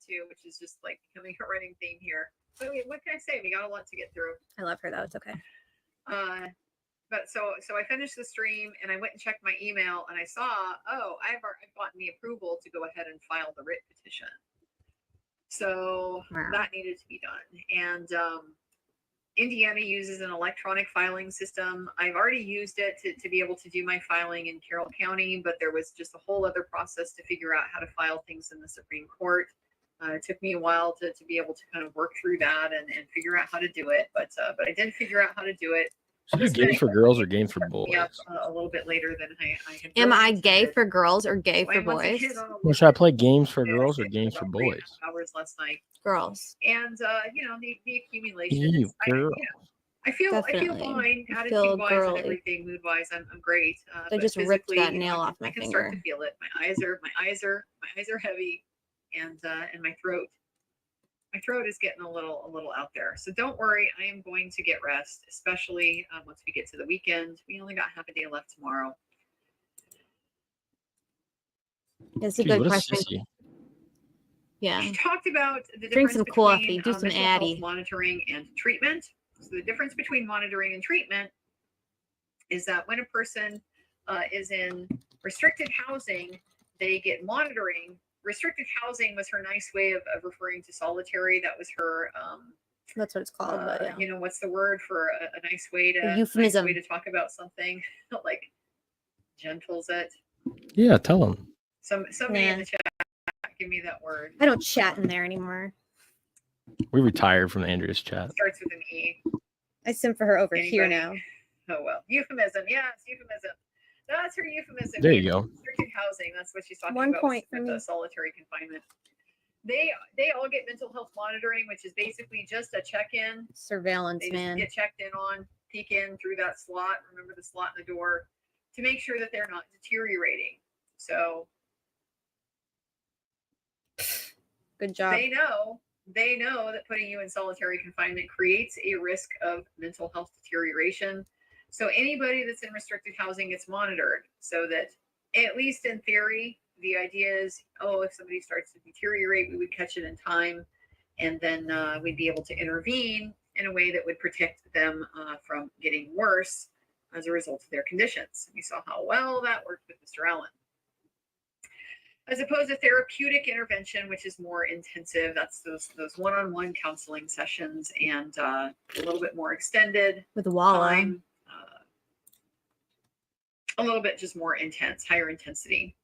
too, which is just like becoming a running theme here. But I mean, what can I say? We got a lot to get through. I love her though. It's okay. But so I finished the stream and I went and checked my email and I saw, I've gotten the approval to go ahead and file the writ petition. So that needed to be done. And Indiana uses an electronic filing system. I've already used it to be able to do my filing in Carroll County, but there was just a whole other process to figure out how to file things in the Supreme Court. It took me a while to be able to kind of work through that and figure out how to do it. But I did figure out how to do it. Should do games for girls or games for boys? Yeah, a little bit later than I had. Am I realized. gay for girls or gay for I once boys? hit on a Well, should I play games for girls or games for boys? hours last night. Girls. And the accumulation. Ew, is- girl. I feel Definitely. fine, You attitude feel wise girly. and everything, mood wise. I'm great. I But just ripped physically, that nail off my I can start finger. to feel it. My eyes are heavy, and my throat. My throat is getting a little out there. So don't worry, I am going to get rest, especially once we get to the weekend. We only got half a day left tomorrow. It's a Jeez, good what a question. sissy. Yeah. She talked about the Drink difference some between, coffee, do some mental health Addy. monitoring and treatment. So the difference between monitoring and treatment is that when a person is in restricted housing, they get monitoring. Restricted housing was her nice way of referring to solitary. That was her. That's what it's called. But yeah. What's the word for a nice way to euphemism. nice way to talk about something? Like gentles it. Yeah, tell them. Somebody in Nah. the chat give me that word. I don't chat in there anymore. We retired from Andrea's chat. Starts with an E. I sim for her over here Anybody? now. Oh well, euphemism. Yes, euphemism. That's her euphemism. There you go. Restricted housing. That's what she's talking 1 about point for with me. the solitary confinement. They all get mental health monitoring, which is basically just a check-in. Surveillance, They just man. get checked in on, peek in through that slot. Remember the slot in the door to make sure that they're not deteriorating. So Good job. they know that putting you in solitary confinement creates a risk of mental health deterioration. So anybody that's in restricted housing gets monitored so that, at least in theory, the idea is, if somebody starts to deteriorate, we would catch it in time, and then we'd be able to intervene in a way that would protect them from getting worse as a result of their conditions. We saw how well that worked with Mr. Allen. As opposed to therapeutic intervention, which is more intensive, that's those one-on-one counseling sessions and a little bit more extended with Walla. time, a little bit just more intense, higher intensity.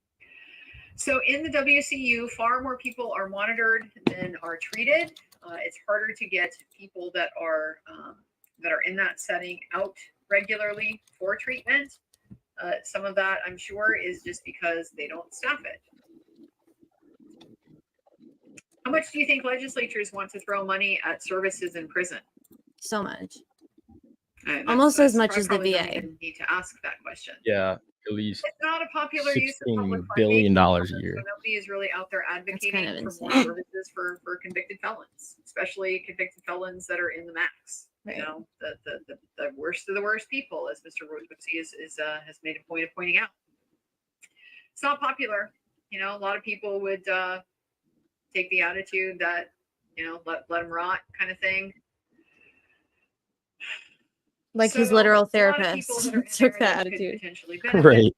So in the WCU, far more people are monitored than are treated. It's harder to get people that are in that setting out regularly for treatment. Some of that, I'm sure, is just because they don't staff it. How much do you think legislatures want to throw money at services in prison? So much. Almost as much as the probably don't VA. even need to ask that question. Yeah, at least It's not a popular use of public $16 billion a year. So nobody is really out there advocating kind of for more insane. services for convicted felons, especially convicted felons that are in the max. Right. You know, the worst of the worst people, as Mr. Rosebooksy has made a point of pointing out. It's not popular. You know, a lot of people would take the attitude that, you know, let them rot kind of thing. Like his So, literal a lot of therapist people that are in took there that could attitude. potentially benefit Right.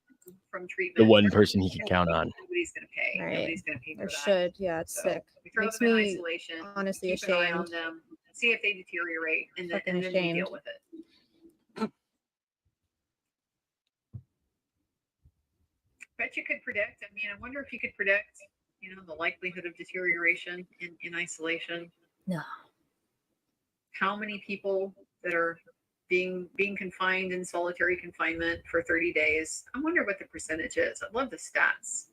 from treatment. The one person he could count on. Nobody's going to pay. Right. Nobody's going to pay for Or that. should. Yeah, it's So, sick. we throw Makes them in me isolation. honestly keep an eye on ashamed. them. See if they deteriorate, and then, Fucking we ashamed. deal with it. Bet you could predict. I mean, I wonder if you could predict, you know, the likelihood of deterioration in isolation. No. How many people that are being confined in solitary confinement for 30 days? I wonder what the percentage is. I'd love the stats.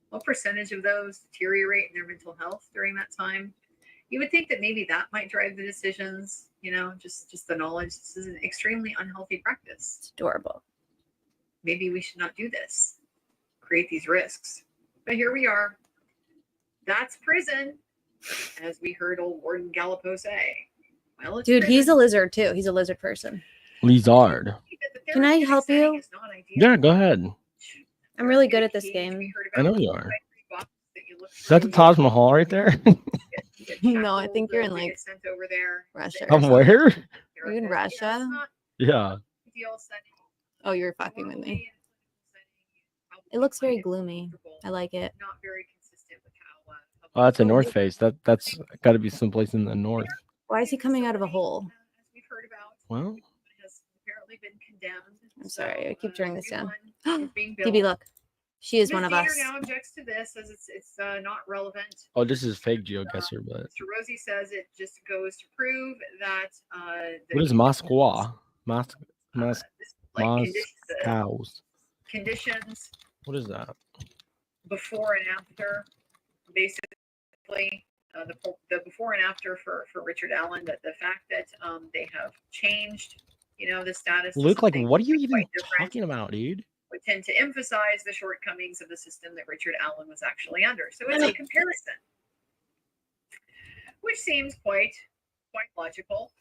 What percentage of those deteriorate in their mental health during that time? You would think that maybe that might drive the decisions, you know, just the knowledge. This is an extremely unhealthy practice. It's adorable. Maybe we should not do this, create these risks. But here we are. That's prison, as we heard old Warden Gallipo say. Well, it's Dude, he's prison. a lizard too. He's a lizard person. Lizard. Can I help you? Yeah, go ahead. I'm really good at this game. I know you are. Is that the Taj Mahal right there? No, I think you're in They like get sent over there. Russia. or Somewhere? something. Are you in Russia? Yeah. Ideal setting. Oh, you're fucking with me. It looks very gloomy. I like it. Not very consistent with how. Oh, that's a north face. That's got to be someplace in the north. Why is he coming out of a hole? We've heard about. Well, Has apparently been condemned. I'm sorry. I keep turning this down. Being DB, built. look. She is Ms. one of Dieter us. now objects to this as it's not relevant. oh, this is fake geoguesser, but Mr. Rosie says it just goes to prove that what is Moskwa? Moscow. conditions What is that? before and after, basically the before and after for Richard Allen, that the fact that they have changed, you know, the status. to Luke, like, something what are you even quite different, talking about, dude? would tend to emphasize the shortcomings of the system that Richard Allen was actually under. So it's a comparison, which seems quite logical,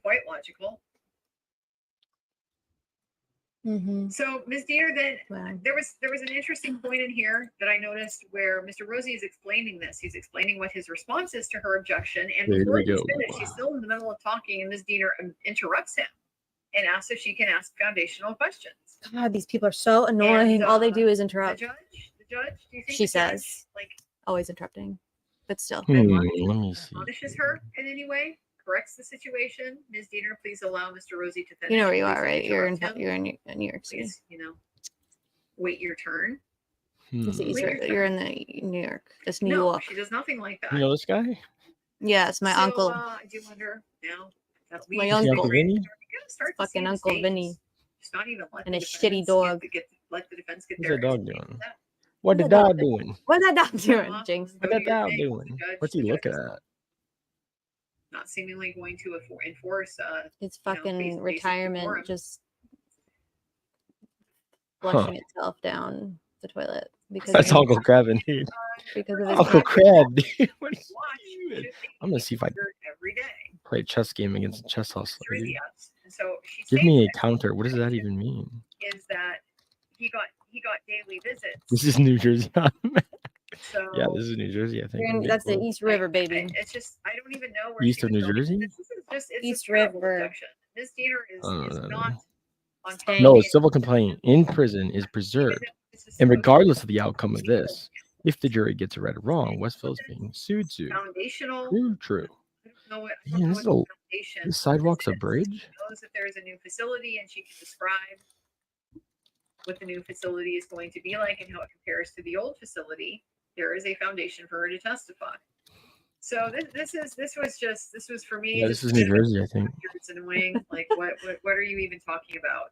quite logical. Mm-hmm. So Ms. Dieter, then Wow. there was an interesting point in here that I noticed where Mr. Rosie is explaining this. He's explaining what his response is to her objection, and There before we he's go. finished, he's still in the middle of talking, and Ms. Dieter interrupts him and asks if she can ask foundational questions. God, these people are so annoying. And, All they do is The interrupt. judge, do you think She the judge, says. like, Always interrupting. But still. Let me see. punishes her in any way, corrects the situation? Ms. Dieter, please allow Mr. Rosie to finish. You know where you Please are, right? You're in interrupt him. you're in New York City. Please, you know, wait your turn. It's Hmm. easier. Wait your You're turn. in the New York. It's New No, York. she does nothing like that. You know this guy? Yeah, it's my So, uncle. I do wonder now that we My Is he uncle. Uncle Vinny? start to Fucking see the Uncle stages. Vinny. Just not even let And the a shitty defendants dog. let the defense get What's their that dog explanation doing? set. What the What's that dog dog doing? What's that dog doing, Uh-huh. Jinx? Go What do that your dog thing. doing? The judge- What's he the judge looking is at? Not seemingly going to enforce. It's you know, fucking basic retirement decorum. just Huh. flushing itself down the toilet because That's of, Uncle Kevin, dude. because of his Uncle cock. Crab, dude. What is Watch he doing? should be I'm gonna see if I considered every day. play a chess game against a chess hustler, There is dude. yes. And so she Give states me a that counter. What does that even mean? is that he got daily visits. This is New Jersey. So Yeah, this is New Jersey, I think. That's the Well, East River, baby. it's just I don't even know where East she of was New going. Jersey? This is just it's East a terrible River. objection. Miss Diener is no. not on top No, of a it. civil complaint in prison is preserved. And regardless of the outcome of this, if the jury gets it right or wrong, Westville is being sued to. Foundational. True. I don't know Man, what this, the foundation. this sidewalk's a is. bridge? She knows that there is a new facility and she can describe what the new facility is going to be like and how it compares to the old facility. There is a foundation for her to testify. So this was for me. Yeah, this is New Jersey, I think. It's annoying. Like what are you even talking about?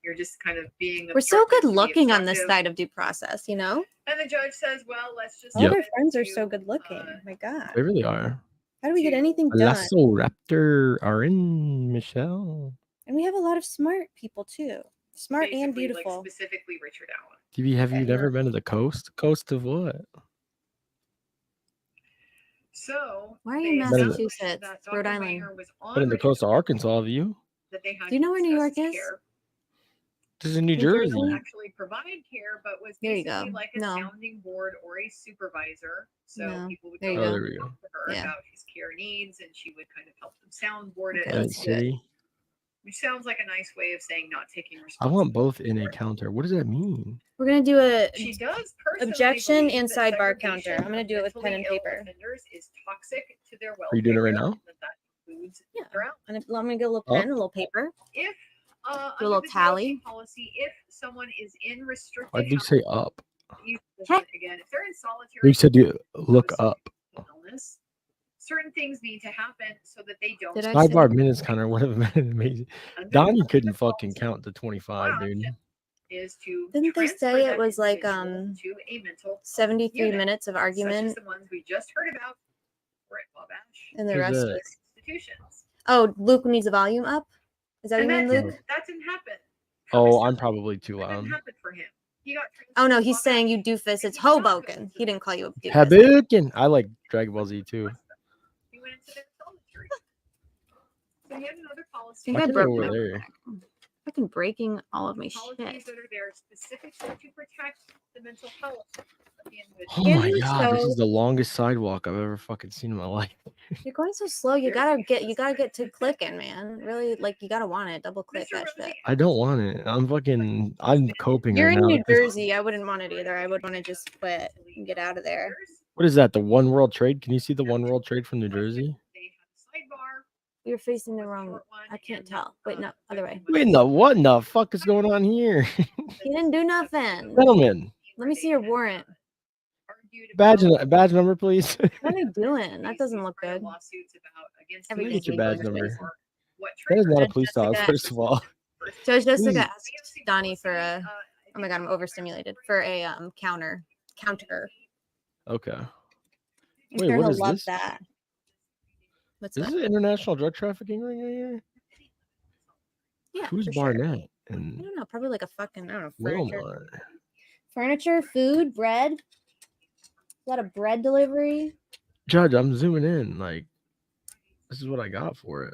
You're just kind of being. We're so good obstructive to be looking on this obstructive. side of due process, you know? And the judge says, well, let's just. All of our friends are so good looking. My God. They really are. How do we get anything done? Lasso Raptor are in Michelle. And we have a lot of smart people too. Smart and Basically, beautiful. Like specifically Richard Allen. Have you never been to the coast? Coast of what? So why are you in Better than- Massachusetts, Rhode Island? Been in the coast of Arkansas, have you? That they had Do you know where New York is? This is New New Jersey. Jersey? Actually provide care, but was There you basically go. like a No. sounding board or a supervisor. So No. people would There you go go. There we go. to her Yeah. about his care needs, and she would kind of help them soundboard it. Okay, Ed that's good. City. Which sounds like a nice way of saying not taking I responsibility. want both in a counter. What does that mean? We're gonna do a She does personally objection believe and that sidebar segregation counter. I'm gonna of do it with pen and mentally ill paper. offenders is toxic to their welfare. Are you doing it right now? and that includes Yeah. their out. And let me get a little Up. pen, a little paper. If Do a under little the DOJ tally. policy, if someone is in restricted Why'd you say up? you Heck. again, if they're in solitary You said you look up. illness, certain things need to happen so that they don't. Did I Sidebar minutes counter would have been amazing. Under Donnie the couldn't policy, fucking count to 25, dude. is to Didn't they transfer say it that was like individual to a mental 73 unit, minutes of such as argument the ones we just heard about were at Wabash and the Who's rest that? was institutions. Oh, Luke needs the volume up? Is that what And you mean, that Luke? didn't happen. Oh, I'm probably too That loud. didn't happen for him. He got Oh no, transferred to he's saying you doofus. It's Hoboken. He didn't call you a doofus. Hadouken! I like Dragon Ball Z too. He went into their solitary. So he had another policy. think Why I can't broke over my there? fucking breaking all of my Policies shit. that are there specifically to protect the mental health of the individual. Oh my Andrew, god, this so- is the longest sidewalk I've ever fucking seen in my life. You're going so slow. You gotta get to clicking, man. Really, like you gotta want it. Double click that shit. I don't want it. I'm coping You're right in now. New Jersey. I wouldn't want it either. I would want to just quit and get out of there. What is that? The One World Trade? Can you see the One World Trade from New Jersey? You're facing the wrong. I can't tell. Wait, no, other way. Wait, no, what in the fuck is going on here? You didn't do nothing. Gentlemen, Let me see your warrant. badge number, please. What are you doing? That doesn't look good. Let me get your badge number. What That is not a Judge police dog, Jessica- first of all. Judge Please. Jessica asked Donnie for a. Oh my god, I'm overstimulated. For a counter. Okay. I'm Wait, sure what he'll is love this? that. What's Is that? this an international drug trafficking ring right here? Yeah. Who's for sure. Barnett? I And don't know. Probably like a fucking furniture. Wilmot. Furniture, food, bread. A lot of bread delivery. Judge, I'm zooming in. Like, this is what I got for it.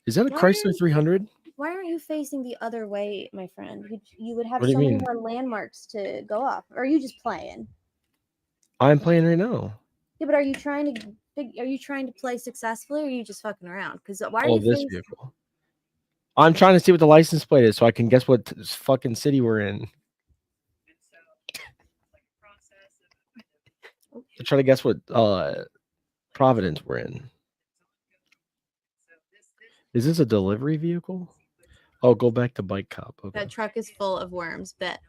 Is that a Why Chrysler are- 300? Why aren't you facing the other way, my friend? You would have What do you so many mean? more landmarks to go off. Or are you just playing? I'm playing right now. Yeah, but are you trying to play successfully, or are you just fucking around? Because why are Oh, you this facing? vehicle. I'm trying to see what the license plate is so I can guess what fucking city we're in. To try to guess what Providence we're in. Is this a delivery vehicle? Oh, go back to Bike Cop. Okay. That truck is full of worms. Bet.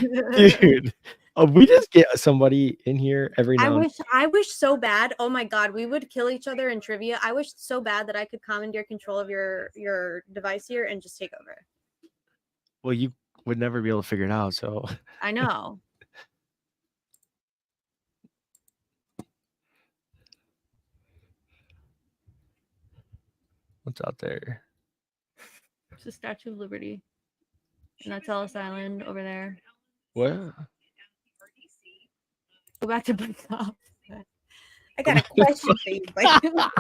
Dude, we just get somebody in here every now and I wish so bad. Oh my god, we would kill each other in trivia. I wish so bad that I could commandeer control of your device here and just take over. Well, you would never be able to figure it out, so I know. what's out there? It's the Statue of Liberty. And that's Ellis Island over there. What? Go back to Bike Cop. I got a question for you, Bike Cop.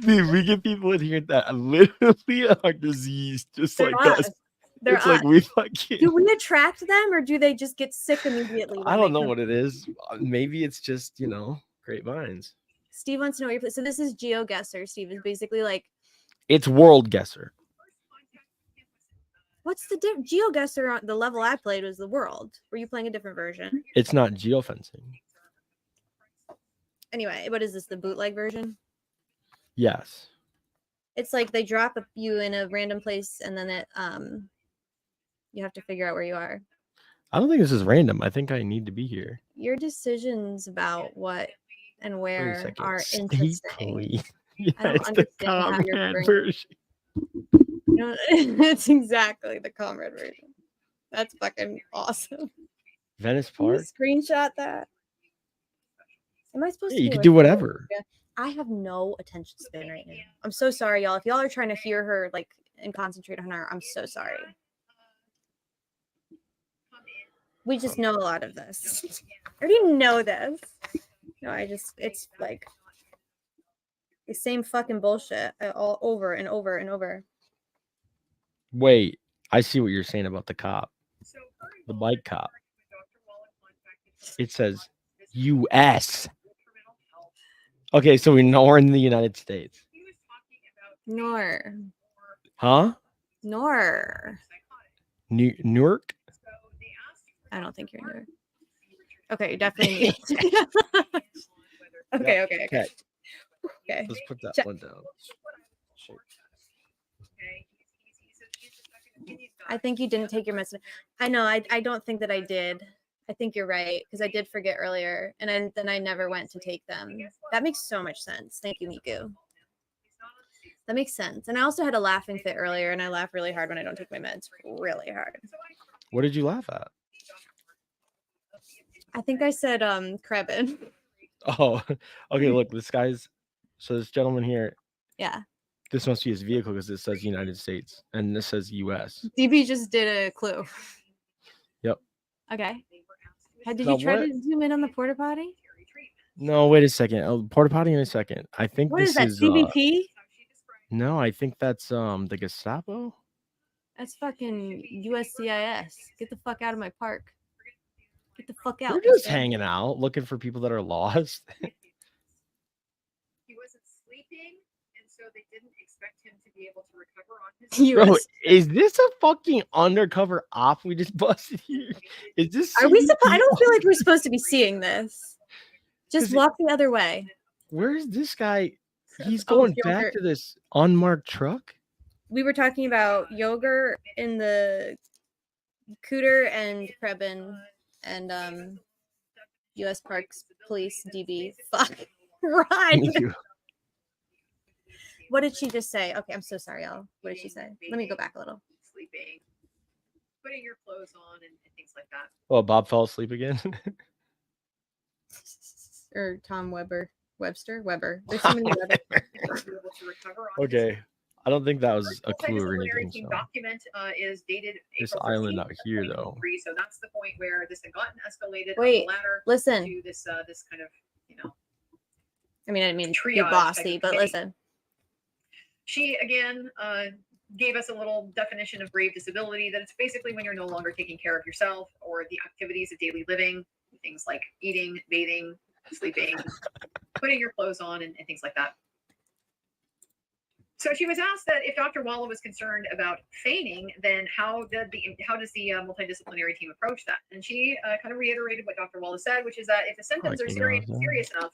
Dude, we get people in here that literally are diseased, just They're like not. us. They're It's like us. we fucking. Do we attract them or do they just get sick immediately? I when don't they know come? what it is. Maybe it's just grapevines. Steve wants to know what your so this is GeoGuessr. Steve is basically like, It's World Guesser. what's the GeoGuessr on the level I played was the world. Were you playing a different version? It's not geofencing. Anyway, what is this? The bootleg version? Yes. It's like they drop you in a random place and then it you have to figure out where you are. I don't think this is random. I think I need to be here. Your decisions about what and Wait a where second. are State interesting. police. Yeah, I don't it's the understand how you're comrade bringing. version. It's exactly the comrade version. That's fucking awesome. Venice Can you Park. screenshot that? Am I supposed Yeah, to? you be can like, do whatever. yeah. I have no attention span right now. I'm so sorry, y'all. If y'all are trying to hear her like and concentrate on her, I'm so sorry. We just know a lot of this. I already know this. No, it's like the same fucking bullshit all over and over and over. Wait, I see what you're saying about the cop. The bike cop. It says U.S. Okay, so we know we're in the United States. Nor. Huh? Newark? I don't think you're Newark. Okay, definitely. Okay. Okay. Let's put that Check. one down. I think you didn't take your message. I know. I don't think that I did. I think you're right because I did forget earlier, and then I never went to take them. That makes so much sense. Thank you, Miku. That makes sense. And I also had a laughing fit earlier, and I laugh really hard when I don't take my meds. Really hard. What did you laugh at? I think I said Krebin. Oh, okay. Look, this gentleman here. Yeah. This must be his vehicle because it says United States and this says U.S. DB just did a clue. Yep. Okay. Did Now you try what- to zoom in on the porta potty? No, wait a second. Oh, porta potty in a second. I think What this is that? is CBP? no, I think that's the Gestapo. That's fucking USCIS. Get the fuck out of my park. Get the fuck out. We're just mister. hanging out, looking for people that are lost. He wasn't sleeping, and so they didn't expect him to be able to recover on his Bro, is this a fucking undercover op we just busted here? Is this? Are we CBP? supposed? I don't feel like we're supposed to be seeing this. Just walk the other way. Where's this guy? He's Oh, going back yogurt. to this unmarked truck. We were talking about yogurt in the Cooter and Krebin and U.S. Parks Police DB. Fuck. Run. Thank you. What did she just say? Okay, I'm so sorry, y'all. What did she say? Let me go back a little. sleeping, putting your clothes on, and things like that. Oh, Bob fell asleep again. Or Tom Webster. There's so many Weber. Okay, I don't think that was a clue or Multidisciplinary anything. team So. document is dated This April island 15th, out here, though. 2023, so that's the point where this had gotten escalated up Wait, the ladder listen. to this this kind of I mean, I didn't mean to be triage bossy, type of but committee. listen. She again gave us a little definition of grave disability, that it's basically when you're no longer taking care of yourself or the activities of daily living, things like eating, bathing, sleeping, putting your clothes on, and things like that. So she was asked that if Dr. Walla was concerned about feigning, then how does the multidisciplinary team approach that? And she kind of reiterated what Dr. Walla said, which is that if the symptoms are serious enough,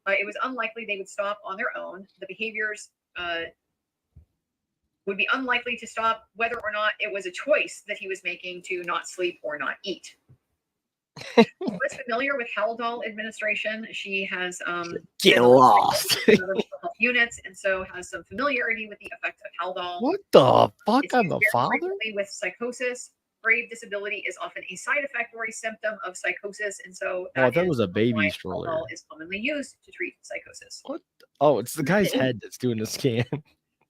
it was unlikely they would stop on their own. The behaviors would be unlikely to stop whether or not it was a choice that he was making to not sleep or not eat. She was familiar with Haldol administration. She has Get been lost. in other mental health units, and so has some familiarity with the effect of Haldol. What the fuck? It's I'm used the very father? frequently with psychosis. Grave disability is often a side effect or a symptom of psychosis, and so Oh, that is was a baby why stroller. Haldol is commonly used to treat psychosis. What? Oh, it's the guy's head that's doing the scan.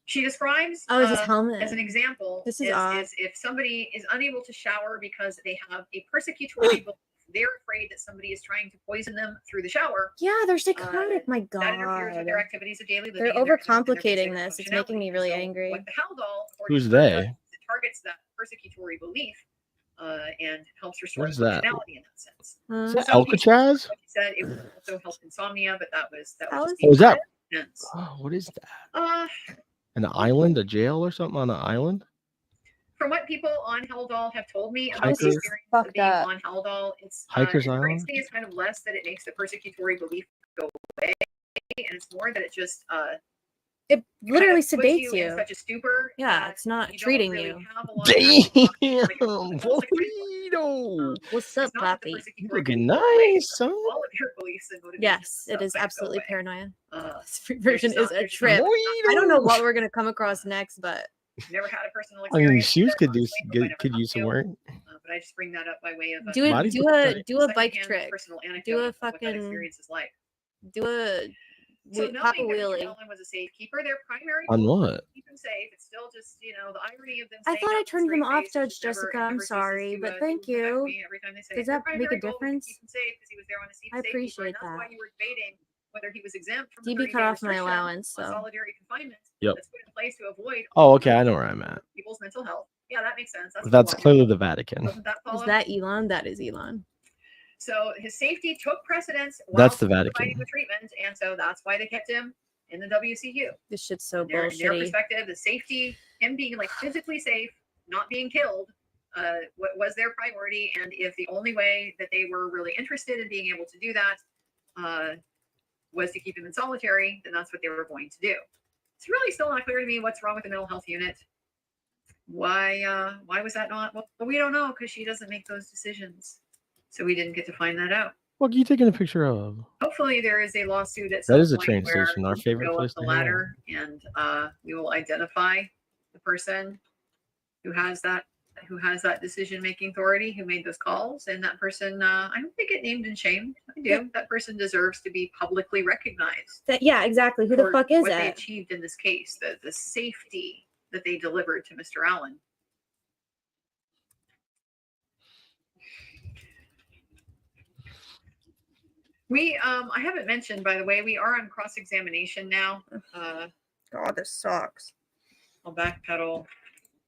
She describes Oh, it's his helmet. as an example This is odd. is if somebody is unable to shower because they have a persecutory belief, they're afraid that somebody is trying to poison them through the shower. Yeah, they're psychotic. My That interferes with God. their activities of daily living. They're and their overcomplicating physical this. It's making me really angry. What the Haldol, Who's they? it targets that persecutory belief and helps restore What is that? functionality in that sense. Is that Some people, Alcatraz? like you said, it would also help insomnia, but that was Oh, just is that? sense. Oh, what is that? Uh, An island, a jail, or something on an island? from what people on Helldoll have told me about the Hikers? experience of being on Helldoll, it's Hikers the Island? thing is kind of less that it makes the persecutory belief go away, and it's more that it just it literally kind of puts sedates in you. such a stupor. Yeah, it's not you treating don't really you. have a lot of Damn, Burrito. What's up, Poppy? You looking nice, son. all of your beliefs and motivations. Yes, and it is stuff kind of go absolutely away. paranoia. This free There's version just is not- a there's just trip. not- I don't know what we're gonna come across next, but Never had a personal I experience. mean, shoes could do honestly, hope I never could have use some to. work. But I just bring that up by way of do a Body do looks a nice. do a bike secondhand trick. personal anecdote Do a of what that fucking experience is like. do a So pop a knowing that Mr. wheelie. Ellen was a safekeeper, their primary On goal was what? to keep him safe. It's still just, the irony of them I saying thought I that with a turned him straight off, face, Judge which never- Jessica. it I'm never ceases sorry, to, but to thank affect you. me every time they say Does it. Their that make a primary goal was to difference? keep him safe because he was there on a seat I of safety, appreciate and that's why that. you were debating whether he was exempt from the DB cut 30-day off my restriction allowance, on so solitary confinement Yep. that's put in place to avoid Oh, okay. I know where I'm at. people's mental health. Yeah, that makes sense. That's That's cool. clearly the Vatican. Doesn't that follow? Is that Elon? That is Elon. So his safety took precedence That's the providing Vatican. the treatment, and so that's why they kept him in the WCU. This shit's so In their bullshitty. perspective, the safety, him being like physically safe, not being killed, was their priority. And if the only way that they were really interested in being able to do that was to keep him in solitary, then that's what they were going to do. It's really still not clear to me what's wrong with the mental health unit. Why was that not? Well, we don't know because she doesn't make those decisions, so we didn't get to find that out. What are you taking a picture of? Hopefully, there is a lawsuit at some That is a point train where station, our we can favorite go place up the to hang out. ladder, and we will identify the person who has that decision-making authority, who made those calls, and that person. I don't think get named and shamed. I do. Yeah. That person deserves to be publicly recognized. Yeah, exactly. Who the for fuck is what they it? achieved in this case, the safety that they delivered to Mr. Allen. We I haven't mentioned, by the way, we are on cross-examination now. God, this sucks. I'll backpedal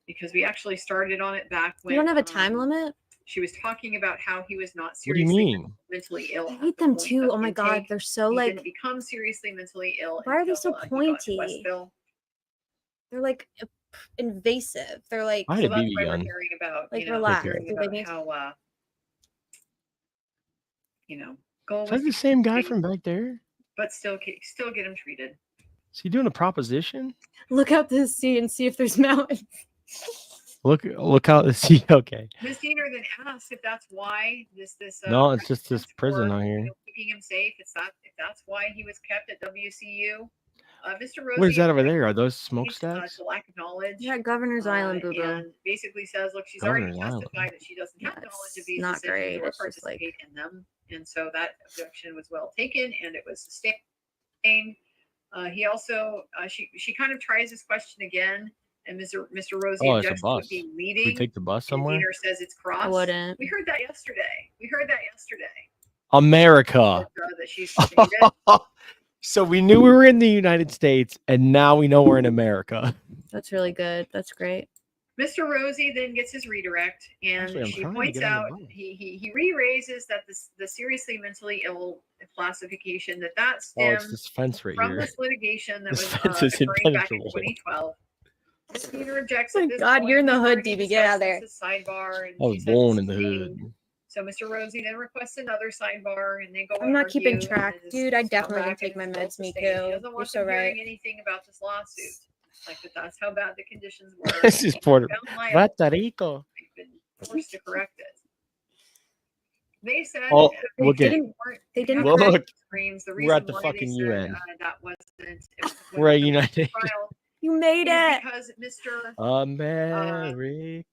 because we actually started on it back when You don't have a time limit? she was talking about how he was not What do you seriously mean? mentally ill. I at hate the them point too. of Oh my god, intake. they're so He like didn't become seriously mentally ill. why are they so until, he got to pointy? Westville. They're like invasive. They're like I So had a that's BB why we're gun. hearing about, Like, you know, relax. hearing Do they about need- how you know, goal Is was that the to same guy keep- from back there? but still get him treated. Is he doing a proposition? look out to sea and see if there's mountains. Look out to see. Okay. Ms. Diener then asked if that's why this No, it's just this precedence prison for, out you here. know, keeping him safe. If that's why he was kept at WCU. Mr. Rosie What is that over objects there? Are those to smokestacks? to lack of knowledge. Yeah, Governor's Island, boo boo. And basically says, look, she's Governor's already Island. testified that she doesn't have Yeah, knowledge of it's these not decisions great. or It's just like- participate in them. And so that objection was well taken and it was sustained. He also, she kind of tries this question again, and Mr. Rosie Oh, it's a objects to bus. it being We leading. take the bus And somewhere? Diener says it's cross. I wouldn't. We heard that yesterday. America. That she's stated. So we knew we were in the United States, and now we know we're in America. That's really good. That's great. Mr. Rosie then gets his redirect, and Actually, I'm she trying to points get on out the bus. he re-raises that the seriously mentally ill classification that Oh, stems it's this fence right from here. this litigation that This was fence is occurring back in impenetrable. 2012. Ms. Diener objects Thank at this God, point. you're in the We've hood, already DB. Get out of discussed there. this sidebar, and I was she said born this in the is hood. being- So Mr. Rosie then requests another sidebar, and they go. I'm and not keeping argue, track. and Dude, I come definitely back didn't take and my still meds, me sustain. too. She doesn't You're want so them hearing right. anything about this lawsuit. Like that's how bad the conditions were. This is Puerto Found liable. Rico. They've been forced to correct it. They said Oh, they look at didn't. They didn't Look, correct- Screens. The we're reason at the why fucking they said, UN. that wasn't. It was We're at the United. trial You made is it. because Mr. America.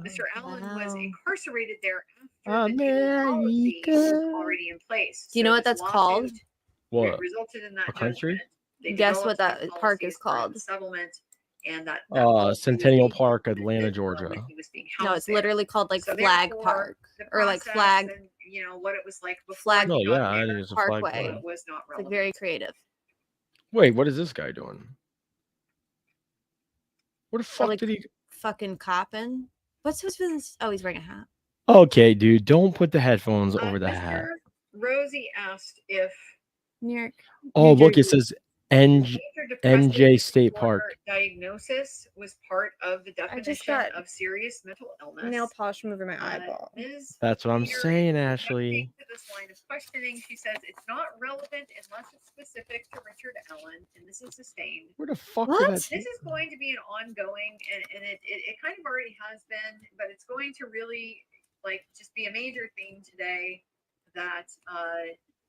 Mr. Allen was Wow. incarcerated there after the new policy was America. already in place. Do you know So what this that's called? lawsuit What? resulted in that A country? judgment. They Guess what developed that new park is policies for the called? Settlement and that Centennial policy Park, Atlanta, that, Georgia. when he was being No, housed it's there. literally called like So Flag therefore, Park the or like process Flag and, you know what it was like before Flag. Oh he got yeah, I there think it's a flag Parkway. park. was not It's like relevant. very creative. Wait, what is this guy doing? What the fuck like- did he? Fucking copping. What's his business? Oh, he's wearing a hat. Okay, dude, don't put the headphones over the hat. Mr. Rosie asked if New York. Oh, New look, it Jersey. says NJ State disorder Park. diagnosis was part of the I just definition got of serious mental illness. nail polish remover my eyeball. Ms. That's what I'm Peter saying, is Ashley. objecting to this line of questioning. She says it's not relevant unless it's specific to Richard Allen, and this is sustained. Where the fuck What? did that? This is going to be an ongoing, and it kind of already has been, but it's going to really like just be a major theme today that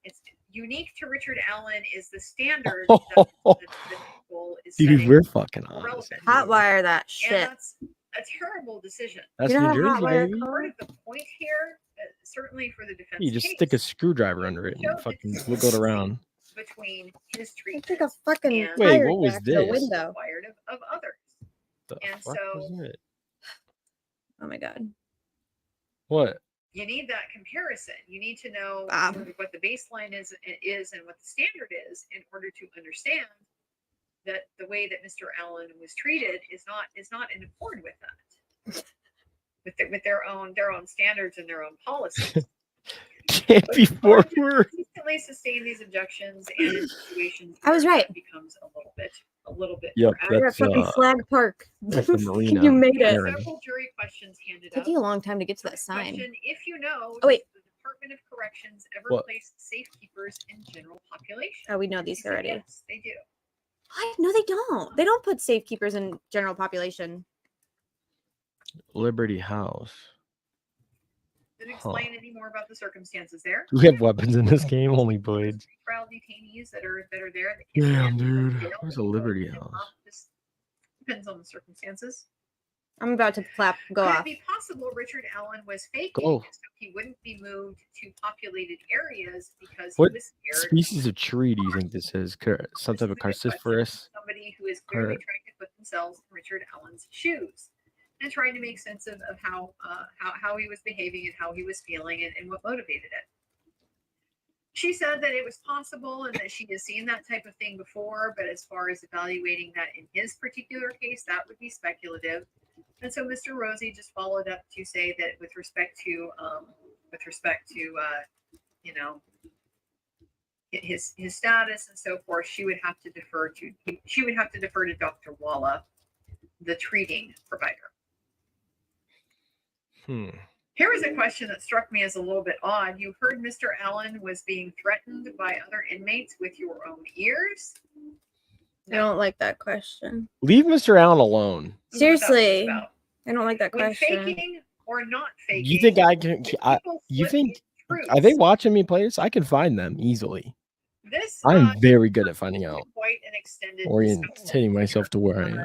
it's unique to Richard Allen is the standard that people is Dude, setting we're fucking on. relevant. Hotwire that And shit. that's a terrible decision. That's You know New how Jersey, Hotwire baby. Part of the point here, certainly for the defense You just case, stick a screwdriver under it and fucking wiggle it around. between his It's treatment like a fucking and Wait, tire what was jack to the this? window. required of others. The And fuck so was it? Oh my god. What? you need that comparison. You need to know Ah. sort of what the baseline is and what the standard is in order to understand that the way that Mr. Allen was treated is not in accord with that. With their own standards and their own policies. Can't be forward. Consistently sustain these objections and in situations I was where right. that becomes a little bit Yep, more You're at that's fucking Flag Park. that's the marina. You made it. Aaron. several jury questions handed Took up. you a long time to get to that First sign. question, if you know, Oh, wait. does the Department of Corrections ever What? place safekeepers in general population? Oh, we know And she these said already. Yes, they do. What? No, they don't. They don't put safekeepers in general population. Liberty House. Did it explain any more about the circumstances there? Do we have weapons in this game? Only blades. Trial detainees that are there. That Damn, can't be in dude. jail. Where's a Liberty House? Just depends on the circumstances. I'm about to clap. Go Could off. it be possible Richard Allen was faking Go. so he wouldn't be moved to populated areas because What he was scared? species of tree do you think this is? Some type of carciferous? Somebody who is clearly Or- trying to put themselves in Richard Allen's shoes and trying to make sense of how he was behaving and how he was feeling and what motivated it. She said that it was possible and that she has seen that type of thing before, but as far as evaluating that in his particular case, that would be speculative. And so Mr. Rosie just followed up to say that with respect to his status and so forth, she would have to defer to Dr. Walla, the treating provider. Here was a question that struck me as a little bit odd. You heard Mr. Allen was being threatened by other inmates with your own ears. I don't like that question. Leave Mr. Allen alone. Seriously. I don't like that When question. faking or not faking. You think I can? You think? Are they watching me play this? I can find them easily. This I'm very good at finding out. quite an extended Orientating myself to where I am.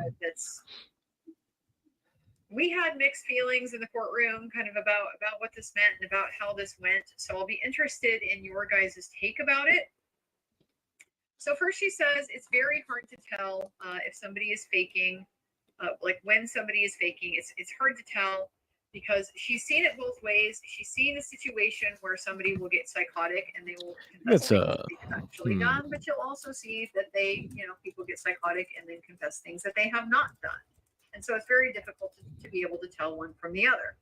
We had mixed feelings in the courtroom kind of about what this meant and about how this went. So I'll be interested in your guys' take about it. So first she says it's very hard to tell if somebody is faking, like when somebody is faking, it's hard to tell because she's seen it both ways. She's seen a situation where somebody will get psychotic and they will confess things that they've actually done, but you'll also see that people get psychotic and then confess things that they have not done. And so it's very difficult to be able to tell one from the other.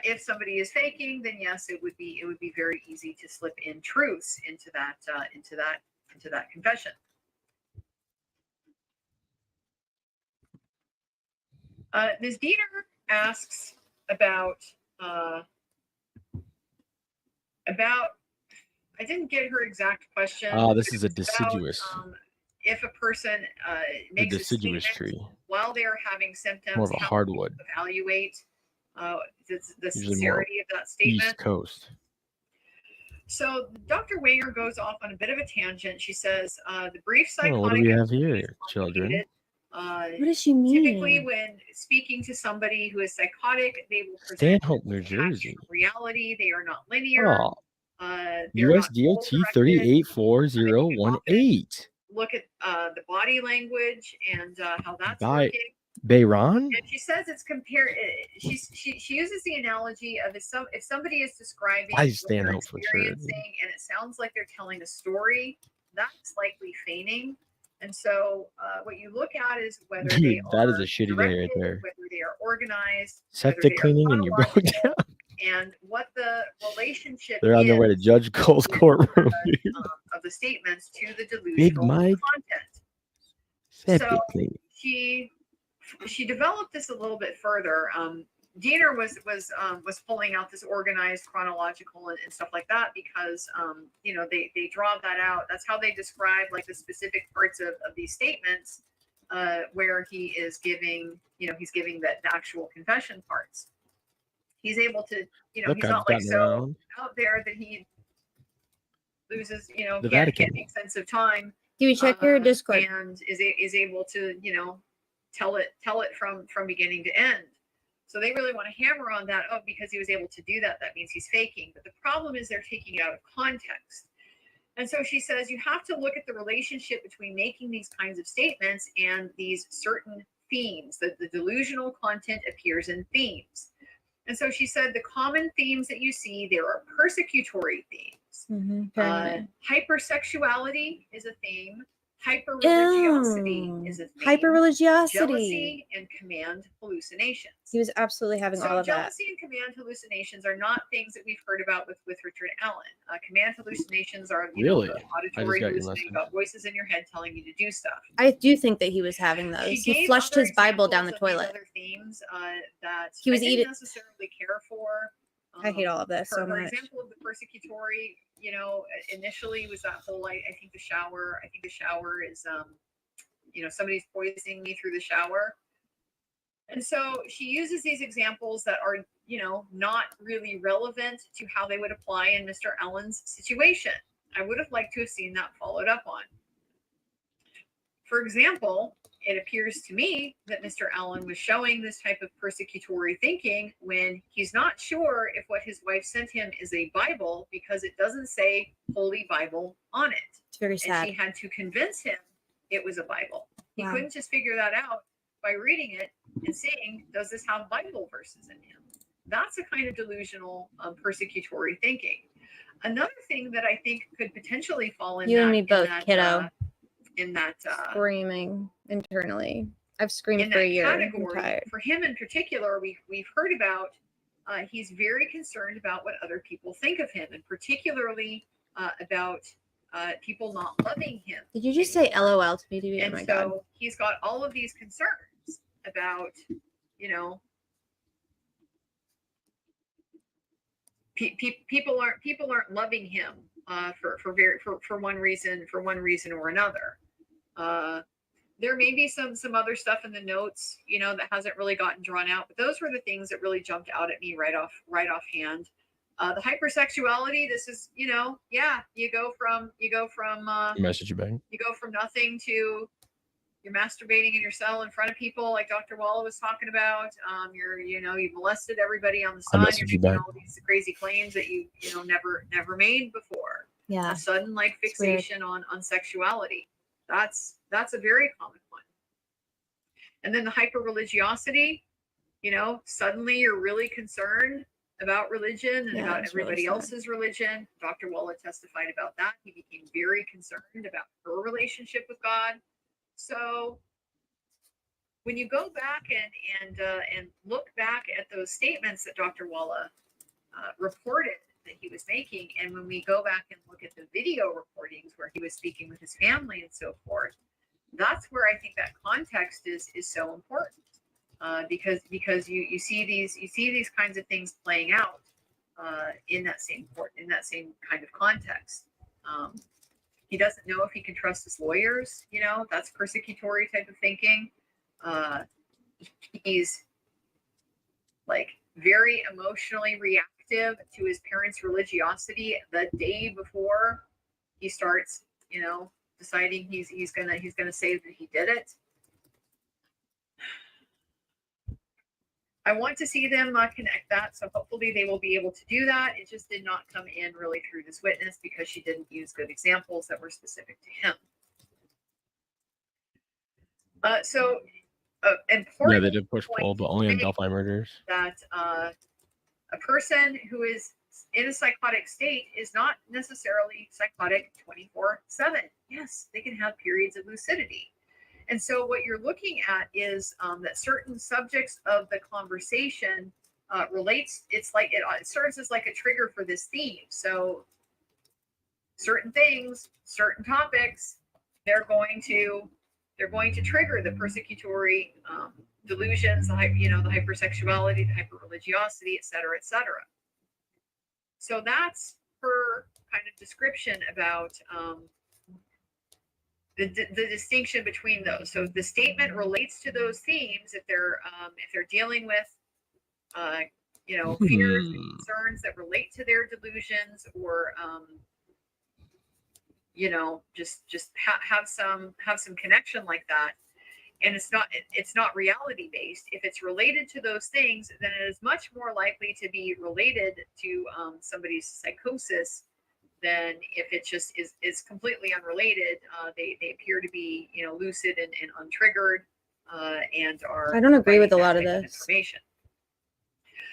If somebody is faking, then yes, it would be very easy to slip in truths into that confession. Ms. Dieter asks about I didn't get her exact question. This is a deciduous. If a person The makes a deciduous statement tree. while they are having symptoms, More of a how hardwood. to evaluate the Usually more sincerity of that statement. East Coast. So Dr. Wanger goes off on a bit of a tangent. She says the brief Oh, psychotic. what do we have here, children? What does she mean? Typically, when speaking to somebody who is psychotic, they will present Stanhope, New Jersey. reality. They are not linear. Oh, They're US not DOT goal-directed. 384018. Look at the body language and how that's By working. Bayron? And she says it's compared. She uses the analogy of if somebody is describing I what stand they're out for sure. experiencing and it sounds like they're telling a story, that's likely feigning. And so what you look at is whether Dude, they that is are a shitty day directed, right there. whether they are organized, whether Septic they are cleaning and you broke chronological, down. and what the relationship They're on their way to is Judge Cole's courtroom, dude. of the statements to the Big delusional Mike. content. Septic So cleaning. she developed this a little bit further. Diener was pulling out this organized, chronological, and stuff like that because you know they draw that out. That's how they describe like the specific parts of these statements where he is giving he's giving the actual confession parts. He's able to Look, he's I've not like gotten so around. out there that he loses The can't Vatican. make sense of time. Do we check your Discord? And is able to tell it from beginning to end. So they really want to hammer on that. Oh, because he was able to do that, that means he's faking. But the problem is they're taking it out of context. And so she says you have to look at the relationship between making these kinds of statements and these certain themes. That the delusional content appears in themes. And so she said the common themes that you see there are persecutory themes. Hypersexuality is a theme. Hyperreligiosity is a theme. Hyperreligiosity. Jealousy and command hallucinations. He was absolutely having all of that. Jealousy and command hallucinations are not things that we've heard about with Richard Allen. Command hallucinations are Really? the I just auditory got your hallucinating message. about voices in your head telling you to do stuff. I do think that he was having those. She He gave flushed other his Bible down the examples of these toilet. Other themes that He was I didn't eating- necessarily care for. I hate all of this so her much. example of the persecutory, initially was that whole I think the shower. I think the shower is somebody's poisoning me through the shower. And so she uses these examples that are, not really relevant to how they would apply in Mr. Allen's situation. I would have liked to have seen that followed up on. For example, it appears to me that Mr. Allen was showing this type of persecutory thinking when he's not sure if what his wife sent him is a Bible because it doesn't say Holy Bible on it. It's very sad. And she had to convince him it was a Bible. He Wow. couldn't just figure that out by reading it and seeing, does this have Bible verses in him? That's a kind of delusional persecutory thinking. Another thing that I think could potentially fall in You that, and me in both, that, kiddo. in that Screaming internally. I've screamed in for a that year. I'm category, tired. for him in particular, we've heard about he's very concerned about what other people think of him, and particularly about people not loving him. Did you just say LOL to me, DB? Oh And my so god. he's got all of these concerns about, people aren't loving him for one reason or another. There may be some other stuff in the notes, that hasn't really gotten drawn out, but those were the things that really jumped out at me right offhand. The hypersexuality, this is, you go from Message you back. you go from nothing to you're masturbating in your cell in front of people, like Dr. Walla was talking about. You've molested everybody on the I side. message you You're making back. all these crazy claims that you never made before. Yeah. A sudden like It's weird. fixation on sexuality. That's a very common one. And then the hyper-religiosity, suddenly you're really concerned about religion and Yeah, about it's really everybody sad. else's religion. Dr. Walla testified about that. He became very concerned about her relationship with God. So when you go back and look back at those statements that Dr. Walla reported that he was making, and when we go back and look at the video recordings where he was speaking with his family and so forth, that's where I think that context is so important. Because you see these kinds of things playing out in that same kind of context. He doesn't know if he can trust his lawyers. That's persecutory type of thinking. He's like very emotionally reactive to his parents' religiosity the day before he starts, deciding he's gonna say that he did it. I want to see them connect that, so hopefully they will be able to do that. It just did not come in really through this witness because she didn't use good examples that were specific to him. Important. Yeah, they did push poll, but only on Delphi murders. That a person who is in a psychotic state is not necessarily psychotic 24/7. Yes, they can have periods of lucidity. And so what you're looking at is that certain subjects of the conversation relates, it serves as like a trigger for this theme. So certain things, certain topics, they're going to trigger the persecutory delusions, the hypersexuality, the hyperreligiosity, et cetera, et cetera. So that's her kind of description about the distinction between those. So the statement relates to those themes if they're dealing with fears and concerns that relate to their delusions, or just have some connection like that. And it's not reality based. If it's related to those things, then it is much more likely to be related to somebody's psychosis than if it just is completely unrelated. They appear to be lucid and untriggered, and are. I don't agree with a providing lot that of type this. information.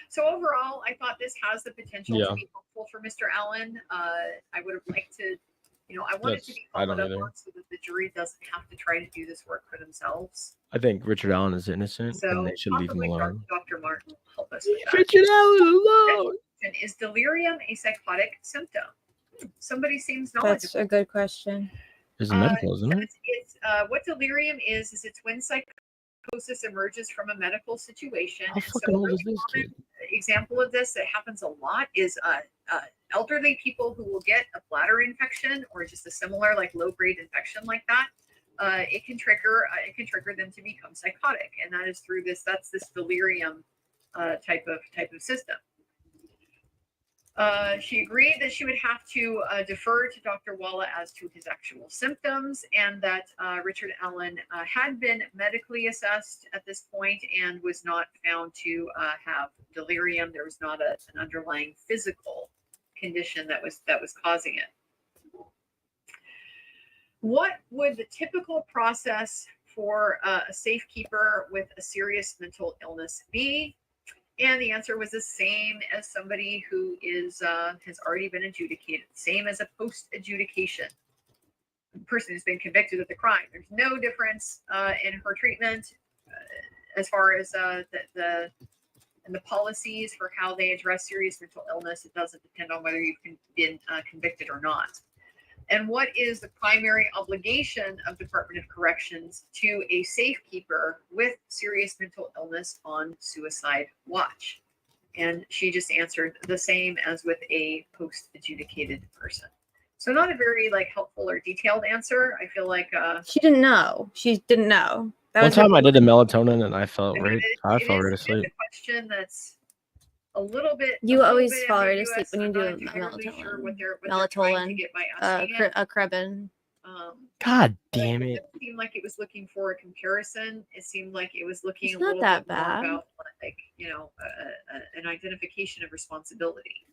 So overall, I thought this has the potential Yeah. to be helpful for Mr. Allen. I would have liked to, I want it to be I don't followed up either. on so that the jury doesn't have to try to do this work for themselves. I think Richard Allen is innocent, So and they should leave him possibly alone. Dr. Martin will help us with that. Richard Allen alone. Is delirium a psychotic symptom? Somebody seems knowledgeable. That's a good question. It's medical, isn't it? It's what delirium is it's when psychosis emerges from a medical situation. How And fucking so old really is this common kid? example of this that happens a lot is elderly people who will get a bladder infection or just a similar like low grade infection like that. It can trigger them to become psychotic, and that is through this delirium type of system. She agreed that she would have to defer to Dr. Walla as to his actual symptoms, and that Richard Allen had been medically assessed at this point and was not found to have delirium. There was not an underlying physical condition that was causing it. What would the typical process for a safekeeper with a serious mental illness be? And the answer was the same as somebody who has already been adjudicated, same as a post-adjudication person who's been convicted of the crime. There's no difference in her treatment as far as the policies for how they address serious mental illness. It doesn't depend on whether you've been convicted or not. And what is the primary obligation of Department of Corrections to a safekeeper with serious mental illness on suicide watch? And she just answered the same as with a post-adjudicated person. So not a very helpful or detailed answer. I feel like She didn't know. That One was her- time I did a melatonin and I felt I mean, I it fell is right a asleep. question that's a little bit. You always bit fall right asleep ambiguous. when you I'm do not entirely sure what they're trying to melatonin, get by asking it. Krebin. God damn it. It seemed like it was looking for a comparison. It seemed like it was looking It's a not little that bit more bad. about an identification of responsibility.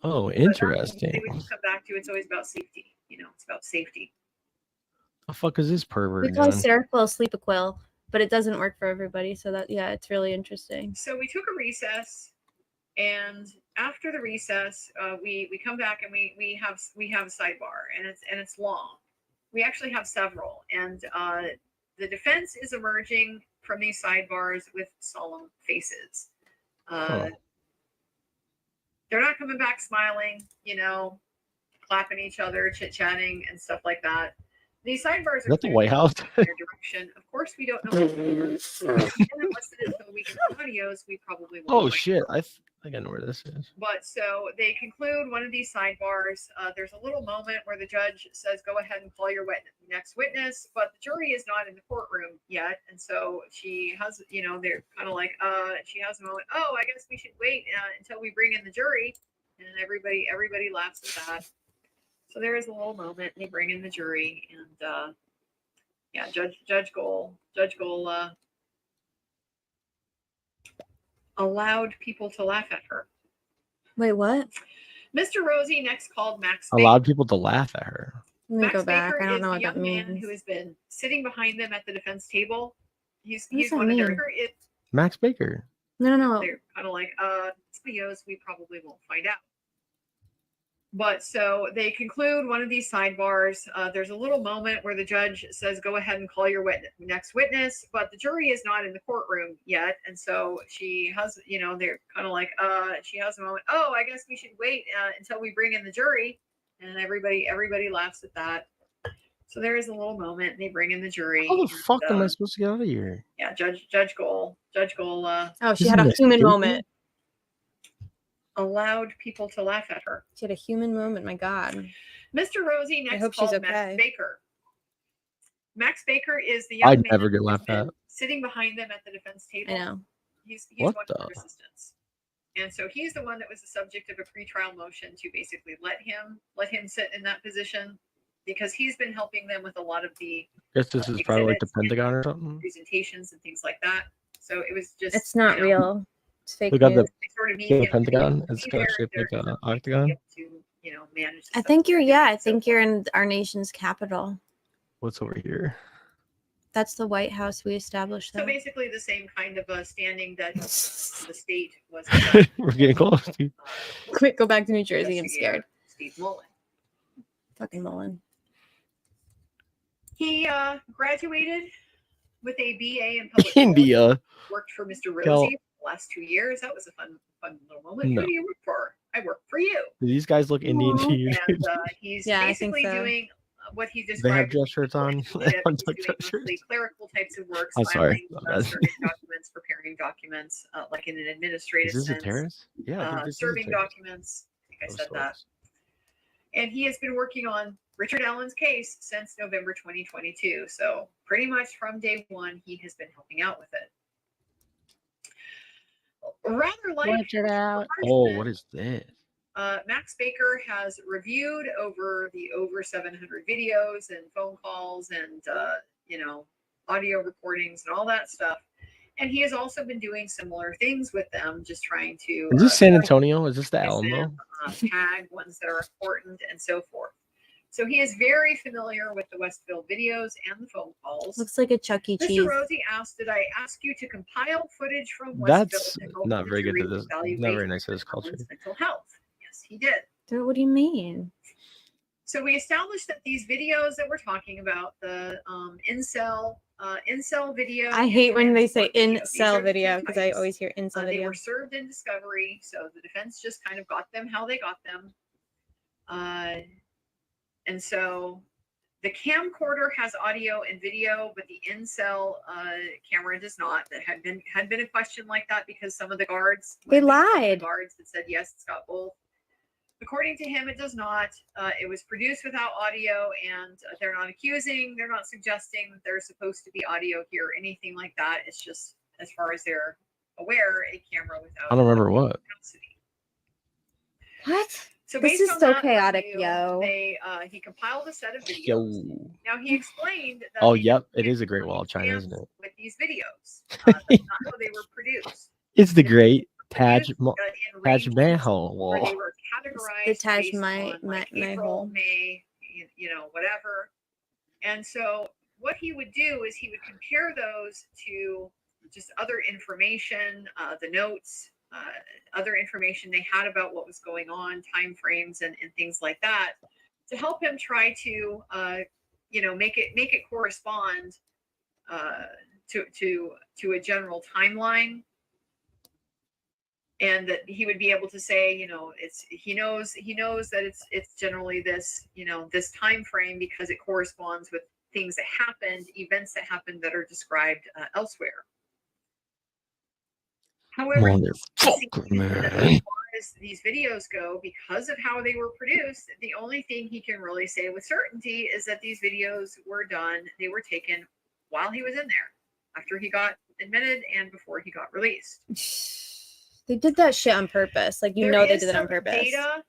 Oh, They interesting. would just come back to it's always about safety. It's about safety. The fuck is this We pervert call doing? Seroquel Sleepaquil, but it doesn't work for everybody. So it's really interesting. So we took a recess, and after the recess, we come back and we have a sidebar, and it's long. We actually have several, and the defense is emerging from these sidebars with solemn faces. They're not coming back smiling, clapping each other, chit-chatting, and stuff like that. These sidebars Is that the White House? their direction. Of course, we don't know. And unless it is so we get the audios, we probably won't. Oh shit! I think I know where this is. But so they conclude one of these sidebars. There's a little moment where the judge says, "Go ahead and call your next witness," but the jury is not in the courtroom yet, and so she has, they're kind of like, she has a moment. Oh, I guess we should wait until we bring in the jury, and everybody laughs at that. So there is a little moment. They bring in the jury, and Judge Gold allowed people to laugh at her. Wait, what? Mr. Rosie next called Max. Allowed people to laugh at her. Let me Max go back. Baker I don't is know the what that young man means. who has been sitting behind them at the defense table. He's does that one of their. mean? Max Baker. No. They're kind of like, we probably won't find out. But so they conclude one of these sidebars. There's a little moment where the judge says, go ahead and call your next witness, but the jury is not in the courtroom yet. And so she has, they're kind of like, she has a moment. Oh, I guess we should wait until we bring in the jury. And everybody laughs at that. So there is a little moment. They bring in the jury. How the fuck am I supposed to get out of here? Yeah, Judge Goal. Oh, she had a human moment. Allowed people to laugh at her. She had a human moment. My God. Mr. Rosie next I hope she's called okay. Max Baker. Max Baker is the young I'd man never get laughed at. sitting behind them at the defense table. I know. He's What one the? of her assistants. And so he's the one that was the subject of a pretrial motion to basically let him sit in that position, because he's been helping them with a lot of the Guess this is probably like the exhibits and Pentagon or something. presentations and things like that. So it was just It's not real. It's fake Look at the, news. they sort of need the him to Pentagon. be It's there. shaped like They're an octagon. to manage the I stuff. think you're in our nation's capital. What's over here? That's the White House we established. So There. basically the same kind of a standing that the state was. We're getting close. Dude. Quick, go back to New Jersey. I'm scared. Steve Mullen. Fucking Mullen. He graduated with a BA in public India. policy, worked for Mr. Rosie Cal- for the last 2 years. That was a fun little moment. No. Who do you work for? I work for you. Do these guys look Indian to you? And he's Yeah, I think basically so. doing what he Do they have described. dress shirts on? He's They doing don't have dress shirts. mostly clerical types of work. I'm sorry. filing, serving documents, preparing documents, like in an administrative Is this a sense. terrace? Yeah, I think this is a Serving terrace. documents. I think I Of said that. sorts. And he has been working on Richard Allen's case since November 2022. So pretty much from day one, he has been helping out with it. Rather like Watch it out. Oh, what is this? Max Baker has reviewed over 700 videos and phone calls and audio recordings and all that stuff. And he has also been doing similar things with them, just trying to Is this San Antonio? Is this the Alamo? tag ones that are important and so forth. So he is very familiar with the Westville videos and the phone calls. Looks like a Chuck E. Cheese. Mr. Rosie asked, did I ask you to compile footage from Westville? That's to help not the very good jury to this. evaluate Not very nice to this culture. Allen's mental health? Yes, he did. Dude, what do you mean? So we established that these videos that we're talking about, the incel video. I hate when they say These are incel the video two because I types. always hear incel They video. were served in discovery, so the defense just kind of got them how they got them. And so the camcorder has audio and video, but the incel camera does not. That had been a question like that because some of the guards They the lied. guards that said yes, it's got both. According to him, it does not. It was produced without audio, and they're not accusing, they're not suggesting that there's supposed to be audio here or anything like that. It's just, as far as they're aware, a camera without. I don't remember what. capacity. What? So This based is on so that chaotic, review, yo. he compiled a set of videos. Yo. Now he explained that Oh, they yep. didn't It is a use Great Wall of China, isn't it? with these videos. That's not how they were produced. It's the Great Taj in Taj regions Mahal where they wall. were categorized The Taj based on, like, April, May, whatever. And so what he would do is he would compare those to just other information, the notes, other information they had about what was going on, time frames and things like that, to help him try to make it correspond to a general timeline. And that he would be able to say, he knows that it's generally this, this time frame because it corresponds with things that happened, events that happened that are described elsewhere. However, Motherfucker, man. as far as these videos go, because of how they were produced, the only thing he can really say with certainty is that these videos were done, they were taken while he was in there, after he got admitted and before he got released. They did that shit on purpose. Like, There they is did it on some purpose. Data,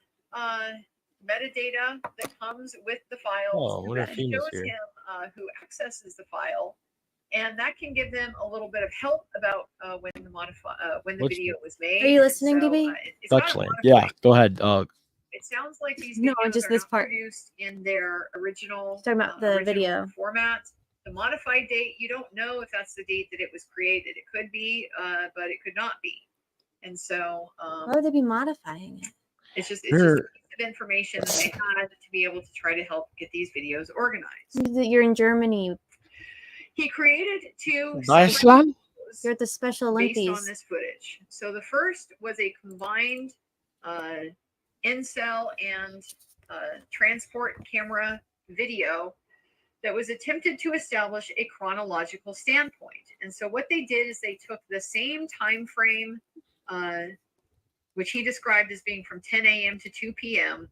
metadata that comes with the files Oh, I wonder if that Feena's shows here. him who accesses the file, and that can give them a little bit of help about when the What's- video was made. Are you And listening, so, DB? it's not Dutchland. modified. Yeah, go ahead. It sounds like these No, videos just are this not part. produced in their original, Talking about the original video. format. The modified date, you don't know if that's the date that it was created. It could be, but it could not be. And so Why would they be modifying it? it's just Here- information that they had to be able to try to help get these videos organized. You're in Germany. He created two Deutschland? You're at the Special based on Olympics. this footage. So the first was a combined incel and transport camera video that was attempted to establish a chronological standpoint. And so what they did is they took the same time frame, which he described as being from 10 a.m. to 2 p.m.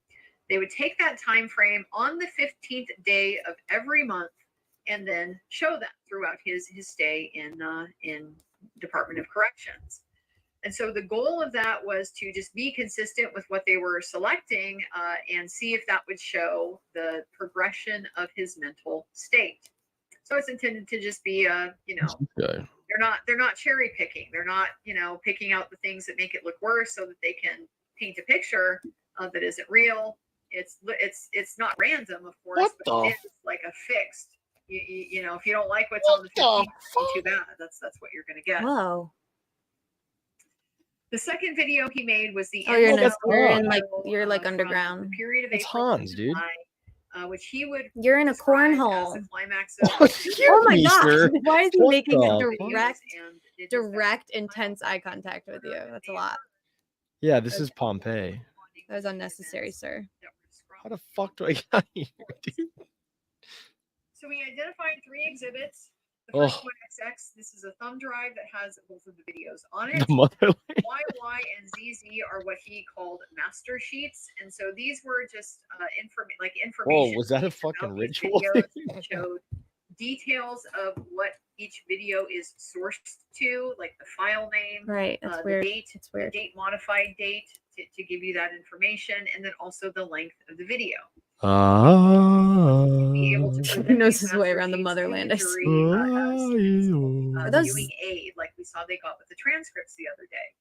They would take that time frame on the 15th day of every month and then show that throughout his stay in Department of Corrections. And so the goal of that was to just be consistent with what they were selecting and see if that would show the progression of his mental state. So it's intended to just be Okay. they're not cherry picking. They're not, picking out the things that make it look worse so that they can paint a picture that isn't real. It's not random, of course, What but the it is like a fixed. If you don't like what's on the 15th, too bad. That's what you're going to get. Whoa. The second video he made was the Oh, you're in, incel you're like from underground. the period of It's April Hans, dude. which he would You're in a describe as cornhole. the climax Oh of my god! Why is he What making a the direct, intense eye contact with you? That's a lot. Yeah, this is Pompeii. That was unnecessary, sir. How the fuck do I get here, dude? So we identified 3 exhibits. The Oh. first one, XX, this is a thumb drive that has both of the videos on The it. motherland. YY and ZZ are what he called master sheets. And so these were just information. Whoa, was that a sheets about fucking these ritual? videos that showed details of what each video is sourced to, like the file name, Right, that's the weird. date, It's weird. the date modified date to give you that information, and then also the length of the video. Be able to present He knows these his way master around the sheets to motherland. the I jury, see. Are those- viewing aid, like we saw they got with the transcripts the other day.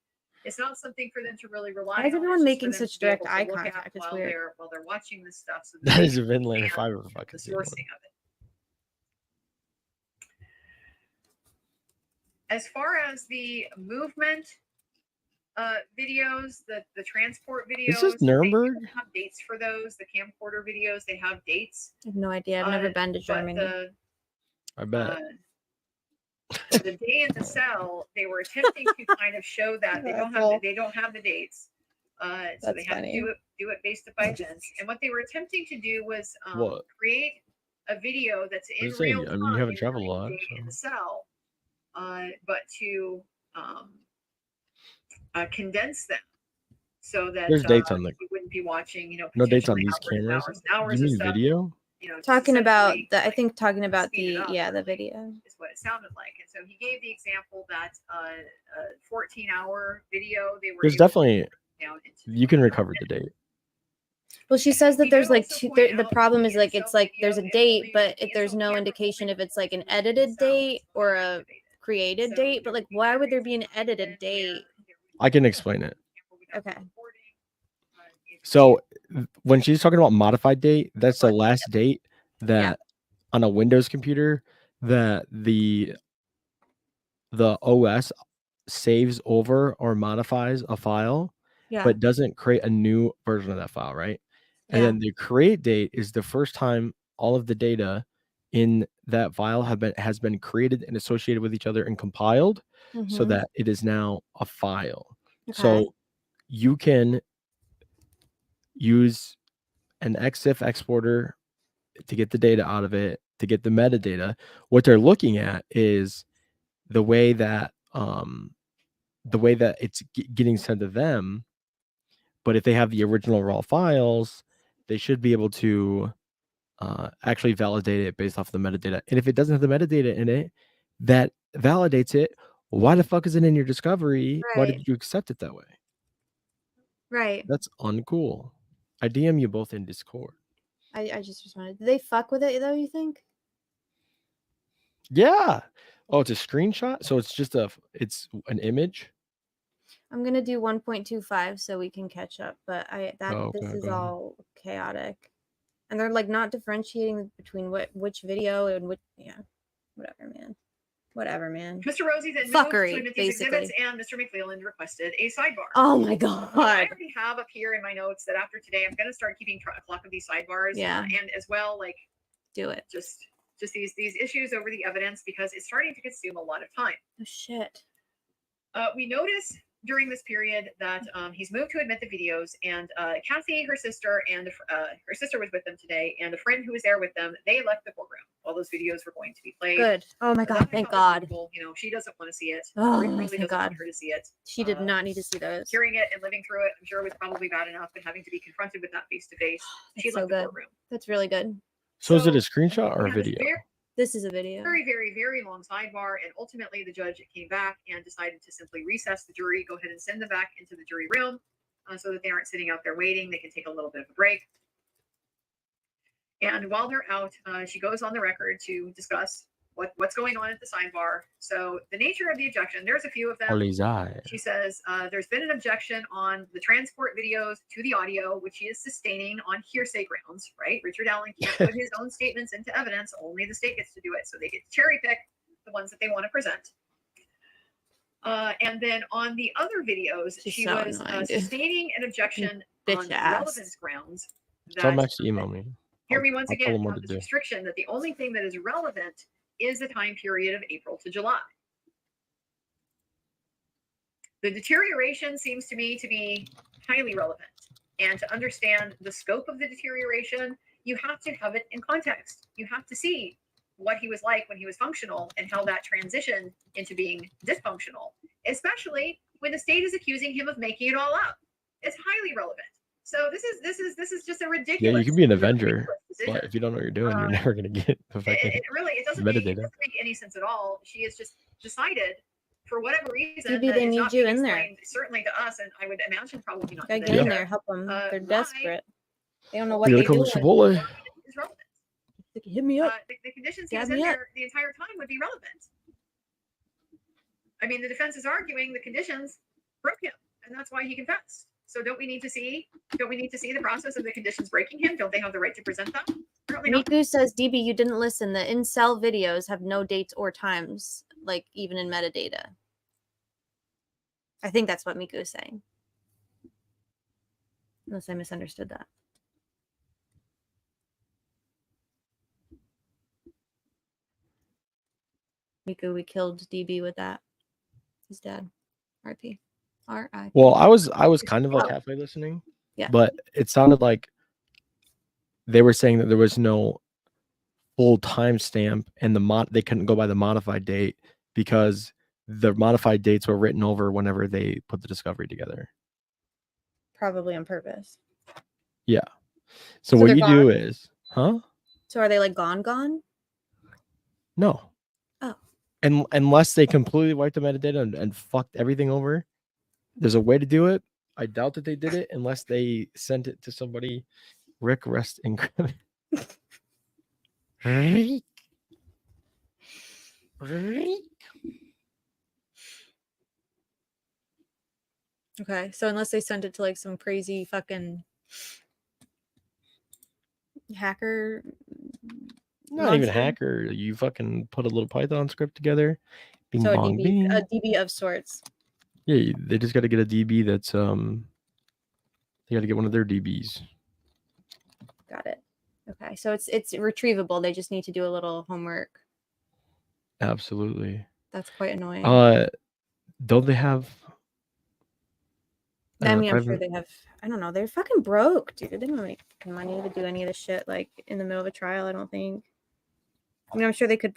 It's not something for them to really rely on. Why is everyone it's just making for them such to be able direct to eye look at contact? It's while weird. they're watching this stuff. So That they is a Vinland if I understand ever fucking the seen one. sourcing of it. As far as the movement videos, the transport videos, Is this they Nuremberg? don't have dates for those. The camcorder videos, they have dates. I have no idea. I've never been to But Germany. I bet. the day in the cell, they were attempting to kind of show that they don't have the dates. So That's they had funny. to do it based by events. And what they were attempting to do was What? create a video that's in I'm saying, real I time. mean, you haven't during traveled a the lot. day in So. the cell, but to condense them so that There's dates on the. you wouldn't be watching, No dates on potentially these hours and cameras. hours and hours You of mean stuff. video? Talking about essentially, the, I think talking about speed it the, up, yeah, the video. is what it sounded like. And so he gave the example that a 14-hour video they were There's able to definitely. break down into You can recover the date. Well, she says that He there's did like also two. point The out problem the is like incel it's like there's a video date, and but the there's incel no camera indication if it's like an footage edited itself date or a activated. created So date. But there like, would be why would there areas be an of edited content where date? there would I can explain it. Okay. So when she's talking about modified date, that's the last date that on a Windows computer that the OS saves over or modifies a file, Yeah. but doesn't create a new version of that file, right? And Yeah. then the create date is the first time all of the data in that file has been created and associated with each other and compiled so Mhm. that it is now a file. Okay. So you can use an EXIF exporter to get the data out of it, to get the metadata. What they're looking at is the way that it's getting sent to them. But if they have the original raw files, they should be able to actually validate it based off the metadata. And if it doesn't have the metadata in it, that validates it. Why the fuck is it in your discovery? Why Right. did you accept it that way? Right. That's uncool. I DM you both in Discord. I just responded. Did they fuck with it though? You think? Yeah. Oh, it's a screenshot. So it's an image. I'm gonna do 1.25 so we can catch up. But Oh, this okay, is go ahead. all chaotic, and they're like not differentiating between which video and which. Yeah, whatever, man. Whatever, man. Mr. Rosie then moved Fuckery, to admit these exhibits, basically. and Mr. McClelland requested a sidebar. Oh my God. I already have up here in my notes that after today, I'm going to start keeping track of these sidebars. Yeah. And as well, like, do it. Just these issues over the evidence, because it's starting to consume a lot of time. Oh shit. We notice during this period that he's moved to admit the videos, and Kathy, her sister, and her sister was with them today, and a friend who was there with them, they left the courtroom while those videos were going to be played. Good. Oh my God. Thank God. You know, she doesn't want to see it. Oh, Rick probably thank doesn't God. want her to see it. She did not need to see those. Hearing it and living through it, I'm sure was probably bad enough, but having to be confronted with that face to face, she That's left so the good. courtroom. That's really good. So is it a screenshot or a video? This is a video. Very, very, very long sidebar, and ultimately the judge came back and decided to simply recess the jury, go ahead and send them back into the jury room, so that they aren't sitting out there waiting. They can take a little bit of a break. And while they're out, she goes on the record to discuss what's going on at the sidebar. So the nature of the objection, there's a few of them. She says there's been an objection on the transport videos to the audio, which he is sustaining on hearsay grounds, right? Richard Allen can't put his own statements into evidence. Only the state gets to do it. So they get to cherry pick the ones that they want to present. And then on the other videos, she so was annoying, dude. sustaining an objection Bitch on ass. relevance grounds. Tell that- Max to email me. Hear me once I'll tell again, him what have to this do. restriction that the only thing that is relevant is the time period of April to July. The deterioration seems to me to be highly relevant. And to understand the scope of the deterioration, you have to have it in context. You have to see what he was like when he was functional and how that transitioned into being dysfunctional, especially when the state is accusing him of making it all up. It's highly relevant. So this is just a ridiculous. Yeah, you can be an Avenger, decision. but if you don't know what you're doing, you're never gonna get the fucking It doesn't metadata. make any sense at all. She has just decided, for whatever reason, Maybe that they it's need not you being in there. explained, certainly to us, and I would imagine probably not. Gotta to get them in either. there, help them. They're Why desperate. They don't know what You they gotta do. come to Chipotle. is relevant. Hit me up. The conditions he was Dab in me up. there the entire time would be relevant. I mean, the defense is arguing the conditions broke him, and that's why he confessed. So don't we need to see the process of the conditions breaking him? Don't they have the right to present that? Apparently not. Miku says, DB, you didn't listen. The incel videos have no dates or times, like even in metadata. I think that's what Miku is saying. Unless I misunderstood that. Miku, we killed DB with that. He's dead. RP. R.I.P. Well, I was kind of like halfway listening. Yeah. But it sounded like they were saying that there was no full timestamp and they couldn't go by the modified date because the modified dates were written over whenever they put the discovery together. Probably on purpose. Yeah. So So what they're you do gone? is, huh? So are they like gone? No. Oh. And unless they completely wiped the metadata and fucked everything over, there's a way to do it. I doubt that they did it unless they sent it to somebody. Rick, rest in Rick. Okay. So unless they sent it to like some crazy fucking hacker. Not even monster. hacker. You fucking put a little Python script together. Bing So a bong DB, bing. a DB of sorts. Yeah, they just got to get a DB that's they got to get one of their DBs. Got it. Okay. So it's retrievable. They just need to do a little homework. Absolutely. That's quite annoying. Don't they have? I mean, I'm sure private- they have. I don't know. They're fucking broke, dude. They don't make money to do any of this shit like in the middle of a trial. I don't think. I mean, I'm sure they could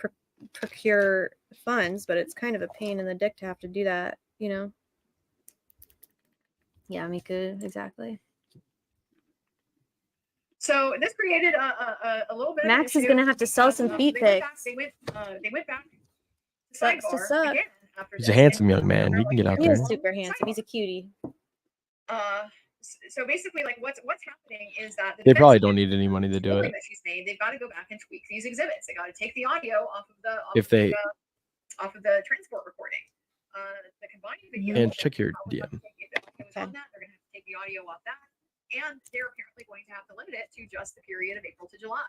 procure funds, but it's kind of a pain in the dick to have to do that, you know? Yeah, Miku, exactly. So this created a little bit. Max of an is issue gonna have to sell because, some feet they went back- pics. They went back. To Sucks to sidebar suck. again after He's this, a handsome and young man. He can get out He there. is super handsome. He's a cutie. So basically, like what's happening is that the They probably defense don't need any money to do ruling it. that she's made, they've got to go back and tweak these exhibits. They got to take the audio off of the If they- off of the transport recording. The combined video. And check your probably have to DM. take it on that. They're going to have to take the audio off that, and they're apparently going to have to limit it to just the period of April to July.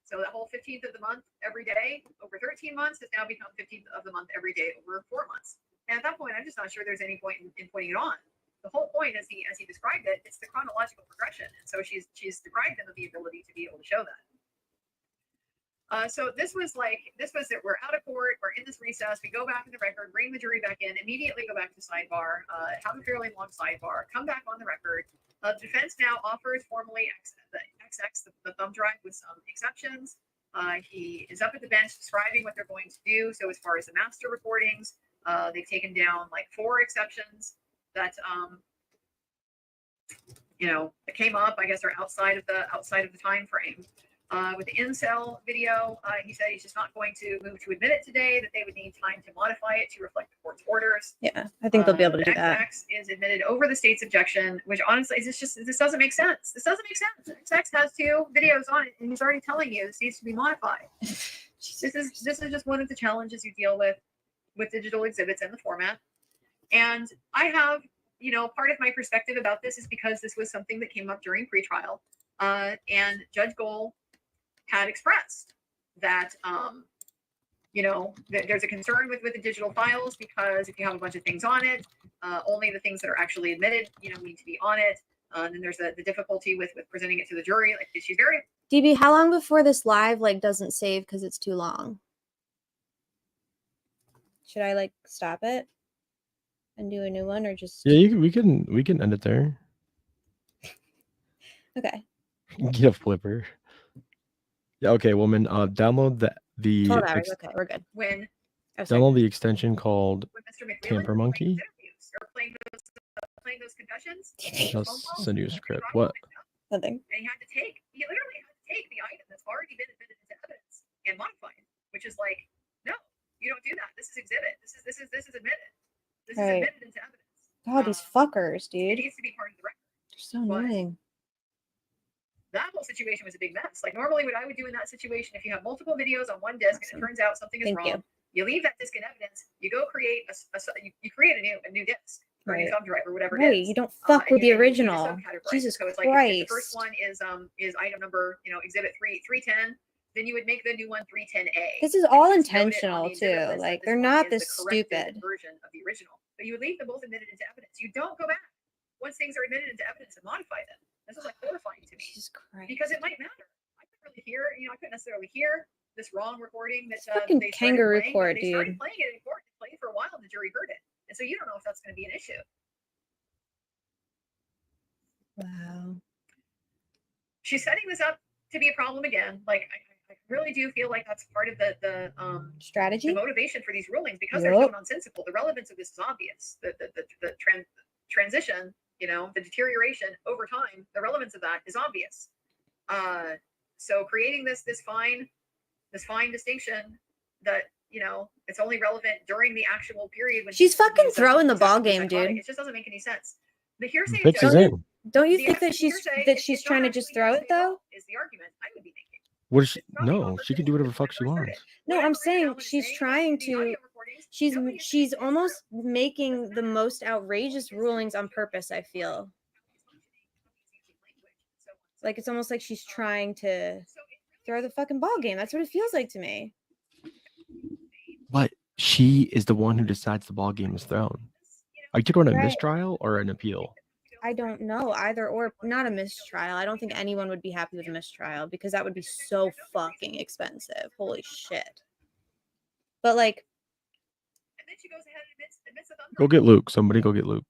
So the whole 15th of the month every day over 13 months has now become 15th of the month every day over 4 months. And at that point, I'm just not sure there's any point in pointing it on. The whole point, as he described it, it's the chronological progression. And so she's deprived him of the ability to be able to show that. So this was that we're out of court, we're in this recess, we go back in the record, bring the jury back in, immediately go back to sidebar, have a fairly long sidebar, come back on the record. The defense now offers formally the XX, the thumb drive with some exceptions. He is up at the bench describing what they're going to do. So as far as the master recordings, they've taken down like 4 exceptions that that came up, I guess, are outside of the time frame. With the incel video, he said he's just not going to move to admit it today, that they would need time to modify it to reflect the court's orders. Yeah, I think they'll be able to do that. XX is admitted over the state's objection, which honestly is this doesn't make sense. This doesn't make sense. XX has 2 videos on it, and he's already telling you this needs to be modified. This is just one of the challenges you deal with digital exhibits and the format. And I have, part of my perspective about this is because this was something that came up during pretrial, and Judge Gohl had expressed that that there's a concern with the digital files, because if you have a bunch of things on it, only the things that are actually admitted need to be on it. And then there's the difficulty with presenting it to the jury. Like, she's very DB, how long before this live doesn't save because it's too long? Should I stop it and do a new one, or just Yeah, we can end it there. Okay. Get a flipper. Yeah, okay, woman. Download the 12 hours. Okay, we're good. when download the extension called Mr. McMillan Tamper Monkey. or playing those confessions. I'll send you a script. What? Nothing. And he literally had to take the item that's already been admitted into evidence and modify it, which is like, no, you don't do that. This is exhibit. This is admitted. This is Right. admitted into evidence. God, these fuckers, It dude. needs to be part of the record. They're so annoying. That whole situation was a big mess. Like, normally what I would do in that situation, if you have multiple videos on one disc and it turns out something is Thank wrong, you leave that disc in evidence, you go create you create a new disc or a new Right. thumb drive or whatever it Right, is. you don't fuck And with the you need to original. subcategorize it. Jesus So it's like, if the first Christ. one is item number, exhibit 310, then you would make the new one 310A. This is and all you just note it on intentional the exhibit too. list that Like, this they're one not is this the corrected stupid. version of the original. But you would leave them both admitted into evidence. You don't go back once things are admitted into evidence and modify them. This is like horrifying to me. Jesus Christ. Because it might matter. I couldn't really hear, I couldn't necessarily hear this wrong recording that Fucking they started kangaroo playing, but court, they started dude. playing it in court. They played for a while and the jury heard it. And so you don't know if that's going to be an issue. Wow. She's setting this up to be a problem again. Like, I really do feel like that's part of the Strategy? the motivation for these rulings, because they're Yup. so nonsensical. The relevance of this is obvious. The transition, the deterioration over time, the relevance of that is obvious. So creating this fine distinction that it's only relevant during the actual period when She's fucking he's throwing the ball psychotic. game, dude. It just doesn't make any sense. The hearsay Fix his judgment- in. Don't you the think that hearsay she's is not trying to just actually throw it hearsay at though? all, is the argument I would be thinking. What is she? No, she can do whatever the fuck she wants. No, I'm saying she's trying to. She's almost making the most outrageous rulings on purpose. I feel like it's almost like she's trying to throw the fucking ball game. That's what it feels like to me. But she is the one who decides the ball game is thrown. Are you talking about a Right. mistrial or an appeal? I don't know either, or not a mistrial. I don't think anyone would be happy with a mistrial because that would be so fucking expensive. Holy shit. But like, And then she goes ahead and admits the thumb Go get Luke. Somebody go get Luke.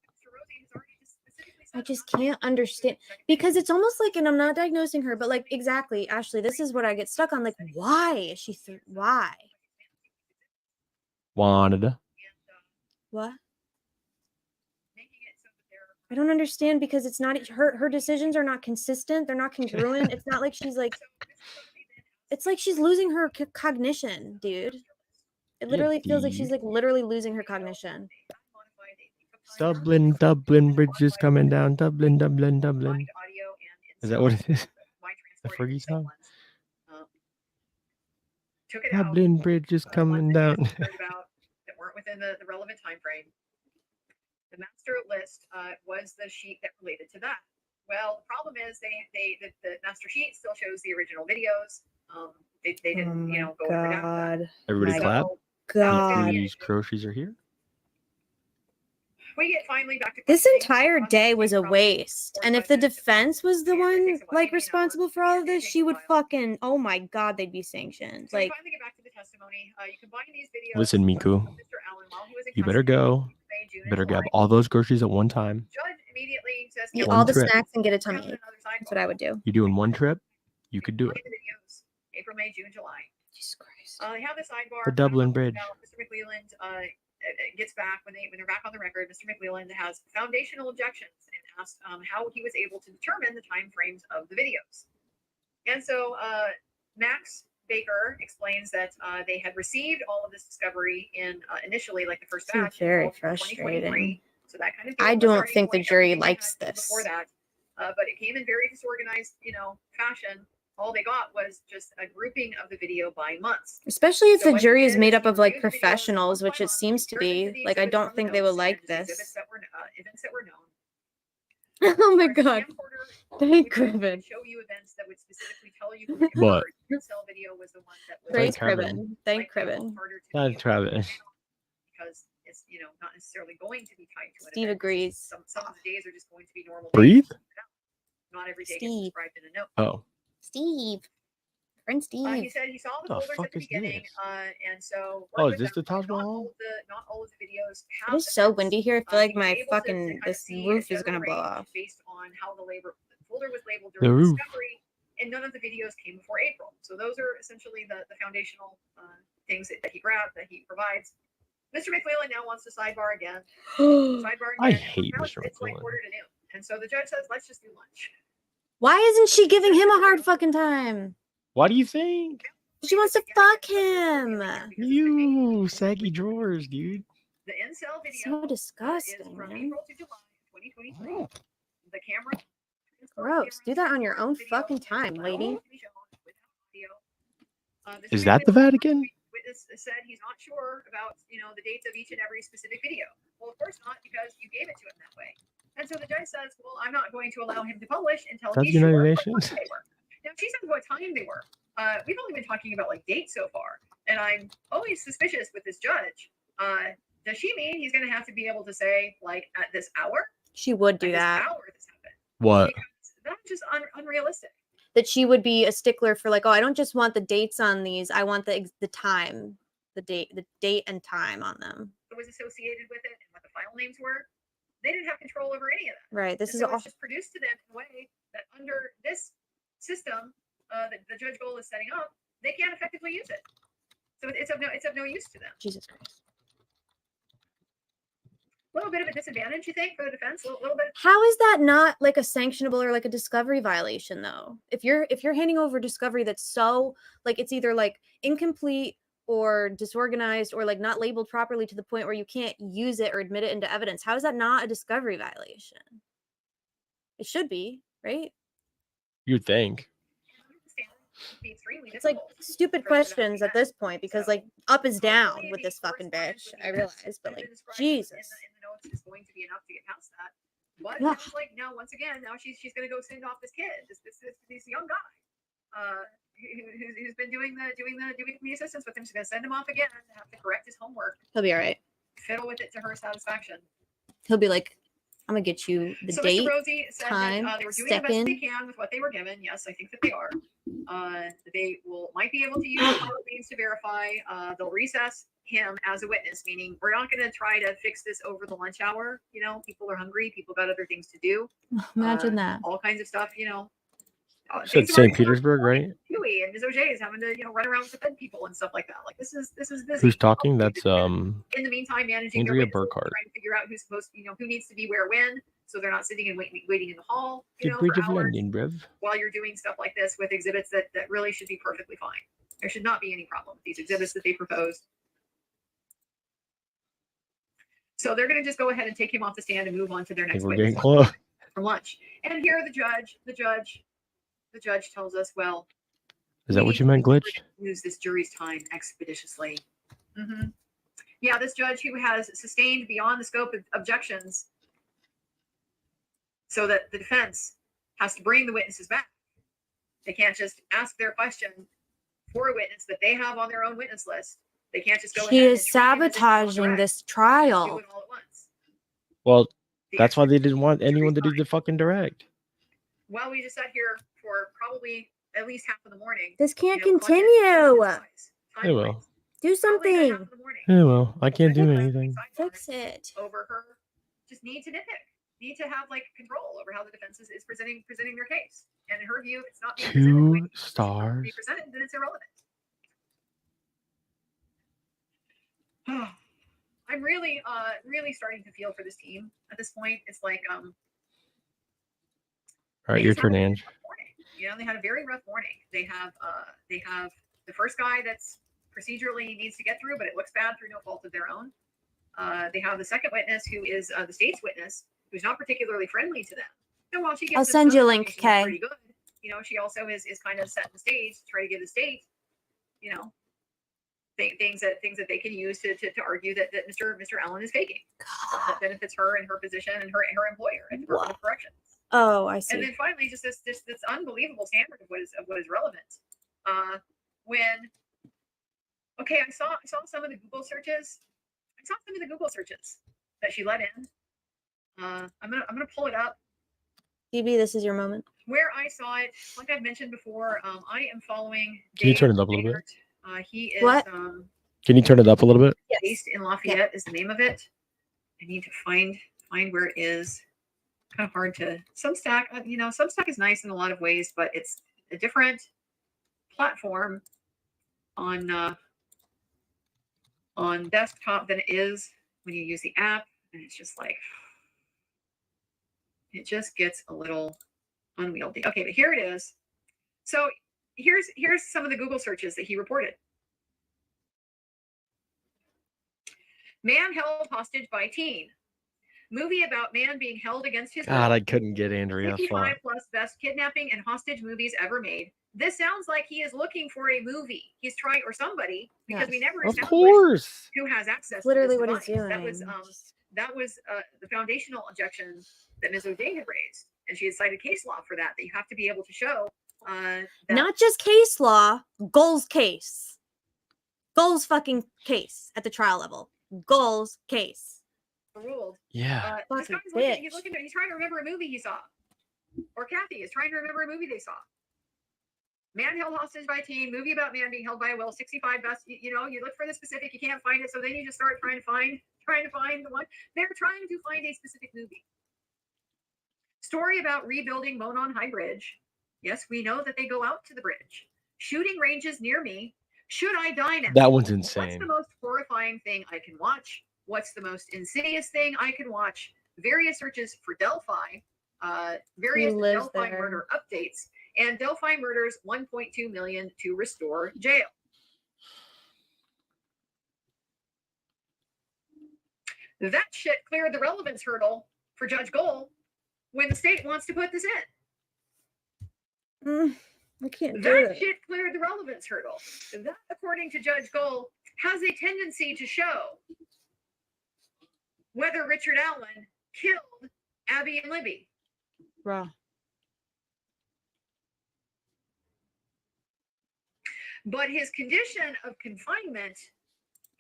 I just can't understand because it's almost like, and I'm not diagnosing her, but like, exactly, Ashley, this is what I get stuck on. Like, why is she, why? Wanted. What? I don't understand because it's not her decisions are not consistent. They're not congruent. It's not like she's like, it's like she's losing her cognition, dude. It literally feels like she's like literally losing her cognition. Dublin, Dublin, bridge is coming down. Dublin, Dublin, Dublin. Is that what it is? The Fergie song? Took it out. Dublin bridge is coming down. That weren't within the relevant time frame. The master list was the sheet that related to that. Well, the problem is the master sheet still shows the original videos. They didn't, you know, go over that. God. Everybody My clap. God. These groceries are here. We get finally back to This entire day was a waste. And if the defense was the one like responsible for all of this, she would fucking, oh my God, they'd be sanctioned. So we Like, finally get back to the testimony. You combine these videos. Listen, Miku, Mr. Allen, while he was in you better custody, go. May, June, You better and grab July. all those groceries at one time. Judge immediately says, eat One all the trip. snacks and get a tummy ache. That's what I would do. You're doing one trip, you could do it. the videos, April, May, June, July. Jesus Christ. They have the sidebar. The Dublin Bridge. Mr. McLeland gets back when they're back on the record. Mr. McLeland has foundational objections and asked how he was able to determine the time frames of the videos. And so Max Baker explains that they had received all of this discovery in initially like the first Seems batch. very in 2023. frustrating. So that kind of I don't think the jury likes this. before that, but it came in very disorganized, you know, fashion. All they got was just a grouping of the video by months. Especially if So the what he jury is did made is up he of like reviewed the videos professionals, month which by it month, seems to turned into be. the Like, I exhibits don't from think the they would notes like and this. exhibits that were events that were known. Oh my God. Thank Cribben. Show you events that would specifically tell you when it What? occurred. The cell video was the one that was Thank Thank Cribben. Thank Cribben. That's Travis. because it's, you know, not necessarily going to be tied to an Steve event. agrees. Some of the days are just going to be normal Breathe? days. Not every day gets Steve. described in a note. Oh. Steve. Friend Steve. He said he saw the The folders fuck at the is beginning, this? and so Oh, worked is with this the them. Taj Mahal? Not all of the videos It have is so events. windy here. I feel like He was my able to fucking kind of this see a roof is general gonna blow range off. based on how the folder was labeled The during roof. discovery, and none of the videos came before April. So those are essentially the foundational things that he grabbed, that he provides. Mr. McLeland now wants to sidebar again. Sidebar I again. hate Now Mr. it's like McLeland. quarter to noon, and so the judge says, "Let's just do lunch." Why isn't she giving him a hard fucking time? Why do you think? She wants to fuck him. You saggy drawers, dude. The in-cell video So disgusting, is from man. April to July 2023. The camera. Gross. Do that on your own fucking time, lady. Is that the Vatican? Witness said he's not sure about, you know, the dates of each and every specific video. Well, of course not, because you gave it to him that way. And so the judge says, well, I'm not going to allow him to publish until That's he's sure United what Nations. time they were. Now, she says what time they were. We've only been talking about like dates so far, and I'm always suspicious with this judge. Does she mean he's going to have to be able to say like at this hour? She would do At this that. hour this happened. What? That's just unrealistic. That she would be a stickler for like, oh, I don't just want the dates on these. I want the time, the date and time on them. It was associated with it and what the file names were. They didn't have control over any of that. Right. This And is so all. it's just produced to them in a way that under this system that the Judge Gold is setting up, they can't effectively use it. So it's of no use to them. Jesus Christ. A little bit of a disadvantage, you think, for the defense? A little bit. How is that not like a sanctionable or like a discovery violation though? If you're handing over discovery that's so like it's either like incomplete or disorganized or like not labeled properly to the point where you can't use it or admit it into evidence, how is that not a discovery violation? It should be, right? You'd think. It's like stupid questions at this point because like up is down with this fucking bitch. I realize, but like Jesus. In the notes is going to be enough to get past that. But Ugh. it's like now, once again, now she's going to go send off this kid, this young guy, who's been doing the assistance with him. She's going to send him off again to have to correct his homework, He'll be all right. fiddle with it to her satisfaction. He'll be like, I'm gonna get you the So date, Mr. Rosie said time, that they were doing the best they second. can with what they were given. Yes, I think that they are. They might be able to use means to verify. They'll recess him as a witness, meaning we're not going to try to fix this over the lunch hour. You know, people are hungry. People got other things to do. Imagine that. All kinds of stuff. You know. Said St. Petersburg, right? Huey and Ms. O'J is having to, you know, run around with the fed people and stuff like that. Like this is busy. Who's talking? That's In the meantime, managing their Andrea witnesses, Burkhart. trying to figure out who's supposed, you know, who needs to be where when, so they're not sitting and waiting in the hall, you The know, Bridge for of hours London, bruv. while you're doing stuff like this with exhibits that really should be perfectly fine. There should not be any problem with these exhibits that they proposed. So they're going to just go ahead and take him off the stand and move on to their I next think we're witness getting close. for lunch. And here the judge tells us, well, Is that what you meant, glitched? use this jury's time expeditiously. Yeah, this judge who has sustained beyond the scope of objections so that the defense has to bring the witnesses back. They can't just ask their question for a witness that they have on their own witness list. They can't just go She ahead is and treat him as if it's all sabotaging direct. this Do trial. it all at once. Well, that's why they didn't want anyone to do the fucking direct. Well, we just sat here for probably at least half of the morning. This can't collected continue. Hey, well. Do something. Hey, well. I can't do anything. Fix it. Over her, just need to nitpick, need to have like control over how the defense is presenting their case. And in her view, it's not being presented the way 2 it's supposed to stars. be presented, then it's irrelevant. I'm really, really starting to feel for this team at this point. It's like, All right, your turn, Ange. you know, they had a very rough morning. They have the first guy that's procedurally needs to get through, but it looks bad through no fault of their own. They have the second witness, who is the state's witness, who's not particularly friendly to them. And while she gives I'll us send you a some link, information that's Kay. pretty good, you know, she also is kind of setting the stage to try to give the state, you know, things that they can use to argue that Mr. Allen is faking. That benefits her and her position and her employer at the Department of Corrections. Oh, I see. And then finally, just this unbelievable standard of what is relevant. When I saw some of the Google searches. I saw some of the Google searches that she let in. I'm gonna pull it up. DB, this is your moment. Where I saw it, like I've mentioned before, I am folling. Can you turn it up a little bit? He is What? Can you turn it up a little bit? based in Lafayette is the name of it. I need to find where it is. Kind of hard to Substack. You know, Substack is nice in a lot of ways, but it's a different platform on desktop than it is when you use the app, and it's just like it just gets a little unwieldy. Okay, but here it is. So here's some of the Google searches that he reported. Man held hostage by teen. Movie about man being held against his God, will. I couldn't get Andrea. 55 Fuck. plus best kidnapping and hostage movies ever made. This sounds like he is looking for a movie. He's trying, or somebody, because we never Of established course. who has access. Literally to this what he's device. doing. That was the foundational objection that Ms. O'Day had raised, and she had cited case law for that. That you have to be able to show that Not just case law, Goals case. Goals fucking case at the trial level. Goals case. ruled. Yeah. This guy's looking, he's trying to remember a movie he saw, or Kathy is trying to remember a movie they saw. Man held hostage by teen, movie about man being held by a will, 65 best. You know, you look for the specific, you can't find it, so then you just start trying to find the one. They're trying to find a specific movie. Story about rebuilding Monon High Bridge. Yes, we know that they go out to the bridge. Shooting ranges near me. Should I die now? That one's What's insane. the most horrifying thing I can watch? What's the most insidious thing I can watch? Various searches for Delphi, various lives Delphi there? murder updates, and Delphi murders 1.2 million to restore jail. That shit cleared the relevance hurdle for Judge Gold when the state wants to put this in. I can't do That it. shit cleared the relevance hurdle. That, according to Judge Gold, has a tendency to show whether Richard Allen killed Abby and Libby. Bruh. But his condition of confinement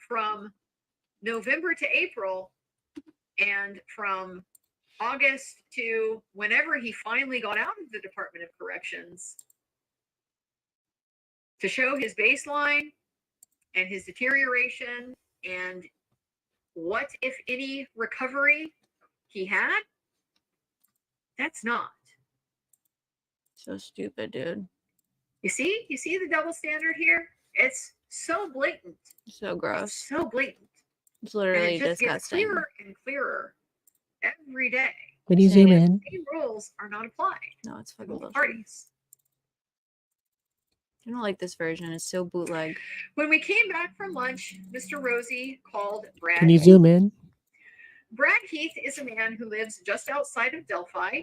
from November to April and from August to whenever he finally got out of the Department of Corrections to show his baseline and his deterioration and what, if any, recovery he had, that's not. So stupid, dude. You see the double standard here? It's so blatant. So gross. It's so blatant. It's And literally it just gets disgusting. clearer and clearer every day. Can you zoom in? Same rules are not applied No, it's to fucking both bullshit. parties. I don't like this version. It's so bootleg. When we came back from lunch, Mr. Rosie called Brad. Can you zoom in? Brad Heath is a man who lives just outside of Delphi.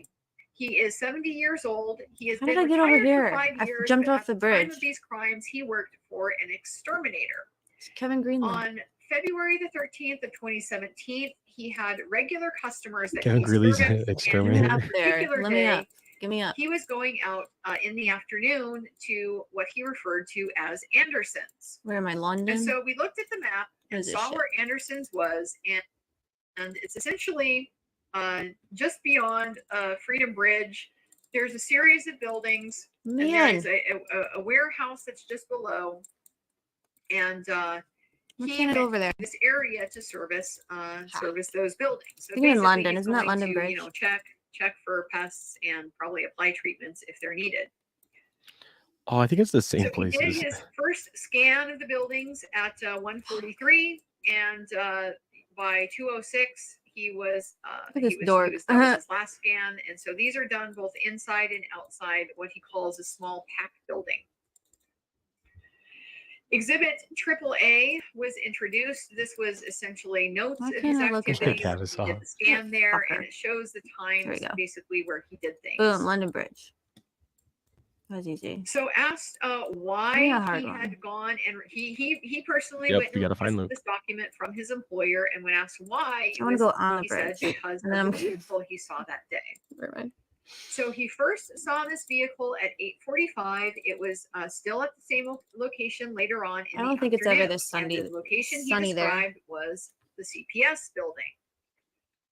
He is 70 years old. He has How been did I get over retired here? for 5 I years. jumped but off at the time bridge. of these crimes, he worked for an exterminator. It's Kevin Greenland. On February the 13th of 2017, he had regular customers that Kevin he Greeley's serviced, and exterminator. on Up a there. particular Let me day, up. Give me up. he was going out in the afternoon to what he referred to as Anderson's. Where am I? London? And so we looked at the map and What is this saw shit? where Anderson's was, and it's essentially just beyond Freedom Bridge. There's a series of buildings, and there Man. is a warehouse that's just below, and Why he can't I go went over there? to this area to service those buildings. So You're in basically, London. he's Isn't that going London to, Bridge? You know, check for pests and probably apply treatments if they're needed. Oh, I think it's the same So he did places. his first scan of the buildings at 1:43, and by 2:06 he was Look at this dork. that was his last scan. And so these are done both inside and outside what he calls a small pack building. Exhibit AAA was introduced. This was essentially notes Why of his can't I look at activities. Cat is He did off. the scan there, and Fucker. it shows the There we times go. basically where he did things. Boom, London Bridge. That was easy. So asked why Yeah, hard he one. had gone, and he personally Yep, went you and gotta find requested Luke. this document from his employer, and when asked why, I wanna go on a he said bridge, because and of then the I'm- vehicle he saw that day. Never mind. So he first saw this vehicle at 8:45. It was still at the same location later on in I don't the think it's ever afternoon, this and sunny. the location he sunny there. described was the CPS building,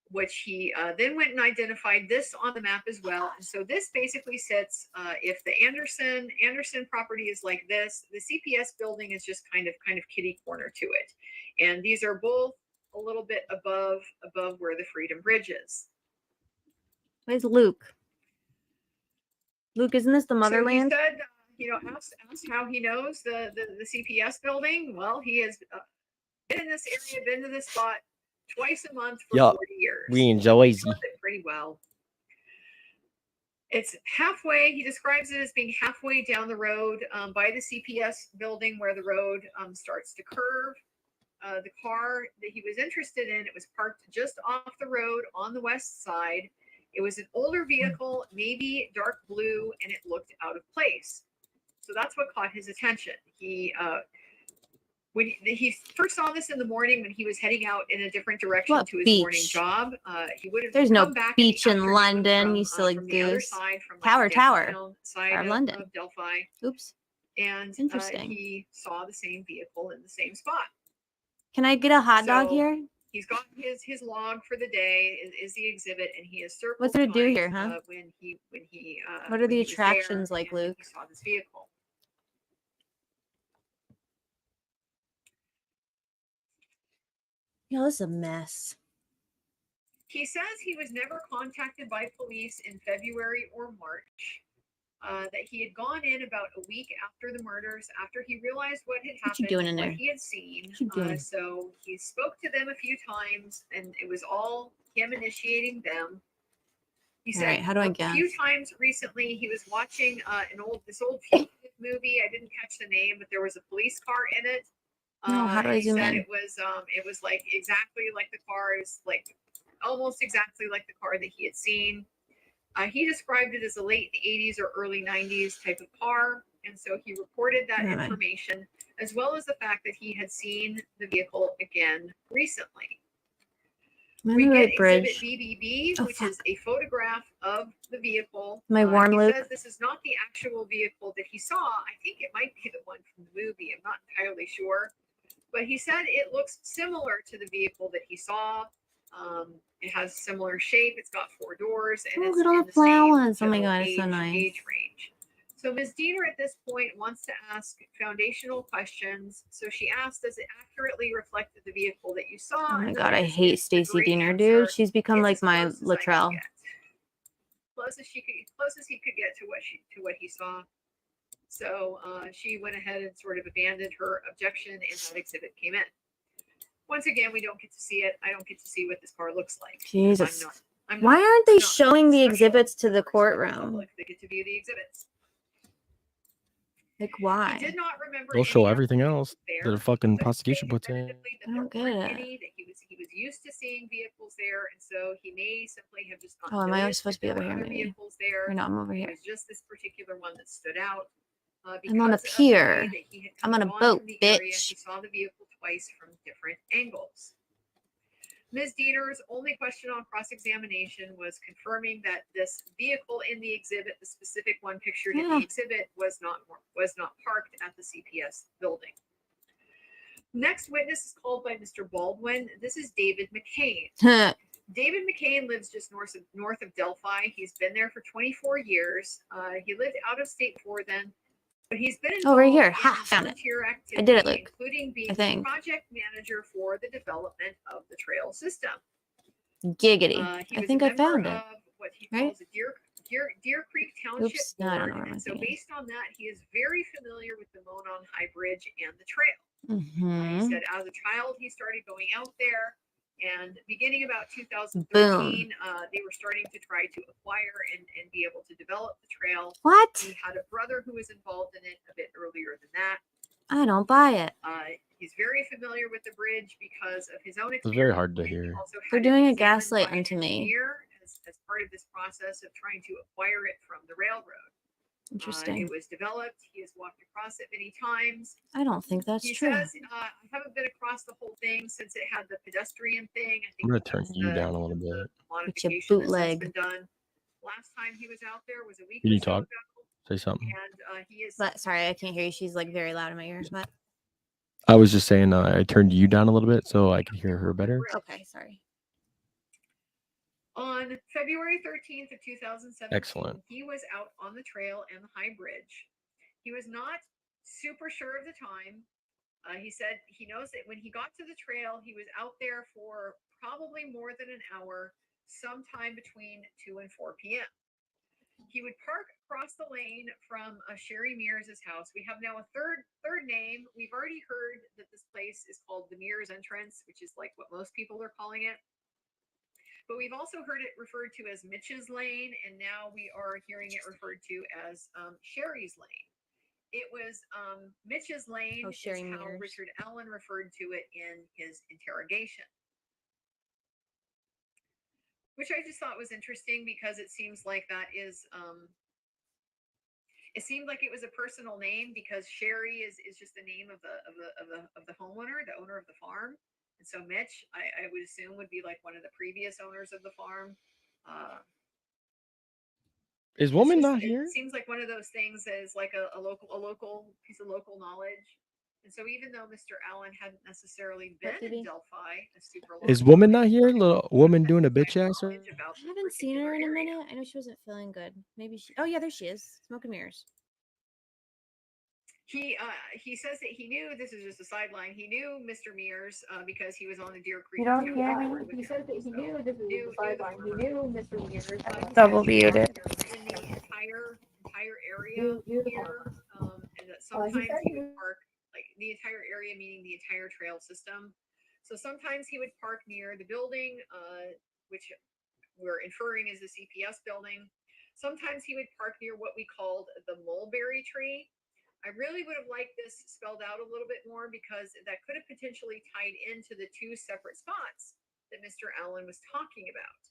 which he then went and identified this on the map as well. And so this basically sits, if the Anderson property is like this, the CPS building is just kind of kitty corner to it. And these are both a little bit above where the Freedom Bridge is. Where's Luke? Luke, isn't this the motherland? So he said, asked how he knows the CPS building. Well, he has been in this area, been to this spot twice a month for Yup. 40 years. We enjoy He knows it pretty well. It's halfway. He describes it as being halfway down the road by the CPS building where the road starts to curve. The car that he was interested in, it was parked just off the road on the west side. It was an older vehicle, maybe dark blue, and it looked out of place. So that's what caught his attention. When he first saw this in the morning when he was heading out in a different direction What to his morning beach? job, he would have There's come no back beach in afternoon London, you from, silly from the other goose. side, from like Tower, the tower. downtown side Tower of London. of Delphi, Oops. and Interesting. he saw the same vehicle in the same spot. Can I get a hot dog So, here? He's got his log for the day is the exhibit, and he has circled. What's there to do times, here, huh? When he What are when the he was there attractions like, and Luke? he saw this vehicle. Yo, this is a mess. He says he was never contacted by police in February or March. That he had gone in about a week after the murders, after he realized what had What you happened, doing in what there? he had seen. What you doing? So he spoke to them a few times, and it was all him initiating them. He All said right, how do I a guess? few times recently he was watching this old fugitive movie. I didn't catch the name, but there was a police car in it. No, how do I and he zoom said in? it was like exactly like the car. It was like almost exactly like the car that he had seen. He described it as a late 80s or early 90s type of car. And so he reported that Where am I? information, as well as the fact that he had seen the vehicle again recently. I'm on We the get right exhibit bridge. BBB, Oh, which is a photograph of the vehicle. Am I warm, he Luke? says this is not the actual vehicle that he saw. I think it might be the one from the movie. I'm not entirely sure. But he said it looks similar to the vehicle that he saw. It has similar shape. It's got 4 doors, and Oh, it's look at all in the the same flowers. Oh my general God, it's so nice. age range. So Ms. Diener at this point wants to ask foundational questions. So she asked, does it accurately reflect the vehicle that you saw? Oh my And the God, I witness hate gives a Stacey great Diener, answer. dude. She's become It's like as my close as I can Latrell. get. Close as he could get to what he saw. So she went ahead and sort of abandoned her objection, and that exhibit came in. Once again, we don't get to see it. I don't get to see what this car looks like. Jesus. I'm Why not- aren't they I'm not showing the special exhibits to the members of courtroom? public that get to view the exhibits. Like, why? He did not remember They'll any show of everything the else vehicles that there. the fucking But he prosecution stated puts in. definitively that I don't there weren't get it. any, that he was used to seeing vehicles there, and so he may simply have just not Oh, am I noticed supposed to that be there over were here, other maybe? vehicles there. Or no, I'm over It here. was just this particular one that stood out. I'm on a because of the way pier. that he had I'm come on a and gone boat, from the area, he bitch. saw the vehicle twice from different angles. Ms. Dieter's only question on cross-examination was confirming that this vehicle in the exhibit, the specific one pictured in the Yeah. exhibit, was not parked at the CPS building. Next witness is called by Mr. Baldwin. This is David McCain. David McCain lives just north of Delphi. He's been there for 24 years. He lived out of state for then, but he's been Oh, right involved here. in Ha, found it. volunteer I activity, did it, Luke. including being I the think. project manager for the development of the trail system. Giggity. He I was think a I member found it. of what he Right? calls a Deer Creek Township Oops. No, I don't Board, know where my and so thing is. based on that, he is very familiar with the Monon High Bridge and the trail. He Mm-hmm. said as a child he started going out there, and beginning about 2013, Boom. they were starting to try to acquire and be able to develop the trail. What? He had a brother who was involved in it a bit earlier than that. I don't buy it. He's very familiar with the bridge because of his own It's experience. very hard to hear. Also They're had it doing a examined gaslight by an unto me. engineer as part of this process of trying to acquire it from the railroad. Interesting. It was developed. He has walked across it many times. I don't think that's He true. says, I haven't been across the whole thing since it had the pedestrian thing. I I'm think gonna turn that's you the down a little bit. With your modification that's bootleg. been done. Last time he was out there was a week Can or you so talk? ago, Say something. and he is. But sorry, I can't hear you. She's like very loud in my ears. But I was just saying I turned you down a little bit so I could hear her better. okay, sorry. On February 13th of 2017, Excellent. he was out on the trail and the high bridge. He was not super sure of the time. He said he knows that when he got to the trail, he was out there for probably more than an hour, sometime between 2 and 4 p.m. He would park across the lane from Sherry Mears' house. We have now a third name. We've already heard that this place is called the Mears Entrance, which is like what most people are calling it. But we've also heard it referred to as Mitch's Lane, and now we are hearing it referred to as Sherry's Lane. It was Mitch's Lane, Oh, Sherry is how Mears. Richard Allen referred to it in his interrogation. Which I just thought was interesting because it seems like that is, it seemed like it was a personal name because Sherry is just the name of the homeowner, the owner of the farm. And so Mitch, I would assume would be like one of the previous owners of the farm. Is woman not It here? seems like one of those things that is like a local piece of local knowledge. And so even though Mr. Allen hadn't necessarily been in Delphi a super long Is woman not here? Little woman doing a bitch ass? Or... about I haven't seen her in a minute. I know she wasn't feeling good. Maybe she. Oh yeah, there she is. Smoke and mirrors. He says that he knew, this is just a sideline, he knew Mr. Mears because he was on the Deer Creek. You don't Town hear Board me? with He him. said that he knew this is Knew a sideline. He knew Mr. Mears. he said Double he muted. parked in the entire area here, and that sometimes he would park, like the entire area, meaning the entire trail system. So sometimes he would park near the building, which we're inferring is the CPS building. Sometimes he would park near what we called the mulberry tree. I really would have liked this spelled out a little bit more because that could have potentially tied into the two separate spots that Mr. Allen was talking about.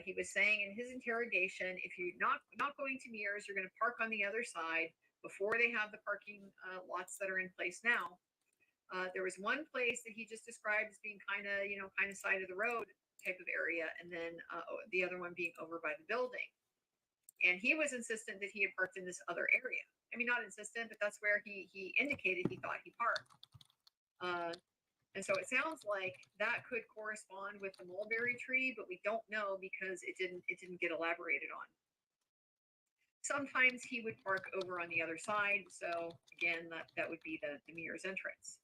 He was saying in his interrogation, if you're not going to Mears, you're going to park on the other side before they have the parking lots that are in place now. There was one place that he just described as being kind of side of the road type of area, and then the other one being over by the building. And he was insistent that he had parked in this other area. I mean, not insistent, but that's where he indicated he thought he parked. And so it sounds like that could correspond with the mulberry tree, but we don't know because it didn't get elaborated on. Sometimes he would park over on the other side. So again, that would be the Mears entrance.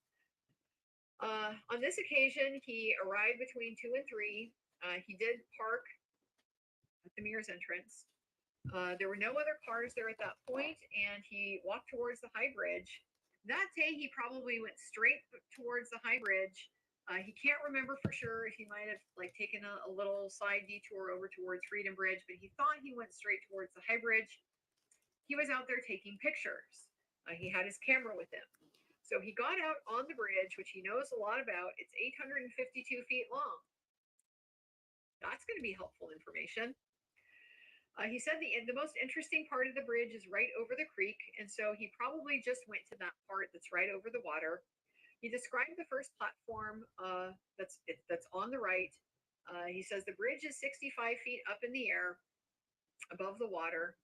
On this occasion, he arrived between 2 and 3. He did park at the Mears entrance. There were no other cars there at that point, and he walked towards the high bridge. That day, he probably went straight towards the high bridge. He can't remember for sure if he might have taken a little side detour over towards Freedom Bridge, but he thought he went straight towards the high bridge. He was out there taking pictures. He had his camera with him. So he got out on the bridge, which he knows a lot about. It's 852 feet long. That's going to be helpful information. He said the most interesting part of the bridge is right over the creek, and so he probably just went to that part that's right over the water. He described the first platform that's on the right. He says the bridge is 65 feet up in the air above the water.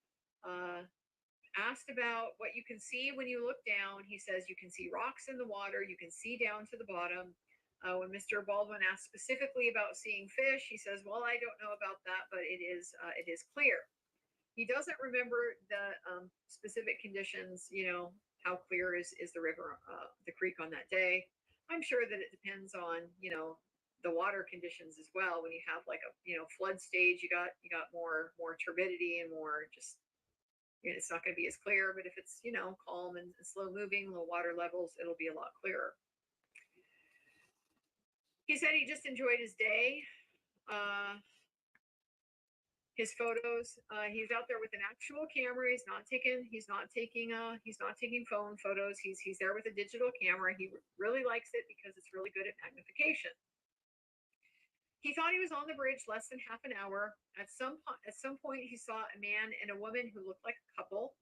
Asked about what you can see when you look down, he says you can see rocks in the water, you can see down to the bottom. When Mr. Baldwin asked specifically about seeing fish, he says, well, I don't know about that, but it is clear. He doesn't remember the specific conditions, how clear is the river, the creek on that day. I'm sure that it depends on, the water conditions as well. When you have like a, flood stage, you got more turbidity and more just, it's not going to be as clear, but if it's, calm and slow moving, low water levels, it'll be a lot clearer. He said he just enjoyed his day. His photos. He's out there with an actual camera. He's not taking phone photos. He's there with a digital camera. He really likes it because it's really good at magnification. He thought he was on the bridge less than half an hour. At some point, he saw a man and a woman who looked like a couple.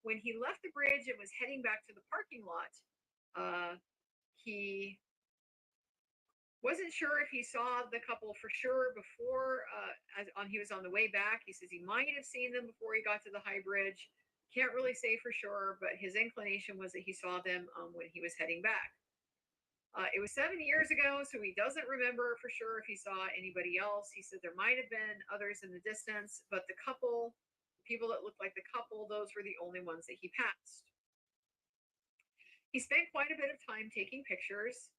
When he left the bridge and was heading back to the parking lot, he wasn't sure if he saw the couple for sure before he was on the way back. He says he might have seen them before he got to the high bridge. Can't really say for sure, but his inclination was that he saw them when he was heading back. It was 7 years ago, so he doesn't remember for sure if he saw anybody else. He said there might have been others in the distance, but the couple, people that looked like the couple, those were the only ones that he passed. He spent quite a bit of time taking pictures.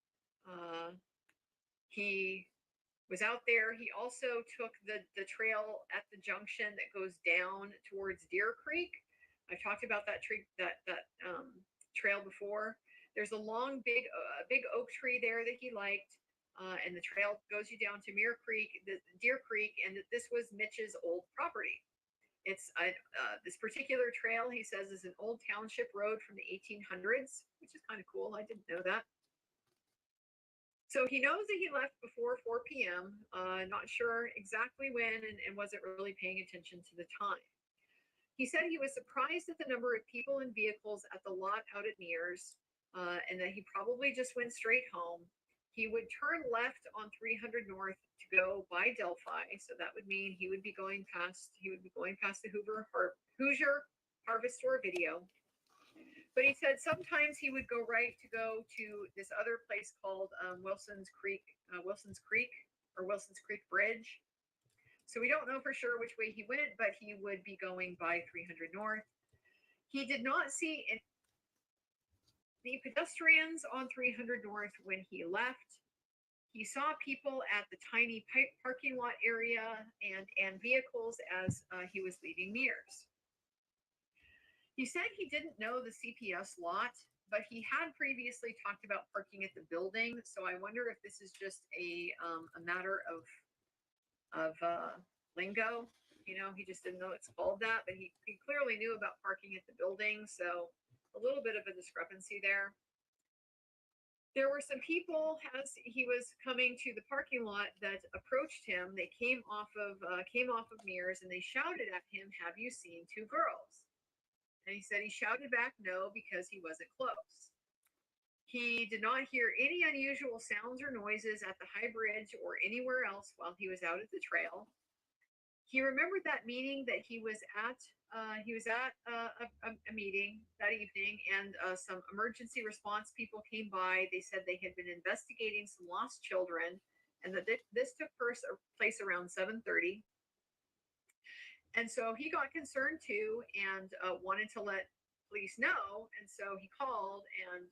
He was out there. He also took the trail at the junction that goes down towards Deer Creek. I've talked about that trail before. There's a long, big oak tree there that he liked, and the trail goes you down to Deer Creek, and this was Mitch's old property. It's this particular trail, he says, is an old township road from the 1800s, which is kind of cool. I didn't know that. So he knows that he left before 4 p.m., not sure exactly when, and wasn't really paying attention to the time. He said he was surprised at the number of people and vehicles at the lot out at Mears, and that he probably just went straight home. He would turn left on 300 North to go by Delphi, so that would mean he would be going past the Hoosier Harvest Store video. But he said sometimes he would go right to go to this other place called Wilson's Creek Bridge. So we don't know for sure which way he went, but he would be going by 300 North. He did not see the pedestrians on 300 North when he left. He saw people at the tiny parking lot area and vehicles as he was leaving Mears. He said he didn't know the CPS lot, but he had previously talked about parking at the building. So I wonder if this is just a matter of lingo. He just didn't know it's called that, but he clearly knew about parking at the building. So a little bit of a discrepancy there. There were some people as he was coming to the parking lot that approached him. They came off of Mears, and they shouted at him, "Have you seen two girls?" And he said he shouted back no because he wasn't close. He did not hear any unusual sounds or noises at the high bridge or anywhere else while he was out at the trail. He remembered that meeting that he was at a meeting that evening, and some emergency response people came by. They said they had been investigating some lost children, and that this took place around 7:30. And so he got concerned too, and wanted to let police know. And so he called and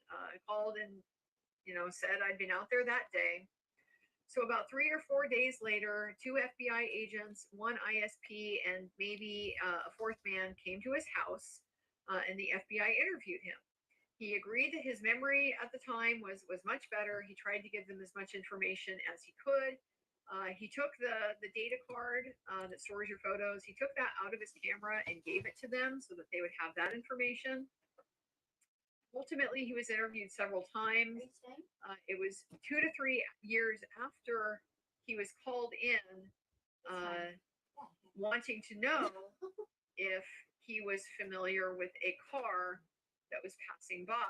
said I'd been out there that day. So about 3 or 4 days later, 2 FBI agents, 1 ISP, and maybe a 4th man came to his house, and the FBI interviewed him. He agreed that his memory at the time was much better. He tried to give them as much information as he could. He took the data card that stores your photos. He took that out of his camera and gave it to them so that they would have that information. Ultimately, he was interviewed several times. It was 2 to 3 years after he was called in wanting to know if he was familiar with a car that was passing by.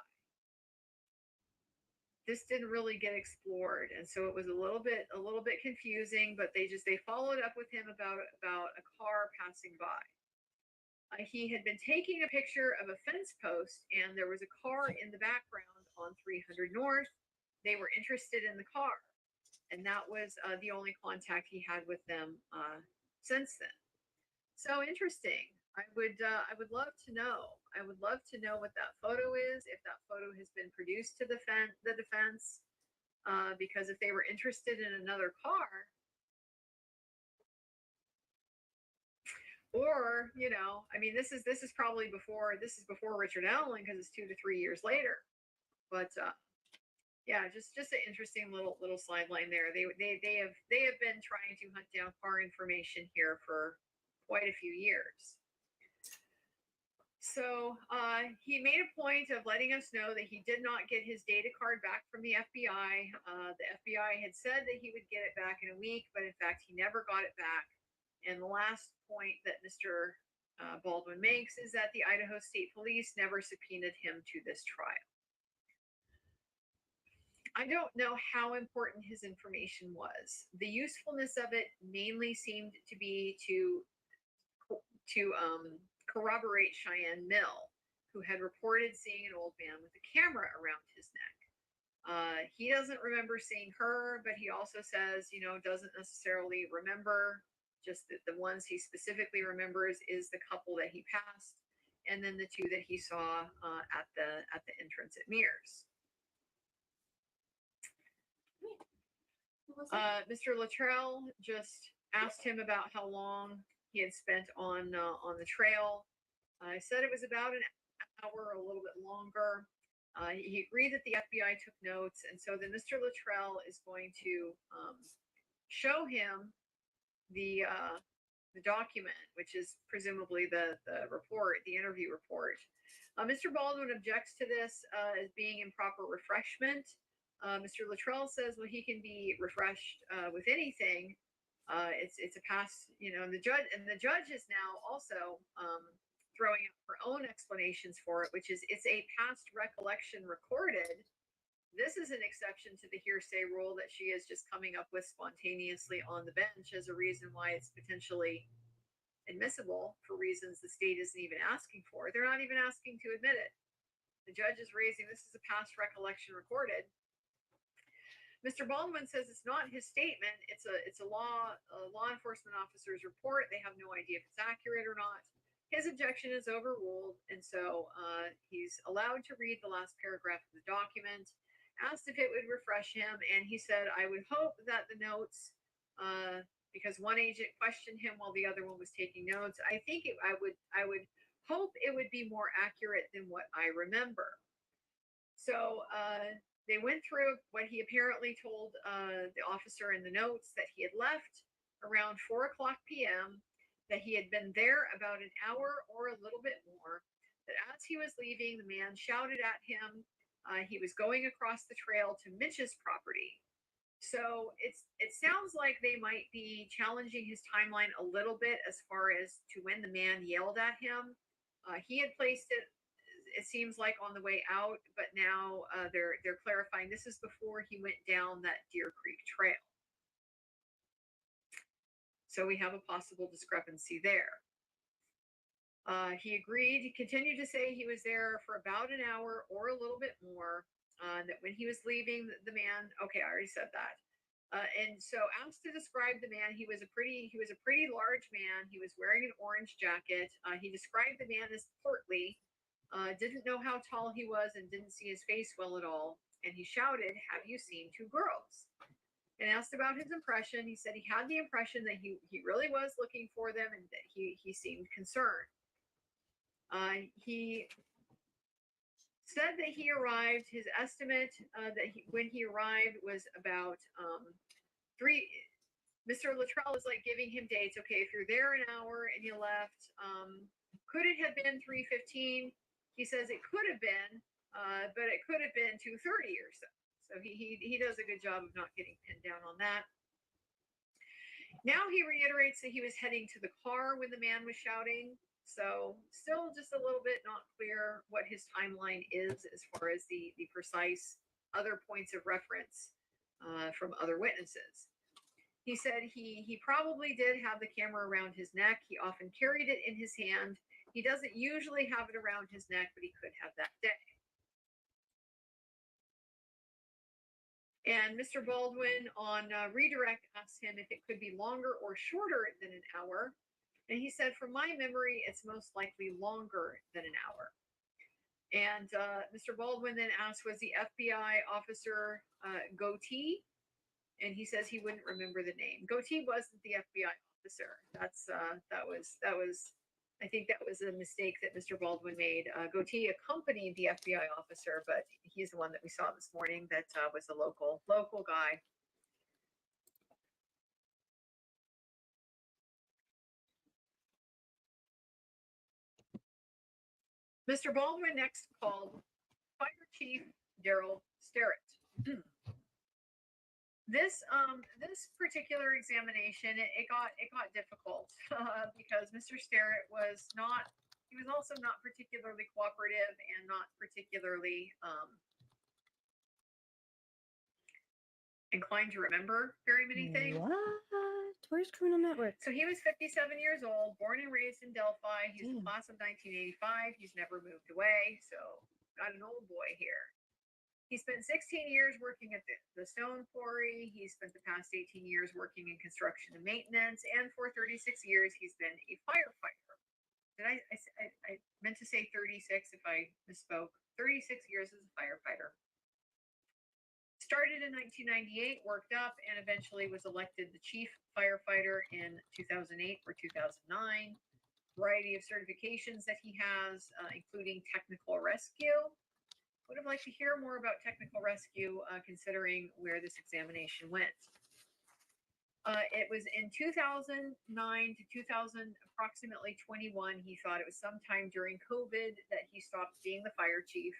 This didn't really get explored, and so it was a little bit confusing, but they followed up with him about a car passing by. He had been taking a picture of a fence post, and there was a car in the background on 300 North. They were interested in the car, and that was the only contact he had with them since then. So interesting. I would love to know. I would love to know what that photo is, if that photo has been produced to the defense, because if they were interested in another car, or I mean, this is probably before Richard Allen, because it's 2 to 3 years later. But yeah, just an interesting little sideline there. They have been trying to hunt down car information here for quite a few years. So he made a point of letting us know that he did not get his data card back from the FBI. The FBI had said that he would get it back in a week, but in fact, he never got it back. And the last point that Mr. Baldwin makes is that the Idaho State Police never subpoenaed him to this trial. I don't know how important his information was. The usefulness of it mainly seemed to be to corroborate Cheyenne Mill, who had reported seeing an old man with a camera around his neck. He doesn't remember seeing her, but he also says, doesn't necessarily remember. Just that the ones he specifically remembers is the couple that he passed, and then the 2 that he saw at the entrance at Mears. Mr. Luttrell just asked him about how long he had spent on the trail. I said it was about an hour, a little bit longer. He agreed that the FBI took notes, and so then Mr. Luttrell is going to show him the document, which is presumably the report, the interview report. Mr. Baldwin objects to this as being improper refreshment. Mr. Luttrell says, well, he can be refreshed with anything. It's a pass, and the judge is now also throwing out her own explanations for it, which is it's a past recollection recorded. This is an exception to the hearsay rule that she is just coming up with spontaneously on the bench as a reason why it's potentially admissible for reasons the state isn't even asking for. They're not even asking to admit it. The judge is raising this is a past recollection recorded. Mr. Baldwin says it's not his statement. It's a law enforcement officer's report. They have no idea if it's accurate or not. His objection is overruled, and so he's allowed to read the last paragraph of the document. Asked if it would refresh him, and he said, I would hope that the notes, because one agent questioned him while the other one was taking notes, I would hope it would be more accurate than what I remember. So they went through what he apparently told the officer in the notes, that he had left around 4:00 p.m., that he had been there about an hour or a little bit more, that as he was leaving, the man shouted at him. He was going across the trail to Mitch's property. So it sounds like they might be challenging his timeline a little bit as far as to when the man yelled at him. He had placed it seems like on the way out, but now they're clarifying this is before he went down that Deer Creek trail. So we have a possible discrepancy there. He agreed. He continued to say he was there for about an hour or a little bit more. That when he was leaving, the man. Okay, I already said that. And so, asked to describe the man, he was a pretty large man. He was wearing an orange jacket. He described the man as portly. Didn't know how tall he was and didn't see his face well at all. And he shouted, "Have you seen 2 girls?" And asked about his impression. He said he had the impression that he really was looking for them and that he seemed concerned. He said that he arrived, his estimate when he arrived was about 3. Mr. Luttrell is like giving him dates. Okay, if you're there an hour and you left, could it have been 3:15? He says it could have been, but it could have been 2:30 or so. So he does a good job of not getting pinned down on that. Now he reiterates that he was heading to the car when the man was shouting. So still just a little bit not clear what his timeline is as far as the precise other points of reference from other witnesses. He said he probably did have the camera around his neck. He often carried it in his hand. He doesn't usually have it around his neck, but he could have that day. And Mr. Baldwin on redirect asked him if it could be longer or shorter than an hour. And he said, from my memory, it's most likely longer than an hour. And Mr. Baldwin then asked, was the FBI officer Goatee? And he says he wouldn't remember the name. Goatee wasn't the FBI officer. I think that was a mistake that Mr. Baldwin made. Goatee accompanied the FBI officer, but he's the one that we saw this morning that was a local guy. Mr. Baldwin next called Fire Chief Daryl Sterrett. This particular examination, it got difficult because Mr. Sterrett was also not particularly cooperative and not particularly inclined to remember very many things. What? Where's Criminal Network? So he was 57 years old, born and raised in Delphi. He's the class of 1985. He's never moved away, so got an old boy here. He spent 16 years working at the stone quarry. He spent the past 18 years working in construction and maintenance, and for 36 years he's been a firefighter. Did I meant to say 36 if I misspoke. 36 years as a firefighter. Started in 1998, worked up, and eventually was elected the chief firefighter in 2008 or 2009. Variety of certifications that he has, including technical rescue. Would have liked to hear more about technical rescue, considering where this examination went. It was in 2009 to 2000, approximately 21. He thought it was sometime during COVID that he stopped being the fire chief.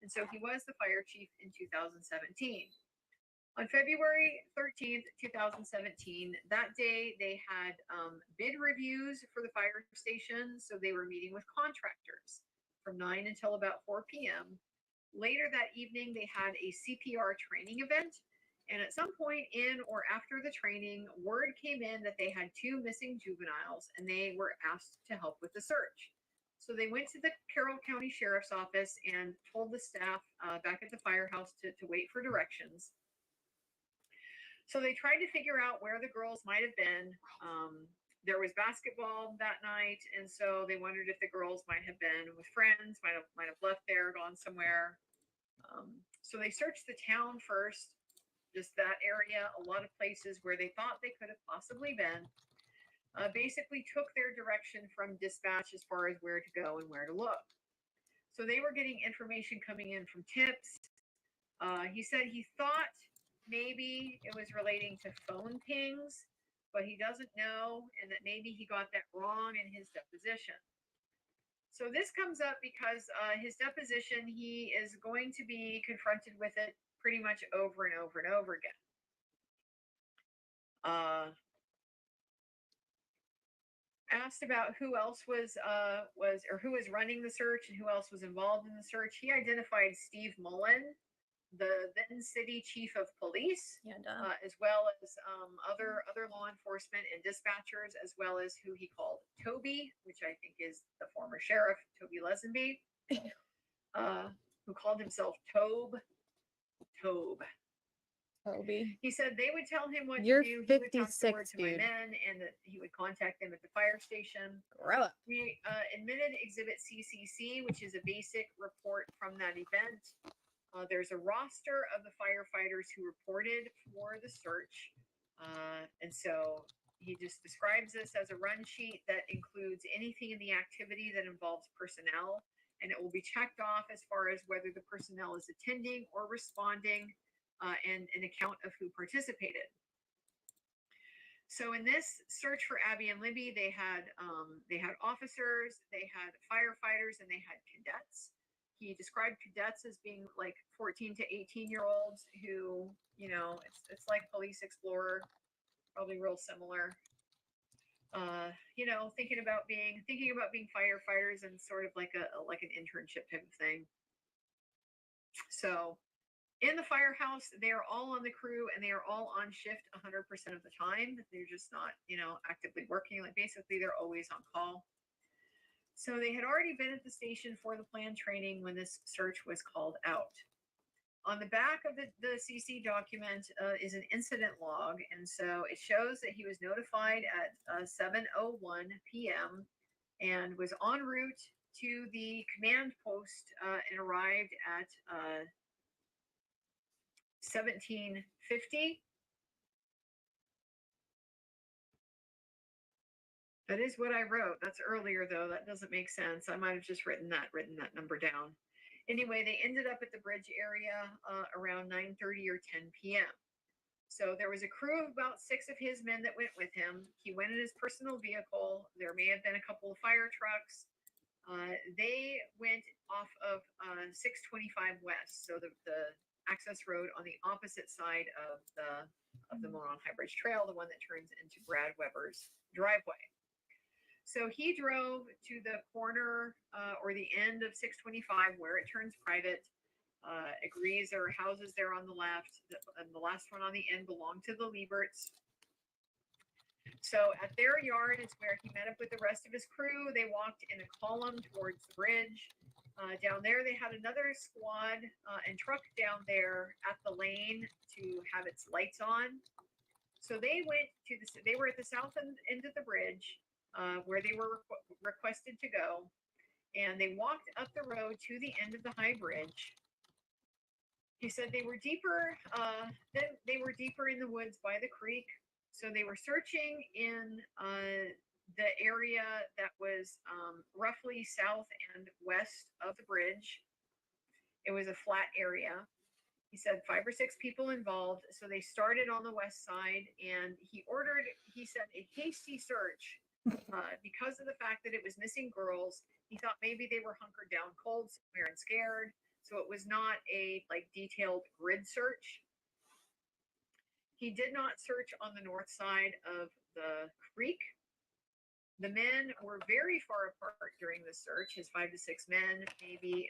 And so he was the fire chief in 2017. On February 13th, 2017, that day they had bid reviews for the fire station. So they were meeting with contractors from 9 until about 4 p.m. Later that evening, they had a CPR training event. And at some point in or after the training, word came in that they had 2 missing juveniles and they were asked to help with the search. So they went to the Carroll County Sheriff's Office and told the staff back at the firehouse to wait for directions. So they tried to figure out where the girls might have been. There was basketball that night, and so they wondered if the girls might have been with friends, might have left there, gone somewhere. So they searched the town first, just that area, a lot of places where they thought they could have possibly been. Basically took their direction from dispatch as far as where to go and where to look. So they were getting information coming in from tips. He said he thought maybe it was relating to phone pings, but he doesn't know, and that maybe he got that wrong in his deposition. So this comes up because his deposition, he is going to be confronted with it pretty much over and over and over again. Asked about who else was who was running the search and who else was involved in the search. He identified Steve Mullen, the then city chief of police, as well as other law enforcement and dispatchers, as well as who he called Toby, which I think is the former sheriff, Toby Lesenby, who called himself Tobe. Toby. He said they would tell him what You're to do. He would talk 56, to my dude. men, and that he would contact them at the fire station. Grow up. We admitted Exhibit CCC, which is a basic report from that event. There's a roster of the firefighters who reported for the search. And so he just describes this as a run sheet that includes anything in the activity that involves personnel, and it will be checked off as far as whether the personnel is attending or responding, and an account of who participated. So in this search for Abby and Libby, they had officers, they had firefighters, and they had cadets. He described cadets as being like 14 to 18-year-olds who, it's like Police Explorer probably real similar. You know, thinking about being firefighters and sort of like an internship type of thing. So in the firehouse, they are all on the crew and they are all on shift 100% of the time. They're just not, you know, actively working. Like basically they're always on call. So they had already been at the station for the planned training when this search was called out. On the back of the CC document is an incident log. And so it shows that he was notified at 7:01 p.m. and was en route to the command post and arrived at 17:50. That is what I wrote. That's earlier though. That doesn't make sense. I might have just written that number down. Anyway, they ended up at the bridge area around 9:30 or 10 p.m. So there was a crew of about 6 of his men that went with him. He went in his personal vehicle. There may have been a couple of fire trucks. They went off of 625 West, so the access road on the opposite side of the Monon High Bridge Trail, the one that turns into Brad Weber's driveway. So he drove to the corner or the end of 625 where it turns private, agrees there are houses there on the left, and the last one on the end belonged to the Lieberts. So at their yard is where he met up with the rest of his crew. They walked in a column towards the bridge. Down there, they had another squad and truck down there at the lane to have its lights on. So they went to they were at the south end of the bridge where they were requested to go. And they walked up the road to the end of the high bridge. He said they were deeper, they were deeper in the woods by the creek. So they were searching in the area that was roughly south and west of the bridge. It was a flat area. He said 5 or 6 people involved. So they started on the west side and he said, a hasty search because of the fact that it was missing girls. He thought maybe they were hunkered down cold somewhere and scared. So it was not a detailed grid search. He did not search on the north side of the creek. The men were very far apart during the search. His 5 to 6 men, maybe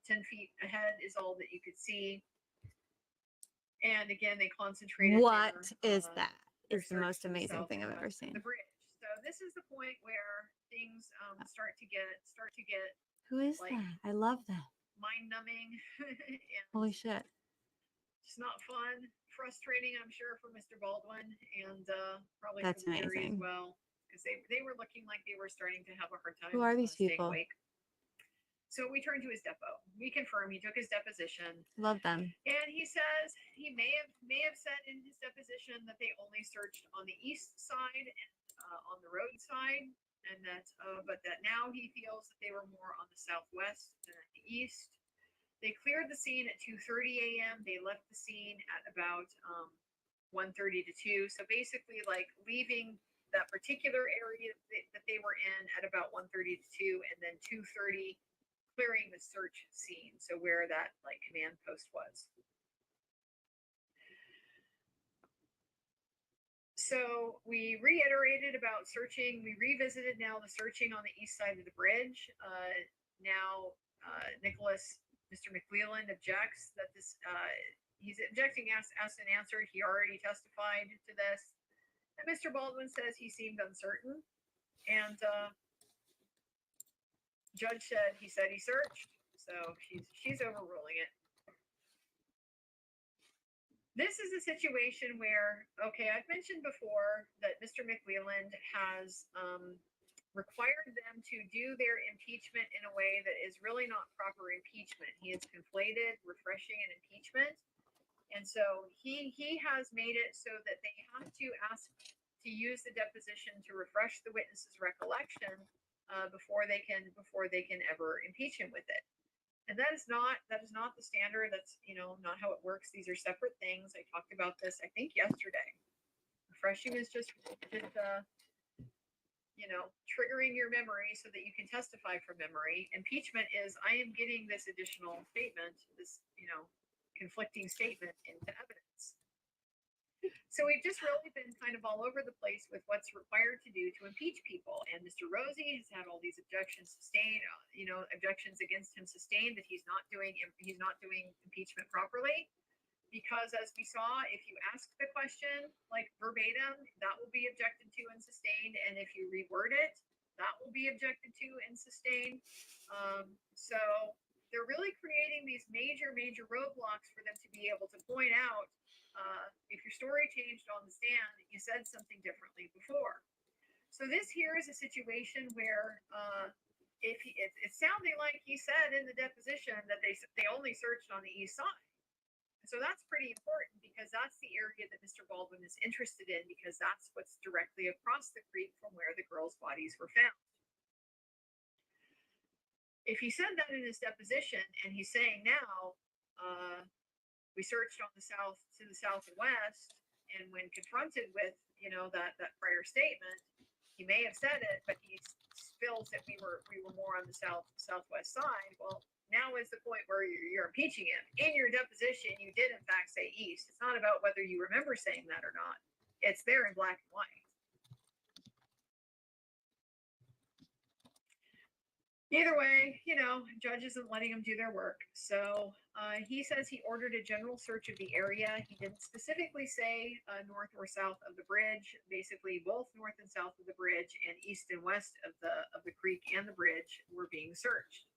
10 feet ahead is all that you could see. And again, they concentrated. What is that? Is the most amazing thing I've ever seen. The bridge. So this is the point where things start to get. Who is that? I love that. Mind numbing. Holy shit. It's not fun, frustrating, I'm sure, for Mr. Baldwin and probably That's for the jury as amazing. well, because they were looking like they were starting to have a hard time. Who are these staying people? awake. So we turned to his depot. We confirmed he took his deposition, Love them. and he says he may have said in his deposition that they only searched on the east side and on the road side, and that but that now he feels that they were more on the southwest than at the east. They cleared the scene at 2:30 a.m. They left the scene at about 1:30 to 2. So basically, like leaving that particular area that they were in at about 1:30 to 2, and then 2:30 clearing the search scene. So where that command post was. So we reiterated about searching. We revisited now the searching on the east side of the bridge. Now Nicholas. Mr. McClelland objects that this, he's objecting asked and answered. He already testified to this. And Mr. Baldwin says he seemed uncertain. And judge said he searched. So she's overruling it. This is a situation where, okay, I've mentioned before that Mr. McClelland has required them to do their impeachment in a way that is really not proper impeachment. He has conflated refreshing and impeachment. And so he has made it so that they have to ask to use the deposition to refresh the witness's recollection before they can ever impeach him with it. And that is not the standard. That's not how it works. These are separate things. I talked about this I think yesterday. Refreshing is just triggering your memory so that you can testify from memory. Impeachment is I am getting this additional statement, this conflicting statement into evidence. So we've just really been kind of all over the place with what's required to do to impeach people. And Mr. Rosie has had all these objections sustained, objections against him sustained that he's not doing impeachment properly. Because as we saw, if you ask the question like verbatim, that will be objected to and sustained. And if you reword it, that will be objected to and sustained. So they're really creating these major roadblocks for them to be able to point out if your story changed on the stand, you said something differently before. So this here is a situation where it's sounding like he said in the deposition that they only searched on the east side. So that's pretty important because that's the area that Mr. Baldwin is interested in because that's what's directly across the creek from where the girls' bodies were found. If he said that in his deposition and he's saying now, we searched on the south to the south and west, and when confronted with, that prior statement, he may have said it, but he feels that we were more on the southwest side. Well, now is the point where you're impeaching him. In your deposition, you did in fact say east. It's not about whether you remember saying that or not. It's there in black and white. Either way, judge isn't letting them do their work. So he says he ordered a general search of the area. He didn't specifically say north or south of the bridge. Basically, both north and south of the bridge and east and west of the creek and the bridge were being searched.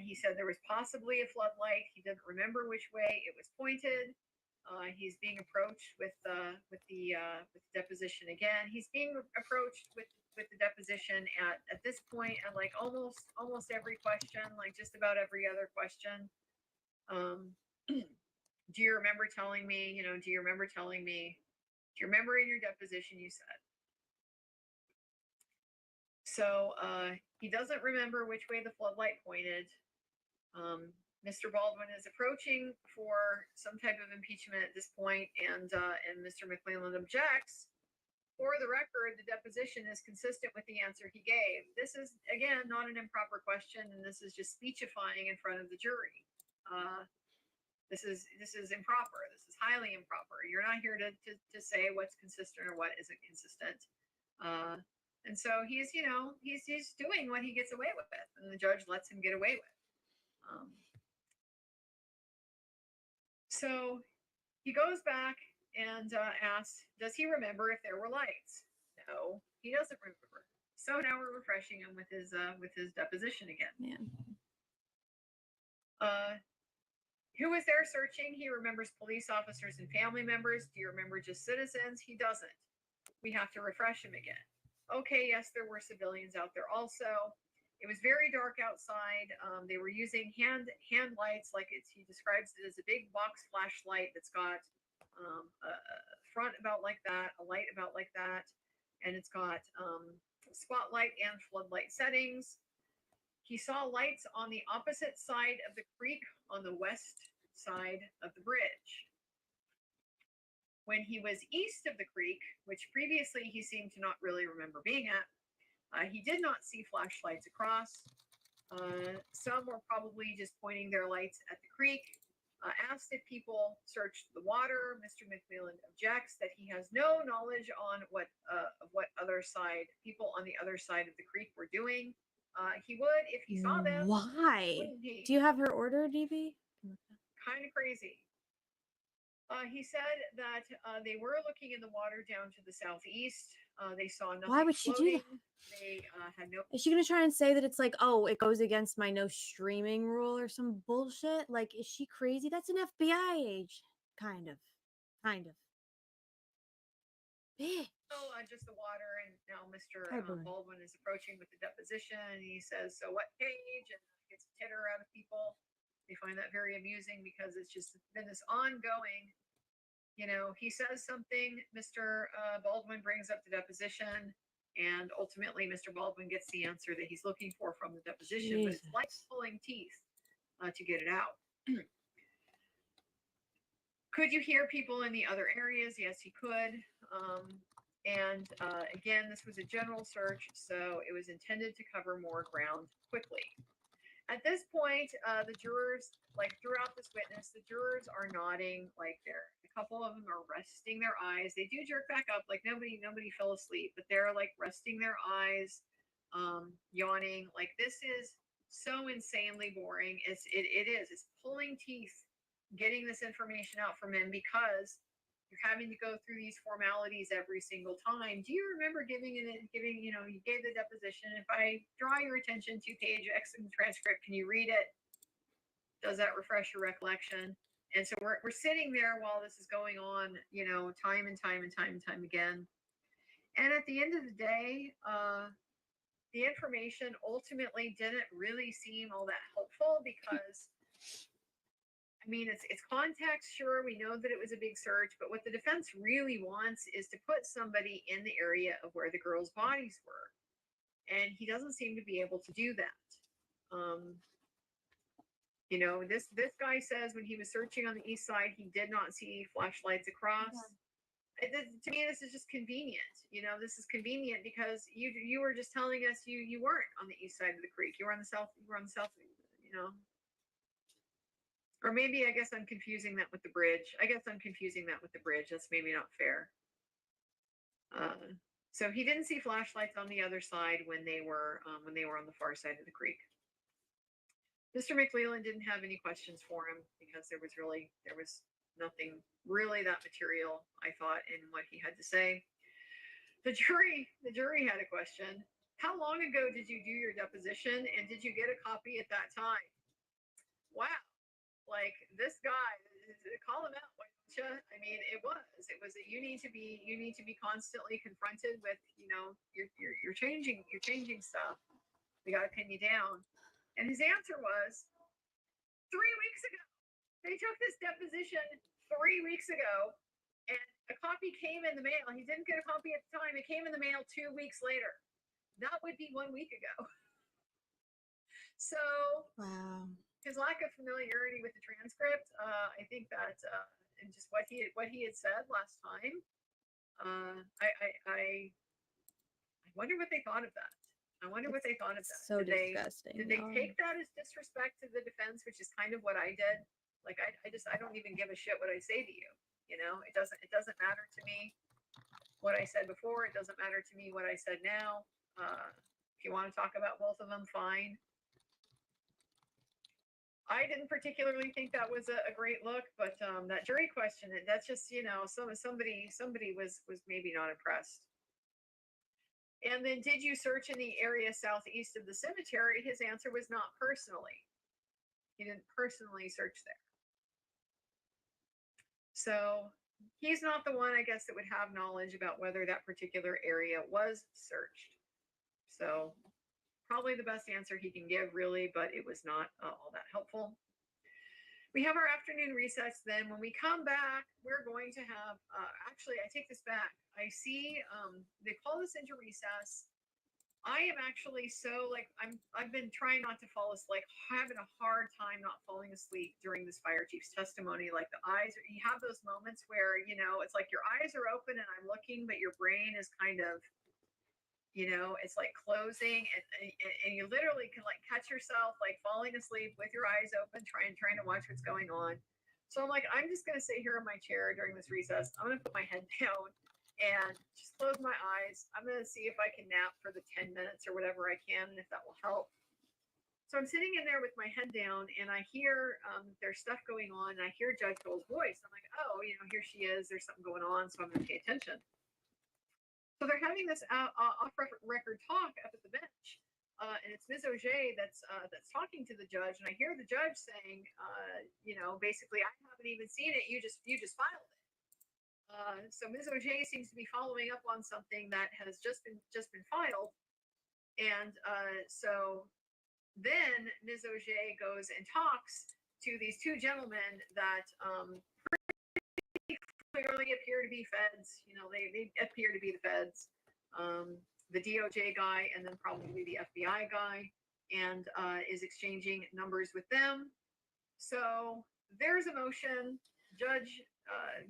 He said there was possibly a floodlight. He didn't remember which way it was pointed. He's being approached with the deposition again. He's being approached with the deposition at this point at like almost every question, like just about every other question. Do you remember telling me? Do you remember telling me? Do you remember in your deposition you said? So he doesn't remember which way the floodlight pointed. Mr. Baldwin is approaching for some type of impeachment at this point, and Mr. McClelland objects. For the record, the deposition is consistent with the answer he gave. This is, again, not an improper question, and this is just speechifying in front of the jury. This is improper. This is highly improper. You're not here to say what's consistent or what isn't consistent. And so he's doing what he gets away with, and the judge lets him get away with. So he goes back and asks, does he remember if there were lights? No, he doesn't remember. So now we're refreshing him with his deposition again. Man. Who was there searching? He remembers police officers and family members. Do you remember just citizens? He doesn't. We have to refresh him again. Okay, yes, there were civilians out there also. It was very dark outside. They were using hand lights, he describes it as a big box flashlight that's got a front about like that, a light about like that, and it's got spotlight and floodlight settings. He saw lights on the opposite side of the creek on the west side of the bridge. When he was east of the creek, which previously he seemed to not really remember being at, he did not see flashlights across. Some were probably just pointing their lights at the creek. Asked if people searched the water, Mr. McClelland objects that he has no knowledge on what other side, people on the other side of the creek were doing. He would if he saw them. Why? He? Do you have her order, DV? Kind of crazy. He said that they were looking in the water down to the southeast. They saw nothing. Why would she do that? They had no. Is she gonna try and say that it's like, oh, it goes against my no streaming rule or some bullshit? Like, is she crazy? That's an FBI age, kind of. Bitch. Oh, just the water, and now Mr. Hi, Boone. Baldwin is approaching with the deposition, and he says, "So what page?" And gets a titter out of people. They find that very amusing because it's just been this ongoing. He says something. Mr. Baldwin brings up the deposition, and ultimately, Mr. Baldwin gets the answer that he's looking for from the deposition. But it's like pulling teeth to get it out. Could you hear people in the other areas? Yes, he could. And again, this was a general search, so it was intended to cover more ground quickly. At this point, the jurors, like throughout this witness, the jurors are nodding, like a couple of them are resting their eyes. They do jerk back up, like nobody fell asleep, but they're like resting their eyes, yawning. Like this is so insanely boring. It is. It's pulling teeth getting this information out from him because you're having to go through these formalities every single time. Do you remember giving, you gave the deposition. If I draw your attention to page X in the transcript, can you read it? Does that refresh your recollection? And so we're sitting there while this is going on, time and time again. And at the end of the day, the information ultimately didn't really seem all that helpful because I mean, it's context, sure, we know that it was a big search, but what the defense really wants is to put somebody in the area of where the girls' bodies were. And he doesn't seem to be able to do that. This guy says when he was searching on the east side, he did not see flashlights across. To me, this is just convenient. This is convenient because you were just telling us you weren't on the east side of the creek. You were on the south, Or maybe I guess I'm confusing that with the bridge. That's maybe not fair. So he didn't see flashlights on the other side when they were on the far side of the creek. Mr. McLeland didn't have any questions for him because there was nothing really that material, I thought, in what he had to say. The jury had a question. How long ago did you do your deposition and did you get a copy at that time? Wow. Like this guy, call him out, why don't you? I mean, it was you need to be constantly confronted with, you're changing stuff. We got to pin you down. And his answer was 3 weeks ago. They took this deposition 3 weeks ago and a copy came in the mail. He didn't get a copy at the time. It came in the mail 2 weeks later. That would be 1 week ago. So wow. His lack of familiarity with the transcript, I think that, and just what he had said last time, I wonder what they thought of that. So disgusting. Did they take that as disrespect to the defense, which is kind of what I did? Like I don't even give a shit what I say to you. It doesn't matter to me what I said before. It doesn't matter to me what I said now. If you want to talk about both of them, fine. I didn't particularly think that was a great look, but that jury question, that's just, somebody was maybe not impressed. And then, did you search in the area southeast of the cemetery? His answer was not personally. He didn't personally search there. So he's not the one, I guess, that would have knowledge about whether that particular area was searched. So probably the best answer he can give, really, but it was not all that helpful. We have our afternoon recess then. When we come back, we're going to have, actually, I take this back. I see they call this into recess. I am actually so, I've been trying not to fall asleep, having a hard time not falling asleep during this fire chief's testimony. Like the eyes, you have those moments where, it's like your eyes are open and I'm looking, but your brain is kind of, it's like closing and you literally can like catch yourself like falling asleep with your eyes open, trying to watch what's going on. So I'm like, I'm just going to sit here in my chair during this recess. I'm going to put my head down and just close my eyes. I'm going to see if I can nap for the 10 minutes or whatever I can, and if that will help. So I'm sitting in there with my head down and I hear there's stuff going on and I hear Judge Gold's voice. I'm like, oh, here she is. There's something going on. So I'm going to pay attention. So they're having this off-record talk up at the bench, and it's Ms. Auger that's talking to the judge, and I hear the judge saying, basically, I haven't even seen it. You just filed it. So Ms. Auger seems to be following up on something that has just been filed, and so then Ms. Auger goes and talks to these two gentlemen that clearly appear to be feds. They appear to be the feds, the DOJ guy, and then probably the FBI guy, and is exchanging numbers with them. So there's a motion. Judge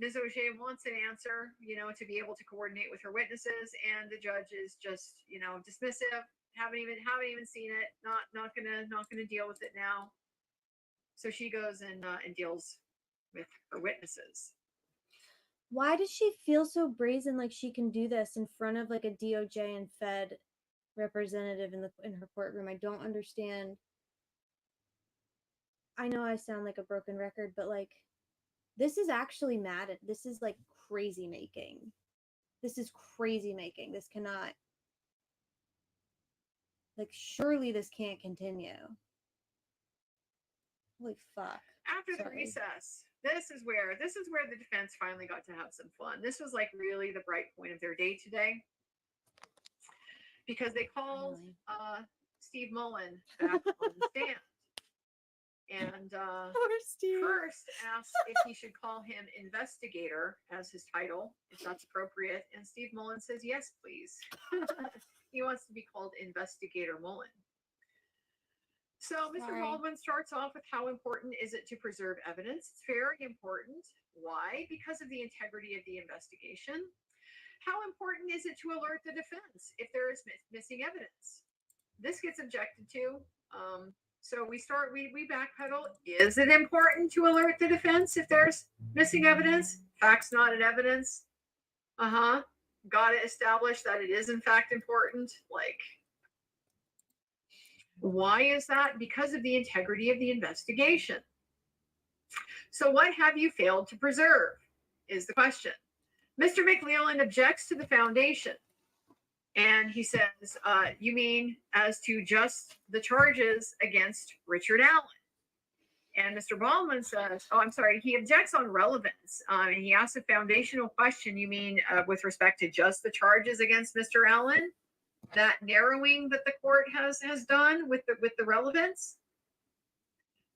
Ms. Auger wants an answer, to be able to coordinate with her witnesses, and the judge is just, dismissive. haven't even seen it. Not gonna deal with it now. So she goes and deals with her witnesses. Why does she feel so brazen like she can do this in front of like a DOJ and Fed representative in her courtroom? I don't understand. I know I sound like a broken record, but like this is actually mad. This is like crazy making. This is crazy making. This cannot, like, surely this can't continue. Holy fuck. After the recess, this is where the defense finally got to have some fun. This was like really the bright point of their day today, because they called Steve Mullen back on the stand, and first asked if he should call him investigator as his title, if that's appropriate. And Steve Mullen says, yes, please. He wants to be called Investigator Mullen. So Mr. Baldwin starts off with how important is it to preserve evidence? It's very important. Why? Because of the integrity of the investigation. How important is it to alert the defense if there is missing evidence? This gets objected to. So we backpedal. Is it important to alert the defense if there's missing evidence? Facts not in evidence. Got to establish that it is in fact important. Like, why is that? Because of the integrity of the investigation. So what have you failed to preserve is the question. Mr. McLeland objects to the foundation. And he says, you mean as to just the charges against Richard Allen? And Mr. Baldwin says, he objects on relevance. And he asks a foundational question. You mean with respect to just the charges against Mr. Allen? That narrowing that the court has done with the relevance?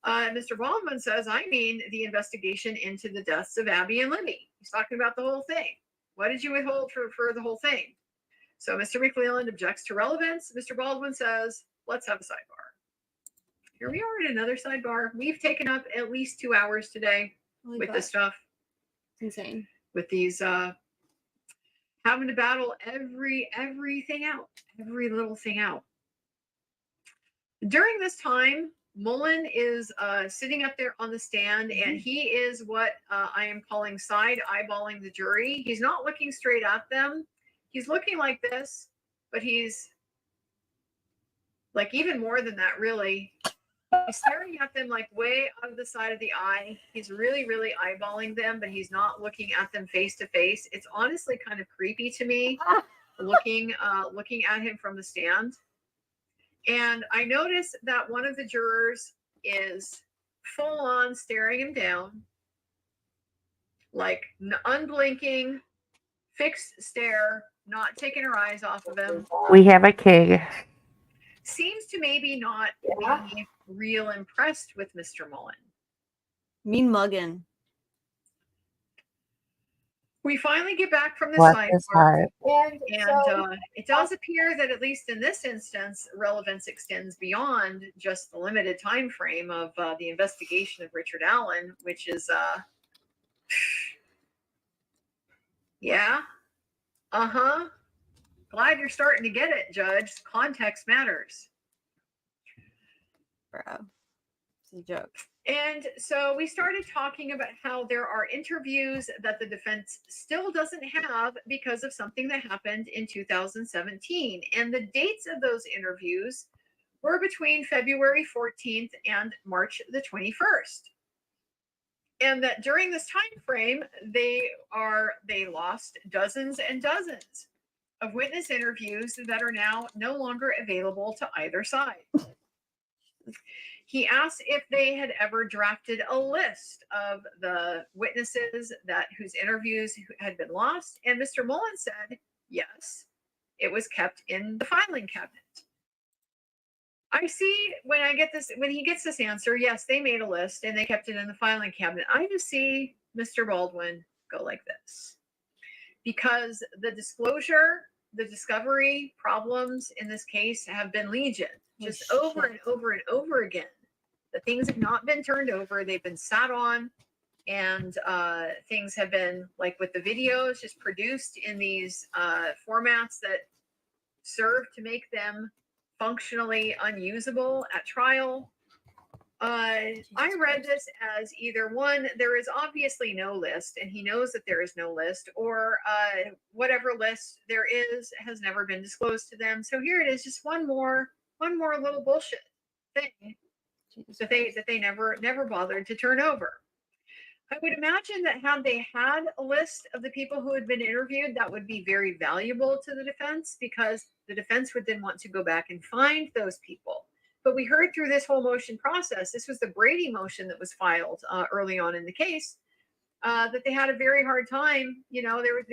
Mr. Baldwin says, I mean the investigation into the deaths of Abby and Libby. He's talking about the whole thing. What did you withhold for the whole thing? So Mr. McLeland objects to relevance. Mr. Baldwin says, let's have a sidebar. Here we are at another sidebar. We've taken up at least 2 hours today with this stuff. It's insane. With these having to battle everything out, every little thing out. During this time, Mullen is sitting up there on the stand, and he is what I am calling side eyeballing the jury. He's not looking straight at them. He's looking like this, but he's like even more than that, really. He's staring at them like way out of the side of the eye. He's really, really eyeballing them, but he's not looking at them face to face. It's honestly kind of creepy to me, looking at him from the stand. And I noticed that one of the jurors is full on staring him down, like unblinking, fixed stare, not taking her eyes off of him. We have a king. Seems to maybe not be real impressed with Mr. Mullen. Mean muggin'. We finally get back from the Bless his sidebar, heart. and it does appear that at least in this instance, relevance extends beyond just the limited time frame of the investigation of Richard Allen, which is yeah, glad you're starting to get it, Judge. Context matters. Bro, it's a joke. And so we started talking about how there are interviews that the defense still doesn't have because of something that happened in 2017. And the dates of those interviews were between February 14th and March the 21st. And that during this time frame, they lost dozens and dozens of witness interviews that are now no longer available to either side. He asked if they had ever drafted a list of the witnesses whose interviews had been lost, and Mr. Mullen said yes, it was kept in the filing cabinet. I see when he gets this answer, yes, they made a list and they kept it in the filing cabinet. I just see Mr. Baldwin go like this, because the discovery problems in this case have been legion, just over and over and over again. The things have not been turned over. They've been sat on, and things have been, like with the videos, just produced in these formats that serve to make them functionally unusable at trial. I read this as either one, there is obviously no list, and he knows that there is no list, or whatever list there is has never been disclosed to them. So here it is, just one more little bullshit thing that they never bothered to turn over. I would imagine that had they had a list of the people who had been interviewed, that would be very valuable to the defense, because the defense would then want to go back and find those people. But we heard through this whole motion process, this was the Brady motion that was filed early on in the case, that they had a very hard time. You know, they're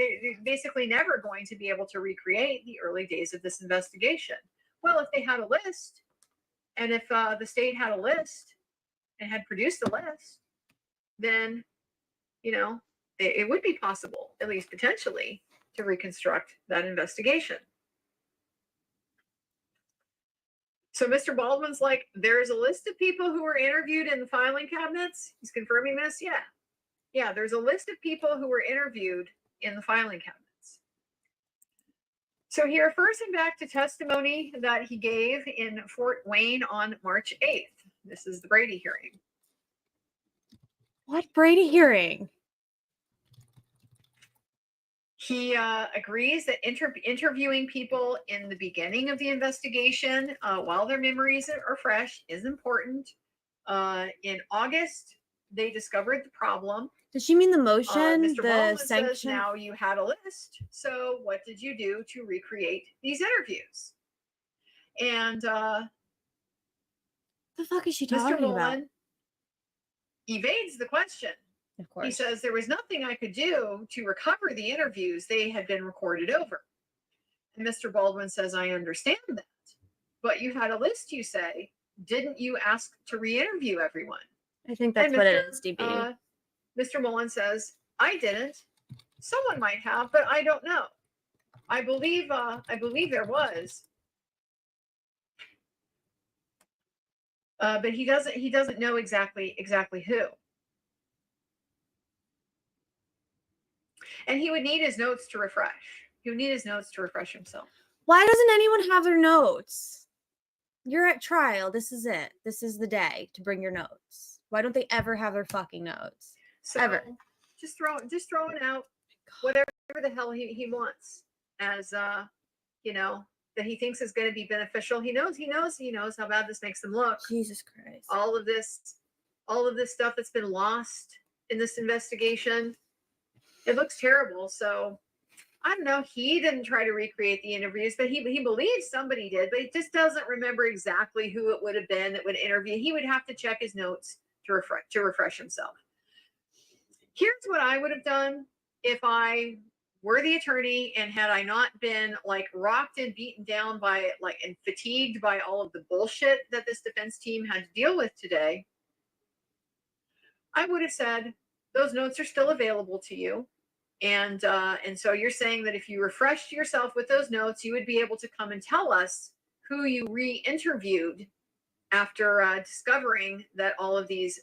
basically never going to be able to recreate the early days of this investigation. Well, if they had a list, and if the state had a list and had produced a list, then, you know, it would be possible, at least potentially, to reconstruct that investigation. So Mr. Baldwin's like, there's a list of people who were interviewed in the filing cabinets. He's confirming this. Yeah, there's a list of people who were interviewed in the filing cabinets. So he refers him back to testimony that he gave in Fort Wayne on March 8th. This is the Brady hearing. What Brady hearing? He agrees that interviewing people in the beginning of the investigation while their memories are fresh is important. In August, they discovered the problem. Does she mean the motion? Mr. The Baldwin says, sanction? now you had a list. So what did you do to recreate these interviews? And the fuck is she Mr. talking about? Mullen evades the question. Of course. He says there was nothing I could do to recover the interviews. They had been recorded over. And Mr. Baldwin says, I understand that. But you had a list, you say. Didn't you ask to re-interview everyone? I think that's what it is, DB. Mr. Mullen says, I didn't. Someone might have, but I don't know. I believe there was. But he doesn't know exactly who. And he would need his notes to refresh. He would need his notes to refresh himself. Why doesn't anyone have their notes? You're at trial. This is it. This is the day to bring your notes. Why don't they ever have their fucking notes? So Ever. Just throwing out whatever the hell he wants as you know, that he thinks is going to be beneficial. He knows how bad this makes them look. Jesus Christ. All of this stuff that's been lost in this investigation. It looks terrible. So I don't know. He didn't try to recreate the interviews, but he believes somebody did, but he just doesn't remember exactly who it would have been that would interview. He would have to check his notes to refresh himself. Here's what I would have done if I were the attorney and had I not been like rocked and beaten down by and fatigued by all of the bullshit that this defense team had to deal with today. I would have said, those notes are still available to you. And so you're saying that if you refreshed yourself with those notes, you would be able to come and tell us who you re-interviewed after discovering that all of these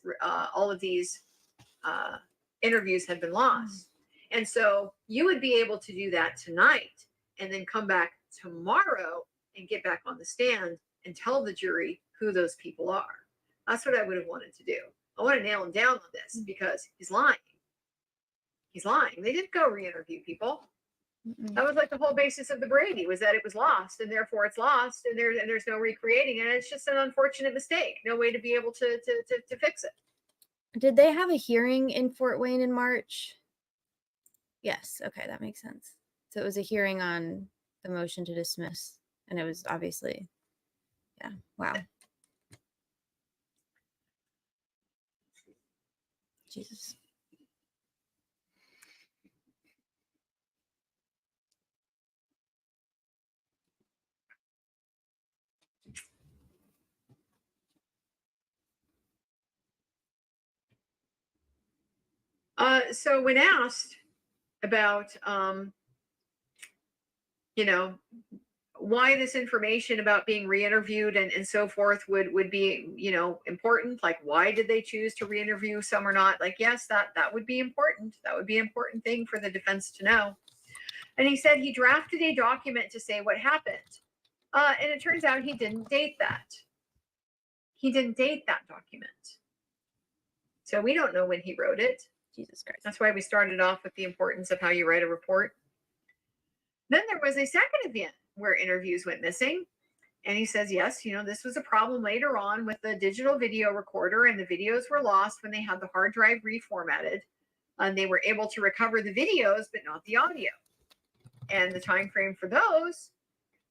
interviews had been lost. And so you would be able to do that tonight and then come back tomorrow and get back on the stand and tell the jury who those people are. That's what I would have wanted to do. I want to nail him down on this because he's lying. He's lying. They didn't go re-interview people. That was like the whole basis of the Brady, was that it was lost and therefore it's lost and there's no recreating it. And it's just an unfortunate mistake. No way to be able to fix it. Did they have a hearing in Fort Wayne in March? Yes. Okay, that makes sense. So it was a hearing on the motion to dismiss, and it was obviously, yeah. Wow. Jesus. So when asked about, why this information about being re-interviewed and so forth would be, important, like why did they choose to re-interview some or not? Like, yes, that would be important. That would be an important thing for the defense to know. And he said he drafted a document to say what happened. And it turns out he didn't date that. He didn't date that document. So we don't know when he wrote it. Jesus Christ. That's why we started off with the importance of how you write a report. Then there was a second event where interviews went missing. And he says, yes, this was a problem later on with the digital video recorder, and the videos were lost when they had the hard drive reformatted. And they were able to recover the videos, but not the audio. And the time frame for those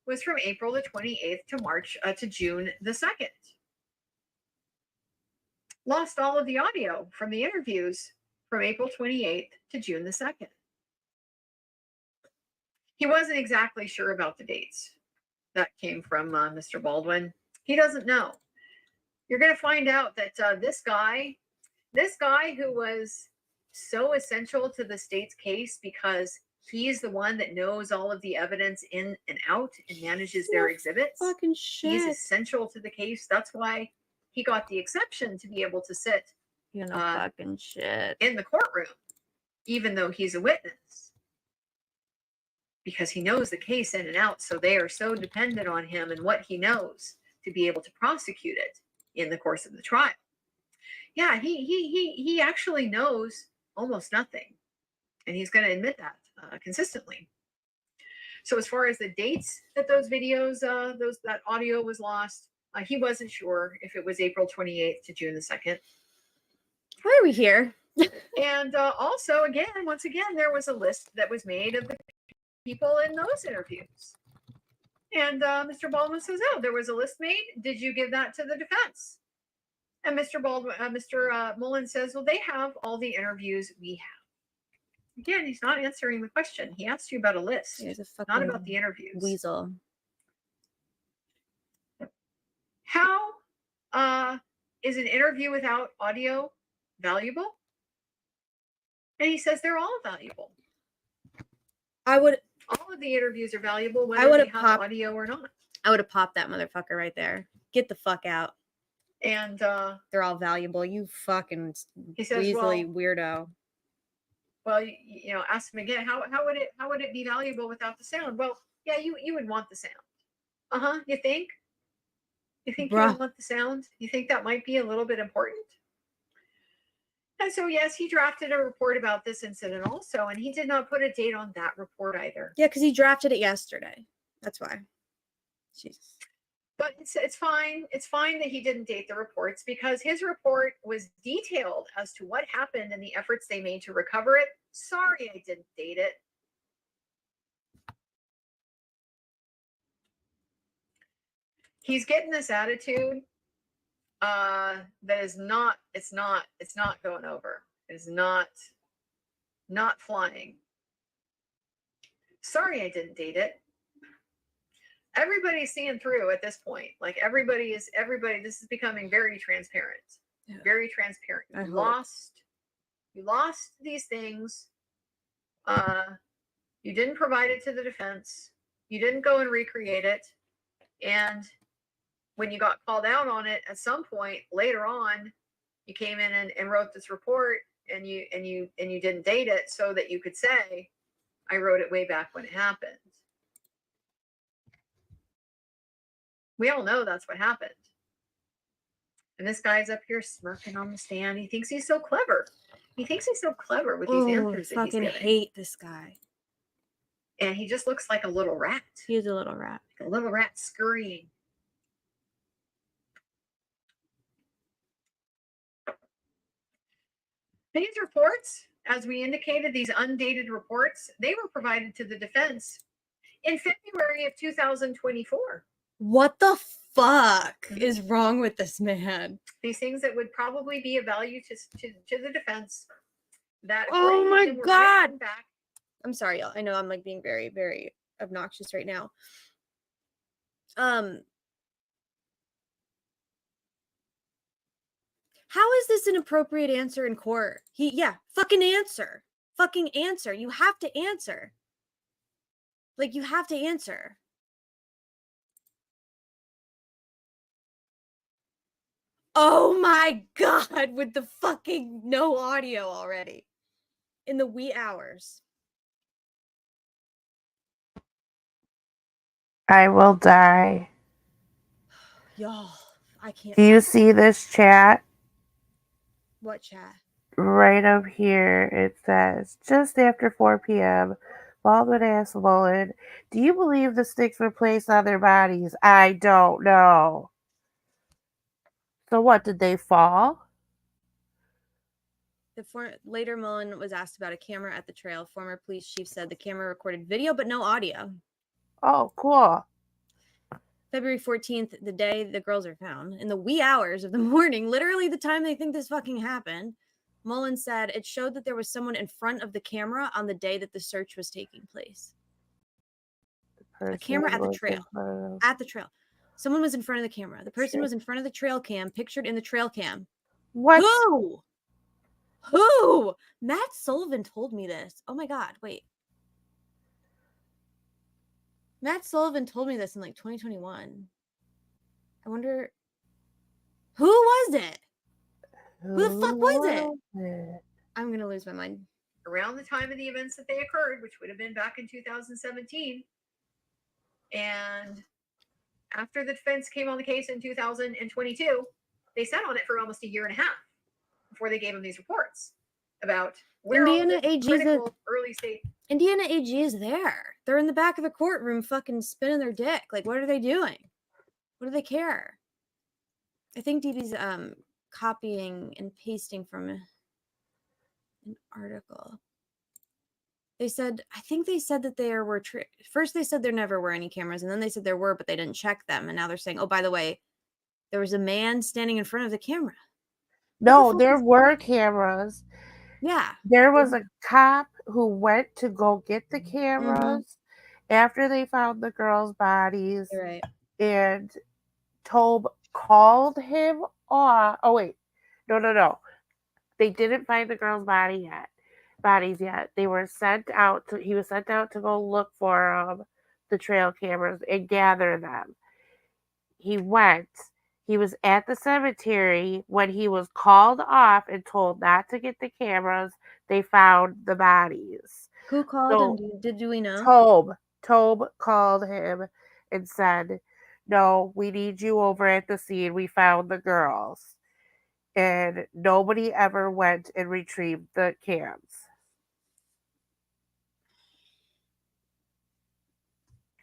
was from April the 28th to June the 2nd. Lost all of the audio from the interviews from April 28th to June the 2nd. He wasn't exactly sure about the dates. That came from Mr. Baldwin. He doesn't know. You're going to find out that this guy who was so essential to the state's case because he's the one that knows all of the evidence in and out and manages their exhibits. Fucking shit. He's essential to the case. That's why he got the exception to be able to sit fucking shit in the courtroom, even though he's a witness, because he knows the case in and out. So they are so dependent on him and what he knows to be able to prosecute it in the course of the trial. Yeah, he actually knows almost nothing, and he's going to admit that consistently. So as far as the dates that those videos, that audio was lost, he wasn't sure if it was April 28th to June the 2nd. Why are we here? And also, once again, there was a list that was made of the people in those interviews. And Mr. Baldwin says, "Oh, there was a list made. Did you give that to the defense?" And Mr. Mullen says, "Well, they have all the interviews we have." Again, he's not answering the question. He asked you about a list, not about the interviews. Weasel. How is an interview without audio valuable? And he says they're all valuable. All of the interviews are valuable, whether they have audio or not. I would have popped that motherfucker right there. Get the fuck out. And they're all valuable. You fucking he says, weaselly weirdo. Well, ask him again. How would it be valuable without the sound? Well, yeah, you would want the sound. You think? You think you would want the sound? You think that might be a little bit important? And so, yes, he drafted a report about this incident also, and he did not put a date on that report either. Yeah, because he drafted it yesterday. That's why. Jesus. But it's fine. It's fine that he didn't date the reports, because his report was detailed as to what happened and the efforts they made to recover it. Sorry, I didn't date it. He's getting this attitude that is not. It's not going over. It's not flying. Sorry, I didn't date it. Everybody's seeing through at this point. Like everybody. This is becoming very transparent. Yeah. Very transparent. You lost these things. You didn't provide it to the defense. You didn't go and recreate it. And when you got called out on it at some point later on, you came in and wrote this report, and you didn't date it so that you could say, I wrote it way back when it happened. We all know that's what happened. And this guy's up here smirking on the stand. He thinks he's so clever. He thinks he's so clever with these answers that he's giving. I fucking hate this guy. And he just looks like a little rat. He is a little rat. Like a little rat scurrying. These reports, as we indicated, these undated reports, they were provided to the defense in February of 2024. What the fuck is wrong with this man? These things that would probably be of value to the defense. That oh my god! Back. I'm sorry, y'all. I know I'm like being very, very obnoxious right now. How is this an appropriate answer in court? Fucking answer. Fucking answer. You have to answer. Like, you have to answer. Oh my god, with the fucking no audio already. In the wee hours. I will die. Y'all, I can't. Do you see this chat? What chat? Right up here, it says, just after 4 p.m., Baldwin asked Mullen, do you believe the sticks were placed on their bodies? I don't know. So what, did they fall? Later, Mullen was asked about a camera at the trail. Former police chief said the camera recorded video, but no audio. Oh, cool. February 14th, the day the girls are found, in the wee hours of the morning, literally the time they think this fucking happened, Mullen said it showed that there was someone in front of the camera on the day that the search was taking place. A camera at the trail. At the trail. Someone was in front of the camera. The person was in front of the trail cam, pictured in the trail cam. What? Who? Matt Sullivan told me this. Oh my God, wait. Matt Sullivan told me this in like 2021. I wonder, who was it? Who the fuck was it? I'm going to lose my mind. Around the time of the events that they occurred, which would have been back in 2017. And after the defense came on the case in 2022, they sat on it for almost a year and a half before they gave them these reports about where Indiana all the AG critical early stage. Indiana AG is there. They're in the back of the courtroom fucking spinning their dick. Like, what are they doing? What do they care? I think DB's copying and pasting from an article. They said, I think they said that there were, first they said there never were any cameras, and then they said there were, but they didn't check them. And now they're saying, oh, by the way, there was a man standing in front of the camera. No, there were cameras. Yeah. There was a cop who went to go get the cameras after they found the girls' bodies. You're right. And Tobe called him off. Oh, wait. No. They didn't find the girls' bodies yet. They were sent out to, he was sent out to go look for the trail cameras and gather them. He went. He was at the cemetery when he was called off and told not to get the cameras. They found the bodies. Who called him? Do we know? Tobe called him and said, no, we need you over at the scene. We found the girls. And nobody ever went and retrieved the cams.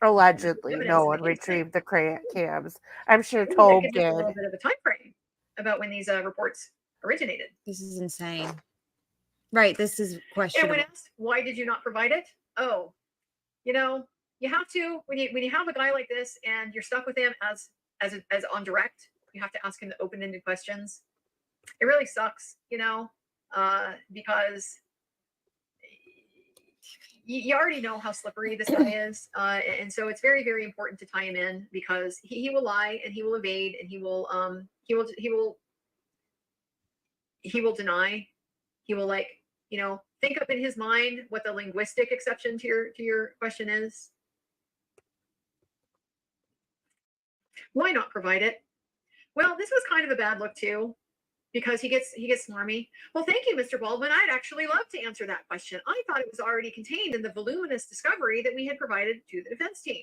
Allegedly, no one retrieved the cams. I'm sure Tobe That gives us did. a little bit of a time frame about when these reports originated. This is insane. Right, this is questionable. And when asked, why did you not provide it? Oh, you know, you have to, when you have a guy like this and you're stuck with him as on direct, you have to ask him the open-ended questions. It really sucks, you know, because you already know how slippery this guy is. And so it's very, very important to tie him in, because he will lie and he will evade and he will deny. He will, like, you know, think up in his mind what the linguistic exception to your question is. Why not provide it? Well, this was kind of a bad look too, because he gets smarmy. Well, thank you, Mr. Baldwin. I'd actually love to answer that question. I thought it was already contained in the voluminous discovery that we had provided to the defense team.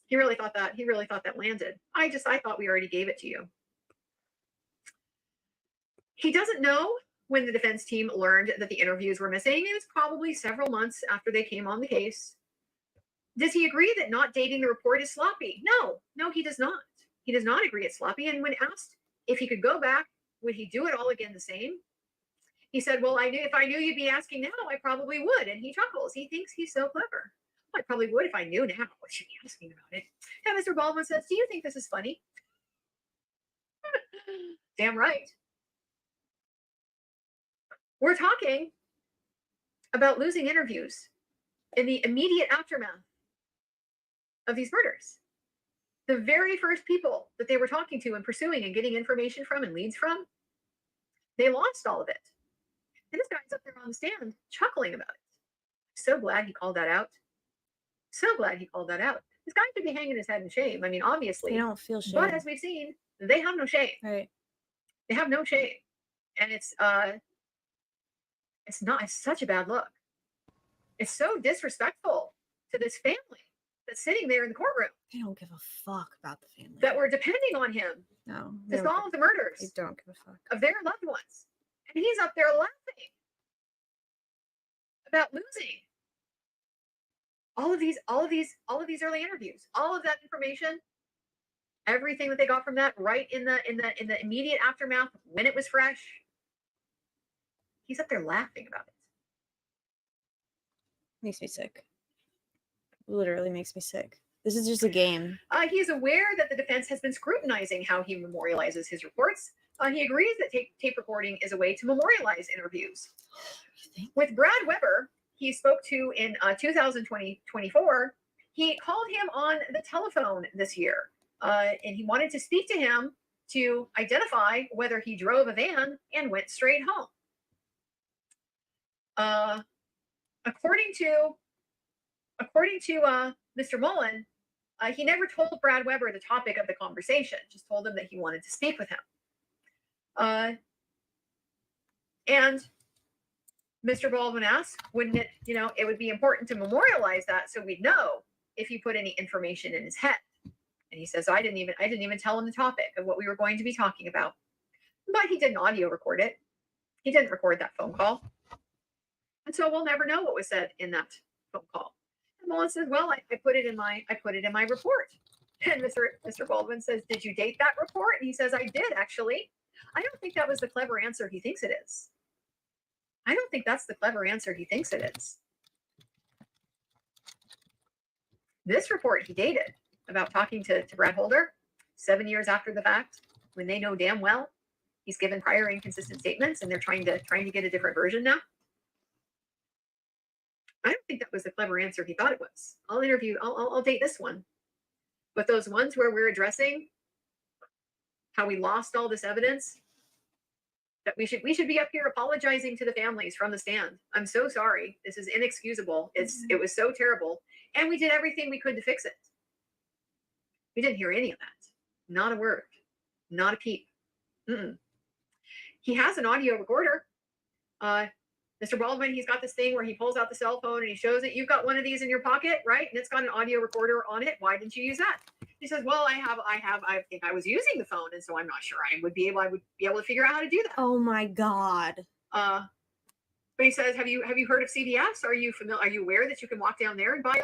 He really thought that landed. I thought we already gave it to you. He doesn't know when the defense team learned that the interviews were missing. It was probably several months after they came on the case. Does he agree that not dating the report is sloppy? No, he does not. He does not agree it's sloppy. And when asked if he could go back, would he do it all again the same? He said, well, if I knew you'd be asking now, I probably would. And he chuckles. He thinks he's so clever. I probably would if I knew now. I should be asking about it. And Mr. Baldwin says, do you think this is funny? Damn right. We're talking about losing interviews in the immediate aftermath of these murders. The very first people that they were talking to and pursuing and getting information from and leads from, they lost all of it. And this guy's up there on the stand chuckling about it. So glad he called that out. So glad he called that out. This guy should be hanging his head in shame. I mean, obviously. They don't feel shame. But as we've seen, they have no shame. Right. They have no shame. And it's such a bad look. It's so disrespectful to this family that's sitting there in the courtroom. They don't give a fuck about the family. That were depending on him No, to solve the murders. They don't give a fuck. Of their loved ones. And he's up there laughing about losing. All of these early interviews, all of that information, everything that they got from that right in the immediate aftermath when it was fresh. He's up there laughing about it. Makes me sick. Literally makes me sick. This is just a game. He is aware that the defense has been scrutinizing how he memorializes his reports. He agrees that tape recording is a way to memorialize interviews. With Brad Weber, he spoke to in 2024, he called him on the telephone this year. And he wanted to speak to him to identify whether he drove a van and went straight home. According to Mr. Mullen, he never told Brad Weber the topic of the conversation, just told him that he wanted to speak with him. And Mr. Baldwin asked, wouldn't it, it would be important to memorialize that so we'd know if he put any information in his head. And he says, I didn't even tell him the topic of what we were going to be talking about. But he didn't audio record it. He didn't record that phone call. And so we'll never know what was said in that phone call. And Mullen says, well, I put it in my report. And Mr. Baldwin says, did you date that report? And he says, I did, actually. I don't think that was the clever answer he thinks it is. I don't think that's the clever answer he thinks it is. This report he dated about talking to Brad Holder 7 years after the fact, when they know damn well he's given prior inconsistent statements and they're trying to get a different version now. I don't think that was the clever answer he thought it was. I'll date this one. But those ones where we're addressing how we lost all this evidence, that we should be up here apologizing to the families from the stand. I'm so sorry. This is inexcusable. It was so terrible. And we did everything we could to fix it. We didn't hear any of that. Not a word. Not a peep. He has an audio recorder. Mr. Baldwin, he's got this thing where he pulls out the cell phone and he shows it. You've got one of these in your pocket, right? And it's got an audio recorder on it. Why didn't you use that? He says, well, I think I was using the phone. And so I'm not sure I would be able to figure out how to do that. Oh my God. But he says, have you heard of CBS? Are you familiar? Are you aware that you can walk down there and buy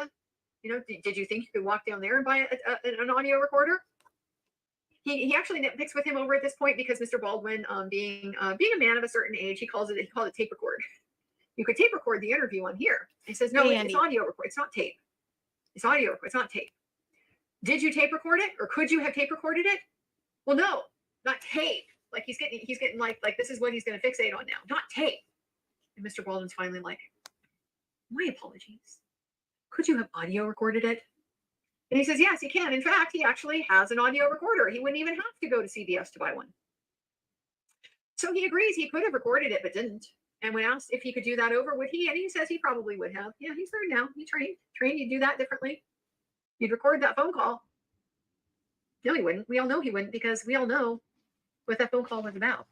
did you think you could walk down there and buy an audio recorder? He actually nitpicks with him over at this point because Mr. Baldwin, being a man of a certain age, he called it tape record. You could tape record the interview on here. He says, no, it's audio record. It's not tape. It's audio record. It's not tape. Did you tape record it, or could you have tape recorded it? Well, no, not tape. Like he's getting like this is what he's going to fixate on now. Not tape. And Mr. Baldwin's finally like, my apologies. Could you have audio recorded it? And he says, yes, he can. In fact, he actually has an audio recorder. He wouldn't even have to go to CBS to buy one. So he agrees he could have recorded it, but didn't. And when asked if he could do that over, would he? And he says he probably would have. Yeah, he's learned now. He trained. He'd do that differently. He'd record that phone call. No, he wouldn't. We all know he wouldn't because we all know what that phone call was about.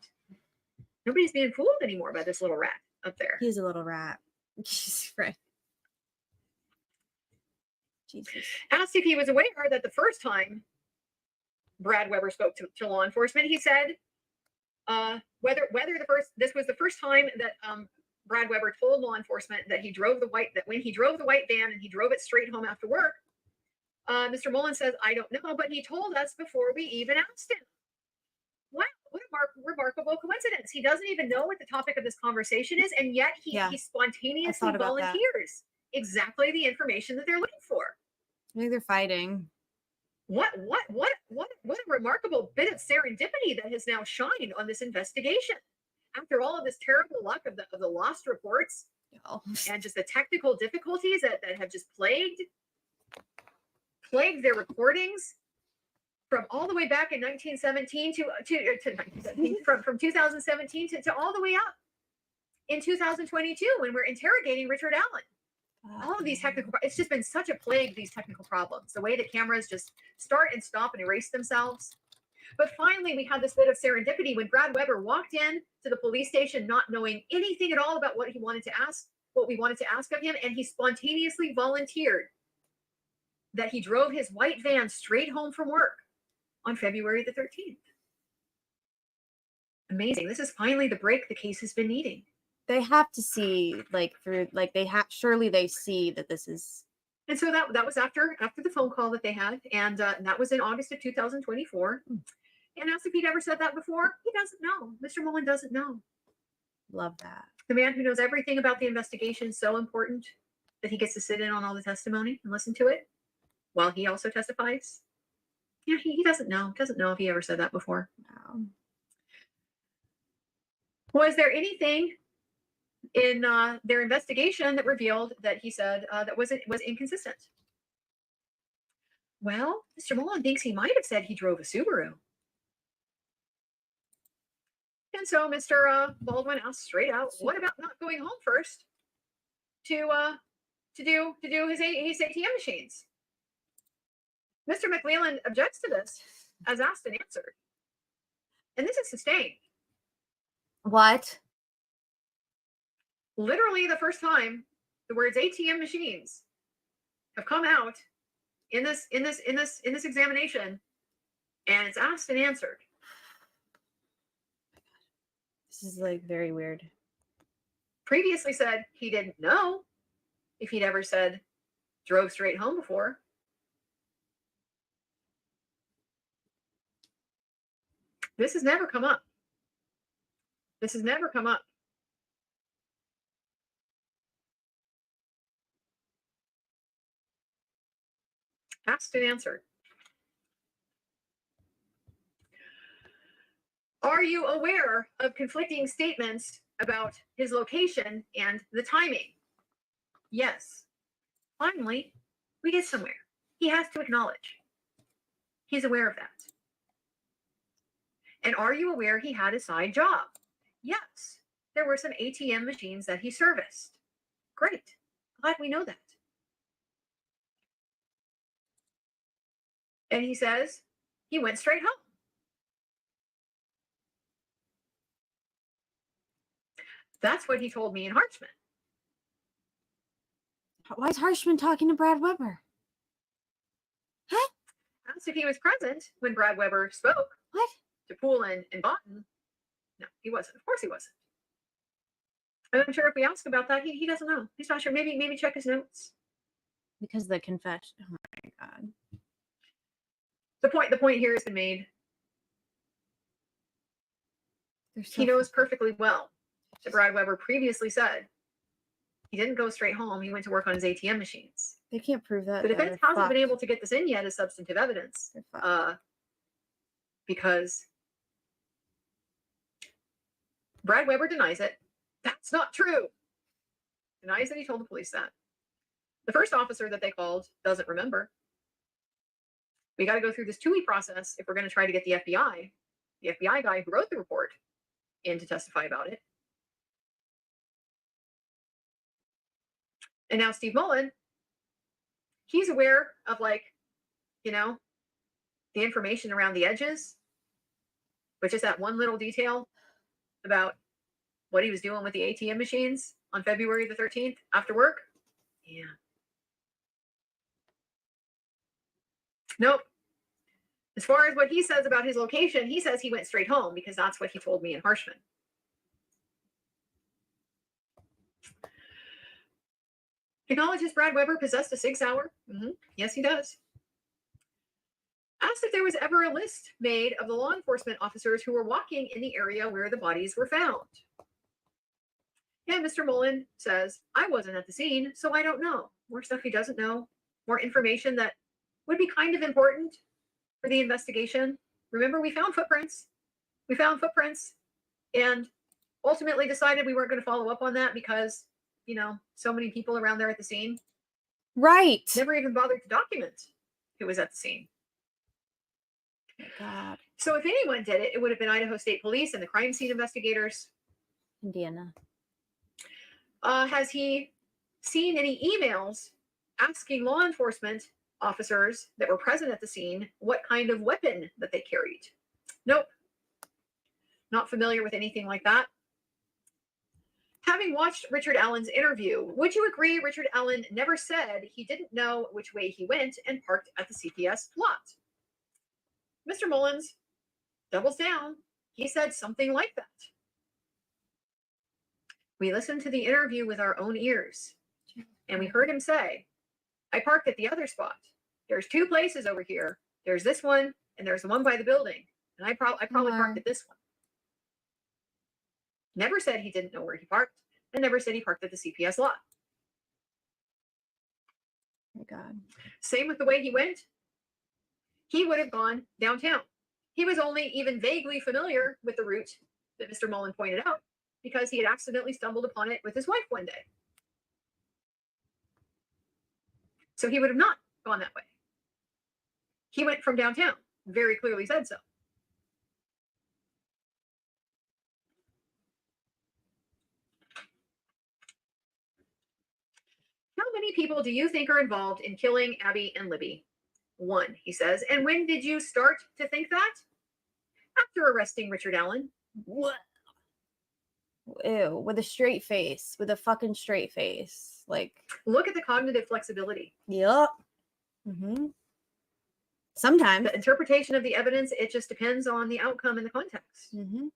Nobody's being fooled anymore by this little rat up there. He's a little rat. Jesus Christ. Jesus. Asked if he was aware that the first time Brad Weber spoke to law enforcement, he said whether this was the first time that Brad Weber told law enforcement that when he drove the white van and he drove it straight home after work. Mr. Mullen says, I don't know, but he told us before we even asked him. Wow, what a remarkable coincidence. He doesn't even know what the topic of this conversation is, and yet he spontaneously volunteers exactly the information that they're looking for. I think they're fighting. What a remarkable bit of serendipity that has now shined on this investigation. After all of this terrible luck of the lost reports and just the technical difficulties that have just plagued their recordings from all the way back in 1917 from 2017 to all the way up in 2022 when we're interrogating Richard Allen. All of these it's just been such a plague, these technical problems, the way the cameras just start and stop and erase themselves. But finally, we had this bit of serendipity when Brad Weber walked in to the police station, not knowing anything at all about what we wanted to ask of him. And he spontaneously volunteered that he drove his white van straight home from work on February the 13th. Amazing. This is finally the break the case has been needing. They have to see, like, through, like, they have, surely they see that this is. And so that was after the phone call that they had, and that was in August of 2024. And asked if he'd ever said that before. He doesn't know. Mr. Mullen doesn't know. Love that. The man who knows everything about the investigation is so important that he gets to sit in on all the testimony and listen to it while he also testifies. Yeah, he doesn't know. Doesn't know if he ever said that before. No. Was there anything in their investigation that revealed that he said that was inconsistent? Well, Mr. Mullen thinks he might have said he drove a Subaru. And so Mr. Baldwin asked straight out, "What about not going home first to do his ATM machines?" Mr. McLeland objects to this as asked and answered, and this is sustained. What? Literally, the first time the words ATM machines have come out in this examination, and it's asked and answered. This is like very weird. Previously said he didn't know if he'd ever said drove straight home before. This has never come up. This has never come up. Asked and answered. Are you aware of conflicting statements about his location and the timing? Yes. Finally, we get somewhere. He has to acknowledge. He's aware of that. And are you aware he had a side job? Yes. There were some ATM machines that he serviced. Great. Glad we know that. And he says he went straight home. That's what he told me in Harshman. Why is Harshman talking to Brad Weber? Huh? Asked if he was present when Brad Weber spoke. What? To Poulin and Botten. No, he wasn't. Of course he wasn't. I'm not sure if we ask about that. He doesn't know. He's not sure. Maybe check his notes. Because the confession. Oh my God. The point here has been made. He knows perfectly well that Brad Weber previously said he didn't go straight home. He went to work on his ATM machines. They can't prove that. The defense hasn't been able to get this in yet as substantive evidence because Brad Weber denies it. That's not true. Denies that he told the police that. The first officer that they called doesn't remember. We got to go through this two-week process if we're going to try to get the FBI guy who wrote the report in to testify about it. And now Steve Mullen, he's aware of, like, you know, the information around the edges, which is that one little detail about what he was doing with the ATM machines on February the 13th after work. Yeah. Nope. As far as what he says about his location, he says he went straight home because that's what he told me in Harshman. Acknowledges Brad Weber possessed a SIG Sauer. Yes, he does. Asked if there was ever a list made of the law enforcement officers who were walking in the area where the bodies were found. And Mr. Mullen says, I wasn't at the scene, so I don't know. More stuff he doesn't know. More information that would be kind of important for the investigation. Remember, we found footprints. We found footprints and ultimately decided we weren't going to follow up on that because, you know, so many people around there at the scene. Right. Never even bothered to document who was at the scene. Oh God. So if anyone did it, it would have been Idaho State Police and the crime scene investigators. Indiana. Has he seen any emails asking law enforcement officers that were present at the scene what kind of weapon that they carried? Nope. Not familiar with anything like that. Having watched Richard Allen's interview, would you agree Richard Allen never said he didn't know which way he went and parked at the CPS lot? Mr. Mullins doubles down. He said something like that. We listened to the interview with our own ears, and we heard him say, I parked at the other spot. There's two places over here. There's this one, and there's the one by the building. And I probably parked at this one. Never said he didn't know where he parked, and never said he parked at the CPS lot. Oh my God. Same with the way he went. He would have gone downtown. He was only even vaguely familiar with the route that Mr. Mullen pointed out because he had accidentally stumbled upon it with his wife one day. So he would have not gone that way. He went from downtown, very clearly said so. How many people do you think are involved in killing Abby and Libby? One, he says. And when did you start to think that? After arresting Richard Allen. What? Ew, with a straight face, with a fucking straight face. Like, look at the cognitive flexibility. Yep. Mm-hmm. Sometimes. The interpretation of the evidence, it just depends on the outcome and the context. Mm-hmm.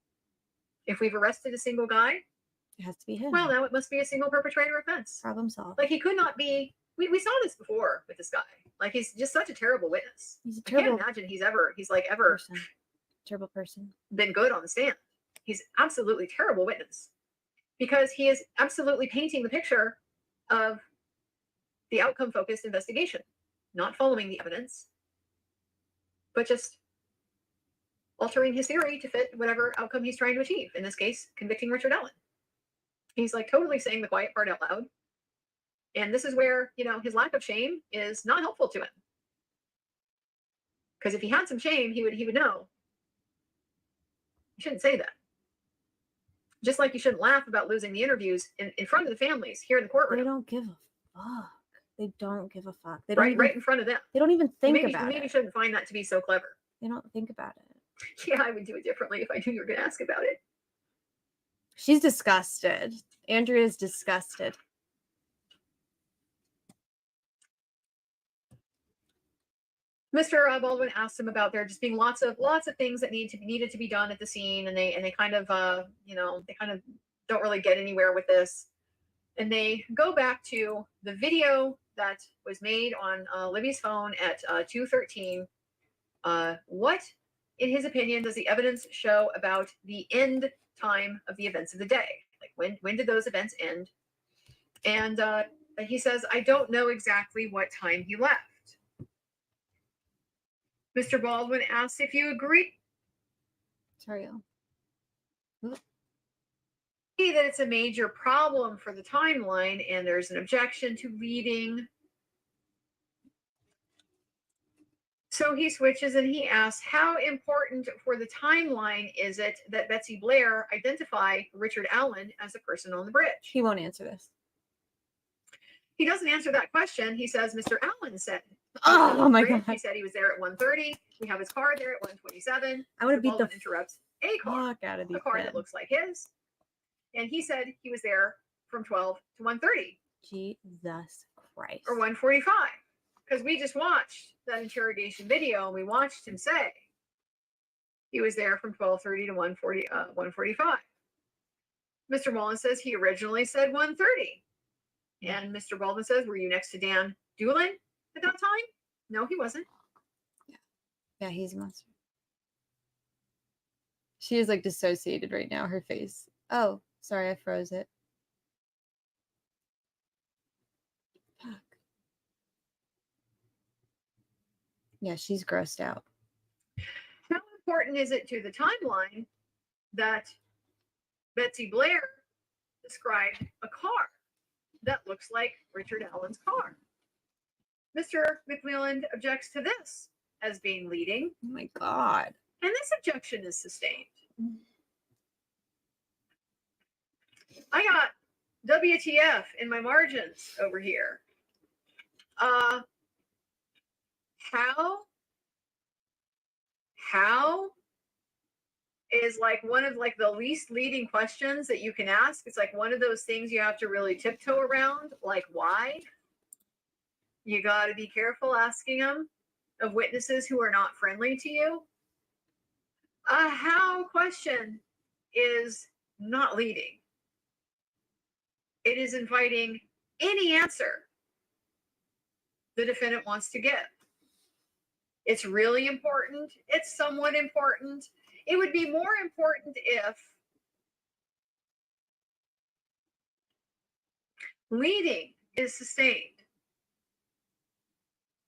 If we've arrested a single guy, it has to be him. Well, now it must be a single perpetrator offense. Problem solved. Like he could not be. We saw this before with this guy. Like he's just such a terrible witness. He's a I terrible can't imagine he's ever person. Terrible person. Been good on the stand. He's absolutely terrible witness because he is absolutely painting the picture of the outcome focused investigation, not following the evidence, but just altering his theory to fit whatever outcome he's trying to achieve. In this case, convicting Richard Allen. He's like totally saying the quiet part out loud. And this is where, his lack of shame is not helpful to him. Because if he had some shame, he would know. You shouldn't say that. Just like you shouldn't laugh about losing the interviews in front of the families here in the courtroom. They don't give a fuck. They don't give a fuck. They don't right in front of them. They don't even think about it. You maybe shouldn't find that to be so clever. They don't think about it. Yeah, I would do it differently if I knew you were going to ask about it. She's disgusted. Andrea's disgusted. Mr. Baldwin asked him about there just being lots of things that needed to be done at the scene, and they kind of they kind of don't really get anywhere with this, and they go back to the video that was made on Libby's phone at 2:13. What, in his opinion, does the evidence show about the end time of the events of the day? Like when did those events end? And he says, I don't know exactly what time he left. Mr. Baldwin asks if you agree. Sorry. That it's a major problem for the timeline, and there's an objection to leading. So he switches and he asks, how important for the timeline is it that Betsy Blair identify Richard Allen as a person on the bridge? He won't answer this. He doesn't answer that question. He says, Mr. Allen said. Oh my God. He said he was there at 1:30. We have his car there at 1:27. I would have beat the interrupts a car, out of a car that looks like his. And he said he was there from 12 to 1:30. Jesus Christ. Or 1:45. Because we just watched that interrogation video and we watched him say he was there from 12:30 to 1:45. Mr. Mullen says he originally said 1:30. And Mr. Baldwin says, were you next to Dan Doolin at that time? No, he wasn't. Yeah, he's a monster. She is like dissociated right now, her face. Oh, sorry, I froze it. Fuck. Yeah, she's grossed out. How important is it to the timeline that Betsy Blair described a car that looks like Richard Allen's car? Mr. McMillan objects to this as being leading. Oh my God. And this objection is sustained. I got WTF in my margins over here. How is like one of like the least leading questions that you can ask. It's like one of those things you have to really tiptoe around. Like, why? You got to be careful asking them of witnesses who are not friendly to you. A how question is not leading. It is inviting any answer the defendant wants to give. It's really important. It's somewhat important. It would be more important if leading is sustained.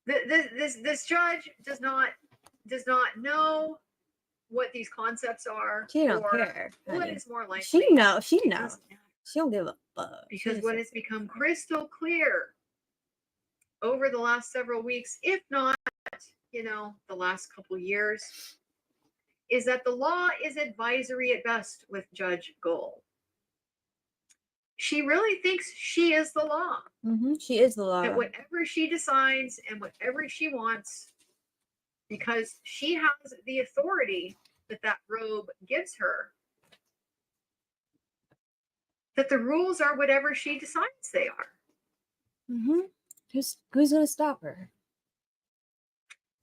This judge does not know what these concepts are. She don't or care. What honey. is more likely. She knows. She knows. She don't give a fuck. Because what has become crystal clear over the last several weeks, if not, the last couple years, is that the law is advisory at best with Judge Gold. She really thinks she is the law. She is the law. That whatever she decides and whatever she wants, because she has the authority that robe gives her, that the rules are whatever she decides they are. Who's gonna stop her?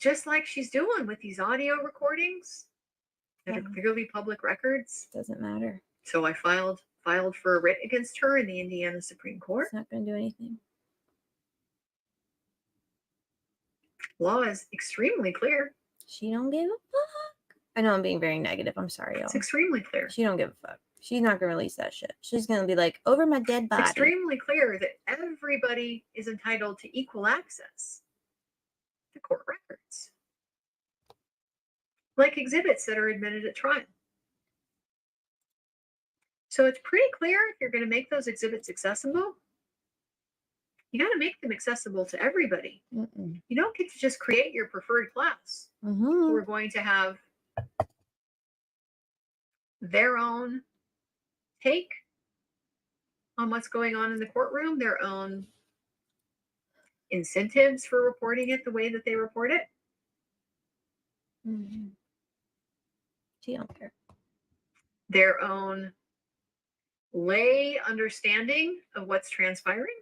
Just like she's doing with these audio recordings that are clearly public records. Doesn't matter. So I filed for a writ against her in the Indiana Supreme Court. It's not gonna do anything. Law is extremely clear. She don't give a fuck. I know I'm being very negative. I'm sorry, y'all. It's extremely clear. She don't give a fuck. She's not gonna release that shit. She's gonna be like, over my dead body. Extremely clear that everybody is entitled to equal access to court records, like exhibits that are admitted at trial. So it's pretty clear if you're going to make those exhibits accessible, you got to make them accessible to everybody. You don't get to just create your preferred class who are going to have their own take on what's going on in the courtroom, their own incentives for reporting it the way that they report it. She don't care. Their own lay understanding of what's transpiring.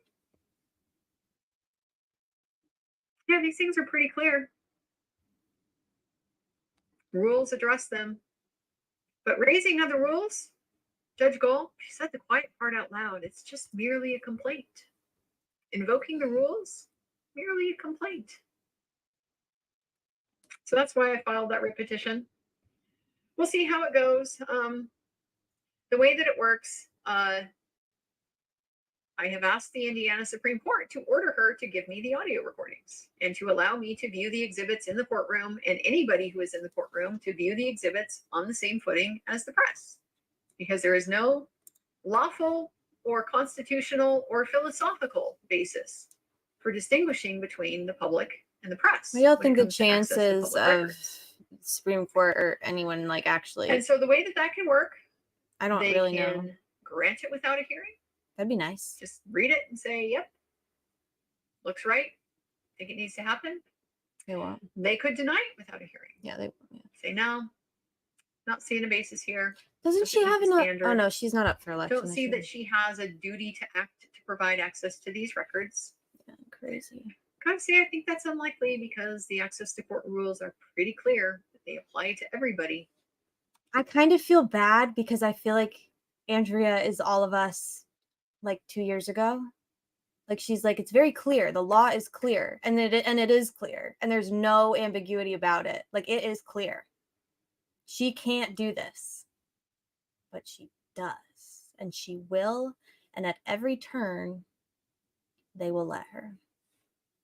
Yeah, these things are pretty clear. Rules address them. But raising of the rules, Judge Gold, she said the quiet part out loud. It's just merely a complaint. Invoking the rules, merely a complaint. So that's why I filed that writ petition. We'll see how it goes. The way that it works, I have asked the Indiana Supreme Court to order her to give me the audio recordings and to allow me to view the exhibits in the courtroom, and anybody who is in the courtroom to view the exhibits on the same footing as the press, because there is no lawful or constitutional or philosophical basis for distinguishing between the public and the press. What do y'all think the chances of Supreme Court or anyone like actually? And so the way that can work, I don't they really can know. grant it without a hearing. That'd be nice. Just read it and say, yep, looks right. Think it needs to happen. They won't. They could deny it without a hearing. Yeah, they say no, not seeing a basis here. Doesn't she have enough? Oh no, she's not up for election. Don't see that she has a duty to act to provide access to these records. Yeah, crazy. Gotta say, I think that's unlikely because the access to court rules are pretty clear that they apply to everybody. I kind of feel bad because I feel like Andrea is all of us like 2 years ago. Like she's like, it's very clear. The law is clear, and it is clear, and there's no ambiguity about it. Like it is clear. She can't do this, but she does, and she will. And at every turn, they will let her.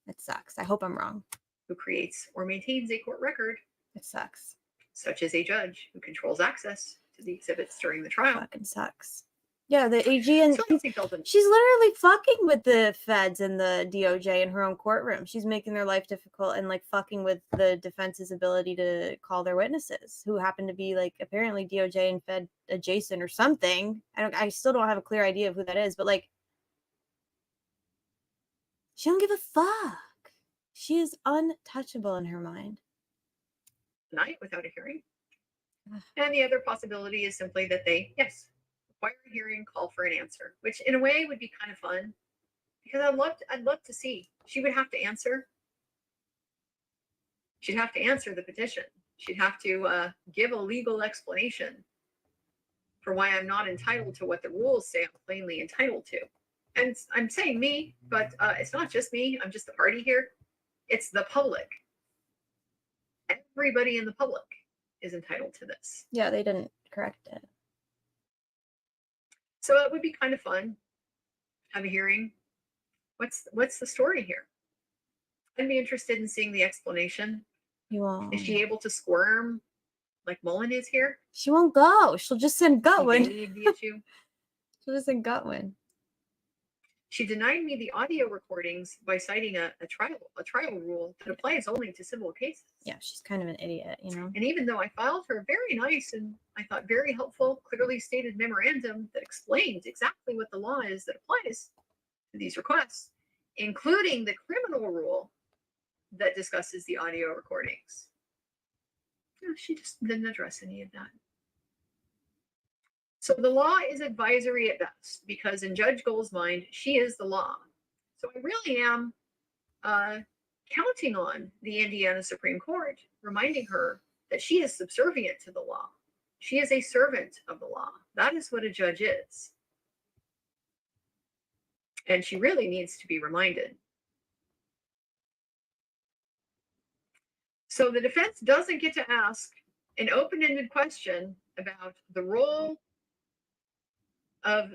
It sucks. I hope I'm wrong. Who creates or maintains a court record? It sucks. Such as a judge who controls access to the exhibits during the trial. Fucking sucks. Yeah, the AG and So she's literally fucking with the feds and the DOJ in her own courtroom. She's making their life difficult and like fucking with the defense's ability to call their witnesses who happen to be like apparently DOJ and Fed adjacent or something. I still don't have a clear idea of who that is, but like she don't give a fuck. She is untouchable in her mind. Night without a hearing. And the other possibility is simply that they, yes, require a hearing, call for an answer, which in a way would be kind of fun because I'd love to see. She would have to answer. She'd have to answer the petition. She'd have to give a legal explanation for why I'm not entitled to what the rules say I'm plainly entitled to. And I'm saying me, but it's not just me. I'm just the party here. It's the public. Everybody in the public is entitled to this. Yeah, they didn't correct it. So it would be kind of fun. Have a hearing. What's the story here? I'd be interested in seeing the explanation. You won't. Is she able to squirm like Mullen is here? She won't go. She'll just send Gutwin. Evade the issue. She'll just send Gutwin. She denied me the audio recordings by citing a trial rule that applies only to civil cases. Yeah, she's kind of an idiot, you know. And even though I filed her very nice and I thought very helpful, clearly stated memorandum that explains exactly what the law is that applies to these requests, including the criminal rule that discusses the audio recordings. No, she just didn't address any of that. So the law is advisory at best because in Judge Gold's mind, she is the law. So I really am counting on the Indiana Supreme Court, reminding her that she is subservient to the law. She is a servant of the law. That is what a judge is. And she really needs to be reminded. So the defense doesn't get to ask an open-ended question about the role of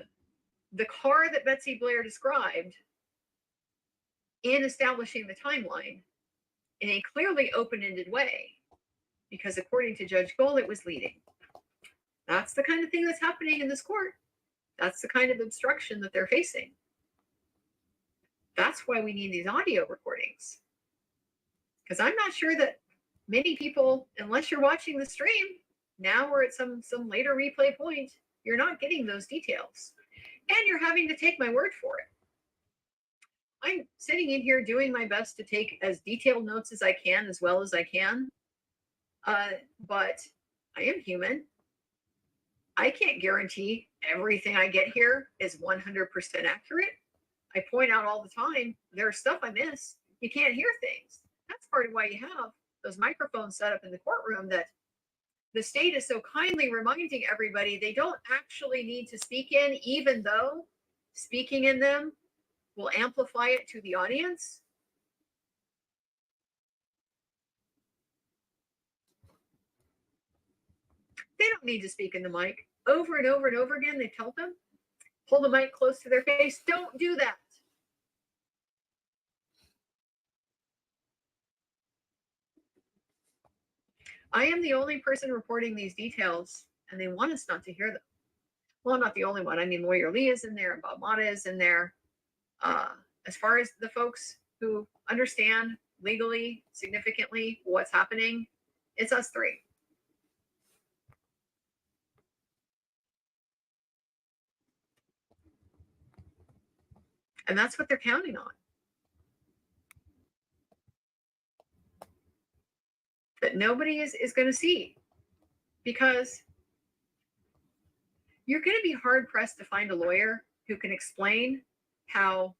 the car that Betsy Blair described in establishing the timeline in a clearly open-ended way, because according to Judge Gold, it was leading. That's the kind of thing that's happening in this court. That's the kind of obstruction that they're facing. That's why we need these audio recordings. Because I'm not sure that many people, unless you're watching the stream, now or at some later replay point, you're not getting those details. And you're having to take my word for it. I'm sitting in here doing my best to take as detailed notes as I can, as well as I can. But I am human. I can't guarantee everything I get here is 100% accurate. I point out all the time, there's stuff I miss. You can't hear things. That's part of why you have those microphones set up in the courtroom that the state is so kindly reminding everybody they don't actually need to speak in, even though speaking in them will amplify it to the audience. They don't need to speak in the mic. Over and over and over again, they tell them, pull the mic close to their face. Don't do that. I am the only person reporting these details, and they want us not to hear them. Well, I'm not the only one. I mean, Lawyer Lee is in there, and Bob Mata is in there. As far as the folks who understand legally, significantly what's happening, it's us three. And that's what they're counting on. That nobody is going to see, because you're going to be hard pressed to find a lawyer who can explain how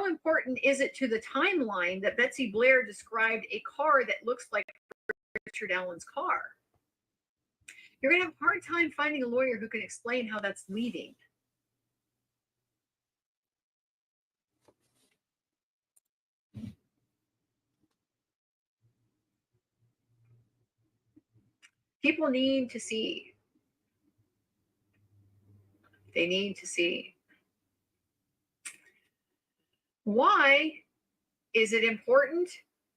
important is it to the timeline that Betsy Blair described a car that looks like Richard Allen's car. You're going to have a hard time finding a lawyer who can explain how that's leading. People need to see. They need to see. Why is it important?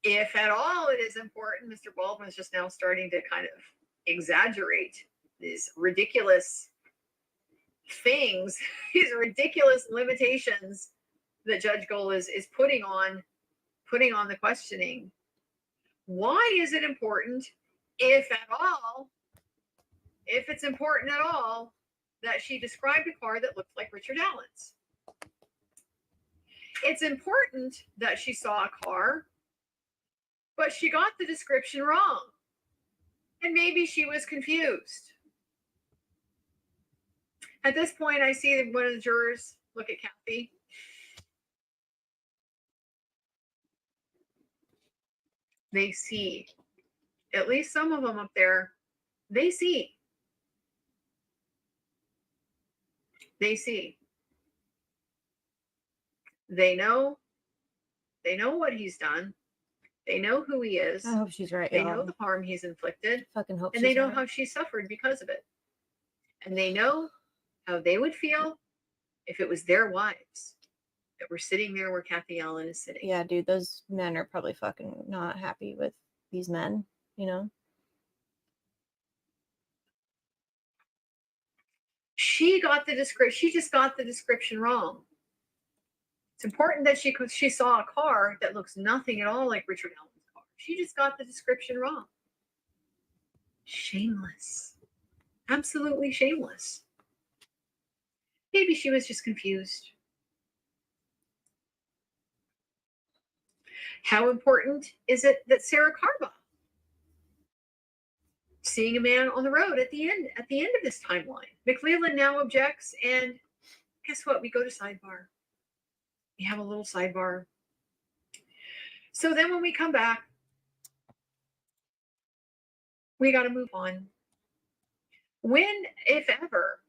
If at all it is important, Mr. Baldwin's just now starting to kind of exaggerate these ridiculous things, these ridiculous limitations that Judge Gold is putting on the questioning. Why is it important, if at all, if it's important at all, that she described a car that looked like Richard Allen's? It's important that she saw a car, but she got the description wrong. And maybe she was confused. At this point, I see that one of the jurors look at Kathy. They see, at least some of them up there, they see. They see. They know what he's done. They know who he is. I hope she's right. They know y'all. the harm he's inflicted. Fucking hope And they she's know right. how she suffered because of it. And they know how they would feel if it was their wives that were sitting there where Kathy Allen is sitting. Yeah, dude, those men are probably fucking not happy with these men, you know? She just got the description wrong. It's important that she saw a car that looks nothing at all like Richard Allen's car. She just got the description wrong. Shameless. Absolutely shameless. Maybe she was just confused. How important is it that Sarah Carba, seeing a man on the road at the end of this timeline? McLeland now objects, and guess what? We go to sidebar. We have a little sidebar. So then when we come back, we got to move on. When, if ever,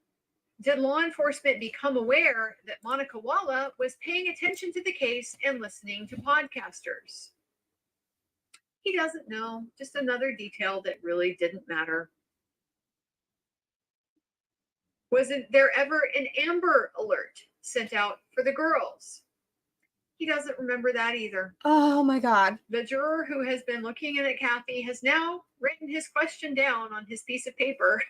did law enforcement become aware that Monica Walla was paying attention to the case and listening to podcasters? He doesn't know. Just another detail that really didn't matter. Wasn't there ever an Amber Alert sent out for the girls? He doesn't remember that either. Oh my God. The juror who has been looking at Kathy has now written his question down on his piece of paper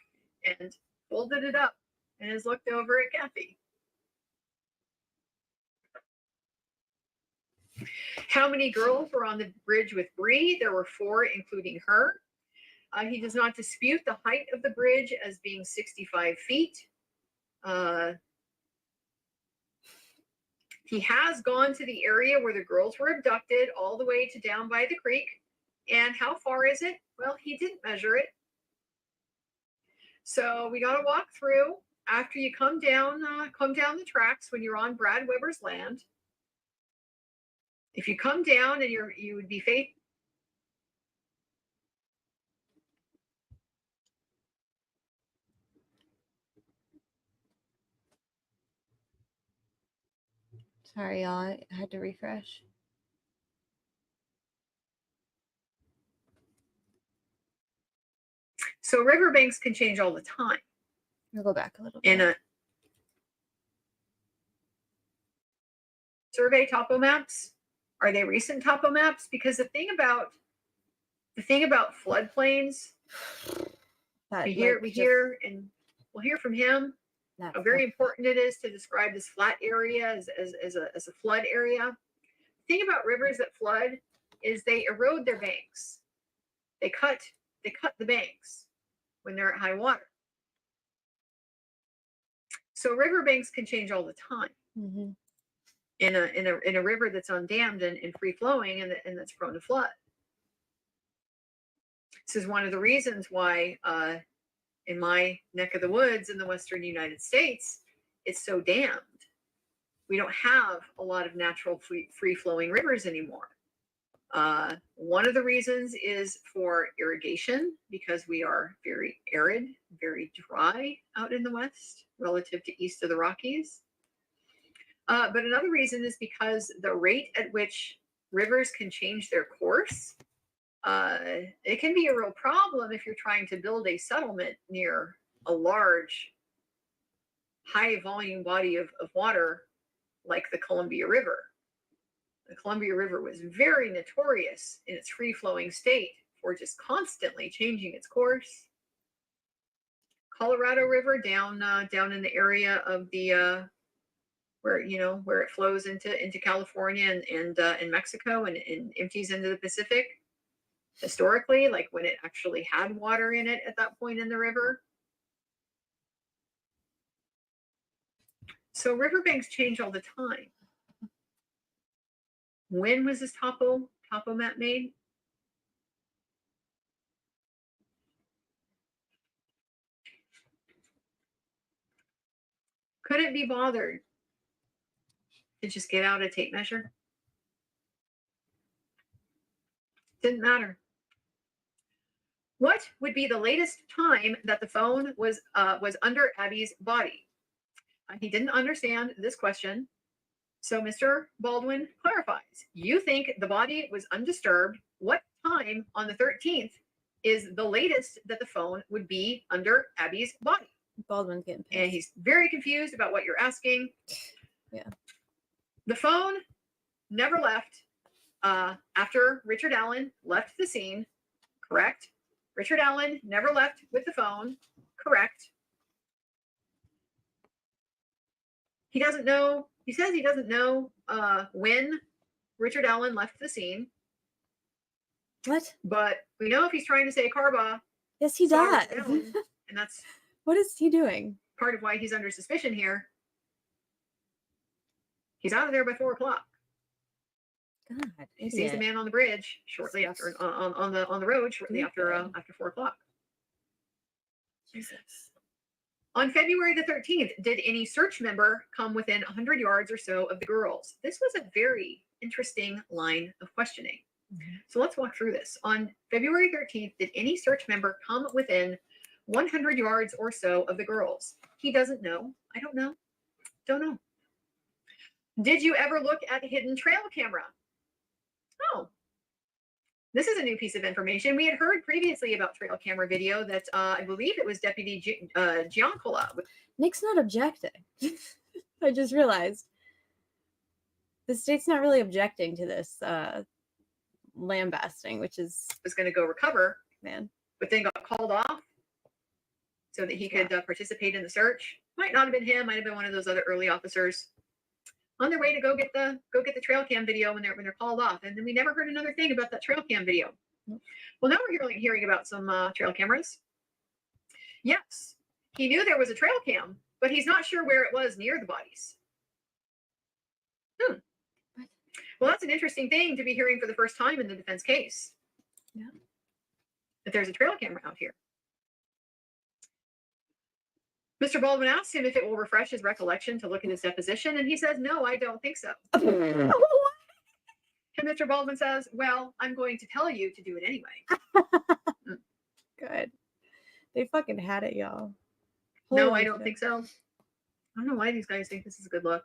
and folded it up and has looked over at Kathy. How many girls were on the bridge with Bree? There were 4, including her. He does not dispute the height of the bridge as being 65 feet. He has gone to the area where the girls were abducted, all the way to down by the creek. And how far is it? Well, he didn't measure it. So we got to walk through after you come down the tracks when you're on Brad Weber's land. If you come down and you would be facing. Sorry, y'all. I had to refresh. So riverbanks can change all the time. We'll go back a little bit. In a survey topo maps, are they recent topo maps? Because the thing about floodplains, we hear and we'll hear from him how very important it is to describe this flat area as a flood area. The thing about rivers that flood is they erode their banks. They cut the banks when they're at high water. So riverbanks can change all the time. Mm-hmm. In a river that's undammed and free flowing and that's prone to flood. This is one of the reasons why in my neck of the woods in the western United States, it's so dammed. We don't have a lot of natural free flowing rivers anymore. One of the reasons is for irrigation, because we are very arid, very dry out in the west relative to east of the Rockies. But another reason is because the rate at which rivers can change their course, it can be a real problem if you're trying to build a settlement near a large, high volume body of water like the Columbia River. The Columbia River was very notorious in its free-flowing state for just constantly changing its course. Colorado River down in the area of the where it flows into California and Mexico and empties into the Pacific. Historically, like when it actually had water in it at that point in the river. So riverbanks change all the time. When was this topo map made? couldn't be bothered to just get out a tape measure. Didn't matter. What would be the latest time that the phone was under Abby's body? He didn't understand this question. So Mr. Baldwin clarifies. You think the body was undisturbed. What time on the 13th is the latest that the phone would be under Abby's body? Baldwin's getting pissed. And he's very confused about what you're asking. Yeah. The phone never left after Richard Allen left the scene. Correct. Richard Allen never left with the phone. Correct. He doesn't know. He says he doesn't know when Richard Allen left the scene. What? But we know if he's trying to say Carba. Yes, he saw does. Richard Allen, and that's What is he doing? part of why he's under suspicion here. He's out of there by 4 o'clock. God, He sees the man on the bridge shortly after on the road shortly after 4 o'clock. Jesus. On February the 13th, did any search member come within 100 yards or so of the girls? This was a very interesting line of questioning. So let's walk through this. On February 13th, did any search member come within 100 yards or so of the girls? He doesn't know. I don't know. Don't know. Did you ever look at a hidden trail camera? Oh, this is a new piece of information. We had heard previously about trail camera video that I believe it was Deputy Giancola. Nick's not objecting. I just realized the state's not really objecting to this lambasting, which is was going to go recover, man, but then got called off so that he could participate in the search. Might not have been him. Might have been one of those other early officers on their way to go get the trail cam video when they're called off. And then we never heard another thing about that trail cam video. Well, now we're hearing about some trail cameras. Yes, he knew there was a trail cam, but he's not sure where it was near the bodies. Well, that's an interesting thing to be hearing for the first time in the defense case. Yeah. That there's a trail camera out here. Mr. Baldwin asked him if it will refresh his recollection to look at his deposition, and he says, no, I don't think so. And Mr. Baldwin says, well, I'm going to tell you to do it anyway. good. They fucking had it, y'all. No, Holy I don't shit. think so. I don't know why these guys think this is a good look.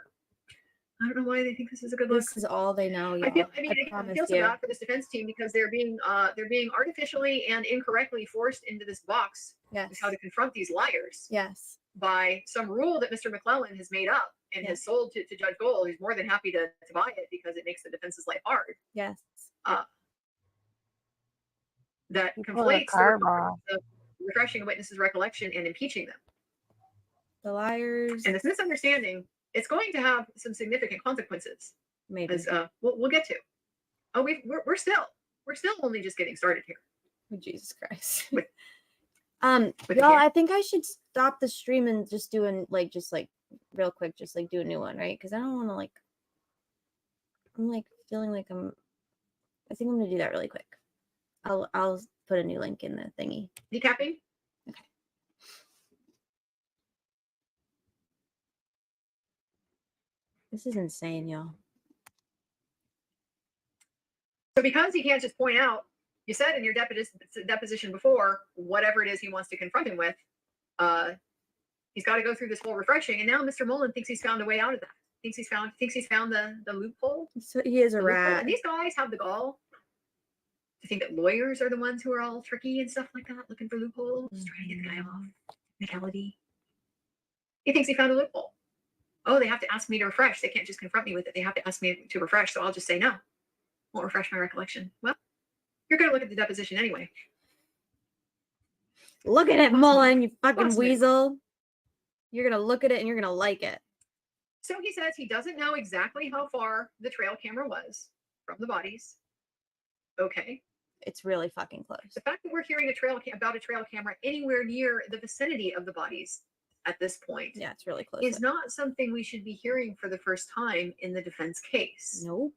I don't know why they think this is a good look. This is all they know, y'all. I feel so you. bad for this defense team because they're being artificially and incorrectly forced into this box. Yes. With how to confront these liars. Yes. By some rule that Mr. McClellan has made up and has sold to Judge Gold, who's more than happy to buy it because it makes the defense's life hard. Yes. That People conflates are the refreshing a witness's recollection and impeaching them. The liars. And this misunderstanding, it's going to have some significant consequences. Maybe. As we'll get to. Oh, we're still only just getting started here. Oh, Jesus Christ. With y'all, I think I should stop the stream and just do real quick, just do a new one, right? Because I don't want to I'm feeling like I think I'm gonna do that really quick. I'll put a new link in the thingy. Decapping? Okay. This is insane, y'all. So because he can't just point out, you said in your deposition before, whatever it is he wants to confront him with, he's got to go through this whole refreshing. And now Mr. Mullen thinks he's found a way out of that. Thinks he's found the loophole. So he is a rat. And these guys have the gall to think that lawyers are the ones who are all tricky and stuff like that, looking for loopholes, trying to get the guy off. Technicality. He thinks he found a loophole. Oh, they have to ask me to refresh. They can't just confront me with it. They have to ask me to refresh. So I'll just say no. Won't refresh my recollection. Well, you're going to look at the deposition anyway. Look at it, Mullen, you fucking Lost me. weasel. You're going to look at it and you're going to like it. So he says he doesn't know exactly how far the trail camera was from the bodies. Okay. It's really fucking close. The fact that we're hearing about a trail camera anywhere near the vicinity of the bodies at this point, yeah, it's really close, is not something we should be hearing for the first time in the defense case. Nope.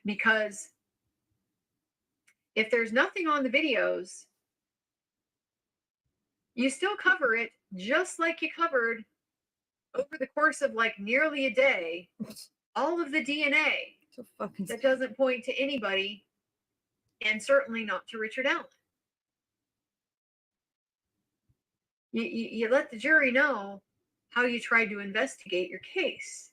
Because if there's nothing on the videos, You still cover it just like you covered over the course of like nearly a day, all of the DNA that doesn't point to anybody, and certainly not to Richard Allen. You let the jury know how you tried to investigate your case.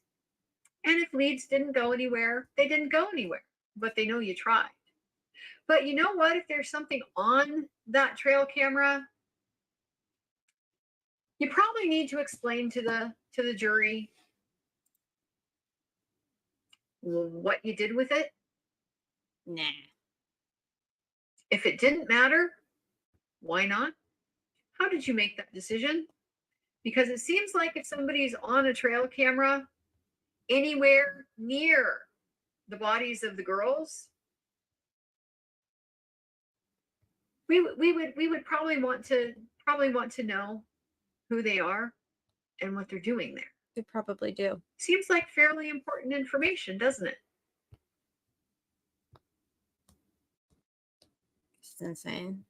And if leads didn't go anywhere, they didn't go anywhere, but they know you tried. But you know what? If there's something on that trail camera, you probably need to explain to the jury what you did with it. Nah. If it didn't matter, why not? How did you make that decision? Because it seems like if somebody's on a trail camera anywhere near the bodies of the girls, we would probably want to know who they are and what they're doing there. They probably do. Seems like fairly important information, doesn't it? It's insane.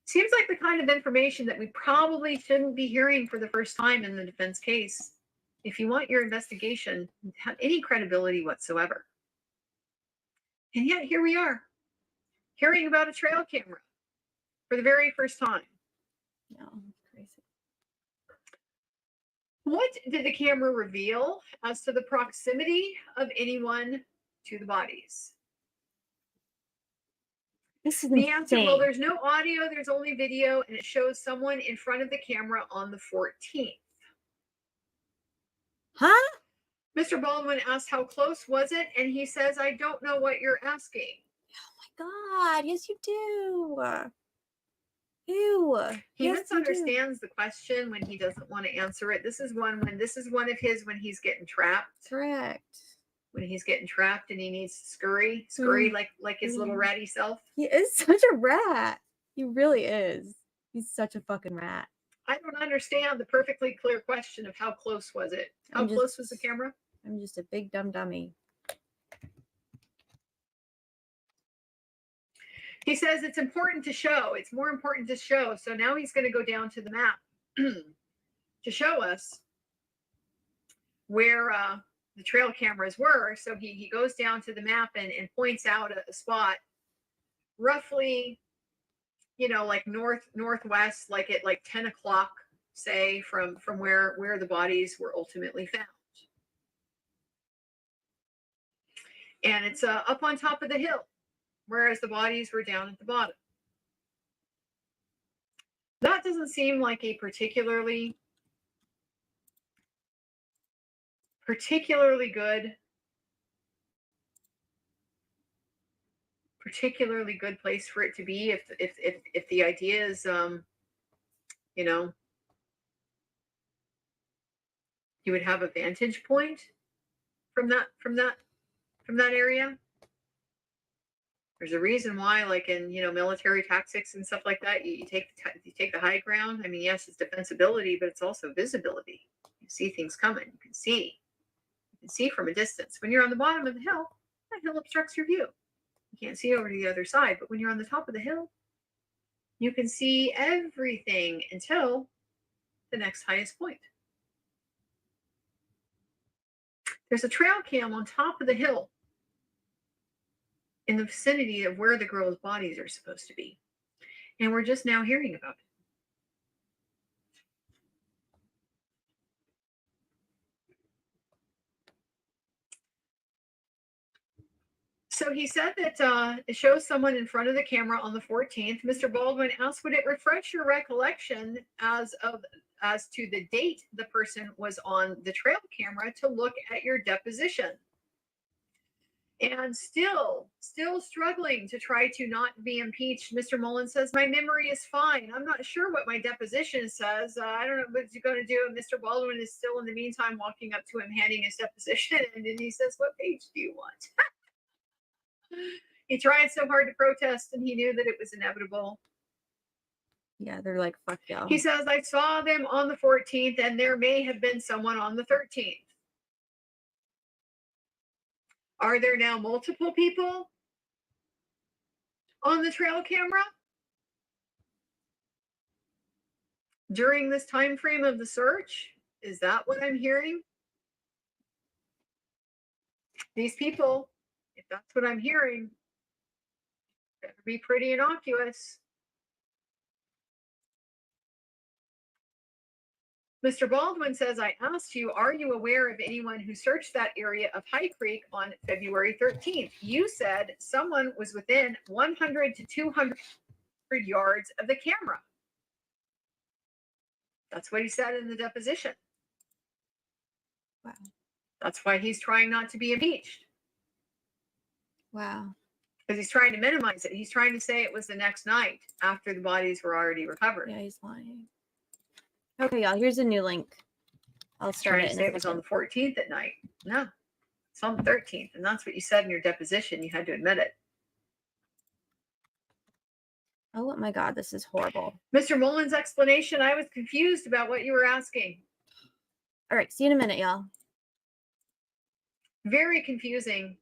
Seems like the kind of information that we probably shouldn't be hearing for the first time in the defense case if you want your investigation to have any credibility whatsoever. And yet here we are, hearing about a trail camera for the very first time. No, crazy. What did the camera reveal as to the proximity of anyone to the bodies? This is the answer, well, insane. there's no audio, there's only video, and it shows someone in front of the camera on the 14th. Huh? Mr. Baldwin asked, how close was it? And he says, I don't know what you're asking. Oh my God, yes you do. Ew. He Yes, you do. misunderstands the question when he doesn't want to answer it. This is one of his when he's getting trapped. Correct. When he's getting trapped and he needs to scurry like his little ratty self. He is such a rat. He really is. He's such a fucking rat. I don't understand the perfectly clear question of how close was it? How close was the camera? I'm just a big dumb dummy. He says it's important to show. It's more important to show. So now he's going to go down to the map to show us where the trail cameras were. So he goes down to the map and points out a spot roughly, like northwest, like at like 10 o'clock, say, from where the bodies were ultimately found. And it's up on top of the hill, whereas the bodies were down at the bottom. That doesn't seem like a particularly good place for it to be if the idea is you would have a vantage point from that area. There's a reason why, like in military tactics and stuff like that, you take the high ground. I mean, yes, it's defensibility, but it's also visibility. You see things coming. You can see from a distance. When you're on the bottom of the hill, that hill obstructs your view. You can't see over to the other side. But when you're on the top of the hill, you can see everything until the next highest point. There's a trail cam on top of the hill in the vicinity of where the girls' bodies are supposed to be. And we're just now hearing about it. So he said that it shows someone in front of the camera on the 14th. Mr. Baldwin asked, would it refresh your recollection as to the date the person was on the trail camera to look at your deposition? And still struggling to try to not be impeached, Mr. Mullen says, my memory is fine. I'm not sure what my deposition says. I don't know what you're going to do. And Mr. Baldwin is still, in the meantime, walking up to him, handing his deposition. And then he says, what page do you want? He tried so hard to protest, and he knew that it was inevitable. Yeah, they're like, fuck y'all. He says, I saw them on the 14th, and there may have been someone on the 13th. Are there now multiple people on the trail camera? during this time frame of the search? Is that what I'm hearing? These people, if that's what I'm hearing, better be pretty innocuous. Mr. Baldwin says, I asked you, are you aware of anyone who searched that area of High Creek on February 13th? You said someone was within 100 to 200 yards of the camera. That's what he said in the deposition. Wow. That's why he's trying not to be impeached. Wow. Because he's trying to minimize it. He's trying to say it was the next night after the bodies were already recovered. Yeah, he's lying. Okay, y'all, here's a new link. I'll start Trying it to in say a it was on second. the 14th at night. No, it's on the 13th. And that's what you said in your deposition. You had to admit it. Oh my God, this is horrible. Mr. Mullen's explanation, I was confused about what you were asking. All right, see you in a minute, y'all. Very confusing.